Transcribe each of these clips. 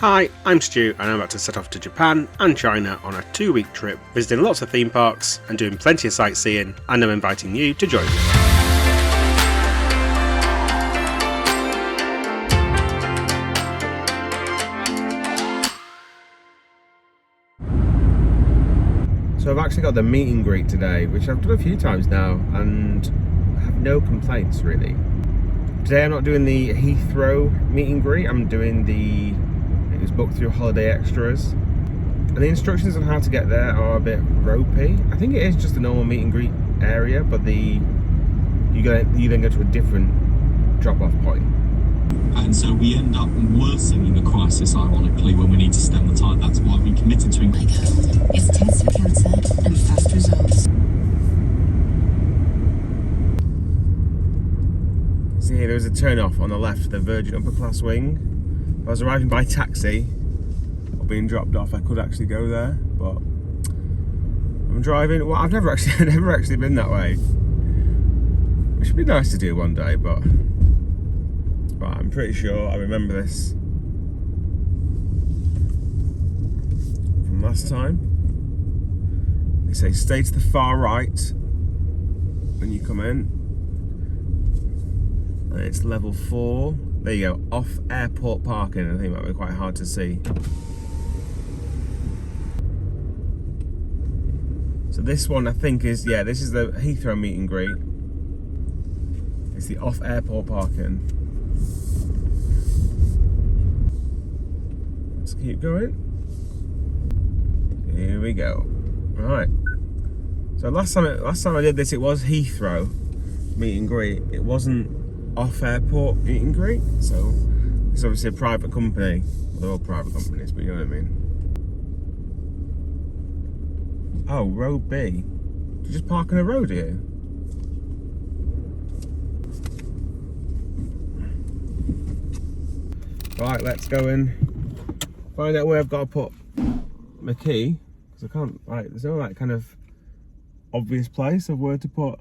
Hi, I'm Stu and I'm about to set off to Japan and China on a 2-week trip, visiting lots of theme parks and doing plenty of sightseeing, and I'm inviting you to join me. So I've actually got the meet and greet today, which I've done a few times now and I have no complaints really. Today I'm not doing the Heathrow meet and greet, I'm doing it was booked through Holiday Extras. And the instructions on how to get there are a bit ropey. I think it is just a normal meet and greet area, but you then go to a different drop-off point. And so we end up worsening the crisis, ironically, when we need to stem the tide. That's why we committed to It's tests for cancer and fast results. See here, there was a turn off on the left, the Virgin upper class wing. If I was arriving by taxi or being dropped off, I could actually go there, but I'm driving. Well, I've never actually been that way. It should be nice to do one day, but I'm pretty sure I remember this from last time. They say stay to the far right when you come in. And it's level 4. There you go, off airport parking. I think that would be quite hard to see. So this one I think is, yeah, this is the Heathrow meet and greet. It's the off airport parking. Let's keep going. Here we go. Right. So last time I did this, it was Heathrow meet and greet. It wasn't off airport meet and greet. So it's obviously a private company. Well, they're all private companies, but you know what I mean. Oh, road B. Did you just park on a road here? Right, let's go and find out where I've got to put my key, because I can't, like, there's no like kind of obvious place of where to put.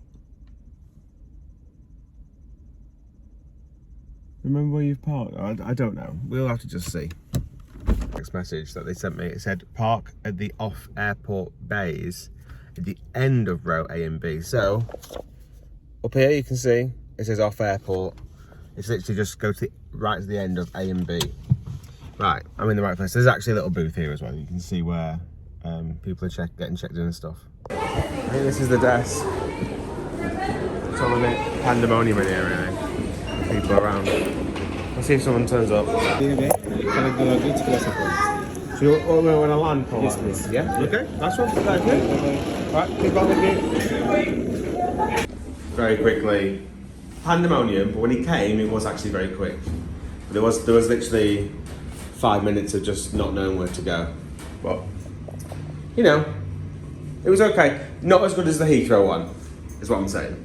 Remember where you've parked? I don't know. We'll have to just see. Text message that they sent me. It said park at the off airport bays at the end of row A and B. So up here you can see it says off airport. It's literally just go to right to the end of A and B. Right, I'm in the right place. There's actually a little booth here as well. You can see where people are getting checked in and stuff. I think this is the desk. It's all a bit pandemonium in here, really. People around. Let's see if someone turns up. So you when I land, Paul? Yes, please. Yeah? Okay, that's one. Thank you. Right, keep on with me. Very quickly. Pandemonium, but when he came, it was actually very quick. There was literally 5 minutes of just not knowing where to go. But, you know, it was okay. Not as good as the Heathrow one, is what I'm saying.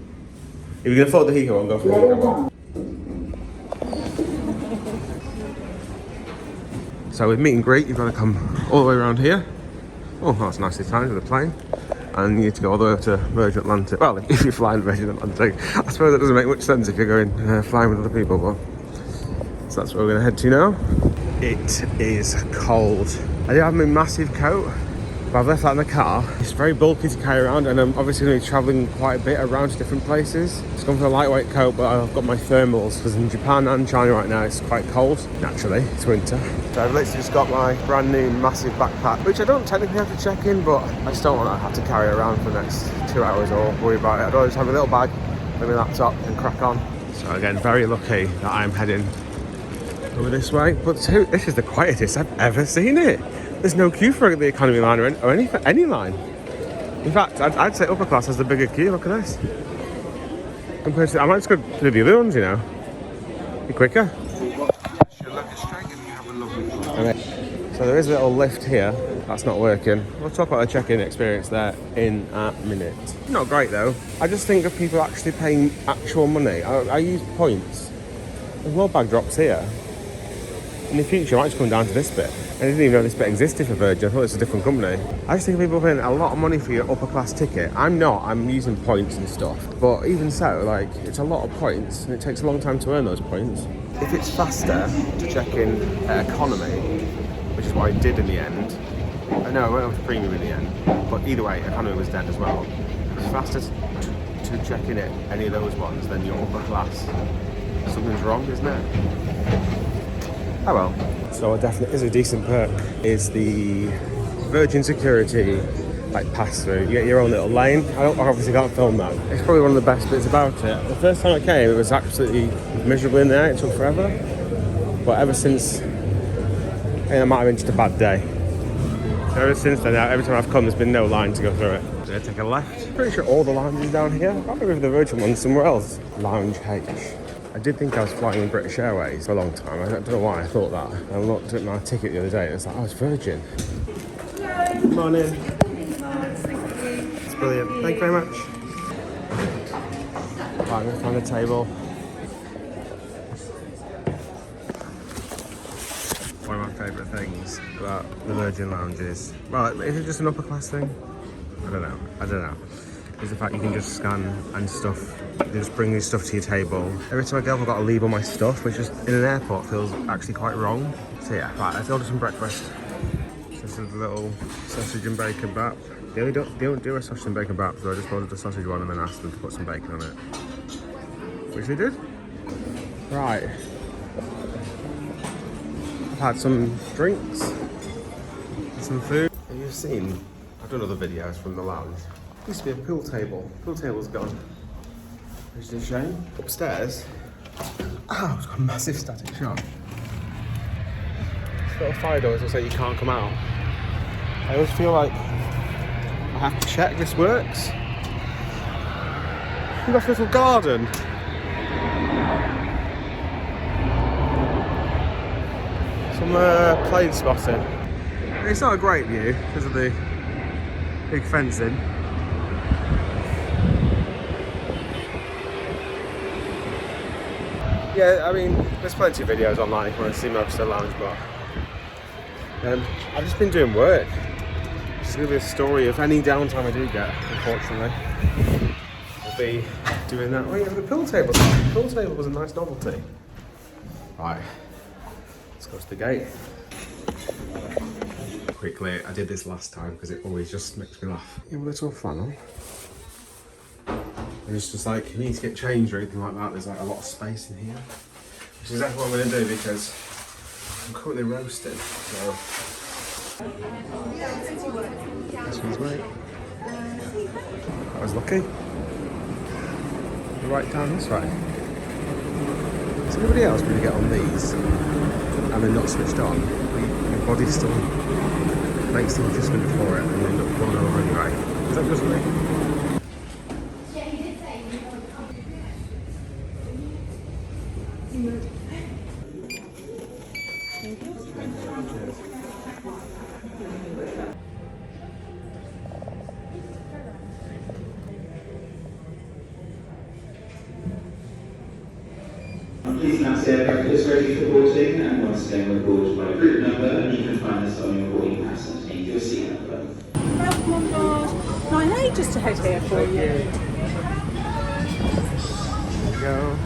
If you can afford the Heathrow one, go for the Heathrow one. So with meet and greet, you've got to come all the way around here. Oh, that's nicely timed with a plane. And you need to go all the way up to Virgin Atlantic. Well, if you're flying Virgin Atlantic, I suppose that doesn't make much sense if you're going flying with other people. But so that's where we're going to head to now. It is cold. I do have my massive coat, but I've left that in the car. It's very bulky to carry around, and I'm obviously going to be travelling quite a bit around to different places. Just gone for a lightweight coat, but I've got my thermals, because in Japan and China right now it's quite cold. Naturally, it's winter. So I've literally just got my brand new massive backpack, which I don't technically have to check in, but I just don't want to have to carry around for the next 2 hours or worry about it. I'd rather just have a little bag with my laptop and crack on. So again, very lucky that I'm heading over this way. But this is the quietest I've ever seen it. There's no queue for the economy line or any line. In fact, I'd say upper class has the bigger queue. Look at this. Compared to, I might just go to the other ones, you know. Be quicker. So there is a little lift here. That's not working. We'll talk about the check-in experience there in a minute. Not great though. I just think of people actually paying actual money. I use points. There's more bag drops here. In the future, I might just come down to this bit. I didn't even know this bit existed for Virgin. I thought it's a different company. I just think people paying a lot of money for your upper class ticket. I'm not. I'm using points and stuff. But even so, like, it's a lot of points, and it takes a long time to earn those points. If it's faster to check in economy, which is what I did in the end. I know I went over to premium in the end, but either way, economy was dead as well. It's faster to check in at any of those ones than your upper class. Something's wrong, isn't it? Oh well. So what definitely is a decent perk is the Virgin Security like pass through. You get your own little lane. I obviously can't film that. It's probably one of the best bits about it. The first time I came, it was absolutely miserable in there. It took forever. But ever since, it might have been just a bad day. So ever since then, every time I've come, there's been no line to go through it. So I take a left. Pretty sure all the lounges down here. I can't remember if the Virgin one's somewhere else. Lounge H. I did think I was flying with British Airways for a long time. I don't know why I thought that. I looked at my ticket the other day and it's like, oh, it's Virgin. Hello. Good morning. It's brilliant. Thank you very much. Right, I'm going to find a table. One of my favourite things about the Virgin lounges. Well, is it just an upper class thing? I don't know. Is the fact you can just scan and stuff. You just bring this stuff to your table. Every time I go, I've got to leave all my stuff, which is in an airport feels actually quite wrong. So yeah, right, let's order some breakfast. So this is a little sausage and bacon wrap. They don't do a sausage and bacon wrap, so I just ordered the sausage one and then asked them to put some bacon on it. Which they did. Right. I've had some drinks and some food. Have you seen? I've done other videos from the lounge. Used to be a pool table. Pool table's gone. Which is a shame. Upstairs. Oh, it's got a massive static shock. This little fire doors will say you can't come out. I always feel like I have to check this works. You've got a little garden. Some plane spotting. It's not a great view because of the big fencing. Yeah, I mean, there's plenty of videos online if you want to see my upstairs lounge, but I've just been doing work. It's going to be a story of any downtime I do get, unfortunately. I'll be doing that. Oh yeah, the pool table. The pool table was a nice novelty. Right, let's go to the gate. Quickly, I did this last time because it always just makes me laugh. You have a little fan on. And it's just like, you need to get changed or anything like that, there's like a lot of space in here. Which is exactly what I'm going to do because I'm currently roasting, so... This one's great. I was lucky. Right down this way. Does anybody else really get on these and they're not switched on? Your body still makes the adjustment for it and they end up going over anyway. Is that just me? Please announce the aircraft is ready for boarding, and once again we're boarded by group number, and you can find this on your boarding pass underneath your seat number. Welcome on board. 9A just ahead here for you. There we go.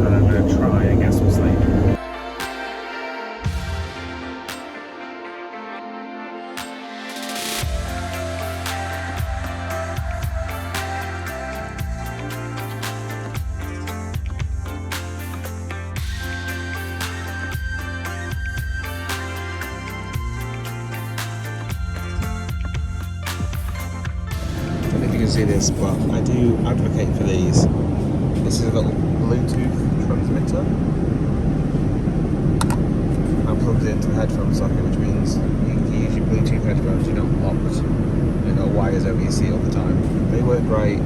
and I'm going to try and get some sleep. See this, but I do advocate for these. This is a little Bluetooth transmitter. I'm plugged into a headphone socket, which means you can use your Bluetooth headphones. You're not locked, you know, wires over your seat all the time. They work great,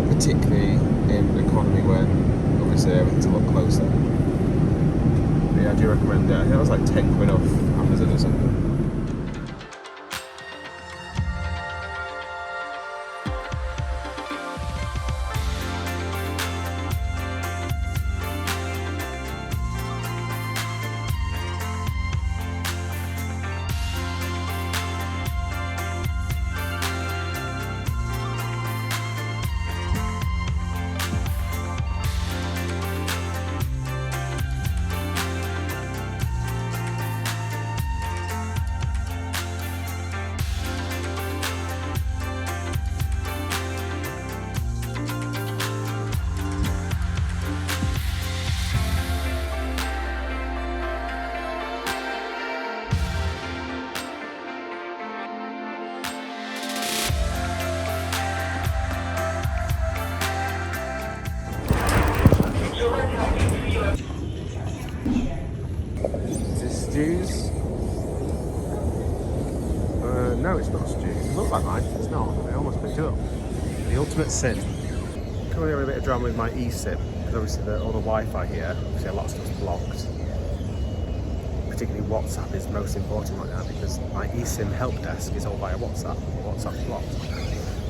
particularly in economy when obviously everything's a lot closer. But yeah, I do recommend it. I think it was like 10 quid off Amazon or something. Stews? No, it's not stews. It looks like mine. It's not. I almost picked it up. The ultimate sin. Coming here with a bit of drama with my eSIM, because obviously all the Wi-Fi here, obviously a lot of stuff's blocked. Particularly WhatsApp is most important right now because my eSIM help desk is all via WhatsApp. WhatsApp's blocked.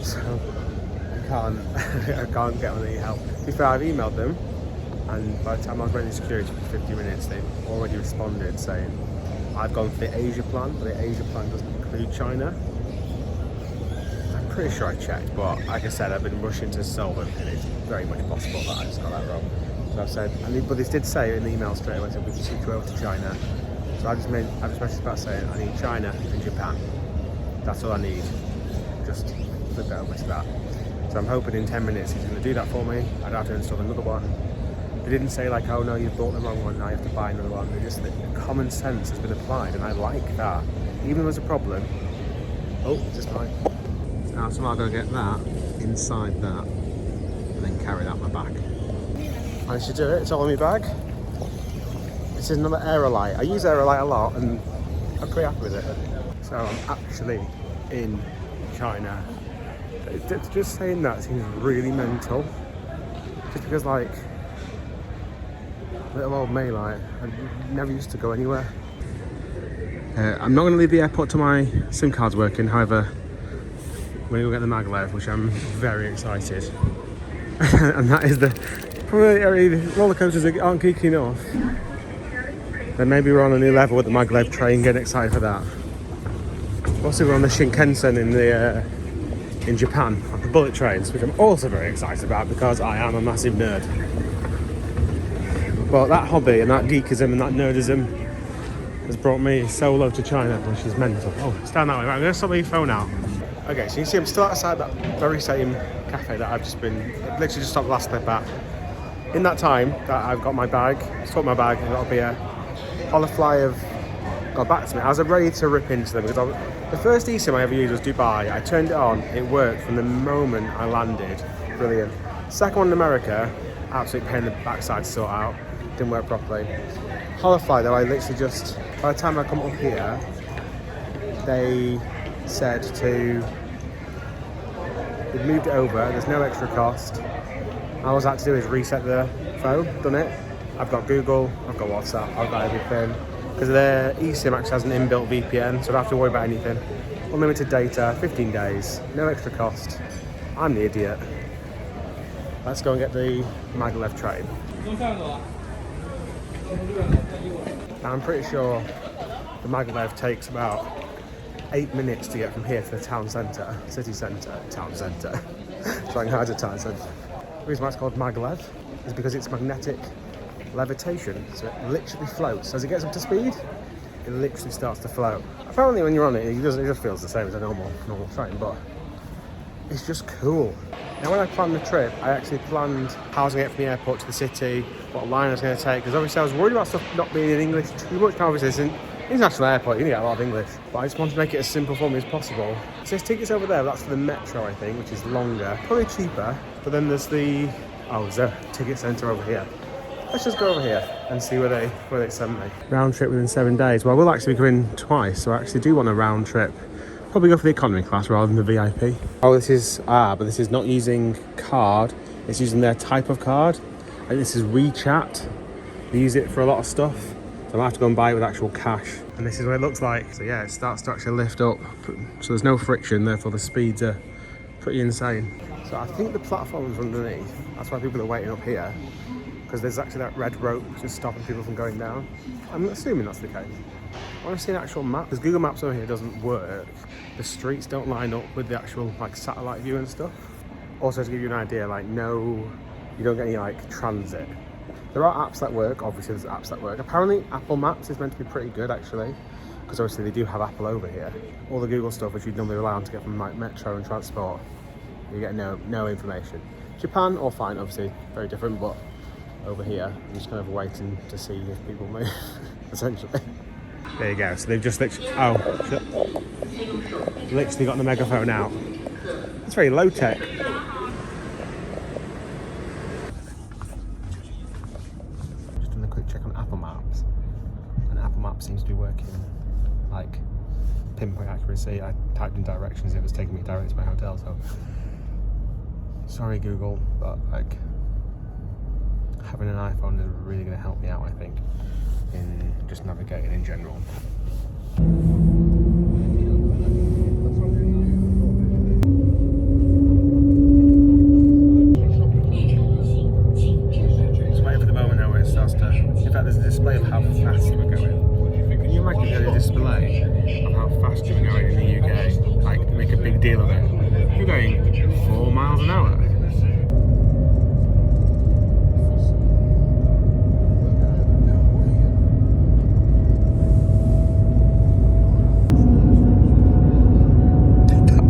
So I can't get any help. To be fair, I've emailed them, and by the time I was waiting security for 50 minutes, they've already responded saying, I've gone for the Asia plan, but the Asia plan doesn't include China. I'm pretty sure I checked, but like I said, I've been rushing to solve it, and it's very much possible that I just got that wrong. So I've said, but they did say in the email straight away, so we can switch over to China. So I just messaged back saying, I need China and Japan. That's all I need. Just flip it over to that. So I'm hoping in 10 minutes he's going to do that for me. I'd have to install another one. They didn't say like, oh no, you've bought the wrong one, now you have to buy another one. They just, the common sense has been applied, and I like that. Even if there's a problem, oh, just mine. Now somehow I've got to get that inside that, and then carry that in my bag. Managed to do it, it's all in my bag. This is another Aerolite. I use Aerolite a lot, and I'm pretty happy with it. So I'm actually in China. Just saying that seems really mental. Just because like, little old me, like, I never used to go anywhere. I'm not going to leave the airport till my SIM card's working, however, we're going to get the maglev, which I'm very excited. And that is the, probably the roller coasters aren't geeky enough. Then maybe we're on a new level with the maglev train, getting excited for that. Also we're on the Shinkansen in Japan, like the bullet trains, which I'm also very excited about because I am a massive nerd. Well, that hobby and that geekism and that nerdism has brought me solo to China, which is mental. Oh, it's down that way. Right, I'm going to stop my phone out. Okay, so you can see I'm still outside that very same cafe that I've just been, literally just stopped the last clip at. In that time that I've got my bag, sorted my bag, and that'll be a Holofly have got back to me. I was ready to rip into them because the first eSIM I ever used was Dubai. I turned it on, it worked from the moment I landed. Brilliant. Second one in America, absolute pain in the backside to sort out. Didn't work properly. Holofly though, I literally just, by the time I come up here, they said they've moved it over, there's no extra cost. All I had to do is reset the phone, done it. I've got Google, I've got WhatsApp, I've got everything. Because their eSIM actually has an inbuilt VPN, so I don't have to worry about anything. Unlimited data, 15 days, no extra cost. I'm the idiot. Let's go and get the maglev train. Now I'm pretty sure the maglev takes about 8 minutes to get from here to the town centre, city centre, town centre. Shanghai to town centre. The reason why it's called maglev is because it's magnetic levitation, so it literally floats. As it gets up to speed, it literally starts to float. Apparently when you're on it, it just feels the same as a normal train, but it's just cool. Now when I planned the trip, I actually planned how I was going to get from the airport to the city, what line I was going to take, because obviously I was worried about stuff not being in English too much. Obviously it's an international airport, you're going to get a lot of English, but I just wanted to make it as simple for me as possible. So there's tickets over there, that's for the metro I think, which is longer, probably cheaper, but then there's the, there's a ticket centre over here. Let's just go over here and see where they send me. Round trip within 7 days. Well, I will actually be going twice, so I actually do want a round trip. Probably go for the economy class rather than the VIP. Oh, this is, but this is not using card. It's using their type of card. And this is WeChat. They use it for a lot of stuff. So I'll have to go and buy it with actual cash. And this is what it looks like. So yeah, it starts to actually lift up. So there's no friction, therefore the speeds are pretty insane. So I think the platform's underneath. That's why people are waiting up here. Because there's actually that red rope just stopping people from going down. I'm assuming that's the case. I want to see an actual map, because Google Maps over here doesn't work. The streets don't line up with the actual like satellite view and stuff. Also to give you an idea, like no, you don't get any like transit. There are apps that work, obviously there's apps that work. Apparently Apple Maps is meant to be pretty good actually, because obviously they do have Apple over here. All the Google stuff which you'd normally rely on to get from like metro and transport, you get no information. Japan, all fine, obviously very different, but over here, I'm just kind of waiting to see if people move, essentially. There you go, so they've just literally got the megaphone out. It's very low tech. Just doing a quick check on Apple Maps, and Apple Maps seems to be working like pinpoint accuracy. I typed in directions, it was taking me directly to my hotel, so sorry Google, but like having an iPhone is really going to help me out, I think, in just navigating in general. Just waiting for the moment now where it starts to... In fact, there's a display of how fast we're going. Can you imagine getting a display of how fast you're going in the UK? Like, they make a big deal of it. You're going 4 miles an hour.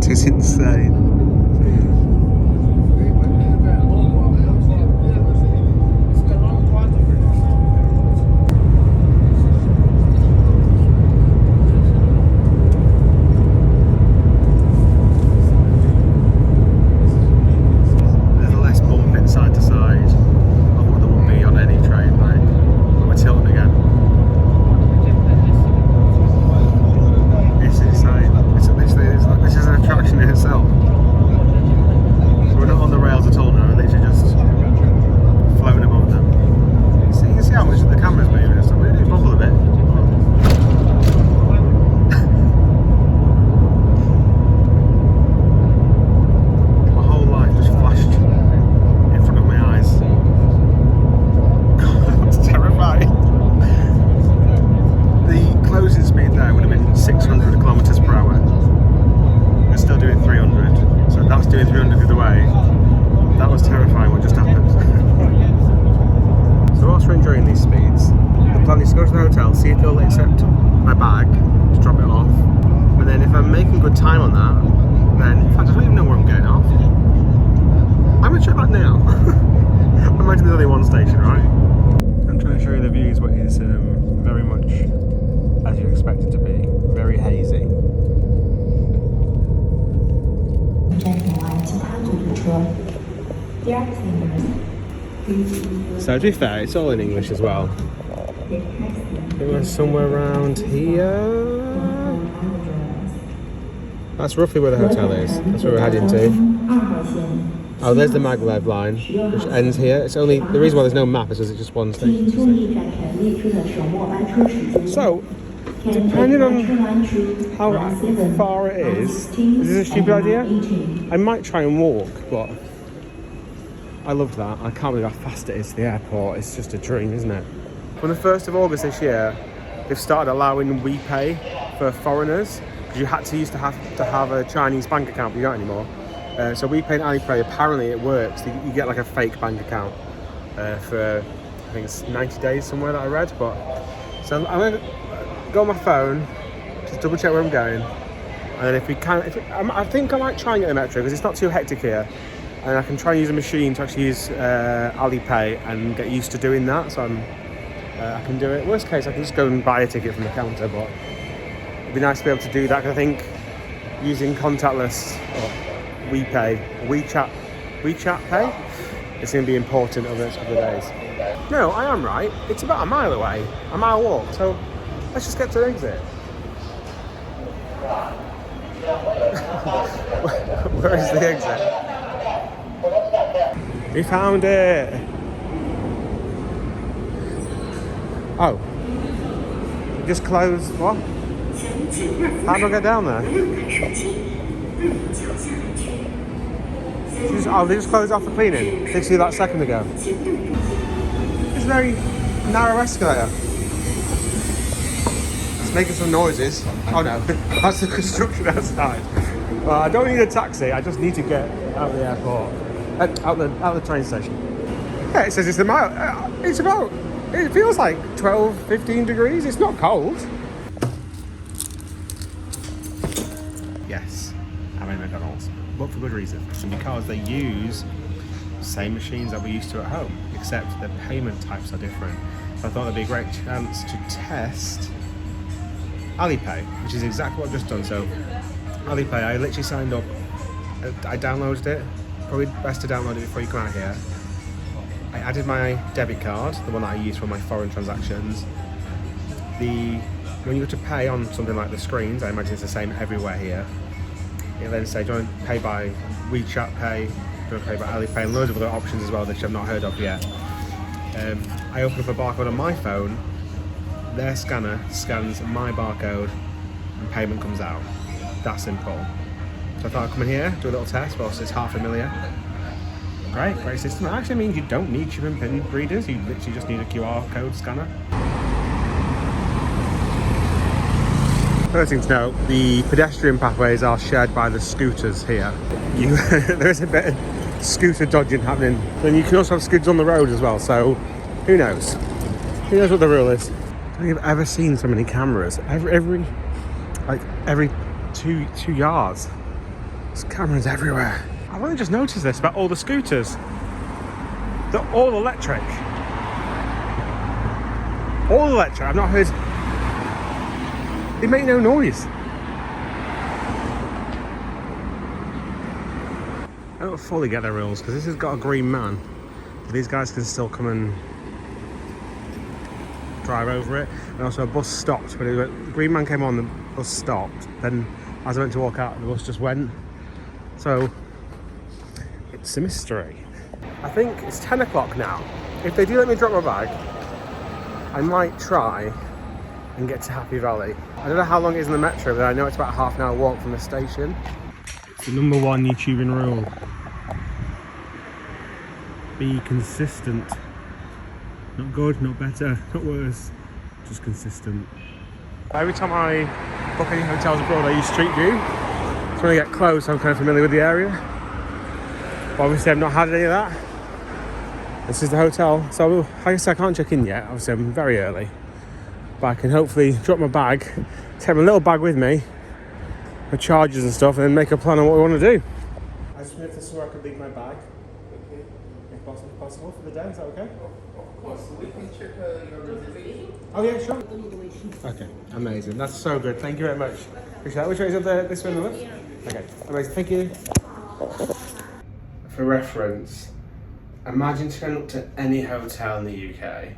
It's insane. There's less bumping side to side of what there would be on any train, like, but we're tilting again. It's insane. This is an attraction in itself. We're not on the rails at all now, we're literally just floating above them. You can see how much the camera's moving and stuff. We do bubble a bit. My whole life just flashed in front of my eyes. That's terrifying. The closing speed there would have been 600 kilometers per hour. We're still doing 300, so that's doing 300 the other way. That was terrifying what just happened. So whilst we're enjoying these speeds, the plan is to go to the hotel, see if they'll accept my bag to drop it off, and then if I'm making good time on that, then in fact I don't even know where I'm getting off. I'm going to check that now. I imagine there's only one station, right? I'm trying to show you the views, but it's very much as you expect it to be, very hazy. So to be fair, it's all in English as well. It was somewhere around here. That's roughly where the hotel is. That's where we're heading to. Oh, there's the maglev line, which ends here. It's only the reason why there's no map is because it's just one station. So, depending on how far it is this a stupid idea? I might try and walk, but I love that. I can't believe how fast it is to the airport. It's just a dream, isn't it? From the 1st of August this year, they've started allowing WePay for foreigners, because you used to have a Chinese bank account, but you don't anymore. So WePay and Alipay, apparently it works. You get like a fake bank account for I think it's 90 days somewhere that I read. But so I'm going to go on my phone, just double check where I'm going. And then if we can, I think I might try and get the metro because it's not too hectic here. And I can try and use a machine to actually use Alipay and get used to doing that. So I can do it. Worst case, I can just go and buy a ticket from the counter. But it'd be nice to be able to do that because I think using contactless or WeChat Pay, it's going to be important over the next couple of days. No, I am right. It's about a mile away, a mile walk. So let's just get to the exit. Where is the exit? We found it. Oh, we just closed. What? How do I get down there? They just closed off for cleaning. Did you see that a second ago? It's a very narrow escalator. It's making some noises. Oh no, that's the construction outside. Well, I don't need a taxi. I just need to get out of the airport, out the train station. Yeah, it says it's a mile. It's about. It feels like 12, 15 degrees. It's not cold. Yes, I'm in McDonald's, but for good reason. And because they use the same machines that we're used to at home, except the payment types are different. So I thought it'd be a great chance to test Alipay, which is exactly what I've just done. So Alipay, I literally signed up, I downloaded it. Probably best to download it before you come out here. I added my debit card, the one that I use for my foreign transactions. When you go to pay on something like the screens, I imagine it's the same everywhere here. It then say, do you want to pay by WeChat Pay, do you want to pay by Alipay, and loads of other options as well that I've not heard of yet. I open up a barcode on my phone, their scanner scans my barcode, and payment comes out. That simple. So I thought I'd come in here, do a little test, whilst it's half a million. Great system. It actually means you don't need chip and pin readers, you literally just need a QR code scanner. First thing to note, the pedestrian pathways are shared by the scooters here. There is a bit of scooter dodging happening. Then you can also have scooters on the road as well, so who knows? Who knows what the rule is? I don't think I've ever seen so many cameras. Every 2 yards. There's cameras everywhere. I've only just noticed this about all the scooters. They're all electric. All electric. I've not heard. They make no noise. I don't fully get the rules because this has got a green man. But these guys can still come and drive over it. And also a bus stopped. When the green man came on, the bus stopped. Then as I went to walk out, the bus just went. So it's a mystery. I think it's 10 o'clock now. If they do let me drop my bag, I might try and get to Happy Valley. I don't know how long it is in the metro, but I know it's about a half an hour walk from the station. It's the number one YouTubing rule. Be consistent. Not good, not better, not worse, just consistent. Every time I book any hotels abroad, I use Street View. So when I get close, I'm kind of familiar with the area. But obviously I've not had any of that. This is the hotel. So I guess I can't check in yet. Obviously I'm very early. But I can hopefully drop my bag, take my little bag with me, my chargers and stuff, and then make a plan on what we want to do. I just wanted to see where I could leave my bag, if possible for the day. Is that okay? Of course, we can check your reservation. Oh yeah, sure. Okay, amazing. That's so good. Thank you very much. Appreciate that. Which way is it? This way on the left? Okay, amazing. Thank you. For reference, imagine turning up to any hotel in the UK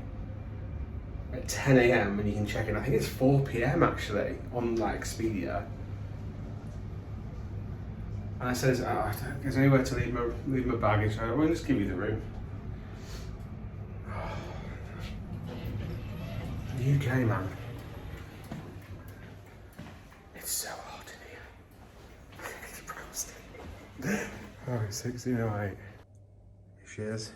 at 10 AM and you can check in. I think it's 4 PM actually on like Expedia. And I said, there's anywhere to leave my baggage. I will just give you the room. The UK, man. It's so hot in here. It's frosty. Oh, it's 16:08. Here she is.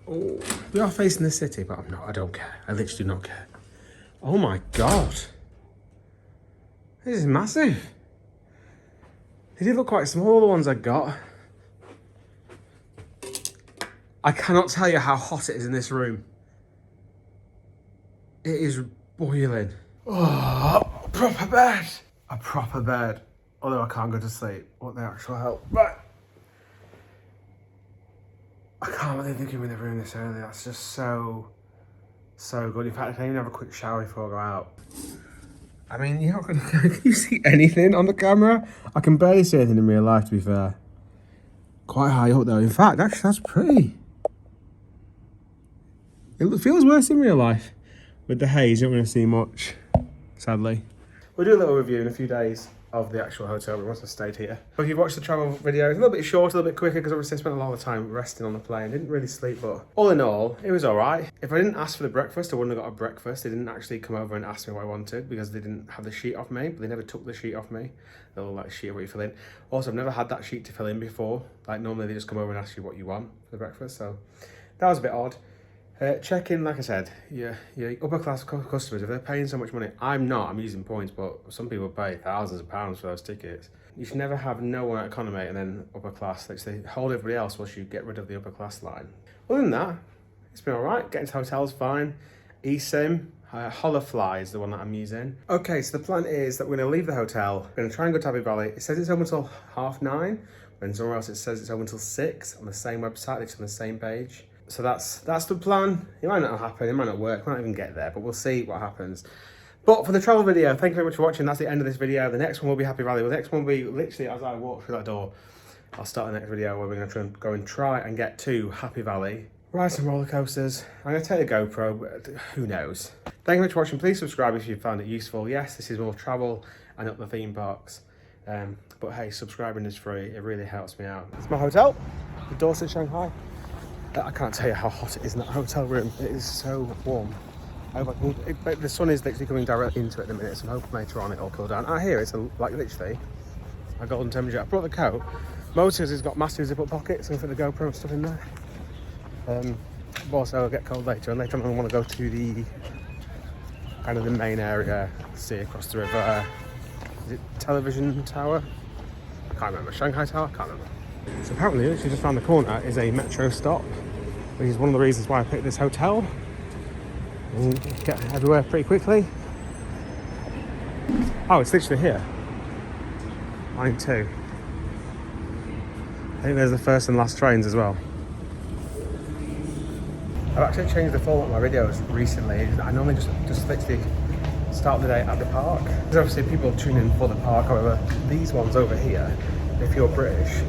Oh, we are facing the city, but I'm not. I don't care. I literally do not care. Oh my god. This is massive. They did look quite small, the ones I got. I cannot tell you how hot it is in this room. It is boiling. Oh, proper bed. A proper bed. Although I can't go to sleep. What the actual hell? Right. I can't believe they give me the room this early. That's just so good. In fact, I can't even have a quick shower before I go out. I mean, you're not gonna, can you see anything on the camera? I can barely see anything in real life, to be fair. Quite high up though. In fact, actually, that's pretty. It feels worse in real life. With the haze, you don't really see much, sadly. We'll do a little review in a few days of the actual hotel room once I stayed here. If you've watched the travel video, it's a little bit short, a little bit quicker, because obviously I spent a lot of time resting on the plane. Didn't really sleep, but all in all, it was all right. If I didn't ask for the breakfast, I wouldn't have got a breakfast. They didn't actually come over and ask me what I wanted, because they didn't have the sheet off me, but they never took the sheet off me. The little like sheet of what you fill in. Also, I've never had that sheet to fill in before. Like normally they just come over and ask you what you want for the breakfast, so that was a bit odd. Check-in, like I said, your upper class customers, if they're paying so much money, I'm not, I'm using points, but some people pay thousands of pounds for those tickets. You should never have no one at economy and then upper class. Like they hold everybody else whilst you get rid of the upper class line. Other than that, it's been all right. Getting to hotels fine. eSIM, Holofly is the one that I'm using. Okay, so the plan is that we're going to leave the hotel. We're going to try and go to Abbey Valley. It says it's open until 9:30, when somewhere else it says it's open until 6 on the same website. It's on the same page. So that's the plan. It might not happen, it might not work, we might not even get there, but we'll see what happens. But for the travel video, thank you very much for watching. That's the end of this video. The next one will be Happy Valley. The next one will be literally as I walk through that door. I'll start the next video where we're going to go and try and get to Happy Valley. Ride some roller coasters. I'm going to take a GoPro, but who knows. Thank you very much for watching. Please subscribe if you found it useful. Yes, this is more travel and up the theme parks. But hey, subscribing is free. It really helps me out. It's my hotel, the Dorset, Shanghai. I can't tell you how hot it is in that hotel room. It is so warm. The sun is literally coming directly into it at the minute, so I'm hoping later on it'll cool down. Out here, it's like literally a golden temperature. I brought the coat. Motors has got massive zip-up pockets, so I can fit the GoPro and stuff in there. But also, I'll get cold later, and later on I want to go to the kind of the main area, see across the river. Is it Television Tower? I can't remember. Shanghai Tower? I can't remember. So apparently, literally just around the corner is a metro stop, which is one of the reasons why I picked this hotel. And you get everywhere pretty quickly. Oh, it's literally here. Line 2. I think there's the first and last trains as well. I've actually changed the format of my videos recently. I normally just literally start the day at the park. There's obviously people tune in for the park, however, these ones over here, if you're British,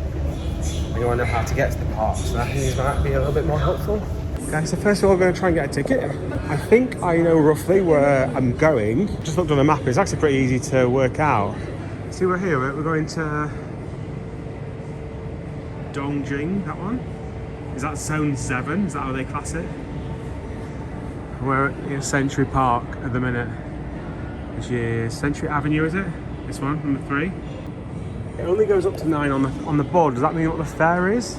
you want to know how to get to the park, so I think these might be a little bit more helpful. Okay, so first of all, we're going to try and get a ticket. I think I know roughly where I'm going. Just looked on the map, it's actually pretty easy to work out. See, we're here, we're going to Dongjing, that one. Is that Zone 7? Is that how they class it? We're at Century Park at the minute, which is Century Avenue, is it? This one, number 3. It only goes up to 9 on the board. Does that mean what the fare is?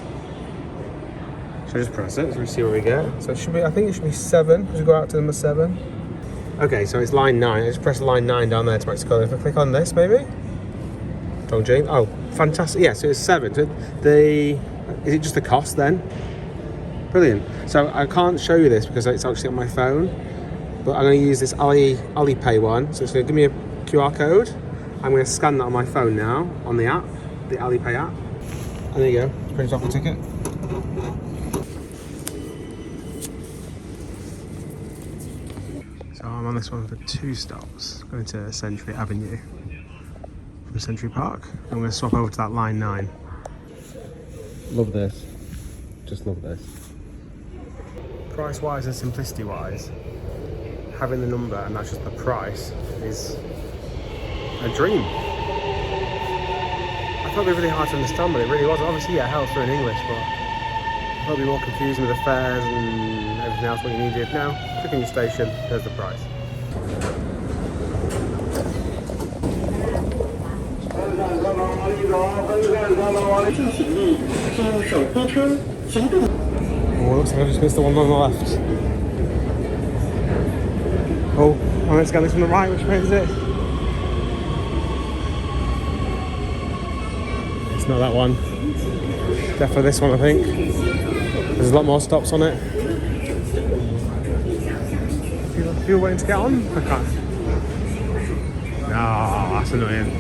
Should I just press it so we see where we get? So it should be, I think it should be 7, because we go out to number 7. Okay, so it's line 9. I just press line 9 down there to make it go. If I click on this, maybe? Dongjing. Oh, fantastic. Yeah, so it's 7. So is it just the cost then? Brilliant. So I can't show you this because it's actually on my phone, but I'm going to use this Alipay one. So it's going to give me a QR code. I'm going to scan that on my phone now, on the app, the Alipay app. And there you go, it's printed off the ticket. So I'm on this one for 2 stops, going to Century Avenue from Century Park. I'm going to swap over to that line 9. Love this, just love this. Price-wise and simplicity-wise, having the number and that's just the price is a dream. I thought it'd be really hard to understand, but it really was. Obviously, yeah, held through in English, but I thought it'd be more confusing with the fares and everything else what you needed. Now, click on your station, there's the price. Oh, looks like I just missed the one on the left. Oh, let's get this on the right. Which way is it? it's not that one. Definitely this one, I think. There's a lot more stops on it. People waiting to get on? I can't. No, that's annoying.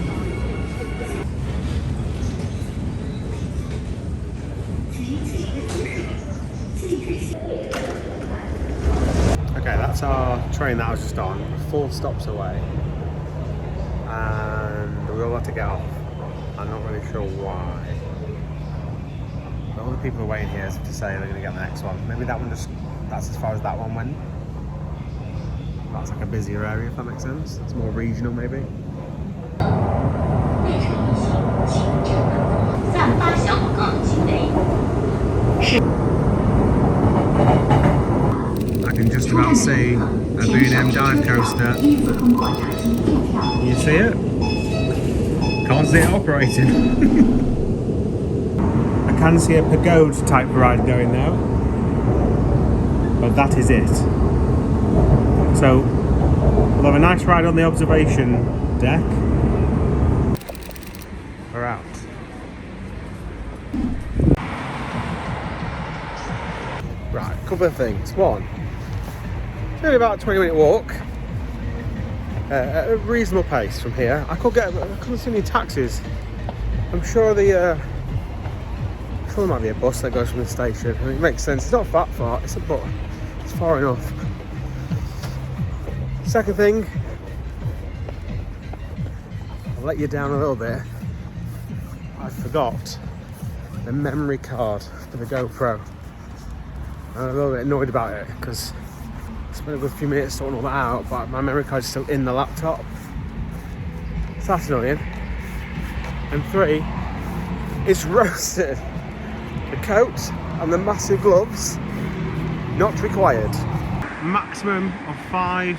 Okay, that's our train that I was just on. 4 stops away. And we all have to get off. I'm not really sure why. But all the people are waiting here to say they're going to get the next one. Maybe that one just, that's as far as that one went. That's like a busier area, if that makes sense. It's more regional, maybe. I can just about see a B&M dive coaster. Can you see it? Can't see it operating. I can see a pagoda type ride going now, but that is it. So we'll have a nice ride on the observation deck. We're out. Right, a couple of things. One, it's only about a 20-minute walk at a reasonable pace from here. I couldn't see any taxis. I'm sure there might be a bus that goes from the station. I mean, it makes sense. It's not that far, but it's far enough. Second thing, I'll let you down a little bit. I forgot the memory card for the GoPro. I'm a little bit annoyed about it because I spent a good few minutes sorting all that out, but my memory card is still in the laptop. So that's annoying. And 3, it's roasted. The coat and the massive gloves, not required. Maximum of 5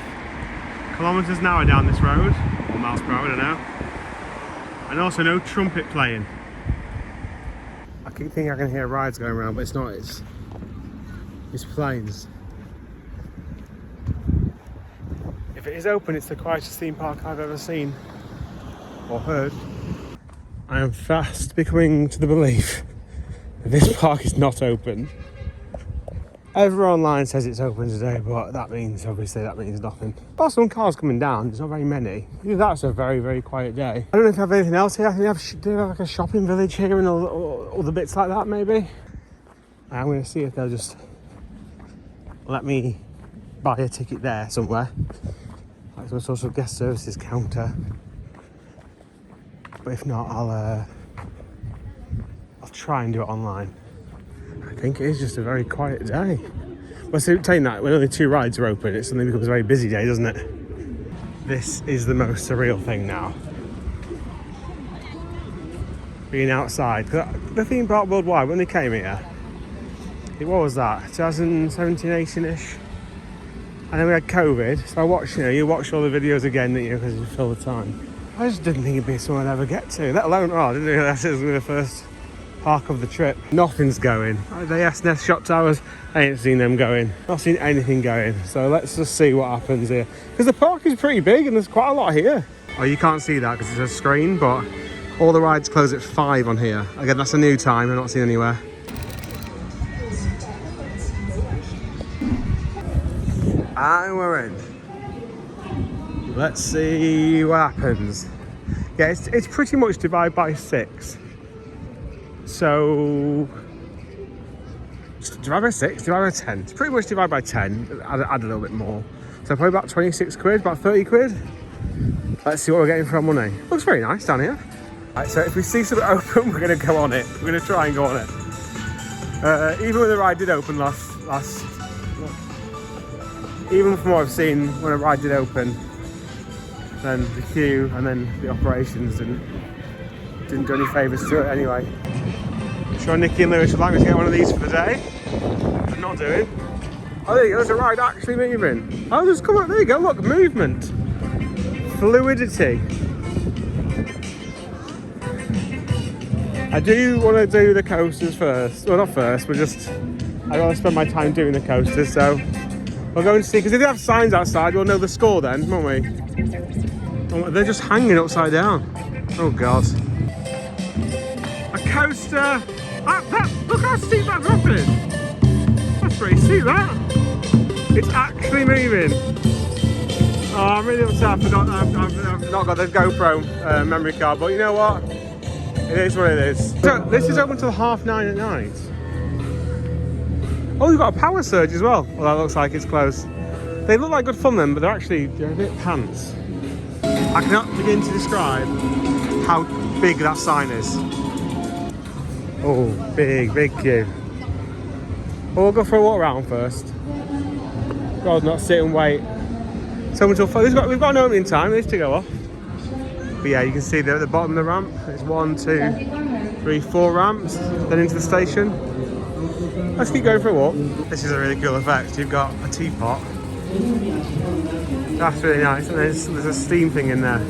kilometers an hour down this road, or miles per hour, I don't know. And also no trumpet playing. I keep thinking I can hear rides going around, but it's not. It's planes. If it is open, it's the quietest theme park I've ever seen or heard. I am fast becoming to the belief that this park is not open. Everyone online says it's open today, but that means nothing. Got some cars coming down, there's not very many. That's a very, very quiet day. I don't know if they have anything else here. I think they have like a shopping village here and all the bits like that, maybe. I'm going to see if they'll just let me buy a ticket there somewhere. Like some sort of guest services counter. But if not, I'll try and do it online. I think it is just a very quiet day. Well, so saying that, when only 2 rides are open, it suddenly becomes a very busy day, doesn't it? This is the most surreal thing now. Being outside. The theme park worldwide, when they came here, what was that? 2017, 18-ish? And then we had COVID, so I watched, you watch all the videos again, because you fill the time. I just didn't think it'd be somewhere I'd ever get to, let alone, I didn't realise it was going to be the first park of the trip. Nothing's going. The S&S shop towers, I ain't seen them going. Not seen anything going. So let's just see what happens here. Because the park is pretty big and there's quite a lot here. Oh, you can't see that because it's a screen, but all the rides close at 5 on here. Again, that's a new time, I've not seen anywhere. And we're in. Let's see what happens. Yeah, it's pretty much divided by 6. So, divide by 6, divide by 10. It's pretty much divided by 10, add a little bit more. So probably about 26 quid, about 30 quid. Let's see what we're getting for our money. Looks very nice down here. Right, so if we see something open, we're gonna go on it. We're gonna try and go on it. Even when the ride did open even from what I've seen, when a ride did open, then the queue and then the operations didn't do any favours to it anyway. I'm sure Nikki and Lewis would like me to get one of these for the day. They're not doing. Oh, there you go, there's a ride actually moving. Oh, there's come up, there you go, look, movement. Fluidity. I do want to do the coasters first. Well, not first, but just, I'd rather spend my time doing the coasters, so we'll go and see, because if they have signs outside, we'll know the score then, won't we? Oh, they're just hanging upside down. Oh God. I coaster. Look how steep that drop is. That's pretty steep, that. It's actually moving. Oh, I'm really upset. I forgot. I've not got the GoPro memory card, but you know what? It is what it is. So this is open till 9:30 at night. Oh, you've got a power surge as well. Well, that looks like it's close. They look like good fun then, but they're a bit pants. I cannot begin to describe how big that sign is. Oh, big queue. Well, we'll go for a walk around first. God, not sit and wait. So until we've got an opening time. It needs to go off. But yeah, you can see there at the bottom of the ramp. There's 1, 2, 3, 4 ramps. Then into the station. Let's keep going for a walk. This is a really cool effect. You've got a teapot. That's really nice. And there's a steam thing in there.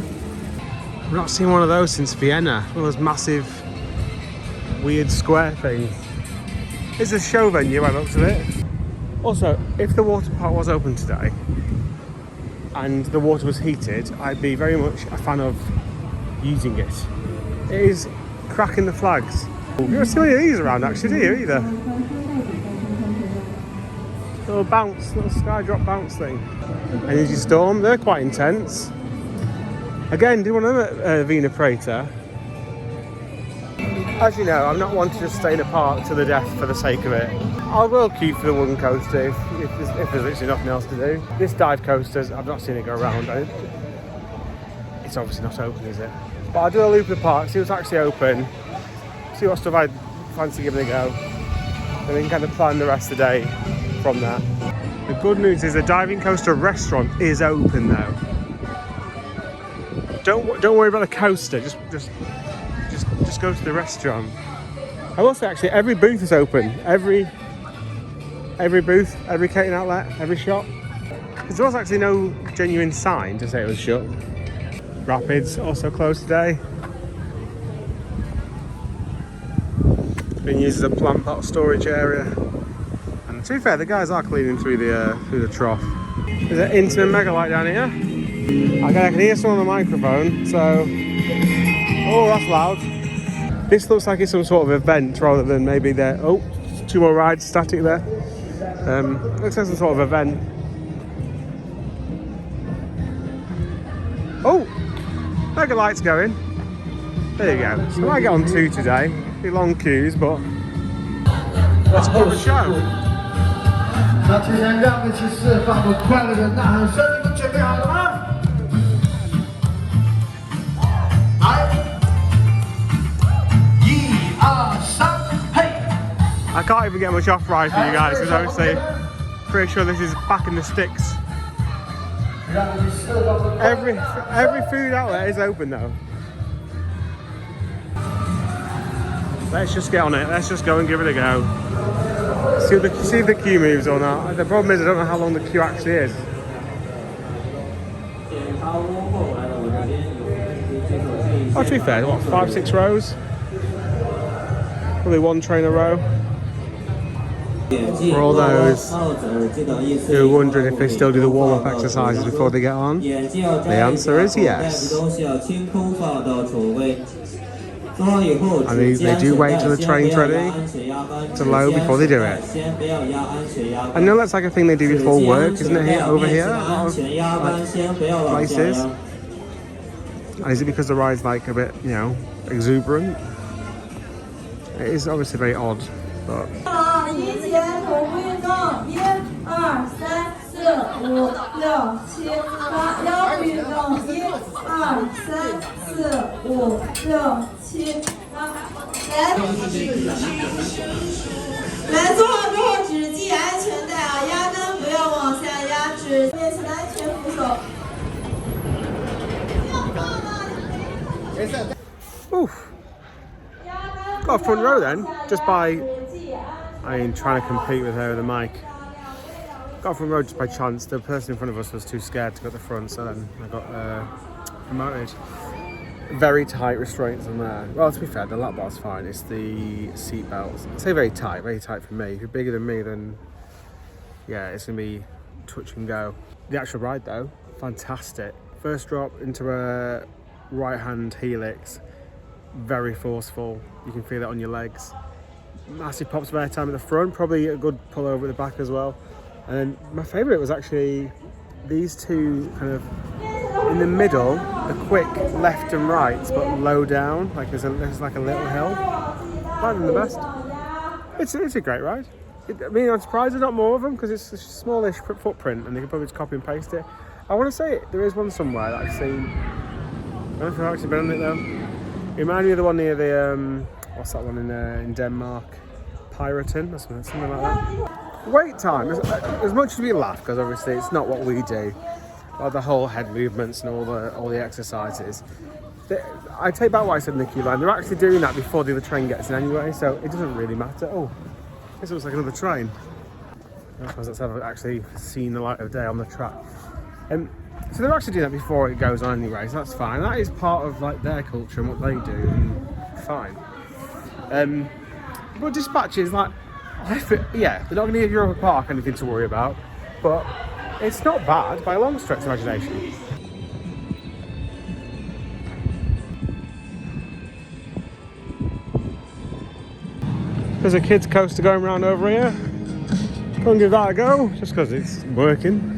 I've not seen one of those since Vienna. One of those massive, weird square things. It's a show venue by the looks of it. Also, if the water park was open today and the water was heated, I'd be very much a fan of using it. It is cracking the flags. You don't see any of these around actually, do you, either? Little sky drop bounce thing. Energy Storm, they're quite intense. Again, do one of them at Wiener Prater. As you know, I'm not one to just stay in a park to the death for the sake of it. I will queue for the wooden coaster if there's literally nothing else to do. This dive coaster, I've not seen it go around. It's obviously not open, is it? But I'll do a loop of the park, see what's actually open, see what stuff I fancy giving a go, and then kind of plan the rest of the day from that. The good news is the diving coaster restaurant is open though. Don't worry about the coaster, just go to the restaurant. I will say actually every booth is open. Every booth, every catering outlet, every shop. There was actually no genuine sign to say it was shut. Rapids also closed today. It's been used as a plant pot storage area. And to be fair, the guys are cleaning through the trough. There's an intimate mega light down here. I can hear someone on the microphone, so... Oh, that's loud. This looks like it's some sort of event rather than maybe there. Oh, 2 more rides static there. Looks like some sort of event. Oh, mega light's going. There you go. So I might get on 2 today. Be long queues, but let's put the show. 那既然让我们去释放我快乐的呐喊声，你们准备好了吗？来，1、2、3，嘿！ I can't even get much off ride for you guys because obviously pretty sure this is back in the sticks. Every food outlet is open though. Let's just get on it. Let's just go and give it a go. See if the queue moves or not. The problem is I don't know how long the queue actually is. Oh, to be fair, what, 5-6 rows? Probably 1 train a row. For all those who are wondering if they still do the warm-up exercises before they get on, the answer is yes. And they do wait till the train's ready to load before they do it. I know that's like a thing they do before work, isn't it, over here? A lot of places. And is it because the ride's like a bit, you know, exuberant? It is obviously very odd, but... 一节腿部运动，1、2、3、4、5、6、7、8，腰部运动，1、2、3、4、5、6、7、8，来做好之后只系安全带啊，压根不要往下压，只面前的安全扶手。 Oof. Got a front row then, just by, trying to compete with her with the mic. Got a front row just by chance. The person in front of us was too scared to go to the front, so then I got promoted. Very tight restraints on there. Well, to be fair, the lap bar's fine. It's the seat belts. I say very tight for me. If you're bigger than me, then yeah, it's gonna be touch and go. The actual ride though, fantastic. First drop into a right-hand helix, very forceful. You can feel it on your legs. Massive pops of airtime at the front, probably a good pull over at the back as well. And then my favourite was actually these two kind of in the middle, the quick left and right, but low down, like there's like a little hill. I find them the best. It's a great ride. I mean, I'm surprised there's not more of them because it's a smallish footprint and they can probably just copy and paste it. I want to say there is one somewhere that I've seen. I don't know if I've actually been on it though. It reminded me of the one near the, what's that one in Denmark? Piraten or something like that. Wait time, as much as we laugh, because obviously it's not what we do, like the whole head movements and all the exercises. I take back what I said in the queue line, they're actually doing that before the other train gets in anyway, so it doesn't really matter. Oh, this looks like another train. I suppose that's ever actually seen the light of day on the track. So they're actually doing that before it goes on anyway, so that's fine. That is part of like their culture and what they do, and fine. But dispatches, like, yeah, they're not going to give Europa Park anything to worry about, but it's not bad by a long stretch of imagination. There's a kids coaster going around over here. Go and give that a go, just because it's working.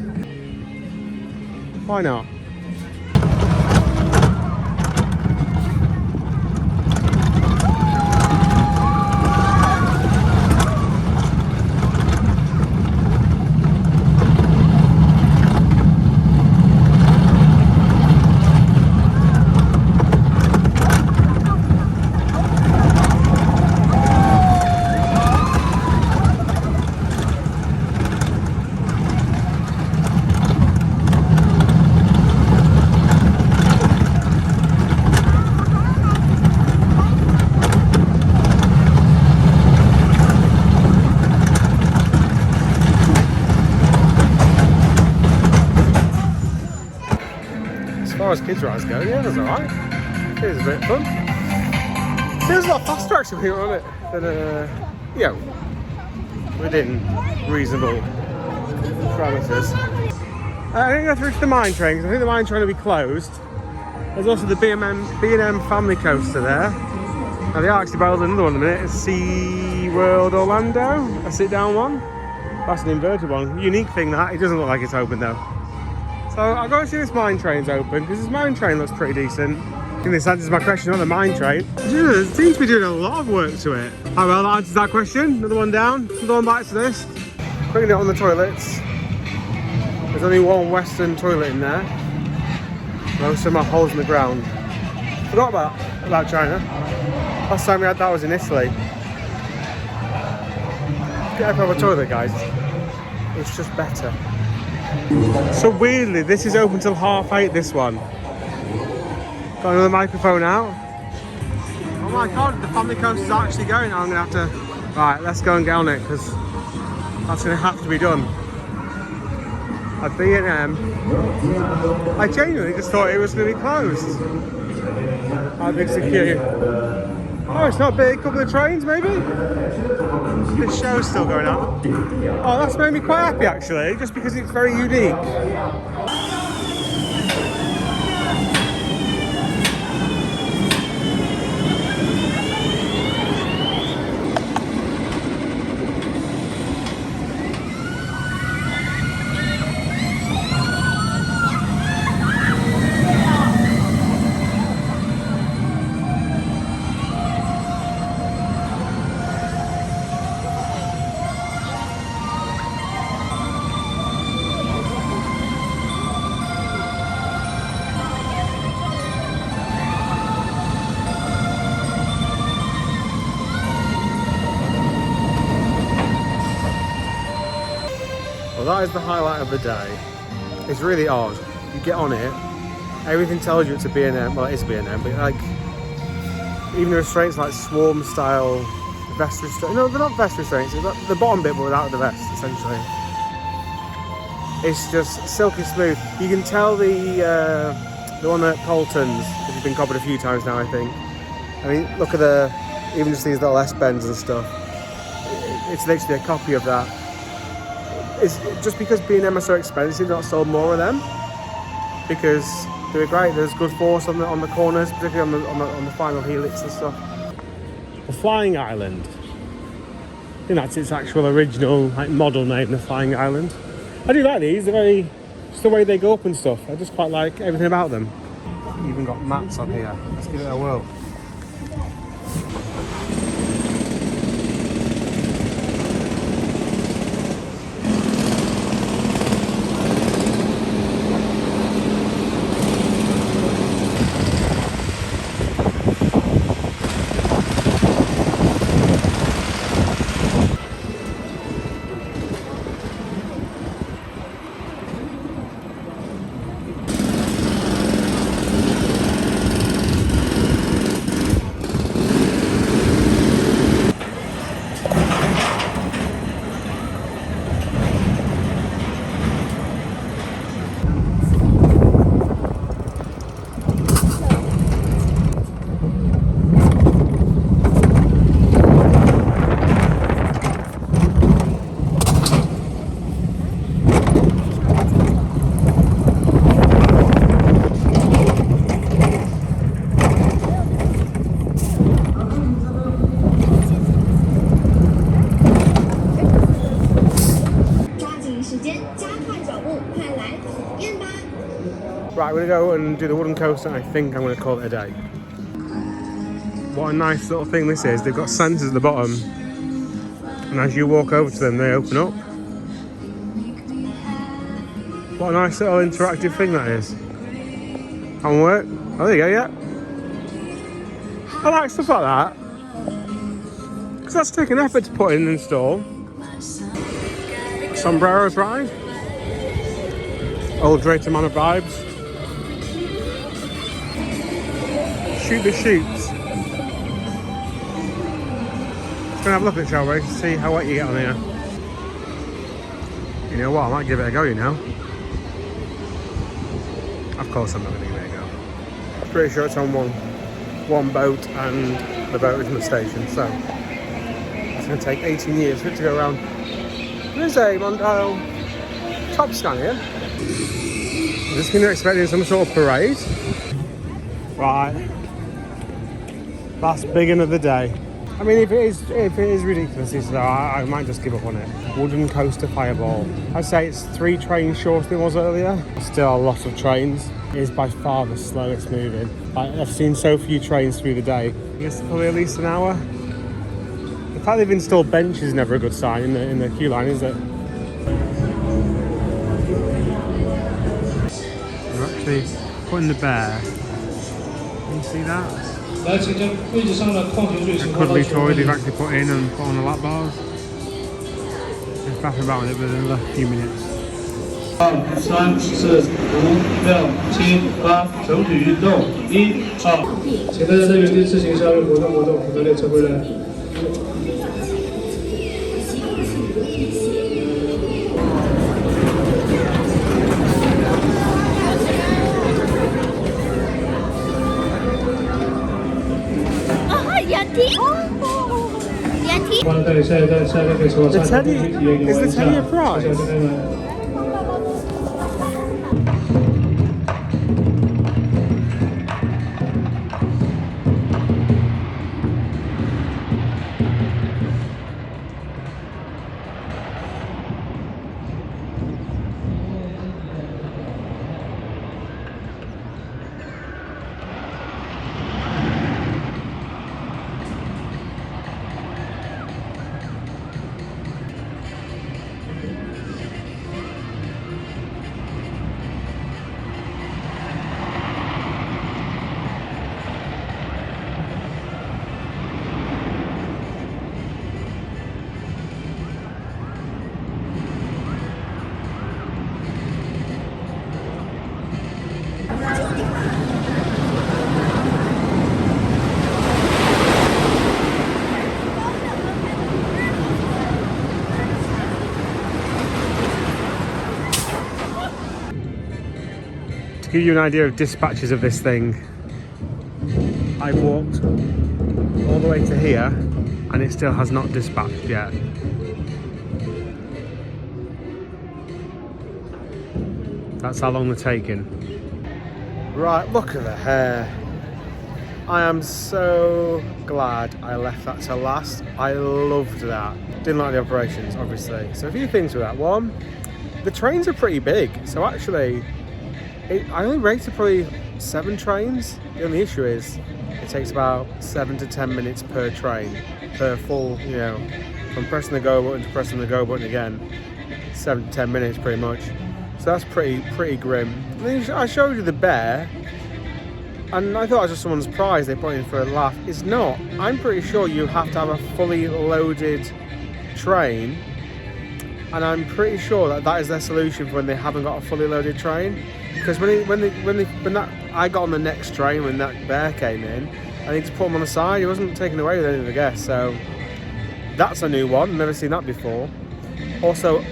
Why not? As kids rides go, yeah, that's alright. It is a bit fun. Feels a lot faster actually here on it than you know, within reasonable parameters. I'm going to go through to the mine train because I think the mine train will be closed. There's also the B&M family coaster there. Now they are actually building another one in a minute. It's Sea World Orlando, a sit down one. That's an inverted one. Unique thing that, it doesn't look like it's open though. So I'll go and see this mine train's open, because this mine train looks pretty decent. I think this answers my question on the mine train. It seems to be doing a lot of work to it. Oh well, that answers that question. Another one down, another one back to this. Quick note on the toilets. There's only one Western toilet in there. Most of them are holes in the ground. Forgot about China. Last time we had that was in Italy. Get a proper toilet, guys. It's just better. So weirdly, this is open till 8:30, this one. Got another microphone out. Oh my god, the family coaster's actually going. I'm going to have to... Right, let's go and get on it, because that's going to have to be done. At B&M, I genuinely just thought it was going to be closed. How big's the queue? Oh, it's not big. Couple of trains, maybe? This show's still going on. Oh, that's made me quite happy, actually, just because it's very unique. That is the highlight of the day. It's really odd. You get on it, everything tells you it's a B&M. Well, it is a B&M, but like even the restraints, like swarm style vest restraints. No, they're not vest restraints. It's the bottom bit, but without the vest, essentially. It's just silky smooth. You can tell the one at Colton's, which has been copied a few times now, I think. I mean, look at even just these little S bends and stuff. It's literally a copy of that. It's just because B&M are so expensive, not sold more of them, because they're great. There's good force on the corners, particularly on the final helix and stuff. The Flying Island. I think that's its actual original like model name, the Flying Island. I do like these. They're very, just the way they go up and stuff. I just quite like everything about them. Even got mats on here. Let's give it a whirl. Right, we're going to go and do the wooden coaster, and I think I'm going to call it a day. What a nice little thing this is. They've got sensors at the bottom, and as you walk over to them, they open up. What a nice little interactive thing that is. Can work. Oh, there you go, yeah. I like stuff like that. Because that's taking effort to put in and install. Sombreros ride. Old Drayton Manor vibes. Shoot the shoots. Let's go and have a look at it, shall we? See how wet you get on here. You know what? I might give it a go, you know. Of course I'm not going to give it a go. I'm pretty sure it's on one boat and the boat is in the station, so it's going to take 18 years for it to go around. There's a Mondo top stand here. I'm just going to expect some sort of parade. Right. Last big one of the day. I mean, if it is ridiculous, though, I might just give up on it. Wooden coaster fireball. I'd say it's 3 trains shorter than it was earlier. Still a lot of trains. It is by far the slowest moving. I've seen so few trains through the day. I guess probably at least an hour. The fact they've installed benches is never a good sign in the queue line, is it? They're actually putting the bear. Can you see that? A cuddly toy they've actually put in and put on the lap bars. Just faffing about with it within another few minutes. 3、4、5、6、7、8，整体运动。1、2。请大家在原地自行下位活动，否则列车会来。The teddy, is the teddy a prize? To give you an idea of dispatches of this thing, I've walked all the way to here and it still has not dispatched yet. That's how long they're taking. Right, look at the hair. I am so glad I left that till last. I loved that. Didn't like the operations, obviously. So a few things with that. One, the trains are pretty big. So actually, I only rated probably 7 trains. The only issue is it takes about 7 to 10 minutes per train, per full, you know, from pressing the go button to pressing the go button again. 7 to 10 minutes pretty much. So that's pretty grim. And then I showed you the bear, and I thought it was just someone's prize they put in for a laugh. It's not. I'm pretty sure you have to have a fully loaded train, and I'm pretty sure that that is their solution for when they haven't got a fully loaded train. Because when I got on the next train when that bear came in, I need to put him on the side. He wasn't taken away with any of the guests, so that's a new one. Never seen that before. Also,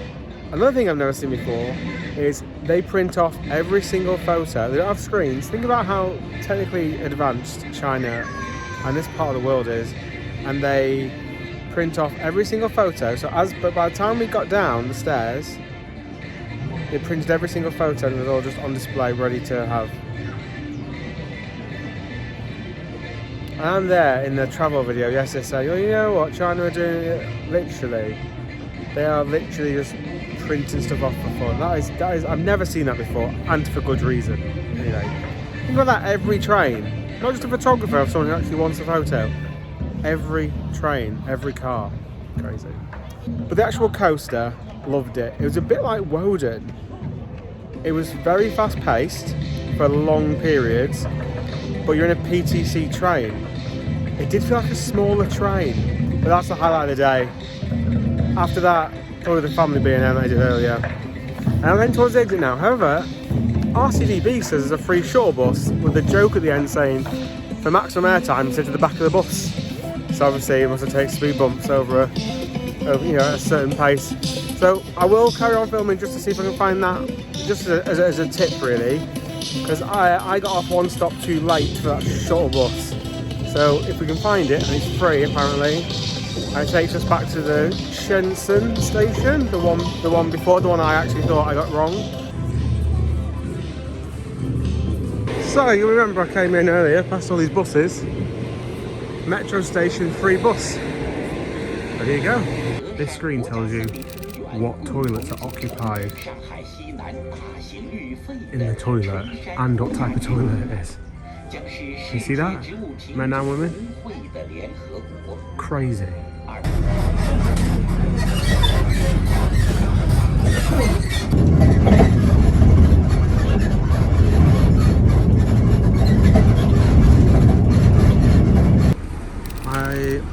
another thing I've never seen before is they print off every single photo. They don't have screens. Think about how technically advanced China and this part of the world is, and they print off every single photo. But by the time we got down the stairs, they printed every single photo and it was all just on display, ready to have. And I'm there in the travel video. Yes, they say, oh, you know what, China are doing it literally. They are literally just printing stuff off for fun. That is, I've never seen that before, and for good reason. Anyway, think about that every train. Not just a photographer of someone who actually wants a photo. Every train, every car. Crazy. But the actual coaster, loved it. It was a bit like Woden. It was very fast paced for long periods, but you're in a PTC train. It did feel like a smaller train, but that's the highlight of the day. After that, probably the family being there that I did earlier. And I'm heading towards the exit now. However, RCDB says there's a free shuttle bus with a joke at the end saying, for maximum airtime, sit to the back of the bus. So obviously it must have taken speed bumps over a certain pace. So I will carry on filming just to see if I can find that, just as a tip really, because I got off one stop too late for that shuttle bus. So if we can find it, and it's free apparently, and it takes us back to the Shinkansen station, the one before, the one I actually thought I got wrong. So you remember I came in earlier, past all these buses. Metro station free bus. There you go. This screen tells you what toilets are occupied in the toilet and what type of toilet it is. You see that? Men and women? Crazy.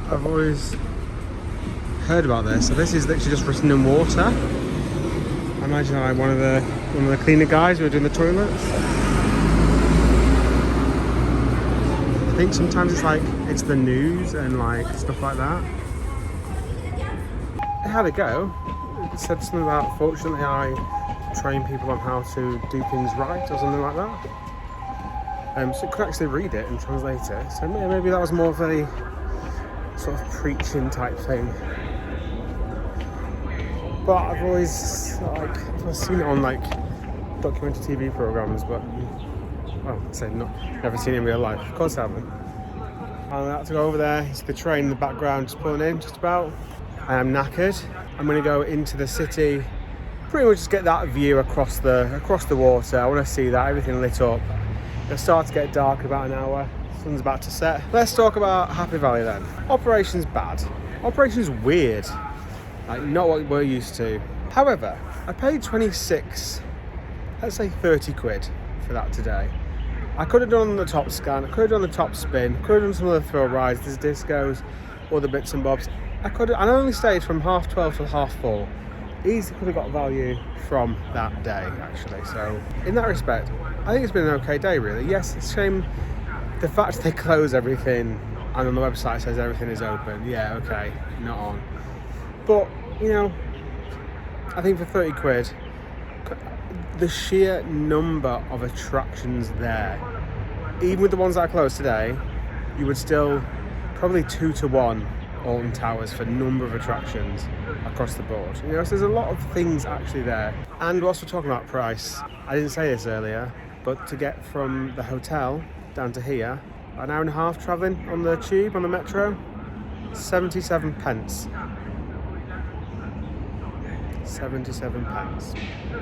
I've always heard about this. So this is literally just written in water. I imagine I'm one of the cleaner guys who are doing the toilets. I think sometimes it's the news and like stuff like that. How'd it go? It said something about, fortunately I train people on how to do things right or something like that. So you could actually read it and translate it. So maybe that was more of a sort of preaching type thing. But I've always seen it on like documentary TV programs, but well, I say never seen it in real life. Of course I haven't. I'm about to go over there. It's the train in the background just pulling in, just about. I am knackered. I'm going to go into the city, pretty much just get that view across the water. I want to see that, everything lit up. It'll start to get dark in about an hour. Sun's about to set. Let's talk about Happy Valley then. Operation's bad. Operation's weird. Like not what we're used to. However, I paid 26, let's say 30 quid for that today. I could have done the top scan, I could have done the top spin, could have done some of the thrill rides, there's discos, all the bits and bobs. I only stayed from 12:30 till 4:30. Easily could have got value from that day actually. So in that respect, I think it's been an okay day really. Yes, it's a shame the fact they close everything and on the website says everything is open. Yeah, okay, not on. But, you know, I think for 30 quid, the sheer number of attractions there, even with the ones that are closed today, you would still probably 2 to 1 Alton Towers for number of attractions across the board. You know, so there's a lot of things actually there. And whilst we're talking about price, I didn't say this earlier, but to get from the hotel down to here, an hour and a half travelling on the tube, on the metro. 77 pence. 77 pence.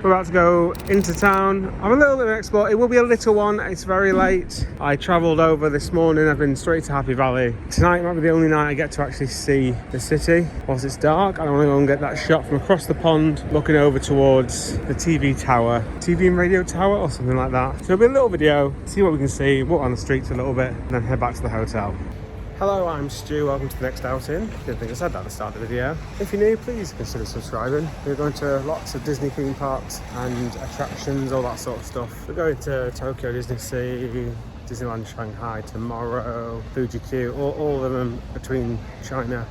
We're about to go into town. I'm a little bit of an explorer. It will be a little one. It's very late. I travelled over this morning. I've been straight to Happy Valley. Tonight might be the only night I get to actually see the city whilst it's dark. I want to go and get that shot from across the pond, looking over towards the TV tower, TV and radio tower or something like that. So it'll be a little video, see what we can see, walk on the streets a little bit, and then head back to the hotel. Hello, I'm Stu. Welcome to the next outing. Didn't think I said that at the start of the video. If you're new, please consider subscribing. We're going to lots of Disney theme parks and attractions, all that sort of stuff. We're going to Tokyo DisneySea, Disneyland Shanghai tomorrow, Fuji-Q, all of them between China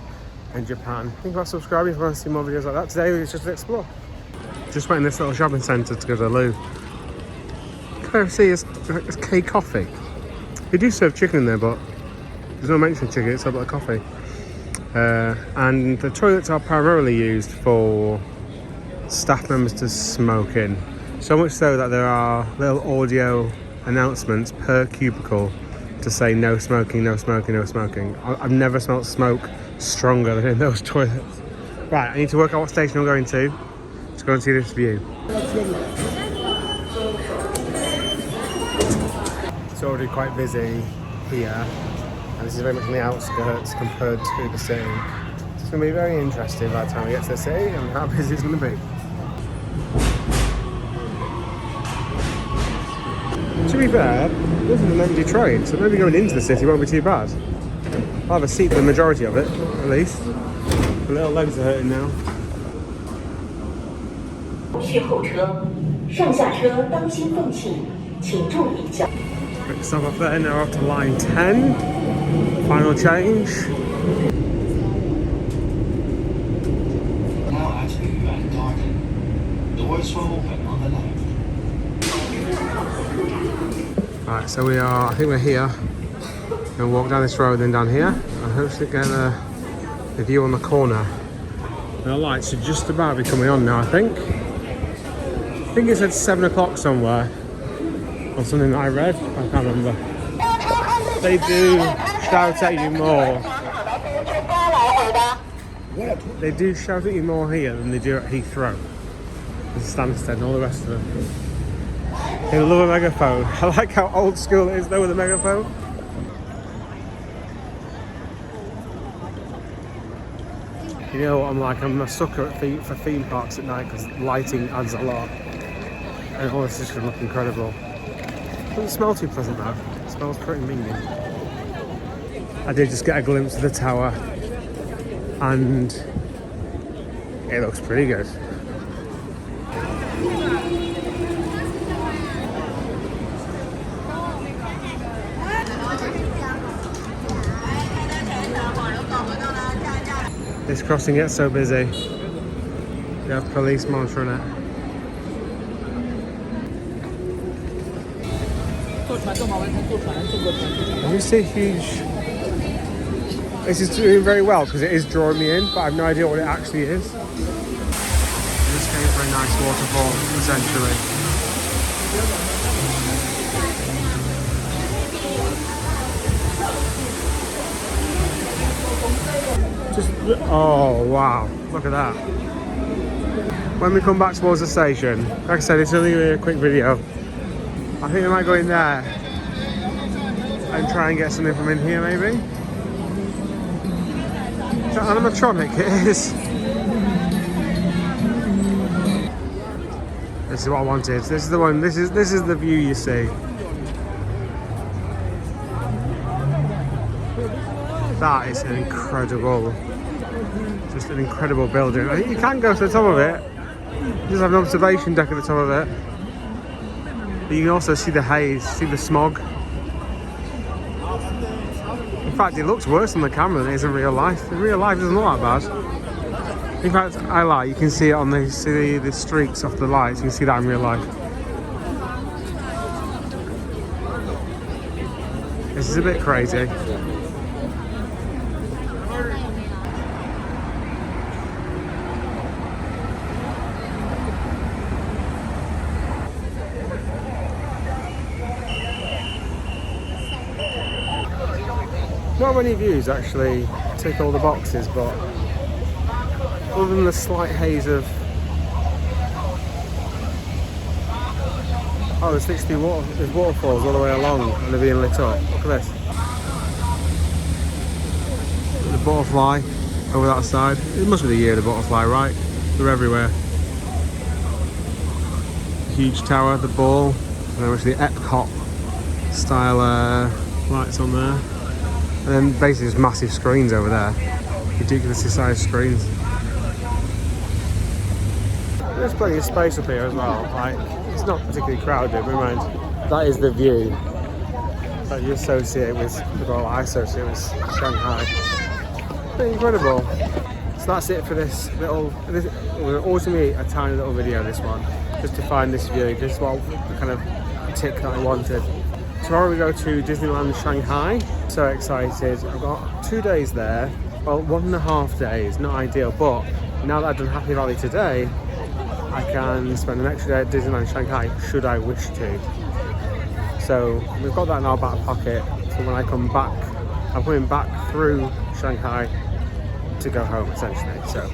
and Japan. Think about subscribing if you want to see more videos like that. Today it's just to explore. Just went in this little shopping centre to go to the loo. KFC is K Coffee. They do serve chicken in there, but there's no mention of chicken, it's about coffee. And the toilets are primarily used for staff members to smoke in. So much so that there are little audio announcements per cubicle to say no smoking, no smoking, no smoking. I've never smelled smoke stronger than in those toilets. Right, I need to work out what station I'm going to. Just go and see this view. It's already quite busy here. And this is very much on the outskirts compared to the city. It's going to be very interesting by the time we get to the city and how busy it's going to be. To be fair, this is an empty train, so maybe going into the city won't be too bad. I'll have a seat for the majority of it, at least. The little legs are hurting now. 续候车，上下车当心缝隙，请注意脚。 Quick stop off there, now off to line 10. Final change. Now at Yuan Garden. Doors will open on the left. Right, so I think we're here. We'll walk down this road, then down here, and hopefully get the view on the corner. The lights should just about be coming on now, I think. I think it said 7 o'clock somewhere. Or something that I read, I can't remember. They do shout at you more. They do shout at you more here than they do at Heathrow. And Stansted and all the rest of them. They love a megaphone. I like how old school it is though with a megaphone. You know what I'm like, I'm a sucker for theme parks at night because lighting adds a lot. And all this is going to look incredible. Doesn't smell too pleasant though. It smells pretty minging. I did just get a glimpse of the tower and it looks pretty good. This crossing gets so busy. We have police monitoring it. And you see huge. This is doing very well because it is drawing me in, but I have no idea what it actually is. This came for a nice waterfall, essentially. Oh wow, look at that. When we come back towards the station, like I said, it's only a quick video. I think I might go in there and try and get something from in here, maybe. Is that animatronic? It is. This is what I wanted. This is the one. This is the view you see. That is an incredible, just an incredible building. I think you can go to the top of it. You just have an observation deck at the top of it. But you can also see the haze, see the smog. In fact, it looks worse on the camera than it is in real life. In real life, it doesn't look that bad. In fact, I lie. You can see it on the streaks off the lights. You can see that in real life. This is a bit crazy. Not many views actually tick all the boxes, but other than the slight haze of... Oh, there's literally there's waterfalls all the way along and they're being lit up. Look at this. The butterfly over that side. It must be the year of the butterfly, right? They're everywhere. Huge tower, the ball, and then the Epcot style lights on there. And then basically just massive screens over there. Ridiculously sized screens. There's plenty of space up here as well. Like, it's not particularly crowded, but mind, that is the view that you associate with, well, I associate with Shanghai. Pretty incredible. So that's it for this little, ultimately a tiny little video, this one, just to find this view. This is what the kind of tick that I wanted. Tomorrow we go to Disneyland Shanghai. So excited. I've got 2 days there. Well, 1.5 days, not ideal, but now that I've done Happy Valley today, I can spend an extra day at Disneyland Shanghai should I wish to. So we've got that in our back pocket. So when I come back, I'm coming back through Shanghai to go home essentially. So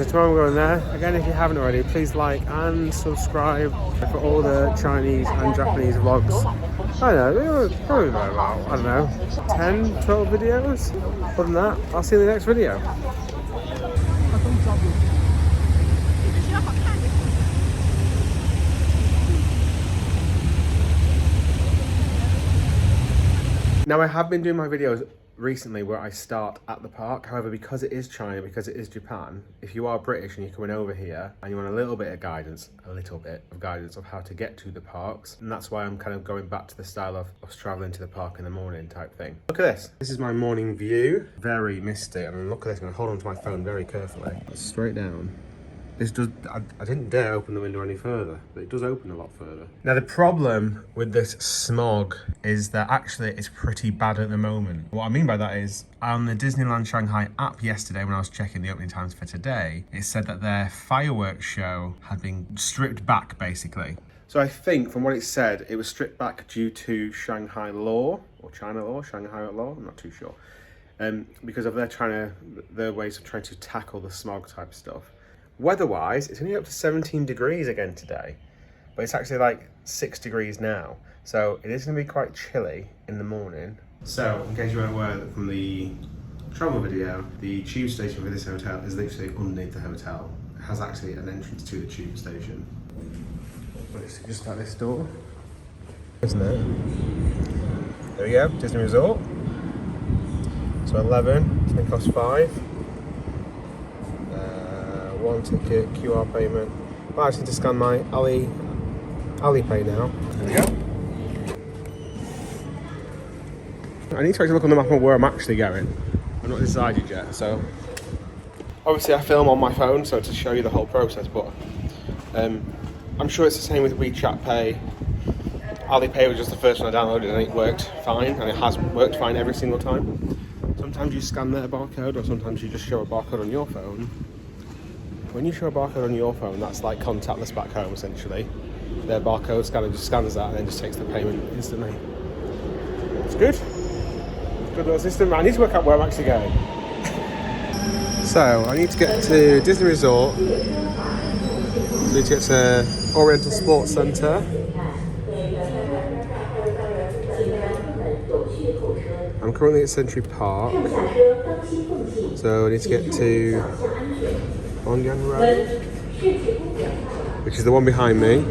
tomorrow we're going there. Again, if you haven't already, please like and subscribe for all the Chinese and Japanese vlogs. I know, probably about, I don't know, 10, 12 videos. Other than that, I'll see you in the next video. Now, I have been doing my videos recently where I start at the park. However, because it is China, because it is Japan, if you are British and you're coming over here and you want a little bit of guidance of how to get to the parks, and that's why I'm kind of going back to the style of us traveling to the park in the morning type thing. Look at this. This is my morning view. Very misty. I mean, look at this. I'm going to hold on to my phone very carefully. Straight down. This does, I didn't dare open the window any further, but it does open a lot further. Now the problem with this smog is that actually it's pretty bad at the moment. What I mean by that is, on the Disneyland Shanghai app yesterday when I was checking the opening times for today, it said that their fireworks show had been stripped back basically. So I think from what it said, it was stripped back due to Shanghai law, or China law, Shanghai law, I'm not too sure. Because of their ways of trying to tackle the smog type stuff. Weather-wise, it's only up to 17 degrees again today, but it's actually like 6 degrees now. So it is going to be quite chilly in the morning. So, in case you weren't aware from the travel video, the tube station for this hotel is literally underneath the hotel. It has actually an entrance to the tube station. But it's just at this door, isn't it? There we go, Disney Resort. So 11, it's going to cost 5. One ticket, QR payment. I just need to scan my Alipay now. There we go. I need to actually look on the map on where I'm actually going. I'm not decided yet, so obviously I film on my phone, so to show you the whole process, but I'm sure it's the same with WeChat Pay. Alipay was just the first one I downloaded and it worked fine, and it has worked fine every single time. Sometimes you scan their barcode, or sometimes you just show a barcode on your phone. When you show a barcode on your phone, that's like contactless back home essentially. Their barcode scanner just scans that and then just takes the payment instantly. It's good. Good little system. I need to work out where I'm actually going. So I need to get to Disney Resort. I need to get to Oriental Sports Centre. I'm currently at Century Park. So I need to get to Longyang Road, which is the one behind me,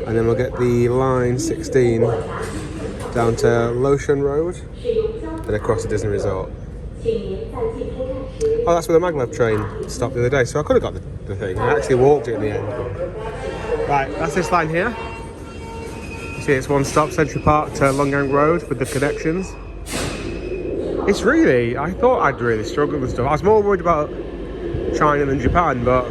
and then we'll get the line 16 down to Loshan Road, then across to Disney Resort. Oh, that's where the maglev train stopped the other day, so I could have got the thing. I actually walked it in the end. Right, that's this line here. You see it's one stop, Century Park to Longyang Road with the connections. It's really, I thought I'd really struggle with stuff. I was more worried about China than Japan, but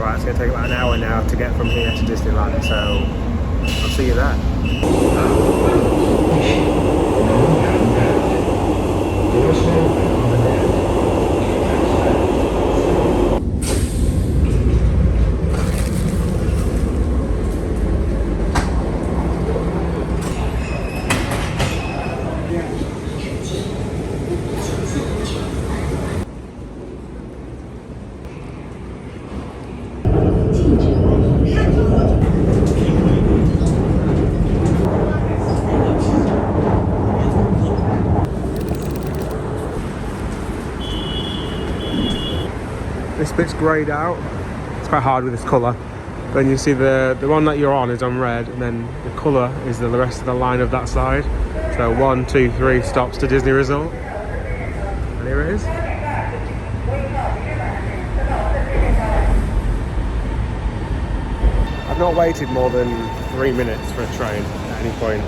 right, it's going to take about an hour now to get from here to Disneyland, so I'll see you there. bit's greyed out. It's quite hard with this colour. Then you see the one that you're on is on red, and then the colour is the rest of the line of that side. So 1, 2, 3 stops to Disney Resort. And here it is. I've not waited more than 3 minutes for a train at any point.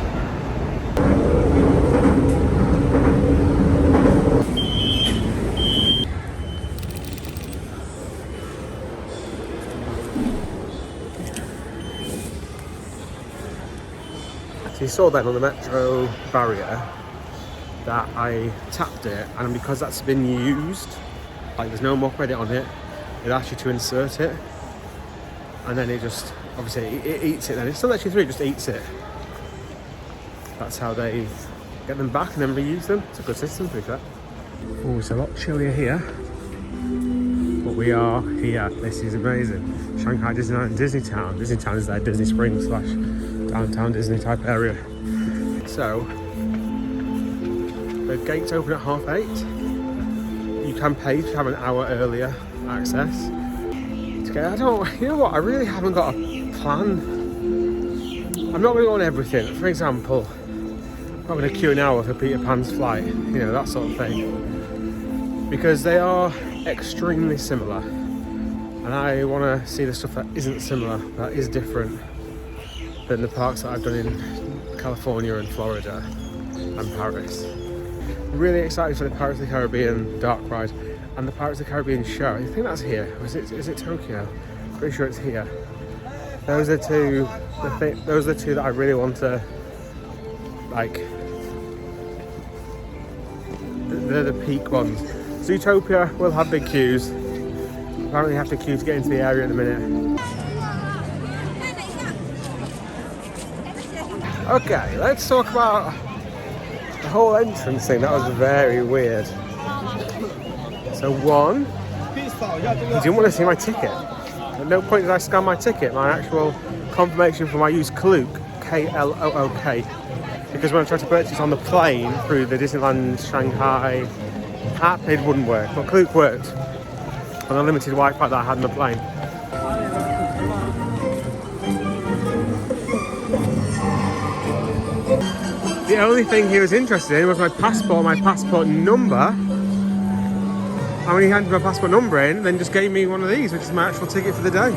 So you saw then on the metro barrier that I tapped it, and because that's been used, like there's no more credit on it, it asks you to insert it, and then it just, obviously it eats it then. It still lets you through, it just eats it. That's how they get them back and then reuse them. It's a good system to be fair. Oh, it's a lot chillier here, but we are here. This is amazing. Shanghai Disneyland, Disneytown. Disneytown is their Disney Springs / downtown Disney type area. So the gates open at 8:30. You can pay to have an hour earlier access. You know what? I really haven't got a plan. I'm not going to go on everything. For example, I'm not going to queue an hour for Peter Pan's flight. You know, that sort of thing. Because they are extremely similar. And I want to see the stuff that isn't similar, that is different than the parks that I've done in California and Florida and Paris. I'm really excited for the Pirates of the Caribbean dark ride and the Pirates of the Caribbean show. I think that's here. Is it Tokyo? Pretty sure it's here. Those are two. Those are the two that I really want to like. They're the peak ones. Zootopia will have big queues. Apparently, you have to queue to get into the area in a minute. Okay, let's talk about the whole entrance thing. That was very weird. So one, he didn't want to see my ticket. At no point did I scan my ticket, my actual confirmation from I use Klook, K-L-O-O-K, because when I tried to purchase on the plane through the Disneyland Shanghai app, it wouldn't work. But Klook worked on the limited Wi-Fi that I had on the plane. The only thing he was interested in was my passport number. And when he handed my passport number in, then just gave me one of these, which is my actual ticket for the day.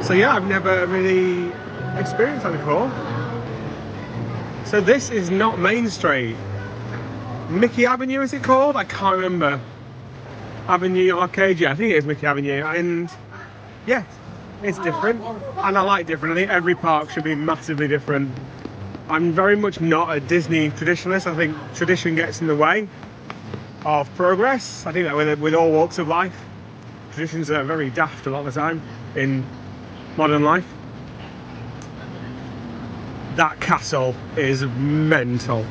So yeah, I've never really experienced that before. So this is not Main Street. Mickey Avenue is it called? I can't remember. Avenue Arcade, yeah, I think it is Mickey Avenue. And yeah, it's different. And I like different. I think every park should be massively different. I'm very much not a Disney traditionalist. I think tradition gets in the way of progress. I think that with all walks of life, traditions are very daft a lot of the time in modern life. That castle is mental.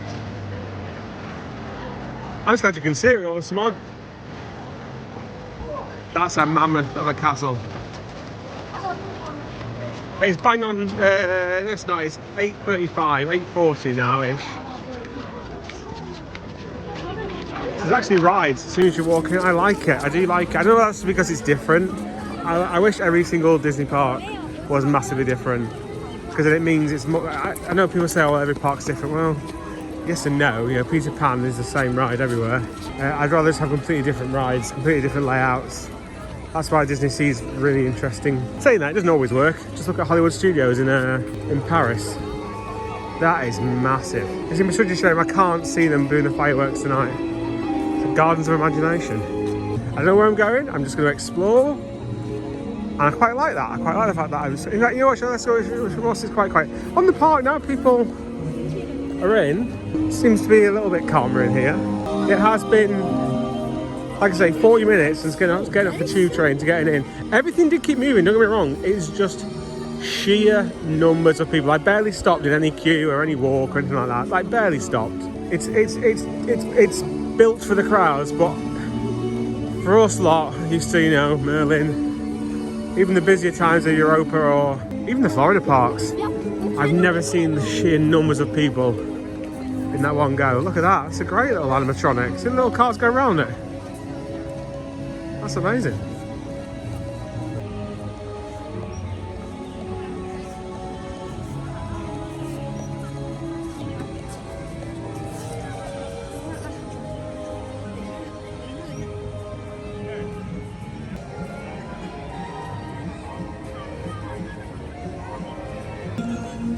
I'm just glad you can see it all the smog. That's a mammoth of a castle. It's bang on, it's not, it's 8:35, 8:40 now-ish. There's actually rides as soon as you walk in. I like it, I do like it. I know that's because it's different. I wish every single Disney park was massively different, because then it means it's more, I know people say, oh, every park's different. Well, yes and no. You know, Peter Pan is the same ride everywhere. I'd rather just have completely different rides, completely different layouts. That's why DisneySea is really interesting. Saying that, it doesn't always work. Just look at Hollywood Studios in Paris. That is massive. It's in such a shame I can't see them doing the fireworks tonight. It's the Gardens of Imagination. I don't know where I'm going. I'm just going to explore. And I quite like that. I quite like the fact that I'm... In fact, you know what? Let's go. Ross is quite quiet. On the park now, people are in. Seems to be a little bit calmer in here. It has been, like I say, 40 minutes since getting off the tube train to getting in. Everything did keep moving, don't get me wrong. It's just sheer numbers of people. I barely stopped in any queue or any walk or anything like that. Like, barely stopped. It's built for the crowds, but for us lot, used to, you know, Merlin, even the busier times of Europa or even the Florida parks, I've never seen the sheer numbers of people in that one go. Look at that, it's a great little animatronic. See the little cars go around it? That's amazing.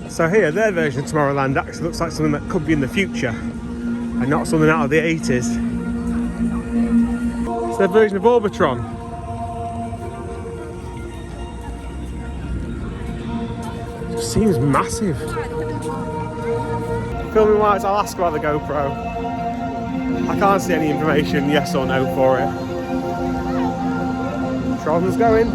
So here, their version of Tomorrowland actually looks like something that could be in the future and not something out of the 80s. It's their version of Orbitron. It just seems massive. Filming wise, I'll ask about the GoPro. I can't see any information, yes or no, for it. Tron's going.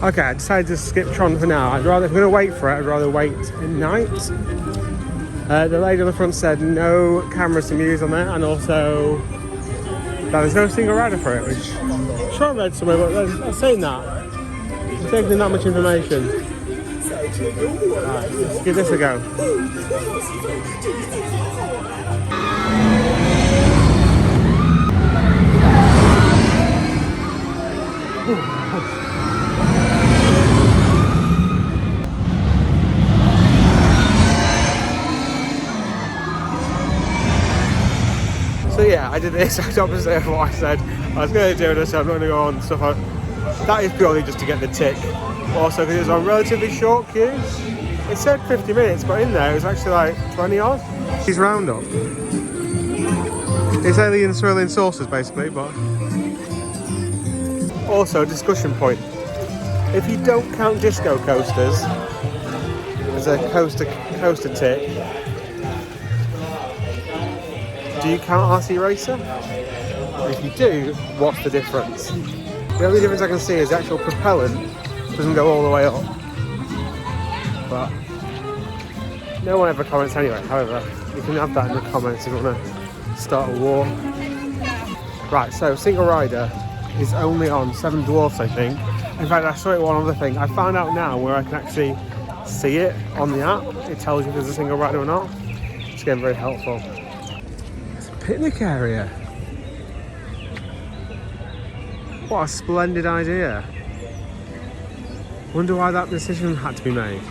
Okay, I decided to skip Tron for now. If I'm going to wait for it, I'd rather wait at night. The lady on the front said no cameras to use on there, and also that there's no single rider for it, which I'm sure I read somewhere, but they're saying that. It's taking that much information. Alright, let's give this a go. So yeah, I did the exact opposite of what I said I was going to do, and I said I'm not going to go on stuff that is purely just to get the tick. Also because it was on relatively short queues. It said 50 minutes, but in there it was actually like 20 odd. He's roundup. It's alien swirling saucers basically, but also discussion point. If you don't count disco coasters as a coaster tick, do you count RC Racer? If you do, what's the difference? The only difference I can see is the actual propellant doesn't go all the way up. But no one ever comments anyway. However, you can have that in the comments if you want to start a war. Right, so single rider is only on Seven Dwarfs, I think. In fact, I saw it one other thing. I found out now where I can actually see it on the app. It tells you if there's a single rider or not. It's getting very helpful. Picnic area. What a splendid idea. Wonder why that decision had to be made.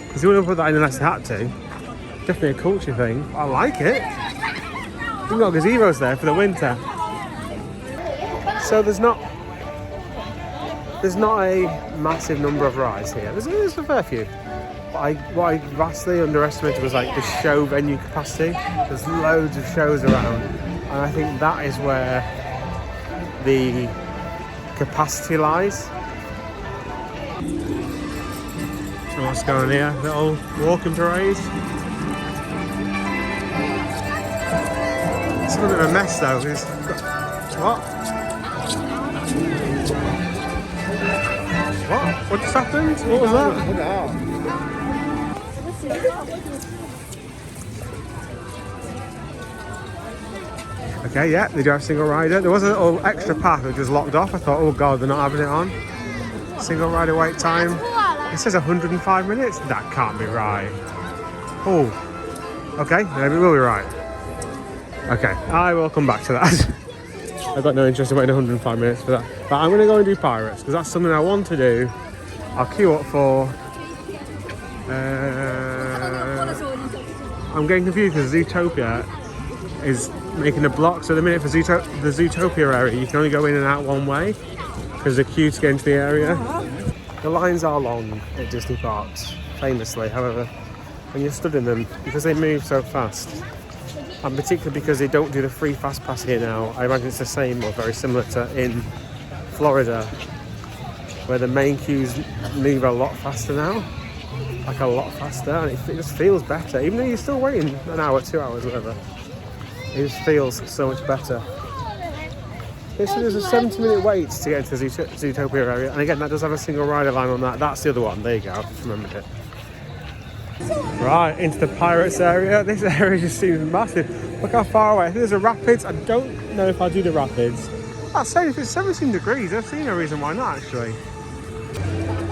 Because you wouldn't put that in unless they had to. Definitely a culture thing. I like it. We've got gazebos there for the winter. So there's not a massive number of rides here. There's a fair few. What I vastly underestimated was like the show venue capacity. There's loads of shows around, and I think that is where the capacity lies. So what's going on here? Little walking parade. It's a little bit of a mess though. What? What just happened? What was that? Okay, yeah, they do have single rider. There was a little extra path that was locked off. I thought, oh god, they're not having it on. Single rider wait time. It says 105 minutes. That can't be right. Oh, okay, maybe it will be right. Okay, I will come back to that. I've got no interest in waiting 105 minutes for that. But I'm going to go and do Pirates, because that's something I want to do. I'll queue up for... I'm getting confused because Zootopia is making a block. So the minute for the Zootopia area, you can only go in and out one way because the queue to get into the area. The lines are long at Disney parks, famously. However, when you're stood in them, because they move so fast, and particularly because they don't do the free fast pass here now, I imagine it's the same or very similar to in Florida, where the main queues move a lot faster now. Like a lot faster, and it just feels better, even though you're still waiting an hour, 2 hours, whatever. It just feels so much better. Okay, so there's a 70-minute wait to get into the Zootopia area, and again, that does have a single rider line on that. That's the other one. There you go, I've just remembered it. Right, into the Pirates area. This area just seems massive. Look how far away. I think there's a rapids. I don't know if I do the rapids. I'd say if it's 17 degrees, I see no reason why not, actually.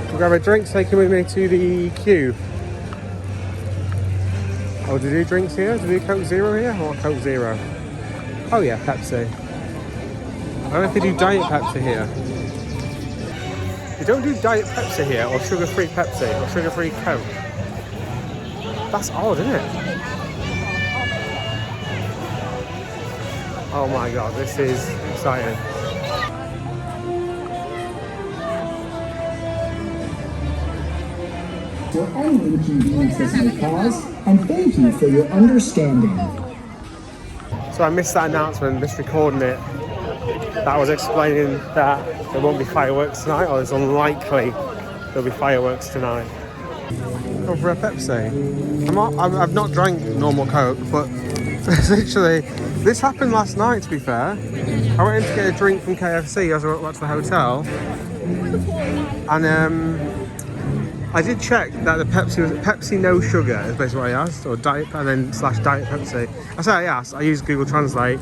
We'll grab a drink, taking with me to the queue. Oh, do they do drinks here? Do they do Coke Zero here or Coke Zero? Oh yeah, Pepsi. I don't know if they do Diet Pepsi here. They don't do Diet Pepsi here, or sugar-free Pepsi, or sugar-free Coke. That's odd, isn't it? Oh my god, this is exciting. For any inconveniences may cause, and thank you for your understanding. So I missed that announcement, just recording it. That was explaining that there won't be fireworks tonight, or it's unlikely there'll be fireworks tonight. Go for a Pepsi. I've not drank normal Coke, but essentially, this happened last night, to be fair. I went in to get a drink from KFC as I went back to the hotel. And I did check that the Pepsi was Pepsi no sugar, is basically what I asked, or diet, and then / Diet Pepsi. I said I asked, I used Google Translate,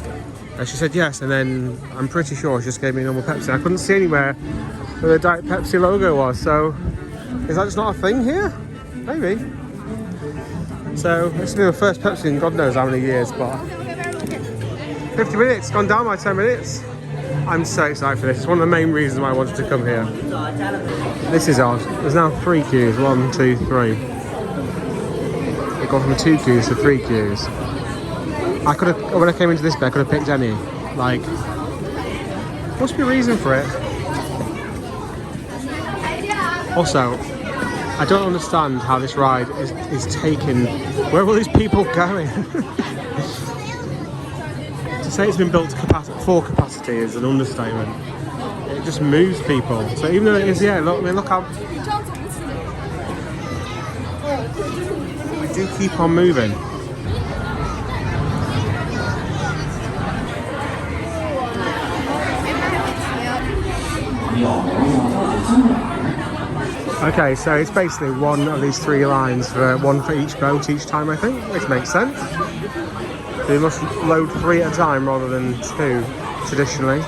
and she said yes, and then I'm pretty sure she just gave me normal Pepsi. I couldn't see anywhere where the Diet Pepsi logo was, so is that just not a thing here? Maybe. So this will be the first Pepsi in God knows how many years, but 50 minutes, gone down by 10 minutes. I'm so excited for this. It's one of the main reasons why I wanted to come here. This is odd. There's now 3 queues. 1, 2, 3. It got from 2 queues to 3 queues. I could have, when I came into this bit, I could have picked any. Like, must be a reason for it. Also, I don't understand how this ride is taken. Where are all these people going? To say it's been built to full capacity is an understatement. It just moves people. So even though it is, yeah, look, I mean, look how we do keep on moving. Okay, so it's basically one of these 3 lines, one for each boat each time, I think, which makes sense. They must load 3 at a time rather than 2 traditionally.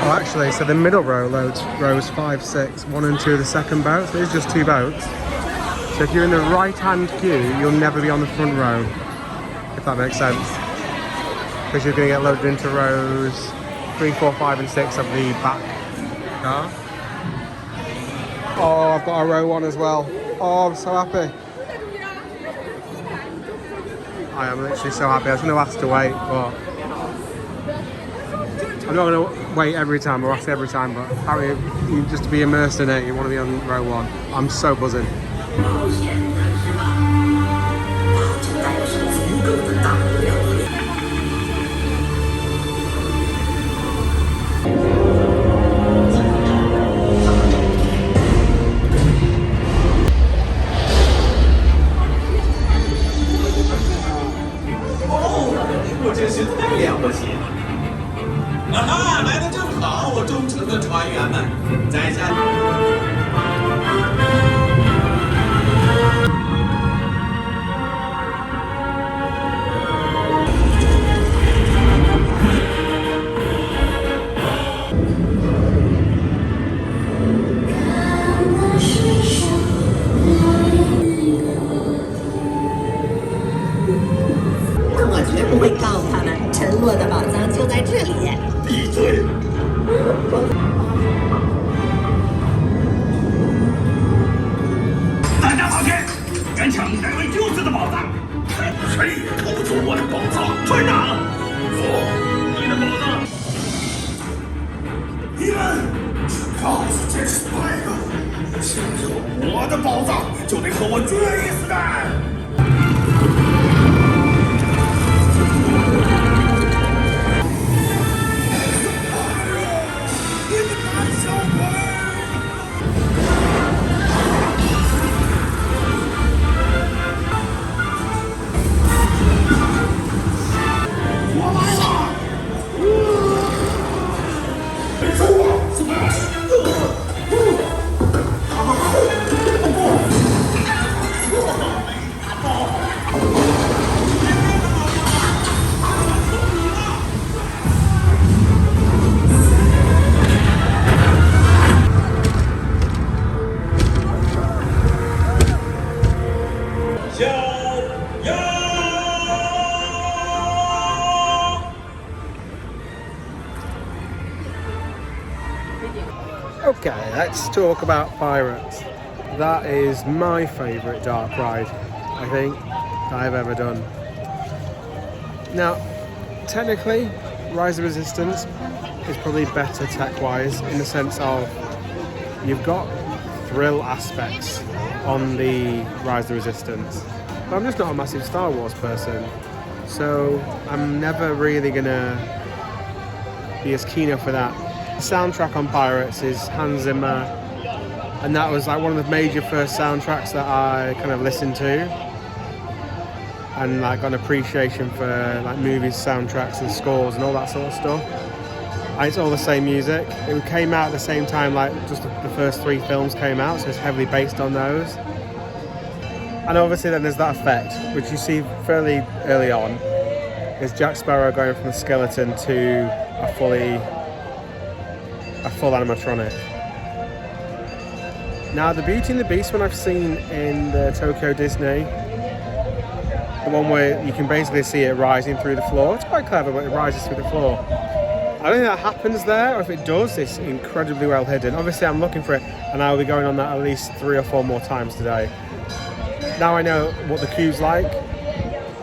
Oh, actually, so the middle row loads rows 5, 6, 1 and 2 of the second boat. So it's just 2 boats. So if you're in the right-hand queue, you'll never be on the front row, if that makes sense. Because you're going to get loaded into rows 3, 4, 5 and 6 of the back car. Oh, I've got a row 1 as well. Oh, I'm so happy. I am literally so happy. I was going to ask to wait, but I'm not going to wait every time or ask every time, but apparently just to be immersed in it, you want to be on row 1. I'm so buzzing. Okay, let's talk about Pirates. That is my favourite dark ride, I think, that I've ever done. Now, technically, Rise of Resistance is probably better tech-wise in the sense of you've got thrill aspects on the Rise of Resistance. But I'm just not a massive Star Wars person, so I'm never really gonna be as keen for that. The soundtrack on Pirates is Hans Zimmer, and that was like one of the major first soundtracks that I kind of listened to, and like got an appreciation for like movies, soundtracks and scores and all that sort of stuff. And it's all the same music. It came out at the same time, like just the first 3 films came out, so it's heavily based on those. And obviously then there's that effect, which you see fairly early on, is Jack Sparrow going from a skeleton to a full animatronic. Now the Beauty and the Beast one I've seen in the Tokyo Disney, the one where you can basically see it rising through the floor. It's quite clever, but it rises through the floor. I don't think that happens there, or if it does, it's incredibly well hidden. Obviously I'm looking for it, and I'll be going on that at least 3 or 4 more times today. Now I know what the queue's like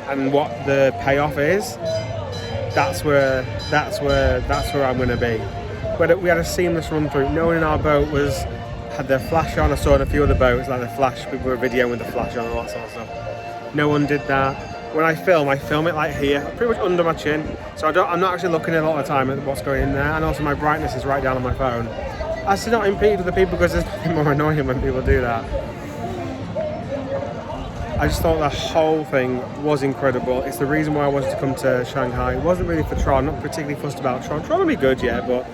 and what the payoff is. That's where I'm going to be. But we had a seamless run through. No one in our boat had their flash on. I saw in a few other boats like the flash. People were videoing with the flash on and all that sort of stuff. No one did that. When I film it like here, pretty much under my chin. So I'm not actually looking a lot of the time at what's going in there. And also my brightness is right down on my phone. As to not impede with the people, because there's nothing more annoying when people do that. I just thought the whole thing was incredible. It's the reason why I wanted to come to Shanghai. It wasn't really for Tron, not particularly fussed about Tron. Tron will be good, yeah, but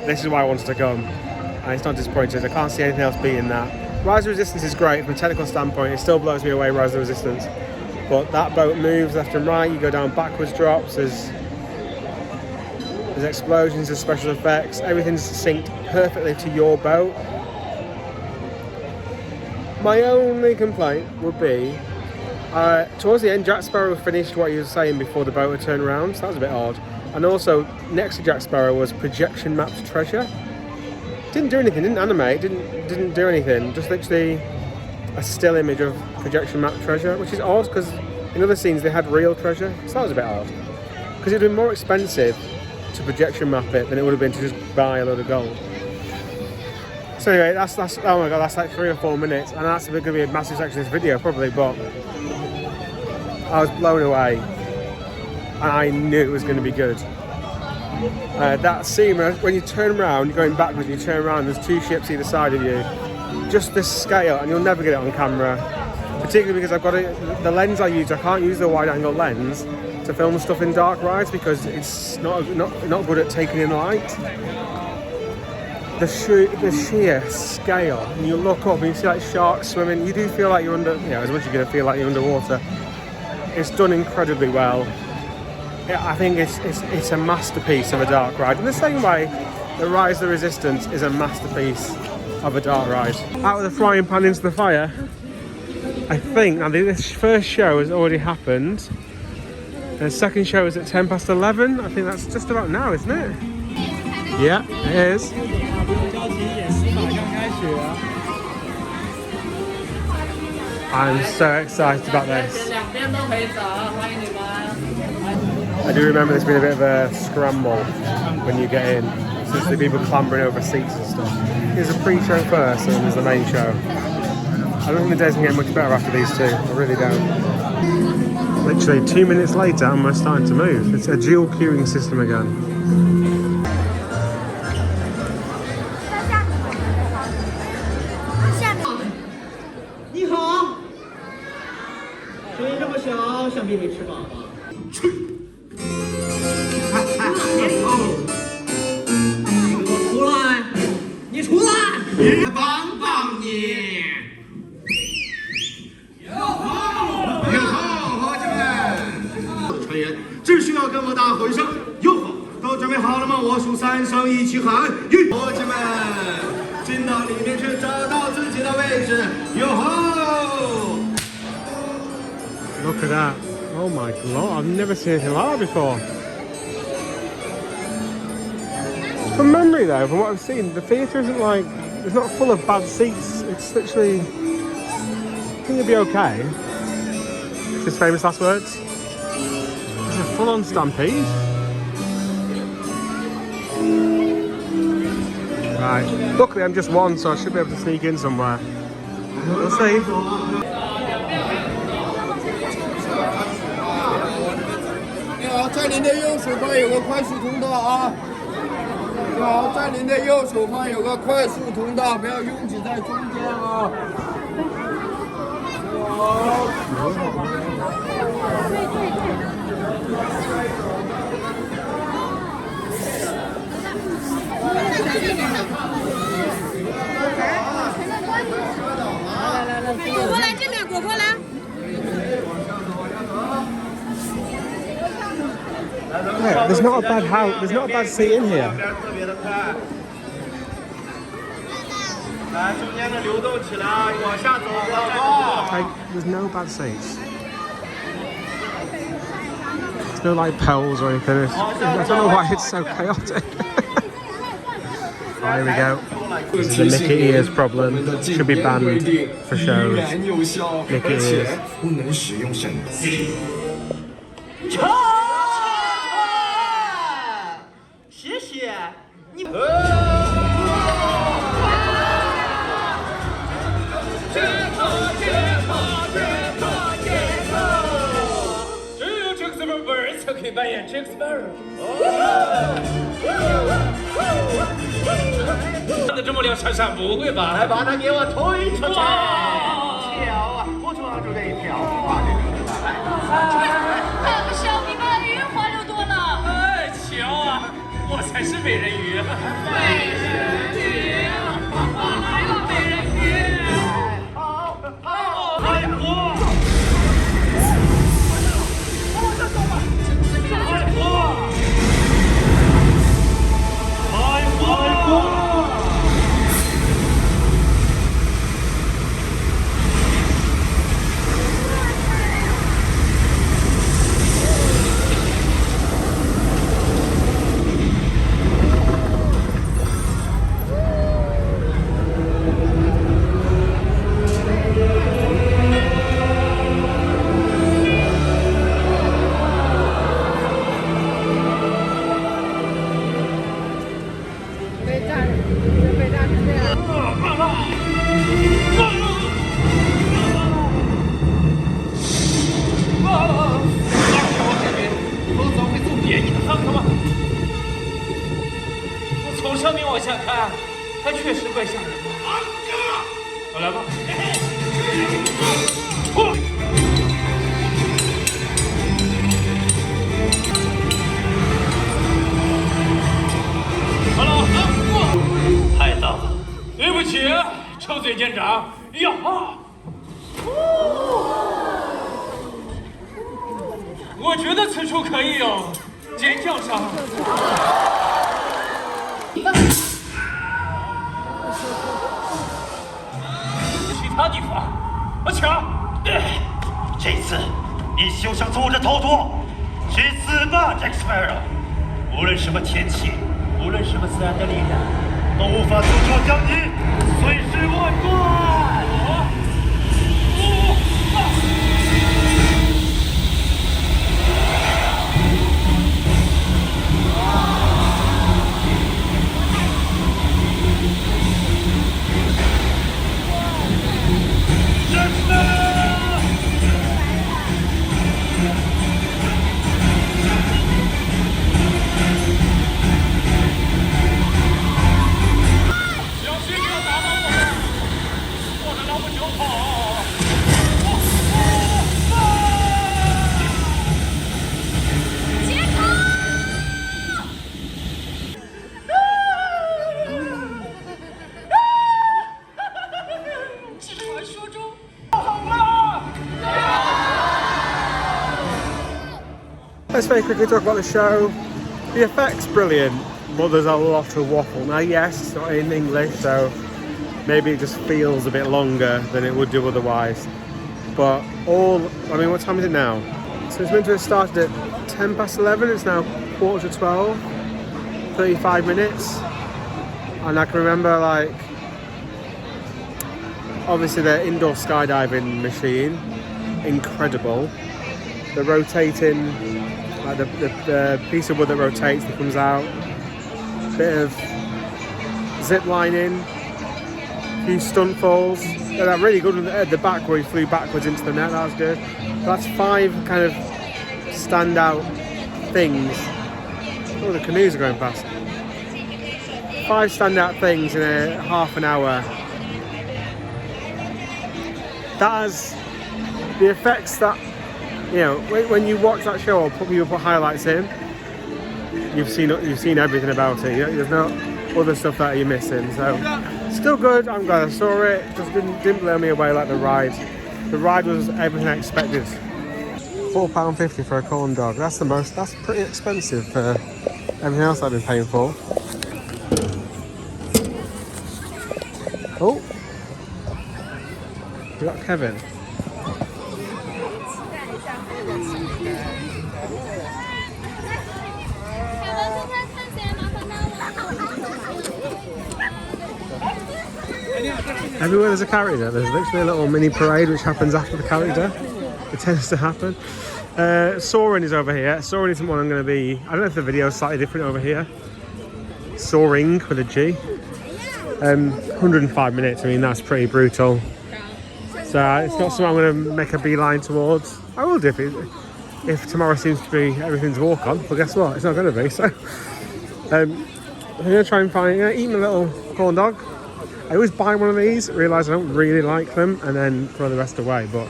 this is why I wanted to come. And it's not disappointed. I can't see anything else beating that. Rise of Resistance is great from a technical standpoint. It still blows me away, Rise of Resistance. But that boat moves left and right. You go down backwards drops. There's explosions, there's special effects. Everything's synced perfectly to your boat. My only complaint would be, towards the end, Jack Sparrow finished what he was saying before the boat would turn around, so that was a bit odd. And also, next to Jack Sparrow was projection mapped treasure. Didn't do anything, didn't animate, didn't do anything. Just literally a still image of projection mapped treasure, which is odd because in other scenes they had real treasure, so that was a bit odd. Because it would have been more expensive to projection map it than it would have been to just buy a load of gold. So anyway, that's oh my god, that's like 3 or 4 minutes, and that's going to be a massive section of this video probably, but I was blown away, and I knew it was going to be good. That scene when you turn around, you're going backwards, you turn around, there's 2 ships either side of you. Just the scale, and you'll never get it on camera. Particularly because I've got the lens I use. I can't use the wide-angle lens to film stuff in dark rides because it's not good at taking in light. The sheer scale, and you look up and you see like sharks swimming. You do feel like you're under, as much as you're going to feel like you're underwater. It's done incredibly well. I think it's a masterpiece of a dark ride. In the same way, the Rise of the Resistance is a masterpiece of a dark ride. Out of the frying pan into the fire. I think now this first show has already happened. The second show is at 11:10. I think that's just about now, isn't it? Yeah, it is. I'm so excited about this. I do remember this being a bit of a scramble when you get in, since the people clambering over seats and stuff. There's a pre-show first and then there's the main show. I don't think the days can get much better after these 2, I really don't. Literally 2 minutes later and we're starting to move. It's a dual queuing system again. Look at that. Oh my god, I've never seen anything like that before. From memory though, from what I've seen, the theatre isn't like it's not full of bad seats. It's literally, I think it'll be okay. It's his famous last words. It's a full-on stampede. Right. Luckily, I'm just one, so I should be able to sneak in somewhere. We'll see. 你好，在您的右手方有个快速通道啊！你好，在您的右手方有个快速通道，不要拥挤在中间啊！果果来这边，果果来。 Yeah, there's not a bad house. There's not a bad seat in here. Like, there's no bad seats. There's no like pearls or anything. I don't know why it's so chaotic. Oh, here we go. This is the Mickey ears problem. Should be banned for shows. Mickey ears. 谢谢你。只有这个什么味儿才可以扮演这个什么味儿。看得这么亮闪闪，不会吧？来把它给我推出去！跳啊！我从杭州这一跳，还不小比美人鱼花溜多了。哎，瞧啊！ 我才是美人鱼！美人鱼，来吧，美人鱼！好，好，哎呀，我，往上走吧！哎我，哎我。 从上面往下看，它确实怪吓人的。我来吧。好了，太大了，对不起，臭嘴舰长。呀哈！我觉得此处可以有尖叫声。 其他地方，抢！这次你休想从我这逃脱！去死吧，杰克斯派尔！无论什么天气，无论什么自然的力量，都无法阻止我将你碎尸万段！ Let's very quickly talk about the show. The effect's brilliant, but there's a lot of waffle. Now, yes, it's not in English, so maybe it just feels a bit longer than it would do otherwise. But I mean, what time is it now? So it's meant to have started at 10 past 11, it's now 11:45, 35 minutes. And I can remember, like, Obviously the indoor skydiving machine, incredible. The rotating, like the piece of wood that rotates that comes out. Bit of zip lining, a few stunt falls. They're really good at the back where he flew backwards into the net, that was good. That's 5 kind of standout things. Oh, the canoes are going past. 5 standout things in a half an hour. That has the effects that, you know, when you watch that show or people put highlights in, you've seen everything about it. You know, there's no other stuff that you're missing. So still good. I'm glad I saw it. Just didn't blow me away like the ride. The ride was everything I expected. £4.50 for a corn dog. That's pretty expensive for everything else I've been paying for. Oh, we got Kevin. Everywhere there's a character, there's literally a little mini parade which happens after the character. It tends to happen. Soaring is over here. Soaring isn't one I'm going to be... I don't know if the video is slightly different over here. Soaring with a G. 105 minutes, I mean that's pretty brutal. So it's not something I'm going to make a beeline towards. I will do if tomorrow seems to be everything's walk on, but guess what? It's not going to be. So I'm going to try and eat my little corn dog. I always buy one of these, realise I don't really like them, and then throw the rest away. But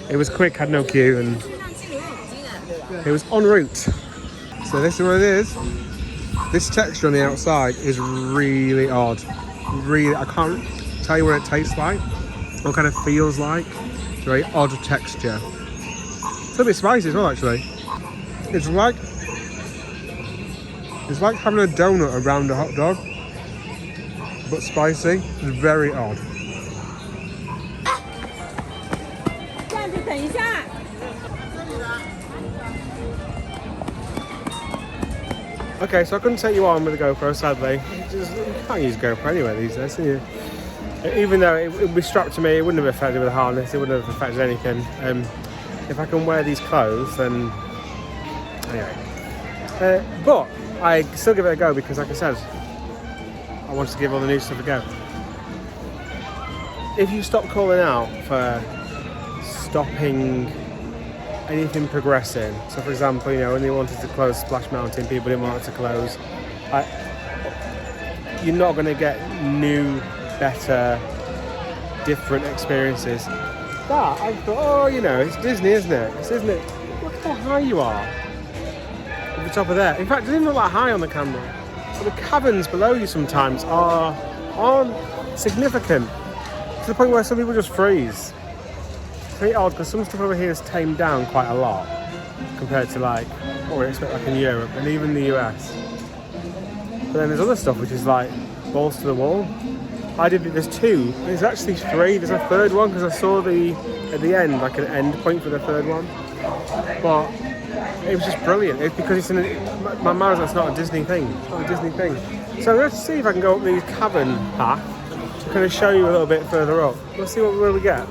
it was quick, had no queue, and it was en route. So this is what it is. This texture on the outside is really odd. Really, I can't tell you what it tastes like, what kind of feels like. It's a very odd texture. It's a bit spicy as well, actually. It's like having a donut around a hot dog, but spicy. It's very odd. Okay, so I couldn't take you on with the GoPro, sadly. You can't use GoPro anyway these days, can you? Even though it would be strapped to me, it wouldn't have affected with a harness, it wouldn't have affected anything. If I can wear these clothes, then... Anyway. But I still give it a go because, like I said, I wanted to give all the new stuff a go. If you stop calling out for stopping anything progressing, so for example, you know, when they wanted to close Splash Mountain, people didn't want it to close. You're not going to get new, better, different experiences. That I thought, oh, you know, it's Disney, isn't it? Isn't it? Look how high you are at the top of there. In fact, it doesn't even look that high on the camera. But the caverns below you sometimes aren't significant to the point where some people just freeze. It's pretty odd because some stuff over here is tamed down quite a lot compared to like what we expect like in Europe and even the US. But then there's other stuff which is like balls to the wall. There's 2, there's actually 3, there's a third one because I saw at the end like an end point for the third one. But it was just brilliant. It's because it's my mind, that's not a Disney thing. It's not a Disney thing. So let's see if I can go up the cavern path to kind of show you a little bit further up. Let's see what we really get.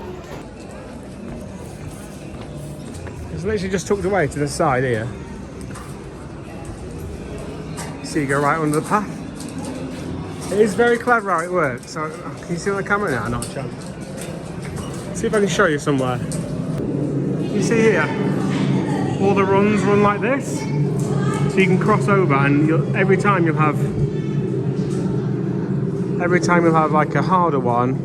It's literally just tucked away to the side here. So you go right under the path. It is very clever how it works. So can you see on the camera now? Not a chance. See if I can show you somewhere. You see here, all the runs run like this, so you can cross over, and every time you'll have like a harder one,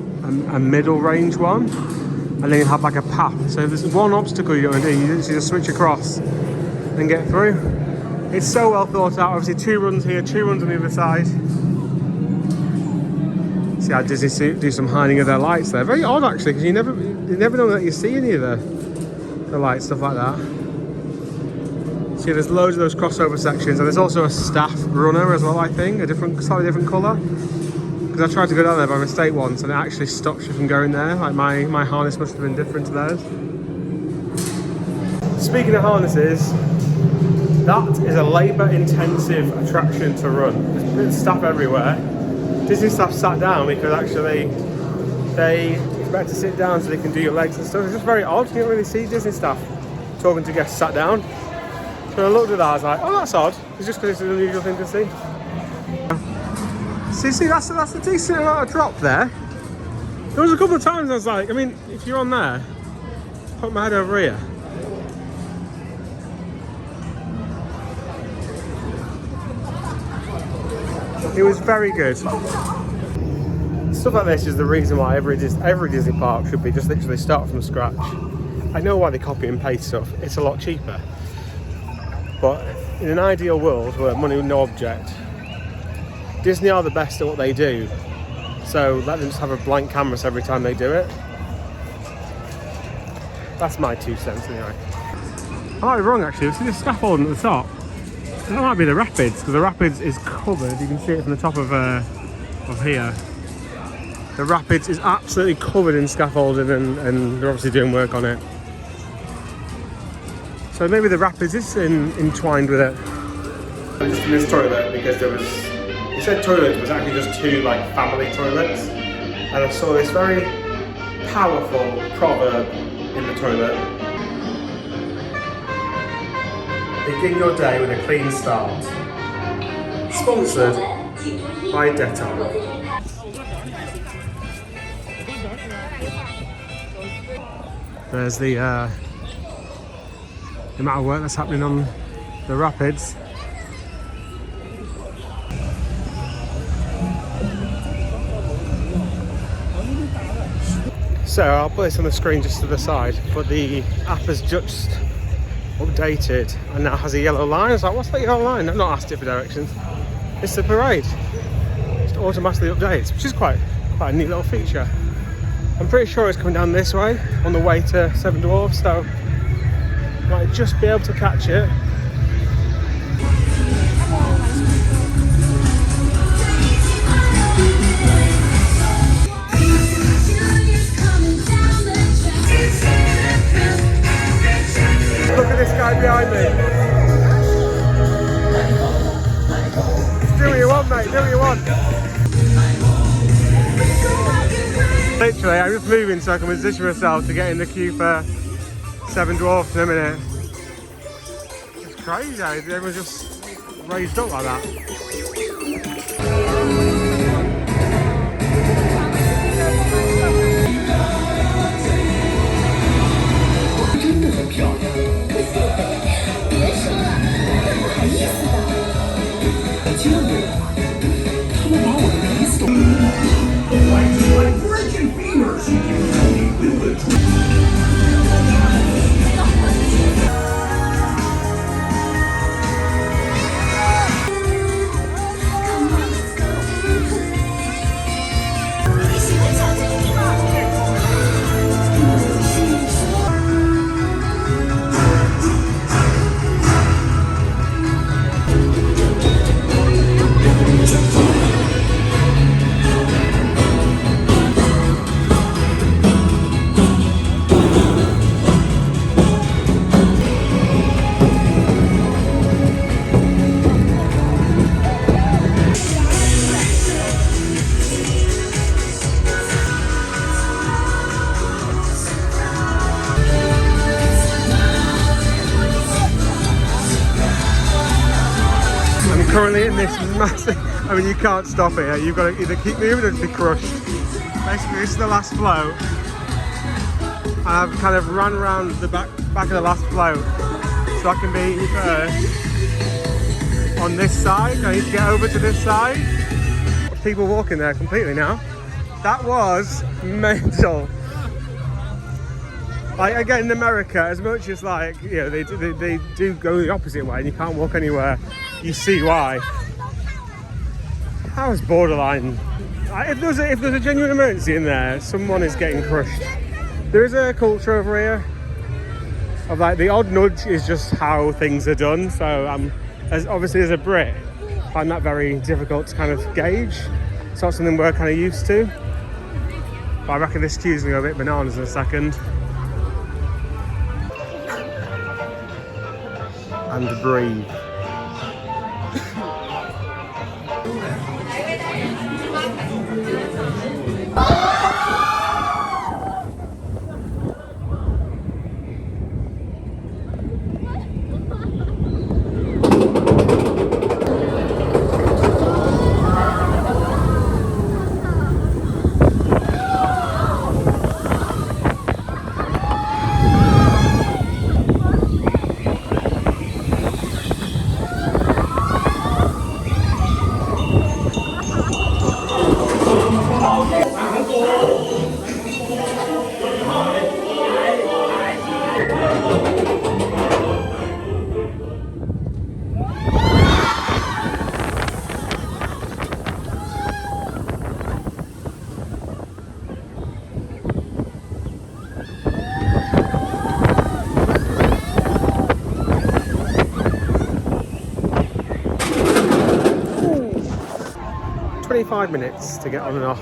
a middle range one, and then you have like a path. So if there's one obstacle you don't want to do, you just switch across and get through. It's so well thought out. Obviously 2 runs here, 2 runs on the other side. See how Disney do some hiding of their lights there. Very odd actually, because you never know that you see any of the lights, stuff like that. See, there's loads of those crossover sections, and there's also a staff runner as well, I think, slightly different colour. Because I tried to go down there by mistake once, and it actually stops you from going there. Like my harness must have been different to theirs. Speaking of harnesses, that is a labour-intensive attraction to run. There's staff everywhere. Disney staff sat down because actually they expect to sit down so they can do your legs and stuff. It's just very odd. You don't really see Disney staff talking to guests sat down. So when I looked at that, I was like, oh, that's odd. It's just because it's an unusual thing to see. See, that's a decent amount of drop there. There was a couple of times I was like, I mean, if you're on there, put my head over here. It was very good. Stuff like this is the reason why every Disney park should be just literally start from scratch. I know why they copy and paste stuff. It's a lot cheaper. But in an ideal world where money is no object, Disney are the best at what they do. So let them just have a blank canvas every time they do it. That's my 2 cents anyway. I might be wrong actually. See the scaffolding at the top? That might be the Rapids, because the Rapids is covered. You can see it from the top of here. The Rapids is absolutely covered in scaffolding, and they're obviously doing work on it. So maybe the Rapids is entwined with it. Just in this toilet, because there was, it said toilet was actually just 2 like family toilets, and I saw this very powerful proverb in the toilet. Begin your day with a clean start. Sponsored by Dettol. There's the amount of work that's happening on the Rapids. So I'll put this on the screen just to the side, but the app has just updated and now has a yellow line. I was like, what's that yellow line? I've not asked it for directions. It's the parade. It just automatically updates, which is quite a neat little feature. I'm pretty sure it's coming down this way on the way to Seven Dwarfs, so I might just be able to catch it. Look at this guy behind me. Do what you want, mate, do what you want. Literally, I'm just moving so I can position myself to get in the queue for Seven Dwarfs in a minute. It's crazy how everyone's just raised up like that. Currently in this massive, I mean you can't stop it, you've got to either keep moving or be crushed. Basically this is the last float. And I've kind of run around the back of the last float so I can be first on this side. I need to get over to this side. People walking there completely now. That was mental. Like again in America, as much as like, you know, they do go the opposite way and you can't walk anywhere, you see why. That was borderline. If there's a genuine emergency in there, someone is getting crushed. There is a culture over here of like the odd nudge is just how things are done. So as obviously as a Brit, I find that very difficult to kind of gauge. It's not something we're kind of used to. But I reckon this queue's gonna go a bit bananas in a second. And breathe. "25 minutes to get on and off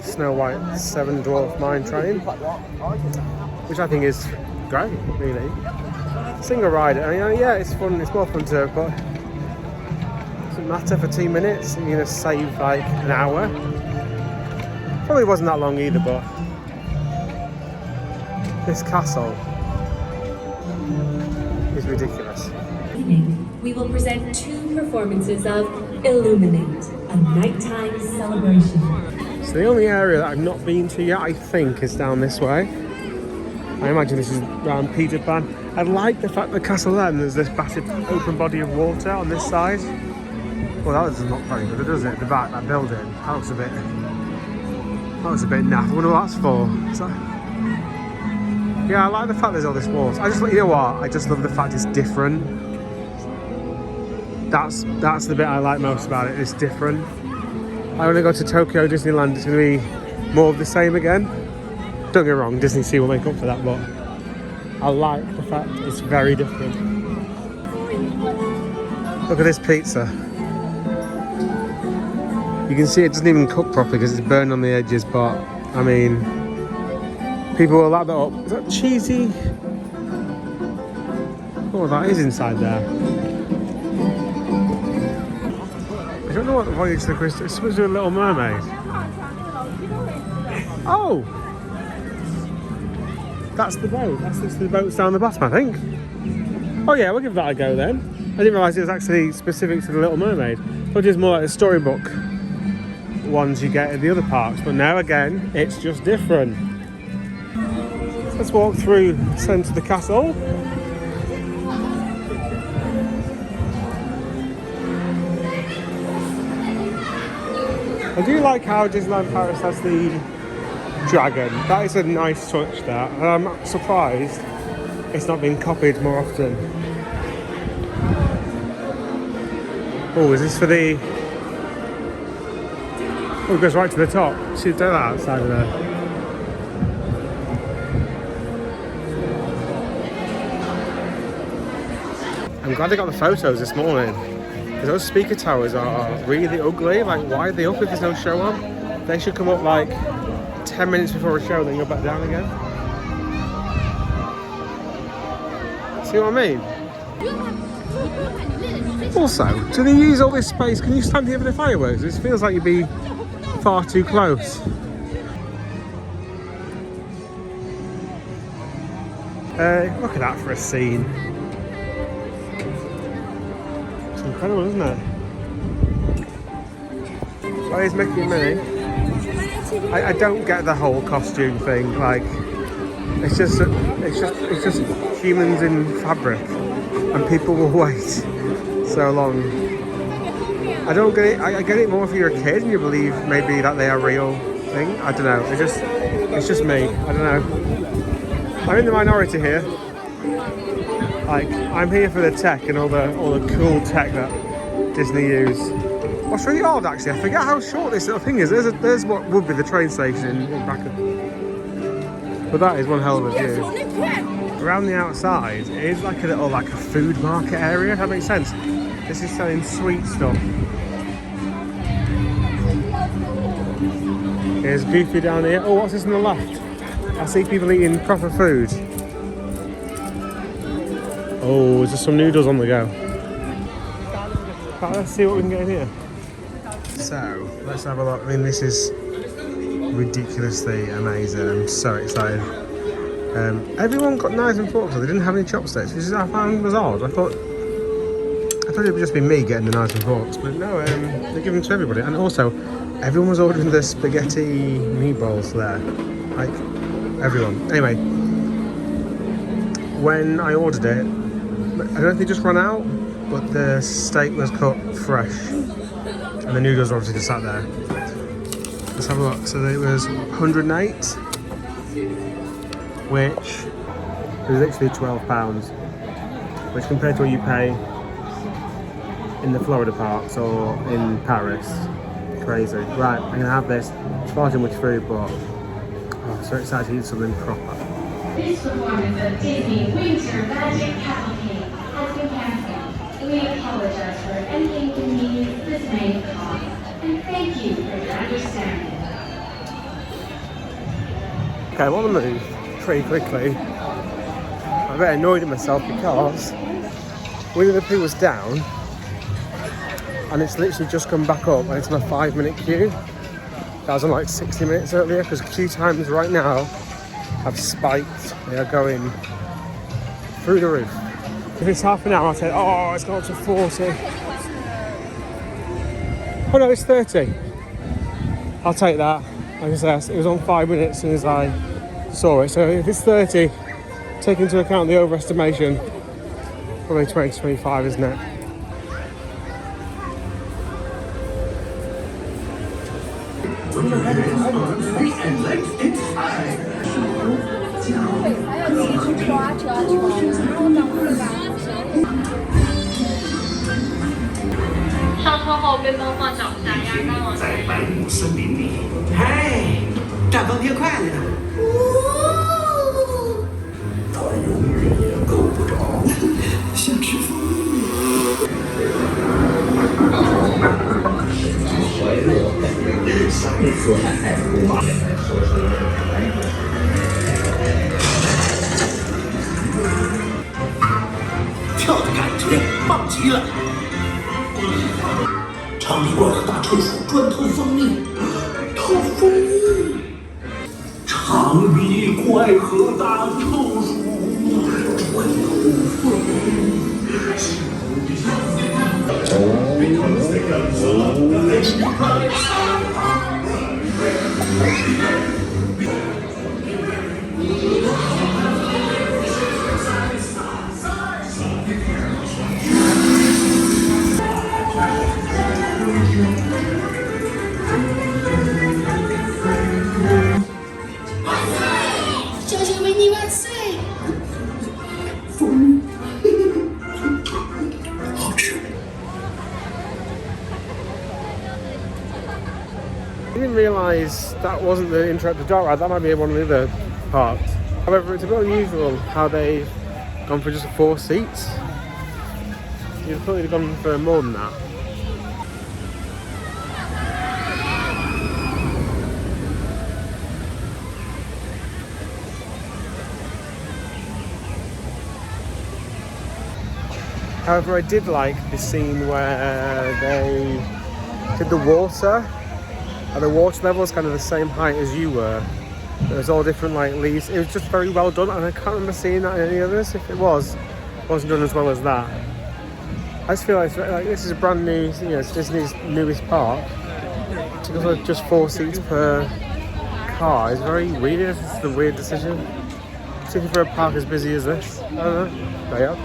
Snow White's Seven Dwarf Mine Train," which I think is great, really. Single rider, I mean, yeah, it's fun, it's more fun to, but it doesn't matter for 2 minutes, you're going to save like an hour. Probably wasn't that long either, but this castle is ridiculous. We will present 2 performances of Illuminate, a nighttime celebration. So the only area that I've not been to yet, I think, is down this way. I imagine this is around Peter Pan. I like the fact the castle there, and there's this massive open body of water on this side. Well, that does not very good, does it? The back, that building, that looks a bit naff. I wonder what that's for. Yeah, I like the fact there's all this water. You know what? I just love the fact it's different. That's the bit I like most about it. It's different. I want to go to Tokyo Disneyland. It's going to be more of the same again. Don't get me wrong, DisneySea will make up for that, but I like the fact it's very different. Look at this pizza. You can see it doesn't even cook properly because it's burned on the edges, but I mean, people will lap that up. Is that cheesy? Oh, that is inside there. I don't know what the voyage to the crystal. It's supposed to be a Little Mermaid. Oh! That's the boat. That's the boats down the bottom, I think. Oh yeah, we'll give that a go then. I didn't realise it was actually specific to the Little Mermaid. I thought it was more like the storybook ones you get at the other parks, but now again, it's just different. Let's walk through the centre of the castle. I do like how Disneyland Paris has the dragon. That is a nice touch, that. And I'm surprised it's not been copied more often. Oh, is this for the... Oh, it goes right to the top. See, do that outside of there. I'm glad they got the photos this morning. Because those speaker towers are really ugly. Like, why are they up if there's no show on? They should come up like 10 minutes before a show, then go back down again. See what I mean? Also, do they use all this space? Can you stand here for the fireworks? It feels like you'd be far too close. Look at that for a scene. It's incredible, isn't it? Why is Mickey and Minnie? I don't get the whole costume thing. Like, it's just humans in fabric, and people will wait so long. I don't get it. I get it more if you're a kid and you believe maybe that they are real thing. I don't know. It's just me. I don't know. I'm in the minority here. Like, I'm here for the tech and all the cool tech that Disney use. What's really odd, actually, I forget how short this little thing is. There's what would be the train station in back of... But that is one hell of a view. Around the outside, it is like a little, like a food market area, if that makes sense. This is selling sweet stuff. Here's Goofy down here. Oh, what's this on the left? I see people eating proper food. Oh, there's just some noodles on the go. Right, let's see what we can get in here. So, let's have a look. I mean, this is ridiculously amazing. I'm so excited. Everyone got knives and forks, so they didn't have any chopsticks, which I found was odd. I thought it would just be me getting the knives and forks, but no, they give them to everybody. And also, everyone was ordering the spaghetti meatballs there. Like, everyone. Anyway, when I ordered it, I don't know if they just ran out, but the steak was cut fresh. And the noodles are obviously just sat there. Let's have a look. So it was 108, which is literally £12, which compared to what you pay in the Florida parks or in Paris, crazy. Right, I'm gonna have this. It's far too much food, but I'm so excited to eat something proper. This performance of Disney Winter Magic Cavalcade has been cancelled. We apologize for any inconvenience this may have caused, and thank you for your understanding. Okay, I want to move pretty quickly. I'm a bit annoyed at myself because Winnie the Pooh was down and it's literally just come back up and it's on a 5-minute queue. That was on like 60 minutes earlier because queue times right now have spiked. They are going through the roof. If it's half an hour, I'll say, oh, it's gone up to 40. Oh no, it's 30. I'll take that. Like I said, it was on 5 minutes as soon as I saw it. So if it's 30, take into account the overestimation, probably 20 to 25, isn't it?在百亩森林里，嘿，绽放天快乐呢。他永远也够不着，想吃蜂蜜。怀热三颗爱不马，跳的感觉棒极了。长鼻罐和大臭鼠专偷蜂蜜，偷蜂蜜。长鼻怪和大臭鼠专偷蜂蜜。小小维尼万岁！蜂蜜，好吃。I didn't realise that wasn't the interactive dark ride. That might be one of the other parts. However, it's a bit unusual how they've gone for just 4 seats. You'd thought they'd gone for more than that. However, I did like the scene where they did the water. And the water level was kind of the same height as you were. It was all different like leaves. It was just very well done, and I can't remember seeing that in any others. If it wasn't done as well as that. I just feel like this is a brand new, you know, it's Disney's newest park. To go for just 4 seats per car is very weird. It's a weird decision, particularly for a park as busy as this. I don't know. They are.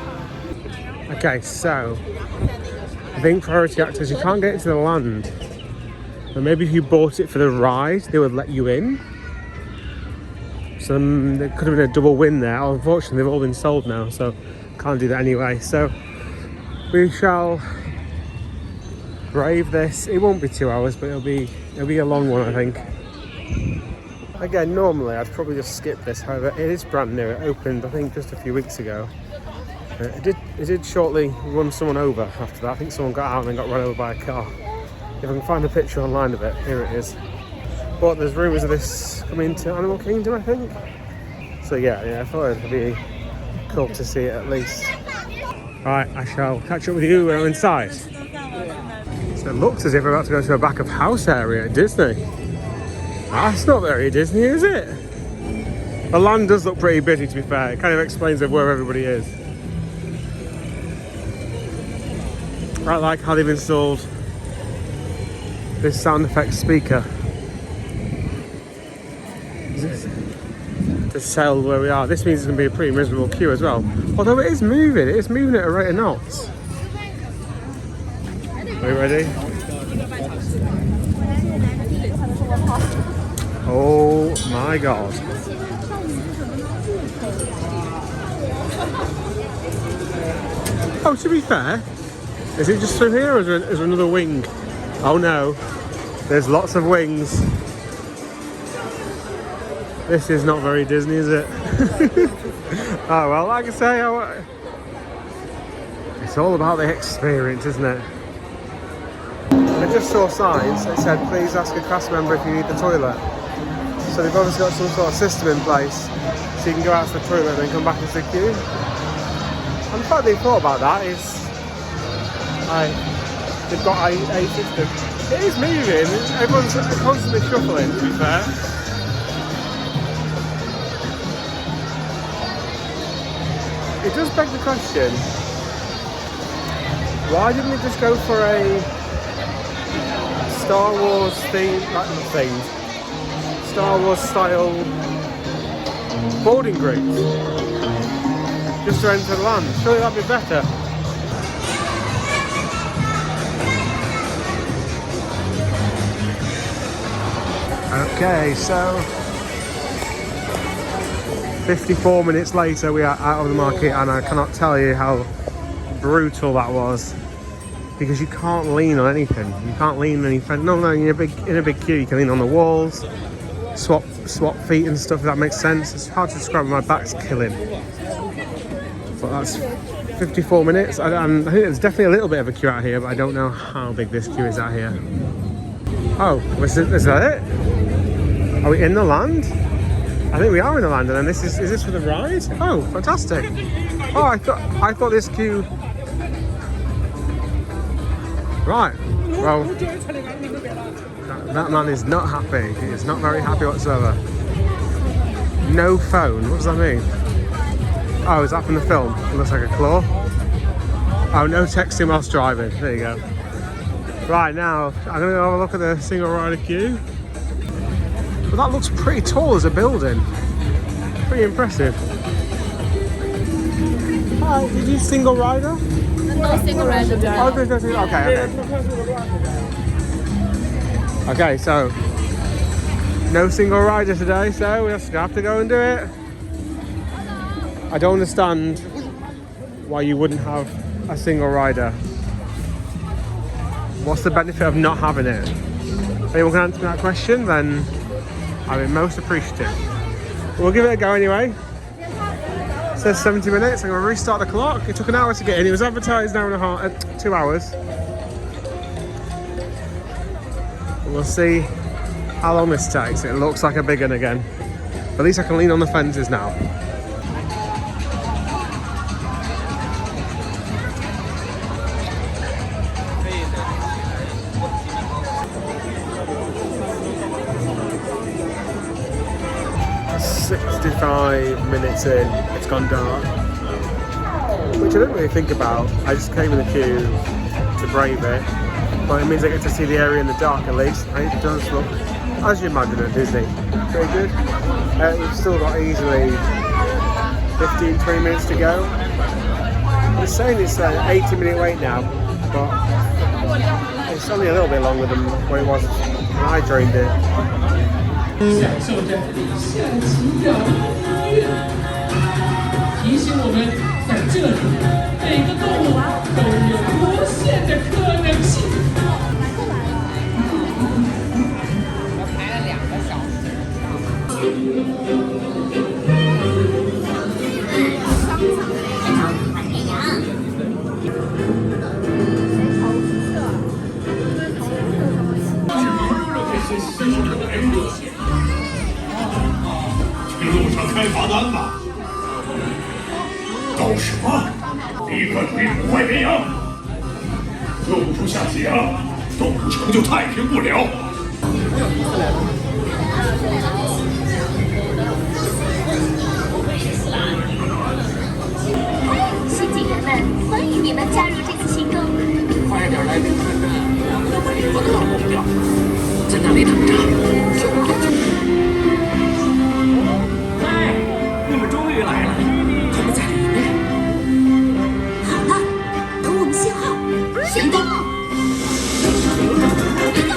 Okay, so I think priority access, you can't get into the land. But maybe if you bought it for the ride, they would let you in. So there could have been a double win there. Unfortunately, they've all been sold now, so can't do that anyway. So we shall brave this. It won't be 2 hours, but it'll be a long one, I think. Again, normally I'd probably just skip this. However, it is brand new. It opened, I think, just a few weeks ago. It did shortly run someone over after that. I think someone got out and got run over by a car. If I can find a picture online of it, here it is. But there's rumours of this coming to Animal Kingdom, I think. So yeah, I thought it'd be cool to see it at least. Right, I shall catch up with you when I'm inside. So it looks as if we're about to go to a back of house area at Disney. That's not very Disney, is it? The land does look pretty busy, to be fair. It kind of explains where everybody is. I like how they've installed this sound effects speaker to tell where we are. This means it's going to be a pretty miserable queue as well. Although it is moving at a rate of knots. Are you ready? Oh my god. Oh, to be fair, is it just through here or is there another wing? Oh no, there's lots of wings. This is not very Disney, is it? Oh well, like I say, it's all about the experience, isn't it? I just saw signs that said, please ask a cast member if you need the toilet. So they've obviously got some sort of system in place so you can go out to the toilet and then come back into the queue. And the fact they thought about that is, they've got a system. It is moving, everyone's constantly shuffling, to be fair. It does beg the question, why didn't they just go for a Star Wars Star Wars style boarding groups just to enter the land? Surely that'd be better. Okay, so 54 minutes later we are out of the market, and I cannot tell you how brutal that was, because you can't lean on anything. You can't lean on anything. No, in a big queue you can lean on the walls, swap feet and stuff, if that makes sense. It's hard to describe, my back's killing. But that's 54 minutes. I think there's definitely a little bit of a queue out here, but I don't know how big this queue is out here. Oh, is that it? Are we in the land? I think we are in the land, and then is this for the ride? Oh, fantastic! Oh, I thought this queue. Right. Well, that man is not happy. He is not very happy whatsoever. No phone. What does that mean? Oh, is that from the film? It looks like a claw. Oh, no texting whilst driving. There you go. Right, now I'm going to have a look at the single rider queue. But that looks pretty tall as a building. Pretty impressive. Hi, did you single rider? No single rider. Oh, okay. Okay, so no single rider today, so we have to go and do it. I don't understand why you wouldn't have a single rider. What's the benefit of not having it? If anyone can answer that question, then I'd be most appreciative. We'll give it a go anyway. It says 70 minutes. I'm going to restart the clock. It took an hour to get in. It was advertised 2 hours. We'll see how long this takes. It looks like a big one again. But at least I can lean on the fences now. Minutes in, it's gone dark, which I didn't really think about. I just came in the queue to brave it, but it means I get to see the area in the dark at least. And it does look, as you imagine at Disney, pretty good. We've still got easily 15-20 minutes to go. They're saying it's an 80-minute wait now, but it's only a little bit longer than what it was when I joined it. 享受着象棋表演的音乐，提醒我们在这里每个动物都有无限的可能性。我排了2个小时。路上开罚单吧！搞什么？立刻退出外边呀！做不出下棋啊，都不成就太平不了。新进人们，欢迎你们加入这次行动。快点来看看，我们有个目标，在那里等着。你们终于来了，他们在里面。好了，等我们信号，行动！别动！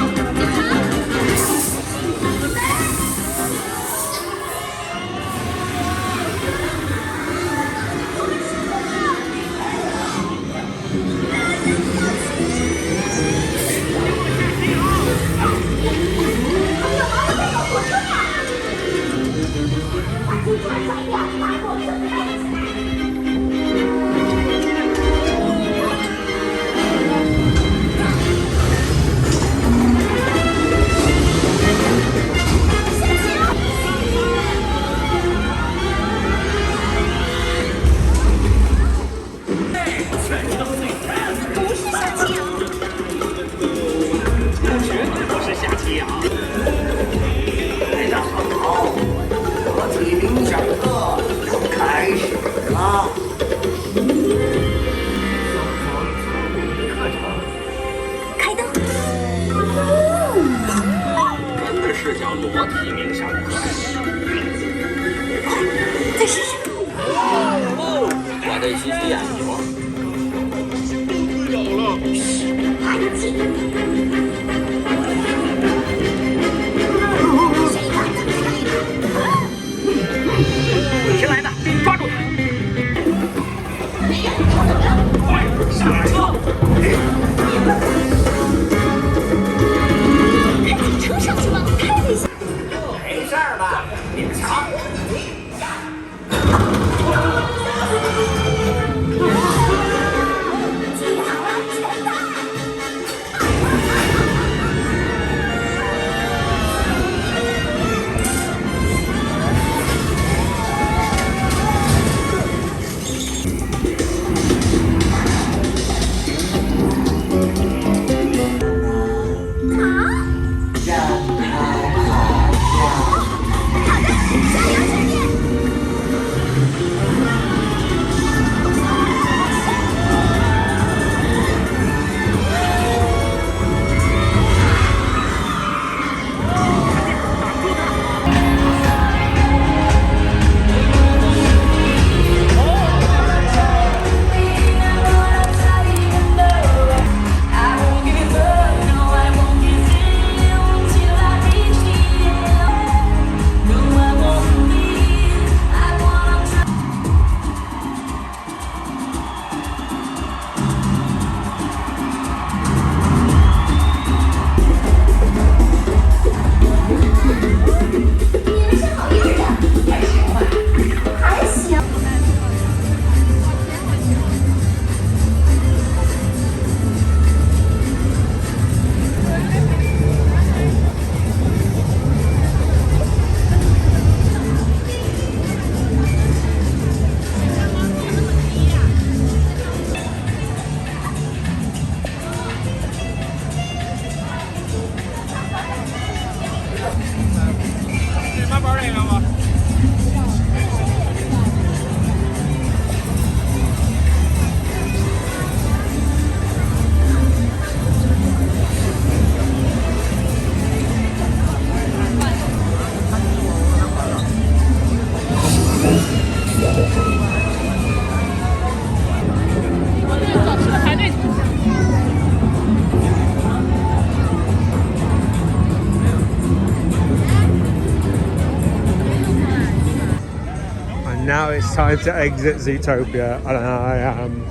Now it's time to exit Zootopia, and I am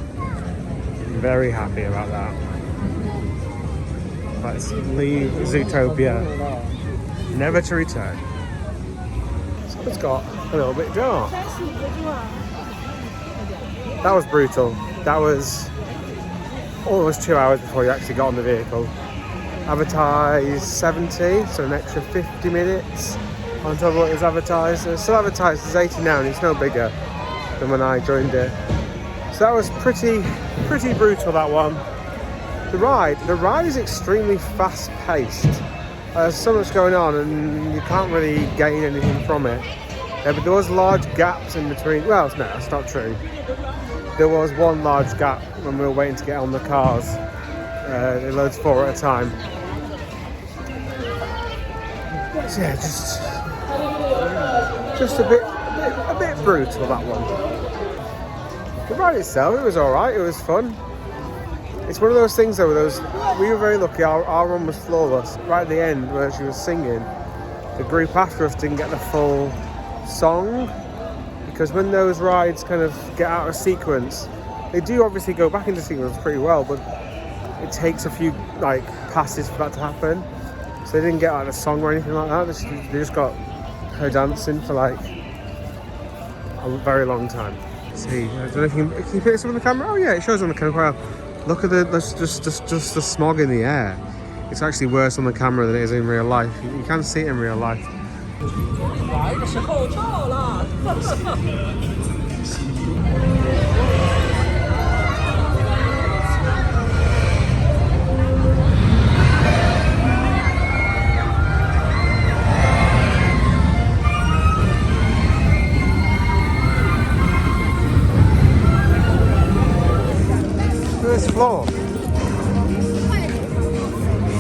very happy about that. Let's leave Zootopia, never to return. So it's got a little bit dark. That was brutal. That was almost 2 hours before you actually got on the vehicle. Advertised 70, so an extra 50 minutes on top of what was advertised. It's still advertised as 80 now, and it's no bigger than when I joined it. So that was pretty brutal, that one. The ride is extremely fast paced. There's so much going on and you can't really gain anything from it. But there was large gaps in between. Well, no, that's not true. There was one large gap when we were waiting to get on the cars. It loads 4 at a time. So yeah, just a bit brutal, that one. The ride itself, it was alright, it was fun. It's one of those things though, we were very lucky, our run was flawless. Right at the end where she was singing, the group after us didn't get the full song, because when those rides kind of get out of sequence, they do obviously go back into sequence pretty well, but it takes a few passes for that to happen. So they didn't get a song or anything like that. They just got her dancing for a very long time. See, I don't know if you can you pick this up on the camera? Oh yeah, it shows on the camera. Well, look at just the smog in the air. It's actually worse on the camera than it is in real life. You can see it in real life. This floor.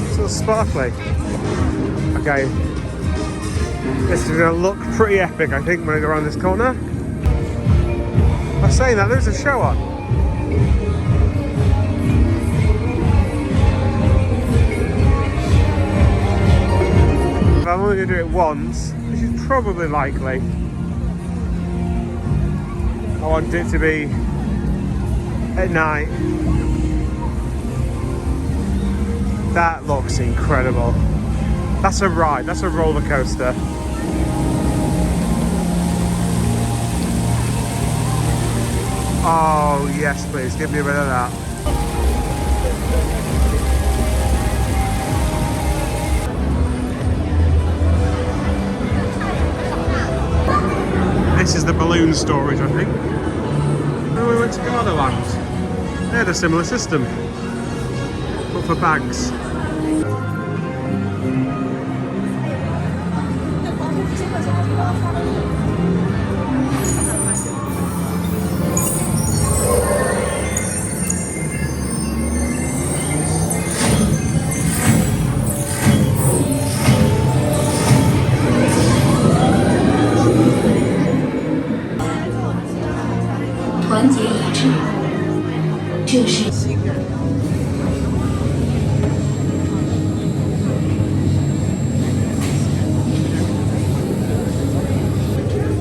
It's all sparkly. Okay. This is gonna look pretty epic, I think, when I go around this corner. I was saying that there's a show on. If I'm only gonna do it once, which is probably likely, I want it to be at night. That looks incredible. That's a ride, that's a roller coaster. Oh yes, please, give me a bit of that. This is the balloon storage, I think. When we went to Gardaland, they had a similar system, but for bags.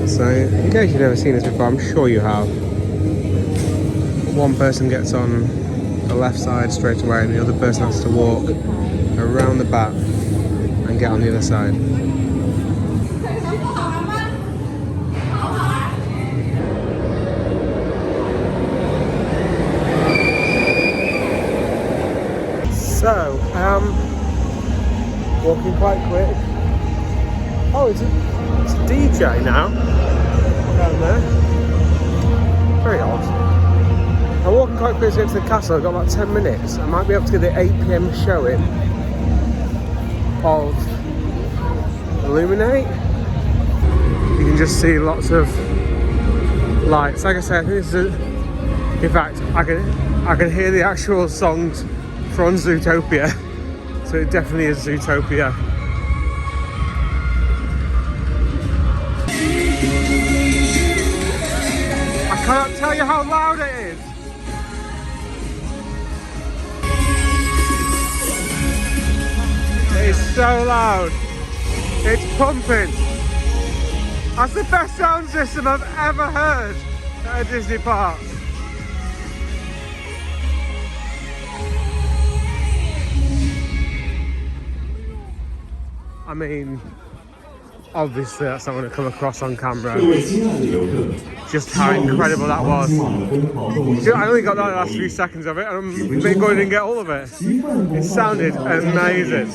So, in case you've never seen this before, I'm sure you have. One person gets on the left side straight away and the other person has to walk around the back and get on the other side. So, walking quite quick. Oh, it's a DJ now. Down there. Very odd. I'm walking quite quick to get to the castle. I've got about 10 minutes. I might be able to get the 8 PM showing of Illuminate. You can just see lots of lights. Like I said, I think this is in fact, I can hear the actual songs from Zootopia. So it definitely is Zootopia. I cannot tell you how loud it is. It is so loud. It's pumping. That's the best sound system I've ever heard at a Disney park. I mean, obviously that's not going to come across on camera. Just how incredible that was. I only got the last few seconds of it, and I'm going to get all of it. It sounded amazing.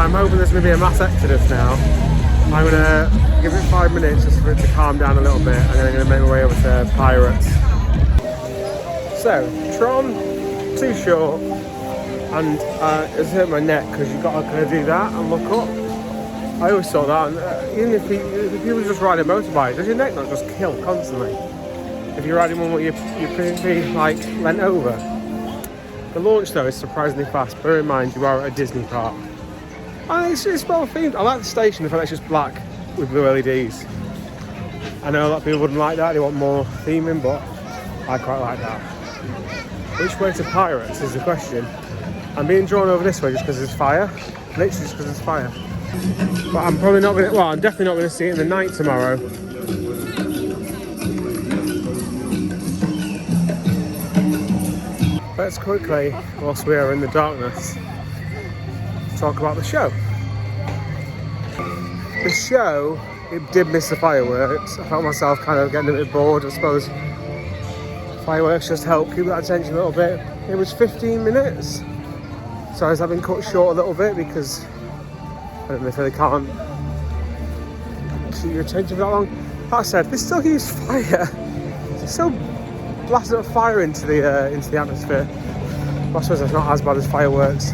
I'm hoping there's going to be a mass exodus now. I'm going to give it 5 minutes just for it to calm down a little bit, and then I'm going to make my way over to Pirates. So, Tron, too short, and it's hurt my neck because you've got to kind of do that and look up. I always saw that, and even if you were just riding a motorbike, does your neck not just kill constantly? If you're riding one where you're pretty like leant over. The launch though is surprisingly fast. Bear in mind you are at a Disney park. And it's well themed. I like the station, the fact it's just black with blue LEDs. I know a lot of people wouldn't like that, they want more theming, but I quite like that. Which way to Pirates is the question. I'm being drawn over this way just because there's fire. Literally just because there's fire. But I'm probably not going to, well, I'm definitely not going to see it in the night tomorrow. Let's quickly, whilst we are in the darkness, talk about the show. The show, it did miss the fireworks. I felt myself kind of getting a bit bored. I suppose fireworks just help keep that attention a little bit. It was 15 minutes. So has that been cut short a little bit because I don't know if they can't keep your attention for that long. That said, they still use fire. They still blasted up fire into the atmosphere. Well, I suppose that's not as bad as fireworks.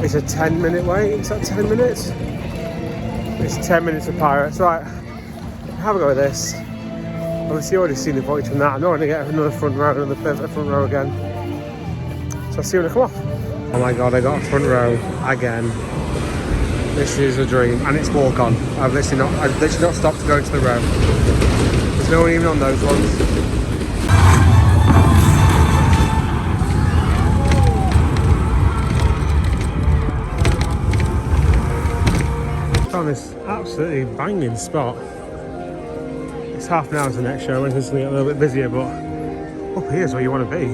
It's a 10-minute wait. Is that 10 minutes? It's 10 minutes of Pirates. Right, have a go at this. Obviously, you've already seen the footage from that. I'm not going to get another front row, another perfect front row again. So I'll see you when I come off. Oh my god, I got a front row again. This is a dream, and it's walk on. I've literally not stopped to go into the row. There's no one even on those ones. Found this absolutely banging spot. It's half an hour to the next show, and it's going to get a little bit busier, but up here's where you want to be.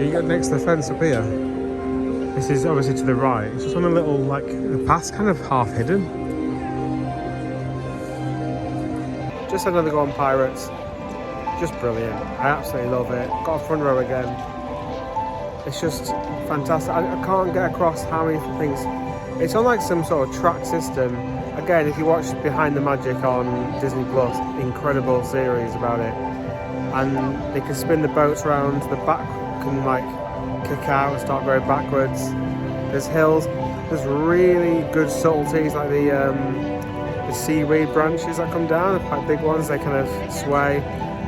You get next to the fence up here. This is obviously to the right. It's just on a little, like, the path's kind of half hidden. Just another go on Pirates. Just brilliant. I absolutely love it. Got a front row again. It's just fantastic. I can't get across how many things. It's on like some sort of track system. Again, if you watch Behind the Magic on Disney Plus, incredible series about it. And they can spin the boats around, the back can like kick out and start going backwards. There's hills, there's really good subtleties like the seaweed branches that come down, the quite big ones, they kind of sway.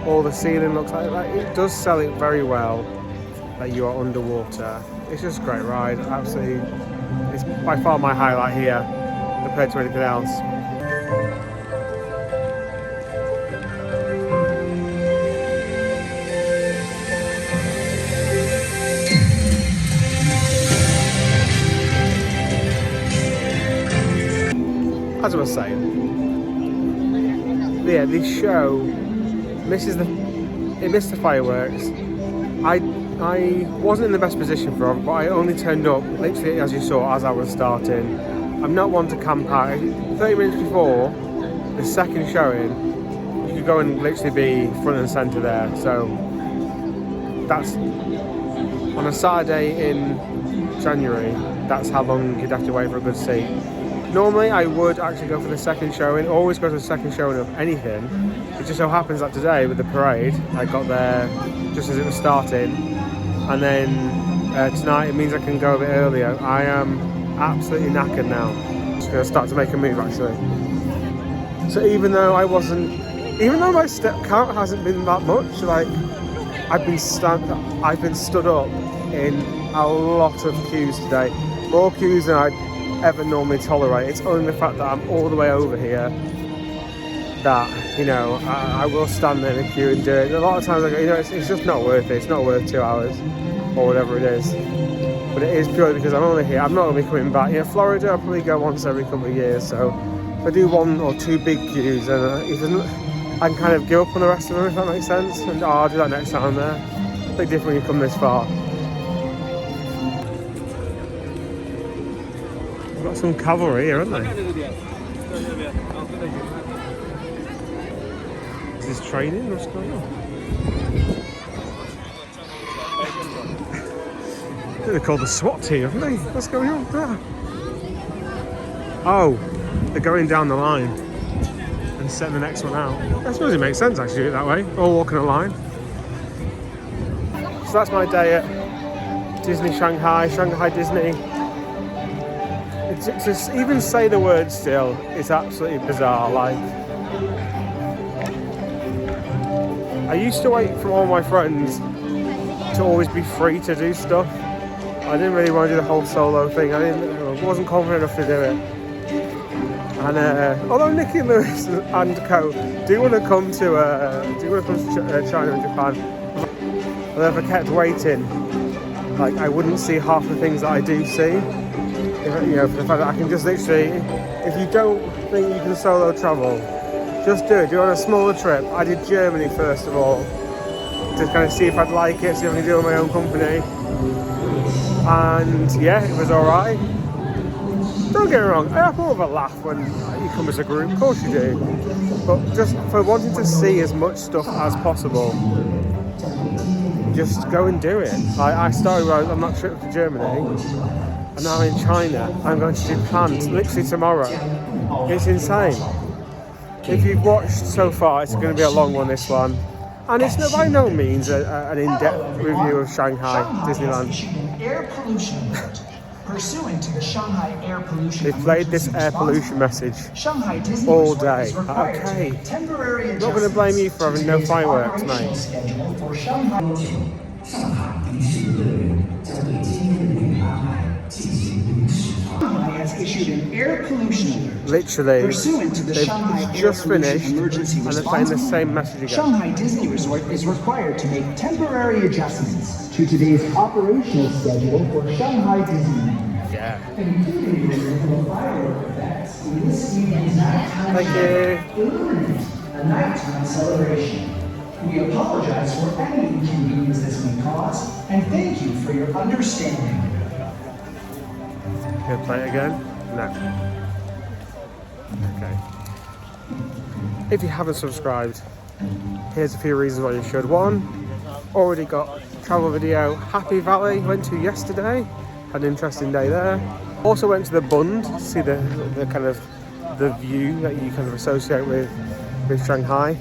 All the ceiling looks like it does sell it very well that you are underwater. It's just a great ride, absolutely. It's by far my highlight here compared to anything else. As I was saying, yeah, this show misses the fireworks. I wasn't in the best position for it, but I only turned up literally as you saw as I was starting. I'm not one to camp out. 30 minutes before the second showing, you could go and literally be front and centre there. So that's on a Saturday in January. That's how long you'd have to wait for a good seat. Normally I would actually go for the second showing, always go to the second showing of anything. It just so happens that today with the parade, I got there just as it was starting. And then tonight it means I can go a bit earlier. I am absolutely knackered now. I'm just going to start to make a move actually. So even though my step count hasn't been that much, like I've been stood up in a lot of queues today. More queues than I'd ever normally tolerate. It's only the fact that I'm all the way over here that, you know, I will stand there in a queue and do it. A lot of times I go, you know, it's just not worth it. It's not worth 2 hours or whatever it is. But it is purely because I'm only here. I'm not going to be coming back. You know, Florida, I'll probably go once every couple of years. So if I do 1 or 2 big queues, then I can kind of give up on the rest of them, if that makes sense. And I'll do that next time there. Big difference when you come this far. We've got some cavalry here, haven't they? Is this training? What's going on? They're called the SWAT team, haven't they? What's going on there? Oh, they're going down the line and setting the next one out. I suppose it makes sense actually to do it that way, all walking a line. So that's my day at Disney Shanghai, Shanghai Disney. To even say the word still is absolutely bizarre. Like, I used to wait for all my friends to always be free to do stuff. I didn't really want to do the whole solo thing. I wasn't confident enough to do it. And although Nicky Lewis and co do want to come to China and Japan, but if I kept waiting, like I wouldn't see half the things that I do see. For the fact that I can just literally, if you don't think you can solo travel, just do it. Do it on a smaller trip. I did Germany first of all, to kind of see if I'd like it, see if I can do it with my own company. And yeah, it was alright. Don't get me wrong, I have more of a laugh when you come as a group, of course you do. But just for wanting to see as much stuff as possible, just go and do it. I started on that trip to Germany, and now I'm in China. I'm going to Japan literally tomorrow. It's insane. If you've watched so far, it's going to be a long one, this one. And it's by no means an in-depth review of Shanghai Disneyland. Air pollution alert. Pursuant to the Shanghai air pollution They played this air pollution message all day. Okay, I'm not going to blame you for having no fireworks, mate. Has issued an air pollution alert. Literally, pursuant to the Shanghai just finished emergency and they're playing the same message again. Shanghai Disney Resort is required to make temporary adjustments to today's operational schedule for Shanghai Disneyland. Yeah. Including the firework effects in this evening's nighttime Illuminate, a nighttime celebration. We apologize for any inconvenience this may cause, and thank you for your understanding. Can I play it again? No. Okay. If you haven't subscribed, here's a few reasons why you should. One, already got travel video Happy Valley, went to yesterday, had an interesting day there. Also went to the Bund to see the kind of the view that you kind of associate with Shanghai.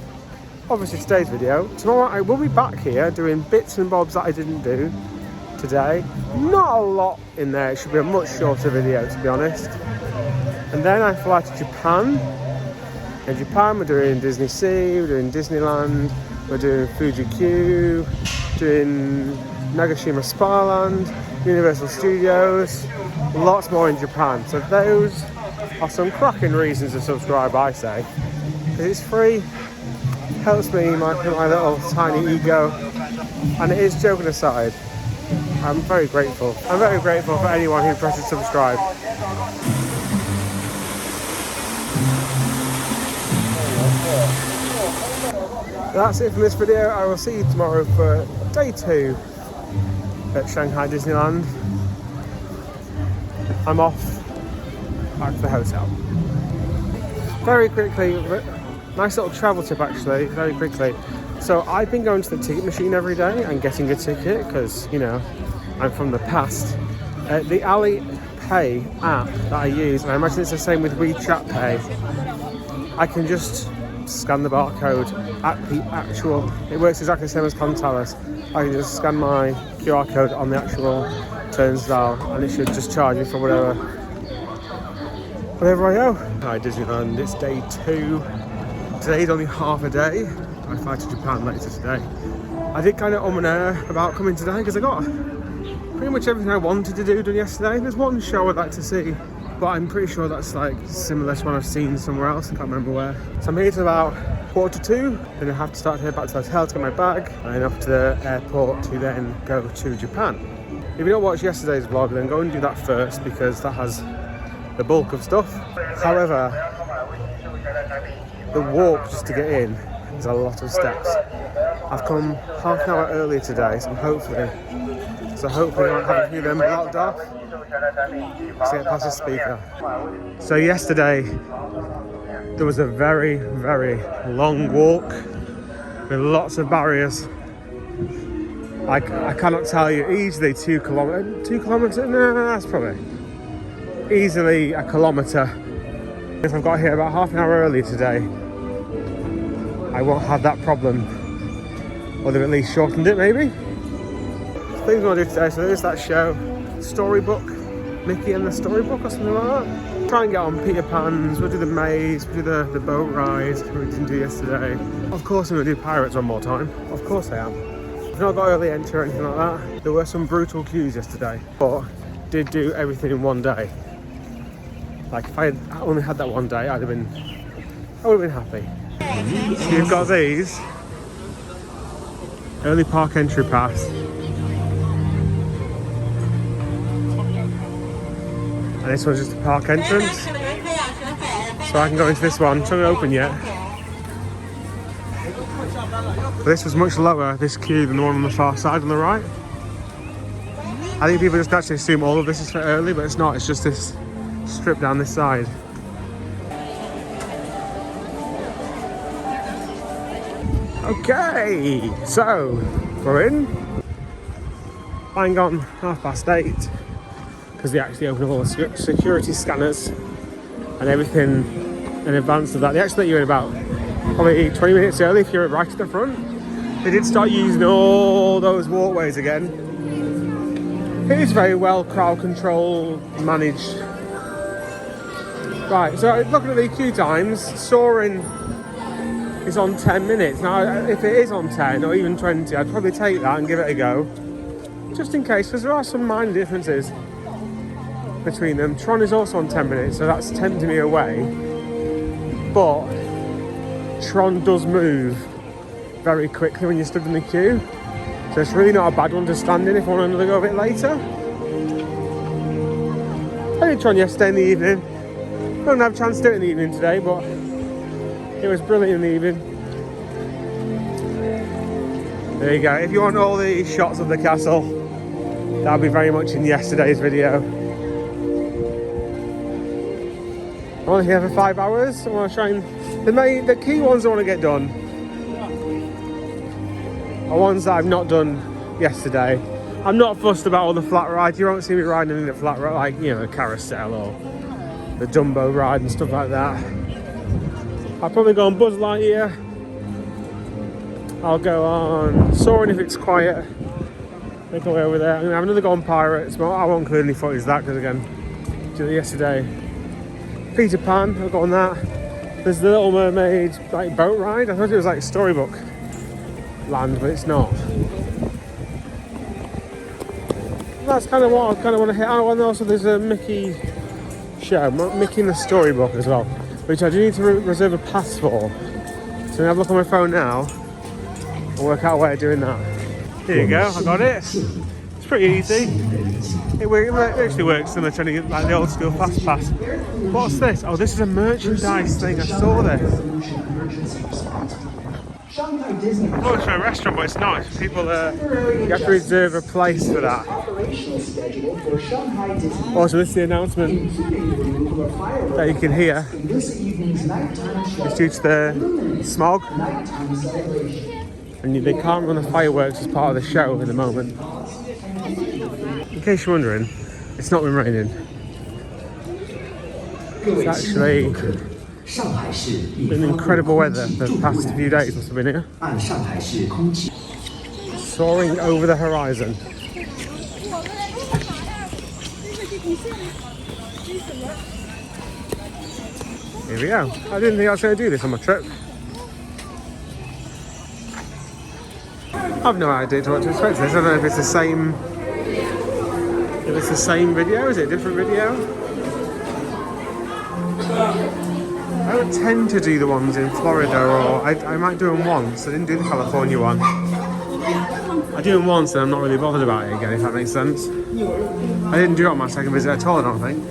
Obviously today's video. Tomorrow I will be back here doing bits and bobs that I didn't do today. Not a lot in there, it should be a much shorter video to be honest. And then I fly to Japan. In Japan we're doing DisneySea, we're doing Disneyland, we're doing Fuji-Q, doing Nagashima Spa-Land, Universal Studios, lots more in Japan. So those are some cracking reasons to subscribe, I say. Because it's free, helps me, my little tiny ego, and it is, joking aside, I'm very grateful. I'm very grateful for anyone who presses subscribe. That's it from this video. I will see you tomorrow for day 2 at Shanghai Disneyland. I'm off back to the hotel. Very quickly, nice little travel tip actually, very quickly. So I've been going to the ticket machine every day and getting a ticket because, you know, I'm from the past. The Alipay app that I use, and I imagine it's the same with WeChat Pay, I can just scan the barcode at the actual, it works exactly the same as Contalis. I can just scan my QR code on the actual turnstile and it should just charge me for wherever I go. Hi Disneyland, it's day 2. Today's only half a day. I fly to Japan later today. I did kind of and ah about coming today because I got pretty much everything I wanted to do done yesterday. There's one show I'd like to see, but I'm pretty sure that's like similar to one I've seen somewhere else. I can't remember where. So I'm here till about 1:45. Then I have to start to head back to the hotel to get my bag and then off to the airport to then go to Japan. If you don't watch yesterday's vlog, then go and do that first because that has the bulk of stuff. However, the walk just to get in is a lot of steps. I've come half an hour earlier today, so hopefully I might have a few of them blocked off. Let's get past the speaker. So yesterday there was a very, very long walk with lots of barriers. Like, I cannot tell you, easily 2 kilometers. 2 kilometers? No, that's probably easily a kilometer. If I've got here about half an hour early today, I won't have that problem. Or they've at least shortened it, maybe. Things I want to do today, so there's that show, Storybook, Mickey and the Storybook or something like that. Try and get on Peter Pan's, we'll do the maze, we'll do the boat ride, we didn't do yesterday. Of course I'm going to do Pirates one more time, of course I am. I've not got early entry or anything like that. There were some brutal queues yesterday, but did do everything in one day. Like if I had only had that one day, I would have been happy. So you've got these, early park entry pass. And this one's just a park entrance. So I can go into this one. It's not open yet. But this was much lower, this queue, than the one on the far side on the right. I think people just actually assume all of this is for early, but it's not. It's just this strip down this side. Okay, so we're in. Bang on 8:30. Because they actually open up all the security scanners and everything in advance of that. They actually let you in about probably 20 minutes early if you're right at the front. They did start using all those walkways again. It is very well crowd controlled, managed. Right, so looking at the queue times, Soaring is on 10 minutes. Now, if it is on 10 or even 20, I'd probably take that and give it a go. Just in case, because there are some minor differences between them. Tron is also on 10 minutes, so that's tempting me away. But Tron does move very quickly when you're stood in the queue. So it's really not a bad one to stand in if I want to go a bit later. I did Tron yesterday in the evening. I don't have a chance to do it in the evening today, but it was brilliant in the evening. There you go. If you want all the shots of the castle, that'll be very much in yesterday's video. I'm only here for 5 hours. I want to try and the key ones I want to get done are ones that I've not done yesterday. I'm not fussed about all the flat rides. You won't see me riding in the flat ride, like, you know, the carousel or the Dumbo ride and stuff like that. I'll probably go on Buzz Lightyear. I'll go on Soaring if it's quiet. Make my way over there. I'm going to have another go on Pirates, but I won't include any footage of that because, again, did it yesterday. Peter Pan, I'll go on that. There's the Little Mermaid like boat ride. I thought it was like Storybook Land, but it's not. That's kind of what I kind of want to hit. Oh, and also there's a Mickey show, Mickey in the Storybook as well, which I do need to reserve a pass for. So I'm gonna have a look on my phone now and work out a way of doing that. Here you go, I got it. It's pretty easy. It actually works similar to any, like the old school fast pass. What's this? Oh, this is a merchandise thing. I saw this. Oh, it's a restaurant, but it's not. It's people, you have to reserve a place for that. Also, this is the announcement that you can hear. It's due to the smog. And they can't run the fireworks as part of the show at the moment. In case you're wondering, it's not been raining. It's actually been incredible weather for the past few days must have been here. Soaring over the horizon. Here we go. I didn't think I was going to do this on my trip. I've no idea what to expect. I don't know if it's the same. If it's the same video, is it a different video? I don't tend to do the ones in Florida, or I might do them once. I didn't do the California one. I do them once and I'm not really bothered about it again, if that makes sense. I didn't do it on my second visit at all, I don't think.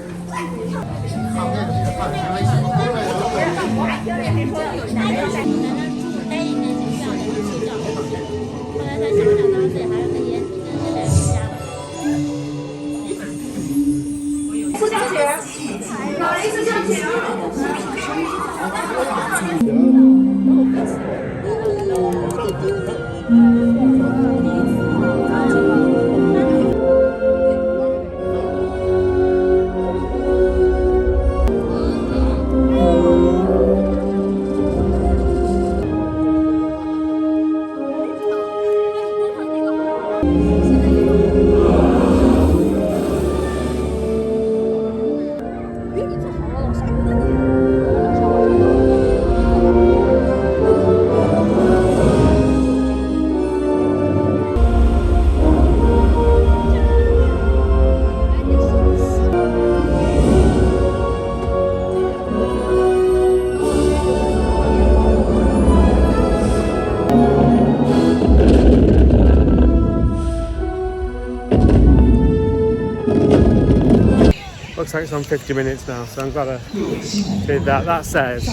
Looks like it's on 50 minutes now, so I'm glad I did that. That says, the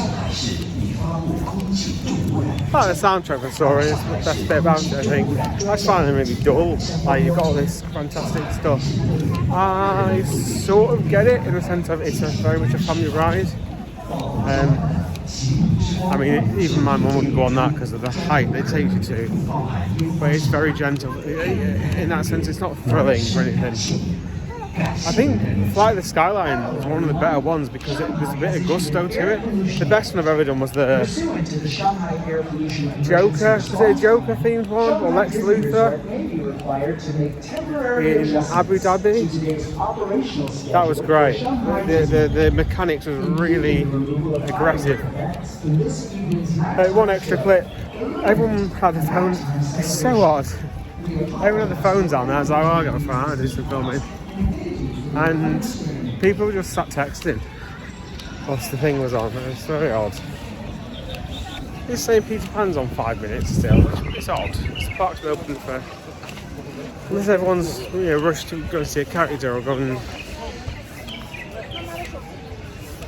soundtrack for Story is the best bit about it, I think. I just find it really dull. Like, you've got all this fantastic stuff. I sort of get it in the sense of it's very much a family ride. I mean, even my mum wouldn't go on that because of the height they take you to. But it's very gentle. In that sense, it's not thrilling or anything. I think Flight of the Skyline was one of the better ones because there's a bit of gusto to it. The best one I've ever done was the Joker. Was it a Joker themed one? Or Lex Luthor? In Abu Dhabi? That was great. The mechanics was really aggressive. One extra clip. Everyone had their phones. It's so odd. Everyone had the phones on. I was like, oh, I got a phone. I'll do some filming. And people just sat texting whilst the thing was on. It was very odd. It's saying Peter Pan's on 5 minutes still. It's odd. The park's been open for... Unless everyone's rushed to go and see a character or go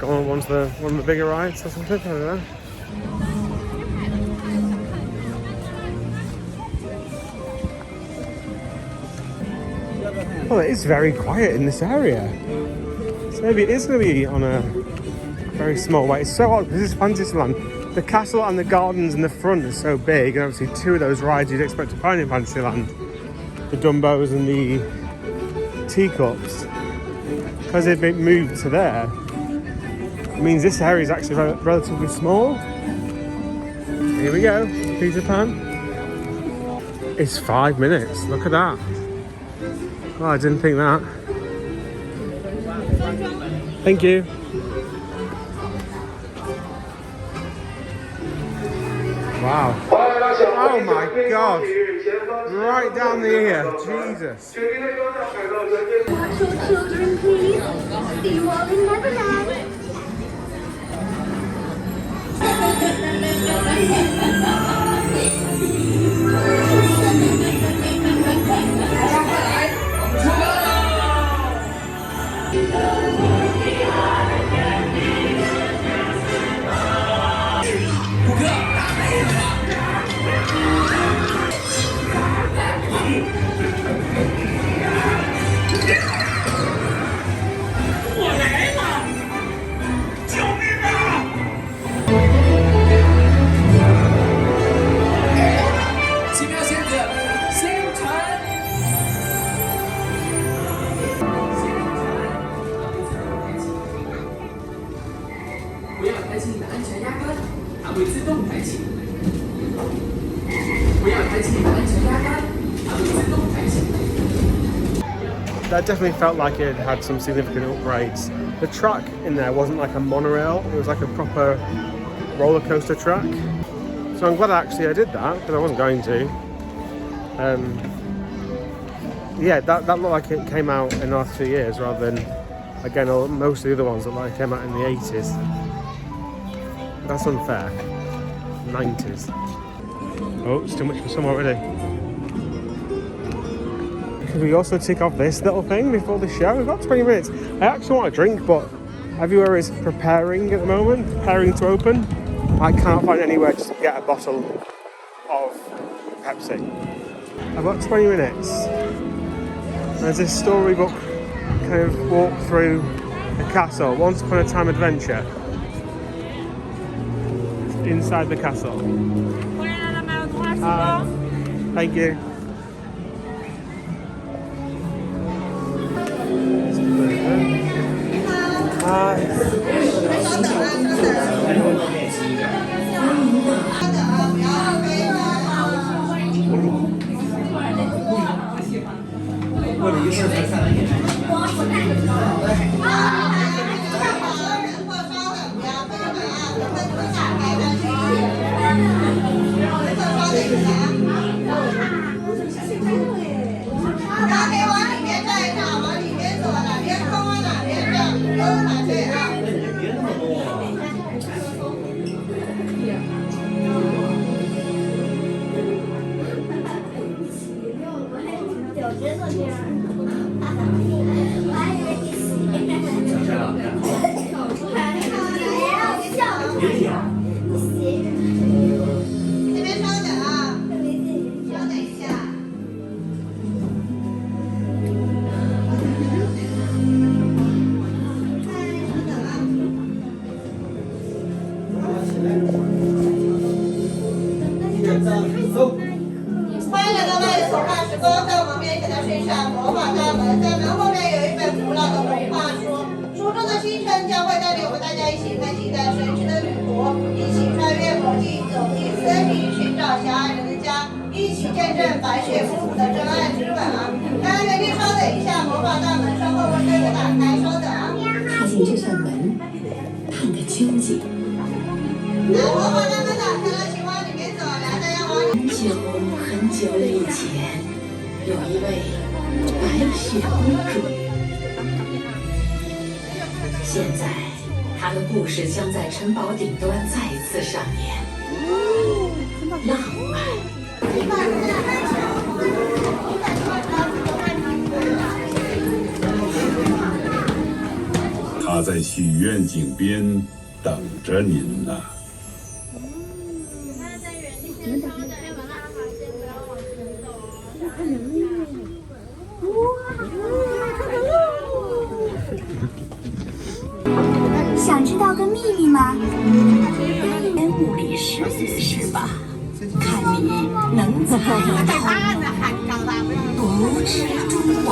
on one of the bigger rides or something. I don't know. Well, it is very quiet in this area. So maybe it is going to be on a very small way. It's so odd because this is Fantasyland. The castle and the gardens in the front are so big, and obviously two of those rides you'd expect to find in Fantasyland, the Dumbos and the teacups, because they've been moved to there, it means this area is actually relatively small. Here we go, Peter Pan. It's 5 minutes, look at that. Oh, I didn't think that. Thank you. Wow. Oh my God. Right down the ear. Jesus. Watch your children, please. See you all in Neverland. That definitely felt like it had some significant upgrades. The track in there wasn't like a monorail, it was like a proper roller coaster track. So I'm glad I did that, because I wasn't going to. Yeah, that looked like it came out in the last 2 years rather than, again, most of the other ones look like it came out in the 80s. That's unfair. 90s. Oh, it's too much for some already. Could we also tick off this little thing before the show? We've got 20 minutes. I actually want a drink, but everywhere is preparing at the moment, preparing to open. I can't find anywhere just to get a bottle of Pepsi. I've got 20 minutes. There's this storybook kind of walk through the castle, Once Upon a Time Adventure. Inside the castle. Thank you. 欢迎来到麦的手帕时光，在我们面前的是一扇魔法大门，在门后面有一本古老的童话书，书中的星辰将会带领我们大家一起开启一段神奇的旅途，一起穿越国境，走进森林，寻找小矮人的家，一起见证白雪夫妇的真爱之吻啊！大家原地稍等一下，魔法大门稍后会开始打开，稍等啊！踏进这扇门，看个究竟。来，魔法大门打开了，请往里面走，来，大家往里。很久以前，有一位白雪公主。现在，她的故事将在城堡顶端再一次上演。浪漫。她在许愿井边等着您呢。想知道个秘密吗？烟雾里试一试吧，看你能猜透。不知蛛网，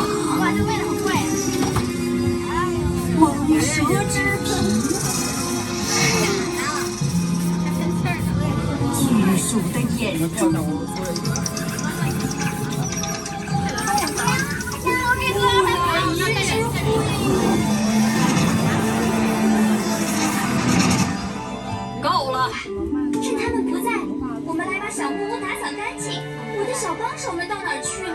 蟒蛇之皮，巨鼠的眼珠。够了！趁他们不在，我们来把小木屋打扫干净。我的小帮手们到哪儿去了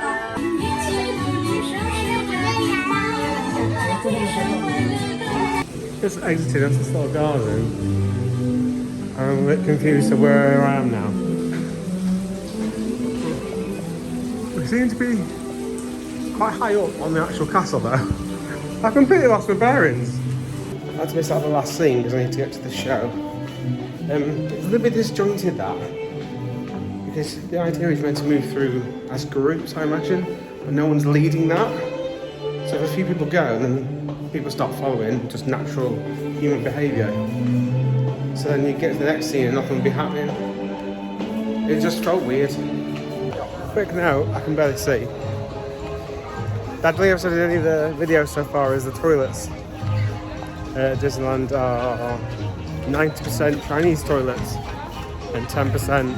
？Just exited off this little garden. I'm a bit confused of where I am now. We seem to be quite high up on the actual castle though. I've completely lost my bearings. I had to miss out the last scene because I need to get to the show. It's a little bit disjointed that, because the idea is meant to move through as groups, I imagine, but no one's leading that. So if a few people go, and then people start following, just natural human behaviour. So then you get to the next scene and nothing will be happening. It just felt weird. Quick note, I can barely see. That only I've said in any of the videos so far is the toilets at Disneyland are 90% Chinese toilets and 10%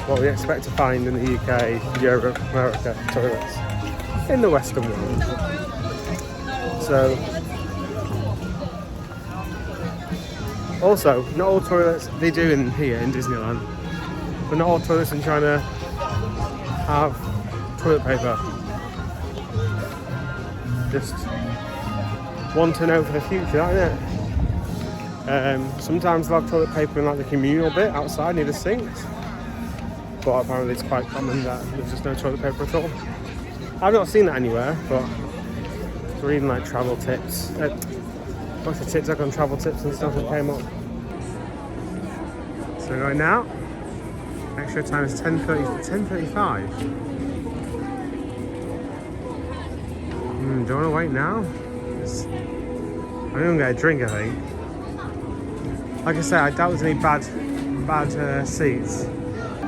what we expect to find in the UK, Europe, America toilets in the Western world. So, also, not all toilets, they do in here in Disneyland, but not all toilets in China have toilet paper. Just one to know for the future, isn't it? Sometimes they'll have toilet paper in like the communal bit outside near the sinks, but apparently it's quite common that there's just no toilet paper at all. I've not seen that anywhere, but I was reading like travel tips, lots of tips like on travel tips and stuff that came up. So going now, extra time is 10:35. Do I want to wait now? I'm gonna get a drink, I think. Like I said, I doubt there's any bad seats.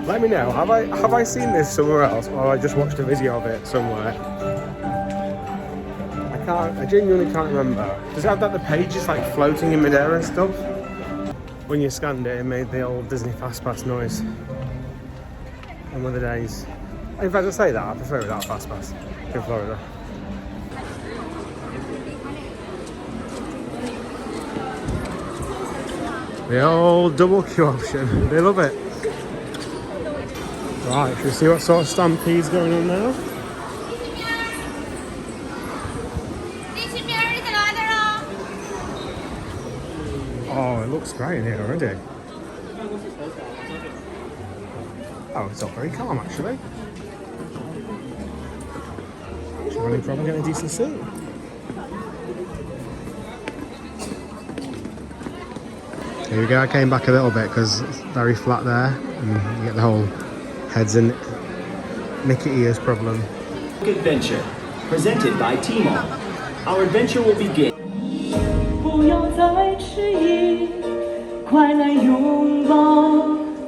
Let me know. Have I seen this somewhere else, or have I just watched a video of it somewhere? I genuinely can't remember. Does it have that the pages like floating in midair and stuff? When you scanned it, it made the old Disney Fast Pass noise. On one of the days. In fact, I say that, I prefer without a fast pass in Florida. The old double queue option, they love it. Right, should we see what sort of stampede's going on now? Oh, it looks great in here already. Oh, it's all very calm actually. Should really probably get a decent seat. Here we go, I came back a little bit because it's very flat there and you get the whole heads in Mickey ears problem. Adventure, presented by teamLabs. Our adventure will begin. 不要再迟疑，快来拥抱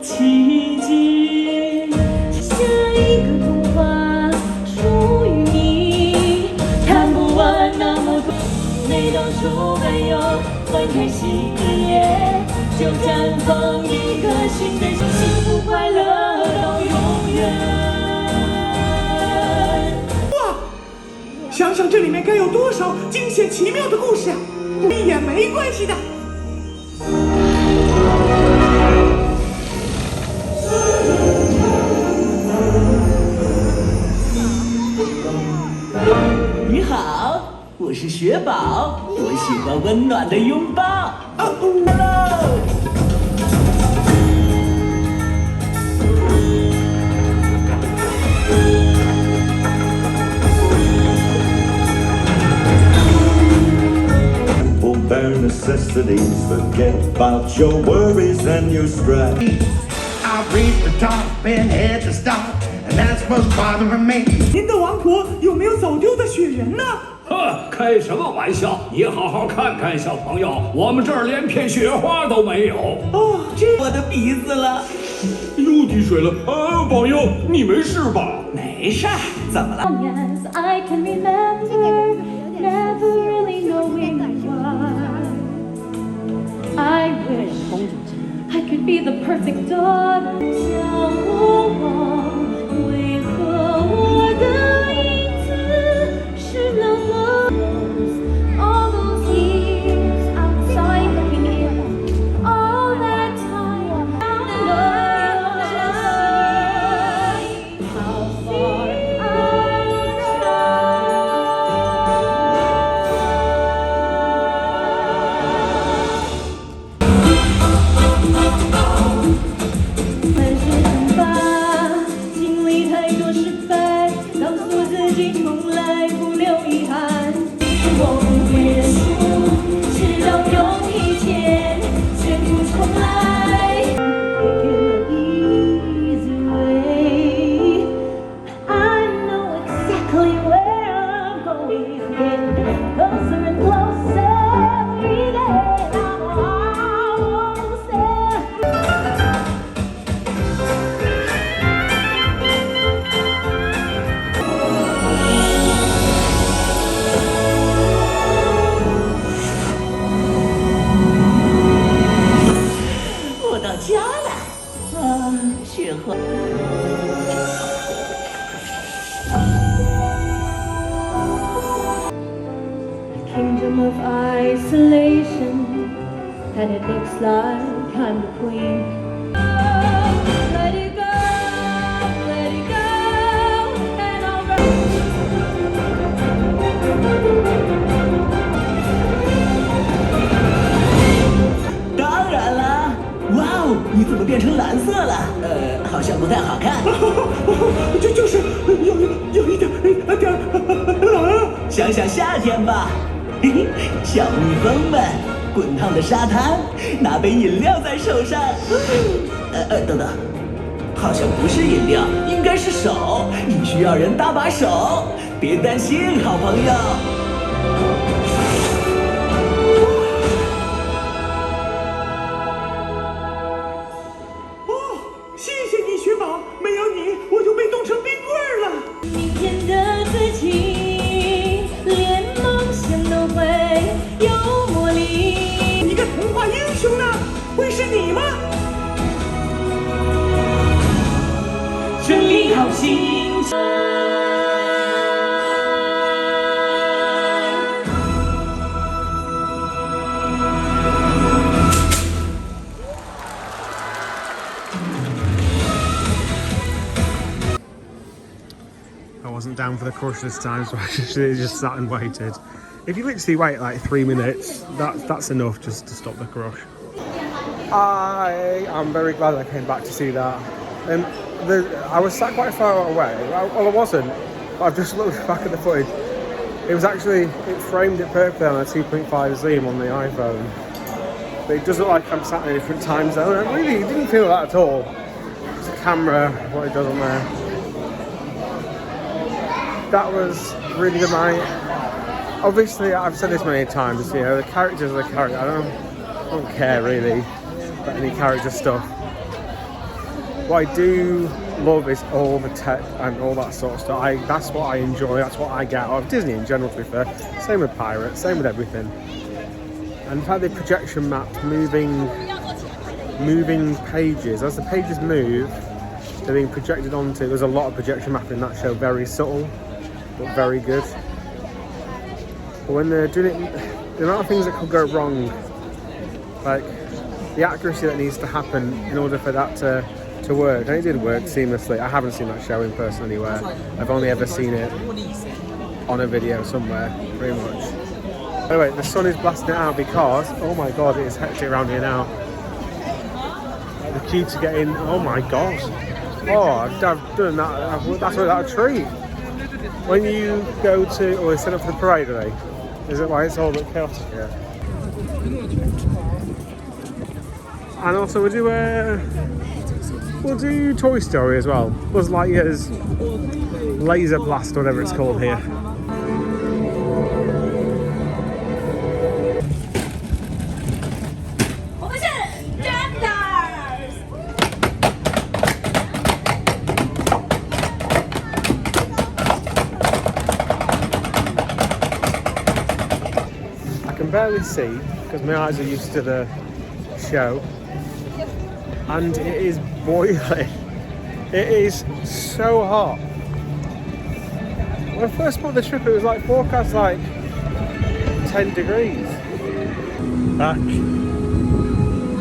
奇迹。下一个童话属于你，看不完那么多。每当出门又翻开新一页，就绽放一颗新的幸福快乐到永远。哇！想想这里面该有多少惊险奇妙的故事啊！ 闭眼没关系的。你好，我是雪宝，我喜欢温暖的拥抱。Hello。 Bare necessities, forget about your worries and your strife. I reached the top and had to stop, and that's what's bothering me. 您的王国有没有走丢的雪人呢？呵，开什么玩笑！你好好看看，小朋友，我们这儿连片雪花都没有。哦，这我的鼻子了，又滴水了。朋友，你没事吧？没事儿，怎么了 ？Yes, I can remember, never really knowing why. I wish I could be the perfect daughter. 向我望，为何我的影子是那么 All those years outside looking in, all that time out of how far I try. 雪花。Kingdom of isolation, and it looks like I'm the queen. Let it go, and I'll run. 当然啦，哇哦，你怎么变成蓝色了？好像不太好看。就是有一点冷。想想夏天吧。 小蜜蜂们，滚烫的沙滩，拿杯饮料在手上。等等，好像不是饮料，应该是手。你需要人搭把手，别担心，好朋友。哦，谢谢你，雪宝，没有你，我就被冻成冰棍了。明天的自己。 会有魔力。一个童话英雄呢？会是你吗？整理好心情， I wasn't down for the crush this time, so I just sat and waited. If you literally wait like 3 minutes, that's enough just to stop the crush. I am very glad I came back to see that. I was sat quite far away. Well, I wasn't, but I've just looked back at the footage. It was actually, it framed it perfectly on a 2.5 zoom on the iPhone. But it does look like I'm sat in a different time zone. And really, it didn't feel that at all. It's the camera, what it does on there. That was really good night. Obviously, I've said this many times, you know, the characters are the character. I don't care really about any character stuff. What I do love is all the tech and all that sort of stuff. That's what I enjoy, that's what I get out of Disney in general, to be fair. Same with Pirates, same with everything. And the fact they projection mapped moving pages. As the pages move, they're being projected onto. There's a lot of projection mapping in that show, very subtle, but very good. But when they're doing it, the amount of things that could go wrong, like the accuracy that needs to happen in order for that to work, and it did work seamlessly. I haven't seen that show in person anywhere. I've only ever seen it on a video somewhere, pretty much. Anyway, the sun is blasting it out because, oh my god, it is hectic around here now. The queue to get in, oh my god. Oh, I've done that, that's without a treat. When you go to, or they set up for the parade, are they? Is it why it's all a bit chaotic here? And also we'll do Toy Story as well. Buzz Lightyear's Laser Blast, whatever it's called here. I can barely see because my eyes are used to the show. And it is boiling. It is so hot. When I first booked the trip, it was like forecast like 10 degrees. Back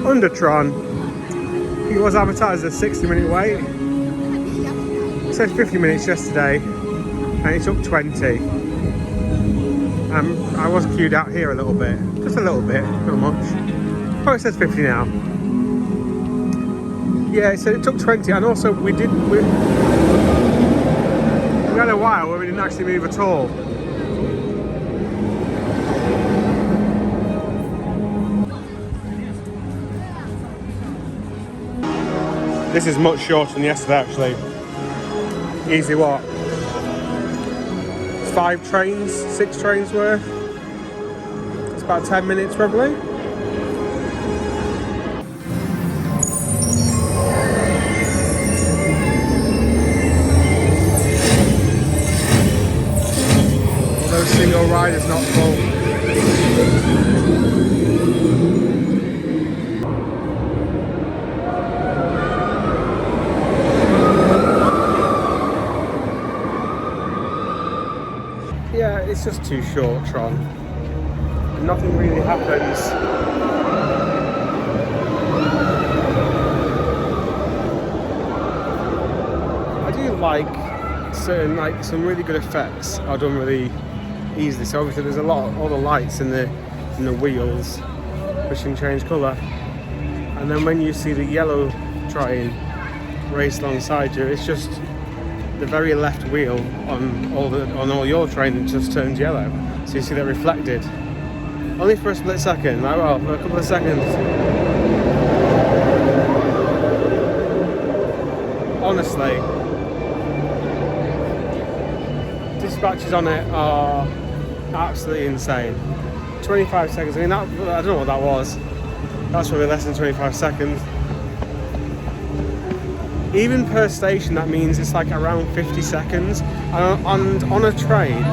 under Tron. It was advertised as a 60-minute wait. It said 50 minutes yesterday, and it took 20. I was queued out here a little bit, just a little bit, not much. Oh, it says 50 now. Yeah, it said it took 20, and also we had a while where we didn't actually move at all. This is much shorter than yesterday, actually. Easy what? 5 trains, 6 trains worth. It's about 10 minutes probably. Single ride is not full. Yeah, it's just too short, Tron. Nothing really happens. I do like certain, some really good effects are done really easily. So obviously there's all the lights in the wheels which can change colour, and then when you see the yellow train race alongside you, it's just the very left wheel on all your train that just turns yellow, so you see that reflected only for a split second, like, well, for a couple of seconds. Honestly, dispatches on it are absolutely insane. 25 seconds, I mean, I don't know what that was. That's probably less than 25 seconds. Even per station, that means it's like around 50 seconds. And on a train,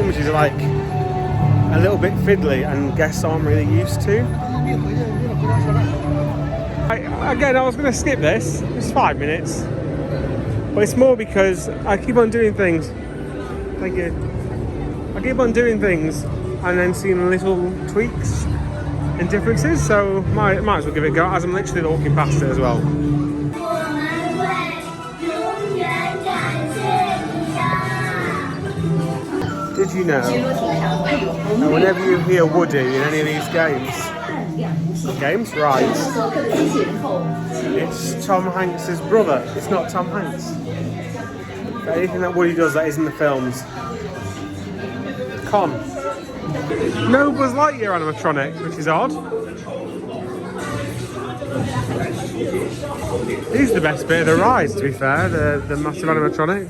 which is like a little bit fiddly and guests aren't really used to. Again, I was going to skip this. It's 5 minutes. But it's more because I keep on doing things. Thank you. I keep on doing things and then seeing little tweaks and differences, so might as well give it a go as I'm literally walking past it as well. Did you know that whenever you hear Woody in any of these rides, it's Tom Hanks' brother, it's not Tom Hanks. Anything that Woody does that isn't the films. Con. No Buzz Lightyear animatronic, which is odd. This is the best bit of the ride, to be fair, the massive animatronic.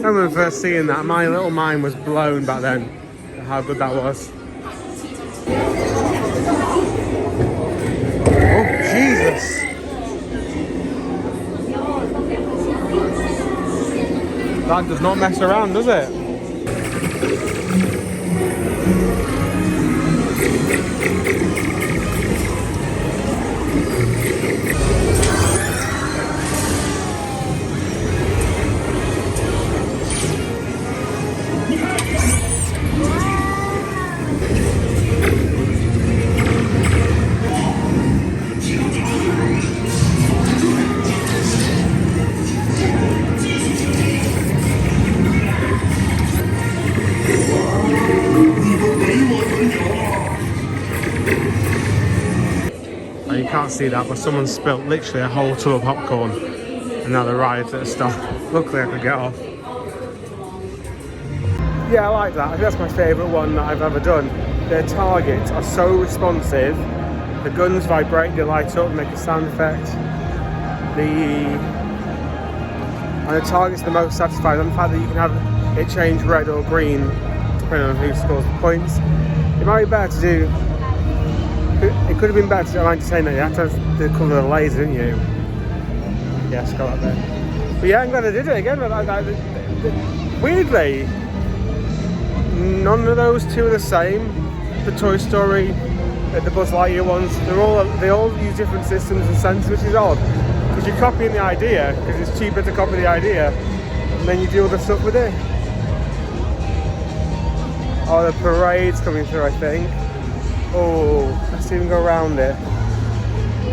I remember first seeing that, my little mind was blown back then, how good that was. Oh, Jesus! That does not mess around, does it? You can't see that, but someone spilt literally a whole tub of popcorn, and now the ride's at a stop. Luckily I could get off. Yeah, I like that. I think that's my favourite one that I've ever done. Their targets are so responsive. The guns vibrate, they light up, make a sound effect. And the target's the most satisfying. And the fact that you can have it change red or green depending on who scores the points. It might be better to do. It could have been better to, I'm saying that you have to have the colour of the laser, didn't you? Yes, got that there. But yeah, I'm glad I did it again. Weirdly, none of those two are the same. The Toy Story, the Buzz Lightyear ones, they all use different systems and sensors, which is odd. Because you're copying the idea, because it's cheaper to copy the idea, and then you do all the stuff with it. Oh, the parade's coming through, I think. Oh, let's even go around it.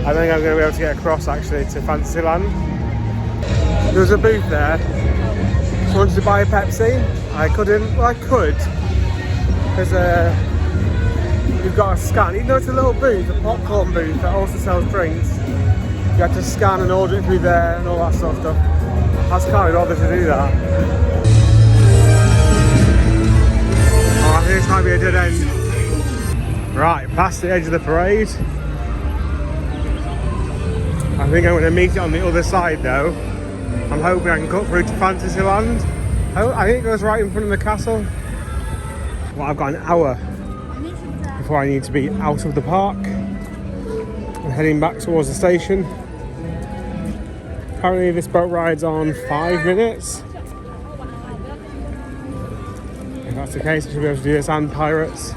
I think I'm going to be able to get across actually to Fantasyland. There was a booth there. I wanted to buy a Pepsi. I couldn't. Well, I could. Because you've got to scan. Even though it's a little booth, a popcorn booth that also sells drinks, you have to scan and order it through there and all that sort of stuff. I just can't bother to do that. Oh, I think this might be a dead end. Right, past the edge of the parade. I think I'm going to meet it on the other side though. I'm hoping I can cut through to Fantasyland. I think it goes right in front of the castle. Well, I've got an hour before I need to be out of the park. I'm heading back towards the station. Apparently this boat ride's on 5 minutes. If that's the case, I should be able to do this and Pirates.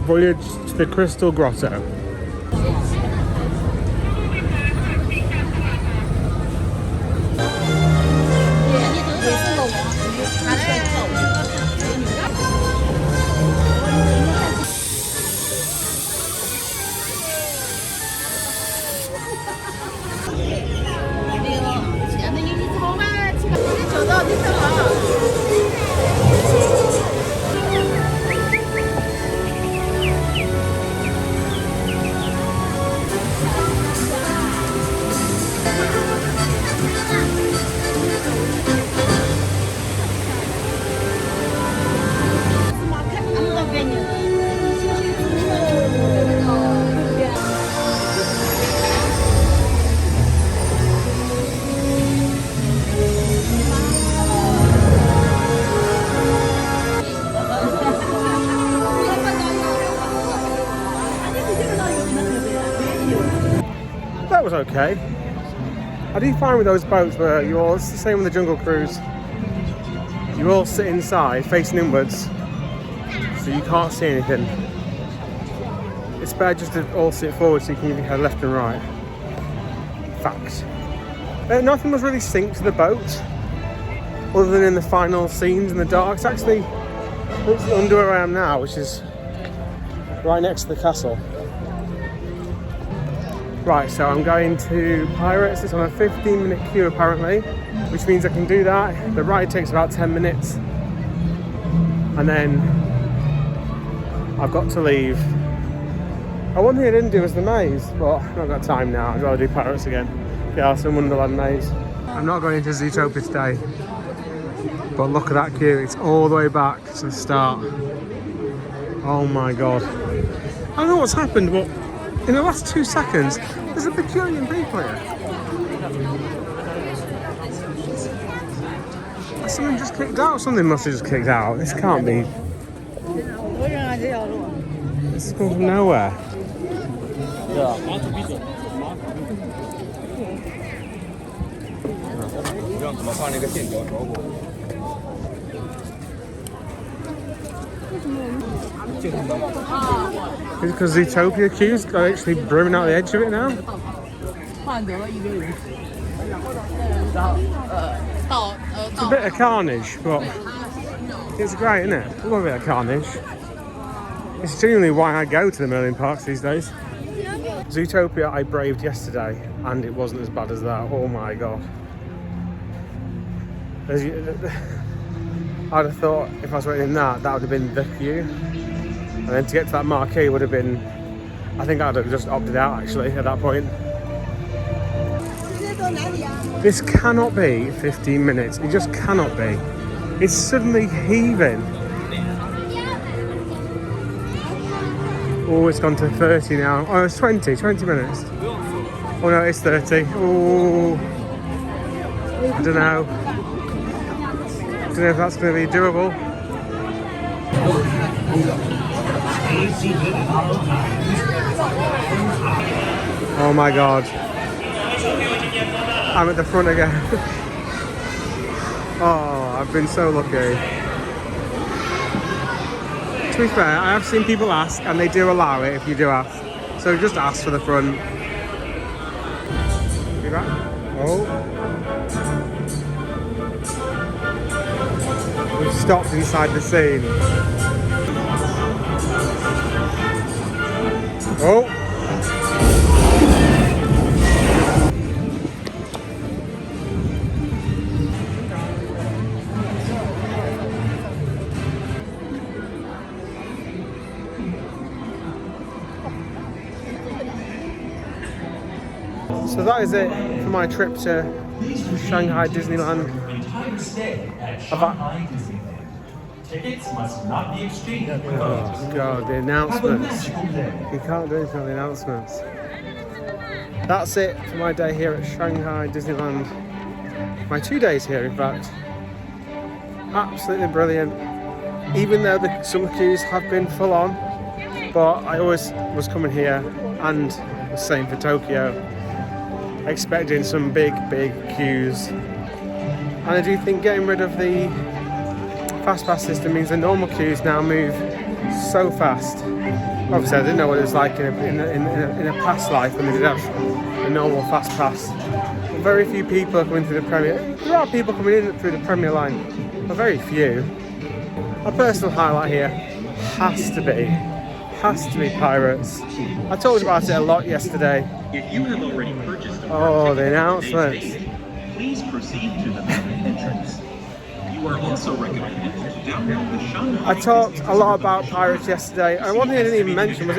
Voyage to the Crystal Grotto. That was okay. I do find with those boats where you all, it's the same with the Jungle Cruise, you all sit inside facing inwards so you can't see anything. It's better just to all sit forward so you can give your head left and right. Fact. Nothing was really synced to the boat, other than in the final scenes in the dark. It's actually under where I am now, which is right next to the castle. Right, so I'm going to Pirates. It's on a 15-minute queue apparently, which means I can do that. The ride takes about 10 minutes. And then I've got to leave. One thing I didn't do was the maze, but I've not got time now. I'd rather do Pirates again. The Alice in Wonderland maze. I'm not going into Zootopia today, but look at that queue. It's all the way back to the start. Oh my god. I don't know what's happened, but in the last 2 seconds, there's a bajillion people here. Someone just kicked out. Something must have just kicked out. This can't be. This is going from nowhere. Is it because Zootopia queues are actually brimming out the edge of it now? It's a bit of carnage, but it's great, isn't it? I love a bit of carnage. It's genuinely why I go to the Merlin parks these days. Zootopia I braved yesterday, and it wasn't as bad as that. Oh my god. I'd have thought if I was waiting in that would have been the queue. And then to get to that marquee would have been, I think I'd have just opted out actually at that point. This cannot be 15 minutes. It just cannot be. It's suddenly heaving. Oh, it's gone to 30 now. Oh, it's 20 minutes. Oh no, it's 30. Oh, I don't know. I don't know if that's going to be doable. Oh my god. I'm at the front again. Oh, I've been so lucky. To be fair, I have seen people ask, and they do allow it if you do ask. So just ask for the front. See that? Oh. We've stopped inside the scene. Oh. So that is it for my trip to Shanghai Disneyland. Tickets must not be exchanged. Oh god, the announcements. You can't do anything on the announcements. That's it for my day here at Shanghai Disneyland. My 2 days here, in fact. Absolutely brilliant. Even though the summer queues have been full on, but I always was coming here, and the same for Tokyo, expecting some big queues. And I do think getting rid of the fast pass system means the normal queues now move so fast. Obviously I didn't know what it was like in a past life when they did have a normal fast pass. But very few people are coming through the Premier. There are people coming in through the Premier line, but very few. My personal highlight here has to be Pirates. I talked about it a lot yesterday. If you have already purchased a the announcements. Please proceed to the main entrance. You are also recommended to download the Shanghai. I talked a lot about Pirates yesterday, and one thing I didn't even mention was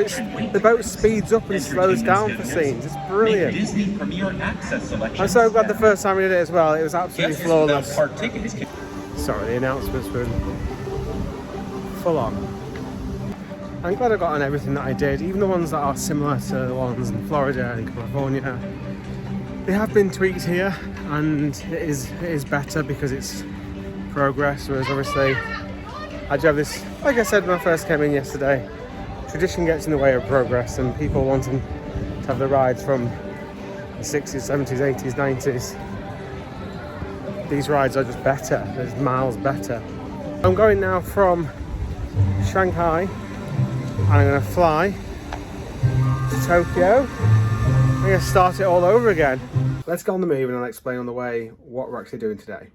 the boat speeds up and slows down for scenes. It's brilliant. Disney Premier Access selection. I'm so glad the first time we did it as well. It was absolutely flawless. Sorry, the announcements were full on. I'm glad I got on everything that I did, even the ones that are similar to the ones in Florida and California. They have been tweaked here, and it is better because it's progress, whereas obviously I do have this, like I said when I first came in yesterday, tradition gets in the way of progress, and people wanting to have the rides from the 60s, 70s, 80s, 90s. These rides are just better, there's miles better. I'm going now from Shanghai, and I'm going to fly to Tokyo. I'm going to start it all over again. Let's get on the move and I'll explain on the way what we're actually doing today.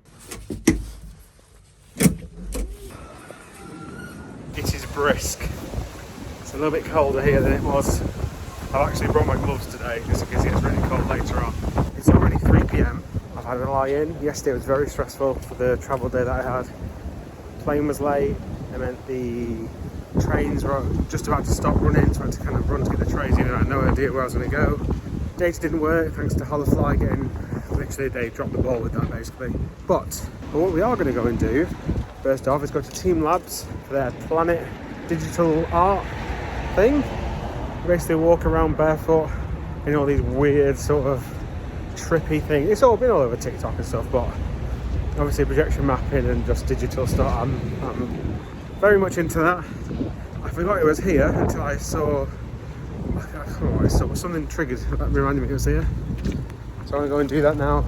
It is brisk. It's a little bit colder here than it was. I've actually brought my gloves today just in case it gets really cold later on. It's already 3 PM. I've had a lie in. Yesterday was very stressful for the travel day that I had. Plane was late. It meant the trains were just about to stop running, so I had to kind of run to get the trains in and I had no idea where I was going to go. Data didn't work thanks to Holofly getting, literally they dropped the ball with that basically. But what we are going to go and do, first off, is go to teamLabs for their Planet digital art thing. Basically walk around barefoot in all these weird sort of trippy things. It's all been all over TikTok and stuff, but obviously projection mapping and just digital stuff, I'm very much into that. I forgot it was here until I saw, I don't know what I saw, but something triggered that reminded me it was here. So I'm going to go and do that now.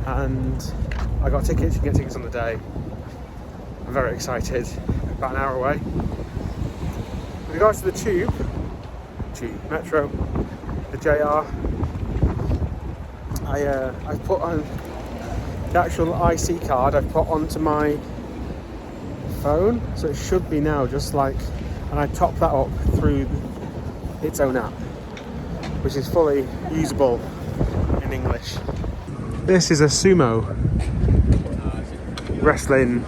And I got tickets, you can get tickets on the day. I'm very excited, about an hour away. With regards to the tube, metro, the JR, I've put on the actual IC card, I've put onto my phone, so it should be now just like, and I top that up through its own app, which is fully usable in English. This is a sumo wrestling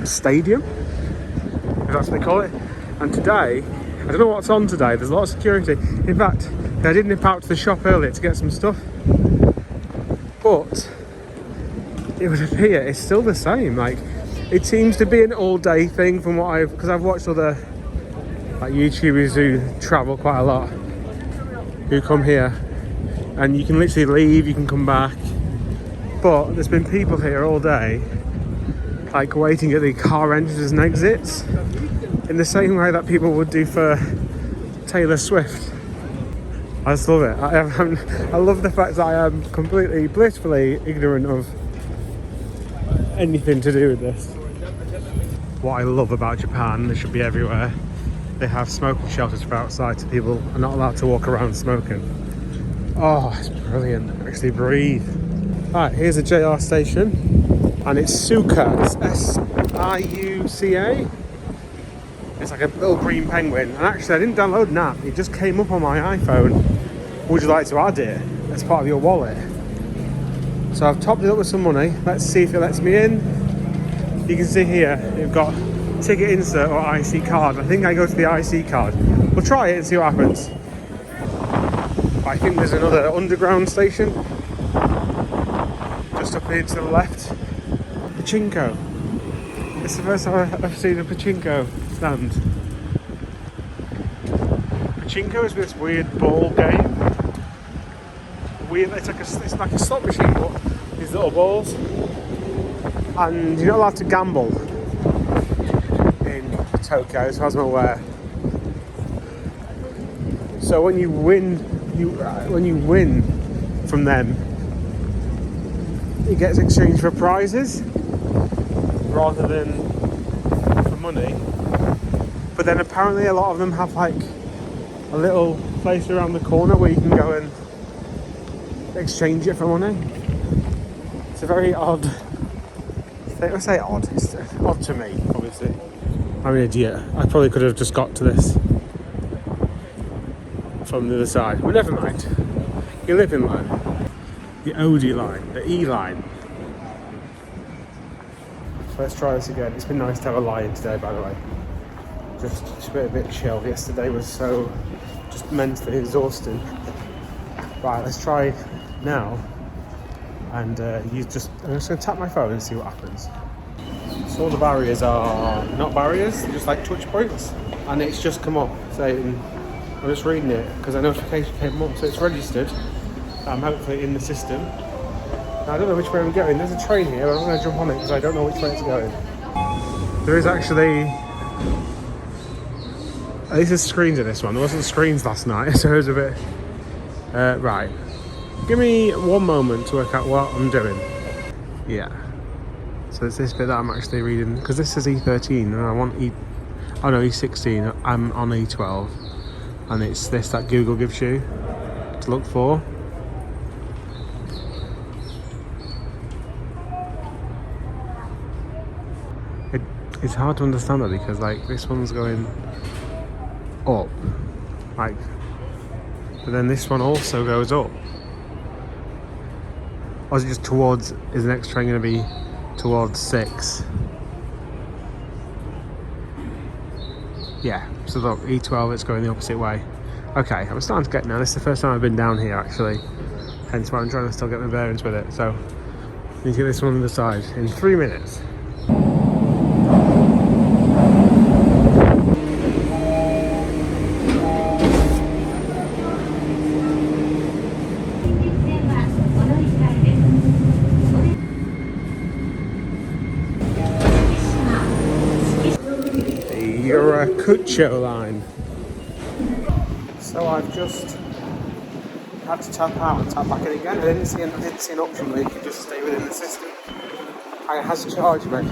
stadium, if that's what they call it. And today, I don't know what's on today, there's a lot of security. In fact, I did nip out to the shop earlier to get some stuff, but it would appear it's still the same. Like, it seems to be an all-day thing from what because I've watched other like YouTubers who travel quite a lot, who come here, and you can literally leave, you can come back, but there's been people here all day, like waiting at the car entrances and exits, in the same way that people would do for Taylor Swift. I just love it. I love the fact that I am completely, blissfully ignorant of anything to do with this. What I love about Japan, they should be everywhere, they have smoking shelters for outside so people are not allowed to walk around smoking. Oh, it's brilliant. Actually breathe. Alright, here's a JR station, and it's Suka. It's S-I-U-C-A. It's like a little green penguin. And actually, I didn't download an app. It just came up on my iPhone. Would you like to add it as part of your wallet? So I've topped it up with some money. Let's see if it lets me in. You can see here, you've got ticket insert or IC card. I think I go to the IC card. We'll try it and see what happens. I think there's another underground station just up here to the left. Pachinko. It's the first time I've seen a pachinko stand. Pachinko is this weird ball game. Weird, it's like a slot machine, but these little balls. And you're not allowed to gamble in Tokyo, as far as I'm aware. So when you win from them, it gets exchanged for prizes rather than for money. But then apparently a lot of them have like a little place around the corner where you can go and exchange it for money. It's a very odd thing. I say odd, it's odd to me, obviously. I'm an idiot. I probably could have just got to this from the other side, but never mind. You live in line. The OD line, the E line. Let's try this again. It's been nice to have a lie-in today, by the way. Just a bit chill. Yesterday was so just mentally exhausting. Right, let's try now. And I'm just going to tap my phone and see what happens. So all the barriers are not barriers, they're just like touch points. And it's just come up saying, I'm just reading it because a notification came up, so it's registered. I'm hopefully in the system. Now, I don't know which way I'm going. There's a train here, but I'm going to jump on it because I don't know which way it's going. There is actually, at least there's screens in this one. There wasn't screens last night, so it was a bit, right. Give me one moment to work out what I'm doing. Yeah. So it's this bit that I'm actually reading, because this is E13 and I want E16. I'm on E12. And it's this that Google gives you to look for. It's hard to understand that because like this one's going up, like, but then this one also goes up. Or is it just towards, is the next train going to be towards 6? Yeah, so look, E12, it's going the opposite way. Okay, I'm starting to get now. This is the first time I've been down here actually, hence why I'm trying to still get my bearings with it. So, you get this one on the side in 3 minutes. Arakawa line. So I've just had to tap out and tap back in again. I didn't see an option where you could just stay within the system. And it has charged me.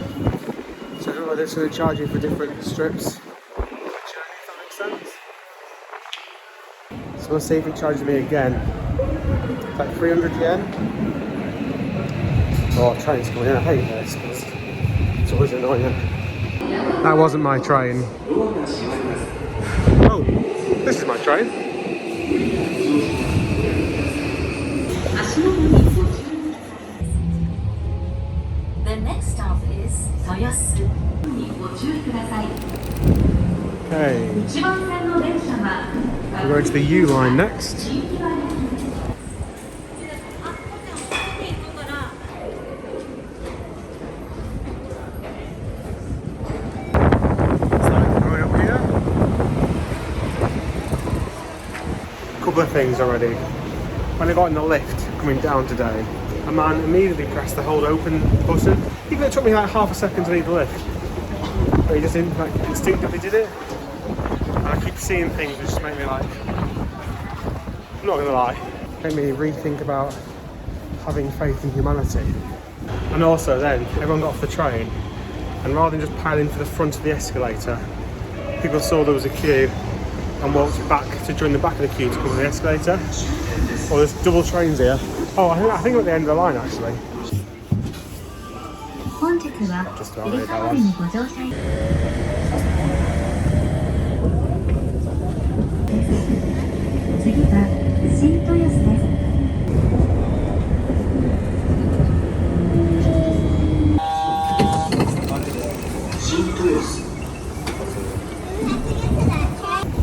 So I don't know whether it's going to charge you for different strips. If that makes sense. So we'll see if it charges me again. It's like 300 yen. Oh, train's coming in. I hate this because it's always annoying. That wasn't my train. Oh, this is my train. The next stop is Toyosu. Okay. We're going to the U line next. Couple of things already. When I got in the lift coming down today, a man immediately pressed the hold open button. Even though it took me like half a second to leave the lift, but he just like instinctively did it. And I keep seeing things which just make me like, I'm not gonna lie, make me rethink about having faith in humanity. And also then everyone got off the train, and rather than just piling for the front of the escalator, people saw there was a queue and walked back to join the back of the queue to come on the escalator. Oh, there's double trains here. Oh, I think I'm at the end of the line actually. Just about made that one.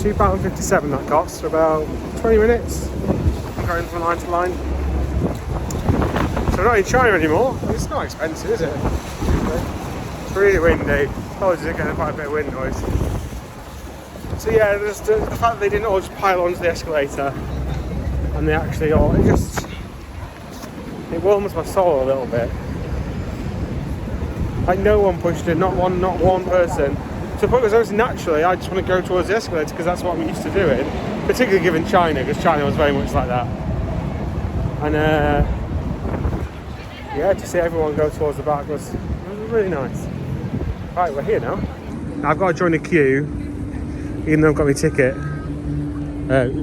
£2.57 that costs for about 20 minutes going from line to line. So we're not in China anymore. It's not expensive, is it? It's really windy. Apologies again, quite a bit of wind noise. So yeah, there's the fact that they didn't all just pile onto the escalator and they actually all, it warms my soul a little bit. Like no one pushed it, not one person. So because obviously naturally I just want to go towards the escalator because that's what I'm used to doing, particularly given China, because China was very much like that. And yeah, to see everyone go towards the back was really nice. Right, we're here now. I've got to join a queue, even though I've got my ticket.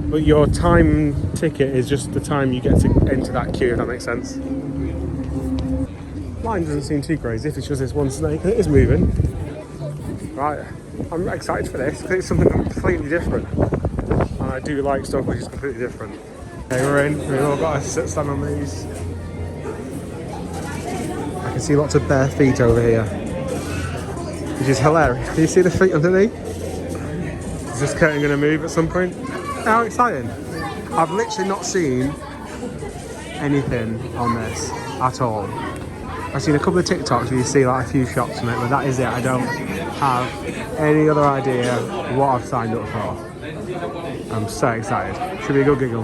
But your time ticket is just the time you get to enter that queue, if that makes sense. Line doesn't seem too crazy if it's just this one snake, and it is moving. Right, I'm excited for this because it's something completely different. And I do like stuff which is completely different. Okay, we're in. We've all got to stand on these. I can see lots of bare feet over here, which is hilarious. Can you see the feet underneath? Is this curtain going to move at some point? How exciting. I've literally not seen anything on this at all. I've seen a couple of TikToks where you see like a few shots from it, but that is it. I don't have any other idea what I've signed up for. I'm so excited. Should be a good giggle.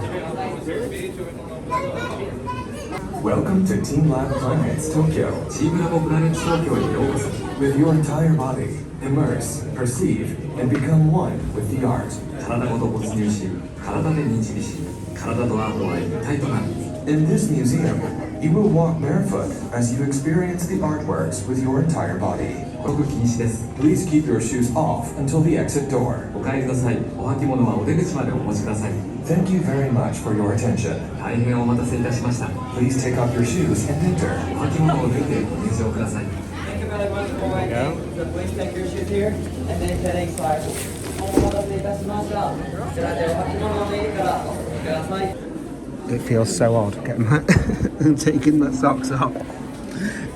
Welcome to teamLabs Planets Tokyo. teamLabs Planets Tokyoにようこそ. With your entire body, immerse, perceive, and become one with the art. 体ごと没入し、体で認知し、体とアートは一体となる. In this museum, you will walk barefoot as you experience the artworks with your entire body. Please keep your shoes off until the exit door. お帰りなさい。お履物はお出口までお持ちください。Thank you very much for your attention. 大変お待たせいたしました。Please take off your shoes and enter. お履物を脱いでご入場ください。So please take your shoes here and then heading side. It feels so odd getting that and taking my socks off.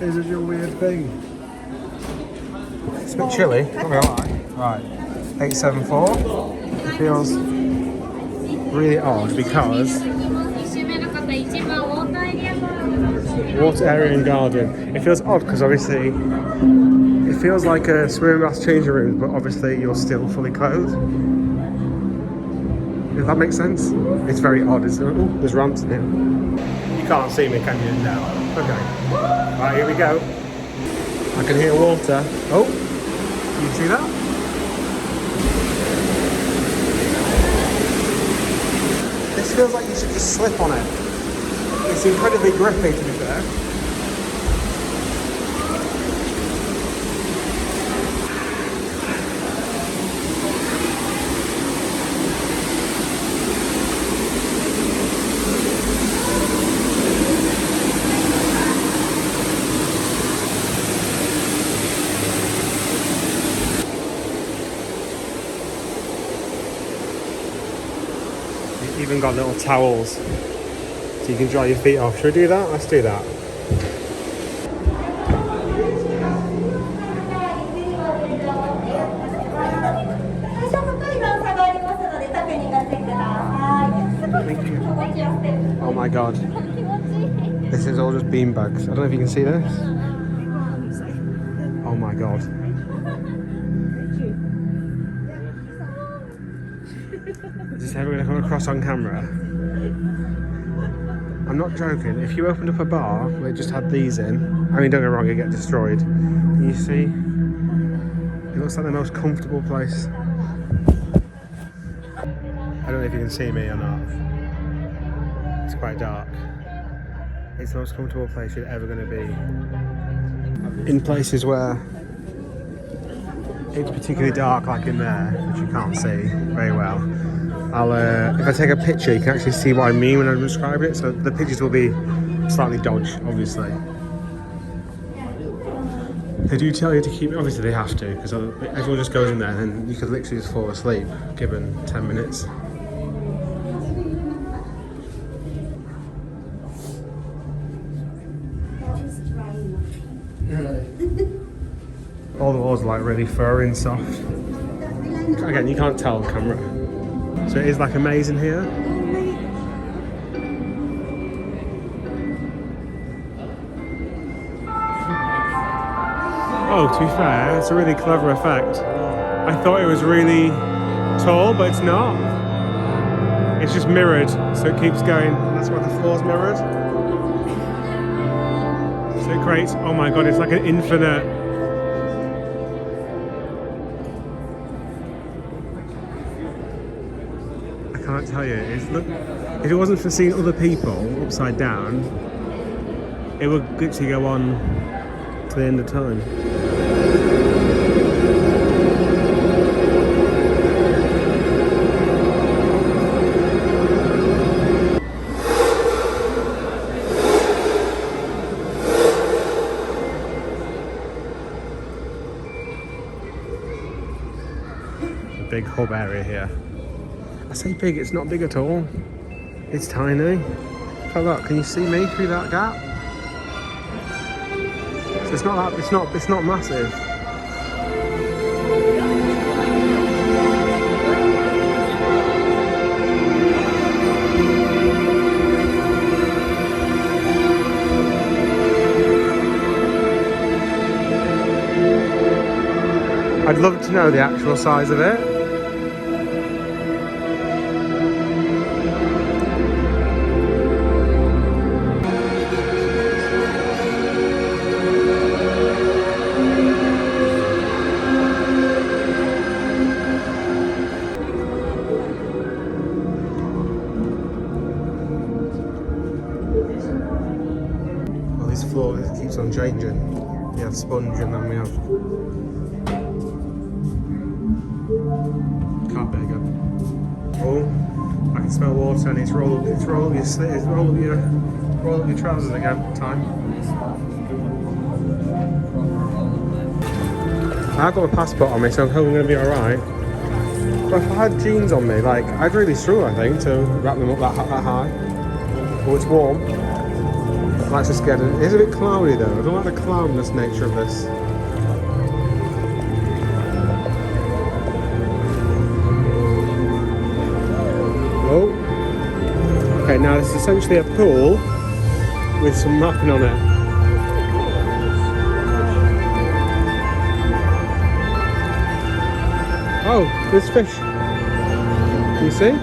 It's such a weird thing. It's a bit chilly, not gonna lie. Right, 874. It feels really odd because water area and garden. It feels odd because obviously it feels like a swimming bath changing room, but obviously you're still fully clothed. If that makes sense. It's very odd, isn't it? Oh, there's ramps in here. You can't see me, can you? No. Okay. Right, here we go. I can hear water. Oh, you see that? This feels like you should just slip on it. It's incredibly grippy, to be fair. Even got little towels so you can dry your feet off. Should we do that? Let's do that. Thank you. Oh my god. This is all just beanbags. I don't know if you can see this. Oh my god. Is this ever going to come across on camera? I'm not joking. If you opened up a bar where it just had these in, I mean, don't get me wrong, it get destroyed. Can you see? It looks like the most comfortable place. I don't know if you can see me or not. It's quite dark. It's the most comfortable place you're ever going to be. In places where it's particularly dark, like in there, which you can't see very well. If I take a picture, you can actually see what I mean when I describe it. So the pictures will be slightly dodged, obviously. They do tell you to keep, obviously they have to, because everyone just goes in there and you could literally just fall asleep, given 10 minutes. All the walls are like really furry and soft. Again, you can't tell on camera. So it is like a maze in here. Oh, to be fair, it's a really clever effect. I thought it was really tall, but it's not. It's just mirrored, so it keeps going. That's why the floor's mirrored. So it creates, oh my god, it's like an infinite. I can't tell you. Look, if it wasn't for seeing other people upside down, it would literally go on to the end of time. A big hub area here. I say big, it's not big at all. It's tiny. Oh look, can you see me through that gap? So it's not that, it's not massive. I'd love to know the actual size of it. Well, this floor keeps on changing. We have sponge and then we have carpet again. Oh, I can smell water and it's roll up your trousers again. Time. I've got my passport on me, so I'm hoping I'm going to be alright. But if I had jeans on me, like, I'd really struggle, I think, to wrap them up that high. Oh, it's warm. I'm actually scared. It is a bit cloudy though. I don't like the cloudiness nature of this. Oh. Okay, now this is essentially a pool with some mapping on it. Oh, there's fish. Can you see?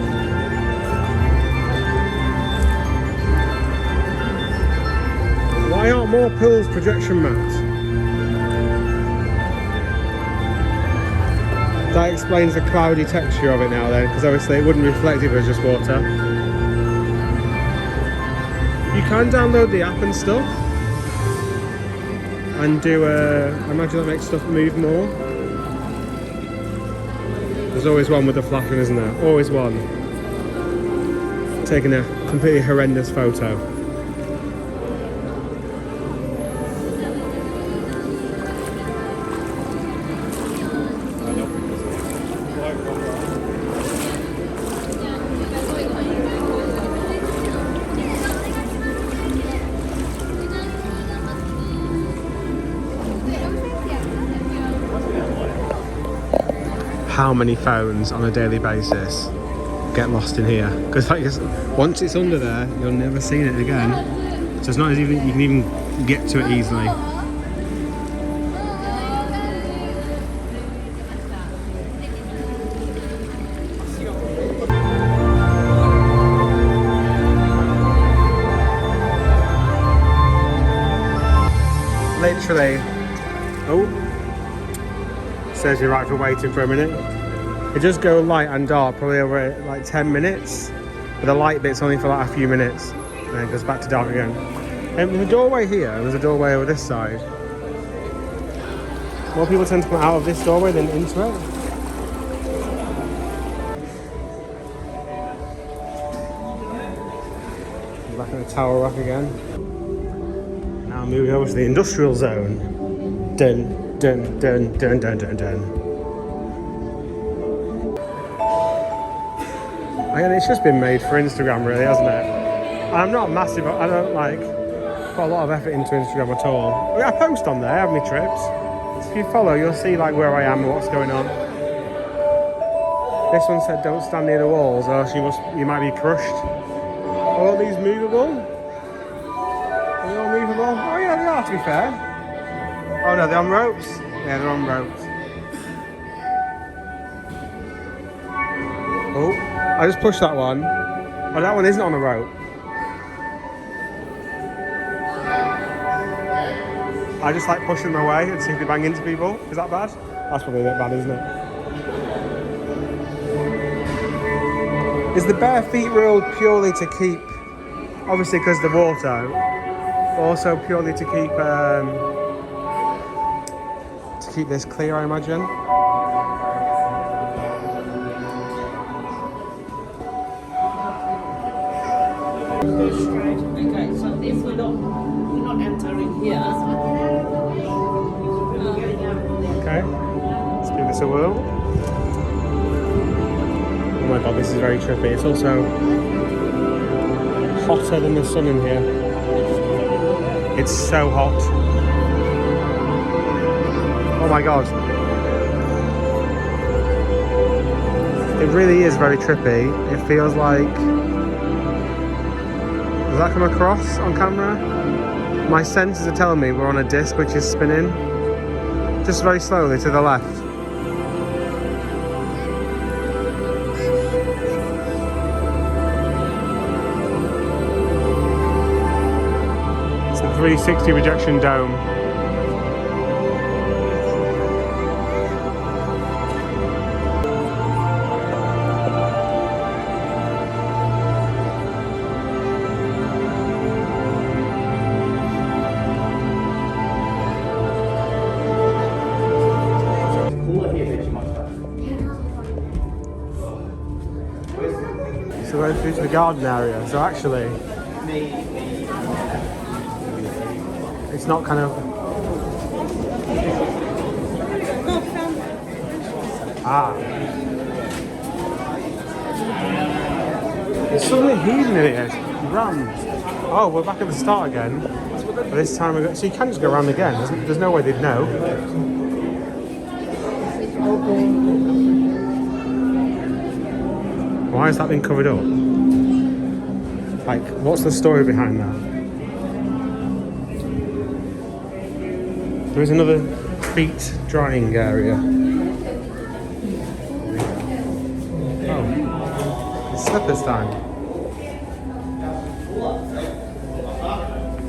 Why aren't more pools projection mapped? That explains the cloudy texture of it now then, because obviously it wouldn't reflect if it was just water. You can download the app and stuff, and do I imagine that makes stuff move more. There's always one with the flashing, isn't there? Always one. Taking a completely horrendous photo. How many phones on a daily basis get lost in here? Because like, once it's under there, you'll never see it again. So it's not as even you can even get to it easily. Literally. Oh. Says you're right for waiting for a minute. It does go light and dark probably over like 10 minutes, but the light bit's only for like a few minutes and then it goes back to dark again. And there's a doorway here and there's a doorway over this side. More people tend to come out of this doorway than into it. Back in the tower rock again. Now moving over to the industrial zone. Dun. Dun, dun, dun, dun, dun, dun. Again, it's just been made for Instagram really, hasn't it? I'm not massive, I don't like put a lot of effort into Instagram at all. I post on there, I have my trips. So if you follow, you'll see like where I am and what's going on. This one said don't stand near the walls or else you might be crushed. Are all these movable? Are they all movable? Oh yeah, they are, to be fair. Oh no, they're on ropes? Yeah, they're on ropes. Oh, I just pushed that one. Oh, that one isn't on a rope. I just like pushing them away and see if they bang into people. Is that bad? That's probably a bit bad, isn't it? Is the bare feet rule purely to keep, obviously because of the water, but also purely to keep this clear, I imagine. Okay, so if we're not entering here. Okay, let's give this a whirl. Oh my god, this is very trippy. It's also hotter than the sun in here. It's so hot. Oh my god. It really is very trippy. It feels like... Does that come across on camera? My senses are telling me we're on a disc which is spinning. Just very slowly to the left. It's the 360 projection dome. So we're going through to the garden area. So actually, it's not kind of... Ah. There's something hidden in it. Rammed. Oh, we're back at the start again. But this time we go. So you can just go around again. There's no way they'd know. Why has that been covered up? Like, what's the story behind that? There is another feet drying area. Oh, it's slippers time.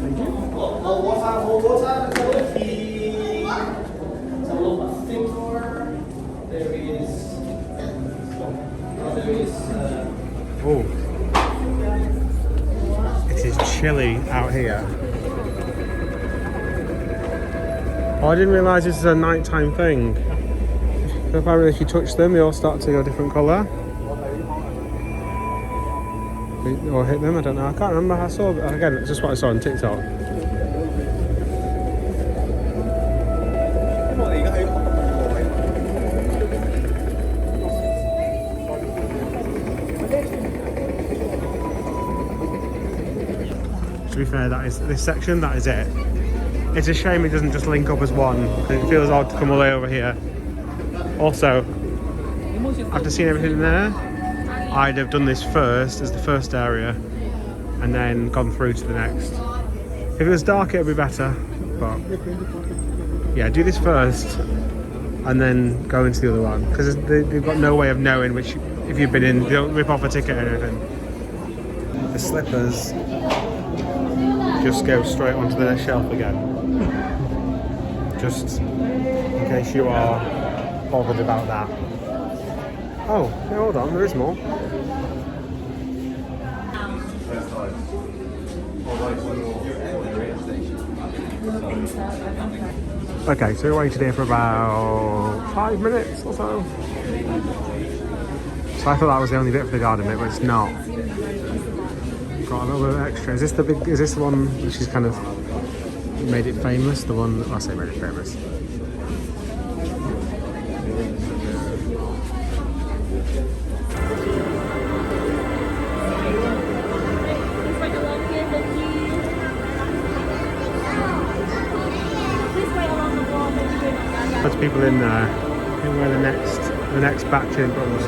Thank you. Oh, it is chilly out here. Oh, I didn't realise this is a nighttime thing. So apparently if you touch them, they all start to go a different colour. Or hit them, I don't know. I can't remember. I saw, again, it's just what I saw on TikTok. To be fair, that is this section, that is it. It's a shame it doesn't just link up as one. It feels odd to come all the way over here. Also, after seeing everything there, I'd have done this first as the first area and then gone through to the next. If it was dark, it would be better, but yeah, do this first and then go into the other one, because they've got no way of knowing which, if you've been in, they don't rip off a ticket or anything. The slippers just go straight onto the next shelf again. Just in case you are bothered about that. Oh, no, hold on, there is more. Okay, so we waited here for about 5 minutes or so. So I thought that was the only bit for the garden bit, but it's not. Got a little bit of extra. Is this the one which is kind of made it famous? The one, I say made it famous. There's people in there. I think where the next batch in goes.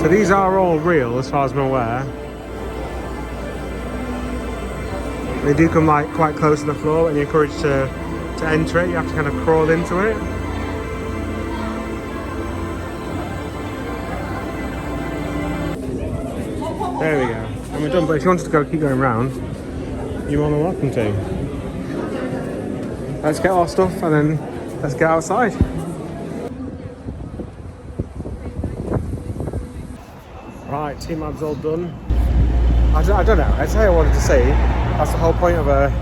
So these are all real as far as I'm aware. They do come like quite close to the floor and you're encouraged to enter it. You have to kind of crawl into it. There we go. And we're done, but if you wanted to keep going round, you're more than welcome to. Let's get our stuff and then let's get outside. Right, teamLabs all done. I don't know, I'd say I wanted to see. That's the whole point of a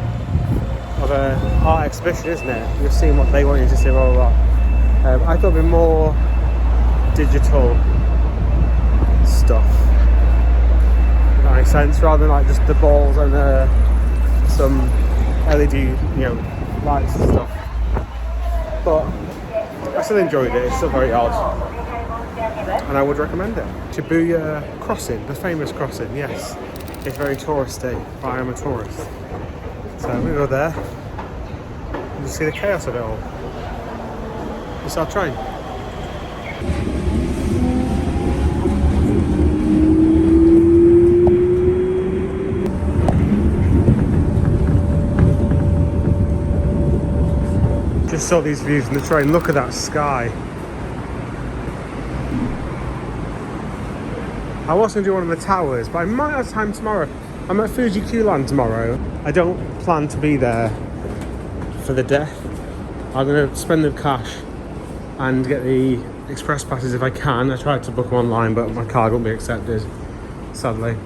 art exhibition, isn't it? You're seeing what they want you to see, blah, blah, blah. I thought it'd be more digital stuff. If that makes sense, rather than like just the balls and some LED, lights and stuff. But I still enjoyed it. It's still very odd, and I would recommend it. Shibuya Crossing, the famous crossing. Yes, it's very touristy, but I am a tourist, so I'm gonna go there and just see the chaos of it all. It's our train. Just saw these views in the train. Look at that sky. I was going to do one of the towers, but I might have time tomorrow. I'm at Fuji-Q land tomorrow. I don't plan to be there for the death. I'm going to spend the cash and get the express passes if I can. I tried to book them online, but my card won't be accepted, sadly.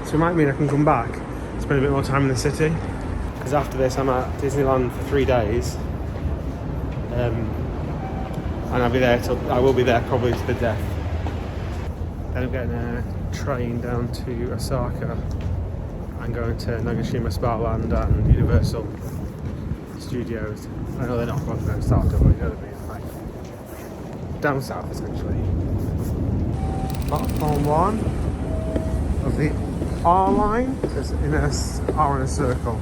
So it might mean I can come back, spend a bit more time in the city. Because after this, I'm at Disneyland for 3 days. And I will be there probably to the death. Then I'm getting a train down to Osaka and going to Nagashima Spa Land and Universal Studios. I know they're not going to start up, but you know what I mean, like down south essentially. Platform 1 of the R line is in a circle.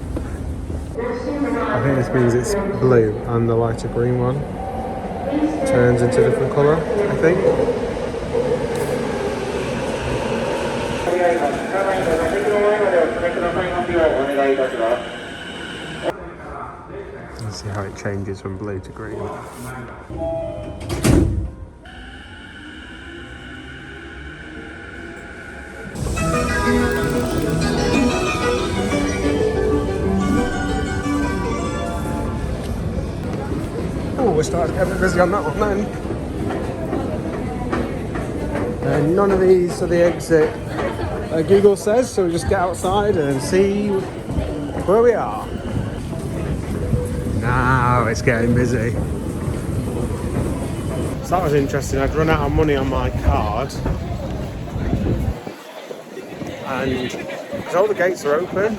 I think this means it's blue and the lighter green one turns into a different colour, I think. Let's see how it changes from blue to green. Oh, we're starting to get a bit busy on that one then. And none of these are the exit Google says, so we just get outside and see where we are. Now it's getting busy. So that was interesting. I'd run out of money on my card, and because all the gates are open,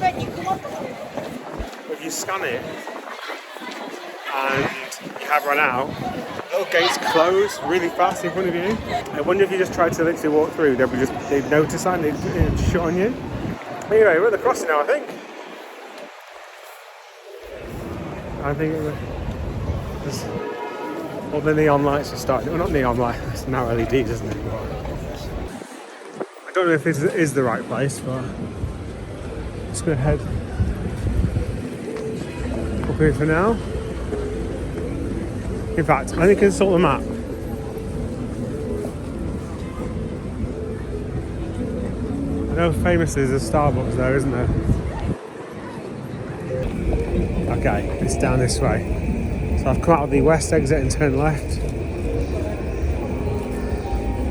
if you scan it and you have run out, little gates close really fast in front of you. I wonder if you just tried to literally walk through, they'd notice that and they'd shut on you. Anyway, we're at the crossing now, I think. All the neon lights are starting. Well, not neon lights, it's now LEDs, isn't it? I don't know if this is the right place, but I'm just going to head up here for now. In fact, let me consult the map. I know famously there's a Starbucks there, isn't there? Okay, it's down this way. So I've come out of the west exit and turned left.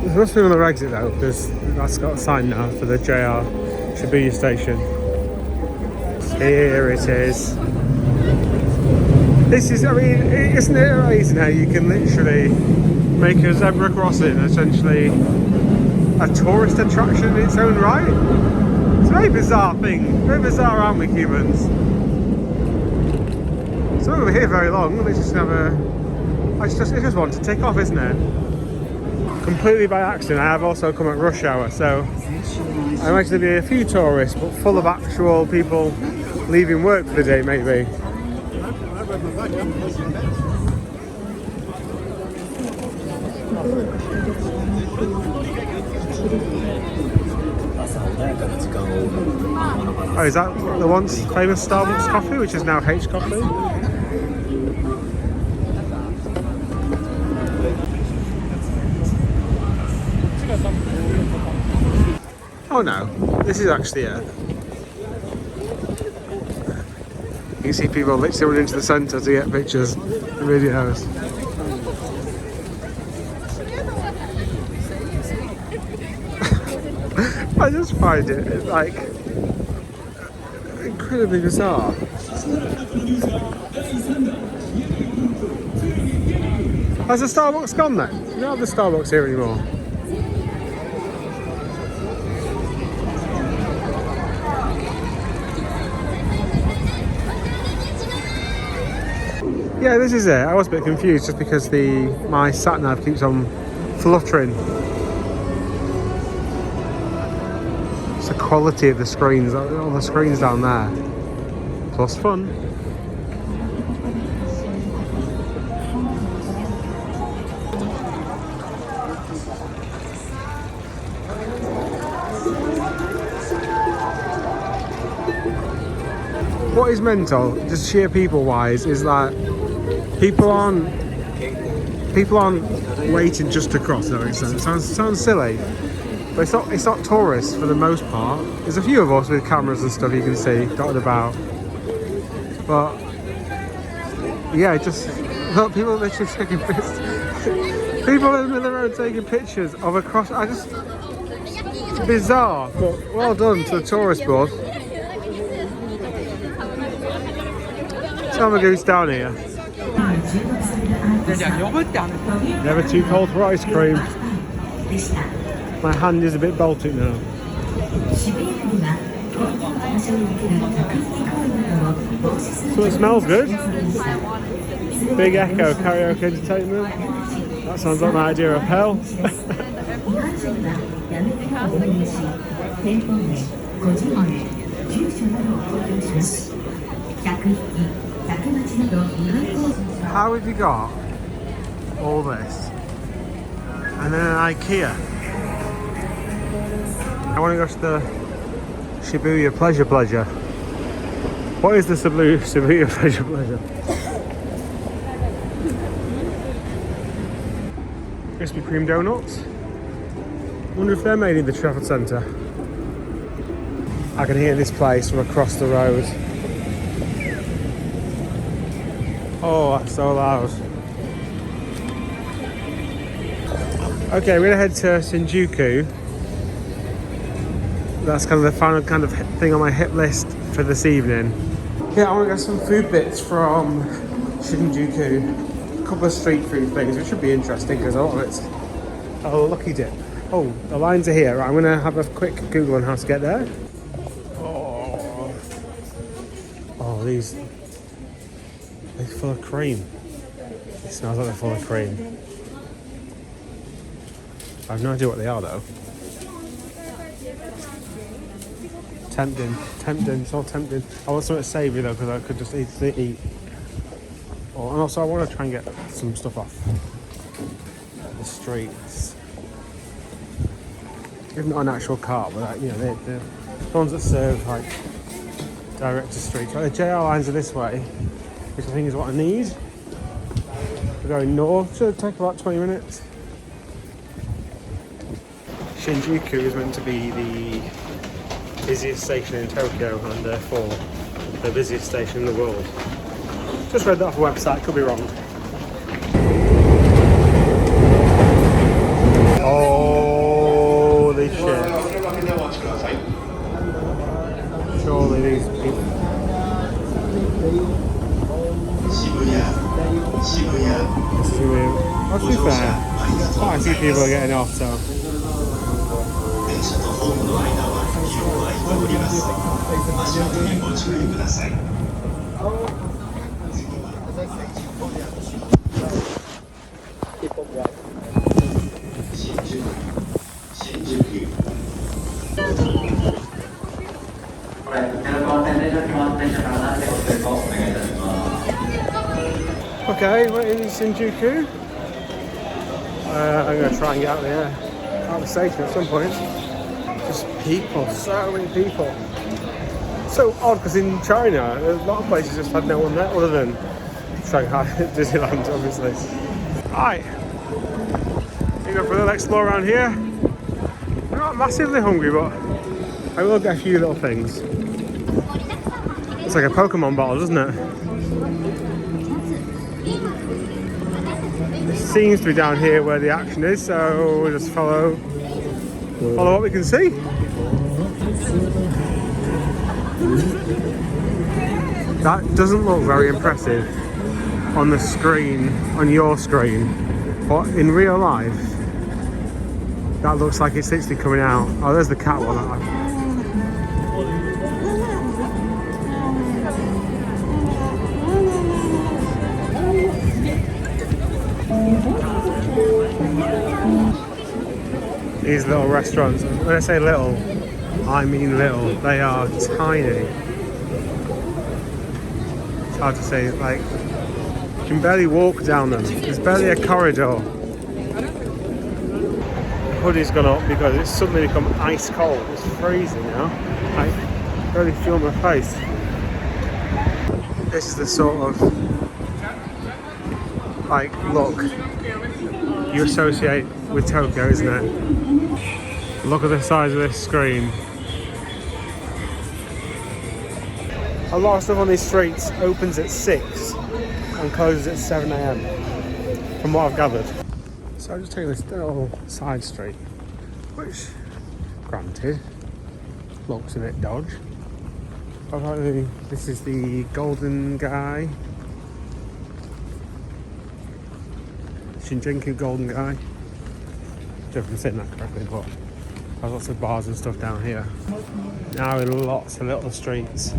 There must be another exit though, because that's got a sign now for the JR Shibuya station. Here it is. This is, I mean, isn't it amazing how you can literally make a zebra crossing essentially a tourist attraction in its own right? It's a very bizarre thing. Very bizarre, aren't we, humans? So we're here very long. Let's just have it's just one to take off, isn't it? Completely by accident. I have also come at rush hour, so I imagine there'll be a few tourists, but full of actual people leaving work for the day, maybe. Oh, is that the once famous Starbucks coffee, which is now H coffee? Oh no, this is actually it. You can see people literally running into the centre to get pictures and videos. I just find it like incredibly bizarre. Has the Starbucks gone then? You don't have the Starbucks here anymore. Yeah, this is it. I was a bit confused just because my sat nav keeps on fluttering. It's the quality of the screens, all the screens down there. Plus fun. What is mental, just sheer people-wise, is that people aren't waiting just to cross. That makes sense. Sounds silly, but But it's not tourists for the most part. There's a few of us with cameras and stuff you can see dotted about. But yeah, just look, people are literally taking pictures. People in the road taking pictures of a cross. It's bizarre, but well done to the tourist board. Have a goose down here. Never too cold for ice cream. My hand is a bit Baltic now. So it smells good. Big Echo karaoke entertainment. That sounds like my idea of hell. How have you got all this and then an IKEA? I want to go to the Shibuya Pleasure. What is the Shibuya Pleasure? Krispy Kreme donuts. Wonder if they're made in the Trafford Centre. I can hear this place from across the road. Oh, that's so loud. Okay, we're gonna head to Shinjuku. That's kind of the final kind of thing on my hit list for this evening. Yeah, I want to get some food bits from Shinjuku. A couple of street food things, which should be interesting because a lot of it's a lucky dip. Oh, the lines are here. Right, I'm gonna have a quick Google on how to get there. Oh, these. They're full of cream. It smells like they're full of cream. I have no idea what they are though. Tempting, it's all tempting. I want something savoury though because I could just eat. Oh, and also I want to try and get some stuff off the streets. If not an actual cart, but you know, the ones that serve like direct to streets. Like the JR lines are this way, which I think is what I need. We're going north, should take about 20 minutes. Shinjuku is meant to be the busiest station in Tokyo and therefore the busiest station in the world. Just read that off a website, could be wrong. Holy shit. Surely these people. Well, to be fair, quite a few people are getting off, so. Okay, we're in Shinjuku. I'm going to try and get out of the station at some point. Just people, so many people. So odd because in China, a lot of places just had no one there other than Shanghai, Disneyland, obviously. Right, we go for a little explore around here. I'm not massively hungry, but I will get a few little things. It's like a Pokemon bottle, doesn't it? It seems to be down here where the action is, so we'll just follow what we can see. That doesn't look very impressive on the screen, on your screen, but in real life, that looks like it's literally coming out. Oh, there's the cat one. These little restaurants, when I say little, I mean little. They are tiny. It's hard to say, like, you can barely walk down them. There's barely a corridor. The hoodie's gone up because it's suddenly become ice cold. It's freezing now. I barely feel my face. This is the sort of, like, look you associate with Tokyo, isn't it? Look at the size of this screen. A lot of stuff on these streets opens at 6 and closes at 7 AM, from what I've gathered. So I'm just taking this little side street, which, granted, looks a bit dodgy. Apparently, this is the Golden Guy. Shinkansen Golden Guy. I don't know if I'm saying that correctly, but there's lots of bars and stuff down here. Now in lots of little streets,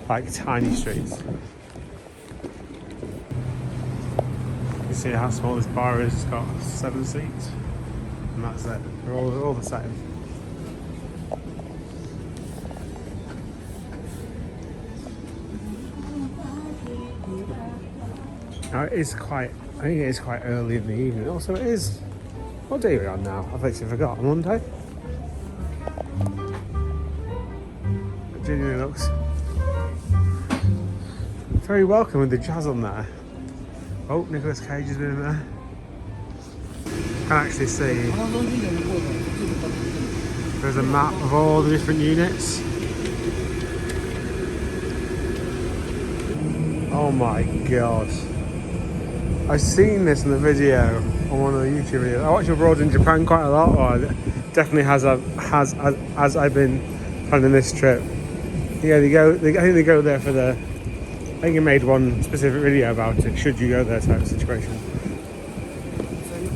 like tiny streets. You see how small this bar is. It's got 7 seats, and that's it. They're all the same. Now it is quite. I think it is quite early in the evening. Also, it is. What day are we on now? I've actually forgot. Monday. It genuinely looks very welcome with the jazz on there. Oh, Nicolas Cage has been in there. You can actually see there's a map of all the different units. Oh my god. I've seen this in the video on one of the YouTube videos. I watch abroad in Japan quite a lot, or definitely as I've been planning this trip. Yeah, I think they go there for the. I think I made one specific video about it. Should you go there type of situation?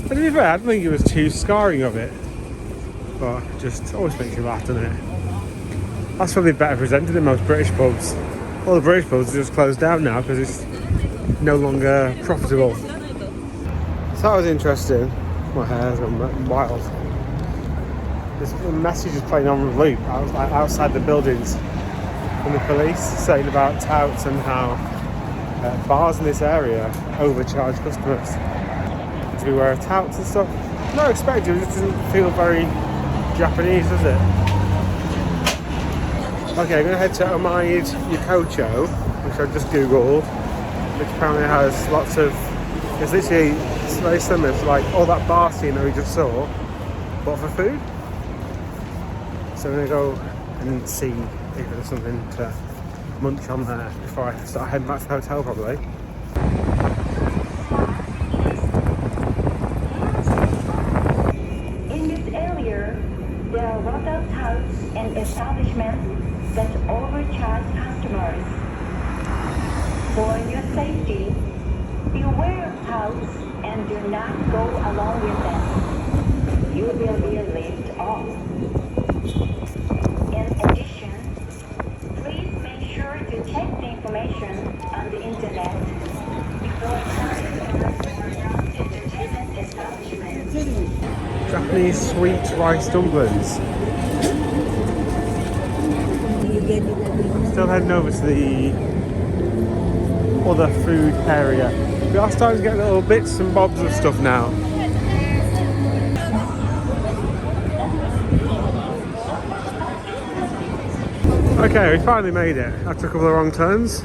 But to be fair, I don't think it was too scarring of it, but just always makes you laugh, doesn't it? That's probably better presented than most British pubs. All the British pubs are just closed down now because it's no longer profitable. So that was interesting. My hair's gone wild. This message is playing on loop outside the buildings from the police, saying about touts and how bars in this area overcharge customers. To beware of touts and stuff. Not expected, it just doesn't feel very Japanese, does it? Okay, I'm going to head to Omaid Yokocho, which I've just googled, which apparently has lots of. It's literally very similar to like all that bar scene that we just saw, but for food. So I'm going to go and see if there's something to munch on there before I start heading back to the hotel, probably. In this area, there are a lot of touts and establishments that overcharge customers. For your safety, beware of touts and do not go along with them. You will be lift off. In addition, please make sure to check the information on the internet before starting entertainment establishments. Japanese sweet rice dumplings. Still heading over to the other food area. We are starting to get little bits and bobs of stuff now. Okay, we finally made it. After a couple of wrong turns.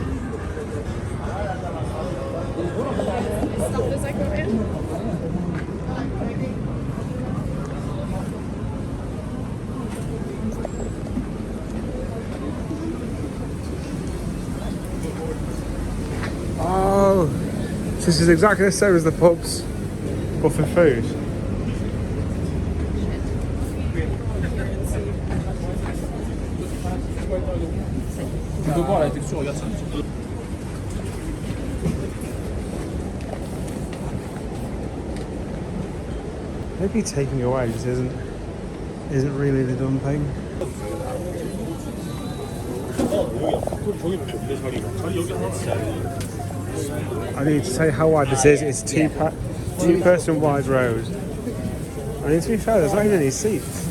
Oh, this is exactly the same as the pubs, but for food. Maybe taking away just isn't really the done thing. I need to say how wide this is. It's two-person wide road. I need to be fair, there's not even any seats.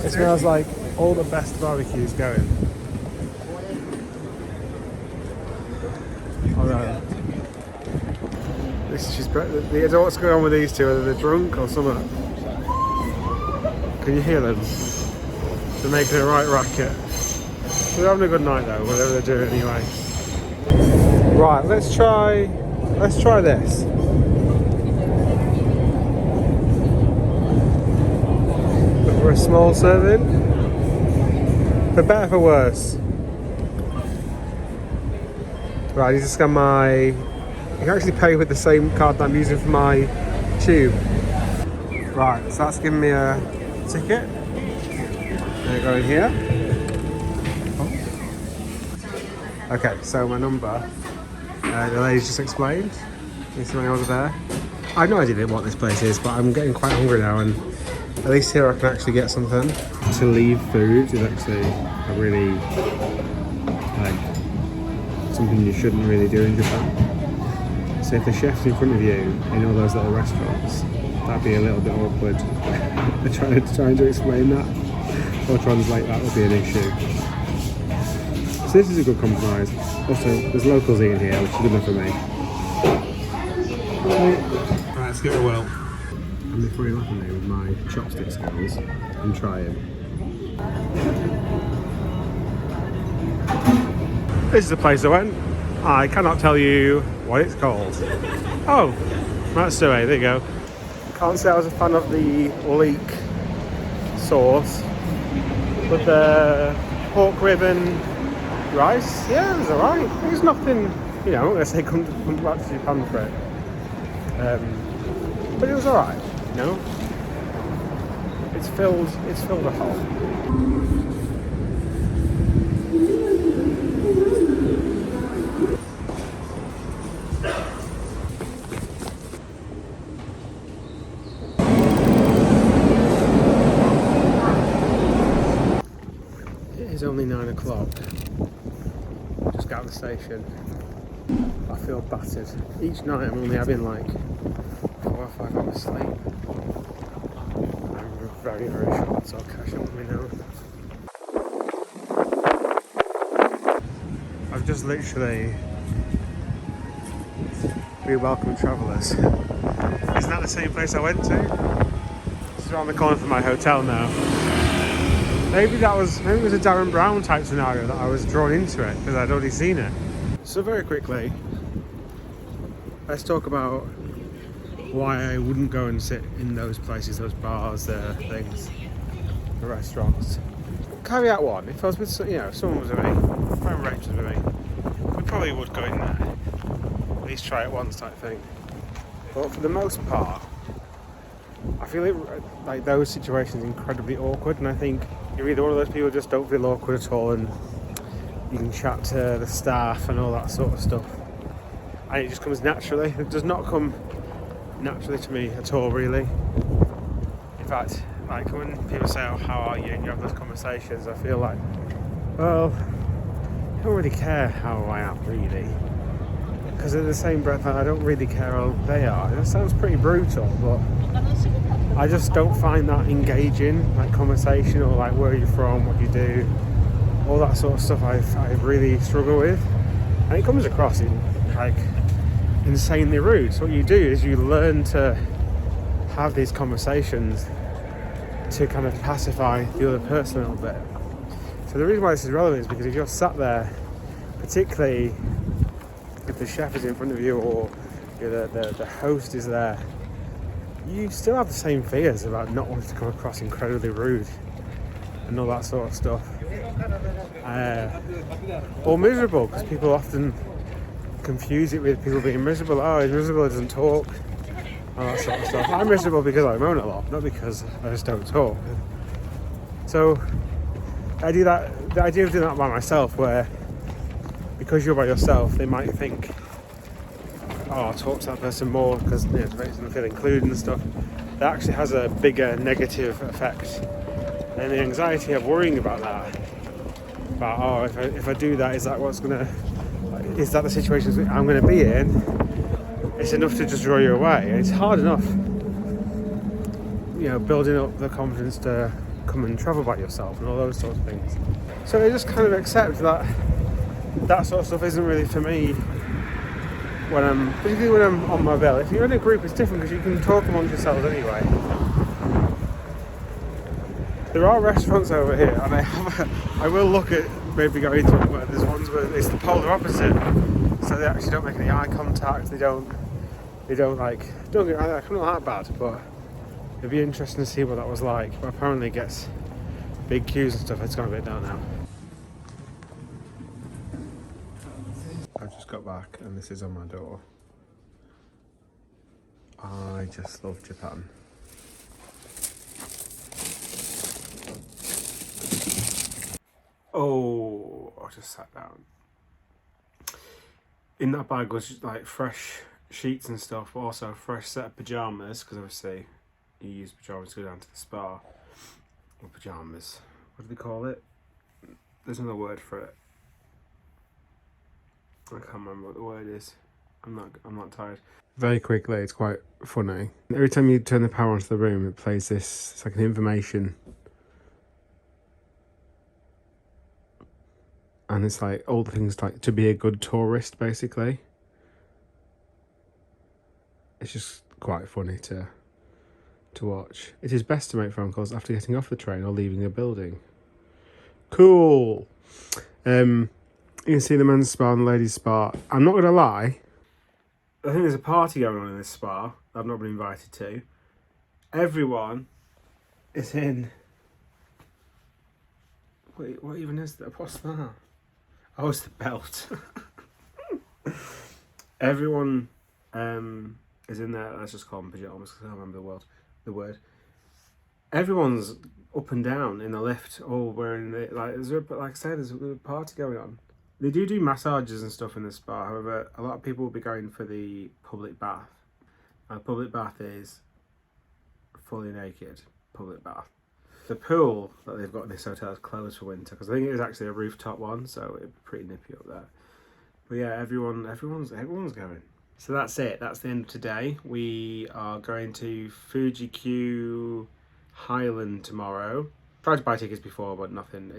It smells like all the best barbecues going. Although, this is just. I don't know what's going on with these two. Whether they're drunk or something. Can you hear them? They're making a right racket. They're having a good night though, whatever they're doing anyway. Right, let's try this. for a small serving. For better, for worse. Right, I need to scan my... You can actually pay with the same card that I'm using for my tube. Right, so that's giving me a ticket. There you go in here. Oh. Okay, so my number. The lady just explained. You see my order there. I have no idea what this place is, but I'm getting quite hungry now, and at least here I can actually get something. To leave food is actually a really, like, something you shouldn't really do in Japan. So if the chef's in front of you in all those little restaurants, that'd be a little bit awkward. trying to explain that or translate that would be an issue. So this is a good compromise. Also, there's locals eating here, which is good enough for me. Right, let's give it a whirl. And before you laugh at me with my chopstick skills and try them. This is the place I went. I cannot tell you what it's called. Oh, Matsue, there you go. Can't say I was a fan of the leek sauce, but the pork rib and rice, yeah, it was alright. It was nothing, you know, I'm not going to say come back to Japan for it. But it was alright, you know. It's filled a hole. It is only 9 o'clock. Just got out of the station. I feel battered. Each night I'm only having like 4 or 5 hours sleep. I'm very, very short, so I'll catch up with me now. I've just literally re-welcomed travellers. Isn't that the same place I went to? This is around the corner from my hotel now. Maybe it was a Darren Brown type scenario that I was drawn into it because I'd already seen it. So very quickly, let's talk about why I wouldn't go and sit in those places, those bars, things, the restaurants. Caveat one: if I was with, you know, if someone was with me, if my rate was with me, we probably would go in there, at least try it once type thing. But for the most part, I feel like those situations are incredibly awkward, and I think you're either one of those people who just don't feel awkward at all and you can chat to the staff and all that sort of stuff, and it just comes naturally. It does not come naturally to me at all, really. In fact, like when people say, oh, how are you, and you have those conversations, I feel like, well, I don't really care how I am, really, because in the same breath I don't really care how they are. It sounds pretty brutal, but I just don't find that engaging, like conversation, or like where you're from, what you do, all that sort of stuff. I really struggle with, and it comes across in like insanely rude. So what you do is you learn to have these conversations to kind of pacify the other person a little bit. So the reason why this is relevant is because if you're sat there, particularly if the chef is in front of you or the host is there, you still have the same fears about not wanting to come across incredibly rude and all that sort of stuff. Or miserable, because people often confuse it with people being miserable. Oh, he's miserable, he doesn't talk, all that sort of stuff. I'm miserable because I moan a lot, not because I just don't talk. So I do that. The idea of doing that by myself, where because you're by yourself, they might think, oh, I'll talk to that person more because, you know, it makes them feel included and stuff. That actually has a bigger negative effect. And the anxiety of worrying about that, about, oh, if I do that, is that the situation I'm going to be in? It's enough to just draw you away. And it's hard enough, you know, building up the confidence to come and travel by yourself and all those sorts of things. So I just kind of accept that that sort of stuff isn't really for me. Particularly when I'm on my bill. If you're in a group, it's different because you can talk amongst yourselves anyway. There are restaurants over here, and I will look at maybe going to them, but there's ones where it's the polar opposite. So they actually don't make any eye contact. They don't like. Don't get. I'm not that bad, but It'd be interesting to see what that was like, but apparently it gets big queues and stuff. It's gone a bit down now. I've just got back and this is on my door. I just love Japan. Oh, I just sat down. In that bag was like fresh sheets and stuff, but also a fresh set of pyjamas, because obviously you use pyjamas to go down to the spa. Or pyjamas. What do they call it? There's another word for it. I can't remember what the word is. I'm not tired. Very quickly, it's quite funny. Every time you turn the power onto the room, it plays this. It's like an information. And it's like all the things like to be a good tourist, basically. It's just quite funny to watch. It is best to make phone calls after getting off the train or leaving a building. Cool. You can see the men's spa and the ladies' spa. I'm not gonna lie. I think there's a party going on in this spa that I've not been invited to. Everyone is in. Wait, what even is that? What's that? Oh, it's the belt. Everyone is in there. Let's just call them pajamas because I can't remember the word. Everyone's up and down in the lift, all wearing like I said, there's a party going on. They do massages and stuff in the spa. However, a lot of people will be going for the public bath. Now, the public bath is fully naked public bath. The pool that they've got in this hotel is closed for winter because I think it is actually a rooftop one, so it'd be pretty nippy up there. But yeah, everyone's going. So that's it. That's the end of today. We are going to Fuji-Q Highland tomorrow. Tried to buy tickets before, but nothing.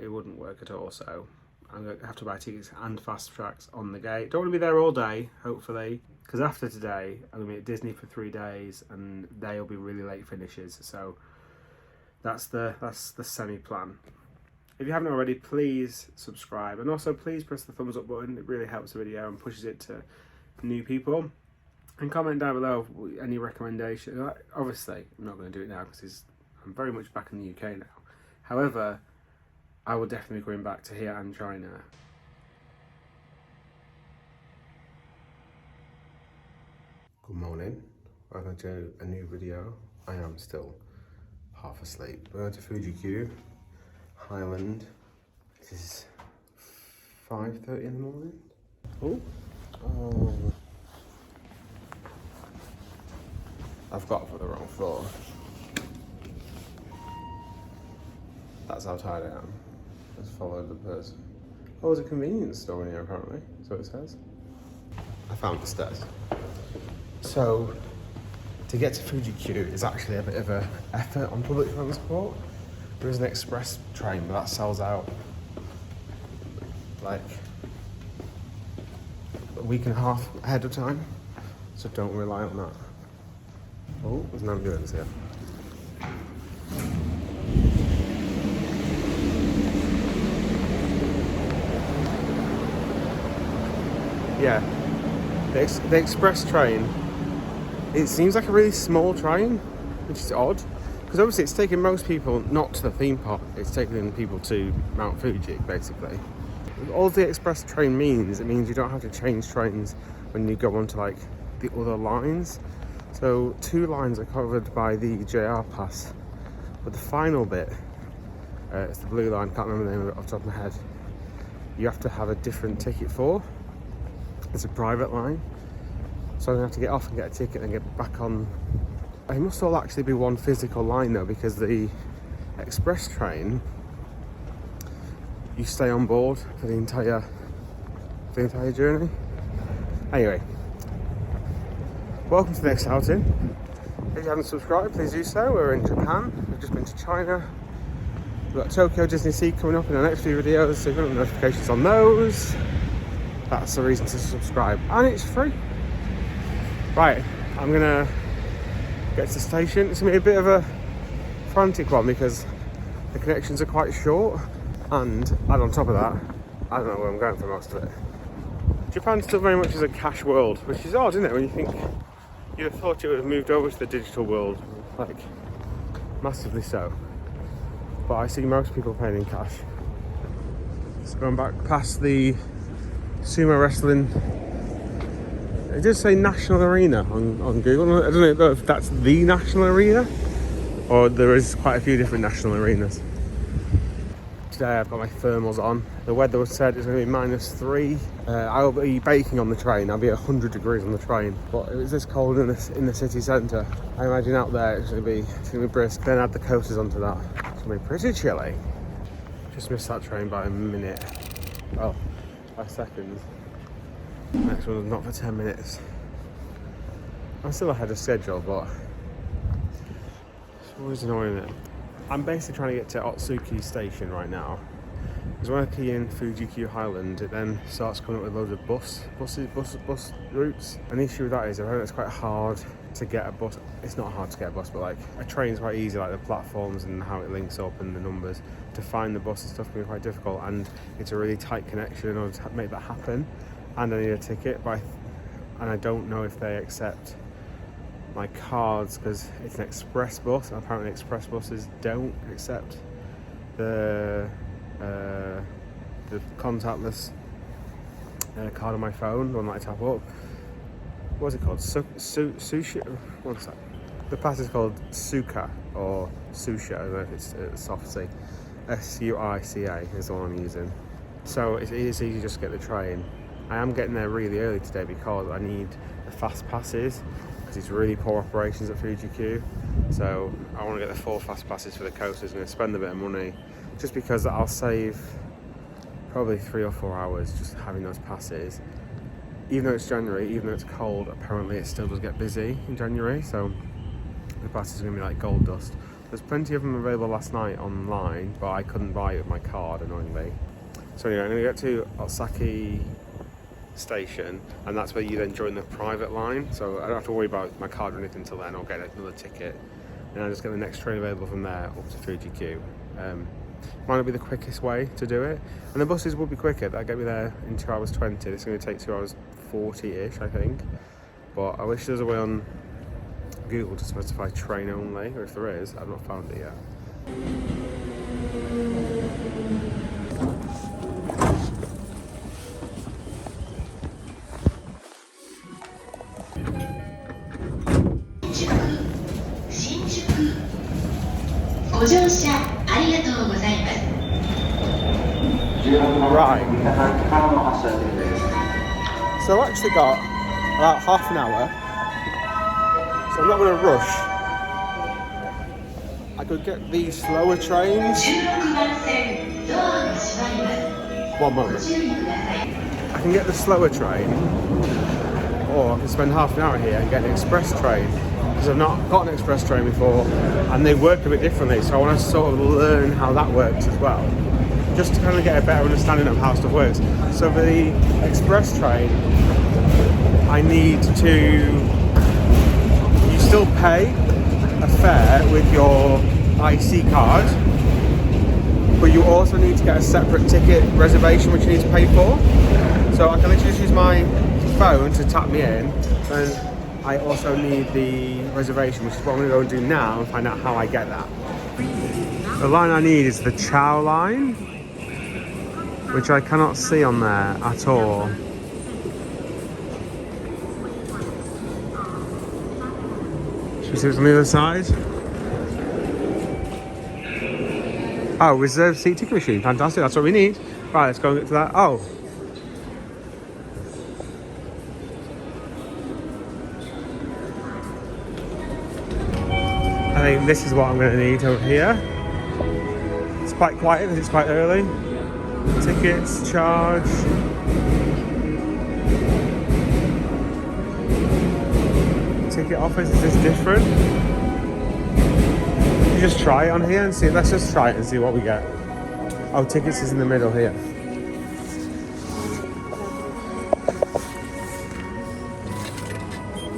It wouldn't work at all. So I'm going to have to buy tickets and fast tracks on the gate. Don't want to be there all day, hopefully, because after today I'm going to be at Disney for 3 days, and they'll be really late finishes. So that's the semi-plan. If you haven't already, please subscribe, and also please press the thumbs up button. It really helps the video and pushes it to new people. And comment down below any recommendation. Obviously, I'm not going to do it now because I'm very much back in the UK now. However, I will definitely be going back to here and China. Good morning. Welcome to a new video. I am still half asleep. We're going to Fuji-Q Highland. It is 5:30 in the morning. Oh. I've got up at the wrong floor. That's how tired I am. Just followed the person. Oh, there's a convenience store in here apparently. That's what it says. I found the stairs. So, to get to Fuji-Q is actually a bit of an effort on public transport. There is an express train, but that sells out like a week and a half ahead of time. So don't rely on that. Oh, there's an ambulance here. Yeah, the express train, it seems like a really small train, which is odd, because obviously it's taking most people not to the theme park, it's taking people to Mount Fuji, basically. All the express train means, it means you don't have to change trains when you go onto like the other lines. So 2 lines are covered by the JR pass, but the final bit, it's the blue line, can't remember the name of it off the top of my head, you have to have a different ticket for. It's a private line, so I'm going to have to get off and get a ticket and get back on. It must all actually be one physical line though, because the express train, you stay on board for the entire journey. Anyway, welcome to the next outing. If you haven't subscribed, please do so. We're in Japan. We've just been to China. We've got Tokyo DisneySea coming up in the next few videos, so if you want notifications on those, that's the reason to subscribe, and it's free. Right, I'm gonna get to the station. It's gonna be a bit of a frantic one because the connections are quite short, and on top of that, I don't know where I'm going for most of it. Japan still very much is a cash world, which is odd, isn't it? When you think you'd have thought it would have moved over to the digital world like massively so. But I see most people paying in cash. So going back past the sumo wrestling, it does say National Arena on Google. I don't know if that's the National Arena or there is quite a few different national arenas. Today I've got my thermals on. The weather was said it's going to be -3. I'll be baking on the train. I'll be 100 degrees on the train. But it was this cold in the city centre. I imagine out there it's going to be brisk. Then add the coasters onto that. It's going to be pretty chilly. Just missed that train by a minute. Well, by seconds. Next one was not for 10 minutes. I'm still ahead of schedule, but it's always annoying it. I'm basically trying to get to Otsuki station right now. Because when I key in Fuji-Q Highland, it then starts coming up with loads of bus routes. And the issue with that is I know it's quite hard to get a bus. It's not hard to get a bus, but like a train's quite easy, like the platforms and how it links up and the numbers. To find the bus and stuff can be quite difficult, and it's a really tight connection in order to make that happen. And I need a ticket, and I don't know if they accept my cards because it's an express bus, and apparently express buses don't accept the contactless card on my phone, the one that I tap up. What's it called? Sushi? One sec. The pass is called Suica or Susha. I don't know if it's soft C. SUICA is the one I'm using. So it's easy just to get the train. I am getting there really early today because I need the fast passes because it's really poor operations at Fuji-Q. So I want to get the 4 fast passes for the coasters and spend a bit of money just because I'll save probably 3 or 4 hours just having those passes. Even though it's January, even though it's cold, apparently it still does get busy in January. So the passes are going to be like gold dust. There's plenty of them available last night online, but I couldn't buy it with my card, annoyingly. So anyway, I'm going to get to Osaki station, and that's where you then join the private line. So I don't have to worry about my card or anything until then. I'll get another ticket, and I'll just get the next train available from there up to Fuji-Q. Might not be the quickest way to do it, and the buses will be quicker. That'll get me there in 2 hours 20. It's going to take 2 hours 40-ish, I think. But I wish there was a way on Google to specify train only, or if there is, I've not found it yet. Right. So I've actually got about half an hour, so I'm not going to rush. I could get these slower trains. One moment. I can get the slower train, or I can spend half an hour here and get an express train, because I've not got an express train before and they work a bit differently, so I want to sort of learn how that works as well, just to kind of get a better understanding of how stuff works. So for the express train, I need to, you still pay a fare with your IC card, but you also need to get a separate ticket reservation which you need to pay for. So I can literally just use my phone to tap me in, and I also need the reservation, which is what I'm going to go and do now and find out how I get that. The line I need is the Chow line, which I cannot see on there at all. Should we see what's on the other side? Oh, reserved seat ticket machine. Fantastic, that's what we need. Right, let's go and get to that. Oh. I think this is what I'm going to need over here. It's quite quiet because it's quite early. Tickets, charge. Ticket office, is this different? You just try it on here and see. Let's just try it and see what we get. Oh, tickets is in the middle here.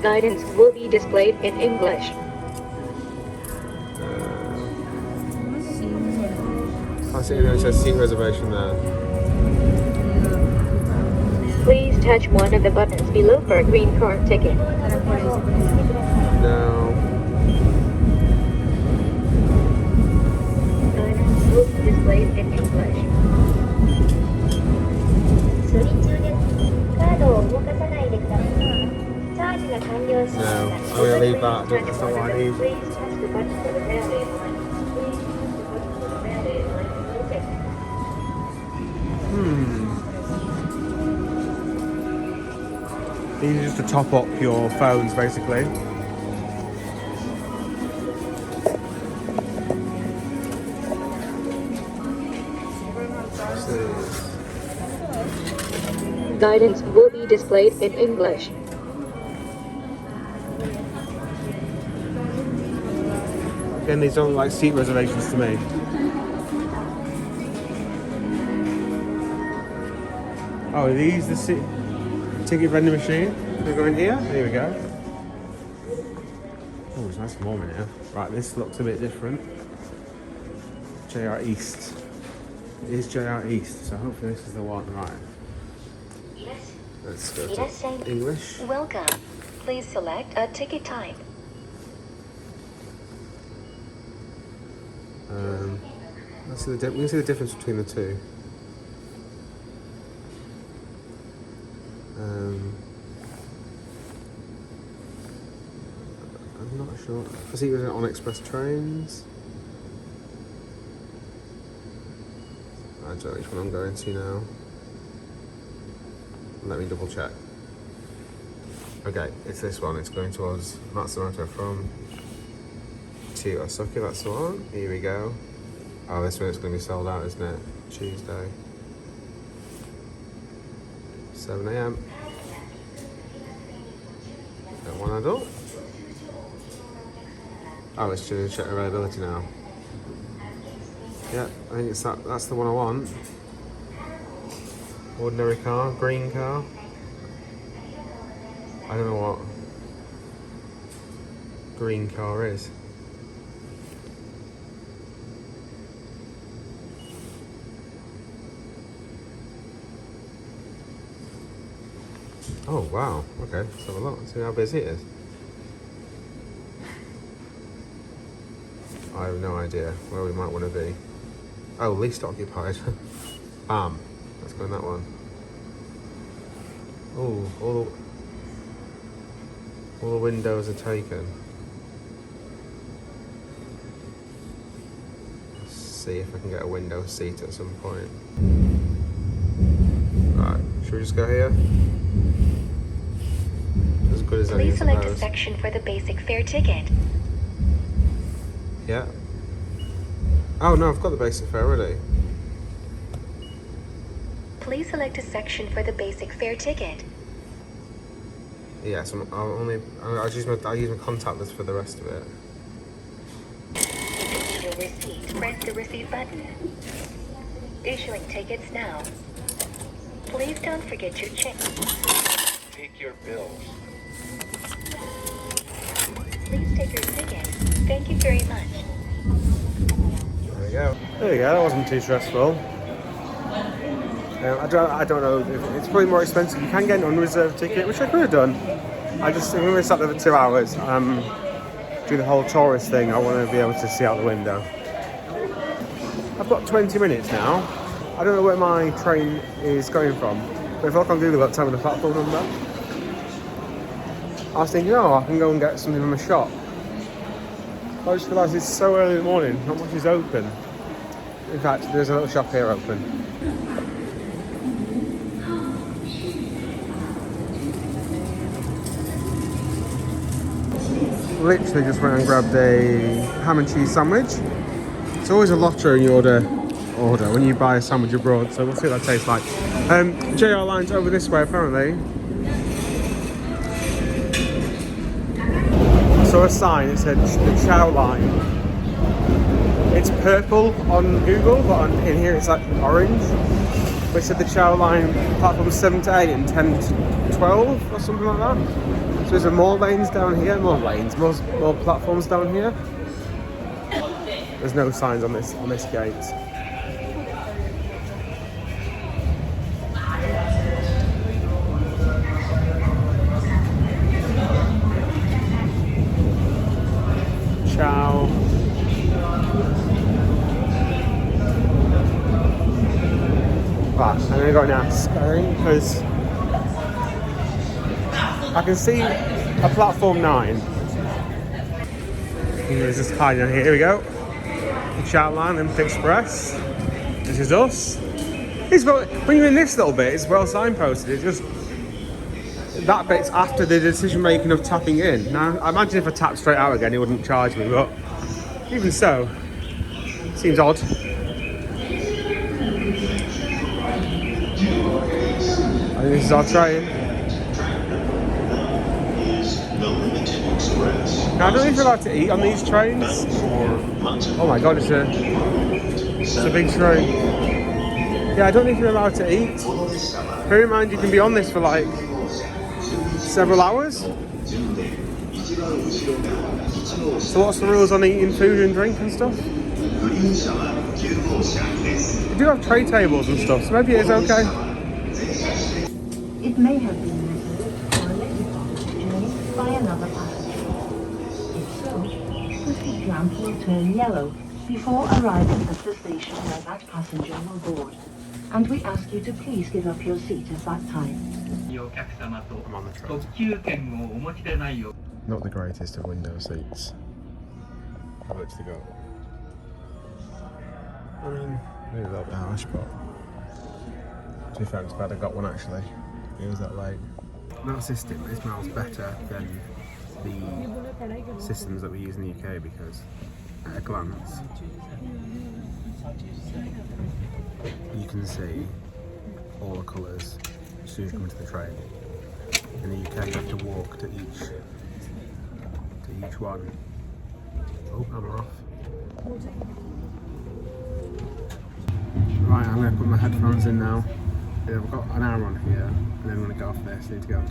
Guidance will be displayed in English. I see there says seat reservation there. Please touch one of the buttons below for a green card ticket. No. will be displayed in English. 処理中です。カードを動かさないでください。チャージが完了しました。 No, I'm gonna leave that. That's not what I need. Please touch the button for the battery line. Please touch the button for the battery line. Okay. These are just to top up your phones, basically. Guidance will be displayed in English. Again, these don't look like seat reservations to me. Oh, are these the ticket vending machine? Can we go in here? Here we go. Oh, it's nice and warm in here. Right, this looks a bit different. JR East. It is JR East, so hopefully this is the one. Right. Let's go to English. Welcome. Please select a ticket type. We can see the difference between the two. I'm not sure. I see it was on express trains. I don't know which one I'm going to now. Let me double check. Okay, it's this one. It's going towards Matsumoto from to Osaka. That's the one. Here we go. Oh, this one is going to be sold out, isn't it? Tuesday. 7 AM. Got one adult. Oh, it's going to check availability now. Yeah, I think it's that's the one I want. Ordinary car, green car. I don't know what green car is. Oh wow, okay, let's have a look, see how busy it is. I have no idea where we might want to be. Oh, least occupied. Bam. Let's go in that one. Oh, all the windows are taken. Let's see if I can get a window seat at some point. Right, should we just go here? As good as any, Please select a suppose. section for the basic fare ticket. Yeah. Oh no, I've got the basic fare already. Please select a section for the basic fare ticket. Yes, I'll use my contactless for the rest of it. Your receipt. Press the receipt button. Issuing tickets now. Please don't forget your change. Take your bills. Please take your ticket. Thank you very much. There we go. There we go. That wasn't too stressful. I don't know. It's probably more expensive. You can get an unreserved ticket, which I could have done. We were sat there for 2 hours. Do the whole tourist thing. I want to be able to see out the window. I've got 20 minutes now. I don't know where my train is going from, but if I look on Google, that'll tell me the platform number. I was thinking, oh, I can go and get something from a shop. I just realised it's so early in the morning, not much is open. In fact, there's a little shop here open. Literally just went and grabbed a ham and cheese sandwich. It's always a lottery in your order when you buy a sandwich abroad, so we'll see what that tastes like. JR line's over this way apparently. I saw a sign, it said the Chow line. It's purple on Google, but in here it's like orange. But it said the Chow line platform 7 to 8 and 10 to 12 or something like that. So there's more lanes down here, more platforms down here. There's no signs on this gate. Ciao. go and ask, I think, because I can see a platform 9. He's just hiding on here. Here we go. Chatline and Express. This is us. It's well, when you're in this little bit, it's well signposted. It's just that bit's after the decision making of tapping in. Now, I imagine if I tapped straight out again, it wouldn't charge me, but even so, seems odd. I think this is our train. Now, I don't know if you're allowed to eat on these trains. Oh my god, it's a big train. Yeah, I don't know if you're allowed to eat. Bear in mind, you can be on this for like several hours. So what's the rules on eating food and drink and stuff? You do have tray tables and stuff, so maybe it is okay. It may have been written or later journey by another passenger. If so, the seat lamp will turn yellow before arriving at the station where that passenger will board. And we ask you to please give up your seat at that time. I'm on the train. Not the greatest of window seats. I've literally got, I mean, maybe a little bit harsh, but to be fair, it's glad I got one actually. It was that late. That system is miles better than the systems that we use in the UK because at a glance you can see all the colours as soon as you come into the train. In the UK you have to walk to each one. Oh, I'm off. Right, I'm going to put my headphones in now. Yeah, we've got an hour on here, and then I'm going to get off this. I need to go to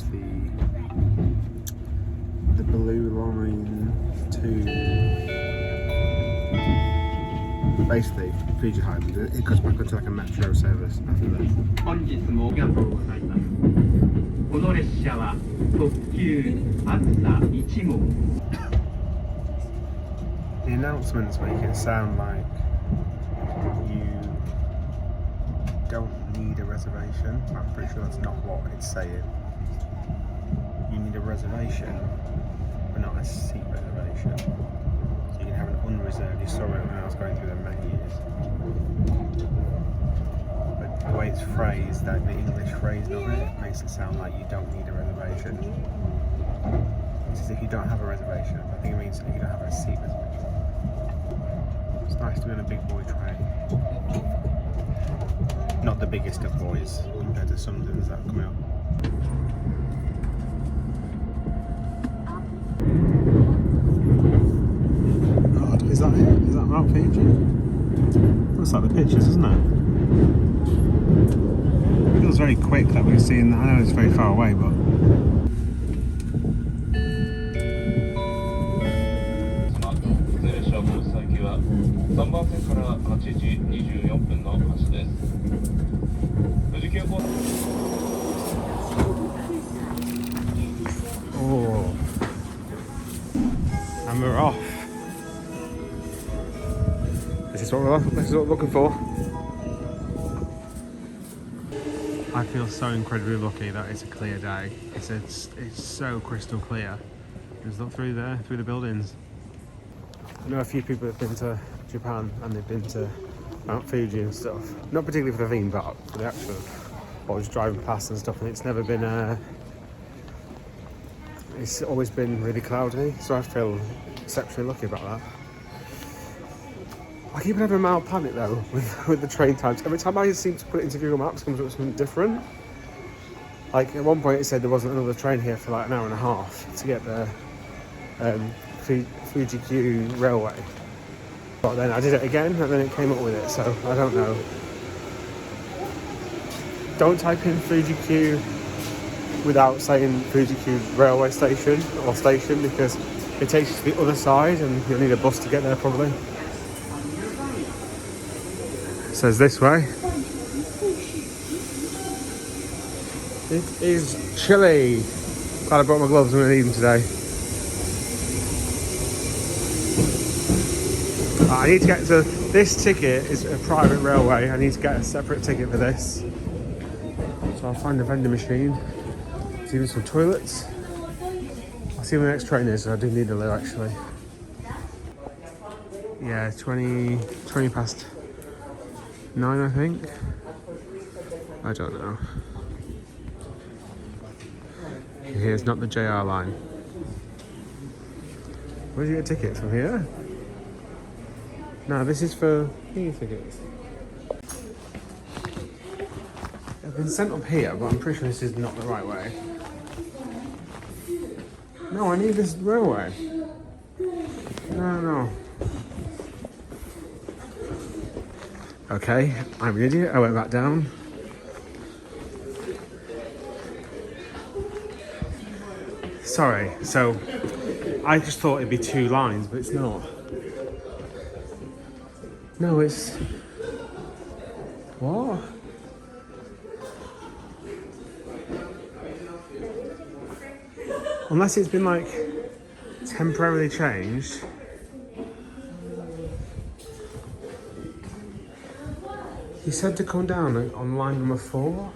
the blue line to basically Fuji Highland. It goes back onto like a metro service after this. The announcements make it sound like you don't need a reservation. I'm pretty sure that's not what it's saying. You need a reservation, but not a seat reservation. So you can have an unreserved. You saw it when I was going through the menus. But the way it's phrased, that the English phrase of it, makes it sound like you don't need a reservation. It's as if you don't have a reservation. I think it means that you don't have a seat reservation. It's nice to be on a big boy train. Not the biggest of boys compared to some things that are coming up. God, is that it? Is that Mount Fuji? Looks like the pictures, isn't it? It feels very quick that we're seeing that. I know it's very far away, but. 3番線から8時24分の発です。富士急行。Oh, and we're off. This is what we're looking for. I feel so incredibly lucky that it's a clear day. It's so crystal clear. Just look through there, through the buildings. I know a few people have been to Japan and they've been to Mount Fuji and stuff. Not particularly for the theme park, for the actual, or just driving past and stuff. And it's never been it's always been really cloudy, so I feel exceptionally lucky about that. I keep having a mild panic though with the train times. Every time I seem to put it into Google Maps, it comes up with something different. Like at one point it said there wasn't another train here for like an hour and a half to get the Fuji-Q railway. But then I did it again and then it came up with it, so I don't know. Don't type in Fuji-Q without saying Fuji-Q railway station or station because it takes you to the other side and you'll need a bus to get there probably. It says this way. It is chilly. Glad I brought my gloves, I'm going to need them today. I need to get to, this ticket is a private railway, I need to get a separate ticket for this. So I'll find a vending machine. There's even some toilets. I'll see where the next train is. I do need a loo actually. Yeah, 20 past 9 I think. I don't know. Here's not the JR line. Where do you get a ticket? From here? No, this is for here tickets. I've been sent up here, but I'm pretty sure this is not the right way. No, I need this railway. No. Okay, I'm an idiot. I went back down. Sorry, so I just thought it'd be 2 lines, but it's not. No, it's... What? Unless it's been like temporarily changed. He said to come down on line number 4.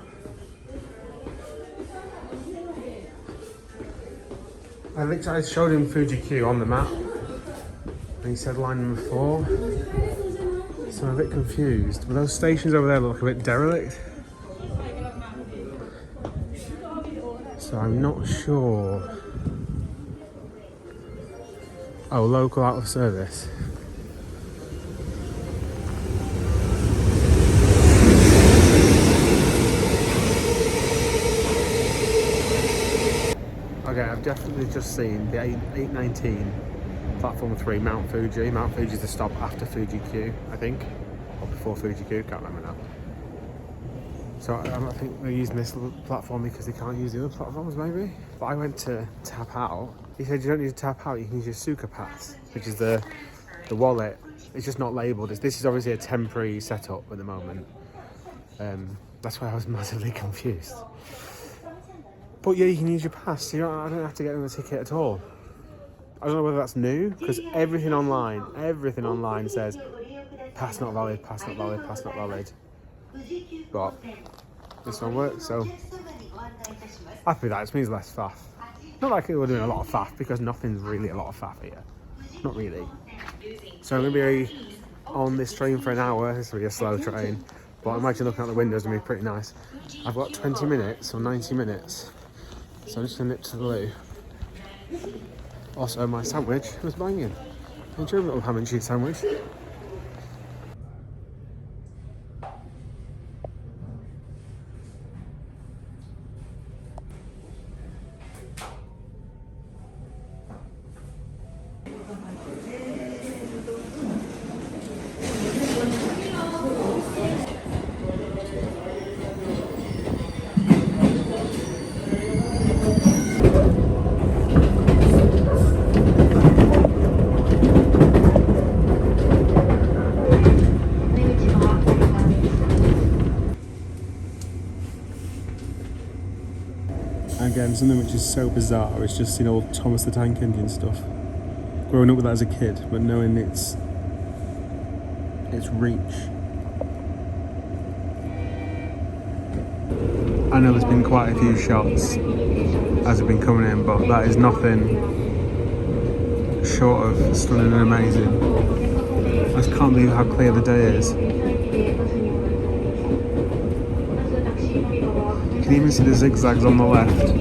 I showed him Fuji-Q on the map and he said line number 4. So I'm a bit confused. But those stations over there look a bit derelict. So I'm not sure. Oh, local out of service. Okay, I've definitely just seen the 819 platform 3 Mount Fuji. Mount Fuji's the stop after Fuji-Q, I think, or before Fuji-Q. Can't remember now. So I think they're using this platform because they can't use the other platforms, maybe. But I went to tap out. He said you don't need to tap out. You can use your Suica Pass, which is the wallet. It's just not labelled. This is obviously a temporary setup at the moment. That's why I was massively confused. But yeah, you can use your pass. So I don't have to get them a ticket at all. I don't know whether that's new, because everything online says pass not valid, pass not valid, pass not valid. But this one works, so happy with that. It means less faff. Not like we're doing a lot of faff, because nothing's really a lot of faff here. Not really. So I'm going to be on this train for an hour. This will be a slow train, but I imagine looking out the windows will be pretty nice. I've got 20 minutes or 90 minutes, so I'm just going to nip to the loo. Also, my sandwich was banging. Enjoy a little ham and cheese sandwich. Again, something which is so bizarre is just seeing old Thomas the Tank Engine stuff. Growing up with that as a kid, but knowing its reach. I know there's been quite a few shots as have been coming in, but that is nothing short of stunning and amazing. I just can't believe how clear the day is. You can even see the zigzags on the left,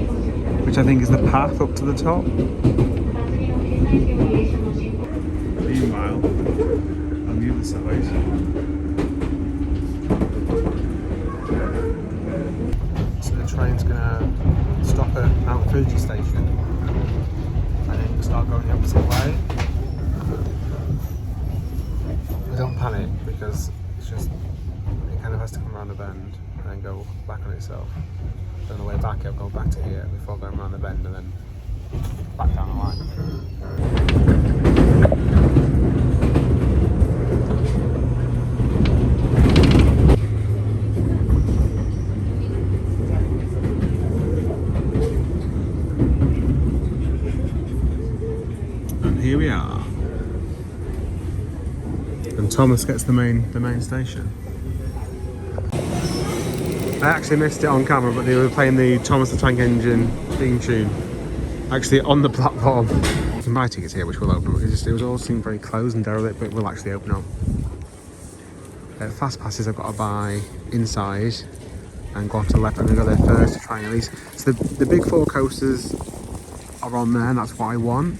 which I think is the path up to the top. Meanwhile, on the other side, so the train's gonna stop at Mount Fuji station and then start going the opposite way. But don't panic, because it's just, it kind of has to come around a bend and then go back on itself. On the way back, I'll go back to here before going around the bend and then back down the line. And here we are. And Thomas gets the main station. I actually missed it on camera, but they were playing the Thomas the Tank Engine theme tune actually on the platform. You can buy tickets here, which will open. It was all seemed very closed and derelict, but it will actually open up. Fast passes I've got to buy inside and go on to the left. I'm going to go there first to try and at least. So the big 4 coasters are on there, and that's what I want.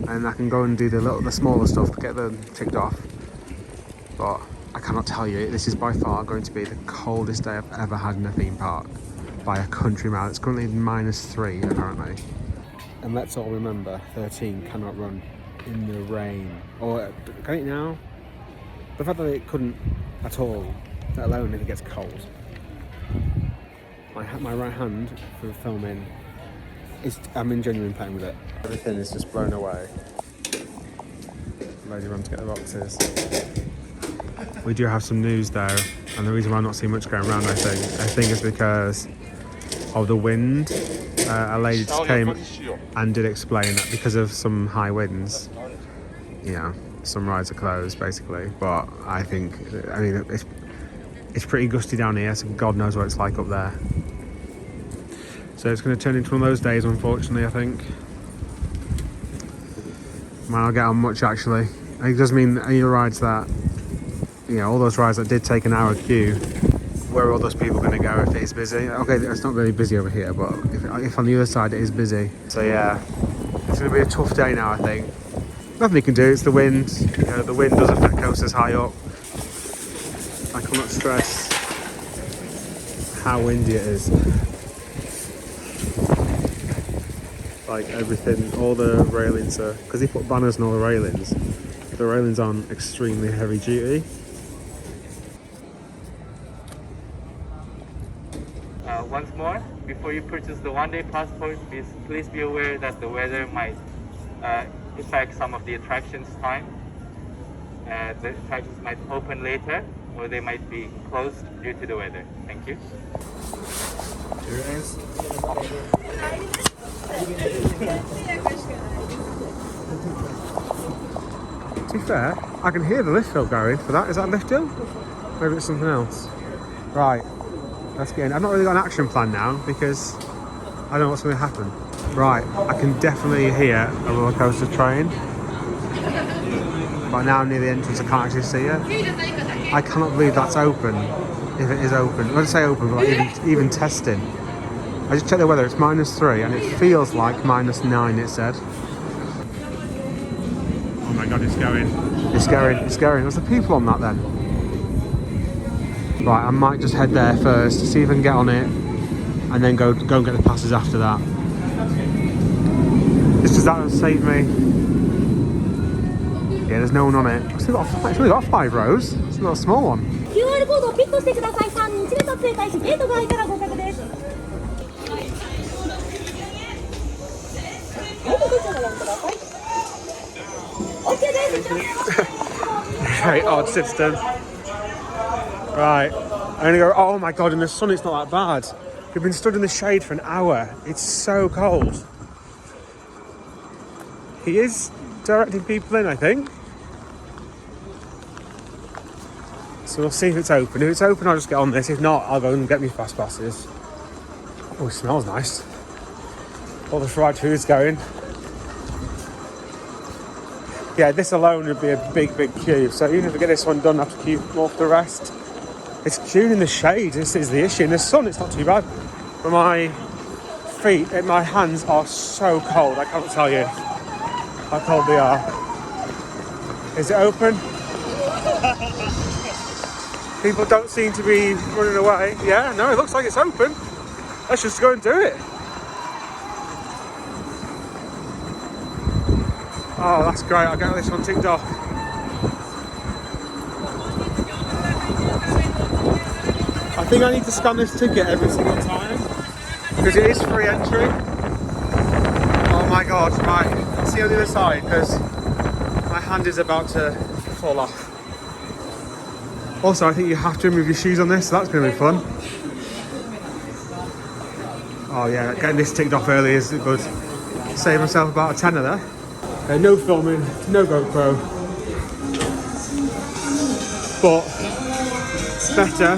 And I can go and do the smaller stuff to get them ticked off. But I cannot tell you, this is by far going to be the coldest day I've ever had in a theme park by a country mile. It's currently -3 apparently. And let's all remember, 13 cannot run in the rain. Or can it now? The fact that it couldn't at all, let alone if it gets cold. My right hand for filming I'm in genuine pain with it. Everything is just blown away. Lazy run to get the boxes. We do have some news though, and the reason why I'm not seeing much going around, I think is because of the wind. A lady just came and did explain that because of some high winds, some rides are closed basically. But I mean, it's pretty gusty down here, so God knows what it's like up there. So it's going to turn into one of those days, unfortunately, I think. Might not get on much, actually. It does mean any of the rides that, all those rides that did take an hour queue, where are all those people going to go if it is busy? Okay, it's not really busy over here, but if on the other side it is busy. So yeah, it's going to be a tough day now, I think. Nothing you can do, it's the wind. The wind does affect coasters high up. I cannot stress how windy it is. Like everything, all the railings are, because they put banners on all the railings aren't extremely heavy duty. Once more, before you purchase the one-day passport, please be aware that the weather might affect some of the attractions' time. The attractions might open later, or they might be closed due to the weather. Thank you. Here it is. To be fair, I can hear the lift hill going for that. Is that a lift hill? Maybe it's something else. Right, let's get in. I've not really got an action plan now because I don't know what's going to happen. Right, I can definitely hear a roller coaster train. But now I'm near the entrance, I can't actually see it. I cannot believe that's open, if it is open. When I say open, but like even testing. I just checked the weather, it's -3 and it feels like -9, it said. Oh my God, it's going. It's going, it's going. There's the people on that then. Right, I might just head there first, see if I can get on it, and then go and get the passes after that. Just because that will save me. Yeah, there's no one on it. It's only got 5 rows. It's not a small one. QR コードをピックしてください。3、2、1で撮影開始。ゲート外から合格です。Very odd system. Right, I'm gonna go. Oh my God, in the sun it's not that bad. We've been stood in the shade for an hour. It's so cold. He is directing people in, I think. So we'll see if it's open. If it's open, I'll just get on this. If not, I'll go and get me fast passes. Oh, it smells nice. All the fried food's going. Yeah, this alone would be a big queue. So even if I get this one done, I have to queue more for the rest. It's queuing in the shade. This is the issue. In the sun, it's not too bad. But my feet and my hands are so cold. I can't tell you how cold they are. Is it open? People don't seem to be running away. Yeah, no, it looks like it's open. Let's just go and do it. Oh, that's great. I'll get this one ticked off. I think I need to scan this ticket every single time because it is free entry. Oh my God, right. Let's see on the other side because my hand is about to fall off. Also, I think you have to remove your shoes on this, so that's going to be fun. Oh yeah, getting this ticked off early is good. Save myself about a tenner there. No filming, no GoPro. But It's better.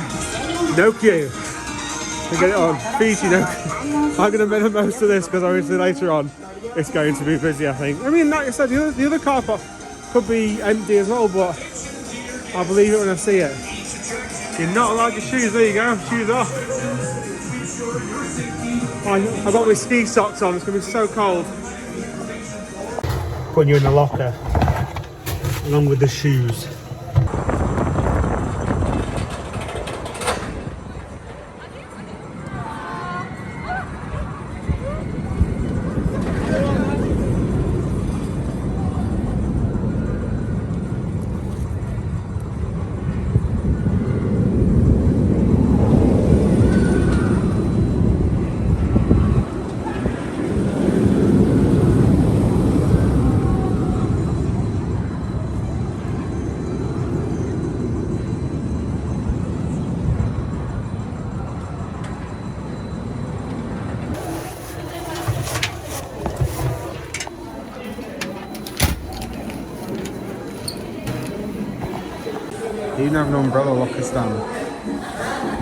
No queue. To get it on. Fiji, no queue. I'm going to make the most of this because obviously later on it's going to be busy, I think. I mean, like I said, the other car park could be empty as well, but I'll believe it when I see it. You're not allowed your shoes. There you go. Shoes off. I got my ski socks on. It's going to be so cold. Putting you in the locker along with the shoes. You even have an umbrella locker stand.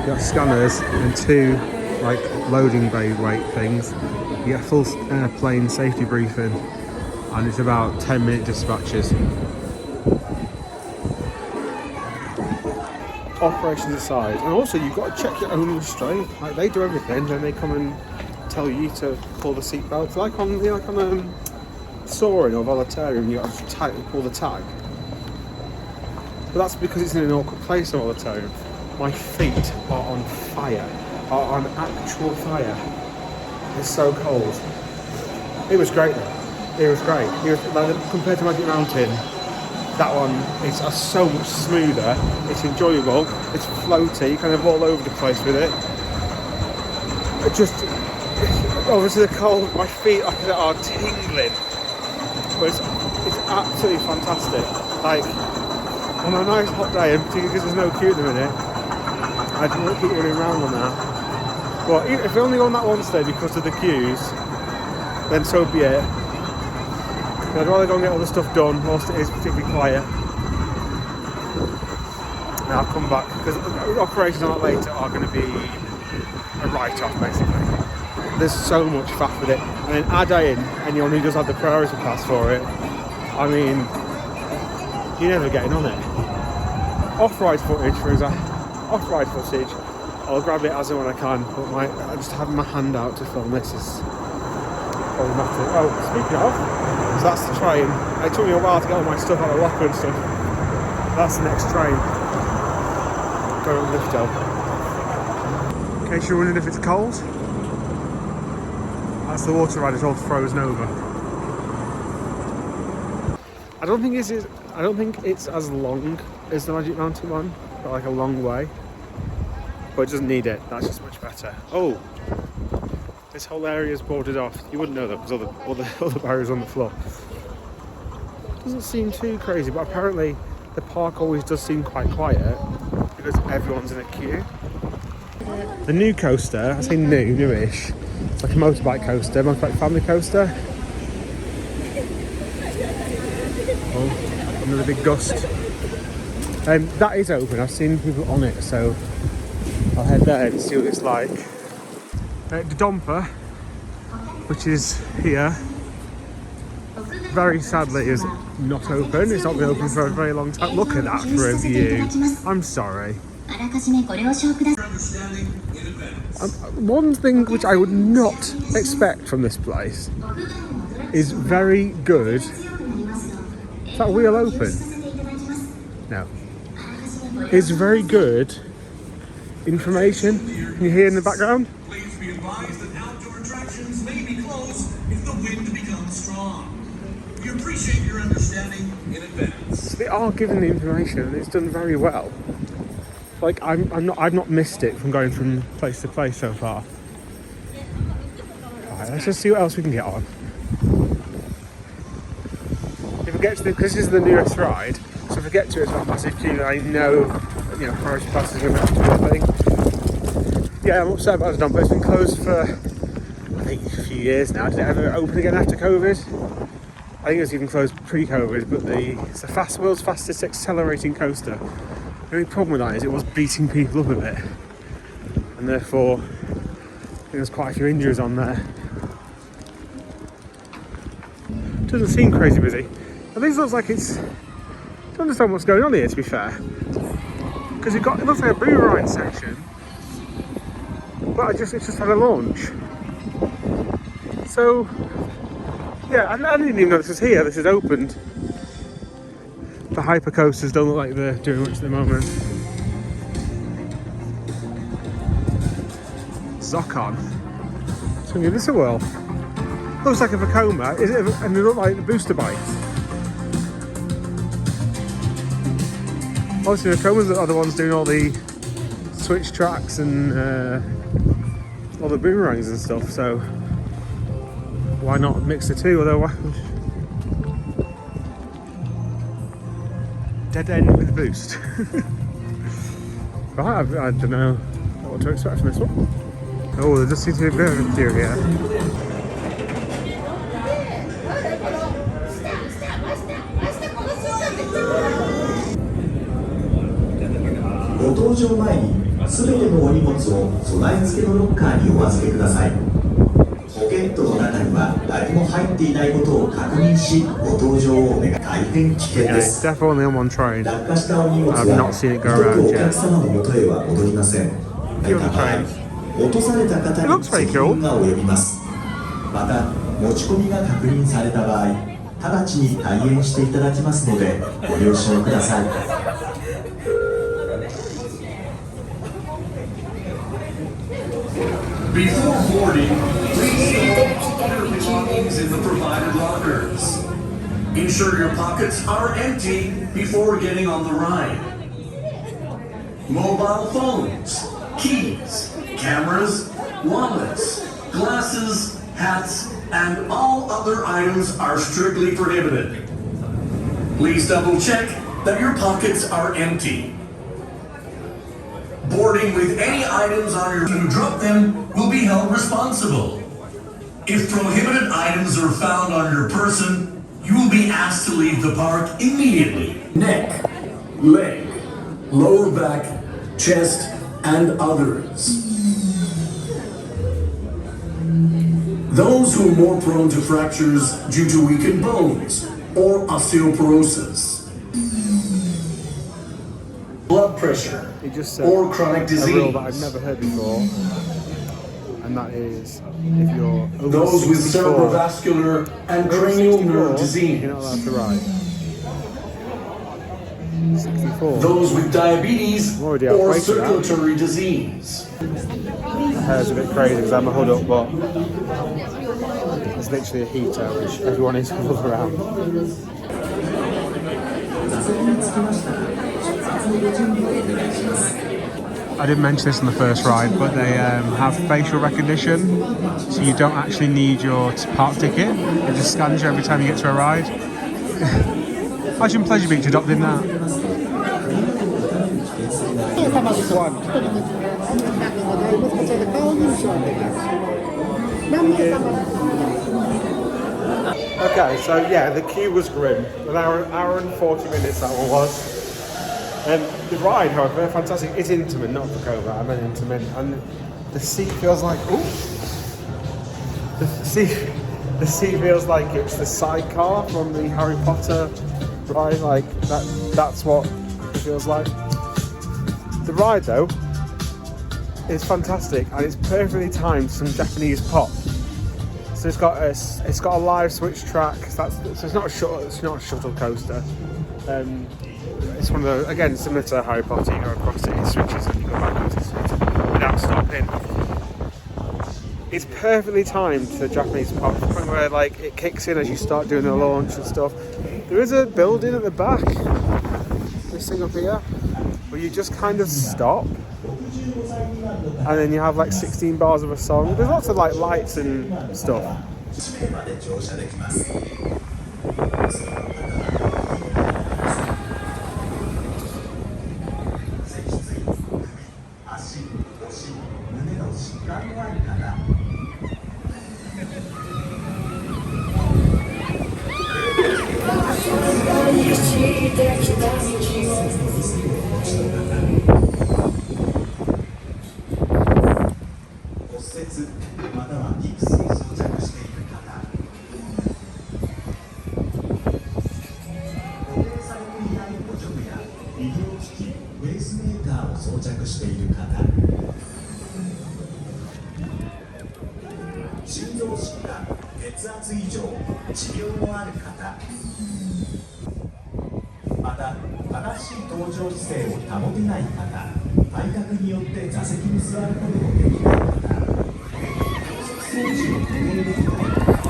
You got scanners and 2 like loading bay weight things. You get full airplane safety briefing, and it's about 10-minute dispatches. Operations aside, and also you've got to check your own restraint. Like they do everything, then they come and tell you to pull the seatbelt. It's like on soaring or volunteering, you got to tightly pull the tag. But that's because it's in an awkward place all the time. My feet are on fire, are on actual fire. It's so cold. It was great though. It was great. It was, like, compared to Magic Mountain, that one is so much smoother. It's enjoyable. It's floaty. You're kind of all over the place with it. It just, obviously the cold, my feet are tingling. But it's absolutely fantastic. Like, on a nice hot day, and particularly because there's no queue at the minute, I don't want to keep running around on that. But if we're only on that one day because of the queues, then so be it. I'd rather go and get all the stuff done whilst it is particularly quiet. And I'll come back, because operations on that later are going to be a write-off basically. There's so much faff with it. And then add in anyone who does have the priority pass for it. I mean, you're never getting on it. Off-ride footage, for example. Off-ride footage, I'll grab it as and when I can, but I just having my hand out to film this is problematic. Oh, speaking of, so that's the train. It took me a while to get all my stuff out of the locker and stuff. That's the next train. Going on lift up. In case you're wondering if it's cold, that's the water ride, it's all frozen over. I don't think it's as long as the Magic Mountain one, but like a long way. But it doesn't need it. That's just much better. Oh, this whole area is boarded off. You wouldn't know that because all the barriers on the floor. Doesn't seem too crazy, but apparently the park always does seem quite quiet because everyone's in a queue. The new coaster, I say newish. It's like a motorbike coaster, motorbike family coaster. Oh, another big gust. That is open. I've seen people on it, so I'll head there and see what it's like. The Domper, which is here, very sadly is not open. It's not been open for a very long time. Look at that for a view. I'm sorry. One thing which I would not expect from this place is very good. Is that wheel open? No. Is very good information. Can you hear in the background? Please be advised that outdoor attractions may be closed if the wind becomes strong. We appreciate your understanding in advance. They are giving the information and it's done very well. Like I've not missed it from going from place to place so far. Alright, let's just see what else we can get on. If we get to because this is the nearest ride, so if we get to it, it's not massive queue. I know, priority pass is going to have to do a thing. Yeah, I'm upset about the Dump, but it's been closed for I think a few years now. Did it ever open again after COVID? I think it was even closed pre-COVID, but it's the world's fastest accelerating coaster. The only problem with that is it was beating people up a bit, and therefore I think there's quite a few injuries on there. Doesn't seem crazy busy. At least looks like it's. I don't understand what's going on here, to be fair, because it looks like a boomerang section, but it just had a launch. So yeah, I didn't even know this was here. This is opened. The hyper coasters don't look like they're doing much at the moment. Zokon. So give this a whirl. Looks like a Vekoma. Is it? And they look like the booster bikes. Obviously, the Vekomas are the ones doing all the switch tracks and all the boomerangs and stuff. So why not mix the two? Although dead end with boost. Right, I don't know what to expect from this one. Oh, there just seems to be a bit of a queue here. ご搭乗前にすべてのお荷物を備え付けのロッカーにお預けください。ポケットの中には何も入っていないことを確認し、ご搭乗をお願い。大変危険です。落下したお荷物は二度とお客様の元へは戻りません。落とされた方に責任が及びます。また、持ち込みが確認された場合、直ちに退園していただきますので、ご了承ください。Before boarding, please keep your belongings in the provided lockers. Ensure your pockets are empty before getting on the ride. Mobile phones, keys, cameras, wallets, glasses, hats, and all other items are strictly prohibited. Please double check that your pockets are empty. Boarding with any items on your who drop them will be held responsible. If prohibited items are found on your person, you will be asked to leave the park immediately. Neck, leg, lower back, chest, and others. Those who are more prone to fractures due to weakened bones or osteoporosis. Blood pressure or chronic disease. A rule that I've never heard before, and that is if you're over those 64, with cerebrovascular and cranial nerve disease. You're not allowed to ride. 64. Those with diabetes or circulatory disease. My hair's a bit crazy because I'm a hood up, but it's literally a heater which everyone is huddled around. I didn't mention this on the first ride, but they have facial recognition, so you don't actually need your park ticket. It just scans you every time you get to a ride. Imagine Pleasure Beach adopting that. Okay, so yeah, the queue was grim. An hour and 40 minutes that one was. The ride, however, fantastic. It's intimate, not Vekoma. I meant intimate, and the seat feels like the seat feels like it's the sidecar from the Harry Potter ride. Like that's what it feels like. The ride though is fantastic, and it's perfectly timed for some Japanese pop. So it's got a live switch track. So it's not a shuttle coaster. It's one of those, again, similar to Harry Potter. You go across it, it switches, and you go backwards without stopping. It's perfectly timed to the Japanese pop, to the point where like it kicks in as you start doing the launch and stuff. There is a building at the back, this thing up here, where you just kind of stop, and then you have like 16 bars of a song. There's lots of like lights and stuff. しの方、骨折またはギプスを装着している方、固定されていない補助具や医療機器、ペースメーカーを装着している方、心臓疾患、血圧異常、持病のある方、また正しい搭乗姿勢を保てない方、体格によって座席に座ることもできない方、装置を固定できない方は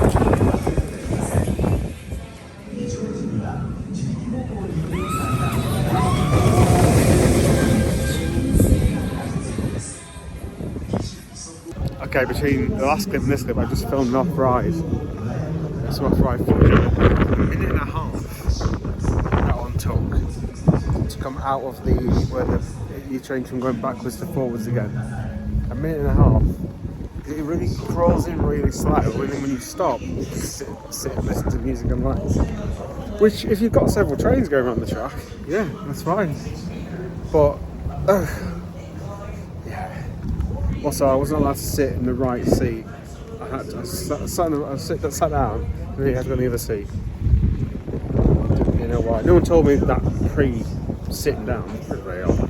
忘れてください。異常時には自力歩行による判断をOkay, between the last clip and this clip, I just filmed an off-ride. So off-ride footage. A minute and a half that one took to come out of the where you change from going backwards to forwards again. A minute and a half. It really crawls in really slow, and then when you stop, you just sit and listen to music and lights. Which, if you've got several trains going around the track, yeah, that's fine. But also, I wasn't allowed to sit in the right seat. I sat down, and then I had to go on the other seat. You know why? No one told me that pre-sitting down. Very odd.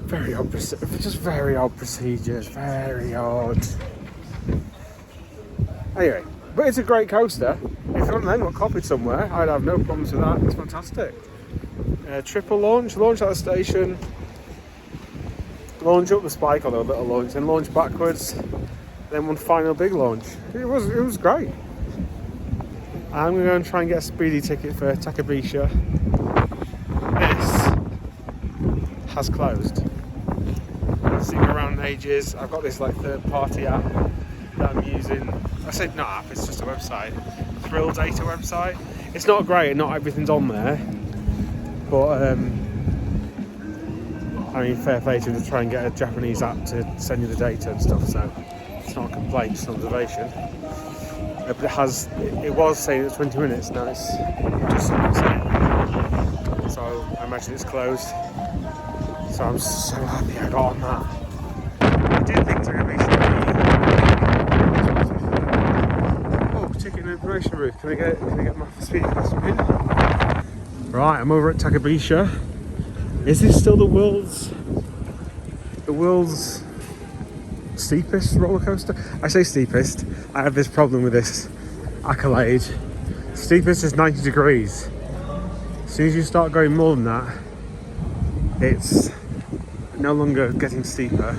Very odd. Just very odd procedures. Very odd. Anyway, but it's a great coaster. If one of them got copied somewhere, I'd have no problems with that. It's fantastic. Triple launch at the station. Launch up the spike, or a little launch, then launch backwards, then one final big launch. It was great. I'm going to go and try and get a speedy ticket for Takabisha. This has closed. I've seen it around ages. I've got this like third-party app that I'm using. I say not app, it's just a website. Thrill Data website. It's not great, not everything's on there, but I mean, fair play to try and get a Japanese app to send you the data and stuff, so it's not a complaint, it's an observation. But it was saying it's 20 minutes, now it's just saying. So I imagine it's closed. So I'm so happy I got on that. I did think they were going to be ticket and information booth. Can I get my speedy pass from here? Right, I'm over at Takabisha. Is this still the world's steepest roller coaster? I say steepest. I have this problem with this accolade. Steepest is 90 degrees. As soon as you start going more than that, it's no longer getting steeper.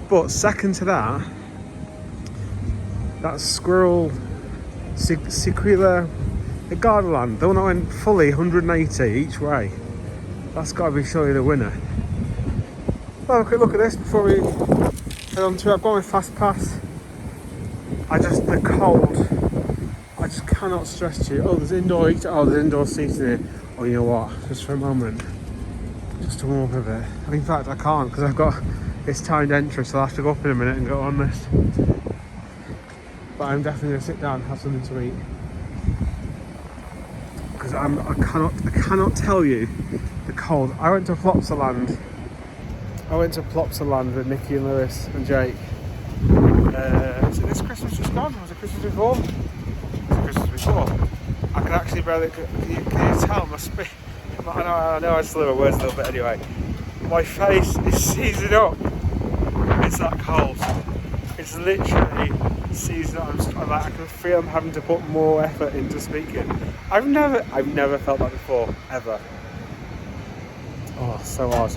But second to that, that Squirrel Sequila, the Gardaland, the one that went fully 180 each way. That's got to be surely the winner. Well, a quick look at this before we head on to it. I've got my fast pass. The cold, I just cannot stress to you. Oh, there's indoor seating here. Oh, you know what? Just for a moment, just to warm up a bit. In fact, I can't because I've got this timed entry, so I'll have to go up in a minute and go on this. But I'm definitely going to sit down and have something to eat. Because I cannot tell you the cold. I went to Plopsaland with Nikki and Lewis and Jake. Was it this Christmas just gone? Was it Christmas before? Was it Christmas before? I can actually barely. Can you tell my speed? I know I slur my words a little bit anyway. My face is seizing up. It's that cold. It's literally seizing up. I can feel I'm having to put more effort into speaking. I've never felt that before, ever. Oh, so odd.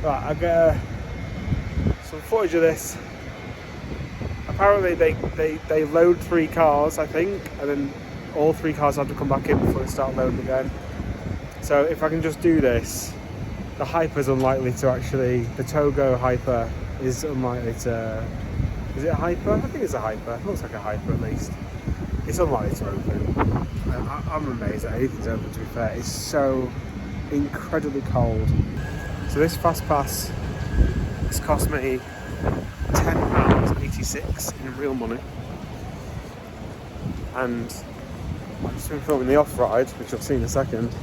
Right, I'll get some footage of this. Apparently they load 3 cars, I think, and then all 3 cars have to come back in before they start loading again. So if I can just do this, the Hyper's unlikely to actually, the Togo Hyper is unlikely to, is it a Hyper? I think it's a Hyper, it looks like a Hyper at least. It's unlikely to open. I'm amazed that anything's open, to be fair. It's so incredibly cold. So this fast pass has cost me £10.86 in real money, and I've just been filming the off-ride, which you'll see in a second.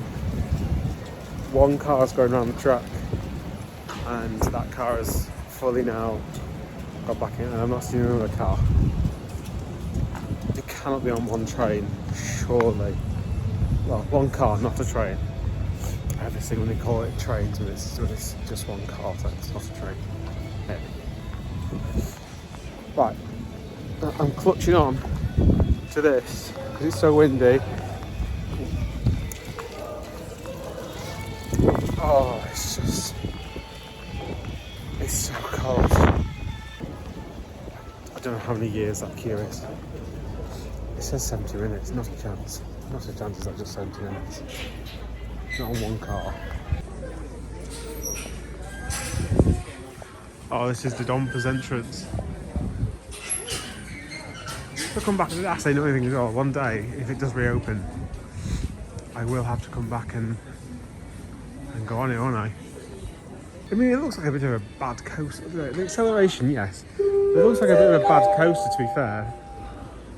one car's going around the track, and that car has fully now got back in, and I'm not seeing another car. It cannot be on one train, surely. Well, one car, not a train. I have this thing when they call it trains, when it's just one car, so it's not a train. Yeah. Right, I'm clutching on to this because it's so windy. Oh, it's so cold. I don't know how many years that queue is. It says 70 minutes, not a chance. Not a chance, it's not just 70 minutes. Not on one car. Oh, this is the Domper's entrance. I'll come back. I say nothing as well. One day, if it does reopen, I will have to come back and go on it, won't I? I mean, it looks like a bit of a bad coaster. The acceleration, yes. But it looks like a bit of a bad coaster, to be fair.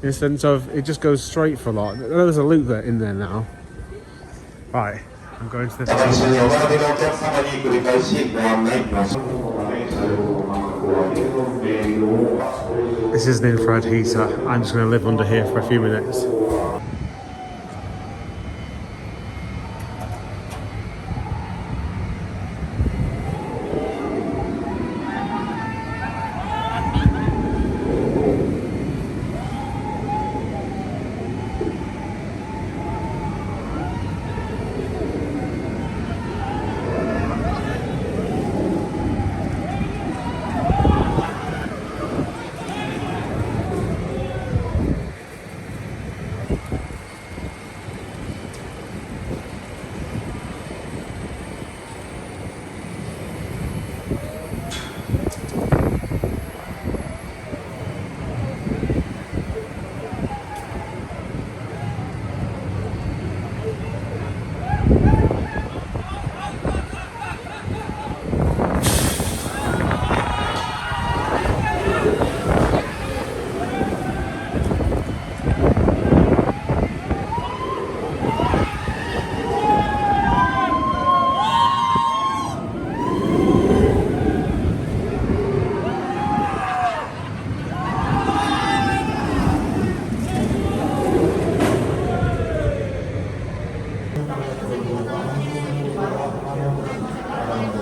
In the sense of, it just goes straight for a lot. I know there's a loop there in there now. Right, I'm going to this. This is an infrared heater. I'm just going to live under here for a few minutes.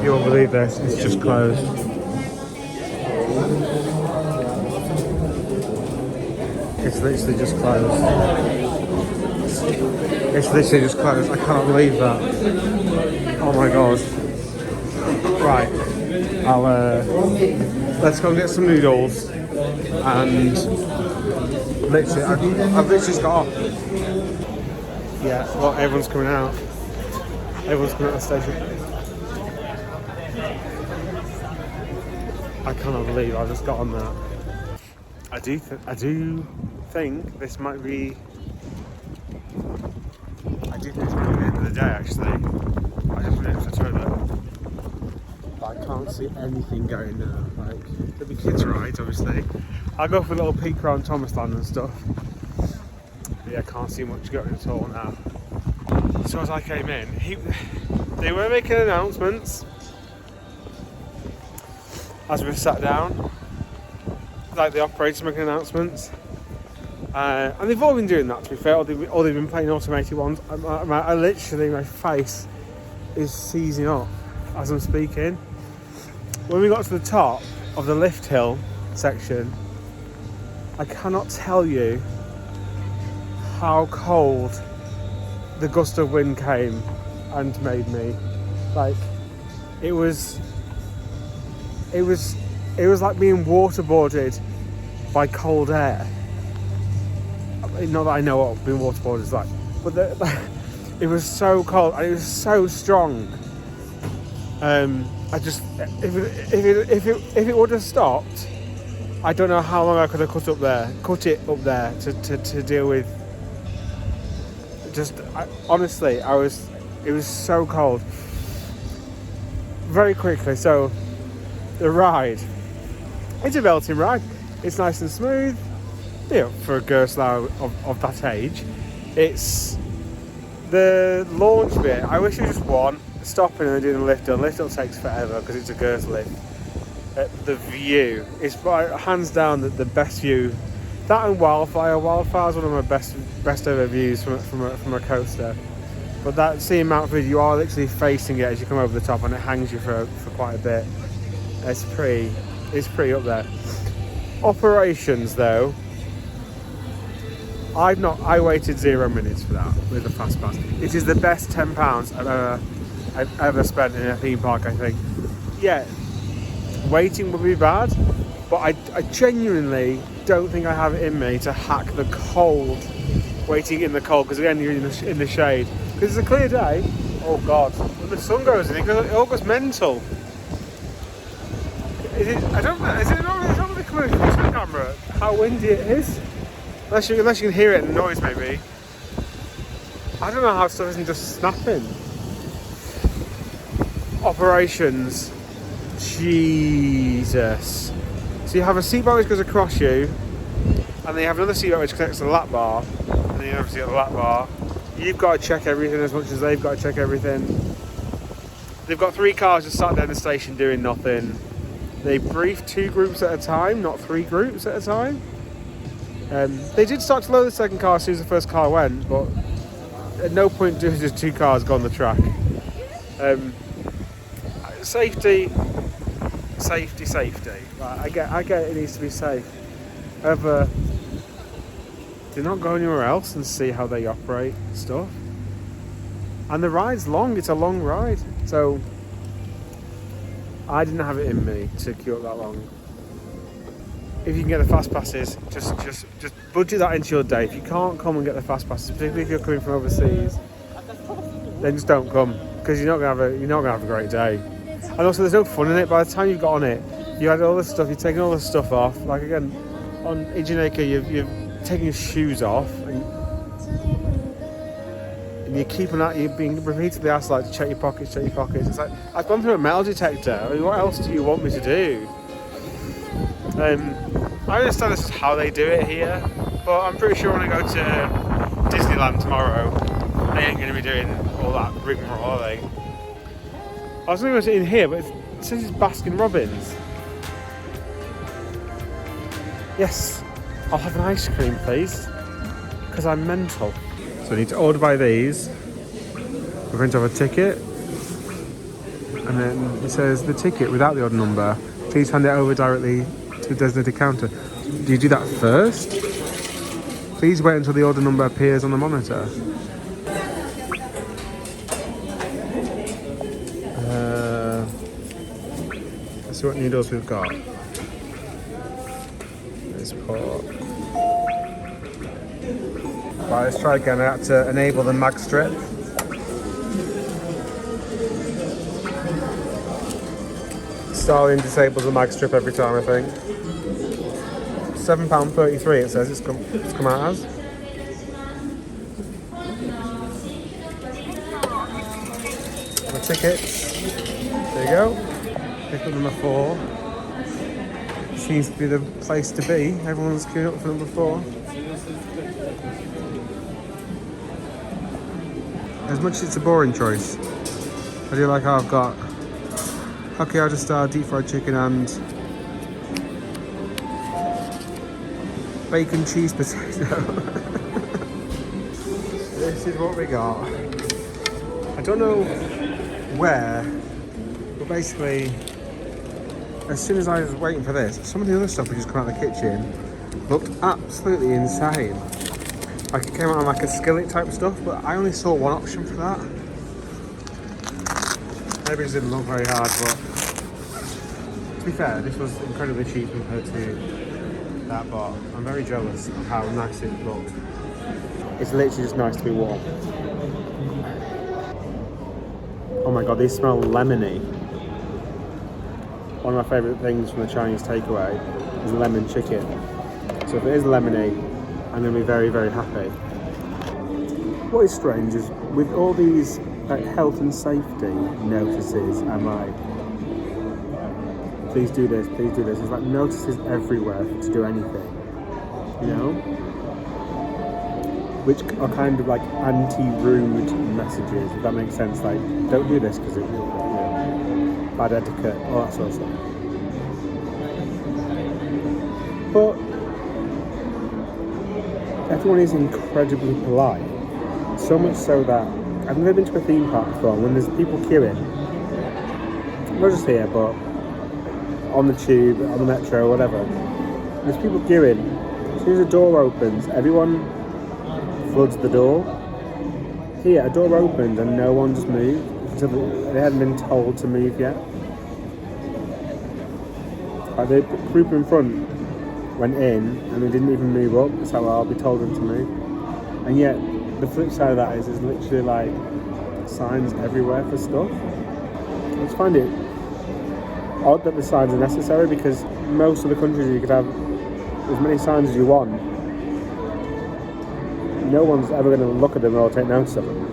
You won't believe this, it's just closed. It's literally just closed. It's literally just closed. I cannot believe that. Oh my god. Right. I'll let's go and get some noodles. And literally, I've literally just got off. Yeah, well, everyone's coming out. Everyone's coming out of the station. I cannot believe I just got on that. I do think this might be. I do think it's might be the end of the day actually. I just went into the toilet, but I can't see anything going now. Like there'll be kids' rides, obviously. I'll go for a little peek around Thomasland and stuff. But yeah, I can't see much going at all now. So as I came in, they were making announcements. As we sat down, like the operators making announcements, and they've all been doing that. To be fair, or they've been playing automated ones. I literally, my face is seizing up as I'm speaking. When we got to the top of the lift hill section, I cannot tell you how cold the gust of wind came and made me. Like it was like being waterboarded by cold air. Not that I know what being waterboarded is like, but it was so cold and it was so strong. I just if it would have stopped, I don't know how long I could have cut it up there to deal with. Honestly, it was so cold. Very quickly, so. The ride, it's a belting ride. It's nice and smooth, you know, for a Gerslau of that age. It's the launch bit. I wish it was just one. stopping and then doing the lift hill. Lift hill takes forever because it's a girth lift. The view is hands down the best view. That and Wildfire. Wildfire is one of my best ever views from a coaster. But that seeing Mount Fuji, you are literally facing it as you come over the top, and it hangs you for quite a bit. It's pretty up there. Operations though, I waited 0 minutes for that with the fast pass. It is the best £10 I've ever spent in a theme park, I think. Yeah, waiting would be bad, but I genuinely don't think I have it in me to hack the cold, waiting in the cold, because again you're in the shade. Because it's a clear day. Oh God, when the sun goes in, it all goes mental. I don't know. Is it not really coming from the camera how windy it is? Unless you can hear it in the noise, maybe. I don't know how stuff isn't just snapping. Operations. Jesus. So you have a seatbelt which goes across you, and then you have another seatbelt which connects to the lap bar, and then you obviously got the lap bar. You've got to check everything as much as they've got to check everything. They've got 3 cars just sat there in the station doing nothing. They brief 2 groups at a time, not 3 groups at a time. They did start to load the second car as soon as the first car went, but at no point do just 2 cars go on the track. Safety. Like, I get it needs to be safe. However, do not go anywhere else and see how they operate stuff. And the ride's long, it's a long ride. So I didn't have it in me to queue up that long. If you can get the fast passes, just budget that into your day. If you can't come and get the fast passes, particularly if you're coming from overseas, then just don't come, because you're not gonna have a great day. And also, there's no fun in it. By the time you've got on it, you had all this stuff. You're taking all this stuff off. Like again, on Ijineka, you're taking your shoes off, and you're keeping that. You're being repeatedly asked like to check your pockets. It's like, I've gone through a metal detector. I mean, what else do you want me to do? I understand this is how they do it here, but I'm pretty sure when I go to Disneyland tomorrow, they ain't going to be doing all that rigmarole, are they? I was going to go in here, but it says it's Baskin Robbins. Yes, I'll have an ice cream, please, because I'm mental. So I need to order by these. We're going to have a ticket, and then it says the ticket without the order number. Please hand it over directly to the designated counter. Do you do that first? Please wait until the order number appears on the monitor. Let's see what noodles we've got. Let's pour. Right, let's try again. I had to enable the mag strip. Starling disables the mag strip every time, I think. £7.33 it says it's come out as. The tickets. There you go. Pick up number 4. Seems to be the place to be. Everyone's queuing up for number 4. As much as it's a boring choice, I do like how I've got Hokkaido style deep fried chicken and bacon cheese potato. This is what we got. I don't know where, but basically, as soon as I was waiting for this, some of the other stuff which has come out of the kitchen looked absolutely insane. Like it came out on like a skillet type stuff, but I only saw one option for that. Maybe it just didn't look very hard, but to be fair, this was incredibly cheap compared to that, but I'm very jealous of how nice it looked. It's literally just nice to be warm. Oh my god, these smell lemony. One of my favourite things from the Chinese takeaway is lemon chicken. So if it is lemony, I'm going to be very, very happy. What is strange is with all these health and safety notices, I'm like, please do this, please do this. There's like notices everywhere to do anything, you know? which are kind of like anti-rude messages, if that makes sense. Like, don't do this because it's bad etiquette, all that sort of stuff. But everyone is incredibly polite. So much so that I've never been to a theme park before. When there's people queuing, not just here, but on the tube, on the metro, whatever, there's people queuing. As soon as the door opens, everyone floods the door. Here, a door opened and no one just moved until they hadn't been told to move yet. Like the group in front went in and they didn't even move up, so I'll be told them to move. And yet, the flip side of that is there's literally like signs everywhere for stuff. I just find it odd that the signs are necessary, because most of the countries you could have as many signs as you want. No one's ever going to look at them or take notice of them.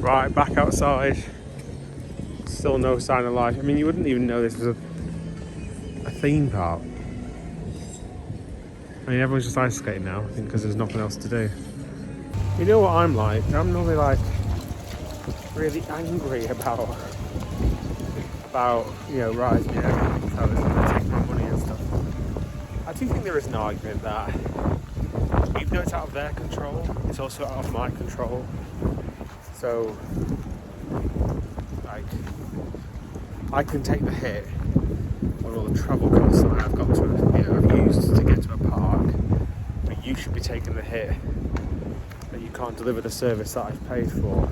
Right, back outside. Still no sign of life. I mean, you wouldn't even know this was a theme park. I mean, everyone's just ice skating now, I think, because there's nothing else to do. You know what I'm like? I'm normally like really angry about rides being so they take my money and stuff. I do think there is an argument that even though it's out of their control, it's also out of my control. So, like, I can take the hit on all the travel costs that I've got to, I've used to get to a park, but you should be taking the hit that you can't deliver the service that I've paid for.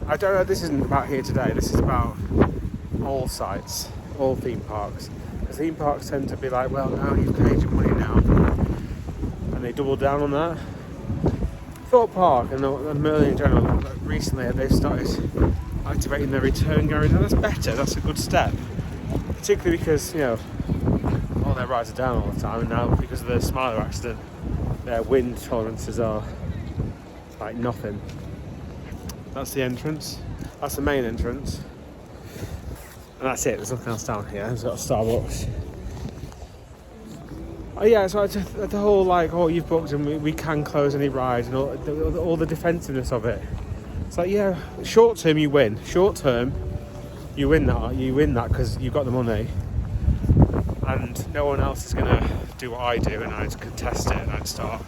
I don't know, this isn't about here today, this is about all sites, all theme parks. Because theme parks tend to be like, well, no, you've paid your money now, and they double down on that. Thorpe Park and Merlin in general, recently they've started activating their return guarantee. That's better, that's a good step. Particularly because, all their rides are down all the time, and now because of the Smiler accident, their wind tolerances are like nothing. That's the entrance, that's the main entrance. And that's it, there's nothing else down here. There's got a Starbucks. Oh yeah, so the whole like, oh, you've booked and we can close any ride, and all the defensiveness of it. It's like, yeah, short term you win. Short term, you win that because you've got the money, and no one else is gonna do what I do, and I'd contest it and I'd start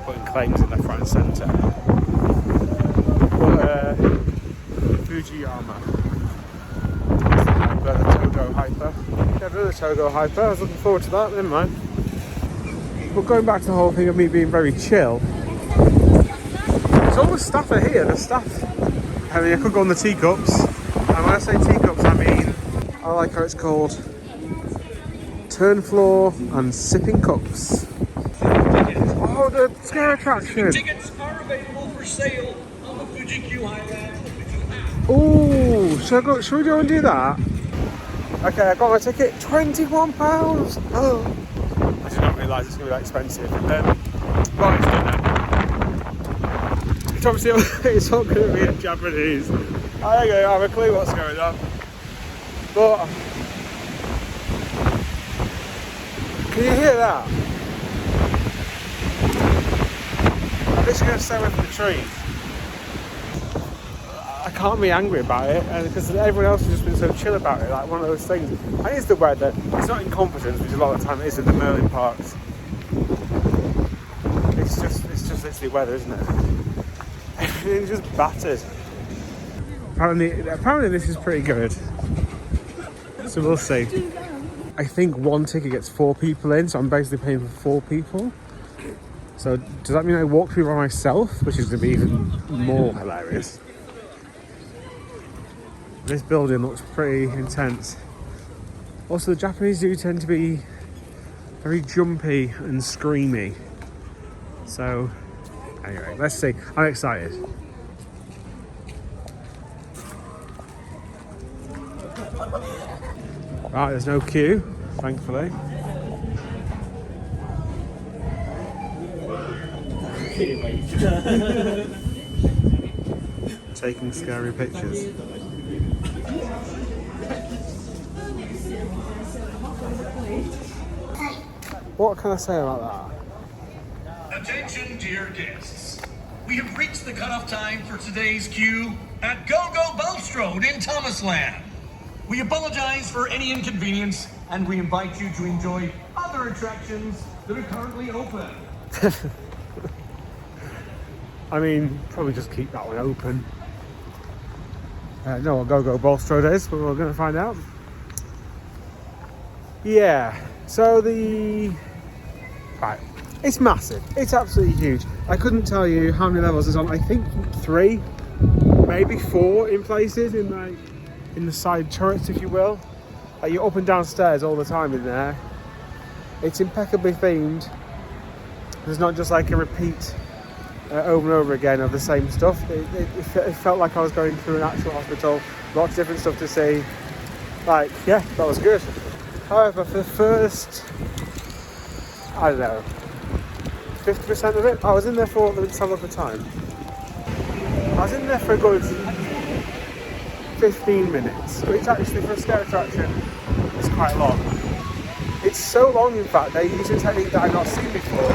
putting claims in left, right, and centre. But Fuji-Yama, the Togo Hyper. Yeah, another Togo Hyper. I was looking forward to that. Never mind. But going back to the whole thing of me being very chill, so all the staff are here. The staff, I mean, I could go on the teacups, and when I say teacups, I mean, I like how it's called turn floor and sipping cups. Oh, the scare attraction! Tickets are available for sale on the Fuji-Q Highland. Oh, should we go and do that? Okay, I got my ticket, £21. Oh. I did not realise it's going to be that expensive. Right, it's done now. It's obviously it's not going to be in Japanese. I don't have a clue what's going on. But can you hear that? I'm just going to stay away from the trees. I can't be angry about it, because everyone else has just been so chill about it. Like one of those things. And it's the weather. It's not incompetence, which a lot of the time it is in the Merlin parks. It's just literally weather, isn't it? Everything's just battered. Apparently this is pretty good. So we'll see. I think one ticket gets 4 people in, so I'm basically paying for 4 people. So does that mean I walk through by myself, which is going to be even more hilarious? This building looks pretty intense. Also, the Japanese do tend to be very jumpy and screamy. So, anyway, let's see. I'm excited. Right, there's no queue, thankfully. Taking scary pictures. What can I say about that? Attention, dear guests. We have reached the cutoff time for today's queue at Go-Go Belstrode in Thomasland. We apologize for any inconvenience, and we invite you to enjoy other attractions that are currently open. I mean, probably just keep that one open. Know what Go-Go Belstrode is, but we're going to find out. Yeah, so right, it's massive. It's absolutely huge. I couldn't tell you how many levels it's on. I think 3, maybe 4 in places, in the side turrets, if you will. Like, you're up and down stairs all the time in there. It's impeccably themed. There's not just like a repeat over and over again of the same stuff. It felt like I was going through an actual hospital. Lots of different stuff to see. Like, yeah, that was good. However, for the first, I don't know, 50% of it, I was in there for, let me just have a look at the time. I was in there for a good 15 minutes, which actually for a scare attraction is quite long. It's so long, in fact, they use a technique that I've not seen before,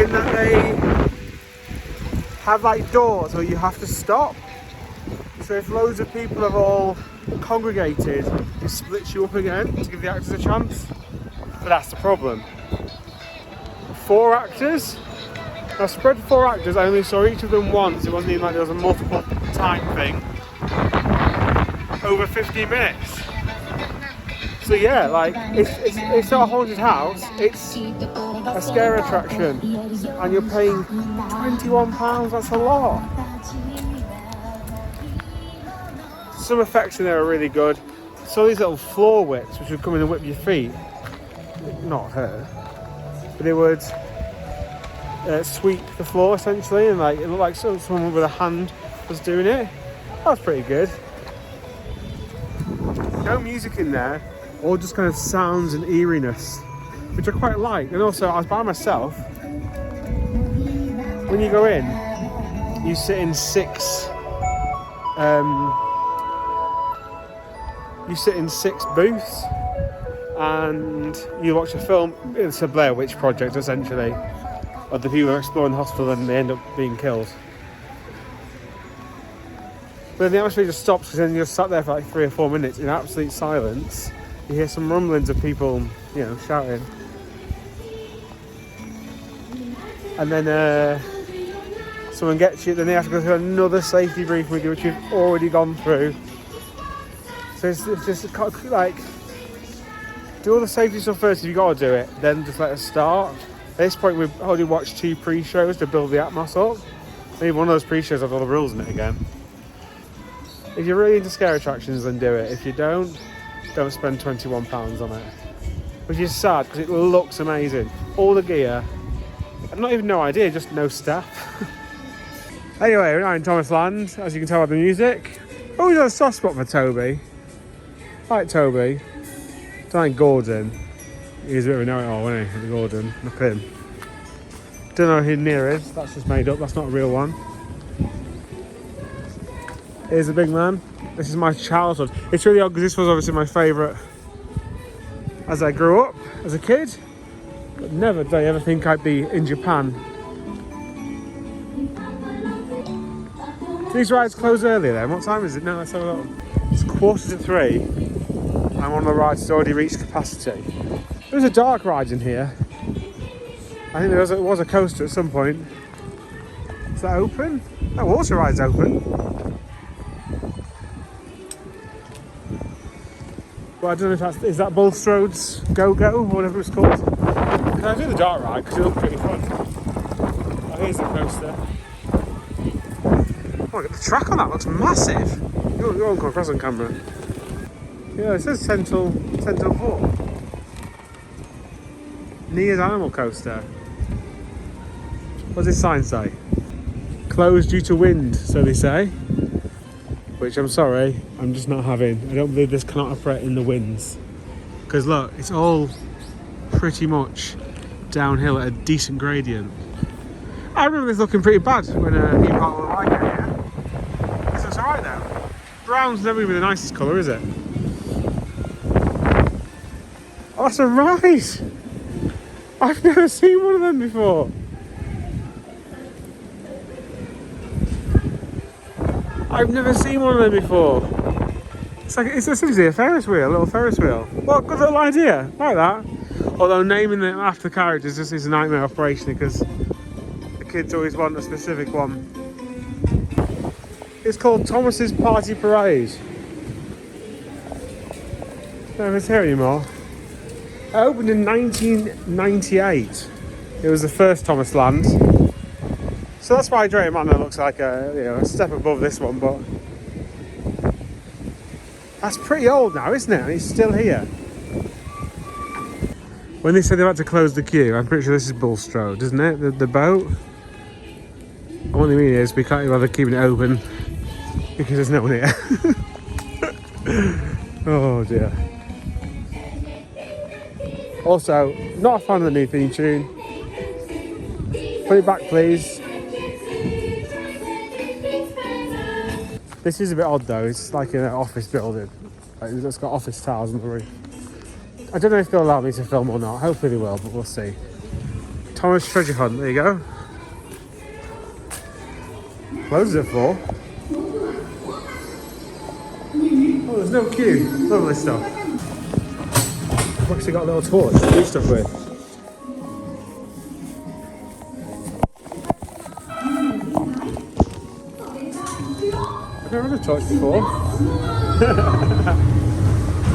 in that they have like doors where you have to stop. So if loads of people have all congregated, it splits you up again to give the actors a chance. But that's the problem. 4 actors. I spread 4 actors. I only saw each of them once. It wasn't even like there was a multiple time thing. Over 15 minutes. So yeah, like it's not a haunted house. It's a scare attraction, and you're paying £21. That's a lot. Some effects in there are really good. So these little floor whips, which would come in and whip your feet, not hurt, but it would sweep the floor essentially, and like it looked like someone with a hand was doing it. That was pretty good. No music in there, all just kind of sounds and eeriness, which I quite like. And also, I was by myself. When you go in, you sit in 6. You sit in 6 booths and you watch a film. It's a Blair Witch project essentially, of the people who are exploring the hospital and they end up being killed. But then the atmosphere just stops, because then you're sat there for like 3 or 4 minutes in absolute silence. You hear some rumblings of people, you know, shouting. And then someone gets you, then they have to go through another safety briefing with you, which you've already gone through. So it's just like, do all the safety stuff first if you got to do it, then just let us start. At this point, we've already watched 2 pre-shows to build the atmos up. Maybe one of those pre-shows has all the rules in it again. If you're really into scare attractions, then do it. If you don't spend £21 on it. Which is sad, because it looks amazing. All the gear. I've not even no idea, just no staff. Anyway, we're now in Thomasland, as you can tell by the music. Oh, we've got a soft spot for Toby. I like Toby. Don't like Gordon. He's a bit of a know-it-all, isn't he? Gordon. Look at him. Don't know who near is. That's just made up. That's not a real one. Here's a big man. This is my childhood. It's really odd because this was obviously my favourite as I grew up as a kid. But never did I ever think I'd be in Japan. These rides close earlier then. What time is it? No, let's have a look. It's 2:45. And one of the rides has already reached capacity. There's a dark ride in here. I think there was a coaster at some point. Is that open? That water ride's open. Well, I don't know if is that Bulstrode's Go-Go or whatever it's called. Can I do the dark ride because it looks pretty fun. Oh, here's the coaster. Oh, look at the track on that, looks massive. You won't come across on camera. Yeah, it says Senso 4. Nia's Animal Coaster. What's this sign say? Closed due to wind, so they say. Which I'm sorry, I'm just not having. I don't believe this cannot operate in the winds. Because look, it's all pretty much downhill at a decent gradient. I remember this looking pretty bad when you part of the ride here. This looks alright now. Brown's never even the nicest colour, is it? That's a ride! I've never seen one of them before. I've never seen one of them before. It's essentially a Ferris wheel, a little Ferris wheel. What a good little idea, like that. Although naming them after characters just is a nightmare operation because the kids always want a specific one. It's called Thomas's Party Parade. I don't know if it's here anymore. It opened in 1998. It was the first Thomas Land. So that's why Drayton Manor looks like a step above this one, but that's pretty old now, isn't it? And it's still here. When they said they had to close the queue, I'm pretty sure this is Bulstrode, isn't it? The boat. And what they mean is we can't bother keeping it open because there's no one here. Oh dear. Also, not a fan of the new theme tune. Put it back, please. This is a bit odd though. It's like in an office building. It's got office tiles on the roof. I don't know if they'll allow me to film or not. Hopefully they will, but we'll see. Thomas Treasure Hunt. There you go. Closes at 4. Oh, there's no queue. Lovely stuff. I've actually got a little torch to do stuff with. I've never had a torch before.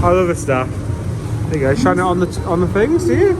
I love this stuff. There you go, shine it on the things, do you?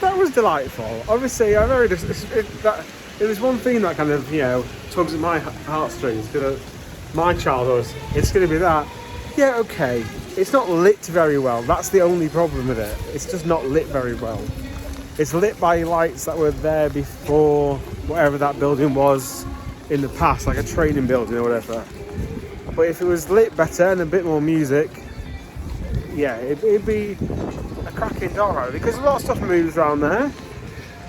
That was delightful. Obviously, it was one thing that kind of tugs at my heartstrings because my childhood. It's going to be that. Yeah, okay. It's not lit very well. That's the only problem with it. It's just not lit very well. It's lit by lights that were there before whatever that building was in the past, like a training building or whatever. But if it was lit better and a bit more music, yeah, it'd be a cracking dark ride, because a lot of stuff moves around there.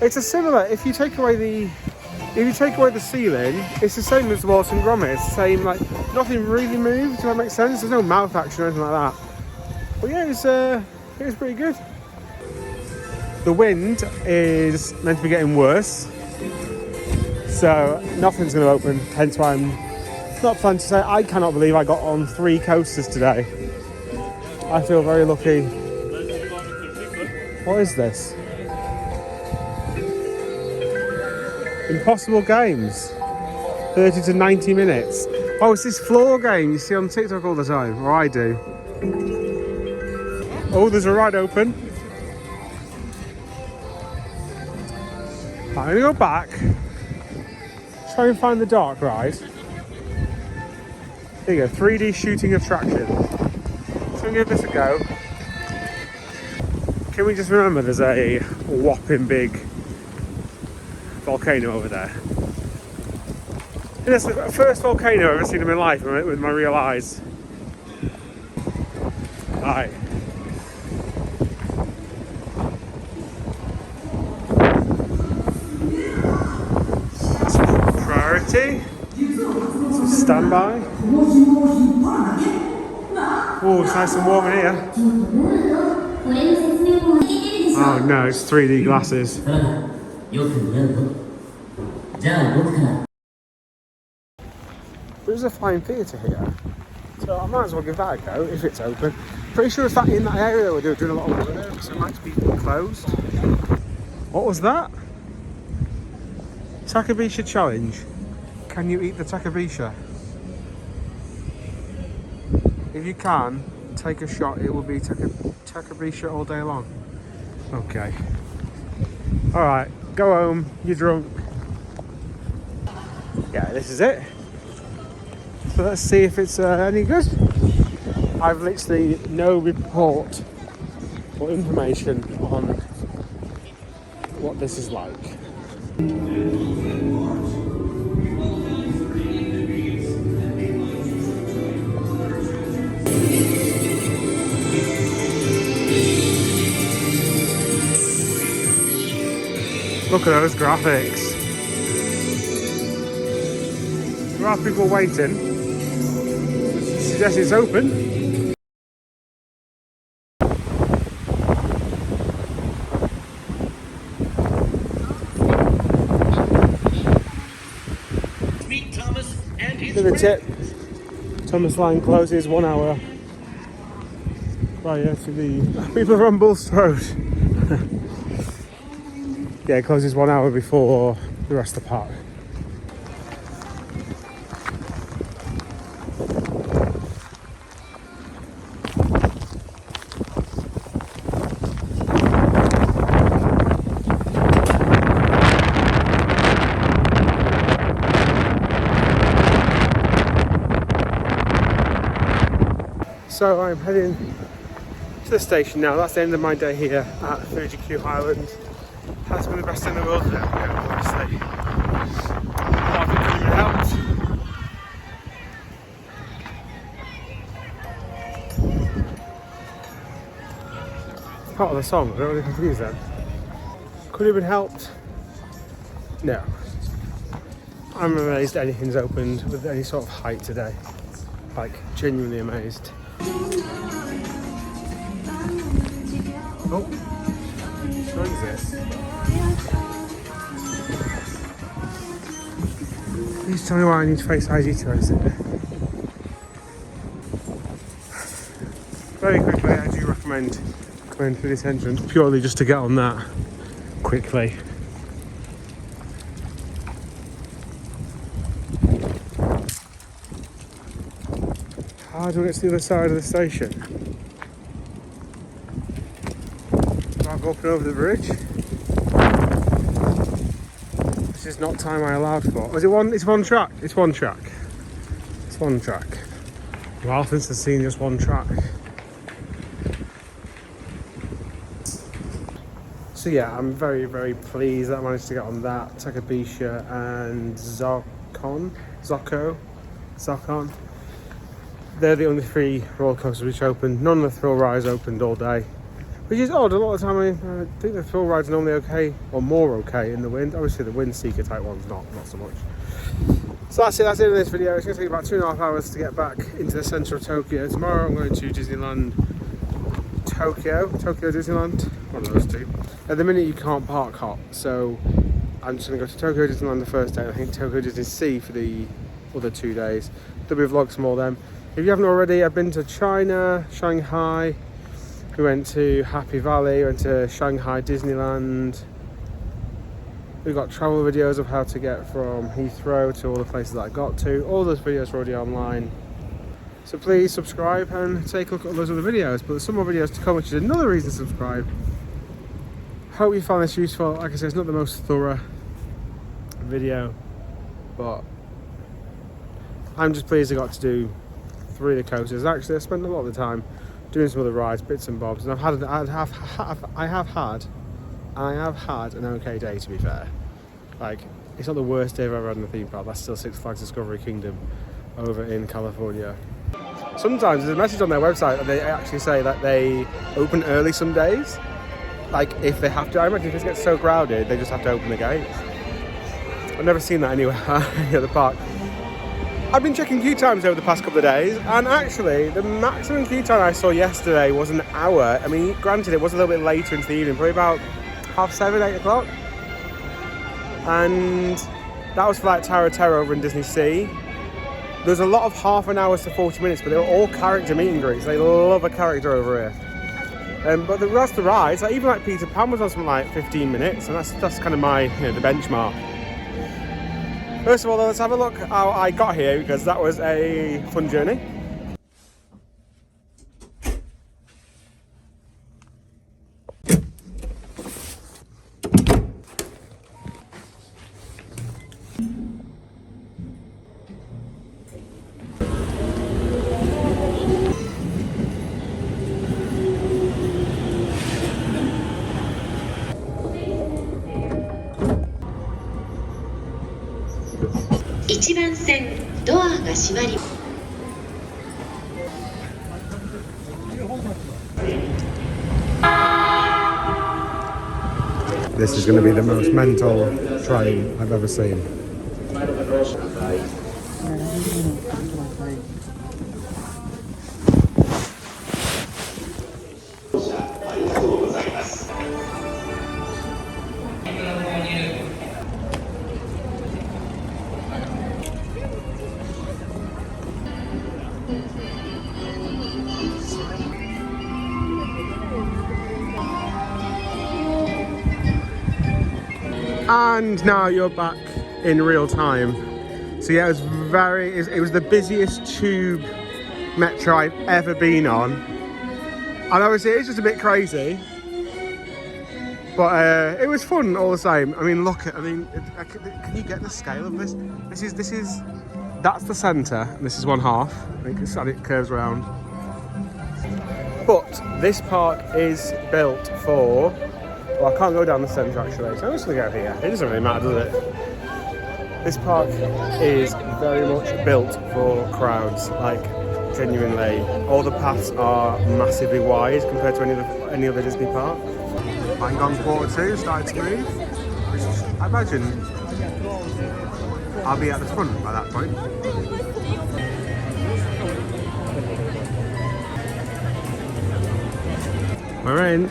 It's a similar, if you take away the ceiling, it's the same as the Wallace and Gromit. It's the same, like, nothing really moves, does that make sense? There's no mouth action or anything like that. But yeah, it was pretty good. The wind is meant to be getting worse, so nothing's going to open, hence why I'm not planning to say. I cannot believe I got on 3 coasters today. I feel very lucky. What is this? Impossible Games. 30 to 90 minutes. Oh, it's this floor game you see on TikTok all the time, or I do. Oh, there's a ride open. I'm gonna go back, try and find the dark ride. There you go, 3D shooting attraction. So I'm gonna give this a go. Can we just remember there's a whopping big volcano over there? And it's the first volcano I've ever seen in my life with my real eyes. Right. Priority. Stand by. Oh, it's nice and warm in here. Oh no, it's 3D glasses. There's a flying theatre here, so I might as well give that a go if it's open. Pretty sure it's that in that area that we're doing a lot of work, so it might be closed. What was that? Takabisha challenge. Can you eat the takabisha? If you can, take a shot. It will be takabisha all day long. Okay. All right, go home. You're drunk. Yeah, this is it. So let's see if it's any good. I've literally no report or information on what this is like. Look at those graphics. There are people waiting. Suggest it's open. Meet Thomas and his To the tip. Thomas Line closes 1 hour prior to the people from Bulls Road. Yeah, it closes 1 hour before the rest of the park. So I'm heading to the station now. That's the end of my day here at Fuji-Q Highland. Has been the best in the world today, obviously. But I think it really helped. Part of the song, I don't really confuse that. Could have been helped? No. I'm amazed anything's opened with any sort of height today. Like, genuinely amazed. Oh, what is this? Please tell me why I need to face ID to exit. Very quickly, I do recommend going through this entrance purely just to get on that quickly. How do I get to the other side of the station? Do I go up and over the bridge? This is not time I allowed for. Is it one? It's one track. It's one track. It's one track. Well, since I've seen just one track. So yeah, I'm very, very pleased that I managed to get on that. Takabisha and Zokon. They're the only 3 roller coasters which opened. None of the thrill rides opened all day, which is odd. A lot of the time I think the thrill rides are normally okay, or more okay in the wind. Obviously the wind seeker type one's not so much. So that's it in this video. It's going to take about 2.5 hours to get back into the centre of Tokyo. Tomorrow I'm going to Disneyland Tokyo Disneyland, one of those two. At the minute you can't park hop, so I'm just going to go to Tokyo Disneyland the first day, and I think Tokyo DisneySea for the other 2 days. There'll be vlogs from all them. If you haven't already, I've been to China, Shanghai, we went to Happy Valley, went to Shanghai Disneyland. We've got travel videos of how to get from Heathrow to all the places that I got to. All those videos are already online. So please subscribe and take a look at those other videos. But there's some more videos to come, which is another reason to subscribe. Hope you found this useful. Like I said, it's not the most thorough video, but I'm just pleased I got to do 3 of the coasters. Actually, I spent a lot of the time doing some other rides, bits and bobs, and I have had an okay day, to be fair. Like, it's not the worst day I've ever had in a theme park. That's still Six Flags Discovery Kingdom over in California. Sometimes there's a message on their website that they actually say that they open early some days. Like, if they have to. I imagine if it gets so crowded, they just have to open the gates. I've never seen that anywhere at the park. I've been checking queue times over the past couple of days, and actually the maximum queue time I saw yesterday was an hour. I mean, granted it was a little bit later into the evening, probably about 7:30, 8 o'clock. And that was for like Tower of Terror over in DisneySea. There was a lot of half an hour to 40 minutes, but they were all character meet and greets. They love a character over here. But the rest of the rides, like, even like Peter Pan was on something like 15 minutes, and that's kind of my, the benchmark. First of all, let's have a look how I got here, because that was a fun journey. Ichiran-sen, ドアが閉まり。This is going to be the most mental train I've ever seen. And now you're back in real time. So yeah, it was the busiest tube metro I've ever been on. And obviously it's just a bit crazy, but it was fun all the same. I mean, can you get the scale of this? That's the centre, and this is one half. I think it curves around. But this park is built for, well, I can't go down the centre actually, so I'm just going to go here. It doesn't really matter, does it? This park is very much built for crowds, like, genuinely. All the paths are massively wide compared to any other Disney park. Bang on Quarter 2, started to move, which I imagine I'll be at the front by that point. We're in.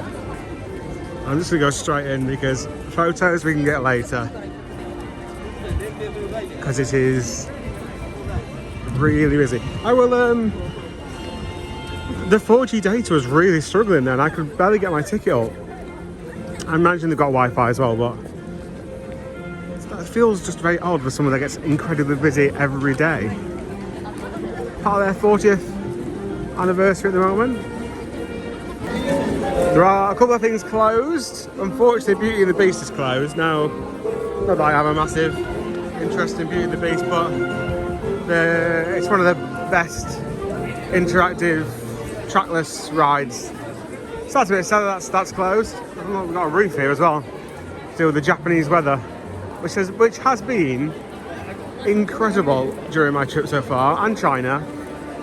I'm just going to go straight in because photos we can get later. Because it is really busy. I will, the 4G data was really struggling then. I could barely get my ticket up. I imagine they've got Wi-Fi as well, but it feels just very odd for someone that gets incredibly busy every day. Part of their 40th anniversary at the moment. There are a couple of things closed. Unfortunately, Beauty and the Beast is closed. Now, not that I have a massive interest in Beauty and the Beast, but it's one of the best interactive trackless rides Sad to be sad that's closed. We've got a roof here as well. To deal with the Japanese weather, which has been incredible during my trip so far, and China.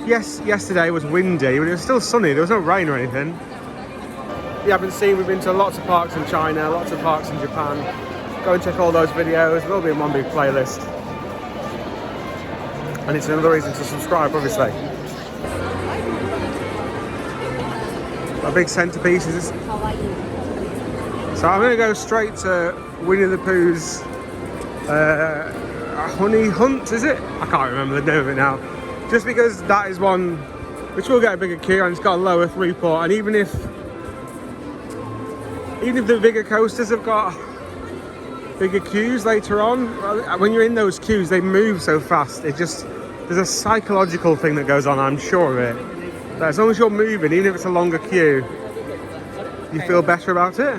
Yes, yesterday was windy, but it was still sunny. There was no rain or anything. You haven't seen, we've been to lots of parks in China, lots of parks in Japan. Go and check all those videos. They'll be in one big playlist. And it's another reason to subscribe, obviously. A big centerpiece is. So I'm going to go straight to Winnie the Pooh's Honey Hunt, is it? I can't remember the name of it now. Just because that is one which will get a bigger queue and it's got a lower throughput, and even if the bigger coasters have got bigger queues later on, when you're in those queues they move so fast. There's a psychological thing that goes on, I'm sure of it. But as long as you're moving, even if it's a longer queue, you feel better about it.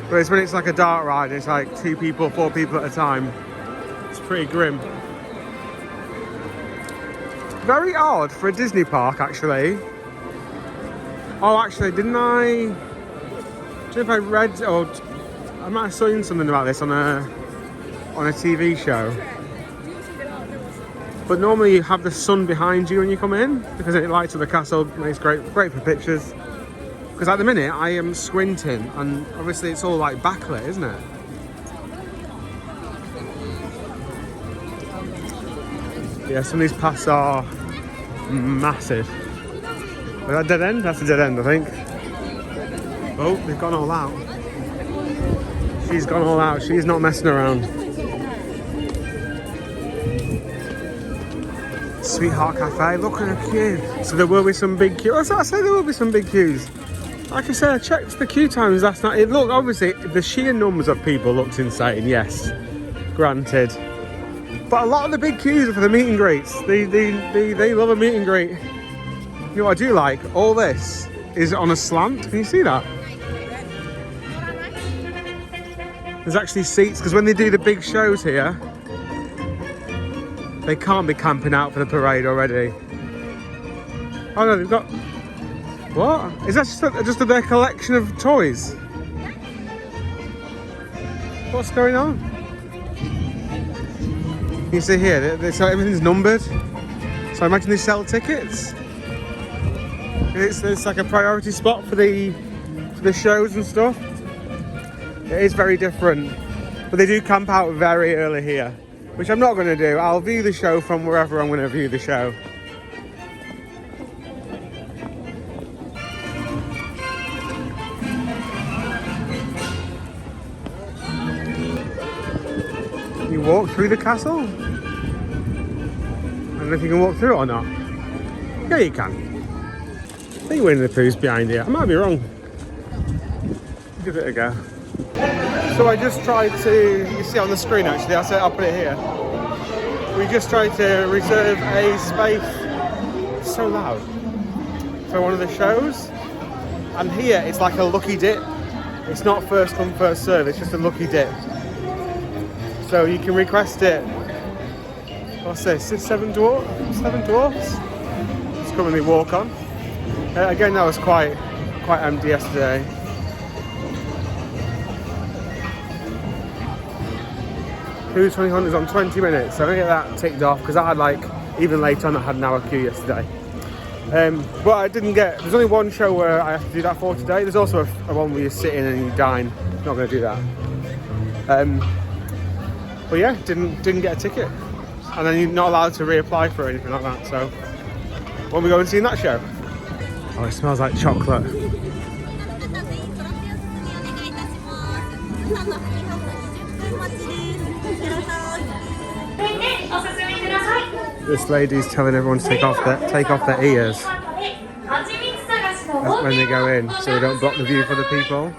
Whereas when it's like a dart ride, it's like 2 people, 4 people at a time. It's pretty grim. Very odd for a Disney park, actually. Oh, actually, didn't I? I don't know if I read, or I might have seen something about this on a TV show. But normally you have the sun behind you when you come in because it lights up the castle, makes great for pictures. Because at the minute I am squinting, and obviously it's all like backlit, isn't it? Yeah, some of these paths are massive. Is that a dead end? That's a dead end, I think. Oh, they've gone all out. She's gone all out. She's not messing around. Sweetheart Cafe, look at her queue. So there will be some big queues. I say there will be some big queues. Like I said, I checked the queue times last night. It looked, obviously, the sheer numbers of people looked insane, yes. Granted. But a lot of the big queues are for the meet and greets. They love a meet and greet. You know what I do like? All this is on a slant. Can you see that? There's actually seats, because when they do the big shows here, they can't be camping out for the parade already. Oh no, they've got... What? Is that just their collection of toys? What's going on? You see here, so everything's numbered. So I imagine they sell tickets. It's like a priority spot for the shows and stuff. It is very different. But they do camp out very early here, which I'm not going to do. I'll view the show from wherever I'm going to view the show. You walk through the castle? I don't know if you can walk through it or not. Yeah, you can. I think Winnie the Pooh's behind here. I might be wrong. Give it a go. So I just tried to, you see on the screen actually, I'll put it here. We just tried to reserve a space, it's so loud, for one of the shows. And here it's like a lucky dip. It's not first come, first serve, it's just a lucky dip. So you can request it. What's this? Is it 7 dwarfs? 7 dwarfs? Just currently walk on. Again, that was quite empty yesterday. Who's 20 is on 20 minutes, so I'm gonna get that ticked off because I had like, even late on, I had an hour queue yesterday. But I didn't get, there's only one show where I have to do that for today. There's also a one where you sit in and you dine. Not gonna do that. But yeah, didn't get a ticket. And then you're not allowed to reapply for anything like that, so when we go and see that show. Oh, it smells like chocolate. This lady's telling everyone to take off their ears when they go in, so they don't block the view for the people.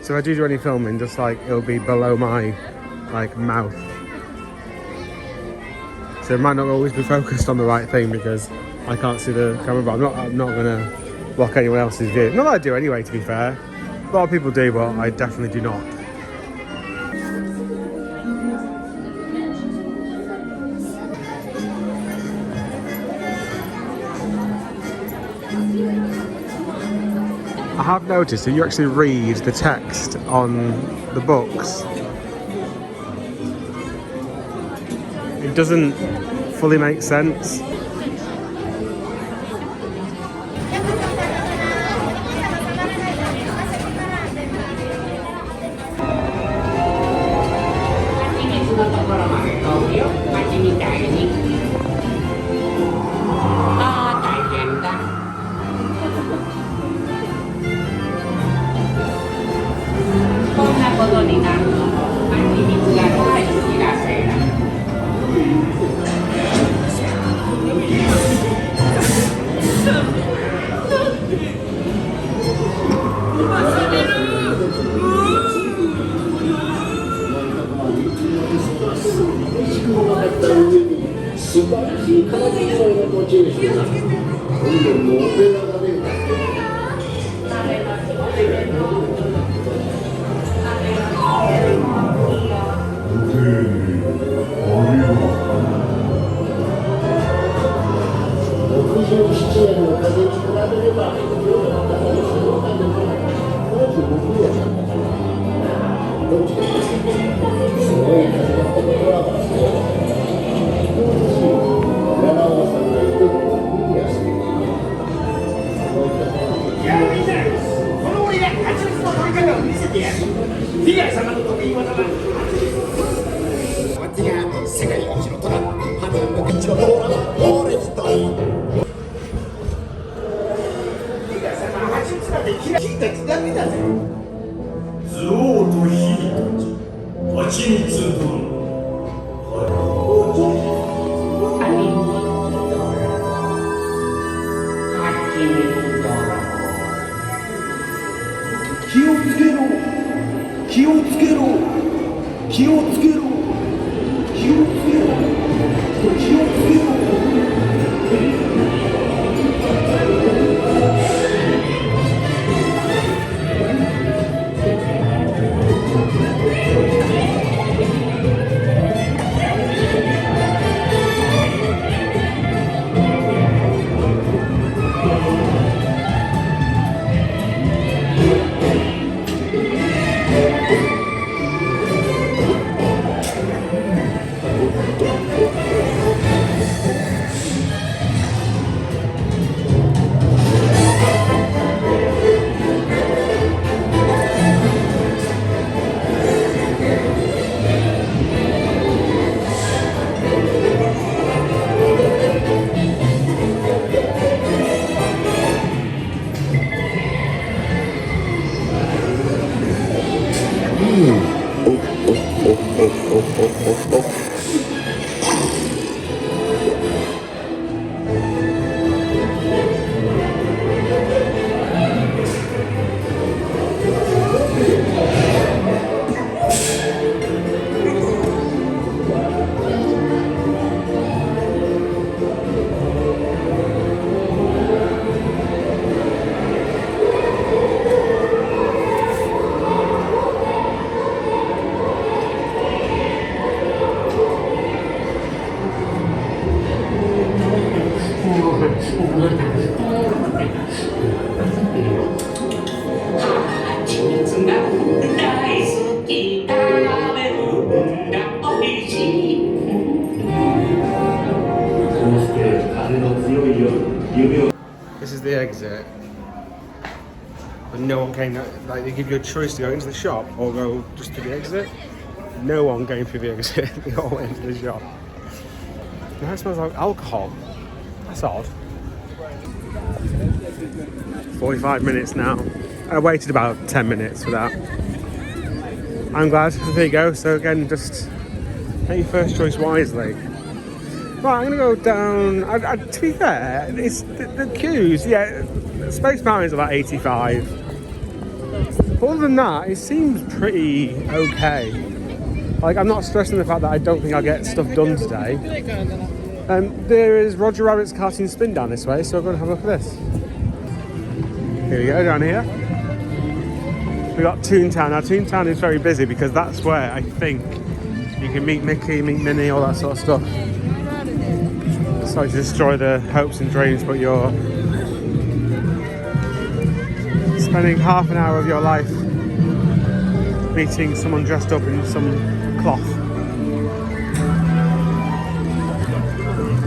So if I do any filming, just like it'll be below my mouth. So it might not always be focused on the right thing because I can't see the camera, but I'm not gonna block anyone else's view. Not that I do anyway, to be fair. A lot of people do, but I definitely do not. have noticed if you actually read the text on the books, it doesn't fully make sense. This is the exit, but no one came. Like, they give you a choice to go into the shop or go just to the exit. No one came through the exit. They all went into the shop. Now it smells like alcohol. That's odd. 45 minutes now. I waited about 10 minutes for that. I'm glad. There you go. So again, just make your first choice wisely. Right, I'm going to go down. To be fair, it's the queues. Yeah, Space Mountain's about 85. Other than that, it seems pretty okay. Like, I'm not stressing the fact that I don't think I'll get stuff done today. There is Roger Rabbit's Cartoon Spin down this way, so I'm going to have a look at this. Here we go, down here. We've got Toontown. Now, Toontown is very busy because that's where I think you can meet Mickey, meet Minnie, all that sort of stuff. Sorry to destroy the hopes and dreams, but your spending half an hour of your life meeting someone dressed up in some cloth.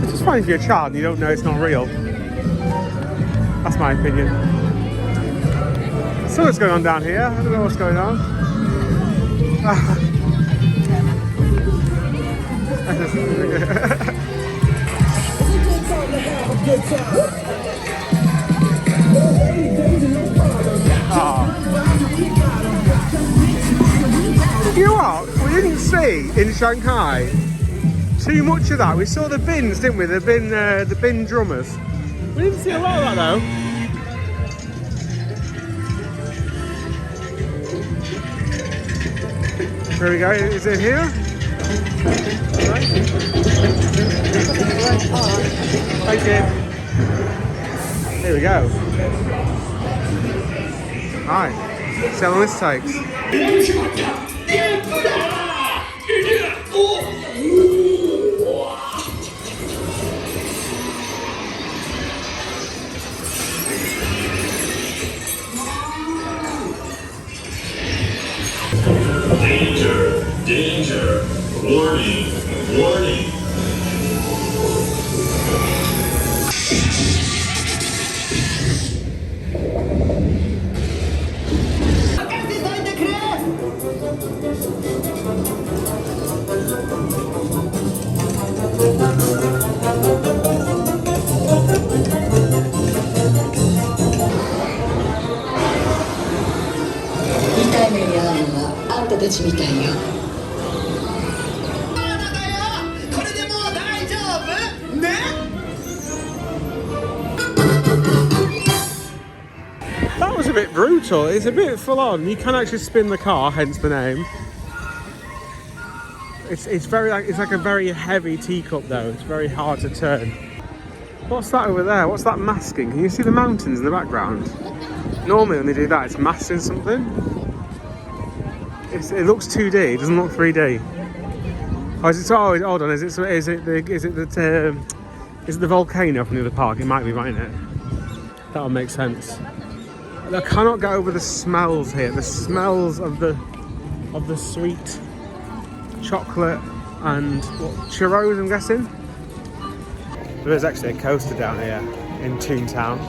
It's just fine if you're a child and you don't know it's not real. That's my opinion. So what's going on down here? I don't know what's going on. You know what? We didn't see in Shanghai too much of that. We saw the bins, didn't we? The bin drummers. We didn't see a lot of that though. Here we go. Is it here? Right. Thank you. Here we go. Right. See how long this takes. Danger! Danger! Warning! Warning! That was a bit brutal. It's a bit full on. You can actually spin the car, hence the name. It's very it's like a very heavy teacup though. It's very hard to turn. What's that over there? What's that masking? Can you see the mountains in the background? Normally when they do that, it's masking something. It looks 2D. It doesn't look 3D. Oh, is it? Oh, hold on. Is it the volcano from the other park? It might be, mightn't it? That would make sense. I cannot get over the smells here. The smells of the sweet chocolate and churros, I'm guessing. There is actually a coaster down here in Toontown,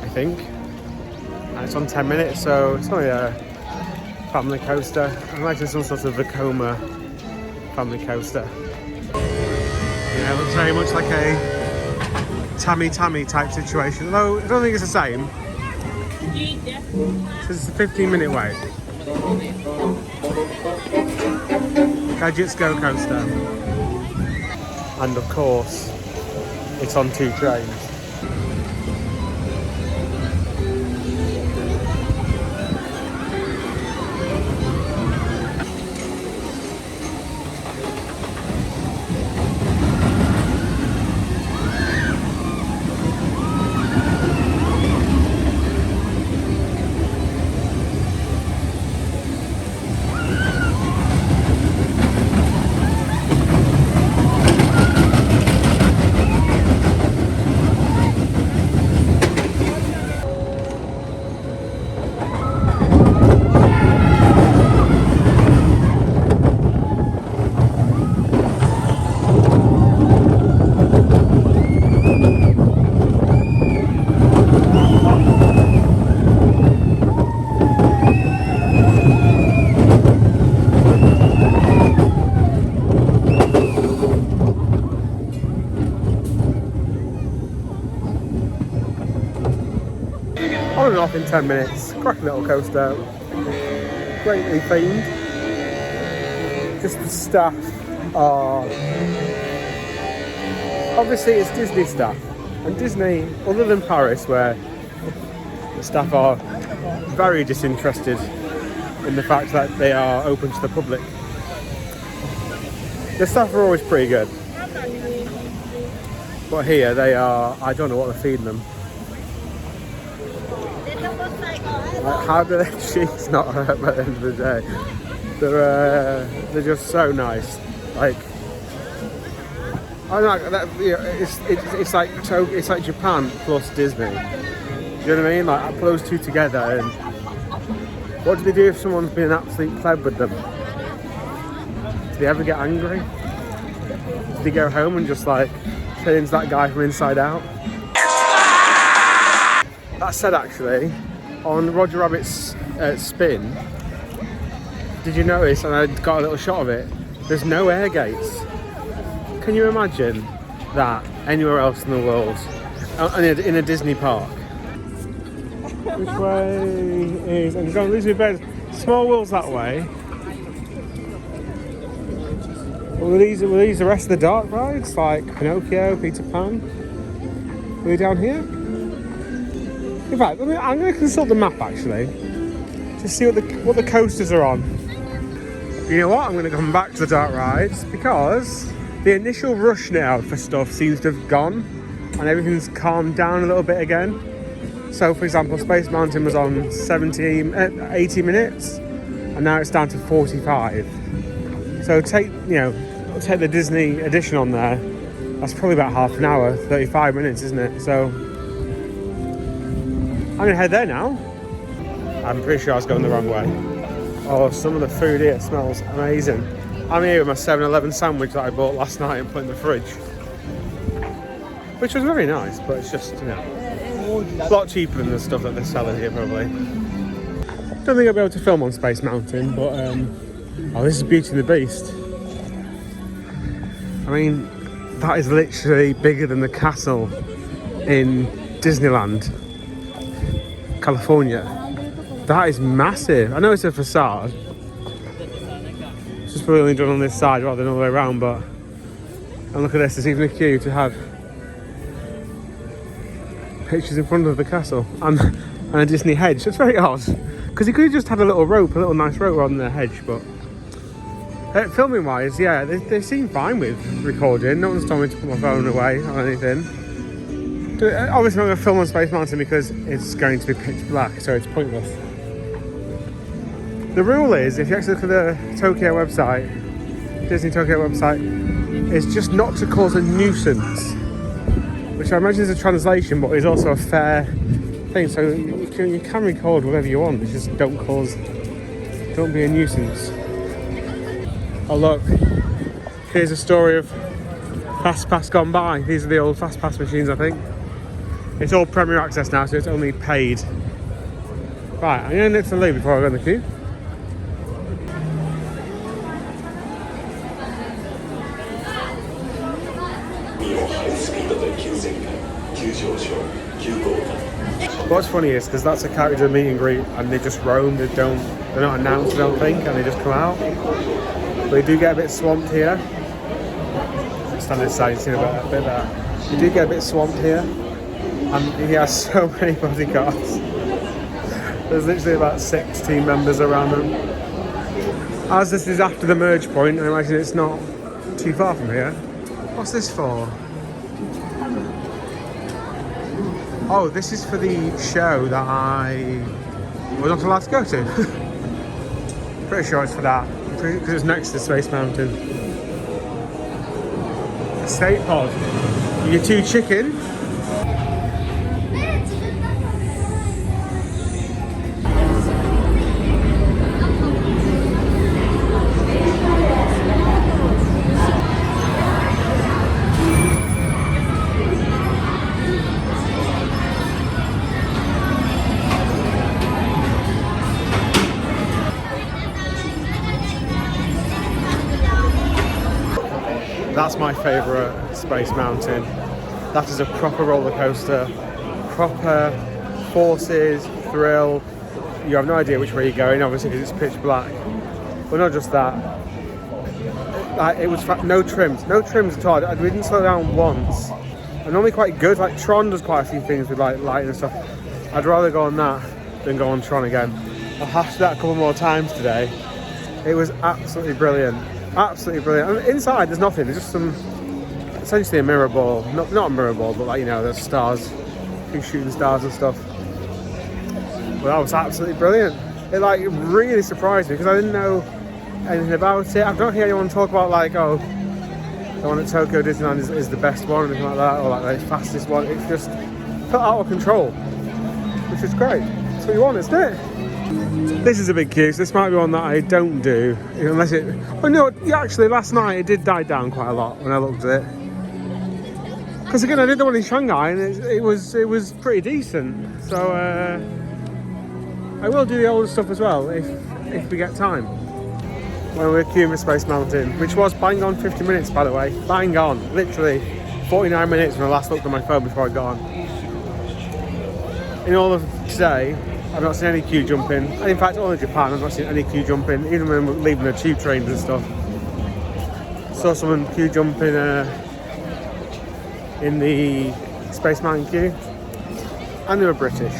I think. And it's on 10 minutes, so it's only a family coaster. I imagine some sort of Vekoma family coaster. Yeah, it looks very much like a Tammy type situation, although I don't think it's the same. So it's a 15-minute wait. Gadgets Go coaster. And of course, it's on 2 trains. On and off in 10 minutes. Cracking little coaster. Greatly themed. Just the staff are... Obviously it's Disney staff. And Disney, other than Paris, where the staff are very disinterested in the fact that they are open to the public, the staff are always pretty good. But here they are, I don't know what they're feeding them. Like, how do their cheeks not hurt by the end of the day? They're just so nice. Like, I don't know, that, you know, it's like Japan plus Disney. Do you know what I mean? Like, I put those two together, and what do they do if someone's been an absolute pleb with them? Do they ever get angry? Do they go home and just like turn into that guy from Inside Out? That said, actually, on Roger Rabbit's spin, did you notice, and I got a little shot of it, there's no air gates. Can you imagine that anywhere else in the world, in a Disney park? Which way is, and go lose your bed. Small World's that way. Were these the rest of the dark rides, like Pinocchio, Peter Pan? Were they down here? In fact, I'm going to consult the map actually to see what the coasters are on. You know what? I'm going to come back to the dark rides because the initial rush now for stuff seems to have gone, and everything's calmed down a little bit again. So, for example, Space Mountain was on 80 minutes, and now it's down to 45. So take the Disney edition on there. That's probably about half an hour, 35 minutes, isn't it? So I'm gonna head there now. I'm pretty sure I was going the wrong way. Oh, some of the food here smells amazing. I'm here with my 7-Eleven sandwich that I bought last night and put in the fridge, which was very nice, but it's just, you know, a lot cheaper than the stuff that they're selling here probably. Don't think I'll be able to film on Space Mountain, but oh, this is Beauty and the Beast. I mean, that is literally bigger than the castle in Disneyland, California. That is massive. I know it's a facade. It's just probably only done on this side rather than all the way around, but and look at this, there's even a queue to have pictures in front of the castle and a Disney hedge. It's very odd because you could have just had a little nice rope on the hedge, but filming wise, yeah, they seem fine with recording. No one's told me to put my phone away or anything. Obviously I'm going to film on Space Mountain because it's going to be pitch black, so it's pointless. The rule is, if you actually look at the Tokyo website, Disney Tokyo website, is just not to cause a nuisance, which I imagine is a translation, but is also a fair thing. So you can record whatever you want. It's just don't be a nuisance. Oh look, here's a story of Fast Pass gone by. These are the old Fast Pass machines, I think. It's all Premier Access now, so it's only paid. Right, I'm going to nip to the loo before I go in the queue. What's funny is because that's a character meet and greet, and they just roam. They're not announced, I don't think, and they just come out. But they do get a bit swamped here. Stand inside, you see a bit better. They do get a bit swamped here, and he has so many bodyguards. There's literally about 6 team members around them. As this is after the merge point, I imagine it's not too far from here. What's this for? Oh, this is for the show that I was not allowed to go to. Pretty sure it's for that, because it's next to Space Mountain. Estate pod. You get 2 chicken. That's my favourite Space Mountain. That is a proper roller coaster, proper forces, thrill. You have no idea which way you're going, obviously, because it's pitch black. But not just that. It was no trims at all. We didn't slow down once. I'm normally quite good. Like Tron does quite a few things with like light and stuff. I'd rather go on that than go on Tron again. I'll have to do that a couple more times today. It was absolutely brilliant. Absolutely brilliant. I mean, inside there's nothing, there's just essentially a mirror ball. Not a mirror ball, but like, you know, there's stars, big shooting stars and stuff. Well, that was absolutely brilliant. It like really surprised me because I didn't know anything about it. I don't hear anyone talk about like, oh, the one at Tokyo Disneyland is the best one or anything like that, or like the fastest one. It's just felt out of control. which is great. That's what you want, isn't it? This is a big queue, so this might be one that I don't do, unless it... Oh no, yeah, actually last night it did die down quite a lot when I looked at it. Because again, I did the one in Shanghai and it was pretty decent. So I will do the older stuff as well if we get time. When we're queuing for Space Mountain, which was bang on 50 minutes by the way, bang on, literally 49 minutes when I last looked at my phone before I got on. In all of today, I've not seen any queue jumping, and in fact all of Japan I've not seen any queue jumping, even when we're leaving the tube trains and stuff. Saw someone queue jumping in the Space Mountain queue, and they were British.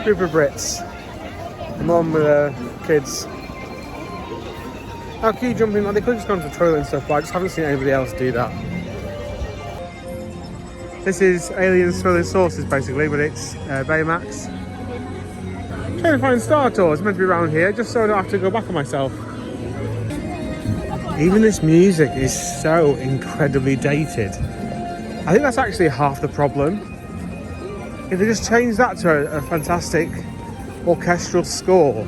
Group of Brits, the mum with her kids. Now queue jumping, they could have just gone to the toilet and stuff, but I just haven't seen anybody else do that. This is Alien Swirling Saucers basically, but it's Baymax. Trying to find Star Tours, meant to be around here, just so I don't have to go back on myself. Even this music is so incredibly dated. I think that's actually half the problem. If they just change that to a fantastic orchestral score,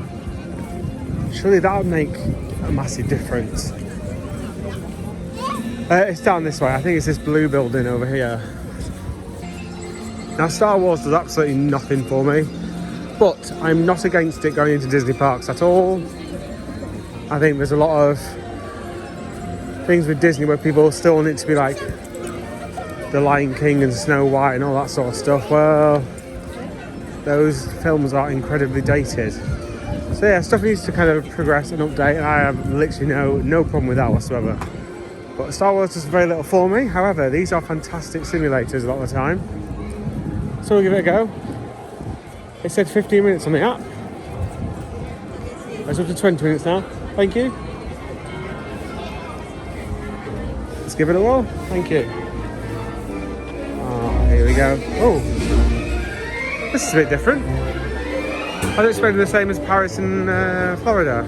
surely that would make a massive difference. It's down this way. I think it's this blue building over here. Now Star Wars does absolutely nothing for me, but I'm not against it going into Disney parks at all. I think there's a lot of things with Disney where people still want it to be like The Lion King and Snow White and all that sort of stuff. Well, those films are incredibly dated. So yeah, stuff needs to kind of progress and update, and I have literally no problem with that whatsoever. But Star Wars does very little for me. However, these are fantastic simulators a lot of the time. So we'll give it a go. It said 15 minutes on the app. It's up to 20 minutes now. Thank you. Let's give it a whirl. Thank you. Oh, here we go. Oh, this is a bit different. I don't expect the same as Paris and Florida.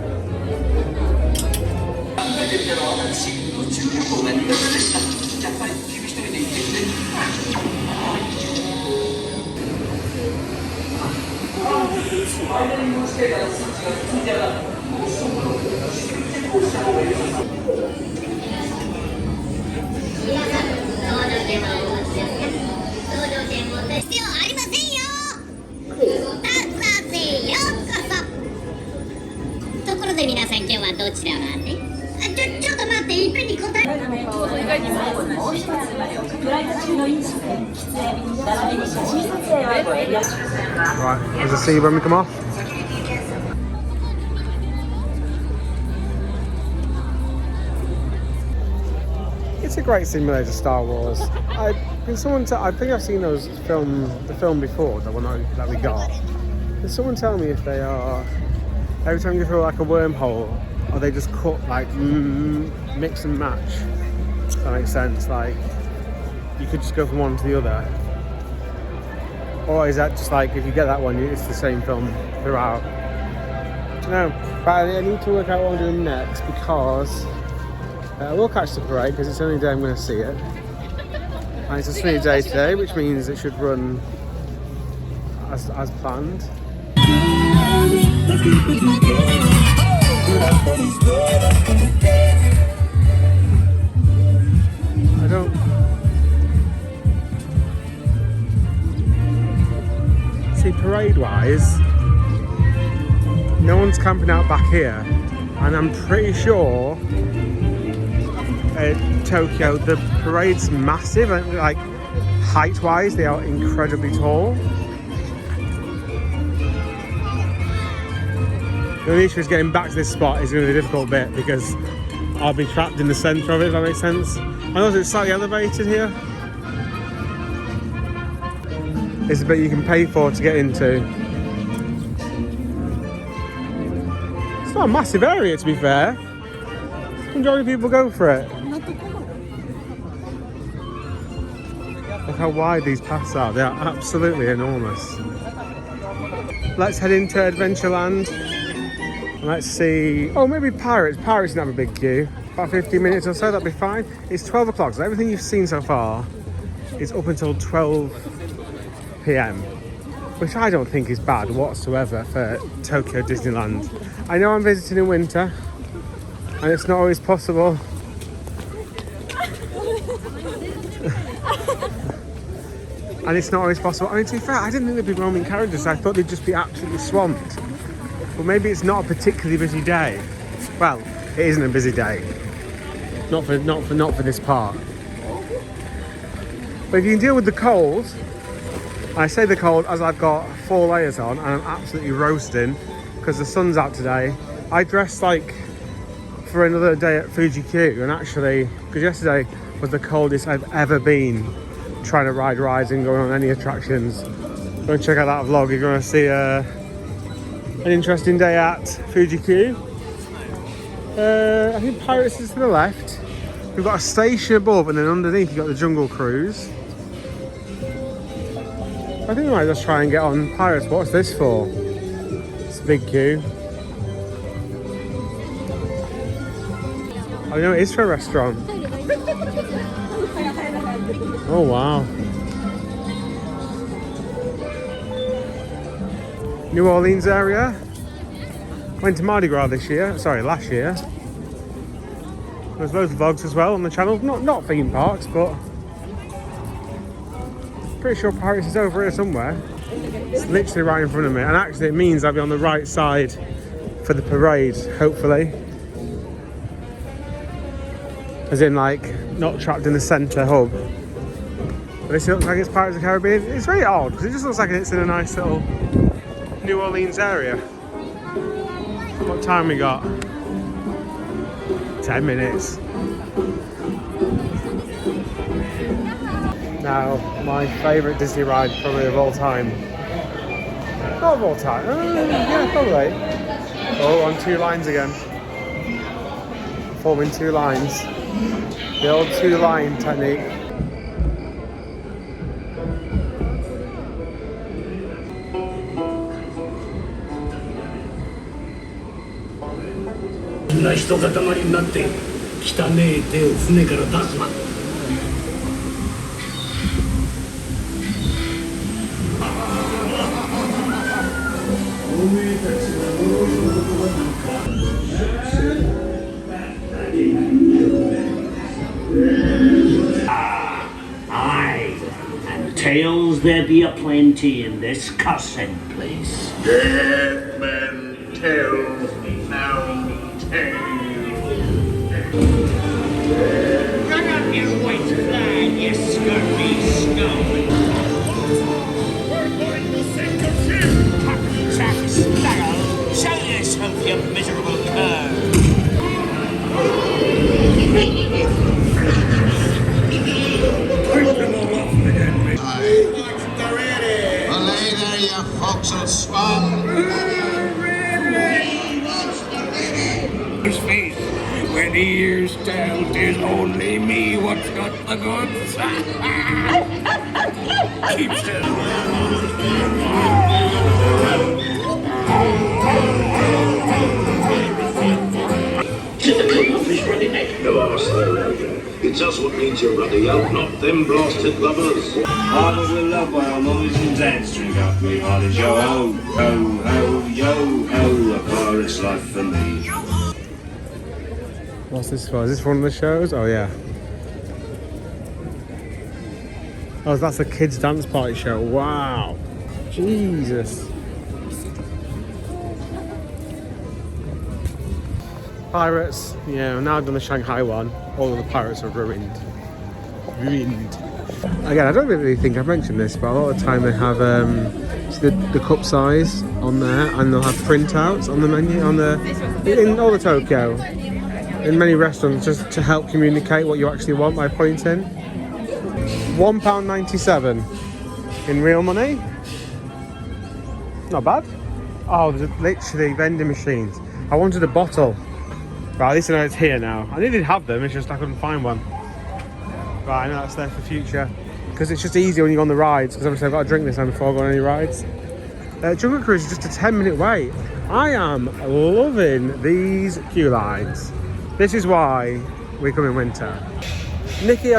Right, there's a sea when we come off. It's a great simulator, Star Wars. I think I've seen the film before, the one that we got. Can someone tell me if they are, every time you go through like a wormhole, or they just cut like mix and match? If that makes sense. Like you could just go from one to the other, or is that just like if you get that one, it's the same film throughout? No, but I need to work out what I'm doing next because I will catch the parade because it's the only day I'm going to see it. And it's a sunny day today, which means it should run as planned. I don't... See, parade-wise, no one's camping out back here. And I'm pretty sure Tokyo, the parade's massive, like height-wise, they are incredibly tall. The only issue is getting back to this spot is going to be a difficult bit because I'll be trapped in the centre of it, if that makes sense. And also it's slightly elevated here. It's a bit you can pay for to get into. It's not a massive area, to be fair. The majority of people go for it. Look how wide these paths are. They are absolutely enormous. Let's head into Adventureland. Let's see. Oh, maybe Pirates. Pirates didn't have a big queue. About 15 minutes or so, that'll be fine. It's 12 o'clock, so everything you've seen so far is up until 12 p.m. which I don't think is bad whatsoever for Tokyo Disneyland. I know I'm visiting in winter, and it's not always possible. And it's not always possible. I mean, to be fair, I didn't think there'd be roaming carriages. I thought they'd just be absolutely swamped. But maybe it's not a particularly busy day. Well, it isn't a busy day. Not for this part. But if you can deal with the cold, I say the cold as I've got 4 layers on and I'm absolutely roasting because the sun's out today. I dressed like for another day at Fuji-Q, and actually, because yesterday was the coldest I've ever been trying to ride rides and going on any attractions. Go and check out that vlog if you want to see an interesting day at Fuji-Q. I think Pirates is to the left. We've got a station above, and then underneath you've got the Jungle Cruise. I think we might just try and get on Pirates. What's this for? It's a big queue. Oh, you know, it is for a restaurant. Oh, wow. New Orleans area. Went to Mardi Gras this year. Sorry, last year. There's loads of vlogs as well on the channel. Not theme parks, but pretty sure Pirates is over here somewhere. It's literally right in front of me, and actually it means I'll be on the right side for the parade, hopefully. As in, like, not trapped in the centre hub. But this looks like it's Pirates of the Caribbean. It's very odd because it just looks like it's in a nice little New Orleans area. What time we got? 10 minutes. Now, my favourite Disney ride probably of all time. Not of all time. Yeah, probably. Oh, on 2 lines again. Forming 2 lines. The old 2-line technique. Aye, and tales there be aplenty in this cussed place. Dead men tales now tales. Run up your white flag, you scurvy scum. Jack Sparrow, show yourself, you miserable cur. Belay there, you foxel swab. His face, when he hears tell, 'tis only me what's got the goods. Keep still. No arse there, Roger. It's us what needs your ruddy out, not them blasted lovers. I was in love while mums and dads drink up me cottage. Yo ho, ho, ho, yo ho, a pirate's life for me. What's this for? Is this for one of the shows? Oh yeah. Oh, that's a kids' dance party show. Wow. Jesus. Pirates. Yeah, now I've done the Shanghai one. All of the pirates are ruined. Ruined. Again, I don't really think I've mentioned this, but a lot of the time they have the cup size on there, and they'll have printouts on the menu in all the Tokyo. In many restaurants, just to help communicate what you actually want by pointing. £1.97 in real money. Not bad. Oh, there's literally vending machines. I wanted a bottle. Right, at least I know it's here now. I did have them, it's just I couldn't find one. Right, I know that's there for future. Because it's just easier when you go on the rides, because obviously I've got to drink this time before I go on any rides. Jungle Cruise is just a 10-minute wait. I am loving these queue lines. This is why we come in winter. Nikki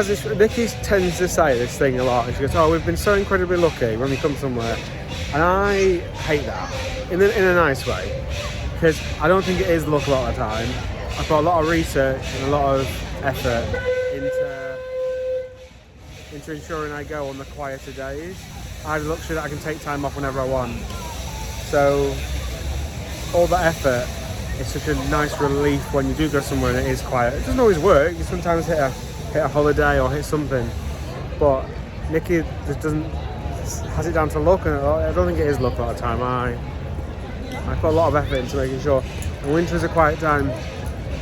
tends to say this thing a lot. She goes, oh, we've been so incredibly lucky when we come somewhere. And I hate that in a nice way, because I don't think it is luck a lot of the time. I put a lot of research and a lot of effort into ensuring I go on the quieter days. I have the luxury that I can take time off whenever I want. So all that effort is such a nice relief when you do go somewhere and it is quiet. It doesn't always work. You sometimes hit a holiday or hit something. But Nikki just has it down to luck, and I don't think it is luck a lot of the time. I put a lot of effort into making sure. And winter is a quiet time.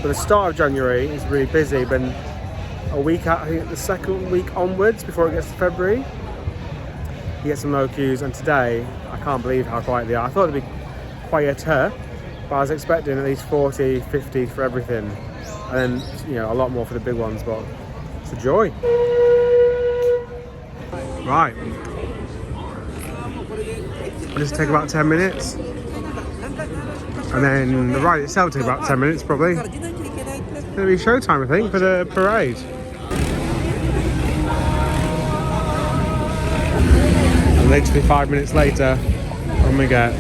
But the start of January is really busy. But a week out, I think the second week onwards, before it gets to February, you get some low queues. And today, I can't believe how quiet they are. I thought it'd be quieter, but I was expecting at least 40, 50 for everything. And then, a lot more for the big ones, but it's a joy. Right. It'll just take about 10 minutes. And then the ride itself will take about 10 minutes, probably. It'll be showtime, I think, for the parade. And literally 5 minutes later, when we get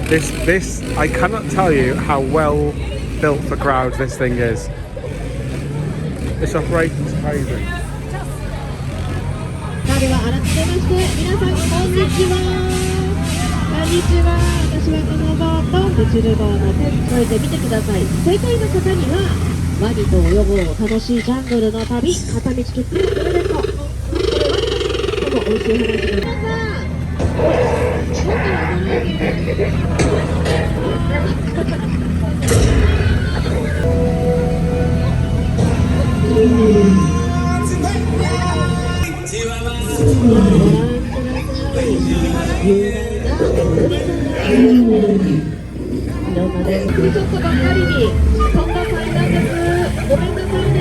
this, I cannot tell you how well built for crowds this thing is. This operation's crazy. では改めまして皆さんこんにちは。こんにちは。私はこのバーと宇宙バーのそれで見てください。正解の方にはワニと泳ごう楽しいジャングルの旅片道切符プレゼント。これワニとも美味しい話で皆さん。今回はちょっとばっかりにそんな階段です。ごめんなさいね。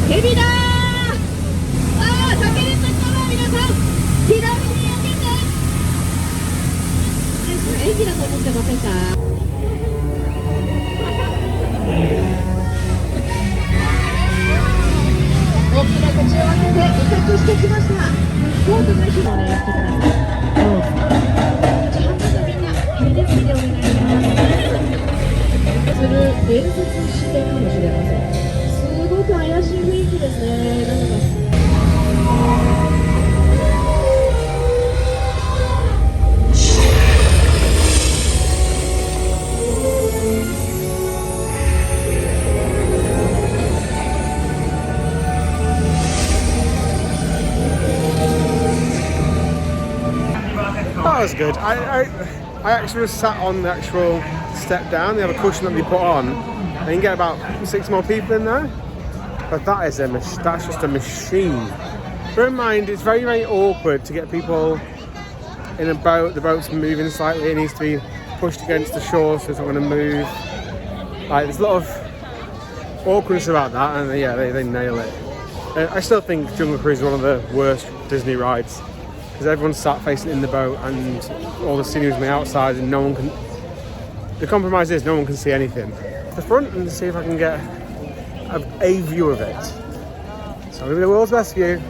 ヘビだー。あー、叫びましたわ皆さん。左に避けて。演技だと思ってませんか？大きな口を開けて威嚇してきました。コートの日までやってください。ビデオになりますする伝説視点かもしれません。すごく怪しい雰囲気ですね。なんだかThat was good. I actually was sat on the actual step down. They have a cushion that they put on. And you can get about 6 more people in there. But that's just a machine. Bear in mind, it's very, very awkward to get people in a boat. The boat's moving slightly. It needs to be pushed against the shore so it's not going to move. Like, there's a lot of awkwardness about that. And yeah, they nail it. I still think Jungle Cruise is one of the worst Disney rides. Because everyone's sat facing in the boat and all the scenery is on the outside and no one can... The compromise is no one can see anything. To the front and see if I can get a view of it. So I'm going to be the world's best view,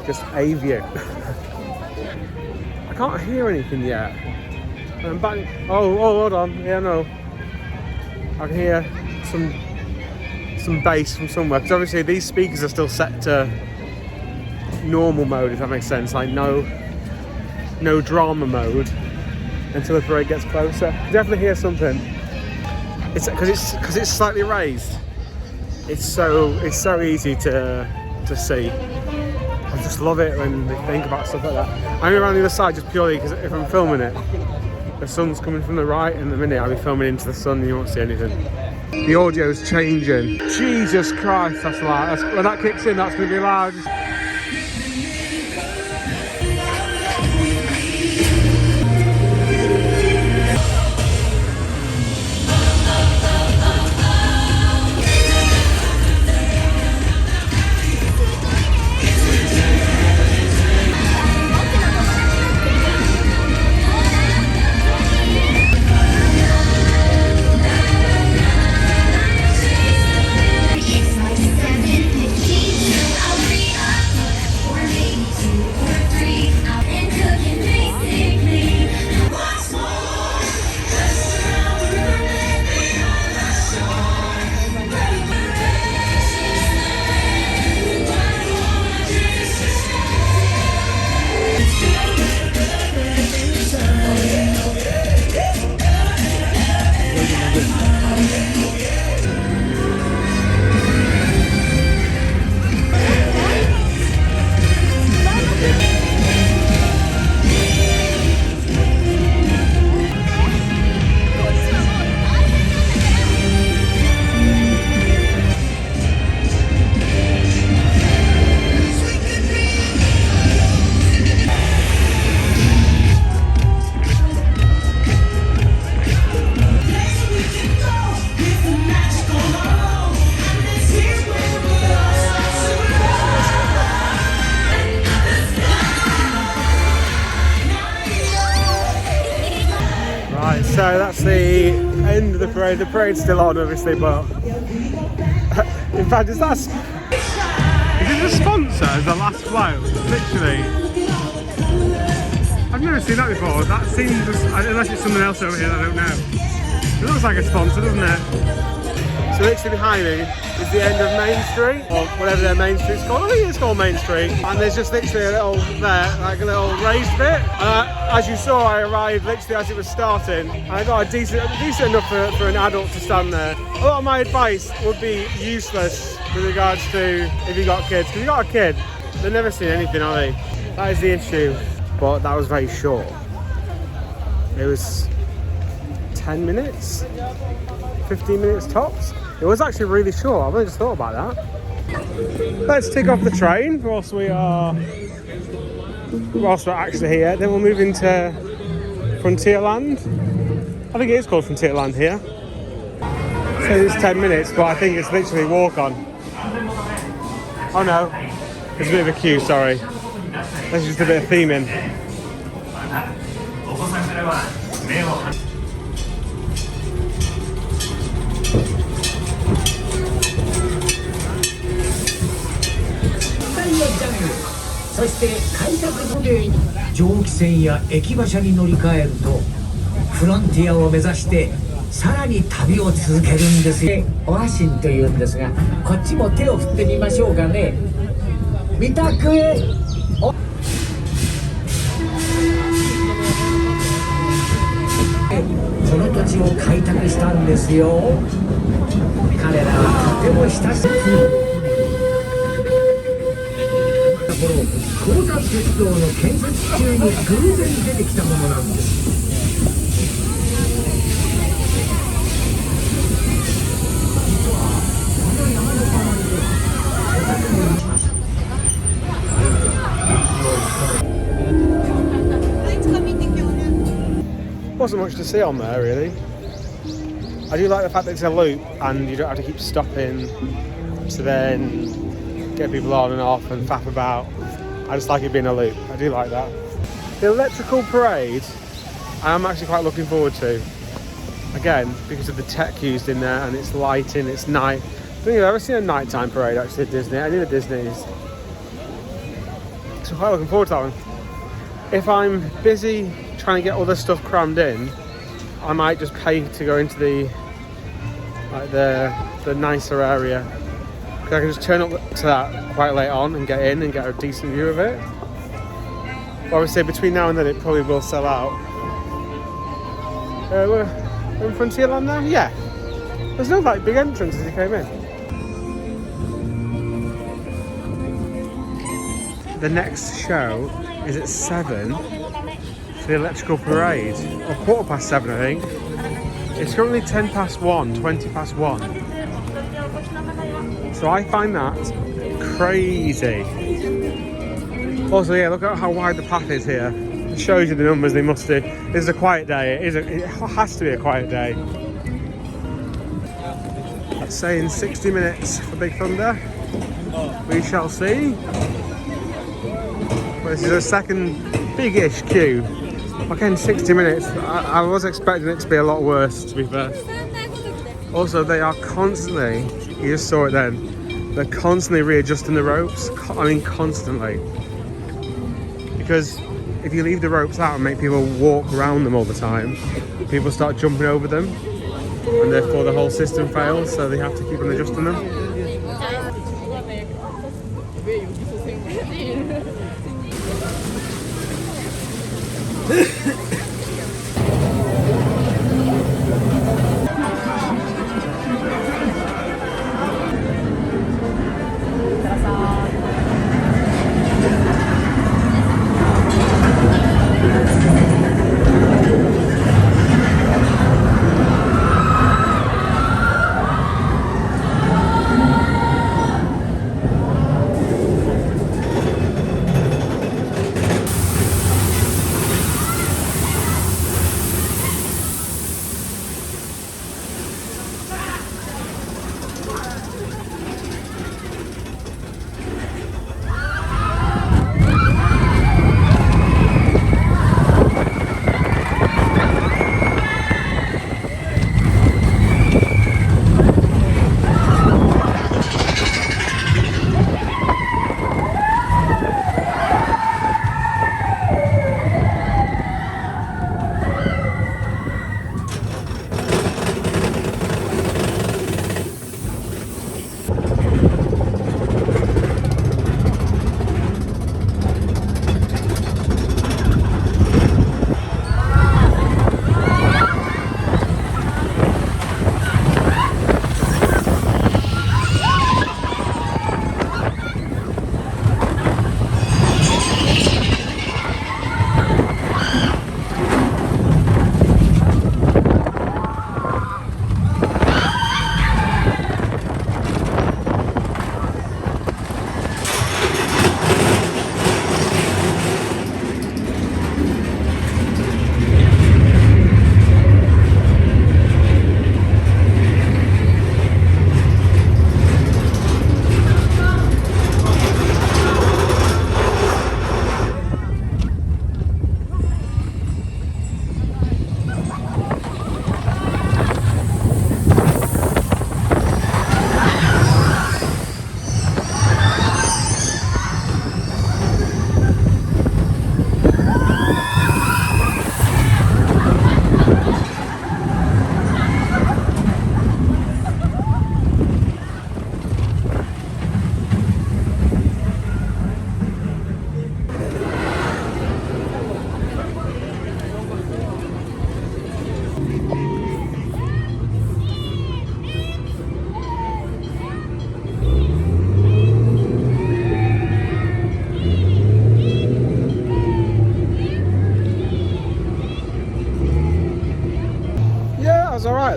just a view. I can't hear anything yet. I'm back... Oh, hold on. Yeah, no. I can hear some bass from somewhere. Because obviously these speakers are still set to normal mode, if that makes sense. Like no drama mode until the parade gets closer. Definitely hear something. It's because it's slightly raised. It's so easy to see. I just love it when they think about stuff like that. I'm around the other side just purely because if I'm filming it, the sun's coming from the right, and the minute I'll be filming into the sun, you won't see anything. The audio's changing. Jesus Christ, that's loud. When that kicks in, that's going to be loud. end of the parade. The parade's still on, obviously, but in fact, is it a sponsor as the last float? Literally. I've never seen that before. That seems, unless it's someone else over here, I don't know. It looks like a sponsor, doesn't it? So literally behind me is the end of Main Street, or whatever their Main Street's called. I think it's called Main Street. And there's just literally a little there, like a little raised bit. As you saw, I arrived literally as it was starting. And I got a decent enough for an adult to stand there. A lot of my advice would be useless with regards to if you got kids. Because if you got a kid, they've never seen anything, are they? That is the issue. But that was very short. It was 10 minutes, 15 minutes tops. It was actually really short. I've only just thought about that. Let's take off the train whilst we're actually here. Then we'll move into Frontierland. I think it is called Frontierland here. So it's 10 minutes, but I think it's literally walk on. Oh no, there's a bit of a queue, sorry. There's just a bit of theming.そして開拓後で蒸気船や駅馬車に乗り換えるとフロンティアを目指してさらに旅を続けるんですよ。オアシンというんですが、こっちも手を振ってみましょうかね。見たくその土地を開拓したんですよ。彼らはとても親しい。高山鉄道の建設中に偶然出てきたものなんです。Wasn't much to see on there really. I do like the fact that it's a loop and you don't have to keep stopping to then get people on and off and faff about. I just like it being a loop. I do like that. The electrical parade I'm actually quite looking forward to. Again, because of the tech used in there and it's lighting, it's night. I don't think I've ever seen a nighttime parade actually at Disney. I knew the Disneys. So I'm quite looking forward to that one. If I'm busy trying to get all this stuff crammed in, I might just pay to go into the nicer area. Because I can just turn up to that quite late on and get in and get a decent view of it. But obviously between now and then it probably will sell out. We're in Frontierland now? Yeah. There's no like big entrance as you came in. The next show is at 7 for the electrical parade. Or 7:15 I think. It's currently 20 past 1. So I find that crazy. Also, yeah, look at how wide the path is here. It shows you the numbers they must do. This is a quiet day. It has to be a quiet day. Let's say in 60 minutes for Big Thunder. We shall see. Well, this is a second big-ish queue. Again, 60 minutes. I was expecting it to be a lot worse, to be fair. Also, they are constantly, you just saw it then, they're constantly readjusting the ropes. I mean, constantly. Because if you leave the ropes out and make people walk around them all the time, people start jumping over them, and therefore the whole system fails, so they have to keep on adjusting them.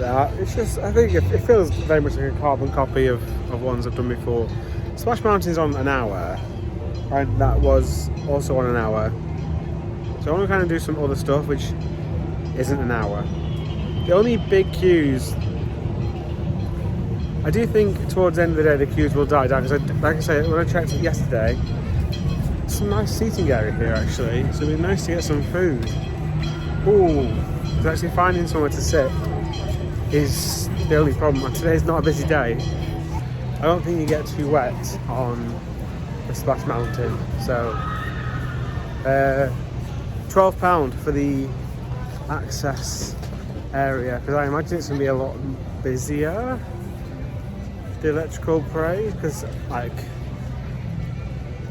like that. It's just, I think it feels very much like a carbon copy of ones I've done before. Splash Mountain's on an hour, and that was also on an hour. So I want to kind of do some other stuff which isn't an hour. The only big queues, I do think towards the end of the day the queues will die down, because like I say, when I checked it yesterday, some nice seating area here actually, so it'd be nice to get some food. Ooh, because actually finding somewhere to sit is the only problem. Today's not a busy day. I don't think you get too wet on the Splash Mountain, so £12 for the access area, because I imagine it's going to be a lot busier, the electrical parade, because like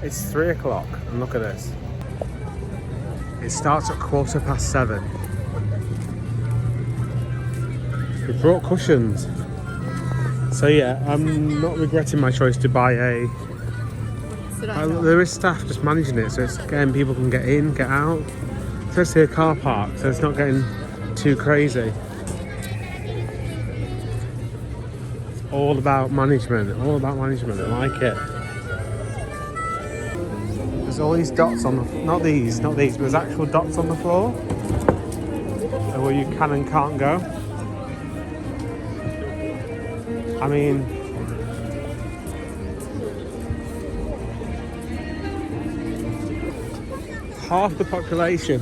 it's 3 o'clock and look at this, it starts at 7:15. We brought cushions, so yeah, I'm not regretting my choice to buy a there is staff just managing it, so it's getting people can get in, get out. It's actually a car park, so it's not getting too crazy. It's all about management, I like it. There's all these dots on the, not these, but there's actual dots on the floor where you can and can't go. I mean, half the population,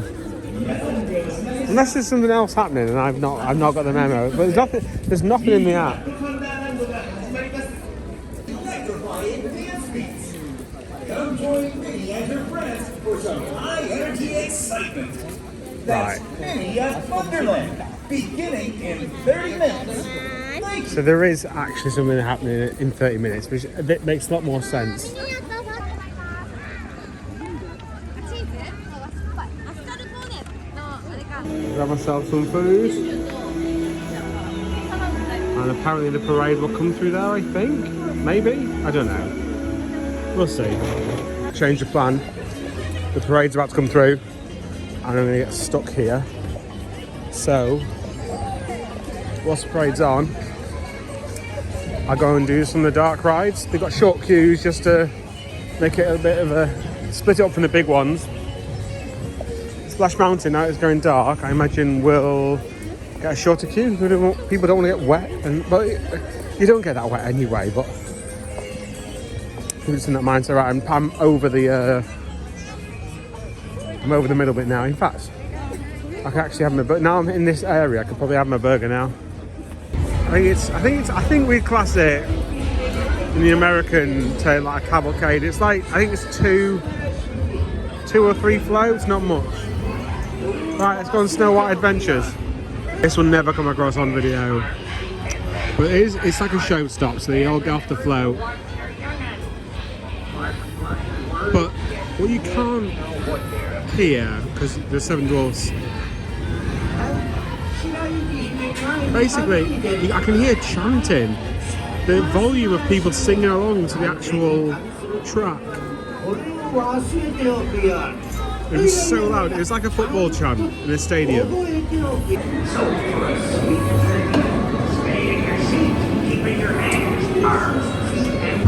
unless there's something else happening and I've not got the memo, but there's nothing in the app. Come join Minnie and her friends for some high energy excitement. That's Minnie at Wonderland, beginning in 30 minutes. So there is actually something happening in 30 minutes, which makes a lot more sense. Grab myself some food, and apparently the parade will come through there, I think. Maybe? I don't know. We'll see. Change the plan. The parade's about to come through, and I'm going to get stuck here. So, whilst the parade's on, I go and do some of the dark rides. They've got short queues just to make it a bit of a split it up from the big ones. Splash Mountain, now it's going dark, I imagine we'll get a shorter queue. People don't want to get wet, but you don't get that wet anyway. But people just in that mindset, right? I'm over the middle bit now. In fact, I can actually have my burger now. I'm in this area. I could probably have my burger now. I think we class it in the American term like a cavalcade. It's like, I think it's two or three floats, not much. Right, let's go on Snow White Adventures. This will never come across on video, but it's like a show stop, so they all get off the float. But what you can't hear, because there's 7 dwarfs, basically I can hear chanting, the volume of people singing along to the actual track. It was so loud, it was like a football chant in a stadium. So for a sweet treat, stay in your seat, keeping your hands, arms, feet, and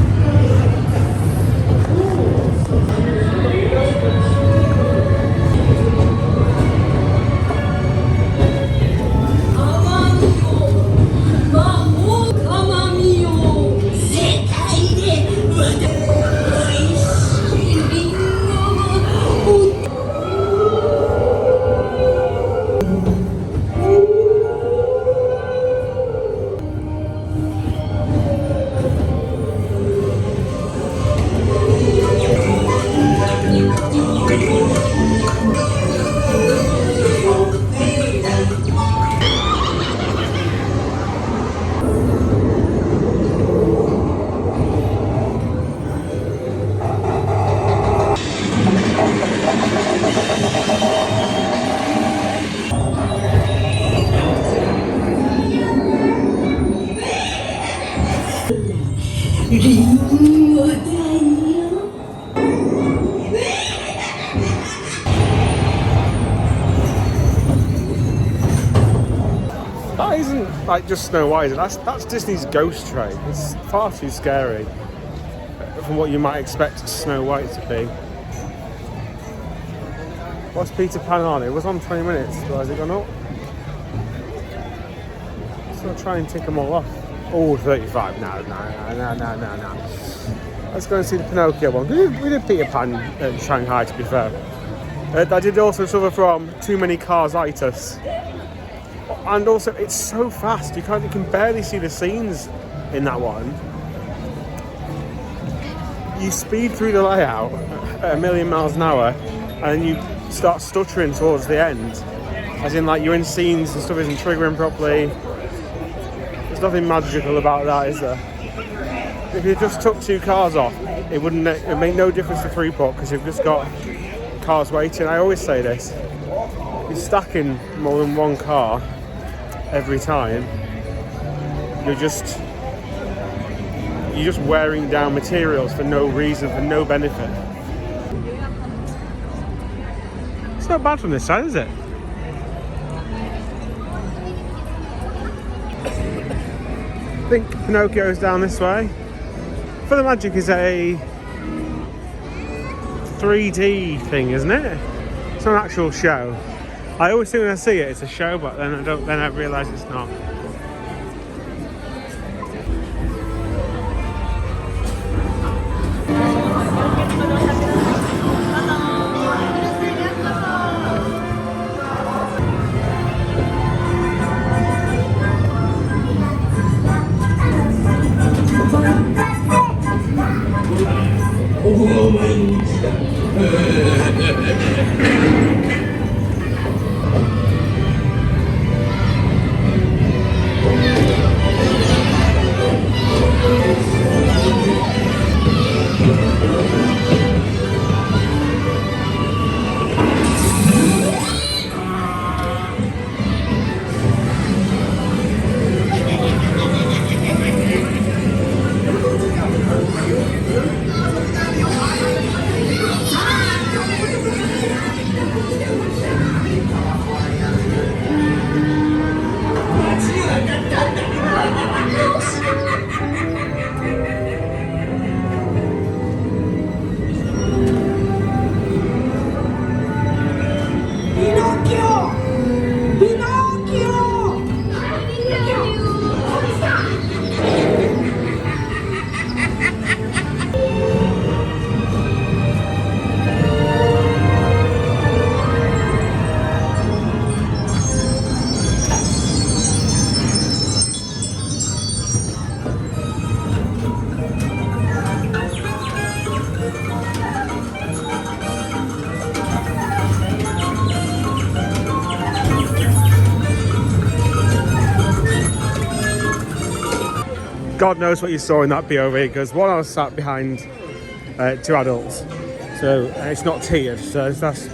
That isn't like just Snow White. That's Disney's ghost train. It's far too scary from what you might expect Snow White to be. What's Peter Pan on? It was on 20 minutes. So has it gone up? So I'll try and tick them all off. Oh, 35. No. Let's go and see the Pinocchio one. We did Peter Pan in Shanghai, to be fair. I did also suffer from too many cars-itis. And also, it's so fast. You can barely see the scenes in that one. You speed through the layout at 1,000,000 miles an hour, and you start stuttering towards the end. As in, like, you're in scenes and stuff isn't triggering properly. There's nothing magical about that, is there? If you just took 2 cars off, it would make no difference to throughput because you've just got cars waiting. I always say this: you're stacking more than 1 car every time. You're just wearing down materials for no reason, for no benefit. It's not bad from this side, is it? I think Pinocchio's down this way. For the Magic is a 3D thing, isn't it? It's not an actual show. I always think when I see it, it's a show, but then I realise it's not. God knows what you saw in that POV, because one, I was sat behind 2 adults, so it's not tiered, so that's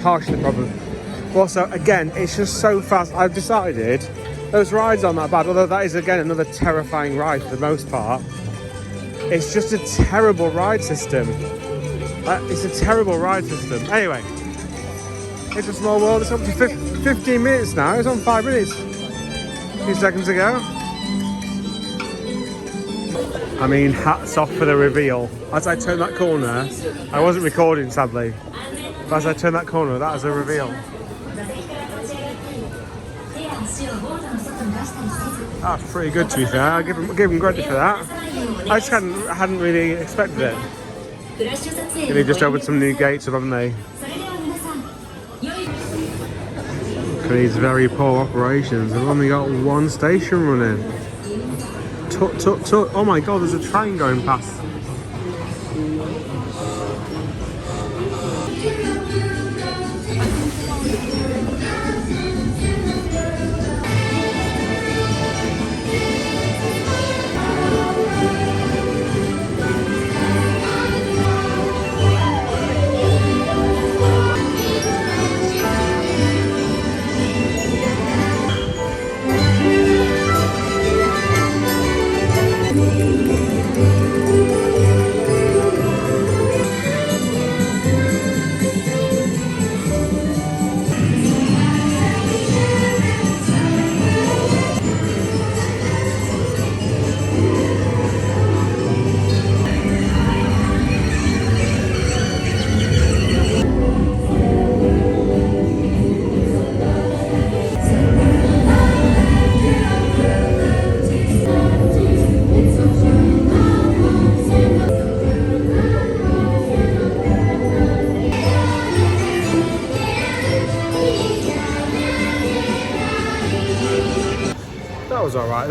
partially the problem. Also, again, it's just so fast. I've decided those rides aren't that bad, although that is again another terrifying ride for the most part. It's just a terrible ride system. It's a terrible ride system. Anyway, it's a small world. It's up to 15 minutes now. It's on 5 minutes. A few seconds ago. I mean, hats off for the reveal. As I turned that corner, I wasn't recording sadly, but as I turned that corner, that was a reveal. That's pretty good, to be fair. I give him credit for that. I just hadn't really expected it. They just opened some new gates up, haven't they? Look at these very poor operations. They've only got 1 station running. Oh my god, there's a train going past.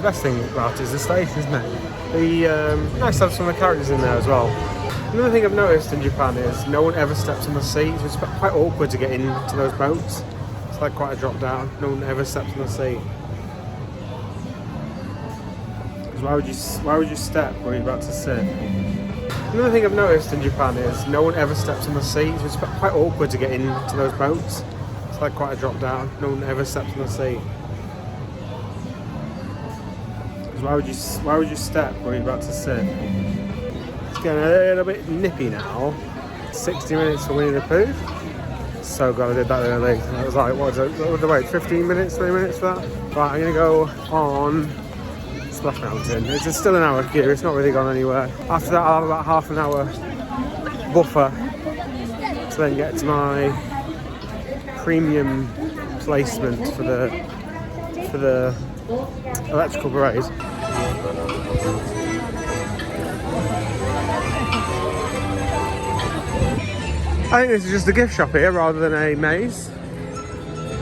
the best thing about it is the station, isn't it? The nice to have some of the characters in there as well. Another thing I've noticed in Japan is no one ever steps on the seat. It's quite awkward to get into those boats. It's like quite a drop down. No one ever steps on the seat. Why would you step where you're about to sit? Another thing I've noticed in Japan is no one ever steps on the seat. It's quite awkward to get into those boats. It's like quite a drop down. No one ever steps on the seat. Why would you step where you're about to sit? It's getting a little bit nippy now. 60 minutes for Winnie the Pooh. So glad I did that early. I was like, what was it? Wait, 15 minutes, 20 minutes for that? Right, I'm gonna go on Splash Mountain. It's still an hour queue, it's not really gone anywhere. After that I'll have about half an hour buffer to then get to my premium placement for the electrical parade. I think this is just a gift shop here rather than a maze.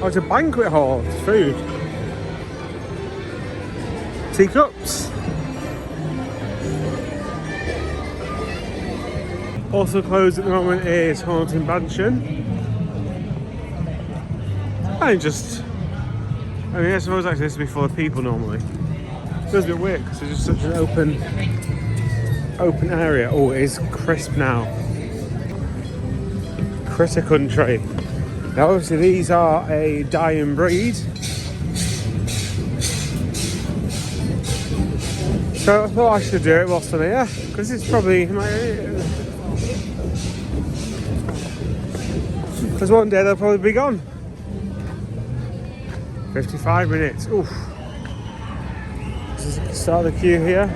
Oh, it's a banquet hall, it's food. Teacups. Also closed at the moment is Haunted Mansion. I suppose like this would be full of people normally. It feels a bit weird because it's just such an open area. Oh, it is crisp now. Critter Country. Now obviously these are a dying breed. So I thought I should do it whilst I'm here, because it's probably because one day they'll probably be gone. 55 minutes. Oof. This is the start of the queue here.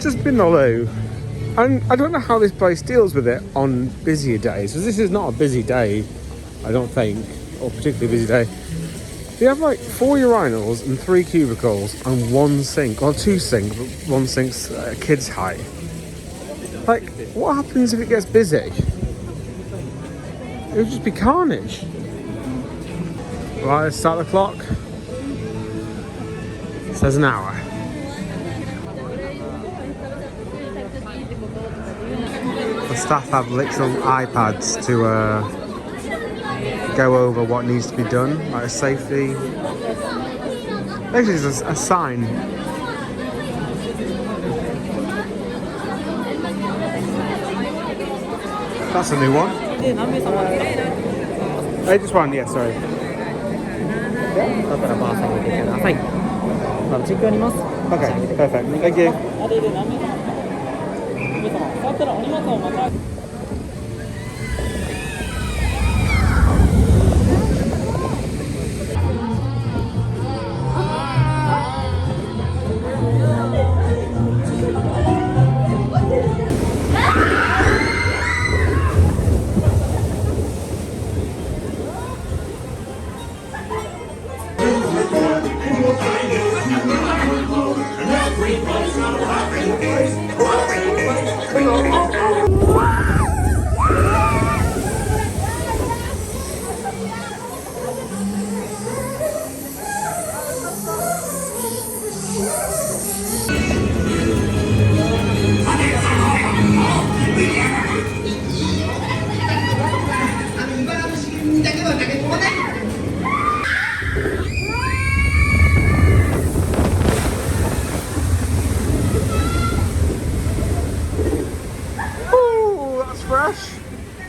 Just been all over. And I don't know how this place deals with it on busier days, because this is not a busy day, I don't think, or particularly busy day. They have like 4 urinals and 3 cubicles and 1 sink, or 2 sinks, but 1 sink's kids' height. Like, what happens if it gets busy? It would just be carnage. Right, let's start the clock. It says an hour. The staff have literal iPads to go over what needs to be done, like a safety. Basically, it's a sign. That's a new one. Just one, yeah, sorry. Okay, perfect. Thank you.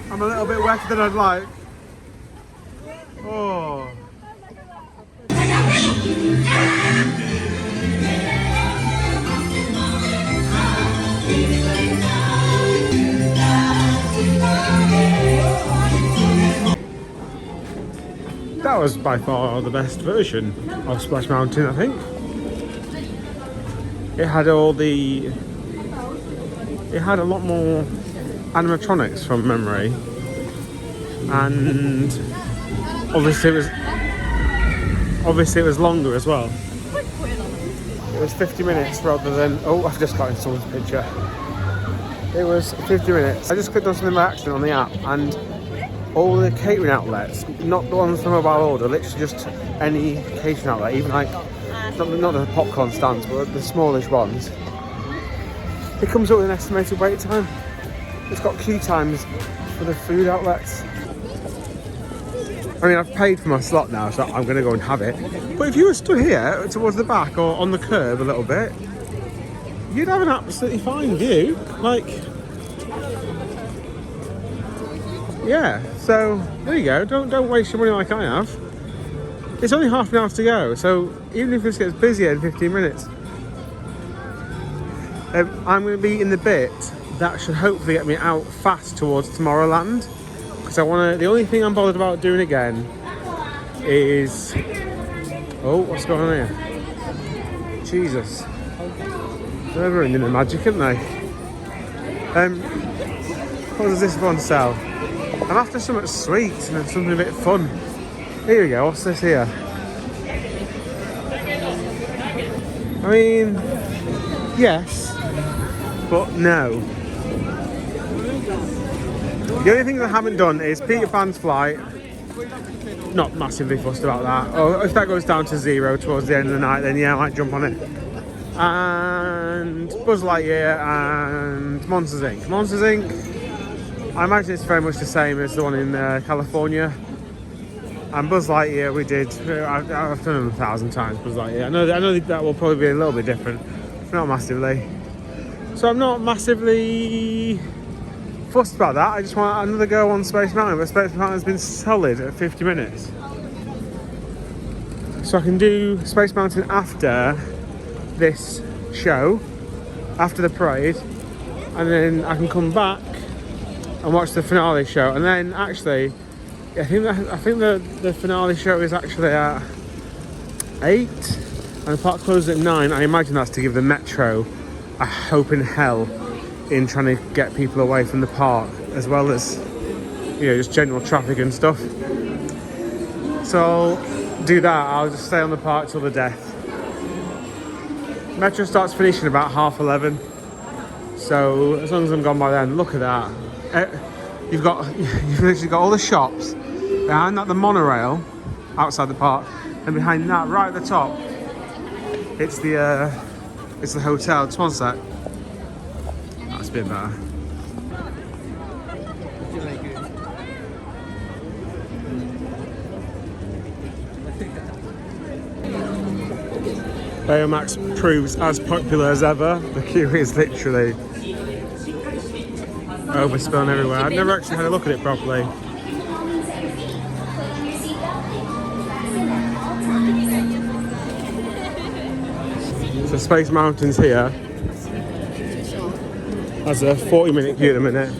I'm a little bit wetter than I'd like. Oh. That was by far the best version of Splash Mountain, I think. It had a lot more animatronics from memory, and obviously it was longer as well. It was 50 minutes rather than, oh, I've just got in someone's picture. It was 50 minutes. I just clicked on something by accident on the app, and all the catering outlets, not the ones from Mobile Order, literally just any catering outlet, even like, not the popcorn stands, but the smallish ones. It comes up with an estimated wait time. It's got queue times for the food outlets. I mean, I've paid for my slot now, so I'm going to go and have it. But if you were stood here towards the back or on the curb a little bit, you'd have an absolutely fine view. Like, yeah. So there you go. Don't waste your money like I have. It's only half an hour to go, so even if this gets busier in 15 minutes, I'm going to be in the bit that should hopefully get me out fast towards Tomorrowland. Because I want to. The only thing I'm bothered about doing again is. Oh, what's going on here? Jesus. They're ruining the magic, aren't they? What does this one sell? I'm after something sweet and something a bit fun. Here we go. What's this here? I mean, yes, but no. The only thing I haven't done is Peter Pan's flight. Not massively fussed about that. Or if that goes down to 0 towards the end of the night, then yeah, I might jump on it. And Buzz Lightyear and Monsters Inc. Monsters Inc. I imagine it's very much the same as the one in California. And Buzz Lightyear we did. I've done them 1,000 times. Buzz Lightyear. I know that will probably be a little bit different, not massively. So I'm not massively fussed about that. I just want another go on Space Mountain, but Space Mountain has been solid at 50 minutes. So I can do Space Mountain after this show, after the parade, and then I can come back and watch the finale show. And then actually, I think the finale show is actually at 8, and the park closes at 9. I imagine that's to give the Metro a hope in hell in trying to get people away from the park, as well as, you know, just general traffic and stuff. So I'll do that. I'll just stay on the park till the death. Metro starts finishing about 11:30, so as long as I'm gone by then. Look at that. You've literally got all the shops behind that, the monorail outside the park, and behind that, right at the top, it's the hotel. Just one sec. That's a bit better. Baymax proves as popular as ever. The queue is literally overspilling everywhere. I've never actually had a look at it properly. So Space Mountain's here. Has a 40-minute queue at the minute.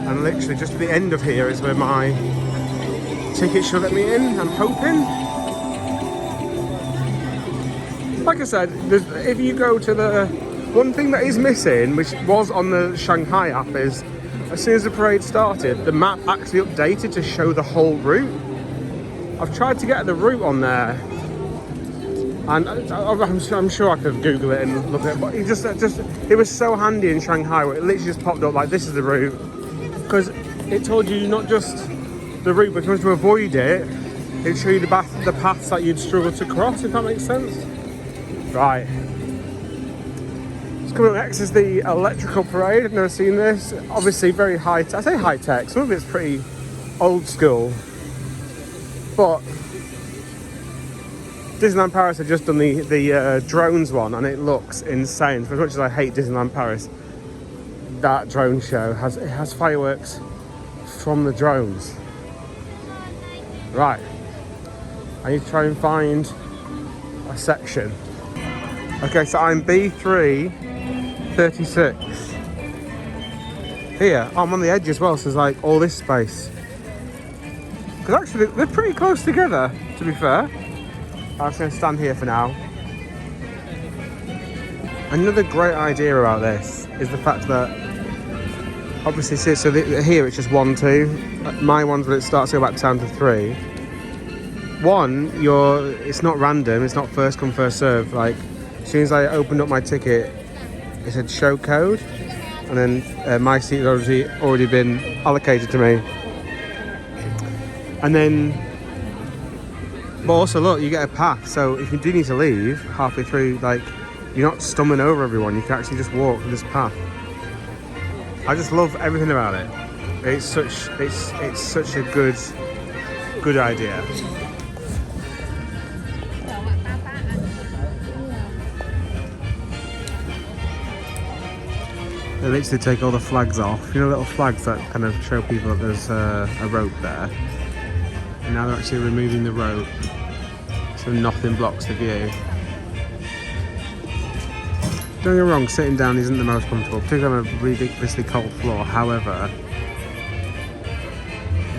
And literally just at the end of here is where my ticket should let me in, I'm hoping. Like I said, if you go to the... One thing that is missing, which was on the Shanghai app, is as soon as the parade started, the map actually updated to show the whole route. I've tried to get the route on there, and I'm sure I could Google it and look at it, but it was so handy in Shanghai where it literally just popped up like, this is the route, because it told you not just the route, but if you want to avoid it, it'd show you the paths that you'd struggle to cross, if that makes sense. Right. Coming up next is the electrical parade. I've never seen this. Obviously very high tech. I say high tech, some of it's pretty old school. But Disneyland Paris have just done the drones one, and it looks insane. For as much as I hate Disneyland Paris, that drone show has fireworks from the drones. Right. I need to try and find a section. Okay, so I'm B336. Here, I'm on the edge as well, so there's like all this space. Because actually, they're pretty close together, to be fair. I'm just going to stand here for now. Another great idea about this is the fact that, obviously, so here it's just 1, 2. My one's when it starts to go back down to 3. 1, it's not random, it's not first come, first serve. Like, as soon as I opened up my ticket, it said show code, and then my seat had already been allocated to me. And then, but also look, you get a path. So if you do need to leave halfway through, like, you're not stumbling over everyone. You can actually just walk this path. I just love everything about it. It's such a good idea. They literally take all the flags off. You know, little flags that kind of show people that there's a rope there. And now they're actually removing the rope, so nothing blocks the view. Don't get me wrong, sitting down isn't the most comfortable, particularly on a ridiculously cold floor. However,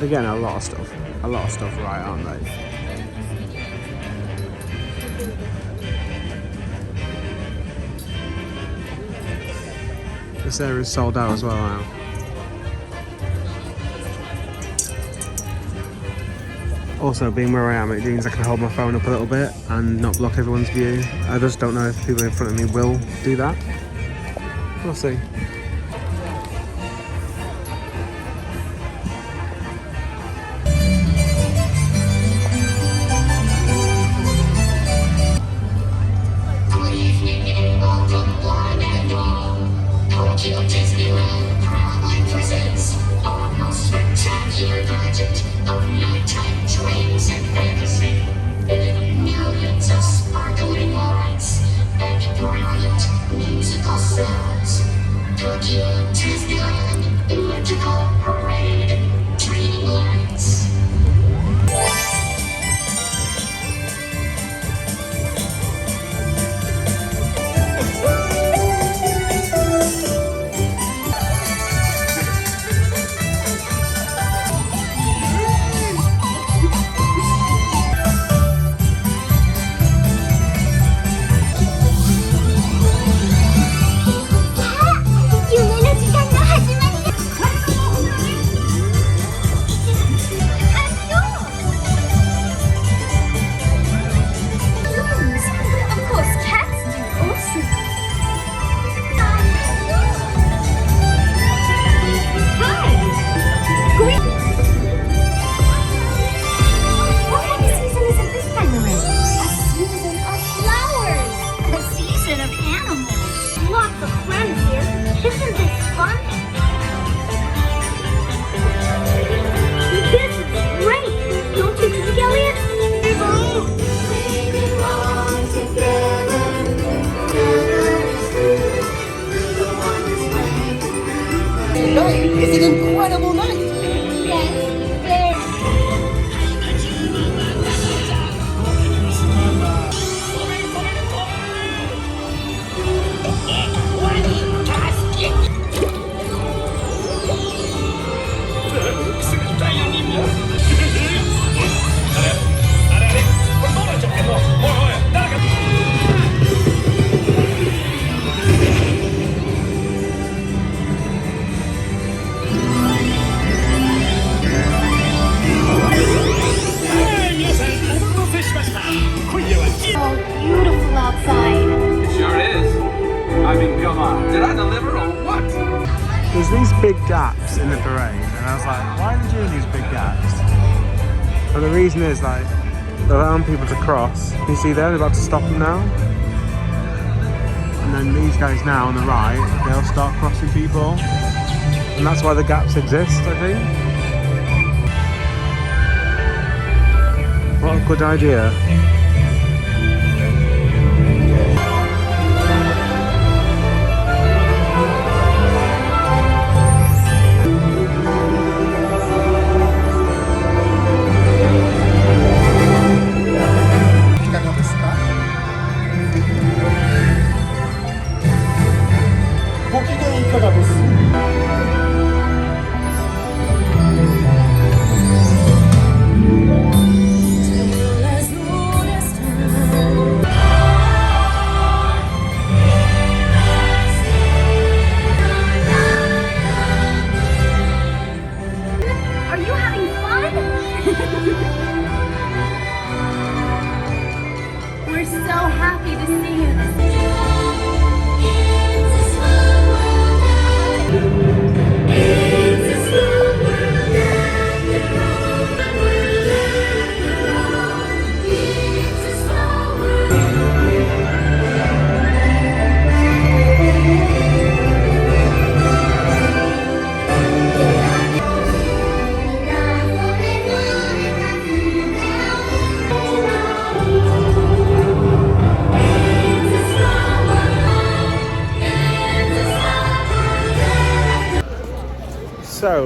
they're getting a lot of stuff right, aren't they? This area is sold out as well now. Also, being where I am, it means I can hold my phone up a little bit and not block everyone's view. I just don't know if people in front of me will do that. We'll see. Disneyland proudly presents our most spectacular project of nighttime dreams and fantasy. Millions of sparkling lights and brilliant musical sounds. Tokyo Disneyland Electrical Parade Dreamlands. It's an incredible night! Beautiful outside. It sure is. I mean, come on. Did I deliver or what? There's these big gaps in the parade, and I was like, why are they doing these big gaps? But the reason is, like, they're allowing people to cross. You see there, they're about to stop them now. And then these guys now on the right, they'll start crossing people. And that's why the gaps exist, I think. What a good idea.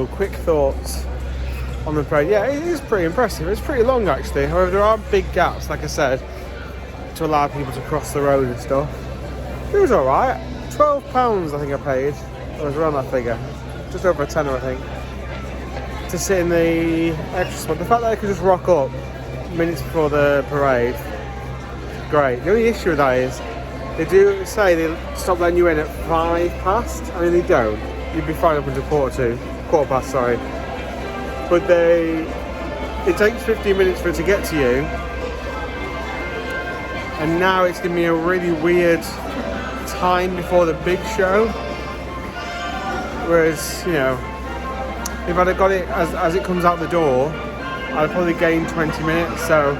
So, quick thoughts on the parade. Yeah, it is pretty impressive. It's pretty long actually. However, there are big gaps, like I said, to allow people to cross the road and stuff. It was alright. £12 I think I paid. It was around that figure. Just over a tenner I think. To sit in the extra spot. The fact that I could just rock up minutes before the parade, great. The only issue with that is they do say they stop letting you in at 5 past. I mean, they don't. You'd be fine up until quarter past, sorry. But it takes 15 minutes for it to get to you. And now it's giving me a really weird time before the big show. Whereas, you know, if I'd have got it as it comes out the door, I'd probably gain 20 minutes. So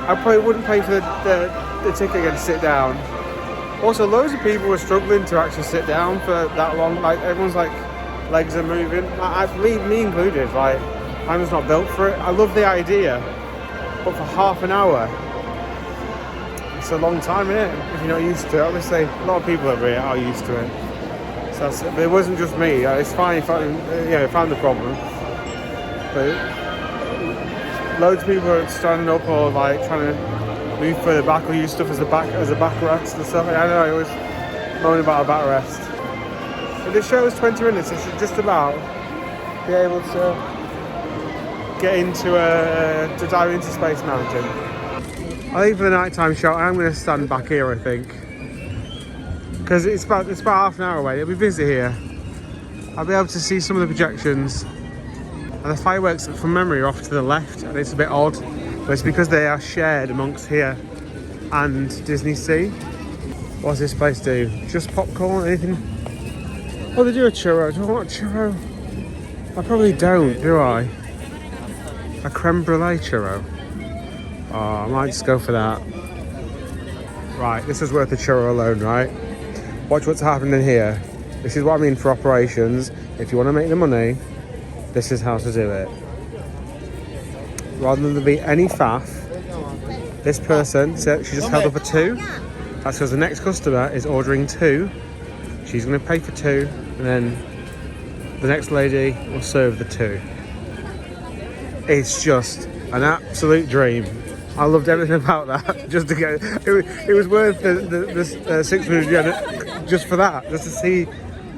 I probably wouldn't pay for the ticket again to sit down. Also, loads of people were struggling to actually sit down for that long. Like, everyone's like, legs are moving. Me included, like, I'm just not built for it. I love the idea, but for half an hour, it's a long time, isn't it? If you're not used to it. Obviously, a lot of people over here are used to it. So but it wasn't just me. It's fine if I found the problem. But loads of people are standing up or like trying to move further back or use stuff as a backrest and stuff. I know I always moan about a backrest. But this show is 20 minutes. I should just about be able to get into to dive into Space Mountain. I think for the nighttime show, I'm going to stand back here. I think because it's about half an hour away. It'll be busy here. I'll be able to see some of the projections. And the fireworks from memory are off to the left, and it's a bit odd, but it's because they are shared amongst here and DisneySea. What's this place do? Just popcorn? Anything? Oh, they do a churro. Do I want a churro? I probably don't, do I? A creme brulee churro? Oh, I might just go for that. Right, this is worth a churro alone, right? Watch what's happening here. This is what I mean for operations. If you want to make the money, this is how to do it. Rather than there be any faff, this person said she just held up a 2. That's because the next customer is ordering 2. She's going to pay for 2, and then the next lady will serve the 2. It's just an absolute dream. I loved everything about that. Just to get it was worth the 600 yen just for that, just to see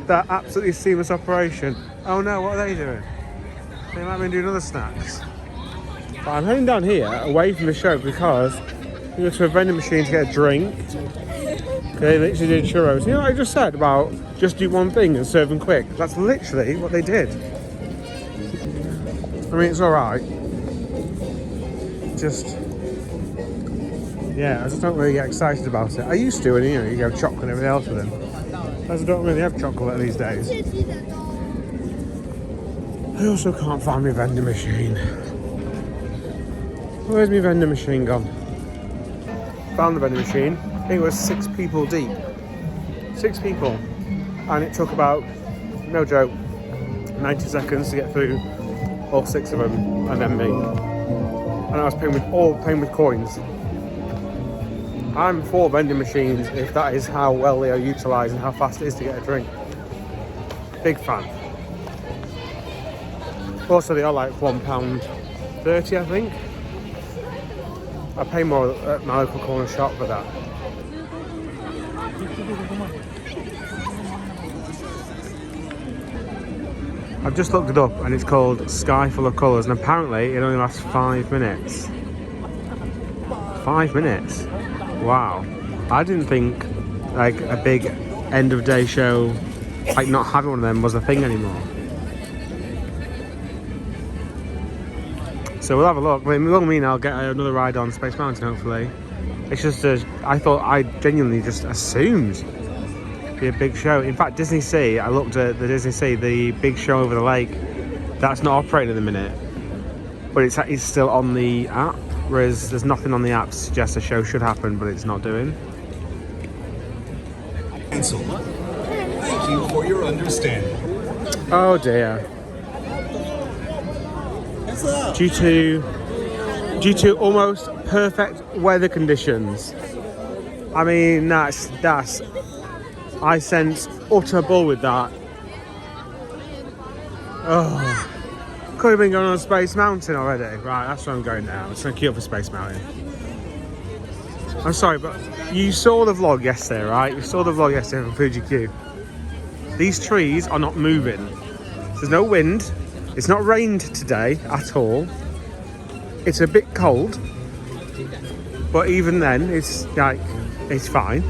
that absolutely seamless operation. Oh no, what are they doing? They might be doing other snacks. But I'm heading down here away from the show because we go to a vending machine to get a drink. They literally did churros. You know what I just said about just do one thing and serve them quick? That's literally what they did. I mean, it's alright. Yeah, I just don't really get excited about it. I used to, and you know, you have chocolate and everything else with them. I just don't really have chocolate these days. I also can't find my vending machine. Where's my vending machine gone? Found the vending machine. I think it was 6 people deep. 6 people. And it took about, no joke, 90 seconds to get through all 6 of them, and then me. And I was paying with coins. I'm for vending machines if that is how well they are utilised and how fast it is to get a drink. Big fan. Also, they are like £1.30, I think. I pay more at my local corner shop for that. I've just looked it up and it's called Sky Full of Colours, and apparently it only lasts 5 minutes. 5 minutes? Wow. I didn't think like a big end of day show, like not having one of them was a thing anymore. So we'll have a look. It will mean I'll get another ride on Space Mountain hopefully. It's just I genuinely just assumed it'd be a big show. In fact, DisneySea, I looked at the DisneySea, the big show over the lake, that's not operating at the minute, but it's still on the app, whereas there's nothing on the app to suggest a show should happen, but it's not doing. Cancel. Thank you for your understanding. Oh dear. Due to almost perfect weather conditions. I mean, that's I sense utter bull with that. Oh, could have been going on Space Mountain already. Right, that's where I'm going now. I'm just going to queue up for Space Mountain. I'm sorry, but you saw the vlog yesterday, right? You saw the vlog yesterday from Fuji-Q. These trees are not moving. There's no wind. It's not rained today at all. It's a bit cold, but even then, it's like, it's fine.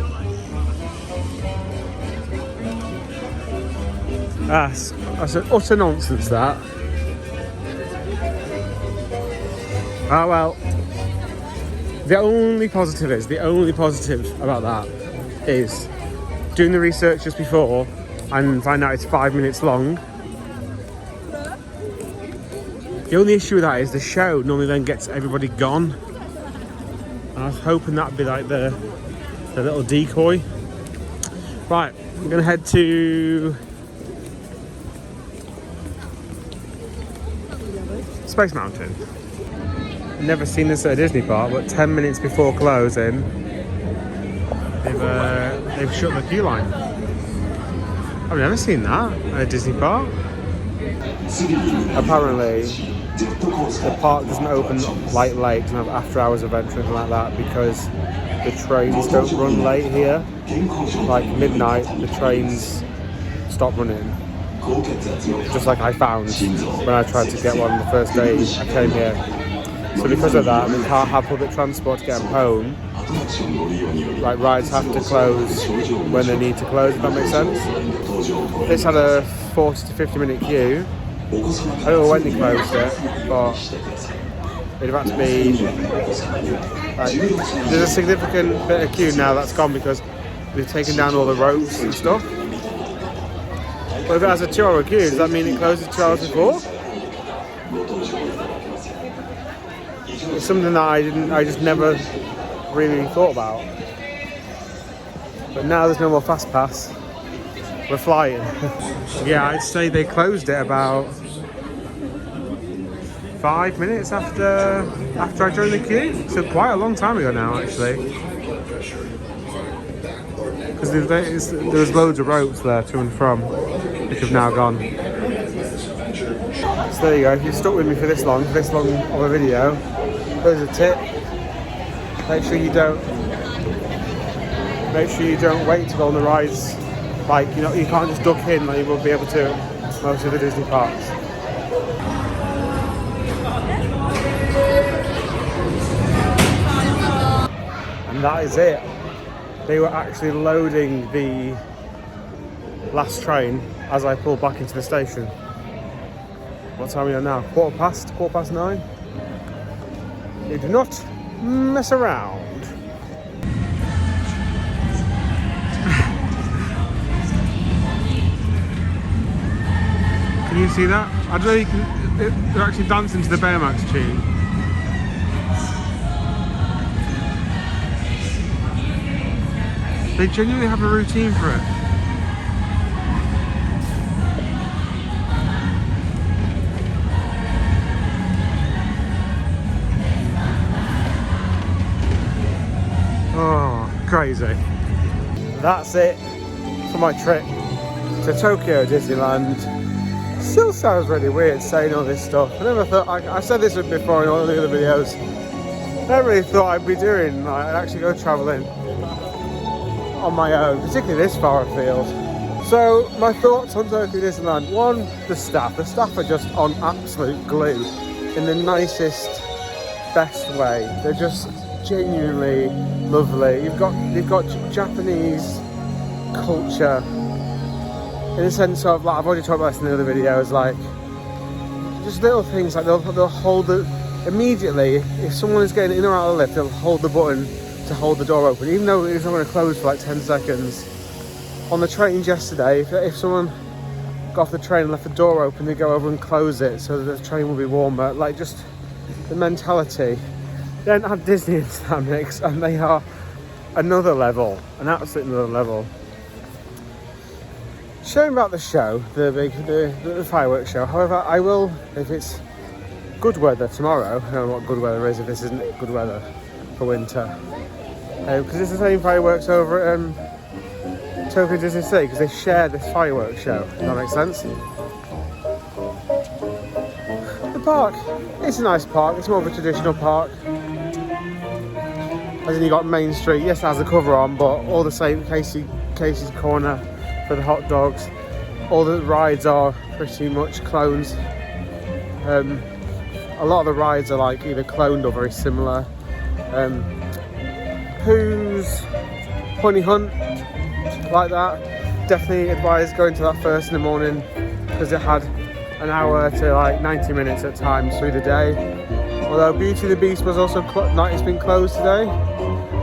That's an utter nonsense, that. Ah, well. The only positive about that is doing the research just before and find out it's 5 minutes long. The only issue with that is the show normally then gets everybody gone. And I was hoping that'd be like the little decoy. Right, I'm gonna head to Space Mountain. Never seen this at a Disney park, but 10 minutes before closing, they've shut the queue line. I've never seen that at a Disney park. Apparently, the park doesn't open like late, doesn't have after hours events or anything like that, because the trains don't run late here. Like midnight, the trains stop running. Just like I found when I tried to get one the first day I came here. So because of that, we can't have public transport to get them home. Like rides have to close when they need to close, if that makes sense. This had a 40 to 50 minute queue. I don't know when they closed it, but it'd have had to be like, there's a significant bit of queue now that's gone because they've taken down all the ropes and stuff. But if it has a 2 hour queue, does that mean it closes 2 hours before? It's something that I just never really thought about. But now there's no more fast pass. We're flying. Yeah, I'd say they closed it about 5 minutes after I joined the queue. So quite a long time ago now, actually. Because there's loads of ropes there to and from, which have now gone. So there you go. If you're stuck with me for this long of a video, there's a tip. Make sure you don't wait to go on the rides. Like, you know, you can't just duck in like you will be able to at most of the Disney parks. And that is it. They were actually loading the last train as I pulled back into the station. What time are we on now? Quarter past 9? They do not mess around. Can you see that? I don't know if you can, they're actually dancing to the Baymax tune. They genuinely have a routine for it. Oh, crazy. That's it for my trip to Tokyo Disneyland. Still sounds really weird saying all this stuff. I never thought, I said this before in all the other videos, I never really thought I'd be doing, I'd actually go travelling on my own, particularly this far afield. So my thoughts on Tokyo Disneyland. One, the staff are just on absolute glue in the nicest, best way. They're just genuinely lovely. You've got Japanese culture in the sense of, like, I've already talked about this in the other videos, like just little things like they'll hold the, immediately if someone is getting in or out of the lift, they'll hold the button to hold the door open, even though it's not going to close for like 10 seconds. On the trains yesterday, if someone got off the train and left the door open, they go over and close it so that the train will be warmer. Like, just the mentality. They don't have Disney in Stamix, and they are another level, an absolute another level. Showing about the show, the fireworks show. However, I will, if it's good weather tomorrow, I don't know what good weather is if this isn't good weather for winter. Because it's the same fireworks over at Tokyo DisneySea, because they share this fireworks show. Does that make sense? park. It's a nice park. It's more of a traditional park. As in, you got Main Street. Yes, it has a cover on, but all the same. Casey's Corner for the hot dogs. All the rides are pretty much clones. A lot of the rides are like either cloned or very similar. Pooh's Honey Hunt, like that. Definitely advise going to that first in the morning because it had an hour to like 90 minutes at times through the day. Although Beauty and the Beast was also it's been closed today.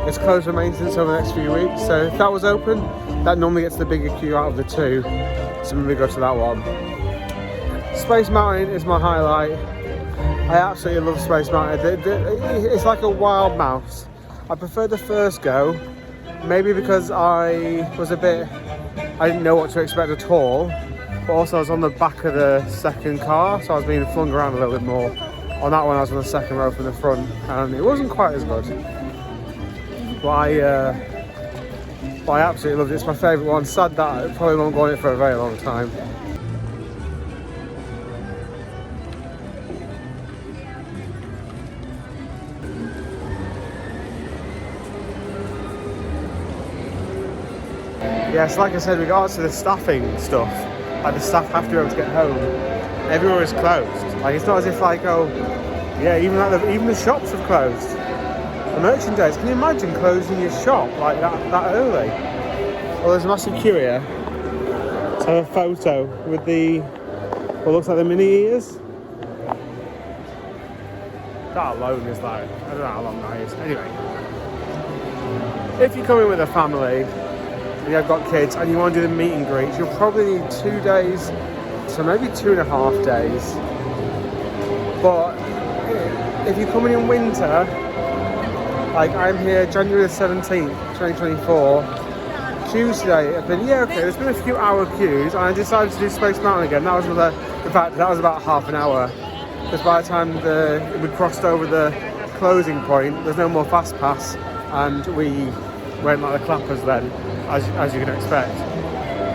It's closed for maintenance over the next few weeks. So if that was open, that normally gets the bigger queue out of the two. So maybe go to that one. Space Mountain is my highlight. I absolutely love Space Mountain. It's like a wild mouse. I preferred the first go, maybe because I didn't know what to expect at all, but also I was on the back of the second car, so I was being flung around a little bit more. On that one I was on the second row from the front, and it wasn't quite as good. But I absolutely loved it. It's my favourite one. Sad that I probably won't go on it for a very long time. Yes, like I said, regards to the staffing stuff, like the staff have to be able to get home. Everywhere is closed. Like it's not as if like, oh, yeah, even the shops have closed. The merchandise. Can you imagine closing your shop like that early? Well, there's a massive queue here. So I have a photo with what looks like the mini ears. That alone is like, I don't know how long that is. Anyway, if you come in with a family, you've got kids and you want to do the meet and greet, you'll probably need 2 days, so maybe 2.5 days. But if you're coming in winter, like I'm here January the 17th, 2024, queues today have been, okay, there's been a few hour queues, and I decided to do Space Mountain again. That was that was about half an hour, because by the time we crossed over the closing point, there's no more fast pass, and we went like the clappers then. As you can expect.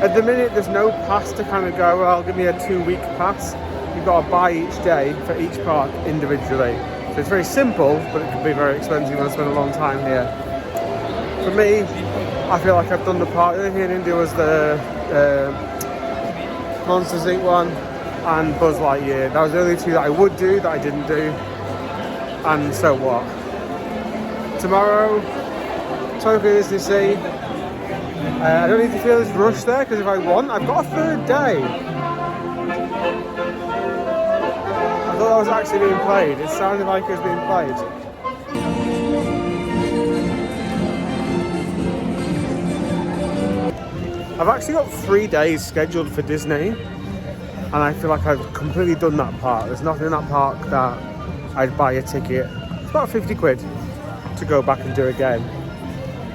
At the minute, there's no pass to kind of go, well, give me a 2-week pass. You've got to buy each day for each park individually. So it's very simple, but it can be very expensive when I spend a long time here. For me, I feel like I've done the park. The only thing I didn't do was the Monsters Inc. one and Buzz Lightyear. That was the only two that I would do that I didn't do. And so what? Tomorrow, Tokyo DisneySea. I don't need to feel this rush there, because if I want, I've got a third day. I thought that was actually being played. It sounded like it was being played. I've actually got 3 days scheduled for Disney, and I feel like I've completely done that part. There's nothing in that park that I'd buy a ticket. It's about 50 quid to go back and do again.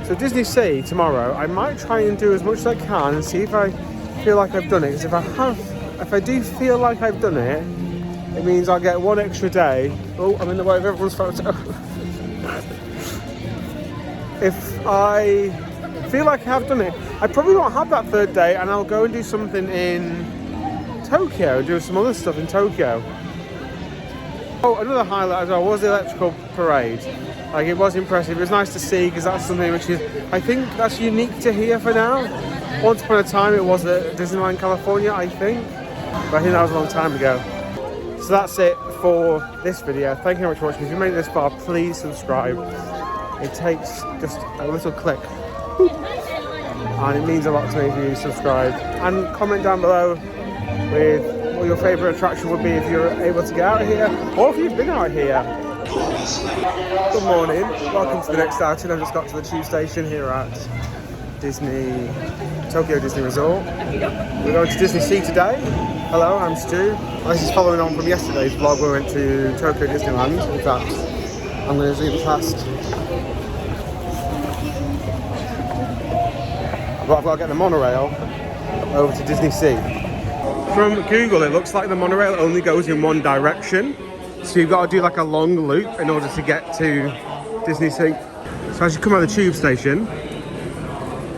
So DisneySea tomorrow, I might try and do as much as I can and see if I feel like I've done it. Because if I do feel like I've done it, it means I'll get 1 extra day. Oh, I'm in the way of everyone's photo. If I feel like I have done it, I probably won't have that 3rd day, and I'll go and do something in Tokyo, do some other stuff in Tokyo. Oh, another highlight as well was the electrical parade. Like, it was impressive. It was nice to see, because that's something which is, I think that's unique to here for now. Once upon a time it was at Disneyland California, I think. But I think that was a long time ago. So that's it for this video. Thank you very much for watching. If you made it this far, please subscribe. It takes just a little click. And it means a lot to me if you subscribe. And comment down below with what your favourite attraction would be if you're able to get out of here, or if you've been out here. Good morning, welcome to the next outing. I've just got to the tube station here at Tokyo Disney Resort. We're going to DisneySea today. Hello, I'm Stu. This is following on from yesterday's vlog where we went to Tokyo Disneyland. In fact, I'm going to zoom past. But I've got to get the monorail over to DisneySea. From Google, it looks like the monorail only goes in one direction. So you've got to do like a long loop in order to get to DisneySea. So as you come out of the tube station,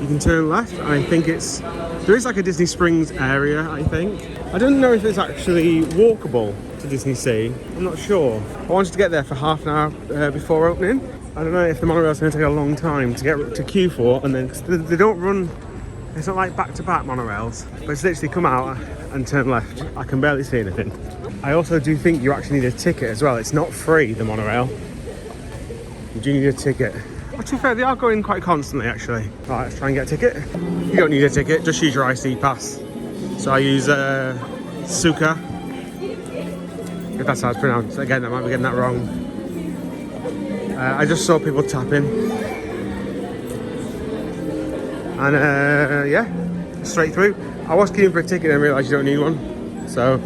you can turn left, and I think there is like a Disney Springs area, I think. I don't know if it's actually walkable. to DisneySea? I'm not sure. I wanted to get there for half an hour before opening. I don't know if the monorail's going to take a long time to get to queue for, and then 'cause they don't run. It's not like back-to-back monorails, but it's literally come out and turn left. I can barely see anything. I also do think you actually need a ticket as well. It's not free, the monorail. You do need a ticket. Well, to be fair, they are going quite constantly, actually. Right, let's try and get a ticket. You don't need a ticket, just use your IC pass. So I use Suka, if that's how it's pronounced. Again, I might be getting that wrong. I just saw people tapping. And yeah, straight through. I was queuing for a ticket and realised you don't need one. So